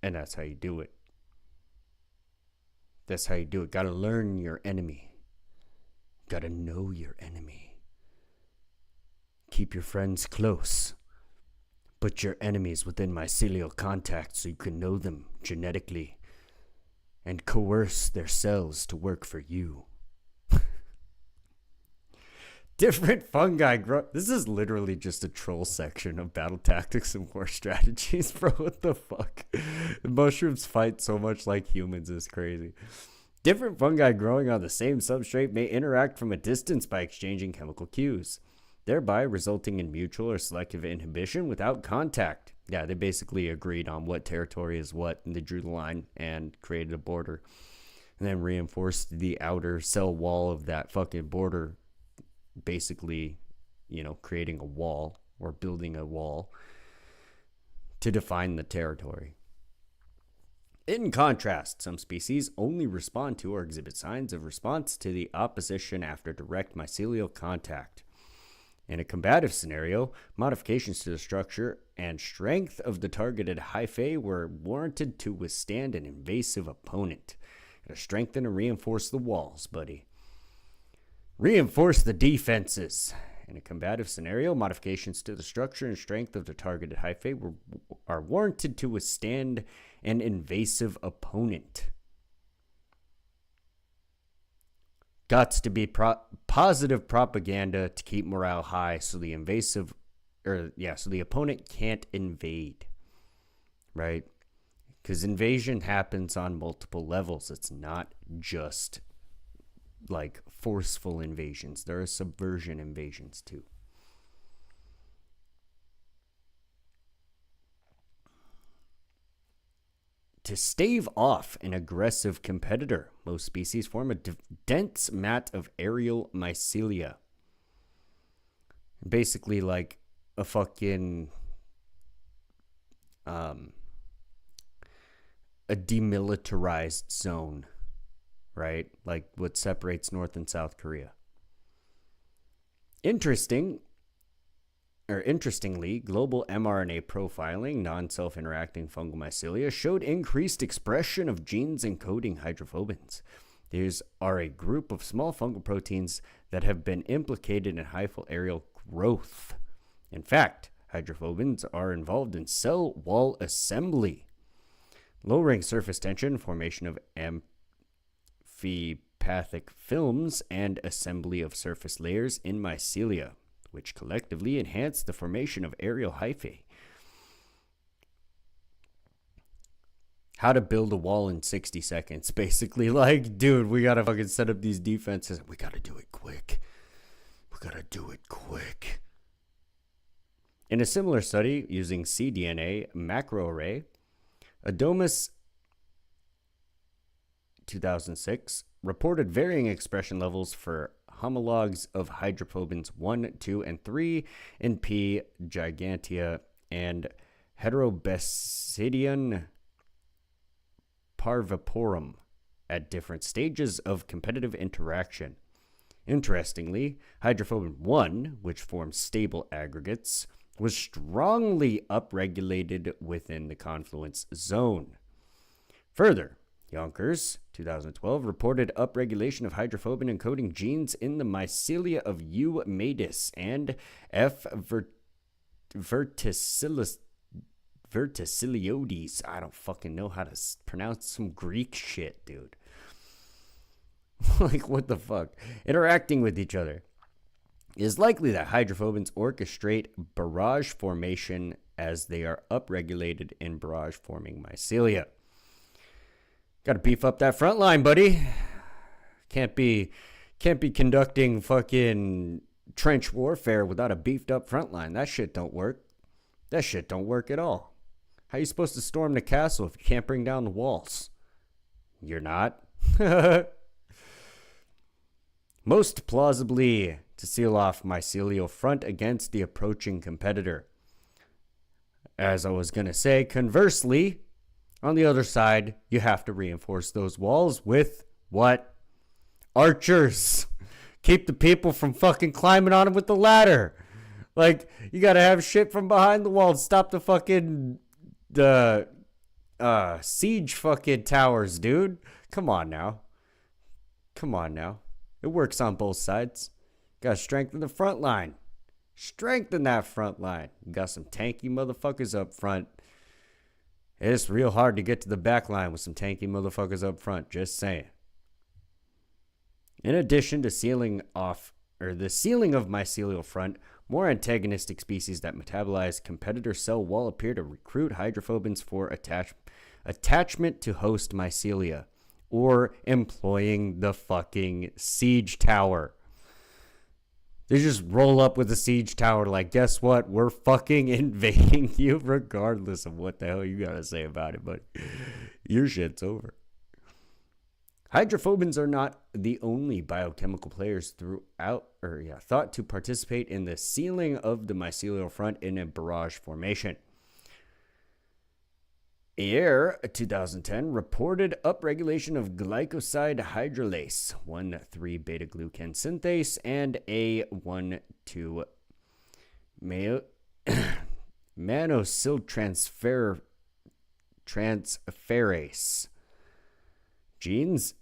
U: And that's how you do it. That's how you do it. Gotta learn your enemy. Gotta know your enemy. Keep your friends close. Put your enemies within mycelial contact so you can know them genetically and coerce their cells to work for you. Different fungi grow. This is literally just a troll section of battle tactics and war strategies, bro. What the fuck? The mushrooms fight so much like humans is crazy. Different fungi growing on the same substrate may interact from a distance by exchanging chemical cues, thereby resulting in mutual or selective inhibition without contact. Yeah, they basically agreed on what territory is what, and they drew the line and created a border, and then reinforced the outer cell wall of that fucking border, basically, creating a wall or building a wall to define the territory. In contrast, some species only respond to or exhibit signs of response to the opposition after direct mycelial contact. In a combative scenario, modifications to the structure and strength of the targeted hyphae were warranted to withstand an invasive opponent. To strengthen and reinforce the walls, buddy. Reinforce the defenses. In a combative scenario, modifications to the structure and strength of the targeted hyphae are warranted to withstand an invasive opponent. Gots to be positive propaganda to keep morale high, so the opponent can't invade, right? Because invasion happens on multiple levels. It's not just like forceful invasions. There are subversion invasions too. To stave off an aggressive competitor, most species form a dense mat of aerial mycelia. Basically like a fucking a demilitarized zone, right? Like what separates North and South Korea. Interestingly, global mRNA profiling, non-self-interacting fungal mycelia, showed increased expression of genes encoding hydrophobins. These are a group of small fungal proteins that have been implicated in hyphal aerial growth. In fact, hydrophobins are involved in cell wall assembly, lowering surface tension, formation of amphipathic films, and assembly of surface layers in mycelia, which collectively enhance the formation of aerial hyphae. How to build a wall in 60 seconds. Basically, like, dude, we gotta fucking set up these defenses. We gotta do it quick. In a similar study using cDNA macroarray, Adomus 2006 reported varying expression levels for
A: homologs of hydrophobins 1, 2, and 3 in P. gigantea and Heterobasidion parviporum at different stages of competitive interaction. Interestingly, hydrophobin 1, which forms stable aggregates, was strongly upregulated within the confluence zone. Further, Yonkers, 2012, reported upregulation of hydrophobin encoding genes in the mycelia of U. matus and F. verticillioides. I don't fucking know how to pronounce some Greek shit, dude. Like, what the fuck? Interacting with each other. It is likely that hydrophobins orchestrate barrage formation as they are upregulated in barrage-forming mycelia. Gotta beef up that front line, buddy. Can't be conducting fucking trench warfare without a beefed up front line. That shit don't work. That shit don't work at all. How you supposed to storm the castle if you can't bring down the walls? You're not. Most plausibly to seal off mycelial front against the approaching competitor. As I was going to say, conversely, on the other side, you have to reinforce those walls with what? Archers. Keep the people from fucking climbing on them with the ladder. Like, you got to have shit from behind the walls. Stop the fucking siege fucking towers, dude. Come on now. Come on now. It works on both sides. Got to strengthen the front line. Strengthen that front line. You got some tanky motherfuckers up front. It's real hard to get to the back line with some tanky motherfuckers up front. Just saying. In addition to the sealing of mycelial front, more antagonistic species that metabolize competitor cell wall appear to recruit hydrophobins for attachment to host mycelia, or employing the fucking siege tower. They just roll up with a siege tower like, guess what? We're fucking invading you regardless of what the hell you gotta say about it, but your shit's over. Hydrophobins are not the only biochemical players thought to participate in the sealing of the mycelial front in a barrage formation. Ayer, 2010, reported upregulation of glycoside hydrolase 1,3-beta-glucan synthase and A1,2 manosyl transferase genes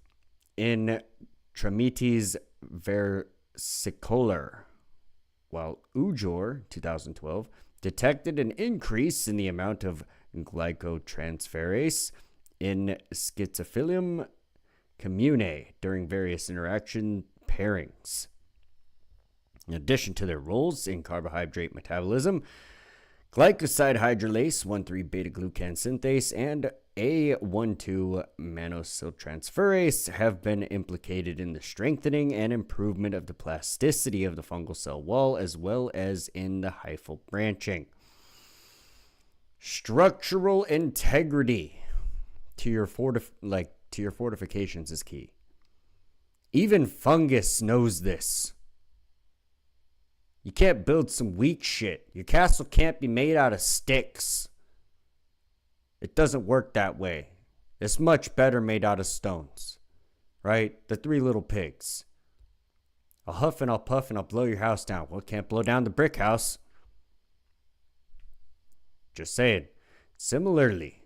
A: in Trametes versicolor, while Ujor, 2012, detected an increase in the amount of glycotransferase in Schizophilium commune during various interaction pairings. In addition to their roles in carbohydrate metabolism, glycoside hydrolase 1,3-beta-glucan synthase and A1,2 manosyl have been implicated in the strengthening and improvement of the plasticity of the fungal cell wall, as well as in the hyphal branching. Structural integrity to your fortifications is key. Even fungus knows this. You can't build some weak shit. Your castle can't be made out of sticks. It doesn't work that way. It's much better made out of stones. Right? The Three Little Pigs. I'll huff and I'll puff and I'll blow your house down. Well, can't blow down the brick house. Just saying. Similarly,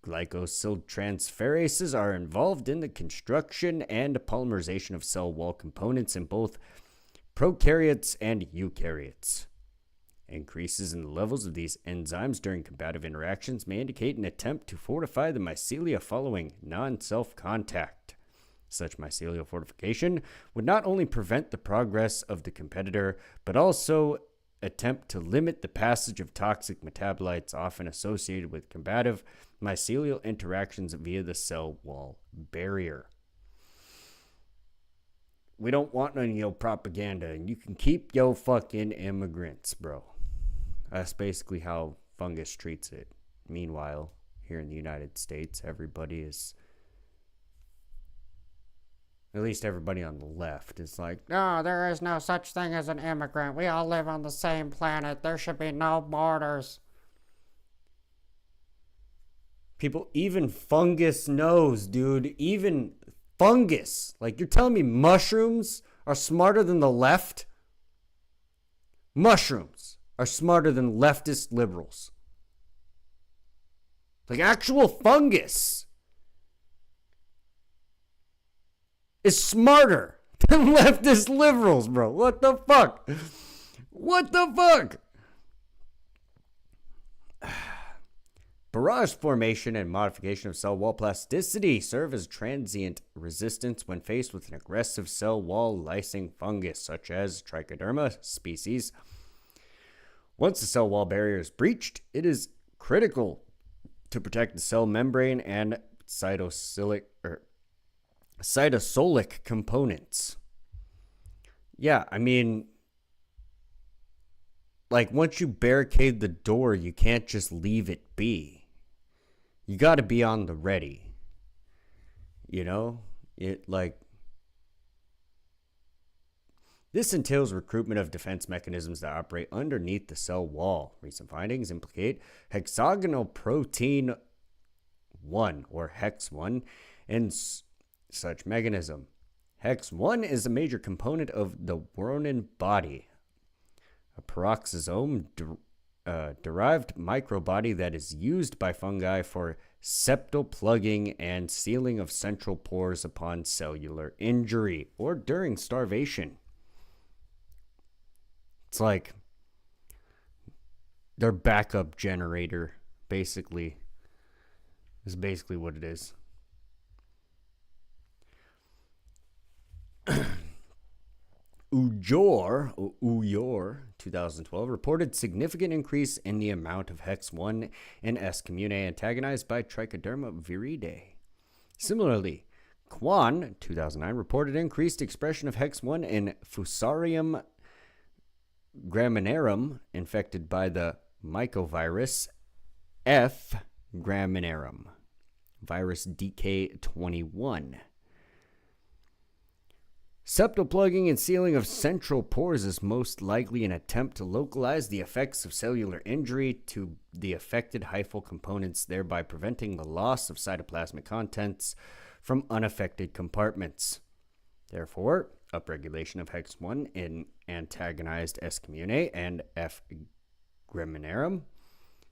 A: glycosyltransferases are involved in the construction and polymerization of cell wall components in both prokaryotes and eukaryotes. Increases in the levels of these enzymes during combative interactions may indicate an attempt to fortify the mycelia following non-self contact. Such mycelial fortification would not only prevent the progress of the competitor, but also attempt to limit the passage of toxic metabolites often associated with combative mycelial interactions via the cell wall barrier. We don't want none of your propaganda, and you can keep your fucking immigrants, bro. That's basically how fungus treats it. Meanwhile, here in the United States, everybody is
U: At least everybody on the left is like, no, there is no such thing as an immigrant. We all live on the same planet. There should be no borders. People, even fungus knows, dude. Even fungus. Like, you're telling me mushrooms are smarter than the left? Mushrooms are smarter than leftist liberals. Like, actual fungus is smarter than leftist liberals, bro. What the fuck? What the fuck? Barrage formation and modification of cell wall plasticity serve as transient resistance when faced with an aggressive cell wall lysing fungus, such as Trichoderma species. Once the cell wall barrier is breached, it is critical to protect the cell membrane and cytosolic components. Yeah, I mean, like, once you barricade the door, you can't just leave it be. You got to be on the ready. You know? This entails recruitment of defense mechanisms that operate underneath the cell wall. Recent findings implicate hexagonal protein 1, or Hex 1, and such mechanism. Hex 1 is a major component of the Werner body, a peroxisome derived microbody that is used by fungi for septal plugging and sealing of central pores upon cellular injury or during starvation. It's like their backup generator, basically. Is basically what it is. Uyghur 2012 reported significant increase in the amount of Hex 1 and S communae antagonized by Trichoderma viride. Similarly, Kwan 2009 reported increased expression of Hex 1 in Fusarium graminearum infected by the mycovirus F. graminearum, virus DK21. Septal plugging and sealing of central pores is most likely an attempt to localize the effects of cellular injury to the affected hyphal components, thereby preventing the loss of cytoplasmic contents from unaffected compartments. Therefore, upregulation of Hex 1 in antagonized S. communae and F. graminearum,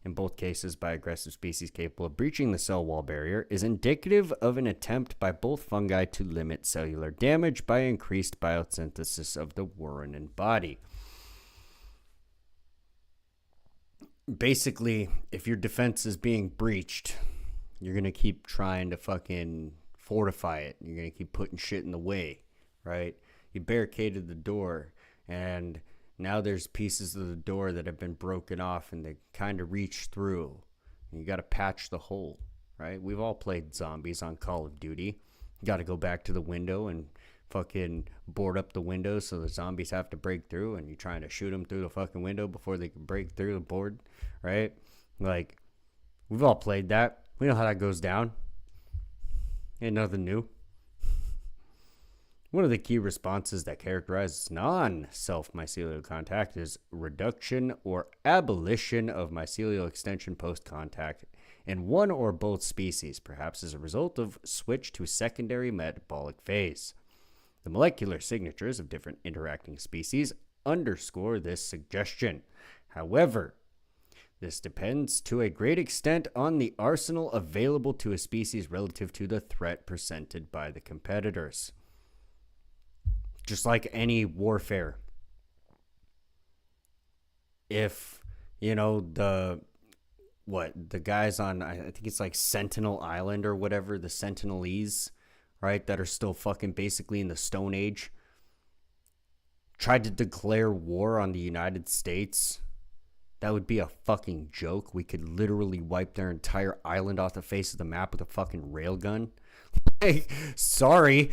U: in both cases by aggressive species capable of breaching the cell wall barrier, is indicative of an attempt by both fungi to limit cellular damage by increased biosynthesis of the Werner body. Basically, if your defense is being breached, you're going to keep trying to fucking fortify it. You're going to keep putting shit in the way, right? You barricaded the door, and now there's pieces of the door that have been broken off and they kind of reach through. And you got to patch the hole, right? We've all played zombies on Call of Duty. You got to go back to the window and fucking board up the window so the zombies have to break through, and you're trying to shoot them through the fucking window before they can break through the board, right? Like, we've all played that. We know how that goes down. Ain't nothing new. One of the key responses that characterizes non-self mycelial contact is reduction or abolition of mycelial extension post-contact in one or both species, perhaps as a result of switch to secondary metabolic phase. The molecular signatures of different interacting species underscore this suggestion. However, this depends to a great extent on the arsenal available to a species relative to the threat presented by the competitors. Just like any warfare. If, the guys on, I think it's like Sentinel Island or whatever, the Sentinelese, right, that are still fucking basically in the Stone Age, tried to declare war on the United States, that would be a fucking joke. We could literally wipe their entire island off the face of the map with a fucking railgun. Like, sorry.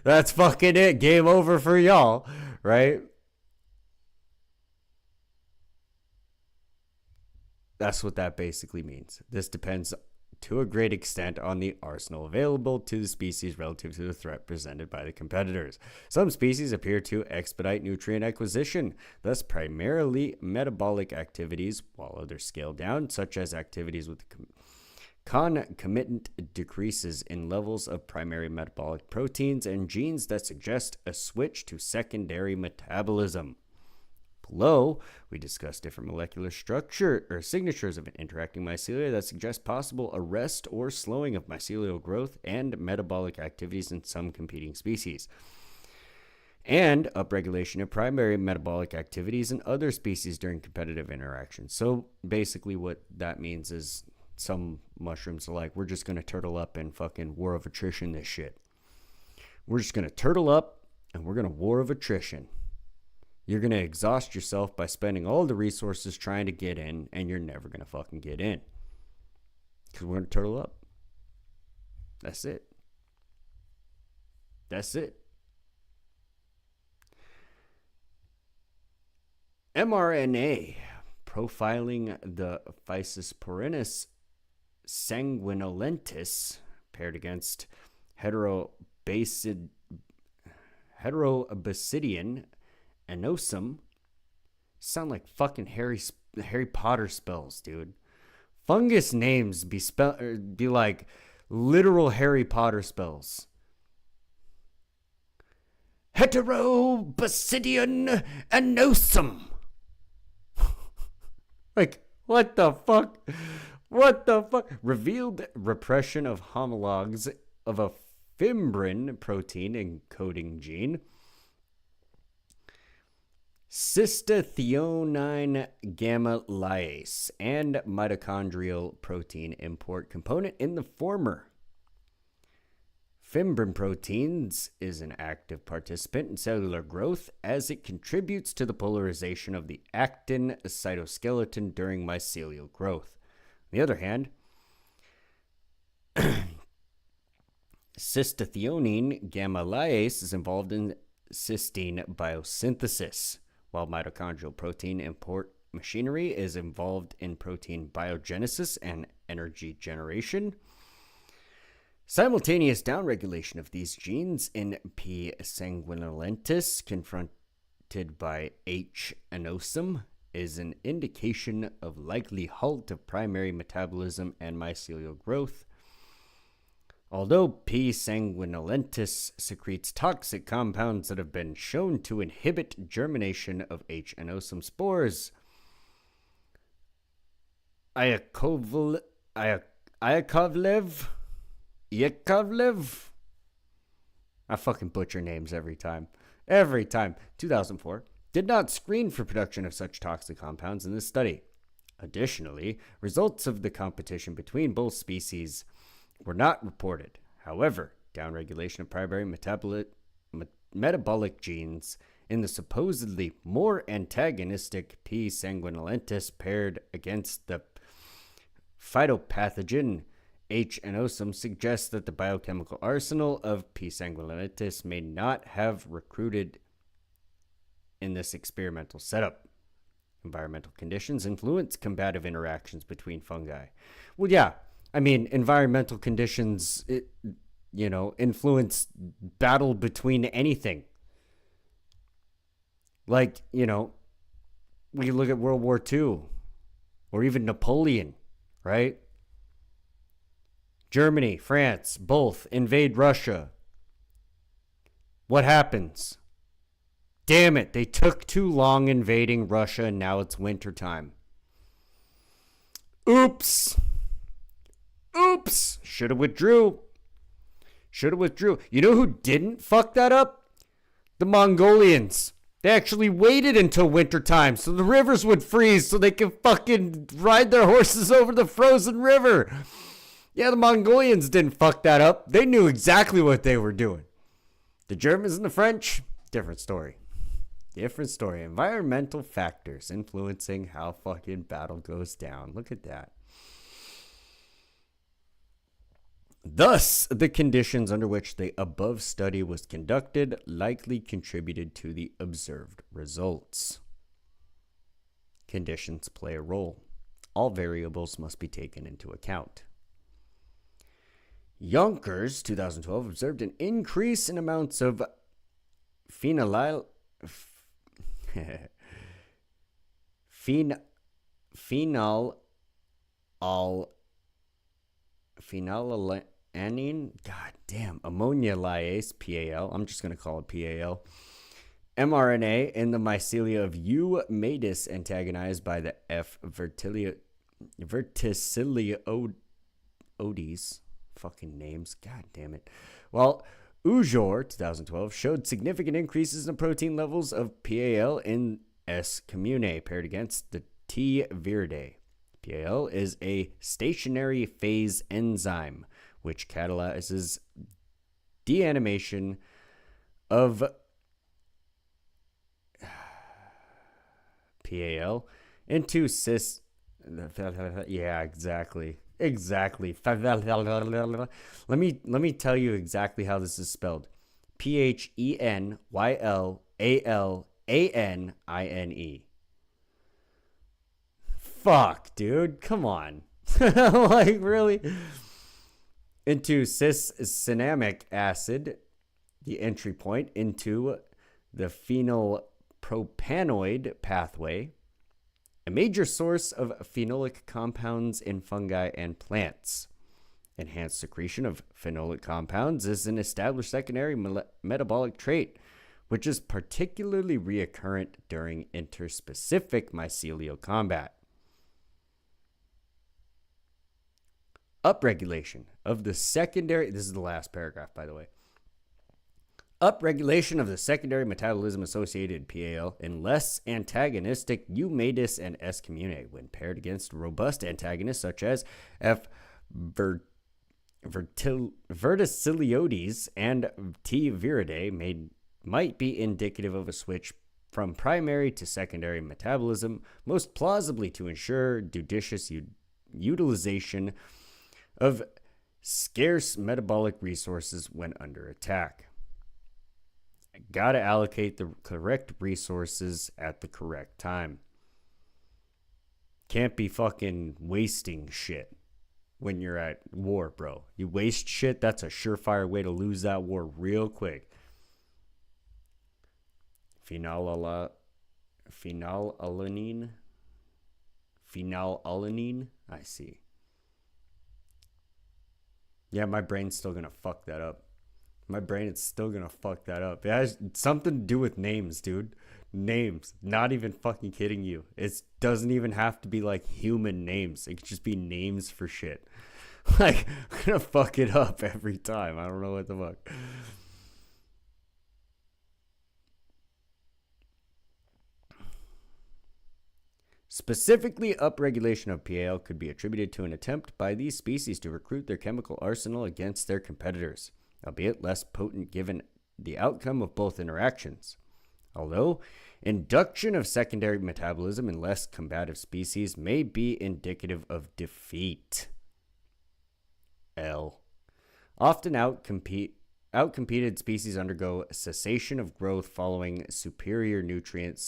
U: That's fucking it. Game over for y'all, right? That's what that basically means. This depends to a great extent on the arsenal available to the species relative to the threat presented by the competitors. Some species appear to expedite nutrient acquisition, thus primarily metabolic activities, while others scale down, such as activities with concomitant decreases in levels of primary metabolic proteins and genes that suggest a switch to secondary metabolism. Below, we discuss different molecular structure or signatures of interacting mycelia that suggest possible arrest or slowing of mycelial growth and metabolic activities in some competing species, and upregulation of primary metabolic activities in other species during competitive interactions. So basically what that means is some mushrooms are like, we're just going to turtle up and fucking war of attrition this shit. We're just going to turtle up and we're going to war of attrition. You're going to exhaust yourself by spending all the resources trying to get in, and you're never going to fucking get in. Because we're going to turtle up. That's it. That's it. mRNA profiling the Physosporinus sanguinolentis paired against Heterobasidian anosum sound like fucking Harry Potter spells, dude. Fungus names be like literal Harry Potter spells. Heterobasidian anosum. Like, what the fuck? What the fuck? Revealed repression of homologs of a fibrin protein encoding gene. Cystathionine gamma lyase and mitochondrial protein import component in the former. Fibrin proteins is an active participant in cellular growth as it contributes to the polarization of the actin cytoskeleton during mycelial growth. On the other hand, cystathionine gamma lyase is involved in cysteine biosynthesis, while mitochondrial protein import machinery is involved in protein biogenesis and energy generation. Simultaneous downregulation of these genes in P. sanguinolentis confronted by H. anosum is an indication of likely halt of primary metabolism and mycelial growth. Although P. sanguinolentis secretes toxic compounds that have been shown to inhibit germination of H. anosum spores, Yakovlev, I fucking butcher names every time. 2004, did not screen for production of such toxic compounds in this study. Additionally, results of the competition between both species were not reported. However, downregulation of primary metabolic genes in the supposedly more antagonistic P. sanguinolentis paired against the phytopathogen H. anosum suggests that the biochemical arsenal of P. sanguinolentis may not have recruited in this experimental setup. Environmental conditions influence combative interactions between fungi. Well, yeah, I mean, environmental conditions, influence battle between anything. Like, we can look at World War II or even Napoleon, right? Germany, France, both invade Russia. What happens? Damn it, they took too long invading Russia and now it's wintertime. Oops. Should have withdrew. You know who didn't fuck that up? The Mongolians. They actually waited until wintertime so the rivers would freeze so they could fucking ride their horses over the frozen river. Yeah, the Mongolians didn't fuck that up. They knew exactly what they were doing. The Germans and the French, different story. Environmental factors influencing how fucking battle goes down. Look at that. Thus, the conditions under which the above study was conducted likely contributed to the observed results. Conditions play a role. All variables must be taken into account.
A: Yonkers, 2012, observed an increase in amounts of phenylalanine ammonia lyase, PAL, I'm just going to call it PAL, mRNA in the mycelia of U. matus antagonized by the F. verticilliodes. Fucking names, god damn it. Well, Ujor, 2012, showed significant increases in protein levels of PAL in S. commune paired against the T. viridae. PAL is a stationary phase enzyme which catalyzes deamination of PAL into cis. Yeah, exactly. Let me tell you exactly how this is spelled. PHENYLALANINE. Fuck, dude. Come on. Like, really? Into cis-cinnamic acid, the entry point into the phenylpropanoid pathway, a major source of phenolic compounds in fungi and plants. Enhanced secretion of phenolic compounds is an established secondary metabolic trait, which is particularly recurrent during interspecific mycelial combat. Upregulation of the secondary, this is the last paragraph, by the way. Upregulation of the secondary metabolism associated PAL in less antagonistic U. matus and S. commune when paired against robust antagonists such as F. verticilliodes and T. viridae might be indicative of a switch from primary to secondary metabolism, most plausibly to ensure judicious utilization of scarce metabolic resources when under attack. Gotta allocate the correct resources at the correct time. Can't be fucking wasting shit when you're at war, bro. You waste shit, that's a surefire way to lose that war real quick. Phenylalanine? I see. Yeah, my brain's still gonna fuck that up. My brain is still gonna fuck that up. It has something to do with names, dude. Names. Not even fucking kidding you. It doesn't even have to be like human names. It could just be names for shit. Like, I'm gonna fuck it up every time. I don't know what the fuck. Specifically, upregulation of PAL could be attributed to an attempt by these species to recruit their chemical arsenal against their competitors, albeit less potent given the outcome of both interactions. Although induction of secondary metabolism in less combative species may be indicative of defeat. L. Often outcompeted species undergo cessation of growth following superior nutrient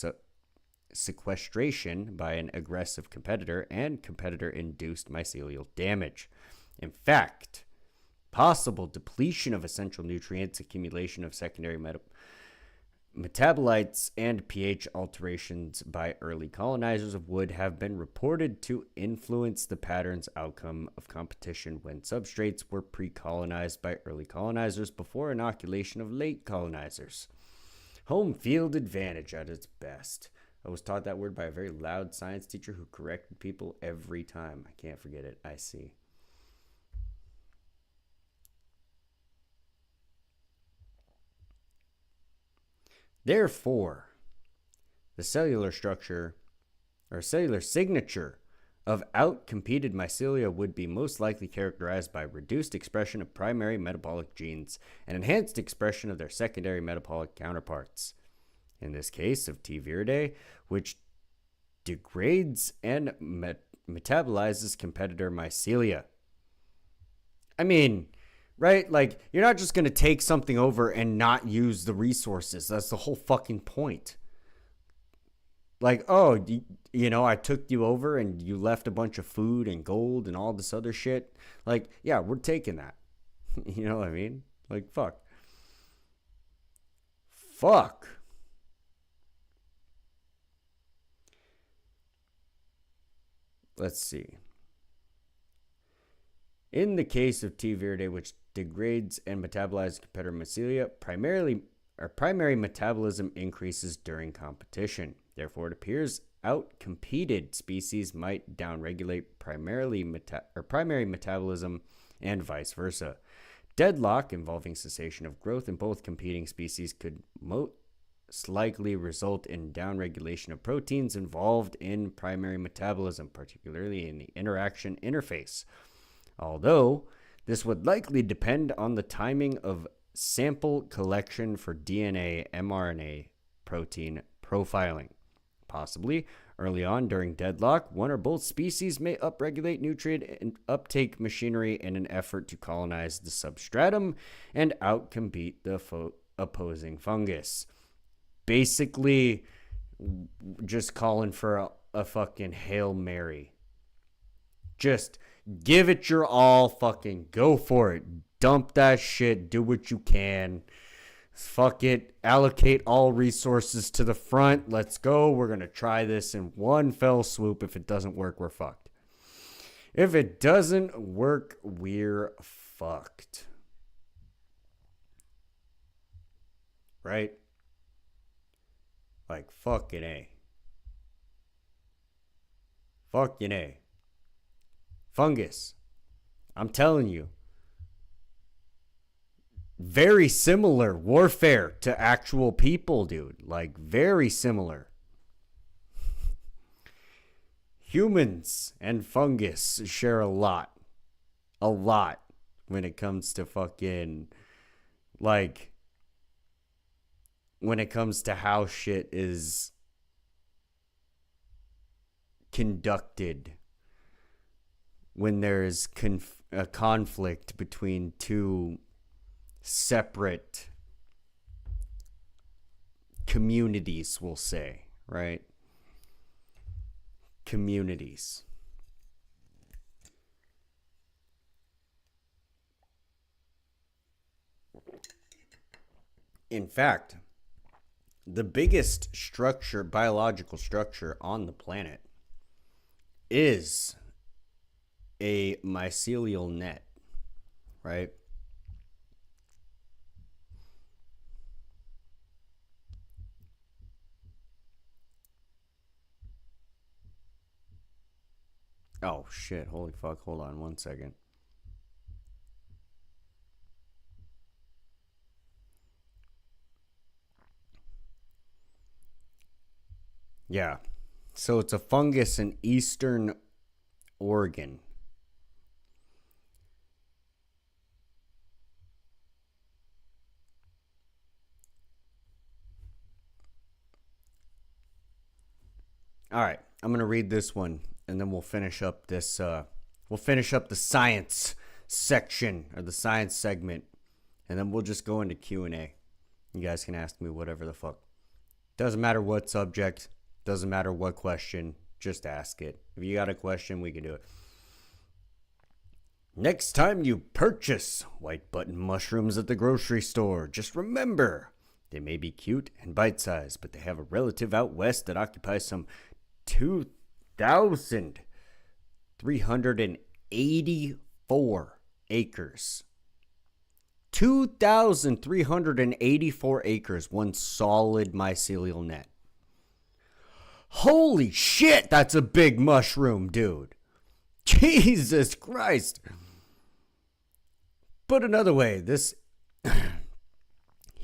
A: sequestration by an aggressive competitor and competitor-induced mycelial damage. In fact, possible depletion of essential nutrients, accumulation of secondary metabolites, and pH alterations by early colonizers would have been reported to influence the pattern's outcome of competition when substrates were pre-colonized by early colonizers before inoculation of late colonizers. Home field advantage at its best. I was taught that word by a very loud science teacher who corrected people every time. I can't forget it. I see. Therefore, the cellular structure or cellular signature of outcompeted mycelia would be most likely characterized by reduced expression of primary metabolic genes and enhanced expression of their secondary metabolic counterparts. In this case of T. viridae, which degrades and metabolizes competitor mycelia. I mean, right? Like, you're not just going to take something over and not use the resources. That's the whole fucking point. Like, oh, you know, I took you over and you left a bunch of food and gold and all this other shit. Like, yeah, we're taking that.
U: You know what I mean? Like, fuck. Fuck. Let's see. In the case of T. viridae, which degrades and metabolizes competitor mycelia, primary metabolism increases during competition. Therefore, it appears outcompeted species might downregulate primary metabolism and vice versa. Deadlock involving cessation of growth in both competing species could most likely result in downregulation of proteins involved in primary metabolism, particularly in the interaction interface. Although this would likely depend on the timing of sample collection for DNA, mRNA, protein profiling. Possibly, early on during deadlock, one or both species may upregulate nutrient and uptake machinery in an effort to colonize the substratum and outcompete the opposing fungus. Basically, just calling for a fucking Hail Mary. Just give it your all, fucking go for it. Dump that shit, do what you can. Fuck it, allocate all resources to the front. Let's go. We're going to try this in one fell swoop. If it doesn't work, we're fucked. If it doesn't work, we're fucked. Right? Like, fucking A. Fucking A. Fungus. I'm telling you. Very similar warfare to actual people, dude. Like, very similar. Humans and fungus share a lot. A lot when it comes to fucking, like, when it comes to how shit is conducted when there's a conflict between two separate communities, we'll say, right? Communities. In fact, the biggest structure, biological structure on the planet is a mycelial net, right? Oh shit, holy fuck, hold on one second. Yeah, so it's a fungus in Eastern Oregon. All right, I'm going to read this one and then we'll finish up this we'll finish up the science section or the science segment and then we'll just go into Q&A. You guys can ask me whatever the fuck. Doesn't matter what subject, doesn't matter what question, just ask it. If you got a question, we can do it. Next time you purchase white button mushrooms at the grocery store, just remember, they may be cute and bite-sized, but they have a relative out west that occupies some 2,384 acres. 2,384 acres, one solid mycelial net. Holy shit, that's a big mushroom, dude. Jesus Christ. Put another way, this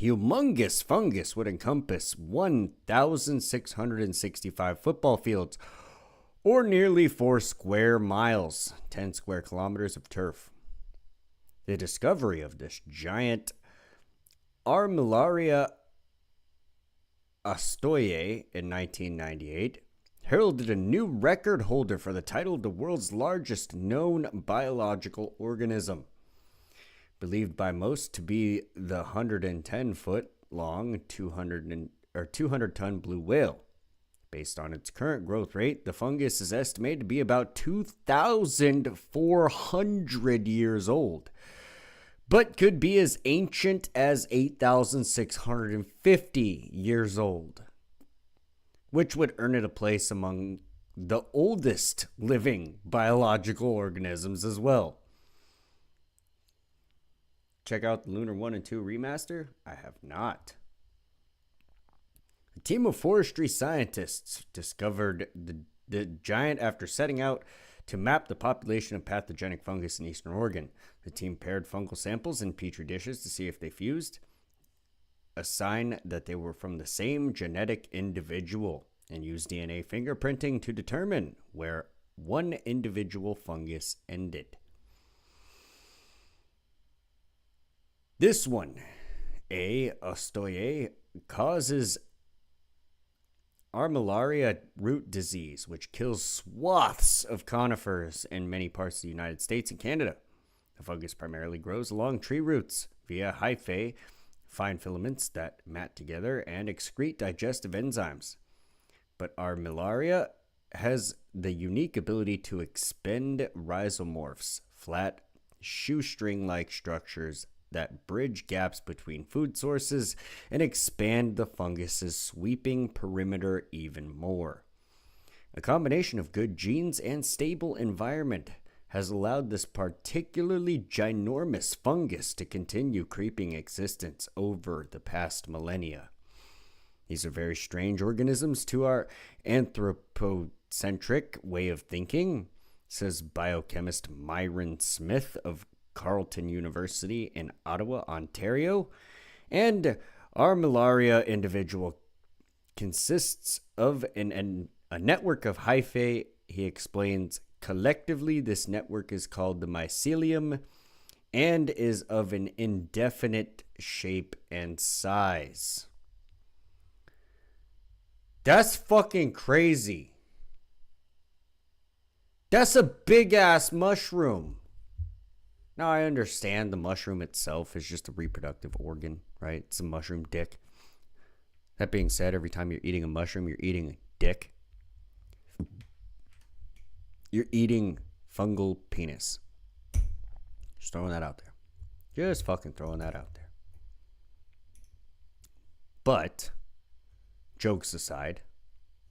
U: humongous fungus would encompass 1,665 football fields, or nearly 4 square miles, 10 square kilometers of turf. The discovery of this giant Armillaria astoye in 1998 heralded a new record holder for the title of the world's largest known biological organism. Believed by most to be the 110-foot long 200-ton blue whale. Based on its current growth rate, the fungus is estimated to be about 2,400 years old. but could be as ancient as 8,650 years old, which would earn it a place among the oldest living biological organisms as well. Check out the Lunar 1 and 2 remaster? I have not. A team of forestry scientists discovered the giant after setting out to map the population of pathogenic fungus in eastern Oregon. The team paired fungal samples in petri dishes to see if they fused, a sign that they were from the same genetic individual, and used DNA fingerprinting to determine where one individual fungus ended. This one, A. ostoye, causes armillaria root disease, which kills swaths of conifers in many parts of the United States and Canada. The fungus primarily grows along tree roots via hyphae, fine filaments that mat together and excrete digestive enzymes. But armillaria has the unique ability to expend rhizomorphs, flat, shoestring-like structures that bridge gaps between food sources and expand the fungus's sweeping perimeter even more. A combination of good genes and stable environment has allowed this particularly ginormous fungus to continue creeping existence over the past millennia. These are very strange organisms to our anthropocentric way of thinking, says biochemist Myron Smith of Carleton University in Ottawa, Ontario. And armillaria individual consists of a network of hyphae. He explains, collectively, this network is called the mycelium and is of an indefinite shape and size. That's fucking crazy. That's a big ass mushroom. Now, I understand the mushroom itself is just a reproductive organ, right? It's a mushroom dick. That being said, every time you're eating a mushroom, you're eating a dick. You're eating fungal penis. Just throwing that out there. Just fucking throwing that out there. But, jokes aside,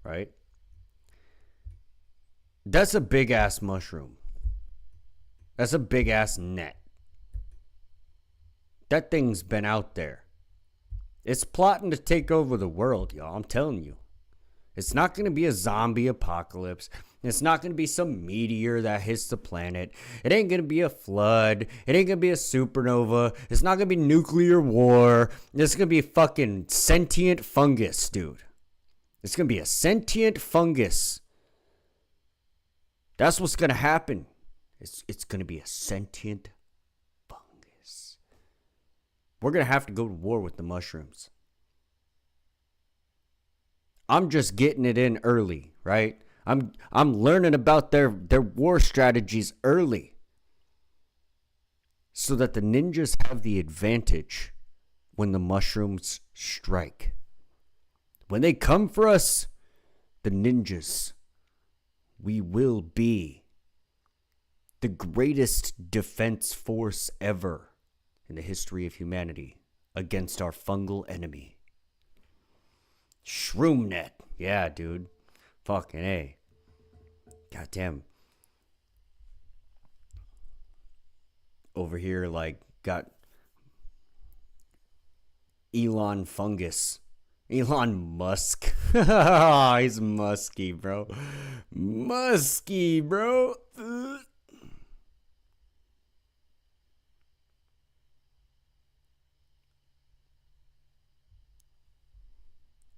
U: right? That's a big ass mushroom. That's a big ass net. That thing's been out there. It's plotting to take over the world, y'all. I'm telling you. It's not going to be a zombie apocalypse. It's not going to be some meteor that hits the planet. It ain't going to be a flood. It ain't going to be a supernova. It's not going to be nuclear war. It's going to be a fucking sentient fungus, dude. It's going to be a sentient fungus. That's what's going to happen. It's going to be a sentient fungus. We're going to have to go to war with the mushrooms. I'm just getting it in early, right? I'm learning about their war strategies early so that the ninjas have the advantage when the mushrooms strike. When they come for us, the ninjas, we will be the greatest defense force ever in the history of humanity against our fungal enemy. Shroomnet. Yeah, dude. Fucking A. Goddamn. Over here, like, got Elon Fungus. Elon Musk. He's musky, bro. Musky, bro.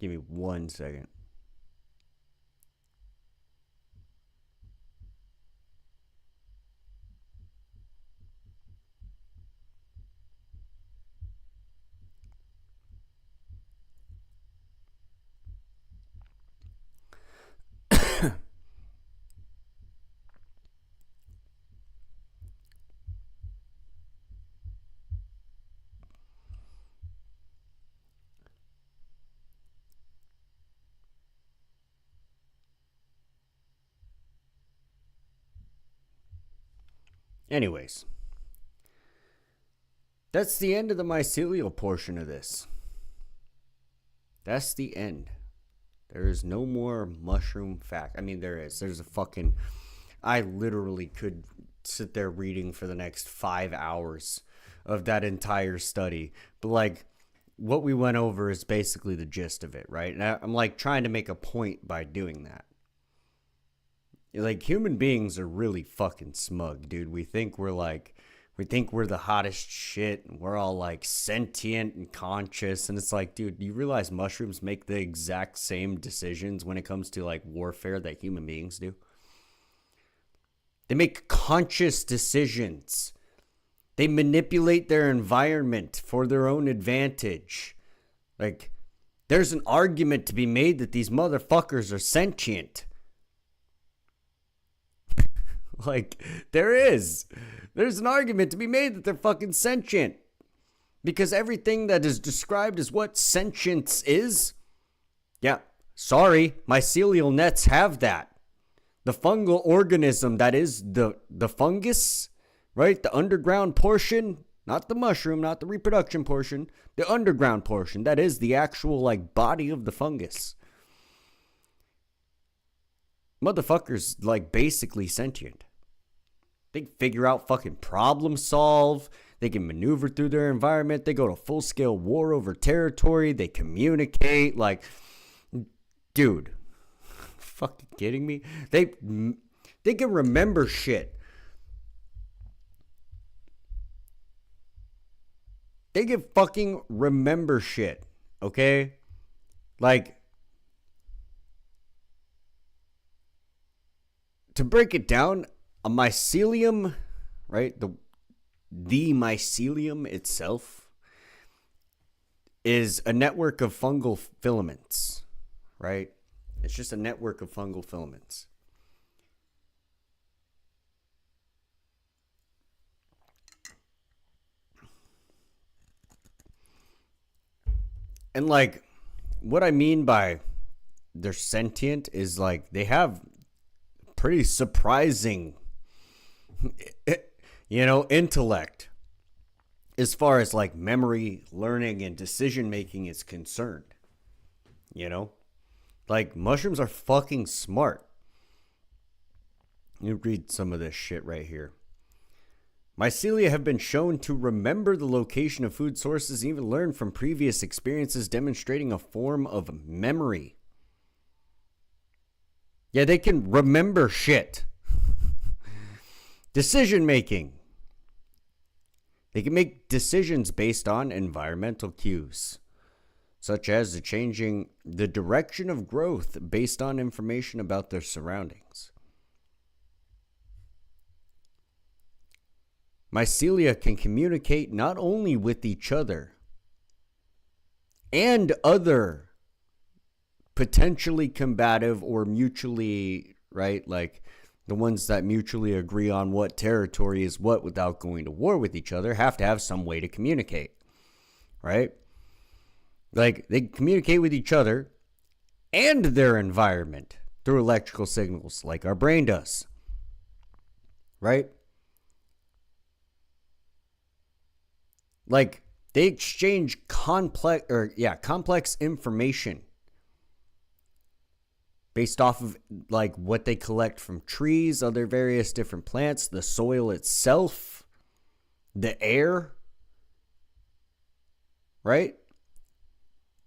U: Give me 1 second. Anyways, That's the end of the mycelial portion of this. That's the end. There is no more mushroom fact. I mean, there is. There's a fucking... I literally could sit there reading for the next 5 hours of that entire study. But, like, what we went over is basically the gist of it, right? And I'm, like, trying to make a point by doing that. Like, human beings are really fucking smug, dude. We think we're the hottest shit, and we're all like sentient and conscious, and it's like, dude, do you realize mushrooms make the exact same decisions when it comes to like warfare that human beings do? They make conscious decisions. They manipulate their environment for their own advantage. Like, there's an argument to be made that these motherfuckers are sentient. Like, there's an argument to be made that they're fucking sentient. Because everything that is described as what sentience is, yeah, sorry, mycelial nets have that. The fungal organism that is the fungus, right? The underground portion, not the mushroom, not the reproduction portion, the underground portion, that is the actual like body of the fungus. Motherfuckers like basically sentient. They can figure out fucking problem solve. They can maneuver through their environment. They go to full scale war over territory. They communicate. Like, dude, fucking kidding me? They can remember shit. They can fucking remember shit. Okay? Like, to break it down, a mycelium, right? The mycelium itself is a network of fungal filaments, right? It's just a network of fungal filaments. And like, what I mean by they're sentient is like they have pretty surprising intellect as far as like memory, learning, and decision making is concerned. Like mushrooms are fucking smart. You read some of this shit right here. Mycelia have been shown to remember the location of food sources and even learn from previous experiences, demonstrating a form of memory. Yeah, they can remember shit. Decision making. They can make decisions based on environmental cues, such as changing the direction of growth based on information about their surroundings. Mycelia can communicate not only with each other and other potentially combative or mutually, right, like the ones that mutually agree on what territory is what without going to war with each other have to have some way to communicate, right? Like, they communicate with each other and their environment through electrical signals, like our brain does, right? Like, they exchange complex information based off of like what they collect from trees, other various different plants, the soil itself, the air, right?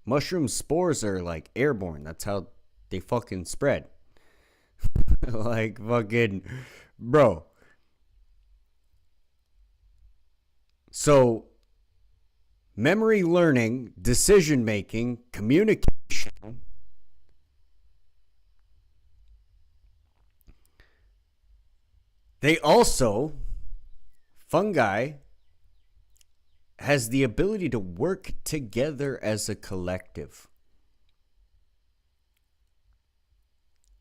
U: Mushroom spores are like airborne. That's how they fucking spread. Like fucking, bro. So, memory learning, decision making, communication, they also, fungi, has the ability to work together as a collective,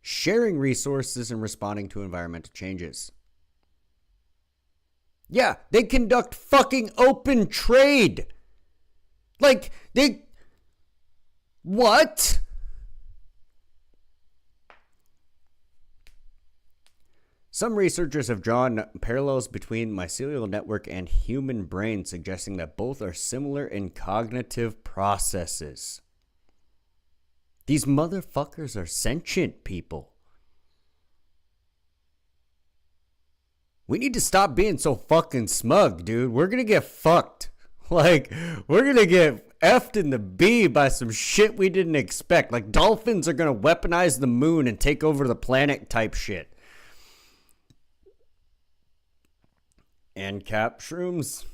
U: sharing resources and responding to environmental changes. Yeah, they conduct fucking open trade. Like, what? Some researchers have drawn parallels between mycelial network and human brain, suggesting that both are similar in cognitive processes. These motherfuckers are sentient people. We need to stop being so fucking smug, dude. We're gonna get fucked. Like, we're gonna get effed in the B by some shit we didn't expect. Like, dolphins are gonna weaponize the moon and take over the planet type shit. And cap shrooms.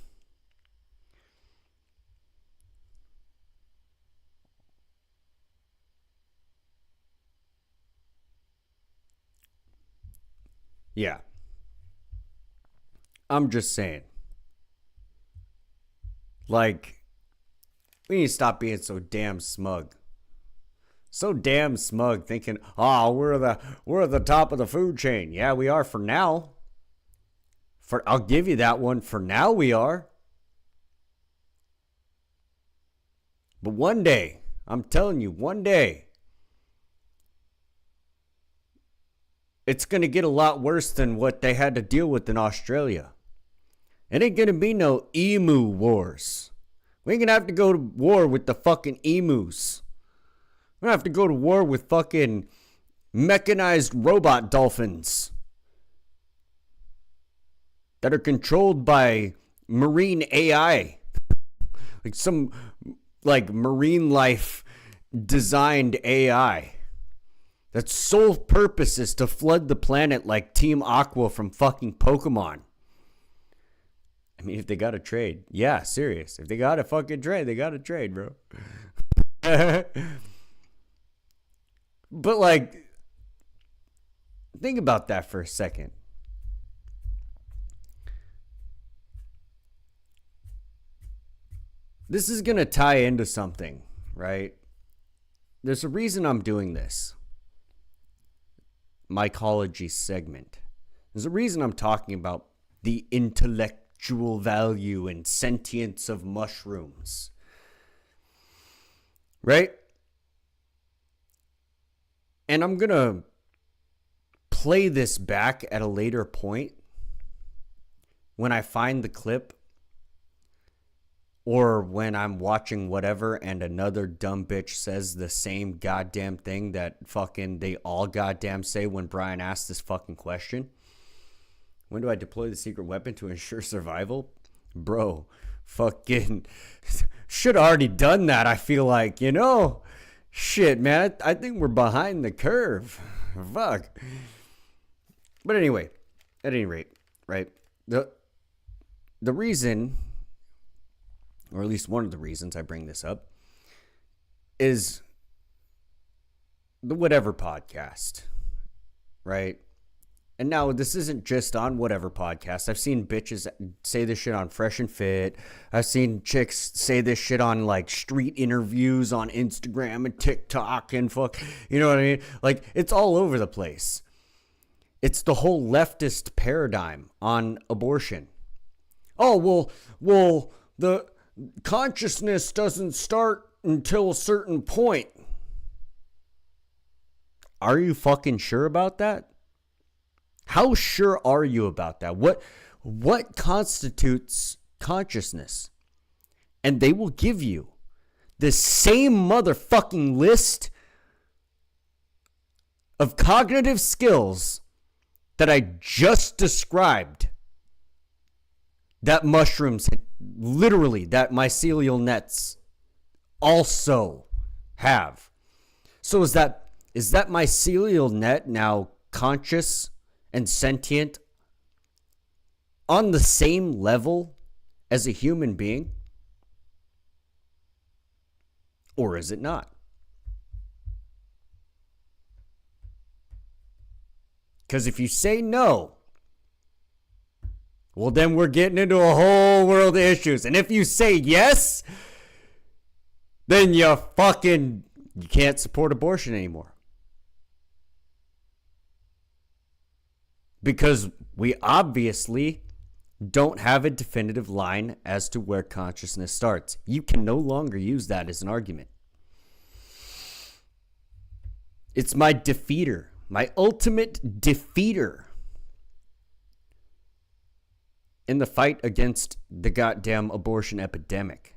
U: Yeah. I'm just saying. Like, we need to stop being so damn smug. So damn smug thinking, oh, we're at the top of the food chain. Yeah, we are for now. I'll give you that one. For now, we are. But one day, I'm telling you, one day, it's going to get a lot worse than what they had to deal with in Australia. It ain't going to be no emu wars. We ain't going to have to go to war with the fucking emus. We're going to have to go to war with fucking mechanized robot dolphins that are controlled by marine AI. Like some marine life designed AI. That's sole purpose is to flood the planet like Team Aqua from fucking Pokemon. I mean, if they got to trade. Yeah, serious. If they got to fucking trade, they got to trade, bro. But like, think about that for a second. This is going to tie into something, right? There's a reason I'm doing this. Mycology segment. There's a reason I'm talking about the intellectual value and sentience of mushrooms. Right? And I'm going to play this back at a later point when I find the clip. Or when I'm watching whatever and another dumb bitch says the same goddamn thing that fucking they all goddamn say when Brian asks this fucking question. When do I deploy the secret weapon to ensure survival? Bro, fucking should have already done that, I feel like, you know? Shit, man, I think we're behind the curve. Fuck. But anyway, at any rate, right? The reason, or at least one of the reasons I bring this up, is the Whatever podcast, right? And now this isn't just on Whatever podcast. I've seen bitches say this shit on Fresh and Fit. I've seen chicks say this shit on like street interviews on Instagram and TikTok and fuck, you know what I mean? Like, it's all over the place. It's the whole leftist paradigm on abortion. Oh, well, the consciousness doesn't start until a certain point. Are you fucking sure about that? How sure are you about that? What constitutes consciousness? And they will give you the same motherfucking list of cognitive skills that I just described that mushrooms, literally, that mycelial nets also have. So is that mycelial net now conscious and sentient on the same level as a human being? Or is it not? Because if you say no, well, then we're getting into a whole world of issues. And if you say yes, then you can't support abortion anymore. Because we obviously don't have a definitive line as to where consciousness starts. You can no longer use that as an argument. It's my defeater, my ultimate defeater in the fight against the goddamn abortion epidemic.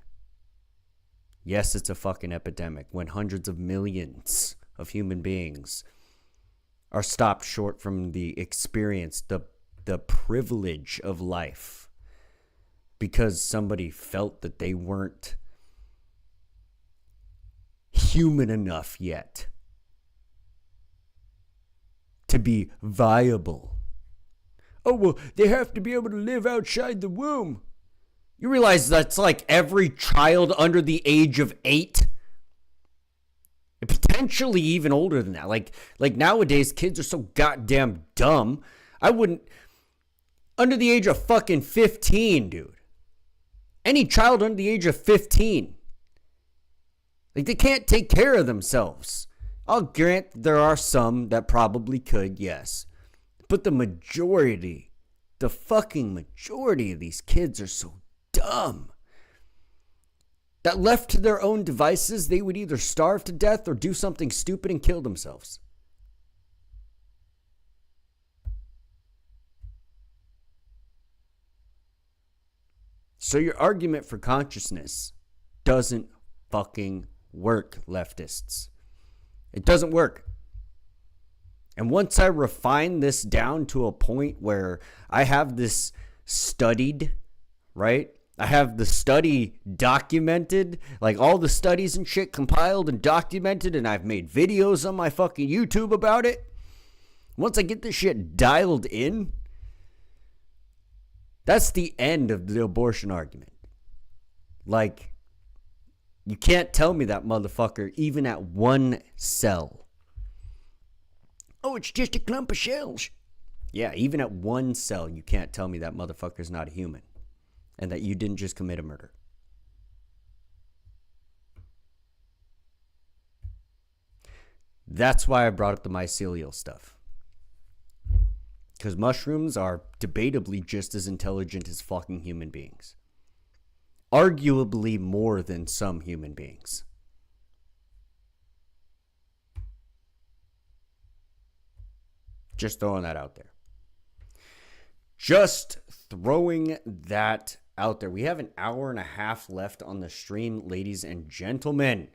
U: Yes, it's a fucking epidemic when hundreds of millions of human beings are stopped short from the experience, the privilege of life, because somebody felt that they weren't human enough yet to be viable. Oh, well, they have to be able to live outside the womb. You realize that's like every child under the age of 8? Potentially even older than that. Like nowadays, kids are so goddamn dumb. I wouldn't... Under the age of fucking 15, dude. Any child under the age of 15. Like, they can't take care of themselves. I'll grant there are some that probably could, yes. But the majority, the fucking majority of these kids are so dumb that left to their own devices, they would either starve to death or do something stupid and kill themselves. So your argument for consciousness doesn't fucking work, leftists. It doesn't work. And once I refine this down to a point where I have this studied, right? I have the study documented, like all the studies and shit compiled and documented, and I've made videos on my fucking YouTube about it. Once I get this shit dialed in, that's the end of the abortion argument. Like, you can't tell me that motherfucker even at one cell. Oh, it's just a clump of shells. Yeah, even at one cell, you can't tell me that motherfucker's not a human and that you didn't just commit a murder. That's why I brought up the mycelial stuff. Because mushrooms are debatably just as intelligent as fucking human beings. Arguably more than some human beings. Just throwing that out there. Just throwing that out there. We have an hour and a half left on the stream, ladies and gentlemen.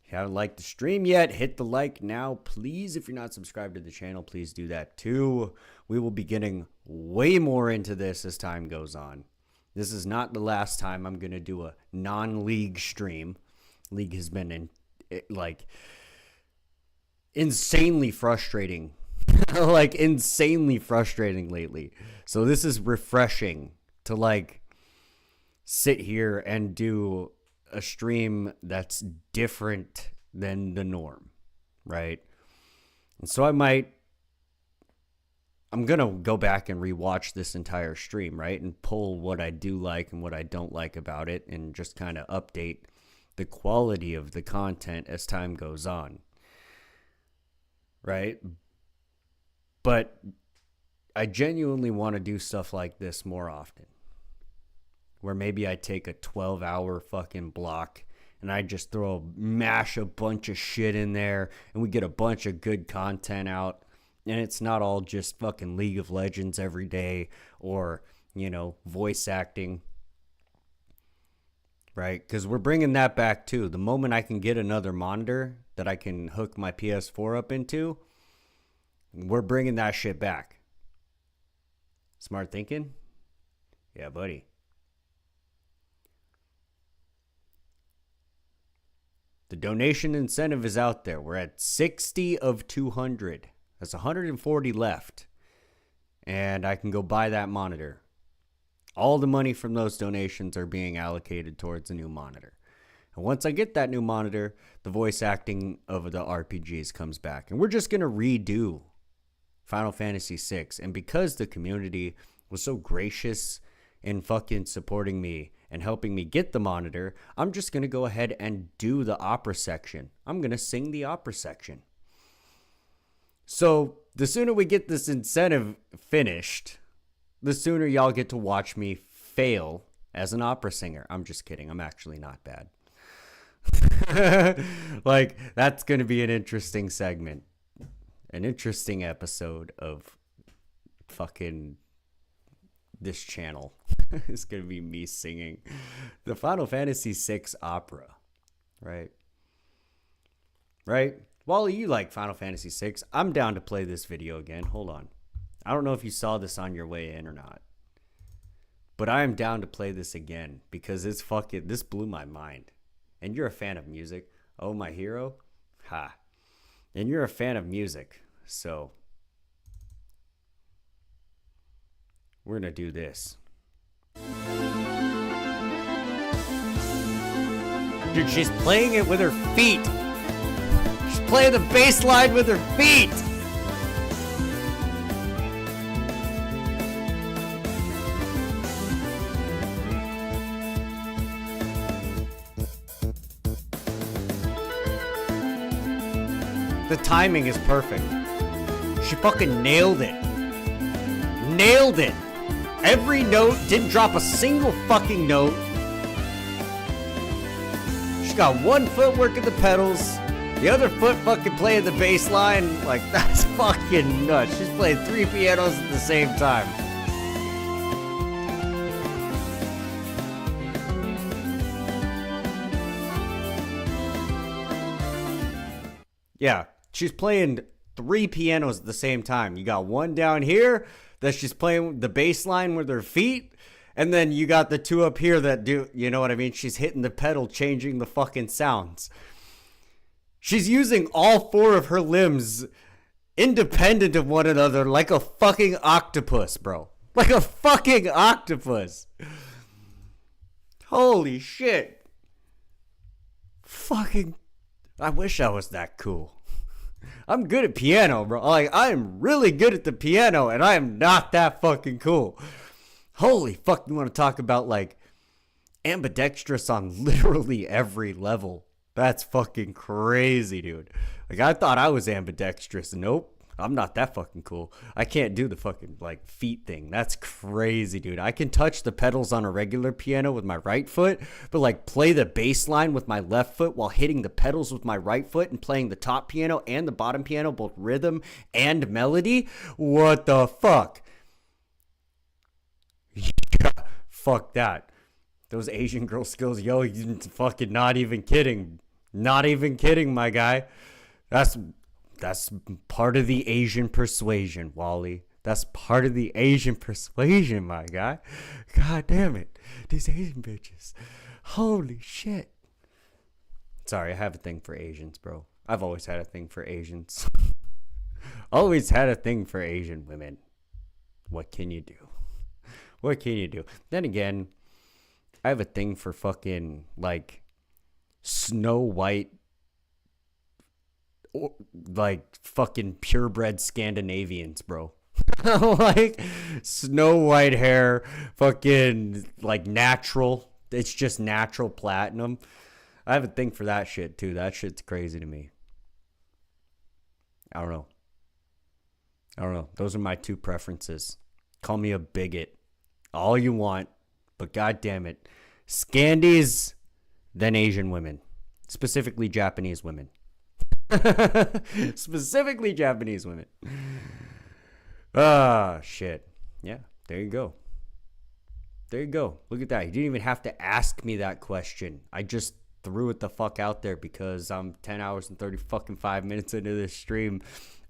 U: If you haven't liked the stream yet, hit the like now, please. If you're not subscribed to the channel, please do that too. We will be getting way more into this as time goes on. This is not the last time I'm going to do a non-league stream. League has been insanely frustrating. Like insanely frustrating lately. So this is refreshing to like sit here and do a stream that's different than the norm, right? And so I'm going to go back and rewatch this entire stream, right? And pull what I do like and what I don't like about it and just kind of update the quality of the content as time goes on, right? But I genuinely want to do stuff like this more often. Where maybe I take a 12-hour fucking block and I just mash a bunch of shit in there and we get a bunch of good content out. And it's not all just fucking League of Legends every day or, voice acting. Right? Because we're bringing that back too. The moment I can get another monitor that I can hook my PS4 up into, we're bringing that shit back. Smart thinking? Yeah, buddy. The donation incentive is out there. We're at 60 of 200. That's 140 left. And I can go buy that monitor. All the money from those donations are being allocated towards a new monitor. And once I get that new monitor, the voice acting of the RPGs comes back. And we're just going to redo Final Fantasy VI. And because the community was so gracious in fucking supporting me and helping me get the monitor, I'm just going to go ahead and do the opera section. I'm going to sing the opera section. So the sooner we get this incentive finished, the sooner y'all get to watch me fail as an opera singer. I'm just kidding. I'm actually not bad. Like, that's going to be an interesting segment. An interesting episode of fucking
A: this channel is going to be me singing the Final Fantasy VI opera, right? Right? Wally, you like Final Fantasy VI. I'm down to play this video again. Hold on. I don't know if you saw this on your way in or not, but I am down to play this again because it's fucking, this blew my mind. And you're a fan of music. Oh, my hero? Ha. And you're a fan of music. So we're going to do this. Dude, she's playing it with her feet. She's playing the bass line with her feet. The timing is perfect. She fucking nailed it. Nailed it. Every note, didn't drop a single fucking note. She got one foot working the pedals, the other foot fucking playing the bass line. Like, that's fucking nuts. She's playing 3 pianos at the same time. Yeah, she's playing 3 pianos at the same time. You got one down here that she's playing the bass line with her feet, and then you got the 2 up here that do, you know what I mean? She's hitting the pedal, changing the fucking sounds. She's using all 4 of her limbs independent of one another like a fucking octopus, bro. Like a fucking octopus. Holy shit. Fucking, I wish I was that cool. I'm good at piano, bro. Like, I am really good at the piano, and I am not that fucking cool. Holy fuck, you want to talk about, like, ambidextrous on literally every level. That's fucking crazy, dude. Like, I thought I was ambidextrous. Nope. I'm not that fucking cool. I can't do the fucking, like, feet thing. That's crazy, dude. I can touch the pedals on a regular piano with my right foot, but, like, play the bass line with my left foot while hitting the pedals with my right foot and playing the top piano and the bottom piano, both rhythm and melody? What the fuck? Yeah, fuck that. Those Asian girl skills, yo, you fucking not even kidding. Not even kidding, my guy. That's part of the Asian persuasion, Wally. That's part of the Asian persuasion, my guy. God damn it. These Asian bitches. Holy shit. Sorry, I have a thing for Asians, bro. I've always had a thing for Asians. Always had a thing for Asian women. What can you do? What can you do? Then again, I have a thing for fucking, like, Snow White, or, like, fucking purebred Scandinavians, bro. Like, Snow White hair, fucking, like, natural. It's just natural platinum. I have a thing for that shit, too. That shit's crazy to me. I don't know. Those are my 2 preferences. Call me a bigot. All you want. But god damn it. Scandies, then Asian women. Specifically Japanese women. Specifically Japanese women. Ah, shit. Yeah, there you go. There you go. Look at that. You didn't even have to ask me that question. I just threw it the fuck out there because I'm 10 hours and 30 fucking 5 minutes into this stream.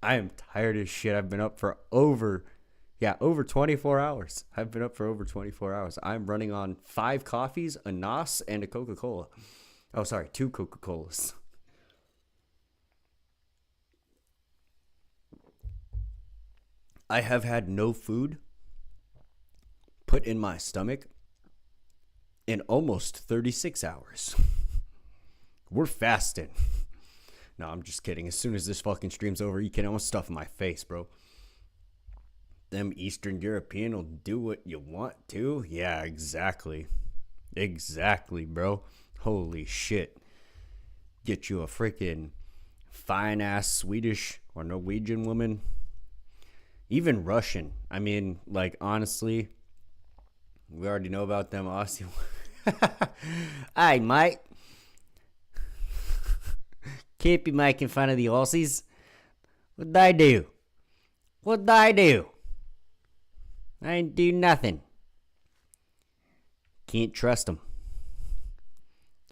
A: I am tired as shit. I've been up for over 24 hours. I've been up for over 24 hours. I'm running on 5 coffees, a NOS, and a Coca-Cola. Oh, sorry, 2 Coca-Colas. I have had no food put in my stomach in almost 36 hours. We're fasting. No, I'm just kidding. As soon as this fucking stream's over, you can almost stuff in my face, bro. Them Eastern European will do what you want to. Yeah, exactly. Exactly, bro. Holy shit. Get you a freaking fine-ass Swedish or Norwegian woman. Even Russian. I mean, like, honestly, we already know about them Aussie. Aye, mate. Can't be making fun of the Aussies. What'd I do? I ain't do nothing.
U: Can't trust them.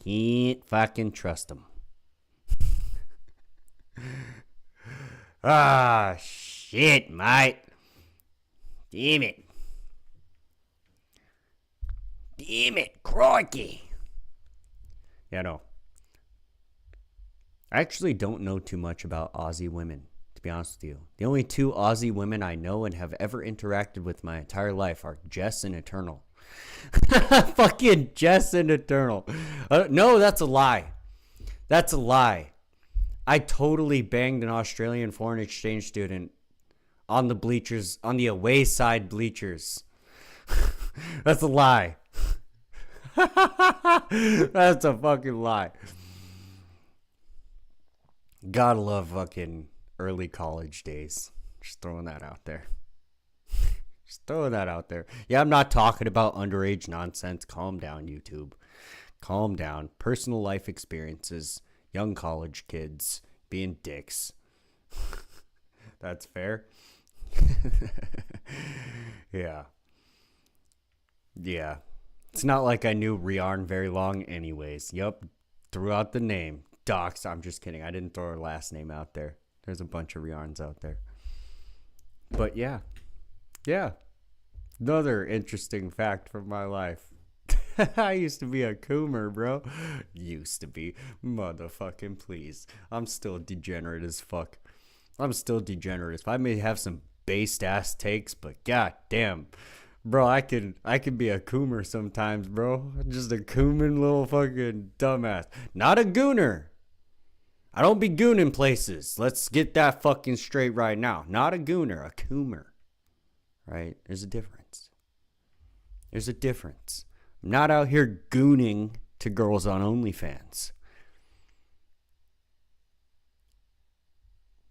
U: Can't fucking trust them. Ah, shit, mate. Damn it. Damn it, crikey. Yeah, no. I actually don't know too much about Aussie women, to be honest with you. The only two Aussie women I know and have ever interacted with my entire life are Jess and Eternal. Fucking Jess and Eternal. No, that's a lie. That's a lie. I totally banged an Australian foreign exchange student on the bleachers, on the away side bleachers. That's a lie. That's a fucking lie. Gotta love fucking early college days. Just throwing that out there. Just throwing that out there. Yeah, I'm not talking about underage nonsense. Calm down, YouTube. Calm down. Personal life experiences. Young college kids being dicks. That's fair. Yeah. Yeah. It's not like I knew Riarn very long anyways. Yup. Threw out the name. Docs. I'm just kidding. I didn't throw her last name out there. There's a bunch of Riarns out there. But yeah. Yeah. Another interesting fact from my life. I used to be a coomer, bro. Used to be. Motherfucking please. I'm still degenerate as fuck. I'm still degenerate as fuck. I may have some based ass takes, but god damn. Bro, I can be a coomer sometimes, bro. Just a cooming little fucking dumbass. Not a gooner. I don't be gooning places. Let's get that fucking straight right now. Not a gooner, a coomer. Right? There's a difference. There's a difference. I'm not out here gooning to girls on OnlyFans.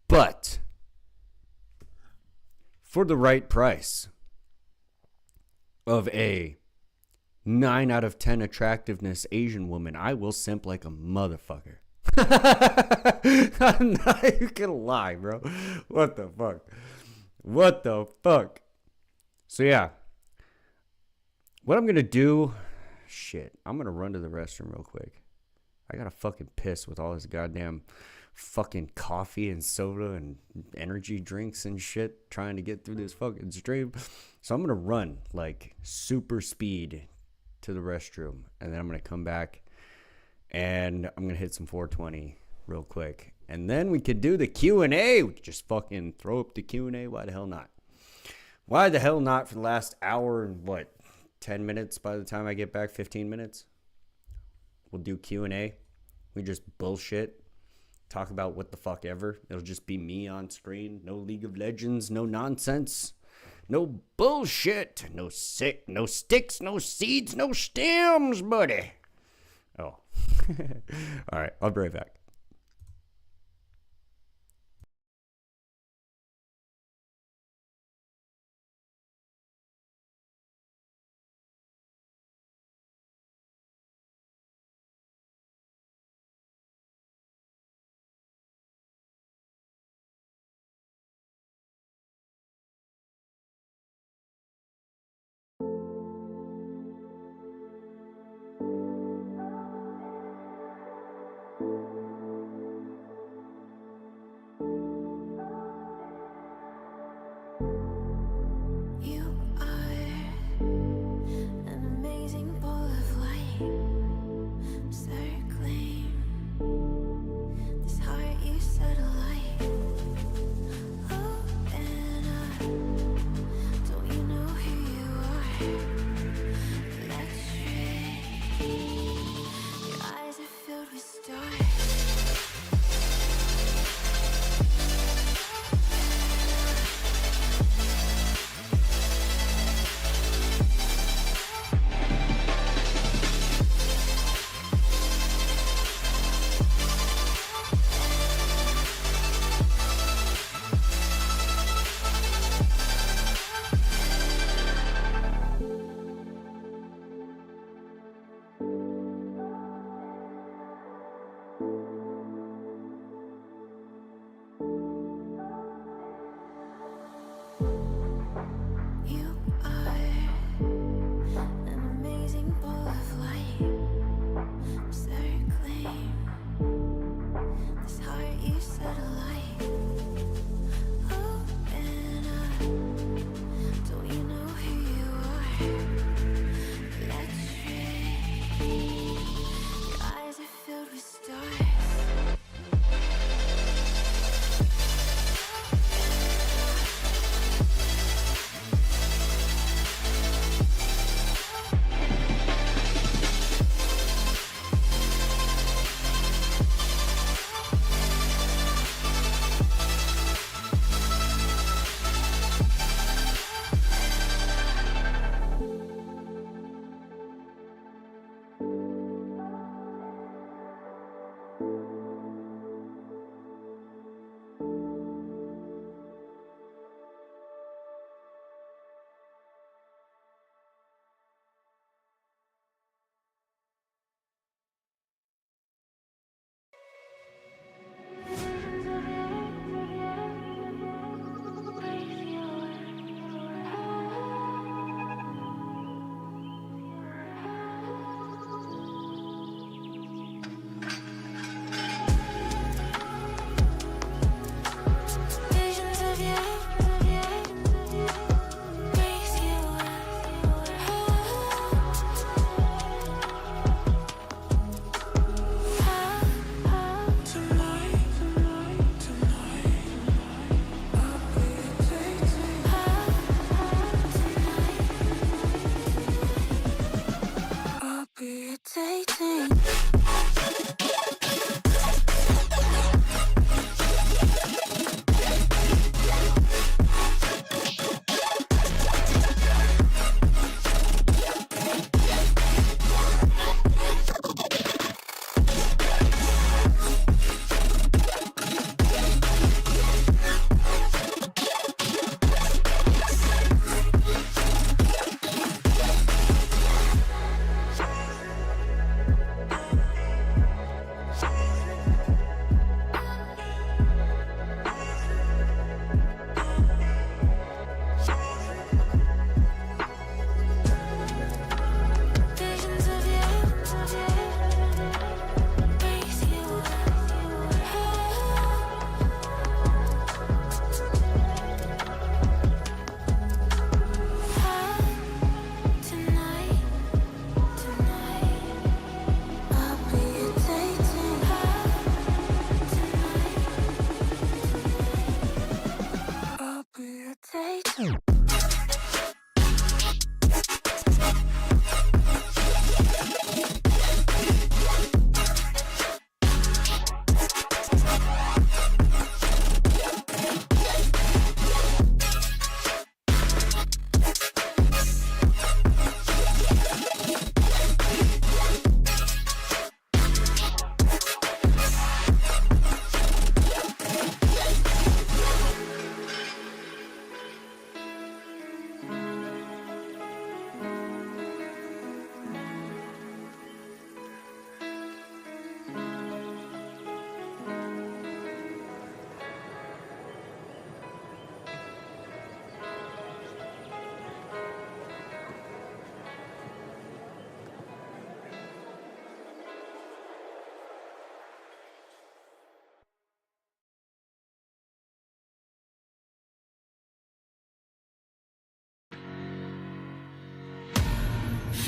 U: But for the right price of a 9 out of 10 attractiveness Asian woman, I will simp like a motherfucker. I'm not even gonna lie, bro. What the fuck? What the fuck? So yeah. What I'm going to do, shit, I'm going to run to the restroom real quick. I got to fucking piss with all this goddamn fucking coffee and soda and energy drinks and shit trying to get through this fucking stream. So I'm going to run like super speed to the restroom, and then I'm going to come back and I'm going to hit some 420 real quick. And then we could do the Q&A. We could just fucking throw up the Q&A. Why the hell not? Why the hell not for the last hour and what? 10 minutes by the time I get back, 15 minutes. We'll do Q&A. We just bullshit. Talk about what the fuck ever. It'll just be me on screen. No League of Legends. No nonsense. No bullshit. No sticks. No seeds. No stems, buddy. Oh. All right. I'll be right back.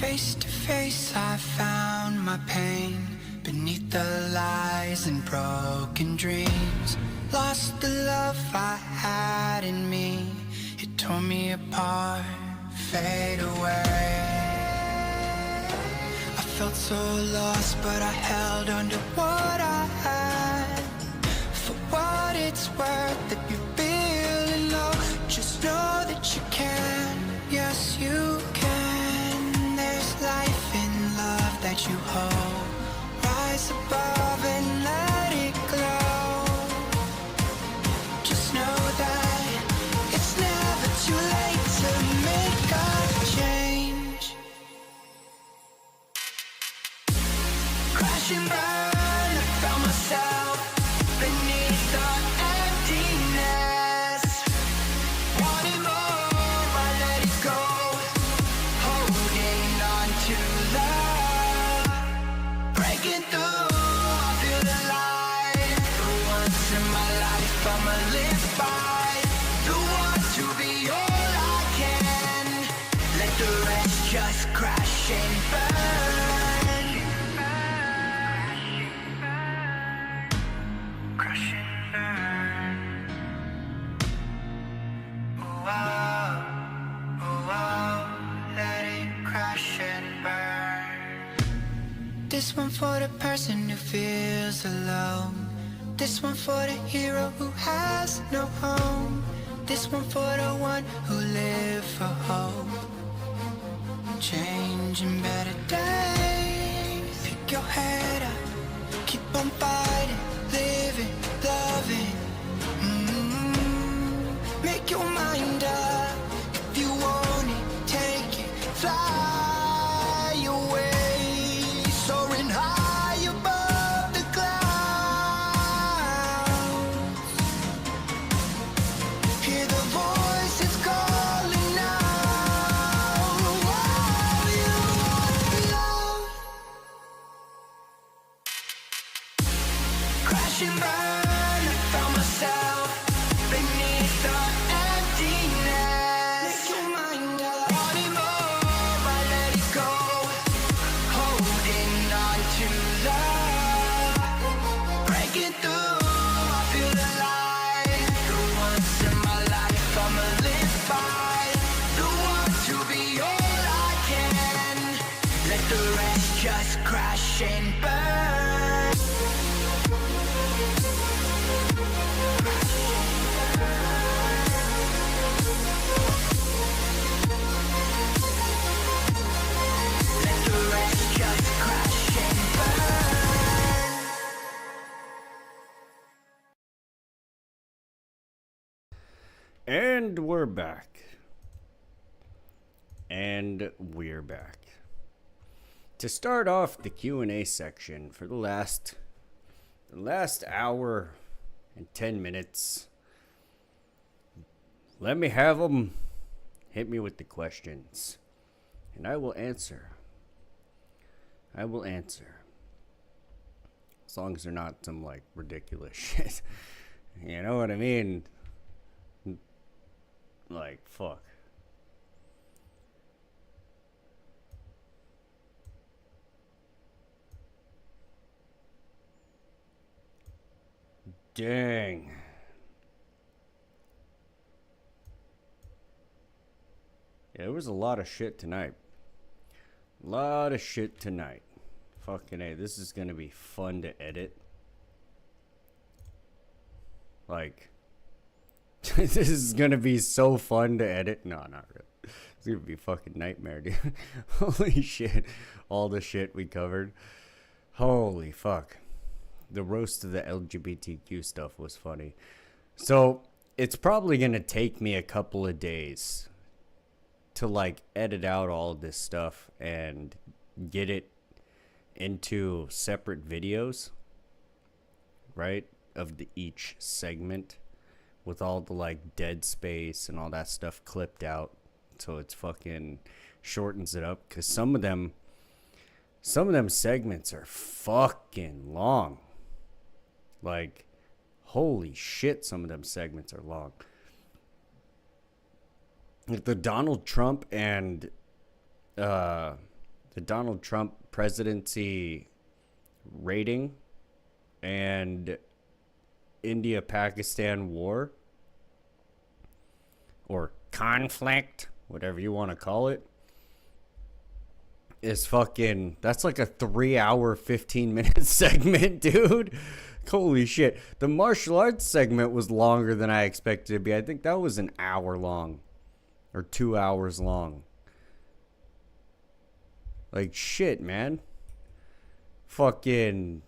D: Face to face, I found my pain beneath the lies and broken dreams. Lost the love I had in me. It tore me apart, fade away. I felt so lost, but I held on to what I had. For what it's worth, if you're feeling low, just know that you can. Yes, you can. There's life in love that you hold. Rise above and let it glow. Just know that it's never too late to make a change. Crash and burn, I found myself beneath the emptiness. Wanting more, I let it go. Holding on to love. Breaking through, I feel alive. For once in my life, I'ma live by the want to be all I can. Let the rest just crash and burn. Crash and burn. Oh, oh, oh, oh, let it crash and burn. This one for the person who feels alone. This one for the hero who has no home. This one for the one who live for hope. Changing better days. Pick your head up, keep on fighting, living, loving. Make your mind up. If you want it, take it, fly away, soaring high above the clouds. Hear the voices calling now. Oh, you want love. Crash and burn, I found myself beneath the emptiness. Make your mind up. Wanting more, I let it go. Holding on to love. Breaking through, I feel alive. For once in my life, I'ma live by the want to be all I can. Let the rest just crash and burn. Let the rest just crash and burn.
A: And we're back. And we're back. To start off the Q&A section for the last hour and 10 minutes, let me have them. Hit me with the questions, and I will answer. I will answer. As long as they're not some, like, ridiculous shit. You know what I mean? Like, fuck. Dang. Yeah, there was a lot of shit tonight. Fucking A, this is gonna be fun to edit. Like, this is gonna be so fun to edit. No, not really. It's gonna be a fucking nightmare, dude. Holy shit. All the shit we covered. Holy fuck. The roast of the LGBTQ stuff was funny. So, it's probably gonna take me a couple of days to, like, edit out all of this stuff and get it into separate videos, right, of each segment with all the, like, dead space and all that stuff clipped out, so it's fucking shortens it up, because some of them segments are fucking long. Like, holy shit, some of them segments are long. Like the Donald Trump and
U: the Donald Trump presidency rating and India-Pakistan war, or conflict, whatever you want to call it, is fucking, that's like a 3-hour, 15-minute segment, dude. Holy shit. The martial arts segment was longer than I expected it to be. I think that was an hour long or 2 hours long. Like, shit, man. Fucking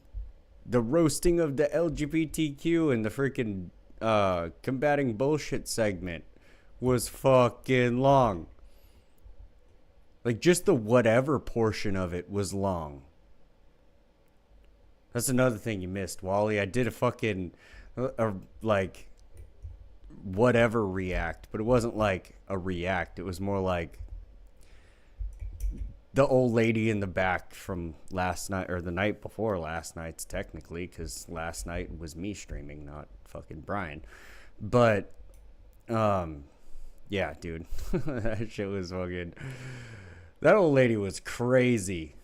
U: the roasting of the LGBTQ and the freaking combating bullshit segment was fucking long. Like, just the whatever portion of it was long. That's another thing you missed, Wally. I did a fucking, like, whatever react, but it wasn't like a react. It was more like the old lady in the back from last night, or the night before last night's, technically, because last night was me streaming, not fucking Brian. But, yeah, dude. That shit was fucking... That old lady was crazy.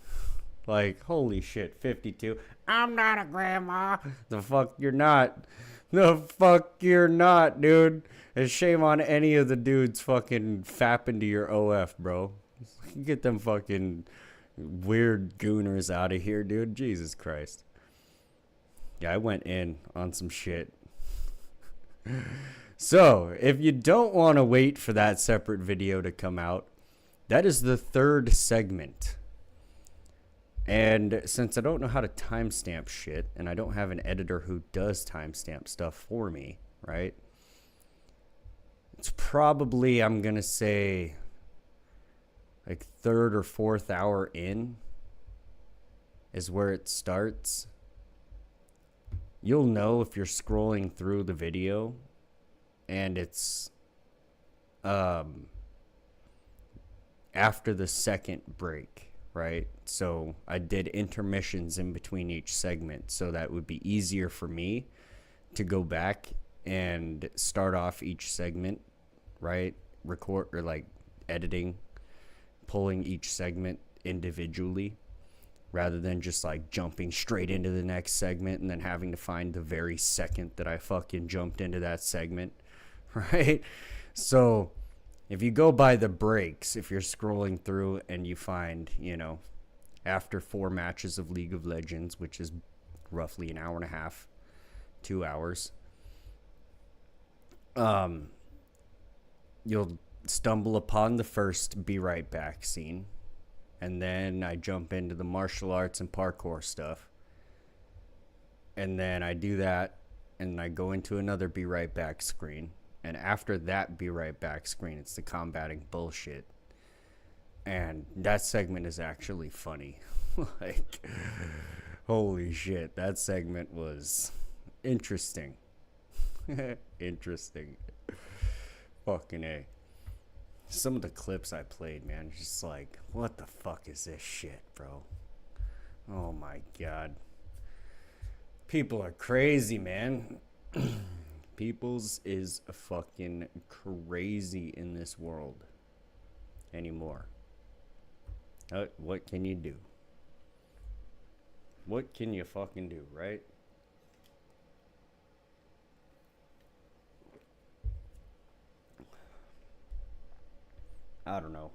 U: Like, holy shit, 52. I'm not a grandma. The fuck you're not. The fuck you're not, dude. And shame on any of the dudes fucking fapping to your OF, bro. Get them fucking weird gooners out of here, dude. Jesus Christ. Yeah, I went in on some shit. So, if you don't want to wait for that separate video to come out, that is the third segment. And since I don't know how to timestamp shit, and I don't have an editor who does timestamp stuff for me, right? It's probably, I'm going to say, like third or fourth hour in is where it starts. You'll know if you're scrolling through the video and it's after the second break, right? So I did intermissions in between each segment, so that would be easier for me to go back and start off each segment, right? Record, or like editing, pulling each segment individually, rather than just like jumping straight into the next segment and then having to find the very second that I fucking jumped into that segment, right? So if you go by the breaks, if you're scrolling through and you find, you know, after 4 matches of League of Legends, which is roughly an hour and a half, 2 hours, you'll stumble upon the first Be Right Back scene. And then I jump into the martial arts and parkour stuff. And then I do that, and I go into another Be Right Back screen. And after that Be Right Back screen, it's the combating bullshit. And that segment is actually funny. Like, holy shit, that segment was interesting. Interesting. Fucking A. Some of the clips I played, man, just like, what the fuck is this shit, bro? Oh my god. People are crazy, man. People's is fucking crazy in this world anymore. What can you do? What can you fucking do, right? I don't know.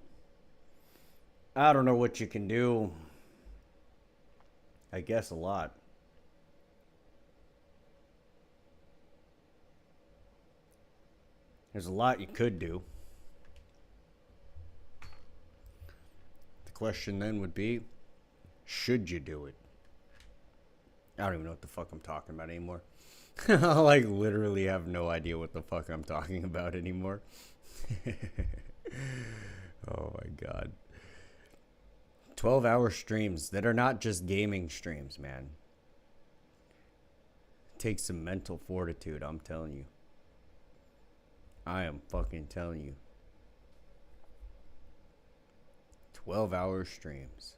U: I don't know what you can do. I guess a lot. There's a lot you could do. The question then would be, should you do it? I don't even know what the fuck I'm talking about anymore. I like literally have no idea what the fuck I'm talking about anymore. Oh my god. 12-hour streams that are not just gaming streams, man. It takes some mental fortitude, I'm telling you. I am fucking telling you. 12-hour streams.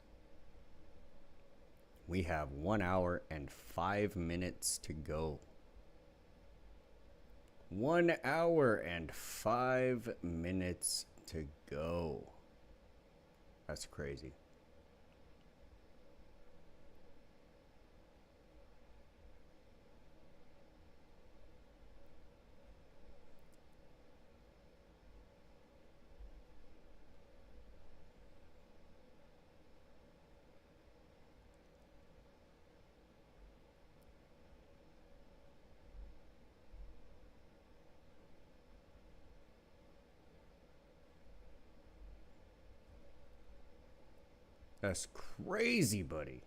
U: We have 1 hour and 5 minutes to go. 1 hour and 5 minutes to go. That's crazy.
A: That's crazy, buddy.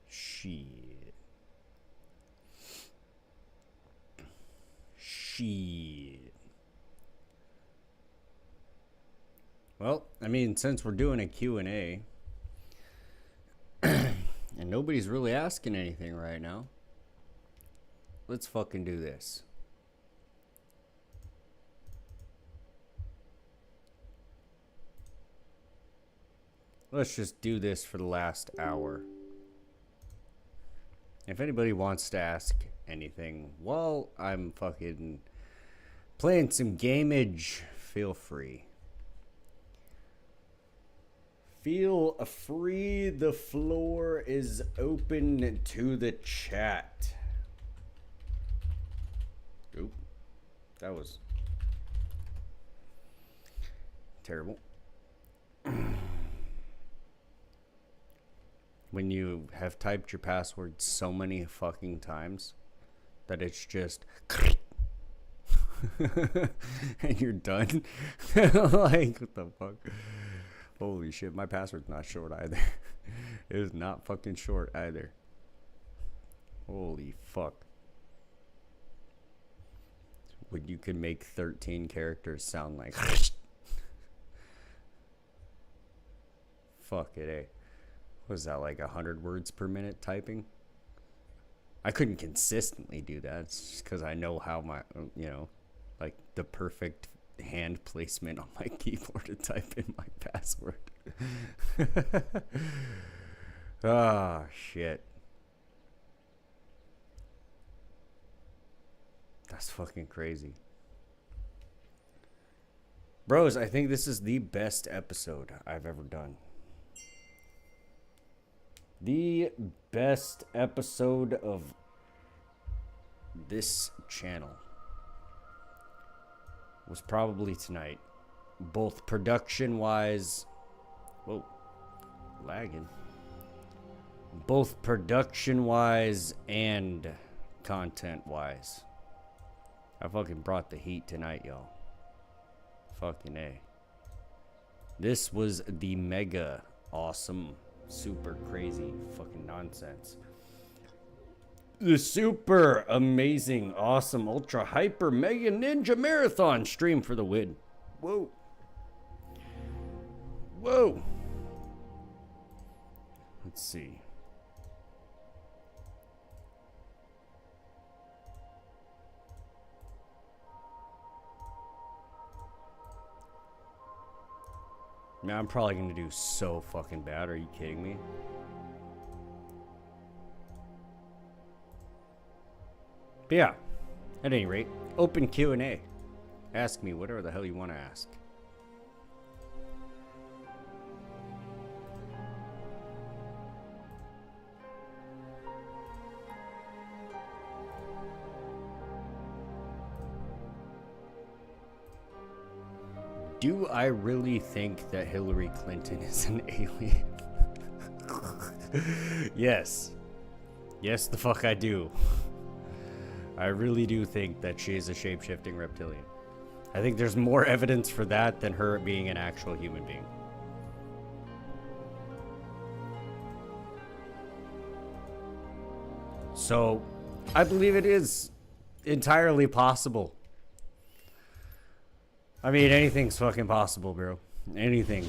A: Shit. Shit. Well, I mean, since we're doing a Q&A, and nobody's really asking anything right now, let's fucking do this. Let's just do this for the last hour. If anybody wants to ask anything while I'm fucking playing some gamage, feel free. Feel free. The floor is open to the chat. Oop. That was terrible. When you have typed your password so many fucking times that it's just and you're done. Like, what the fuck? Holy shit, my password's not short either. It is not fucking short either. Holy fuck. When you can make 13 characters sound like fuck it, eh? Was that like 100 words per minute typing? I couldn't consistently do that. It's just because I know how my, you know, like the perfect hand placement on my keyboard to type in my password. Ah, shit. That's fucking crazy. Bros, I think this is the best episode I've ever done. The best episode of this channel was probably tonight. Both production-wise... Whoa. Lagging. Both production-wise and content-wise. I fucking brought the heat tonight, y'all. Fucking A. This was the mega awesome, super crazy fucking nonsense. The super amazing, awesome, ultra hyper mega ninja marathon stream for the win. Whoa. Whoa. Let's see. Man, I'm probably gonna do so fucking bad. Are you kidding me? But yeah, at any rate, open Q&A. Ask me whatever the hell you want to ask. Do I really think that Hillary Clinton is an alien? Yes. Yes, the fuck I do. I really do think that she is a shape-shifting reptilian. I think there's more evidence for that than her being an actual human being. So, I believe it is entirely possible. I mean, anything's fucking possible, bro. Anything.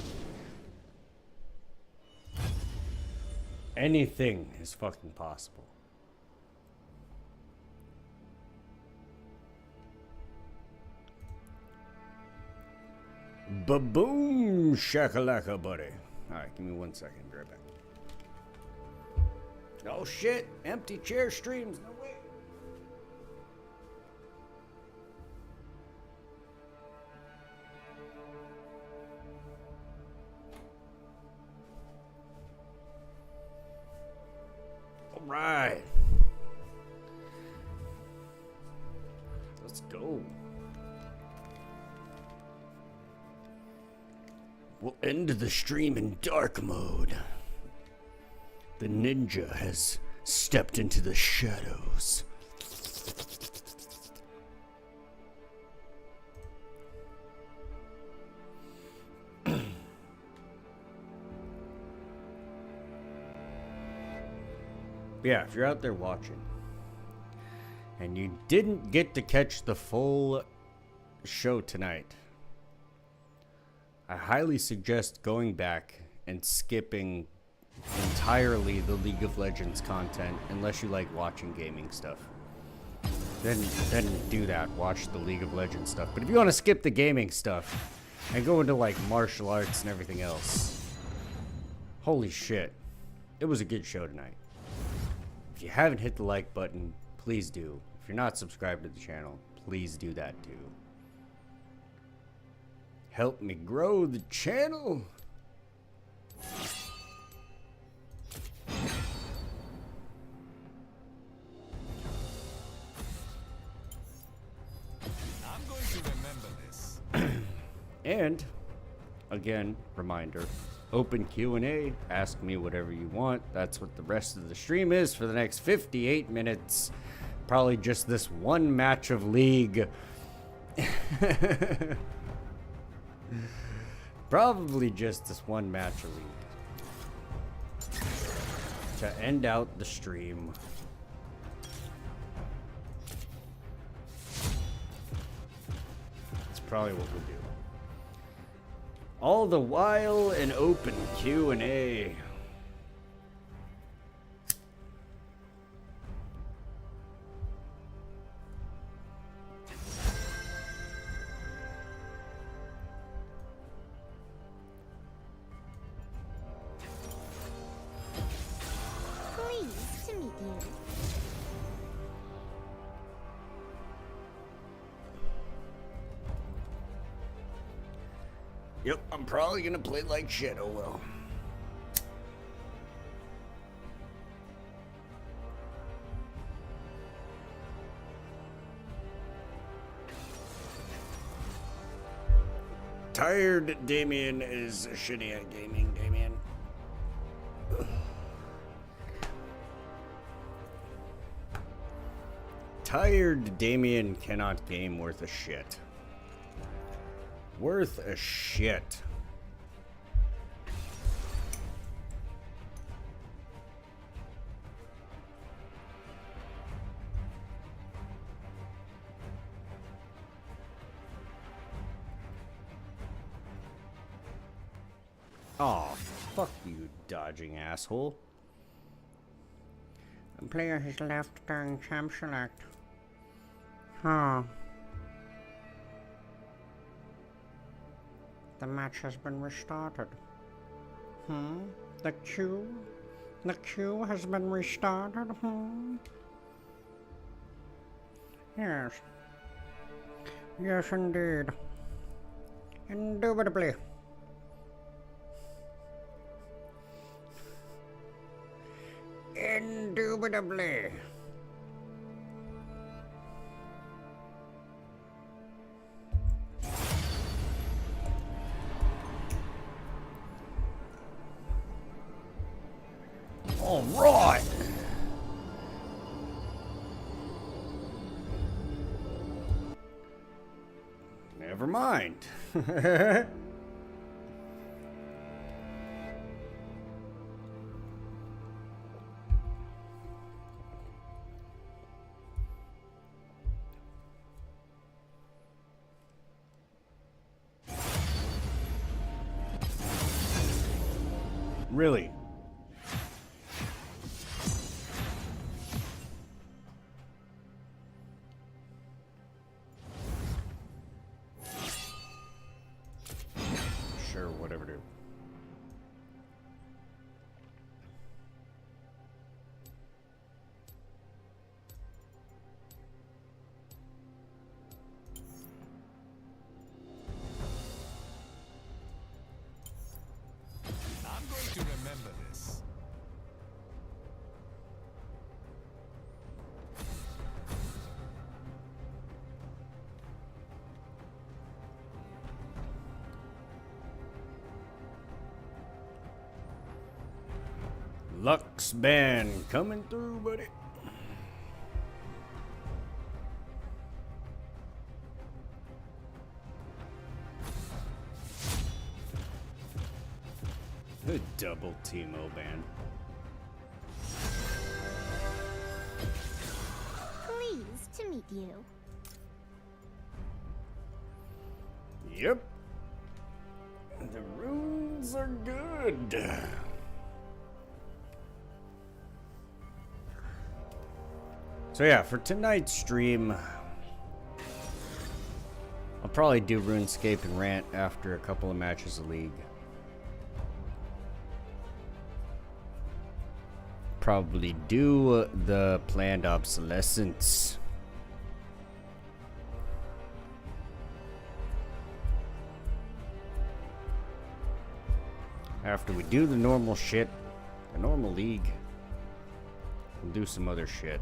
A: Anything is fucking possible. Ba-boom, shakalaka, buddy. Alright, give me 1 second. Be right back. Oh shit, empty chair streams. No way. All right. Let's go. We'll end the stream in dark mode. The ninja has stepped into the shadows.
U: Yeah, if you're out there watching and you didn't get to catch the full show tonight, I highly suggest going back and skipping entirely the League of Legends content unless you like watching gaming stuff. Then do that. Watch the League of Legends stuff. But if you want to skip the gaming stuff and go into like martial arts and everything else, holy shit, it was a good show tonight. If you haven't hit the like button, please do. If you're not subscribed to the channel, please do that too. Help me grow the channel.
W: I'm going to remember this.
U: And again, reminder, open Q&A, ask me whatever you want. That's what the rest of the stream is for the next 58 minutes. Probably just this one match of League. Probably just this one match of League to end out the stream. That's probably what we'll do. All the while an open Q&A.
J: Pleased to meet you.
U: Yep, I'm probably gonna play like shit, oh well. Tired Damien is shitty at gaming, Damien. Tired Damien cannot game worth a shit. Worth a shit. Oh, fuck you, dodging asshole. The player has left during champ select. Huh. The match has been restarted. The queue has been restarted. Yes. Yes, indeed. Indubitably. Indubitably. All right. Never mind. Really? Sure, whatever, dude.
W: I'm going to remember this.
U: Lux Band coming through, buddy. The double Timo band.
J: to meet you.
U: Yep. The runes are good. So yeah, for tonight's stream, I'll probably do RuneScape and rant after a couple of matches of League. Probably do the planned obsolescence. After we do the normal shit, the normal League, we'll do some other shit.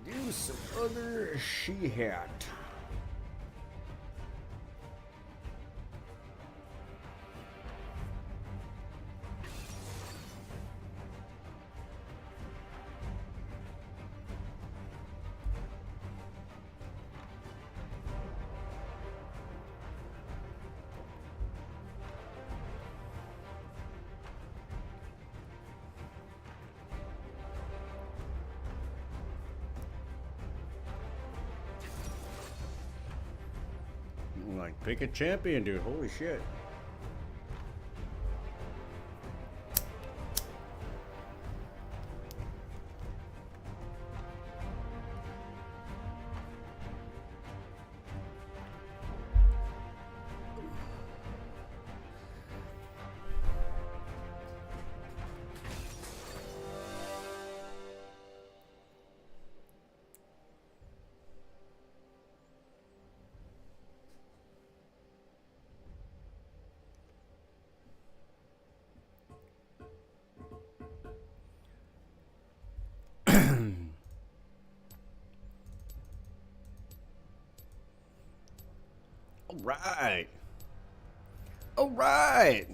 U: Do some other she-hat. Like, pick a champion, dude. Holy shit. Alright. Alright.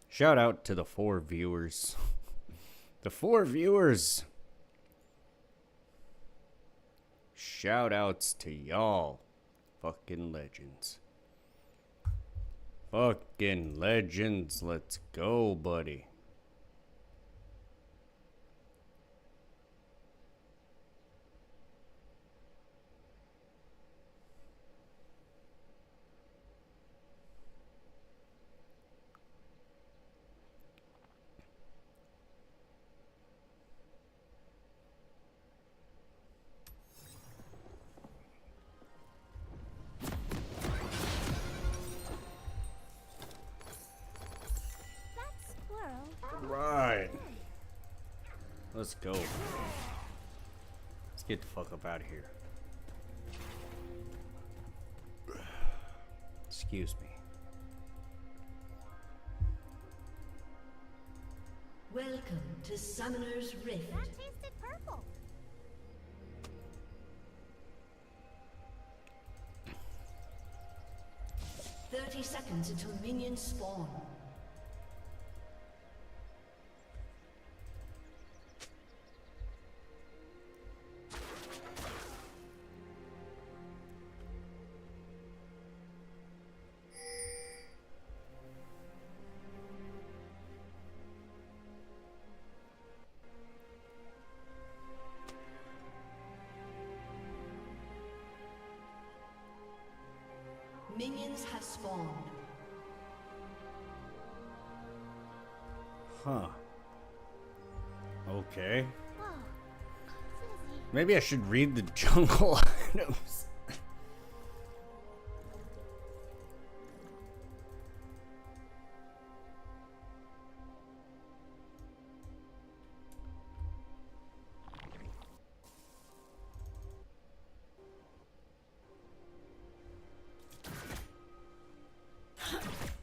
U: Shout out to the 4 viewers. The 4 viewers. Shout outs to y'all. Fucking legends. Fucking legends. Let's go, buddy. Right. Let's go. Let's get the fuck up out of here. Excuse me.
L: Welcome to Summoner's Rift.
J: That tasted purple.
L: "30 seconds until minions spawn. Minions have spawned.
U: Huh. Okay. Maybe I should read the jungle items.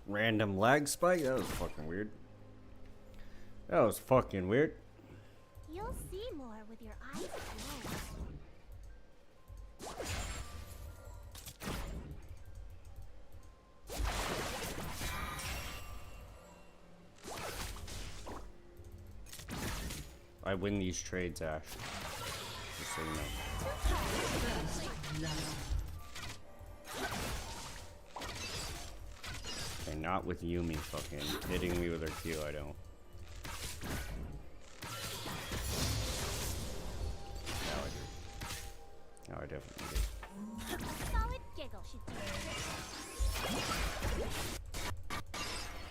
U: Random lag spike? That was fucking weird. That was fucking weird.
J: You'll see more with your eyes closed.
U: I win these trades, Ash. Just so you know. Okay, not with Yumi fucking hitting me with her Q, I don't. Now I do. Now I definitely do.
J: Solid giggle should do.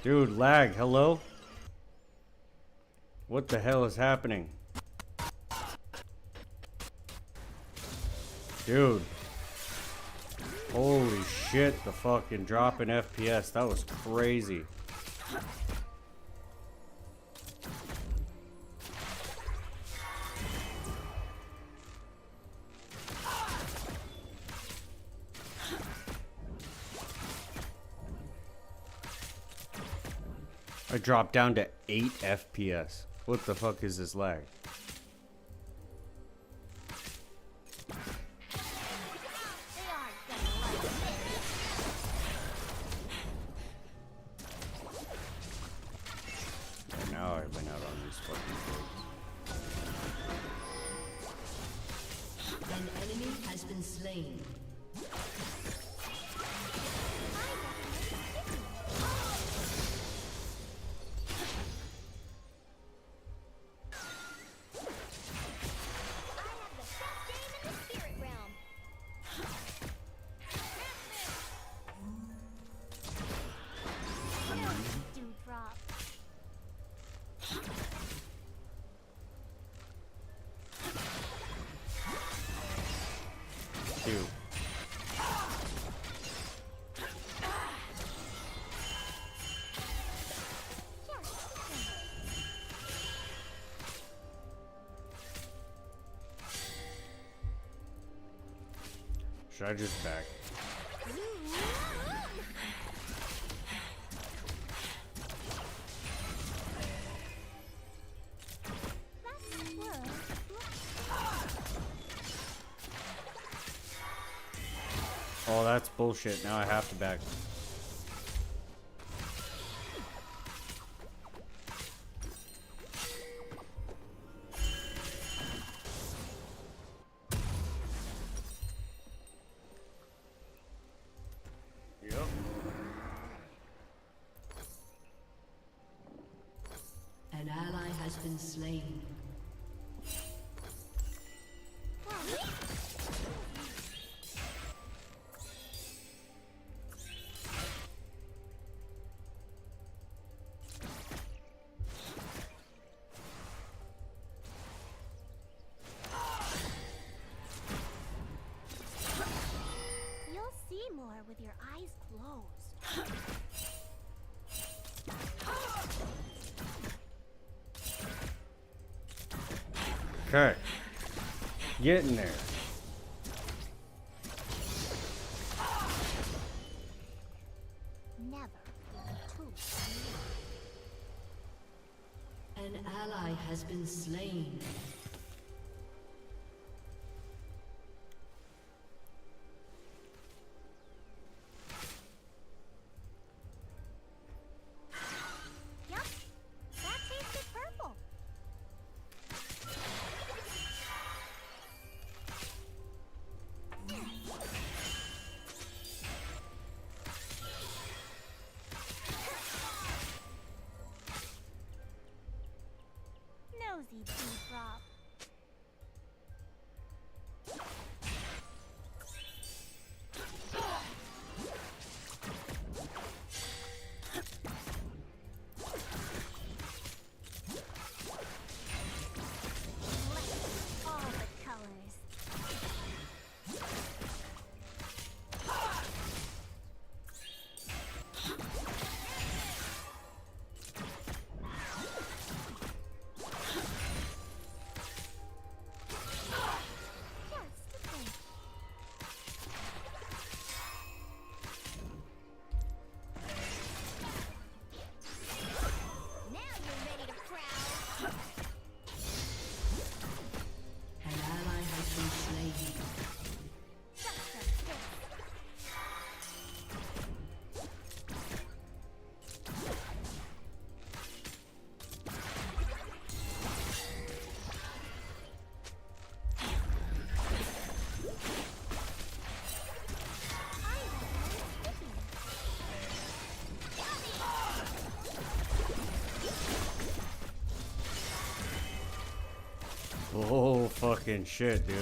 U: Dude, lag, hello? What the hell is happening? Dude. Holy shit, the fucking drop in FPS. That was crazy. I dropped down to 8 FPS. What the fuck is this lag? And now I went out on these fucking things.
L: An enemy has been slain. Should I just back? Oh, that's bullshit. Now I have to back. An ally has been slain.
J: You'll see more with your eyes closed.
U: Okay. Get in there.
J: Never too
L: An ally has been slain.
J: Yep, that tasted purple. Nosy Dewdrop.
U: fucking shit, dude.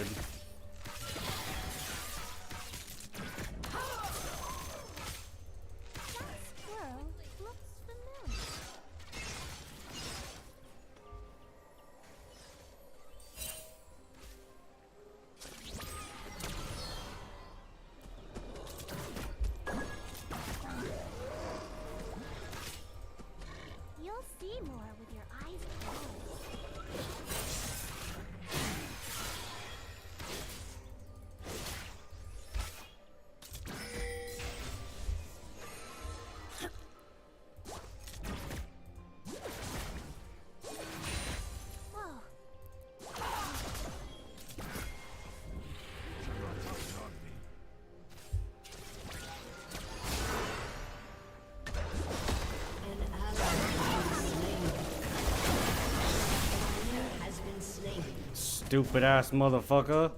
J: You'll see more with your eyes closed.
U: Stupid ass motherfucker.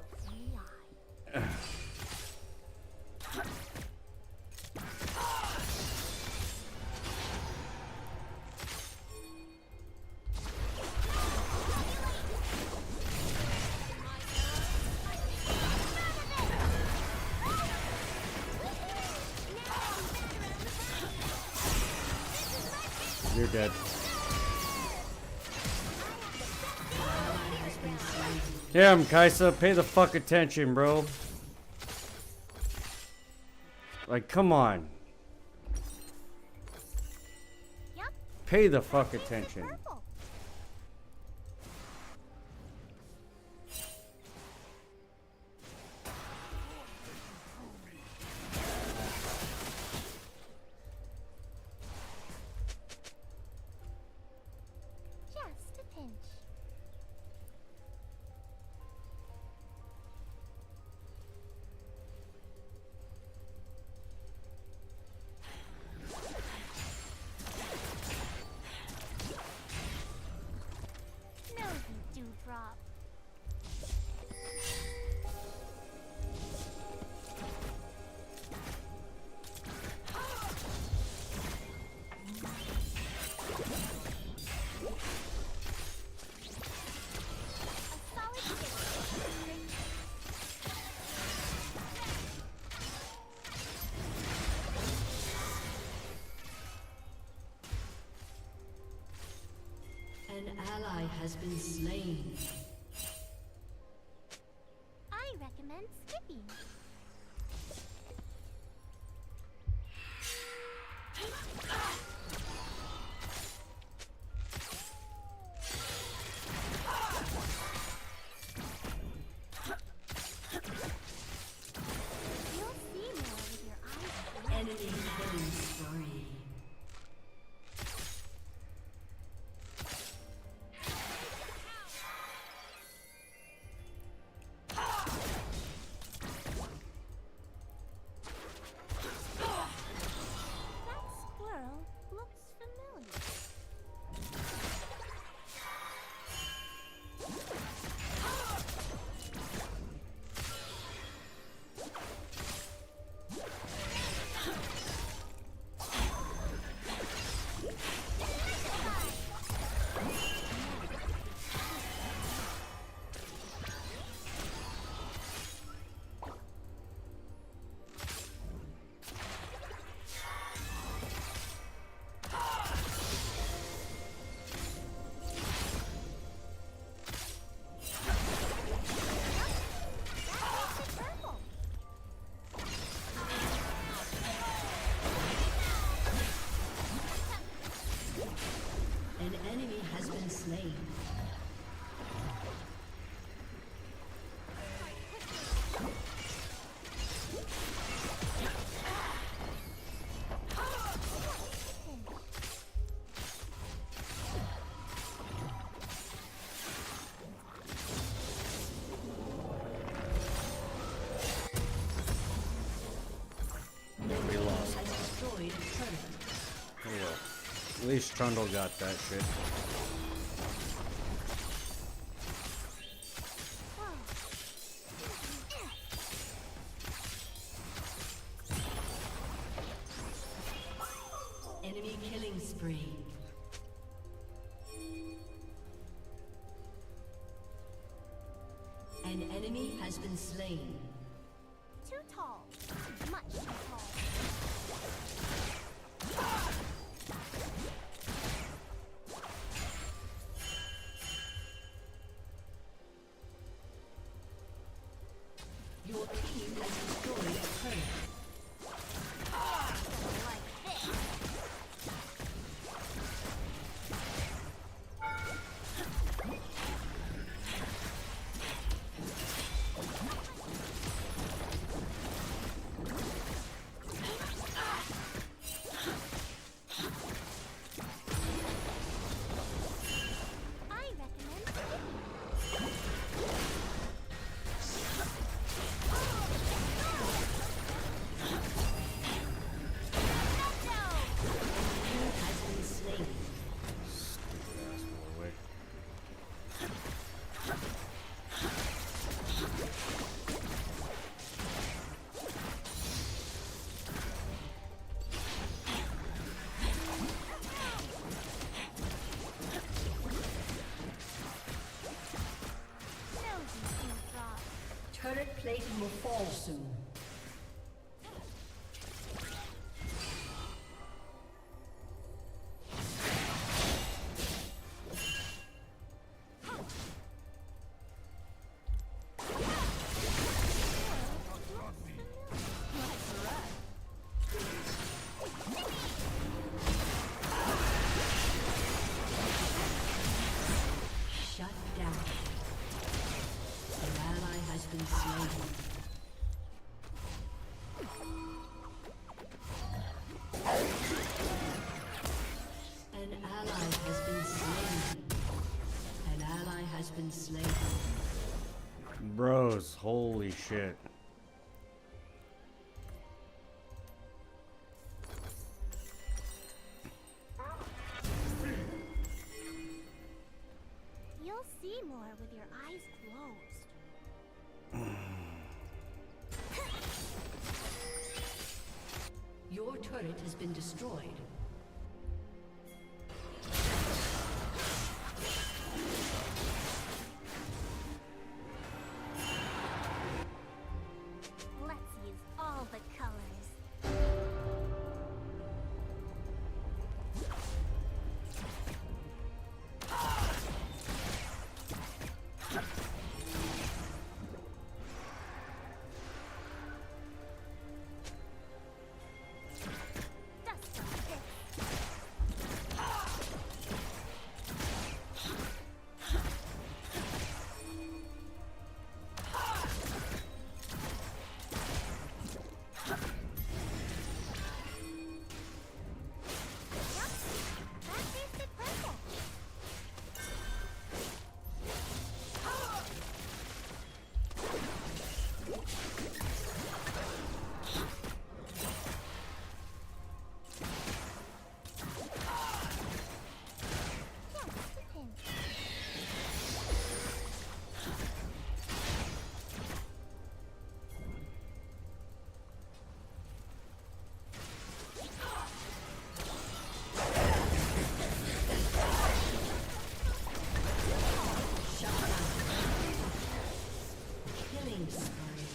U: You're dead. Damn, Kaisa, pay the fuck attention, bro. Like, come on. Pay the fuck attention.
J: Just a pinch. Dewdrop.
L: An ally has been slain.
J: I recommend skipping. You'll see more with your eyes closed.
L: Enemy killing spree.
J: That squirrel looks familiar.
L: An enemy has been slain.
U: We lost.
L: Has destroyed turret.
U: Yeah. At least Trundle got that shit.
L: Enemy killing spree. enemy has been slain.
J: Too tall. Much too tall.
L: Your team has destroyed a turret. Turret plating will fall soon. Shut down. An ally has been slain. An ally has been slain. An ally has been slain.
U: Bros, holy shit.
J: You'll see more with your eyes closed.
L: Your turret has been destroyed.
J: Let's use all the colors. Dust on this. That tasted purple.
L: Killing spree.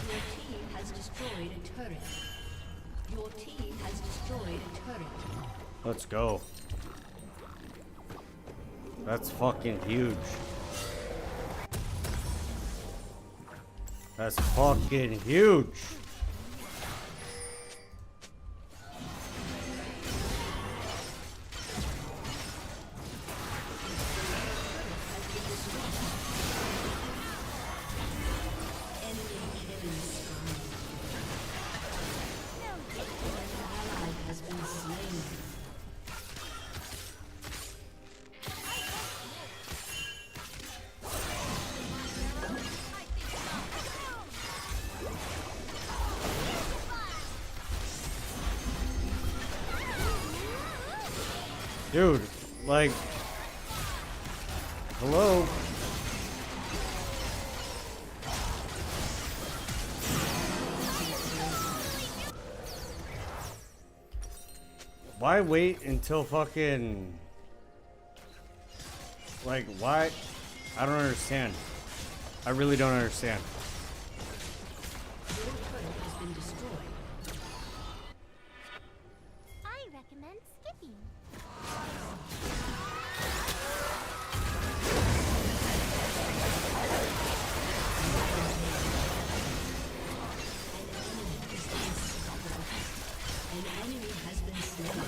L: Your team has destroyed a turret. Your team has destroyed a turret.
U: Let's go. That's fucking huge. That's fucking huge.
L: Enemy killing spree. An ally has been slain.
U: Dude, like, hello? Why wait until fucking... Like, why? I don't understand. I really don't understand.
L: Your turret has been destroyed.
J: I recommend skipping.
L: An enemy has been slain.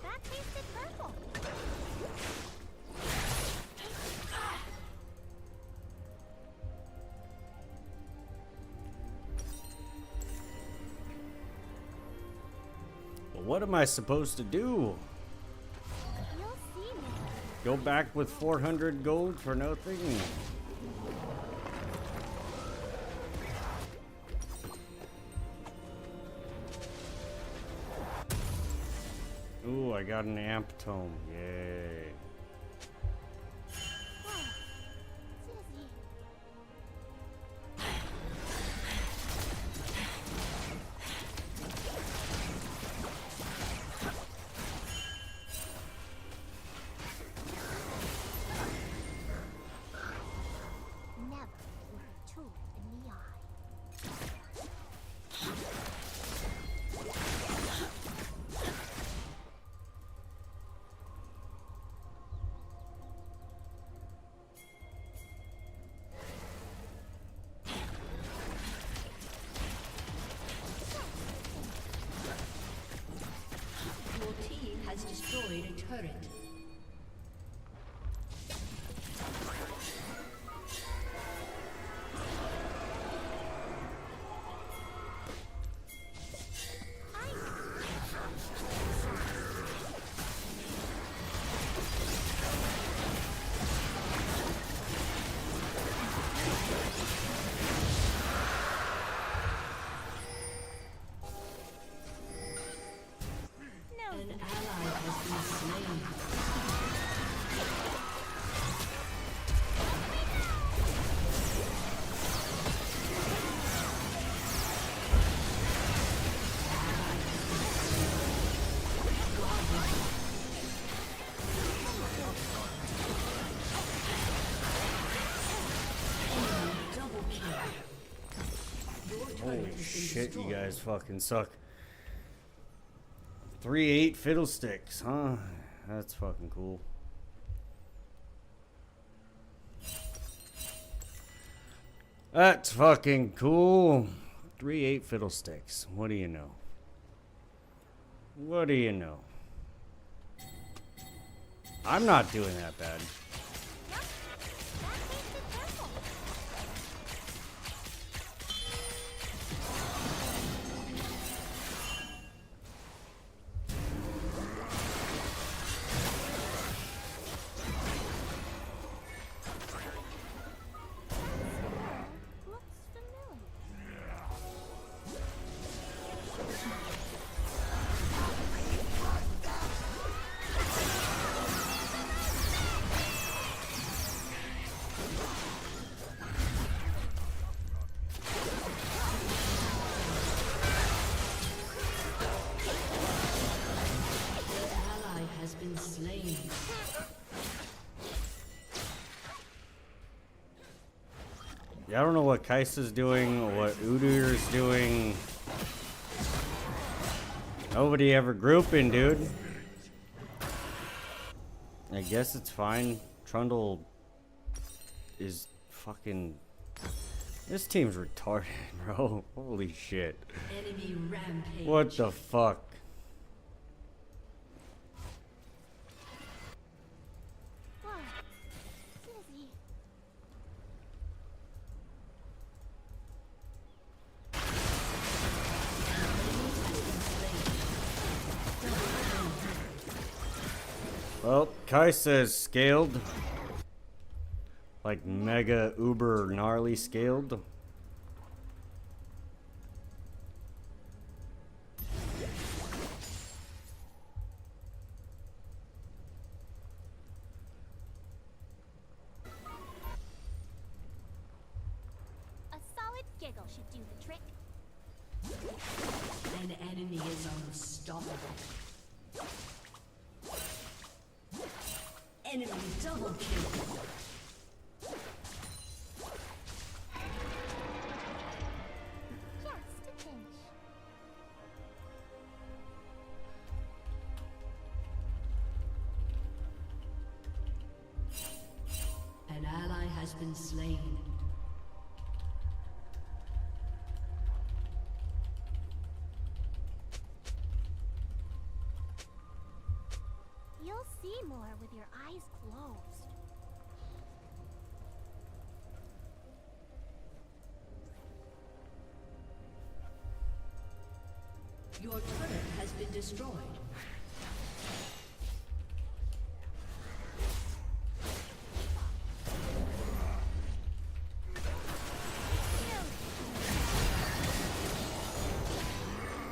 J: That tasted purple.
U: Well, what am I supposed to do?
J: You'll see more.
U: Go back with 400 gold for nothing? Ooh, I got an amp tome. Yay.
J: Susie. Never look a tulip in the eye.
L: Your team has destroyed a turret. An ally has been slain. Double kill. Your turret
U: Holy
L: has been
U: shit, you
L: destroyed.
U: guys fucking suck. 3-8 fiddlesticks, huh? That's fucking cool. That's fucking cool. 3-8 fiddlesticks. What do you know? What do you know? I'm not doing that bad.
J: Looks familiar.
L: An ally has been slain.
U: Yeah, I don't know what Kaisa's doing or what Udyr's doing. Nobody ever grouping, dude. I guess it's fine. Trundle is fucking... This team's retarded, bro. Holy shit.
L: Enemy rampage.
U: What the fuck?
J: Whoa. Susie.
U: Kaisa is scaled. Like mega uber gnarly scaled.
J: A solid giggle should do the trick.
L: An enemy is unstoppable. Enemy double kill.
J: Just a pinch.
L: An ally has been slain.
J: You'll see more with your eyes closed.
L: Your turret has been destroyed.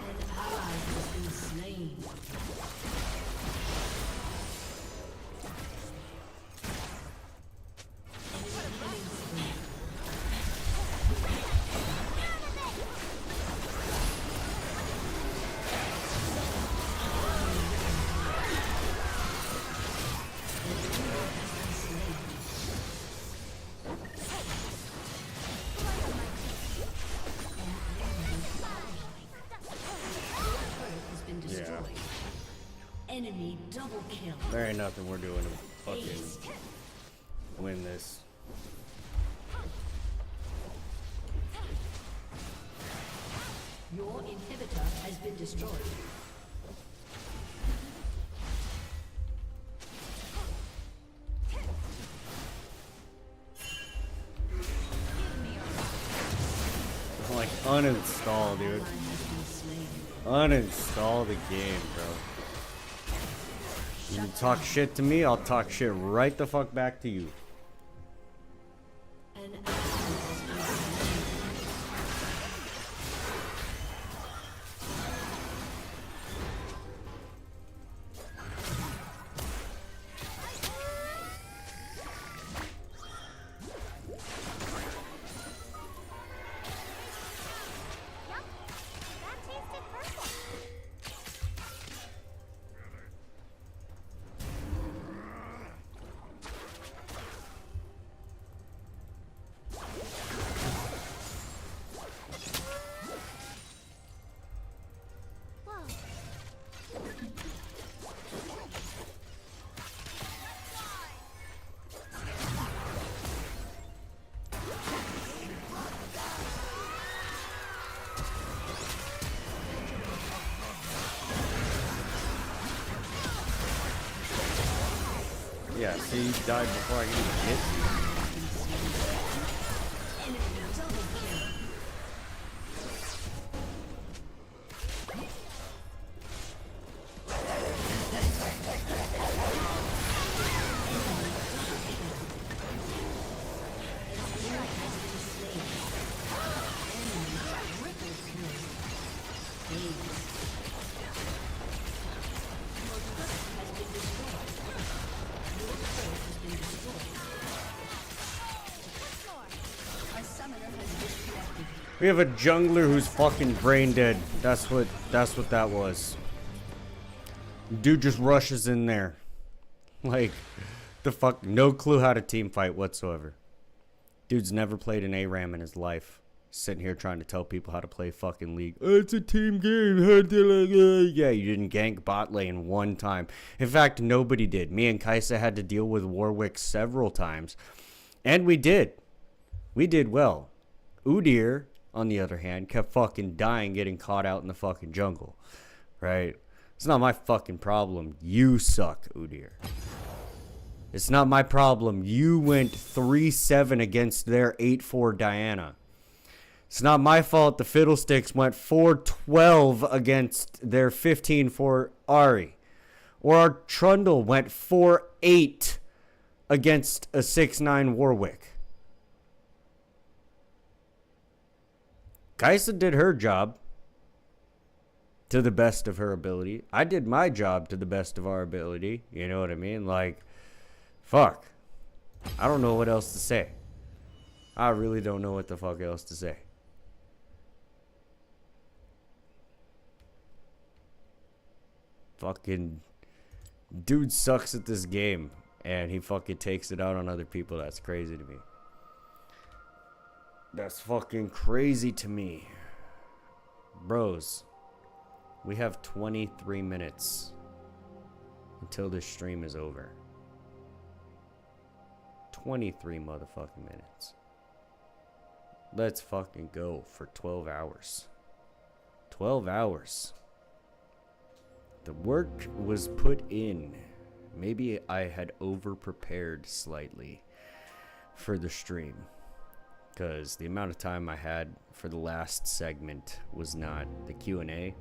L: An ally has been slain. Has been destroyed. Enemy double kill.
U: There ain't nothing we're doing to fucking win this.
L: Your inhibitor has been destroyed.
U: Like, uninstall, dude. Uninstall the game, bro. You talk shit to me, I'll talk shit right the fuck back to you.
J: That tasted purple.
U: Yeah, see, you died before I could even get to you. We have a jungler who's fucking brain dead. That's what that was. Dude just rushes in there. Like, the fuck, no clue how to team fight whatsoever. Dude's never played an ARAM in his life. Sitting here trying to tell people how to play fucking League. Oh, it's a team game. Yeah, you didn't gank bot lane one time. In fact, nobody did. Me and Kaisa had to deal with Warwick several times. And we did. We did well. Udyr, on the other hand, kept fucking dying getting caught out in the fucking jungle. Right? It's not my fucking problem. You suck, Udyr. It's not my problem. You went 3-7 against their 8-4 Diana. It's not my fault the Fiddlesticks went 4-12 against their 15-4 Ari. Or our Trundle went 4-8 against a 6-9 Warwick. Kaisa did her job to the best of her ability. I did my job to the best of our ability. You know what I mean? Like, fuck. I don't know what else to say. I really don't know what the fuck else to say. Fucking dude sucks at this game, and he fucking takes it out on other people. That's crazy to me. That's fucking crazy to me. Bros, we have 23 minutes until this stream is over. 23 motherfucking minutes. Let's fucking go for 12 hours. 12 hours. The work was put in. Maybe I had over-prepared slightly for the stream, because the amount of time I had for the last segment was not, the Q&A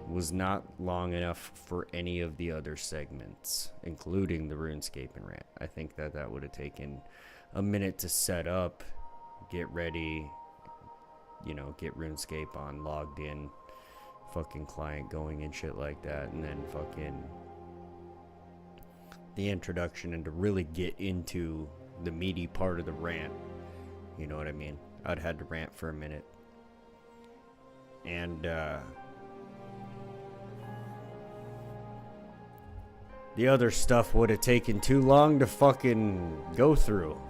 U: was not long enough for any of the other segments, including the RuneScape and rant. I think that would have taken a minute to set up, get ready, you know, get RuneScape on, logged in, fucking client going and shit like that, and then fucking the introduction, and to really get into the meaty part of the rant. You know what I mean? I'd had to rant for a minute. And the other stuff would have taken too long to fucking go through.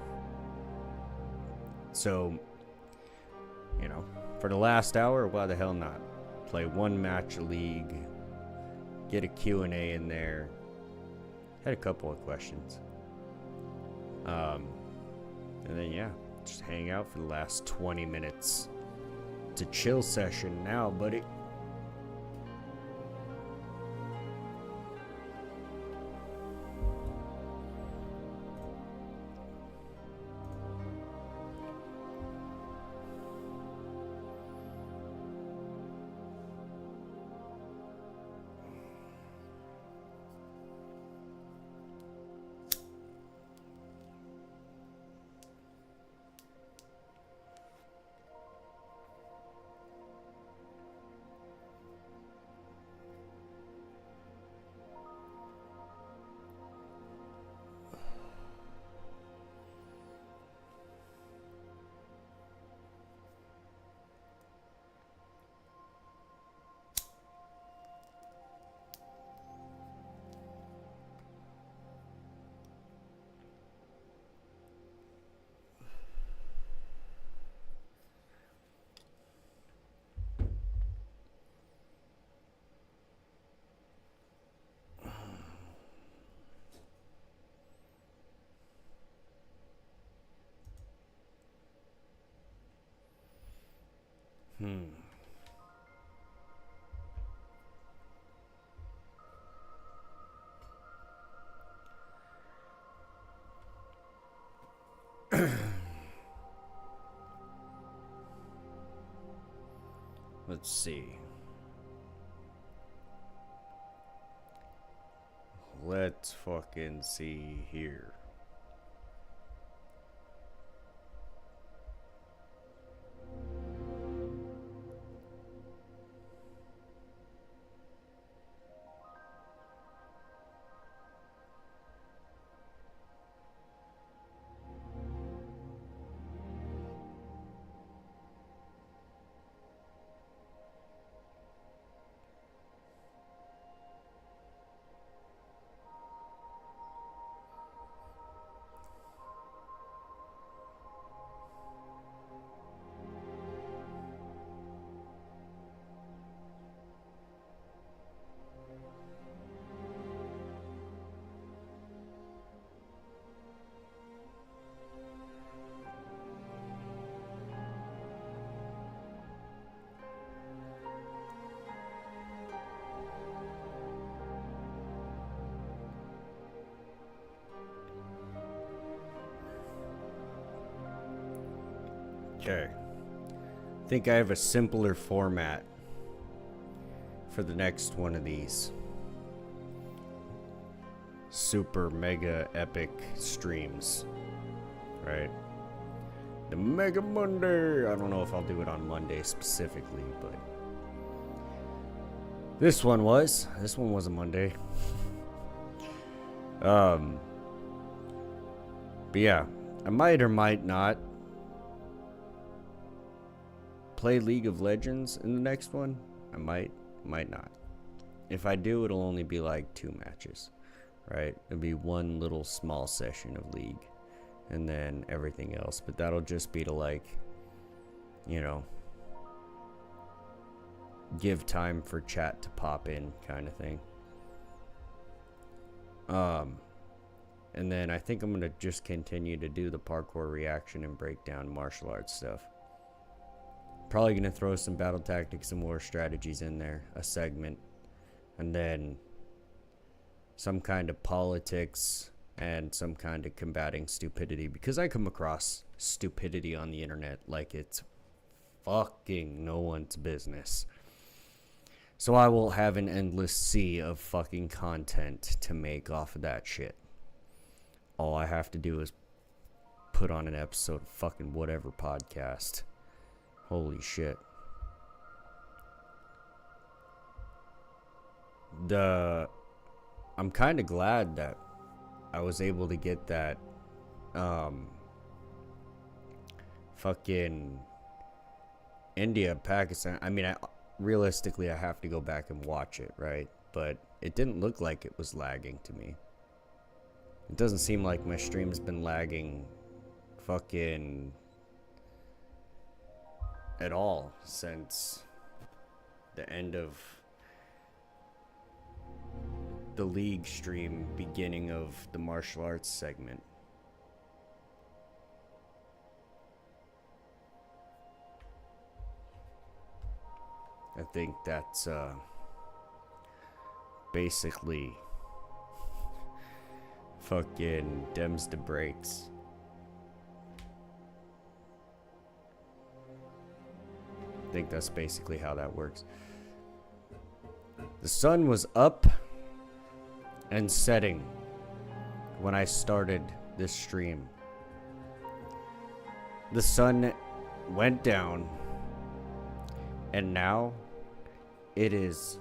U: So, you know, for the last hour, why the hell not? Play one match a league, get a Q&A in there. Had a couple of questions. And then, yeah, just hang out for the last 20 minutes. It's a chill session now, buddy. Let's see. Let's fucking see here. Okay. I think I have a simpler format for the next one of these.
A: super mega epic streams, right? The Mega Monday. I don't know if I'll do it on Monday specifically, but this one was a Monday. But yeah, I might or might not play League of Legends in the next one. I might not. If I do, it'll only be like 2 matches, right? It'll be one little small session of League, and then everything else. But that'll just be to, like, you know, give time for chat to pop in kind of thing. And then I think I'm gonna just continue to do the parkour reaction and break down martial arts stuff. Probably gonna throw some battle tactics and war strategies in there, a segment, and then some kind of politics and some kind of combating stupidity, because I come across stupidity on the internet like it's fucking no one's business. So I will have an endless sea of fucking content to make off of that shit. All I have to do is put on an episode of fucking whatever podcast. Holy shit. I'm kind of glad that I was able to get that fucking India, Pakistan. I mean, realistically, I have to go back and watch it, right? But it didn't look like it was lagging to me. It doesn't seem like my stream's been lagging fucking at all since the end of the League stream, beginning of the martial arts segment. I think that's basically fucking dems to breaks. I think that's basically how that works. The sun was up and setting when I started this stream. The sun went down, and now it is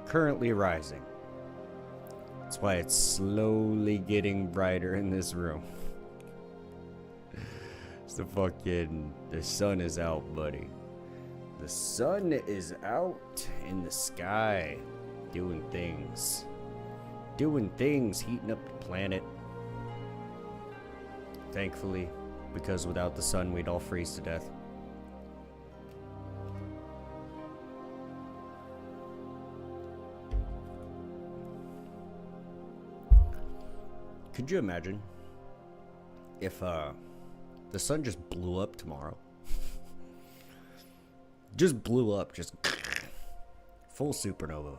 A: currently rising. That's why it's slowly getting brighter in this room. The sun is out, buddy. The sun is out in the sky, doing things, heating up the planet. Thankfully, because without the sun, we'd all freeze to death. Could you imagine if the sun just blew up tomorrow? Just blew up, just full supernova.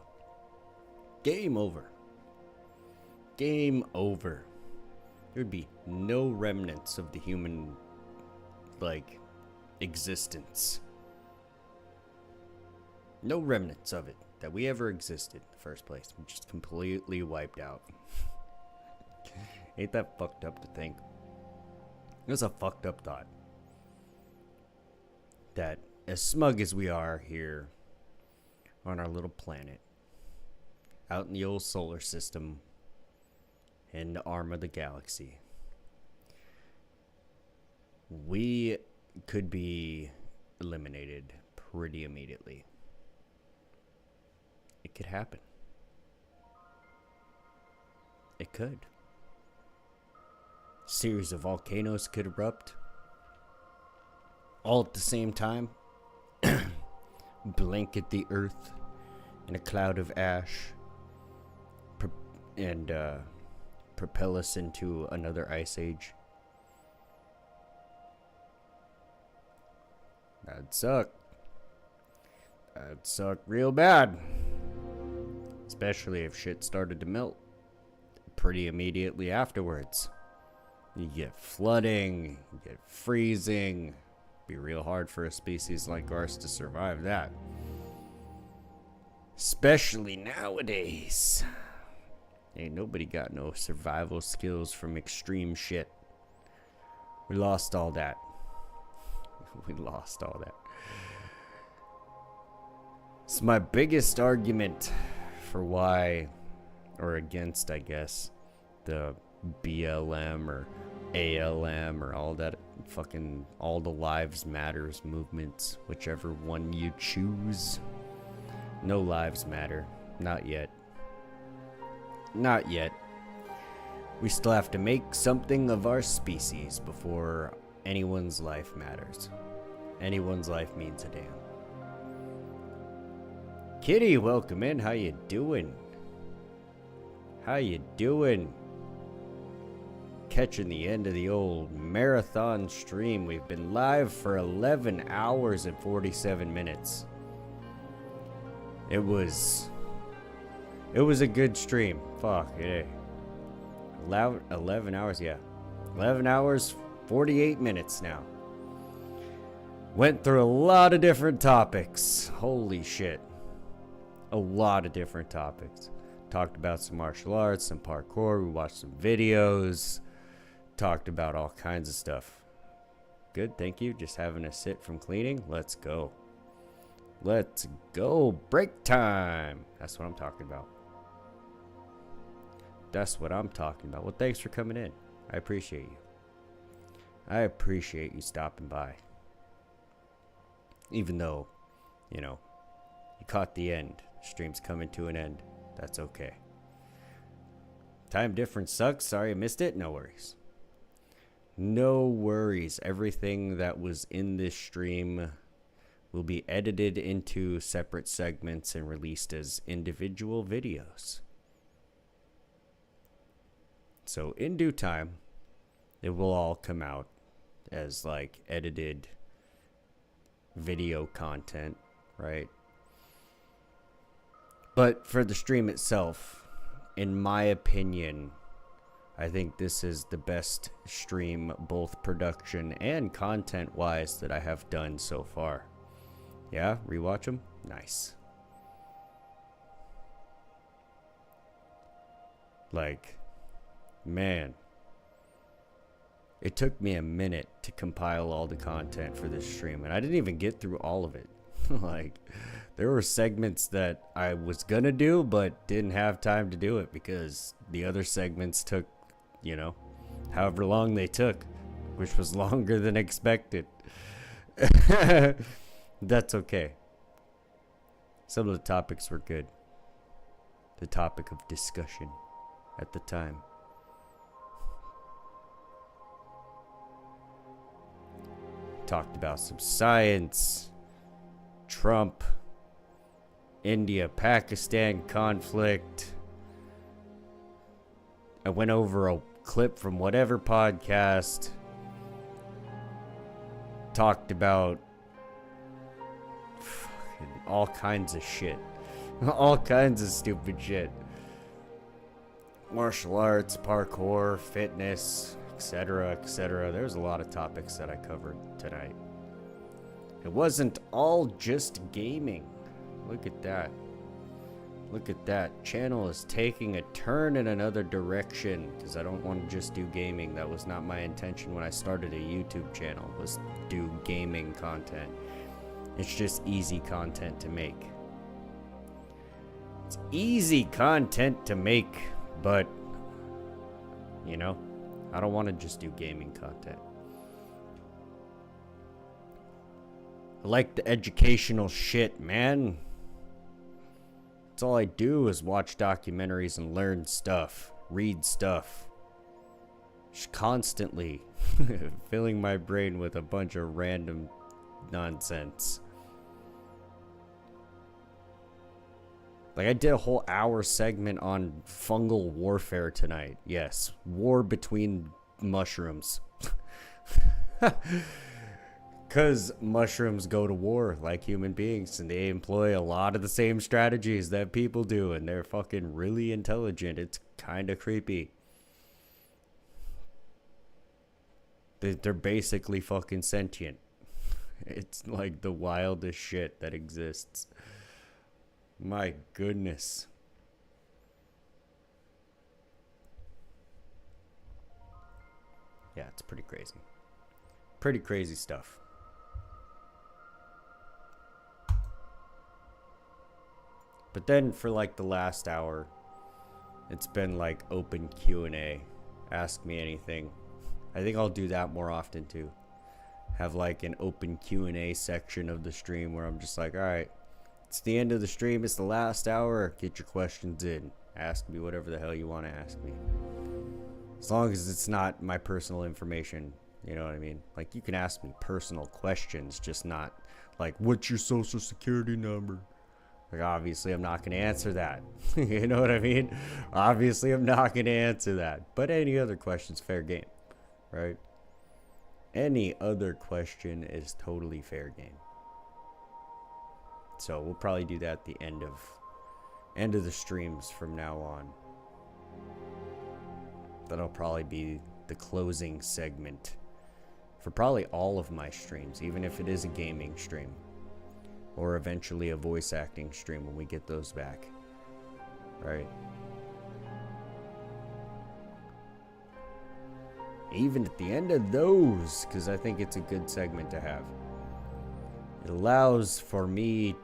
A: Game over. Game over. There'd be no remnants of the human, like, existence. No remnants of it that we ever existed in the first place. We just completely wiped out. Ain't that fucked up to think? It was a fucked up thought. That as smug as we are here on our little planet, out in the old solar system, in the arm of the galaxy, we could be eliminated pretty immediately. It could happen. It could. A series of volcanoes could erupt all at the same time, blanket the earth in a cloud of ash, and propel us into another ice age. That'd suck. That'd suck real bad. Especially if shit started to melt pretty immediately afterwards. You get flooding, you get freezing. Be real hard for a species like ours to survive that. Especially nowadays.
U: Ain't nobody got no survival skills from extreme shit. We lost all that. We lost all that. It's my biggest argument for why, or against, I guess, the BLM or ALM or all that fucking, all the lives matters movements, whichever one you choose. No lives matter. Not yet. Not yet. We still have to make something of our species before anyone's life matters. Anyone's life means a damn. Kitty, welcome in. How you doing? How you doing? Catching the end of the old marathon stream. We've been live for 11 hours and 47 minutes. It was a good stream. Fuck, yeah. 11 hours, yeah. 11 hours, 48 minutes now. Went through a lot of different topics. Holy shit. A lot of different topics. Talked about some martial arts, some parkour. We watched some videos. Talked about all kinds of stuff. Good, thank you. Just having a sit from cleaning. Let's go. Let's go. Break time. That's what I'm talking about. That's what I'm talking about. Well, thanks for coming in. I appreciate you. I appreciate you stopping by. Even though, you know, you caught the end. Stream's coming to an end. That's okay. Time difference sucks. Sorry I missed it. No worries. No worries. Everything that was in this stream will be edited into separate segments and released as individual videos. So in due time, it will all come out as like edited video content, right? But for the stream itself, in my opinion, I think this is the best stream, both production and content-wise, that I have done so far. Yeah, rewatch them? Nice. Like, man, it took me a minute to compile all the content for this stream, and I didn't even get through all of it. Like, there were segments that I was gonna do, but didn't have time to do it because the other segments took, you know, however long they took, which was longer than expected. That's okay. Some of the topics were good. The topic of discussion at the time. Talked about some science, Trump, India-Pakistan conflict. I went over a clip from whatever podcast. Talked about all kinds of shit. All kinds of stupid shit. Martial arts, parkour, fitness, etc., etc. There's a lot of topics that I covered tonight. It wasn't all just gaming. Look at that. Look at that. Channel is taking a turn in another direction because I don't want to just do gaming. That was not my intention when I started a YouTube channel, was do gaming content. It's just easy content to make. It's easy content to make, but, you know, I don't want to just do gaming content. I like the educational shit, man. That's all I do is watch documentaries and learn stuff, read stuff. Just constantly filling my brain with a bunch of random nonsense. Like, I did a whole hour segment on fungal warfare tonight. Yes, war between mushrooms. Because mushrooms go to war like human beings, and they employ a lot of the same strategies that people do, and they're fucking really intelligent. It's kind of creepy. They're basically fucking sentient. It's like the wildest shit that exists. My goodness. Yeah, it's pretty crazy. Pretty crazy stuff. But then for like the last hour, it's been like open Q&A. Ask me anything. I think I'll do that more often too. Have like an open Q&A section of the stream where I'm just like, all right, it's the end of the stream. It's the last hour. Get your questions in. Ask me whatever the hell you want to ask me. As long as it's not my personal information. You know what I mean? Like, you can ask me personal questions, just not like, what's your social security number? Like, obviously, I'm not going to answer that. You know what I mean? Obviously, I'm not going to answer that. But any other question's fair game, right? Any other question is totally fair game. So we'll probably do that at the end of the streams from now on. That'll probably be the closing segment for probably all of my streams, even if it is a gaming stream. Or eventually a voice acting stream when we get those back. Right? Even at the end of those, because I think it's a good segment to have. It allows for me,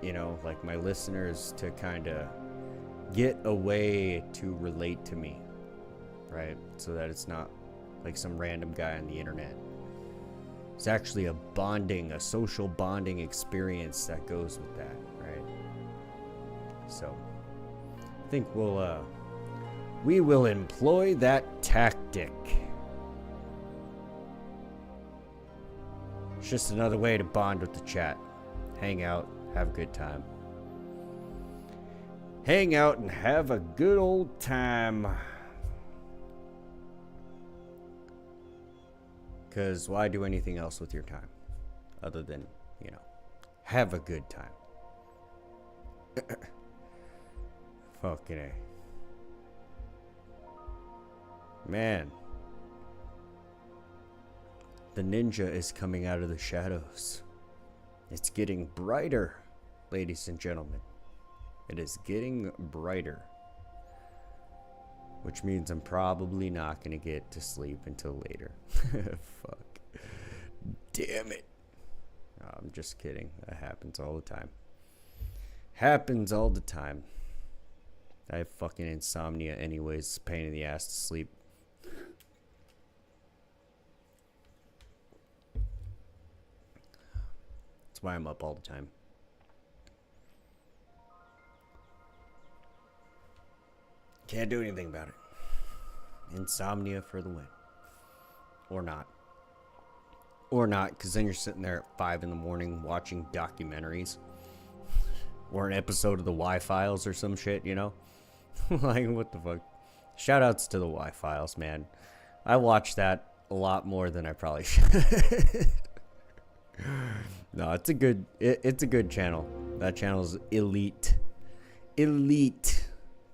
U: you know, like my listeners to kind of get a way to relate to me. Right? So that it's not like some random guy on the internet. It's actually a social bonding experience that goes with that, right? So, I think we will employ that tactic. It's just another way to bond with the chat. Hang out, have a good time. Hang out and have a good old time. Because why do anything else with your time? Other than, you know, have a good time. Fucking A. Man. The ninja is coming out of the shadows. It's getting brighter, ladies and gentlemen. It is getting brighter. Which means I'm probably not going to get to sleep until later. Fuck. Damn it. No, I'm just kidding. That happens all the time. Happens all the time. I have fucking insomnia anyways. It's a pain in the ass to sleep. That's why I'm up all the time. Can't do anything about it. Insomnia for the win. Or not. Or not, because then you're sitting there at 5 in the morning watching documentaries. Or an episode of the Y-Files or some shit, you know? Like, what the fuck? Shoutouts to the Y-Files, man. I watch that a lot more than I probably should. No, it's a good channel. That channel's elite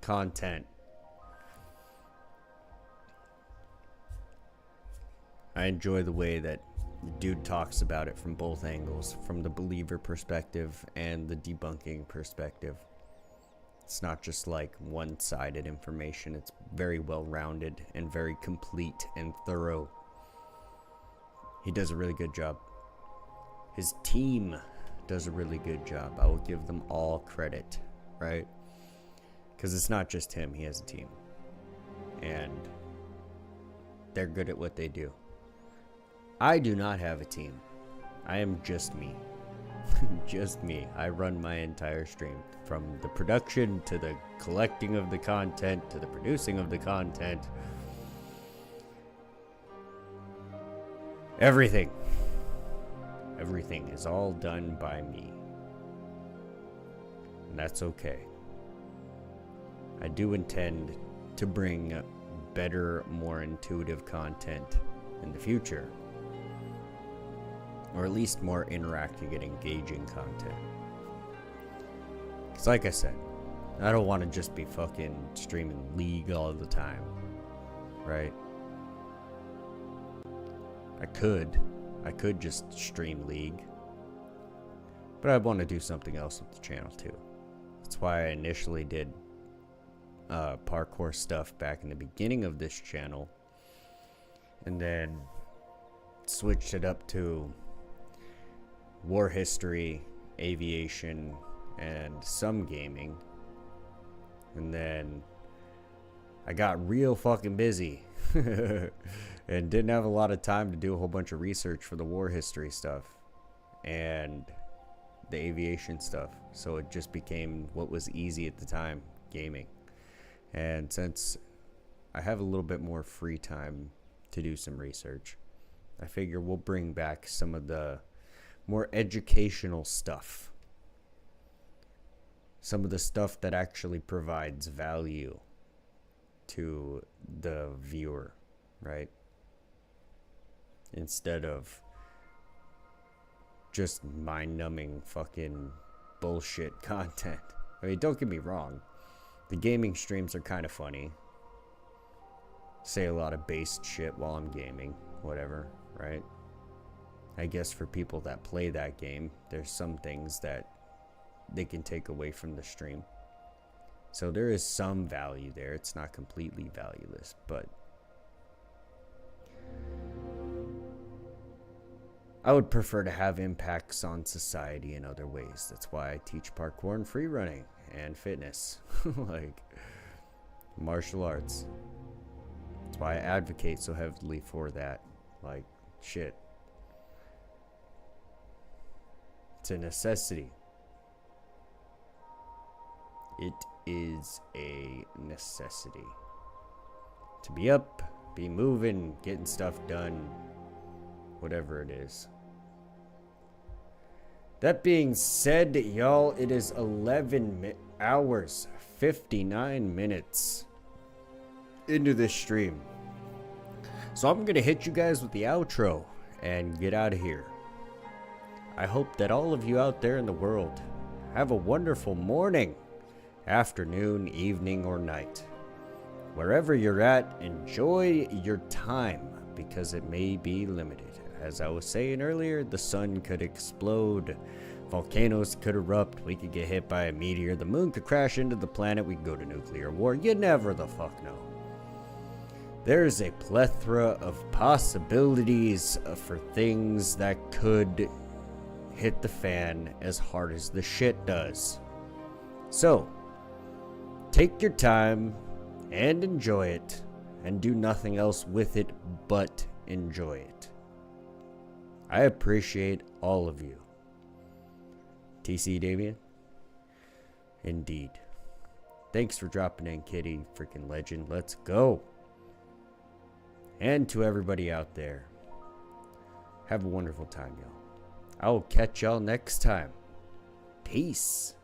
U: content. I enjoy the way that the dude talks about it from both angles, from the believer perspective and the debunking perspective. It's not just like one-sided information. It's very well-rounded and very complete and thorough. He does a really good job. His team does a really good job. I will give them all credit, right? Because it's not just him. He has a team. And they're good at what they do. I do not have a team. I am just me. Just me. I run my entire stream. From the production to the collecting of the content to the producing of the content. Everything. Everything is all done by me. And that's okay. I do intend to bring better, more intuitive content in the future. Or at least more interactive and engaging content. Because like I said, I don't want to just be fucking streaming League all the time. Right? I could just stream League. But I want to do something else with the channel too. That's why I initially did parkour stuff back in the beginning of this channel. and then switched it up to war history, aviation, and some gaming. And then I got real fucking busy and didn't have a lot of time to do a whole bunch of research for the war history stuff and the aviation stuff. So it just became what was easy at the time, gaming. And since I have a little bit more free time to do some research, I figure we'll bring back some of the more educational stuff. Some of the stuff that actually provides value to the viewer, right? Instead of just mind-numbing fucking bullshit content. I mean, don't get me wrong. The gaming streams are kind of funny. Say a lot of based shit while I'm gaming. Whatever, right? I guess for people that play that game, there's some things that they can take away from the stream. So there is some value there. It's not completely valueless, but I would prefer to have impacts on society in other ways. That's why I teach parkour and free running and fitness. Like martial arts. That's why I advocate so heavily for that. Like shit. It's a necessity. It is a necessity. To be up, be moving, getting stuff done, whatever it is. That being said, y'all, it is 11 hours, 59 minutes into this stream. So I'm going to hit you guys with the outro and get out of here. I hope that all of you out there in the world have a wonderful morning, afternoon, evening, or night. Wherever you're at, enjoy your time because it may be limited. As I was saying earlier, the sun could explode, volcanoes could erupt, we could get hit by a meteor, the moon could crash into the planet, we could go to nuclear war. You never the fuck know. There's a plethora of possibilities for things that could hit the fan as hard as the shit does. So, take your time and enjoy it, and do nothing else with it but enjoy it. I appreciate all of you. TC Damien? Indeed. Thanks for dropping in, Kitty. Freaking legend. Let's go. And to everybody out there, have a wonderful time, y'all. I will catch y'all next time. Peace.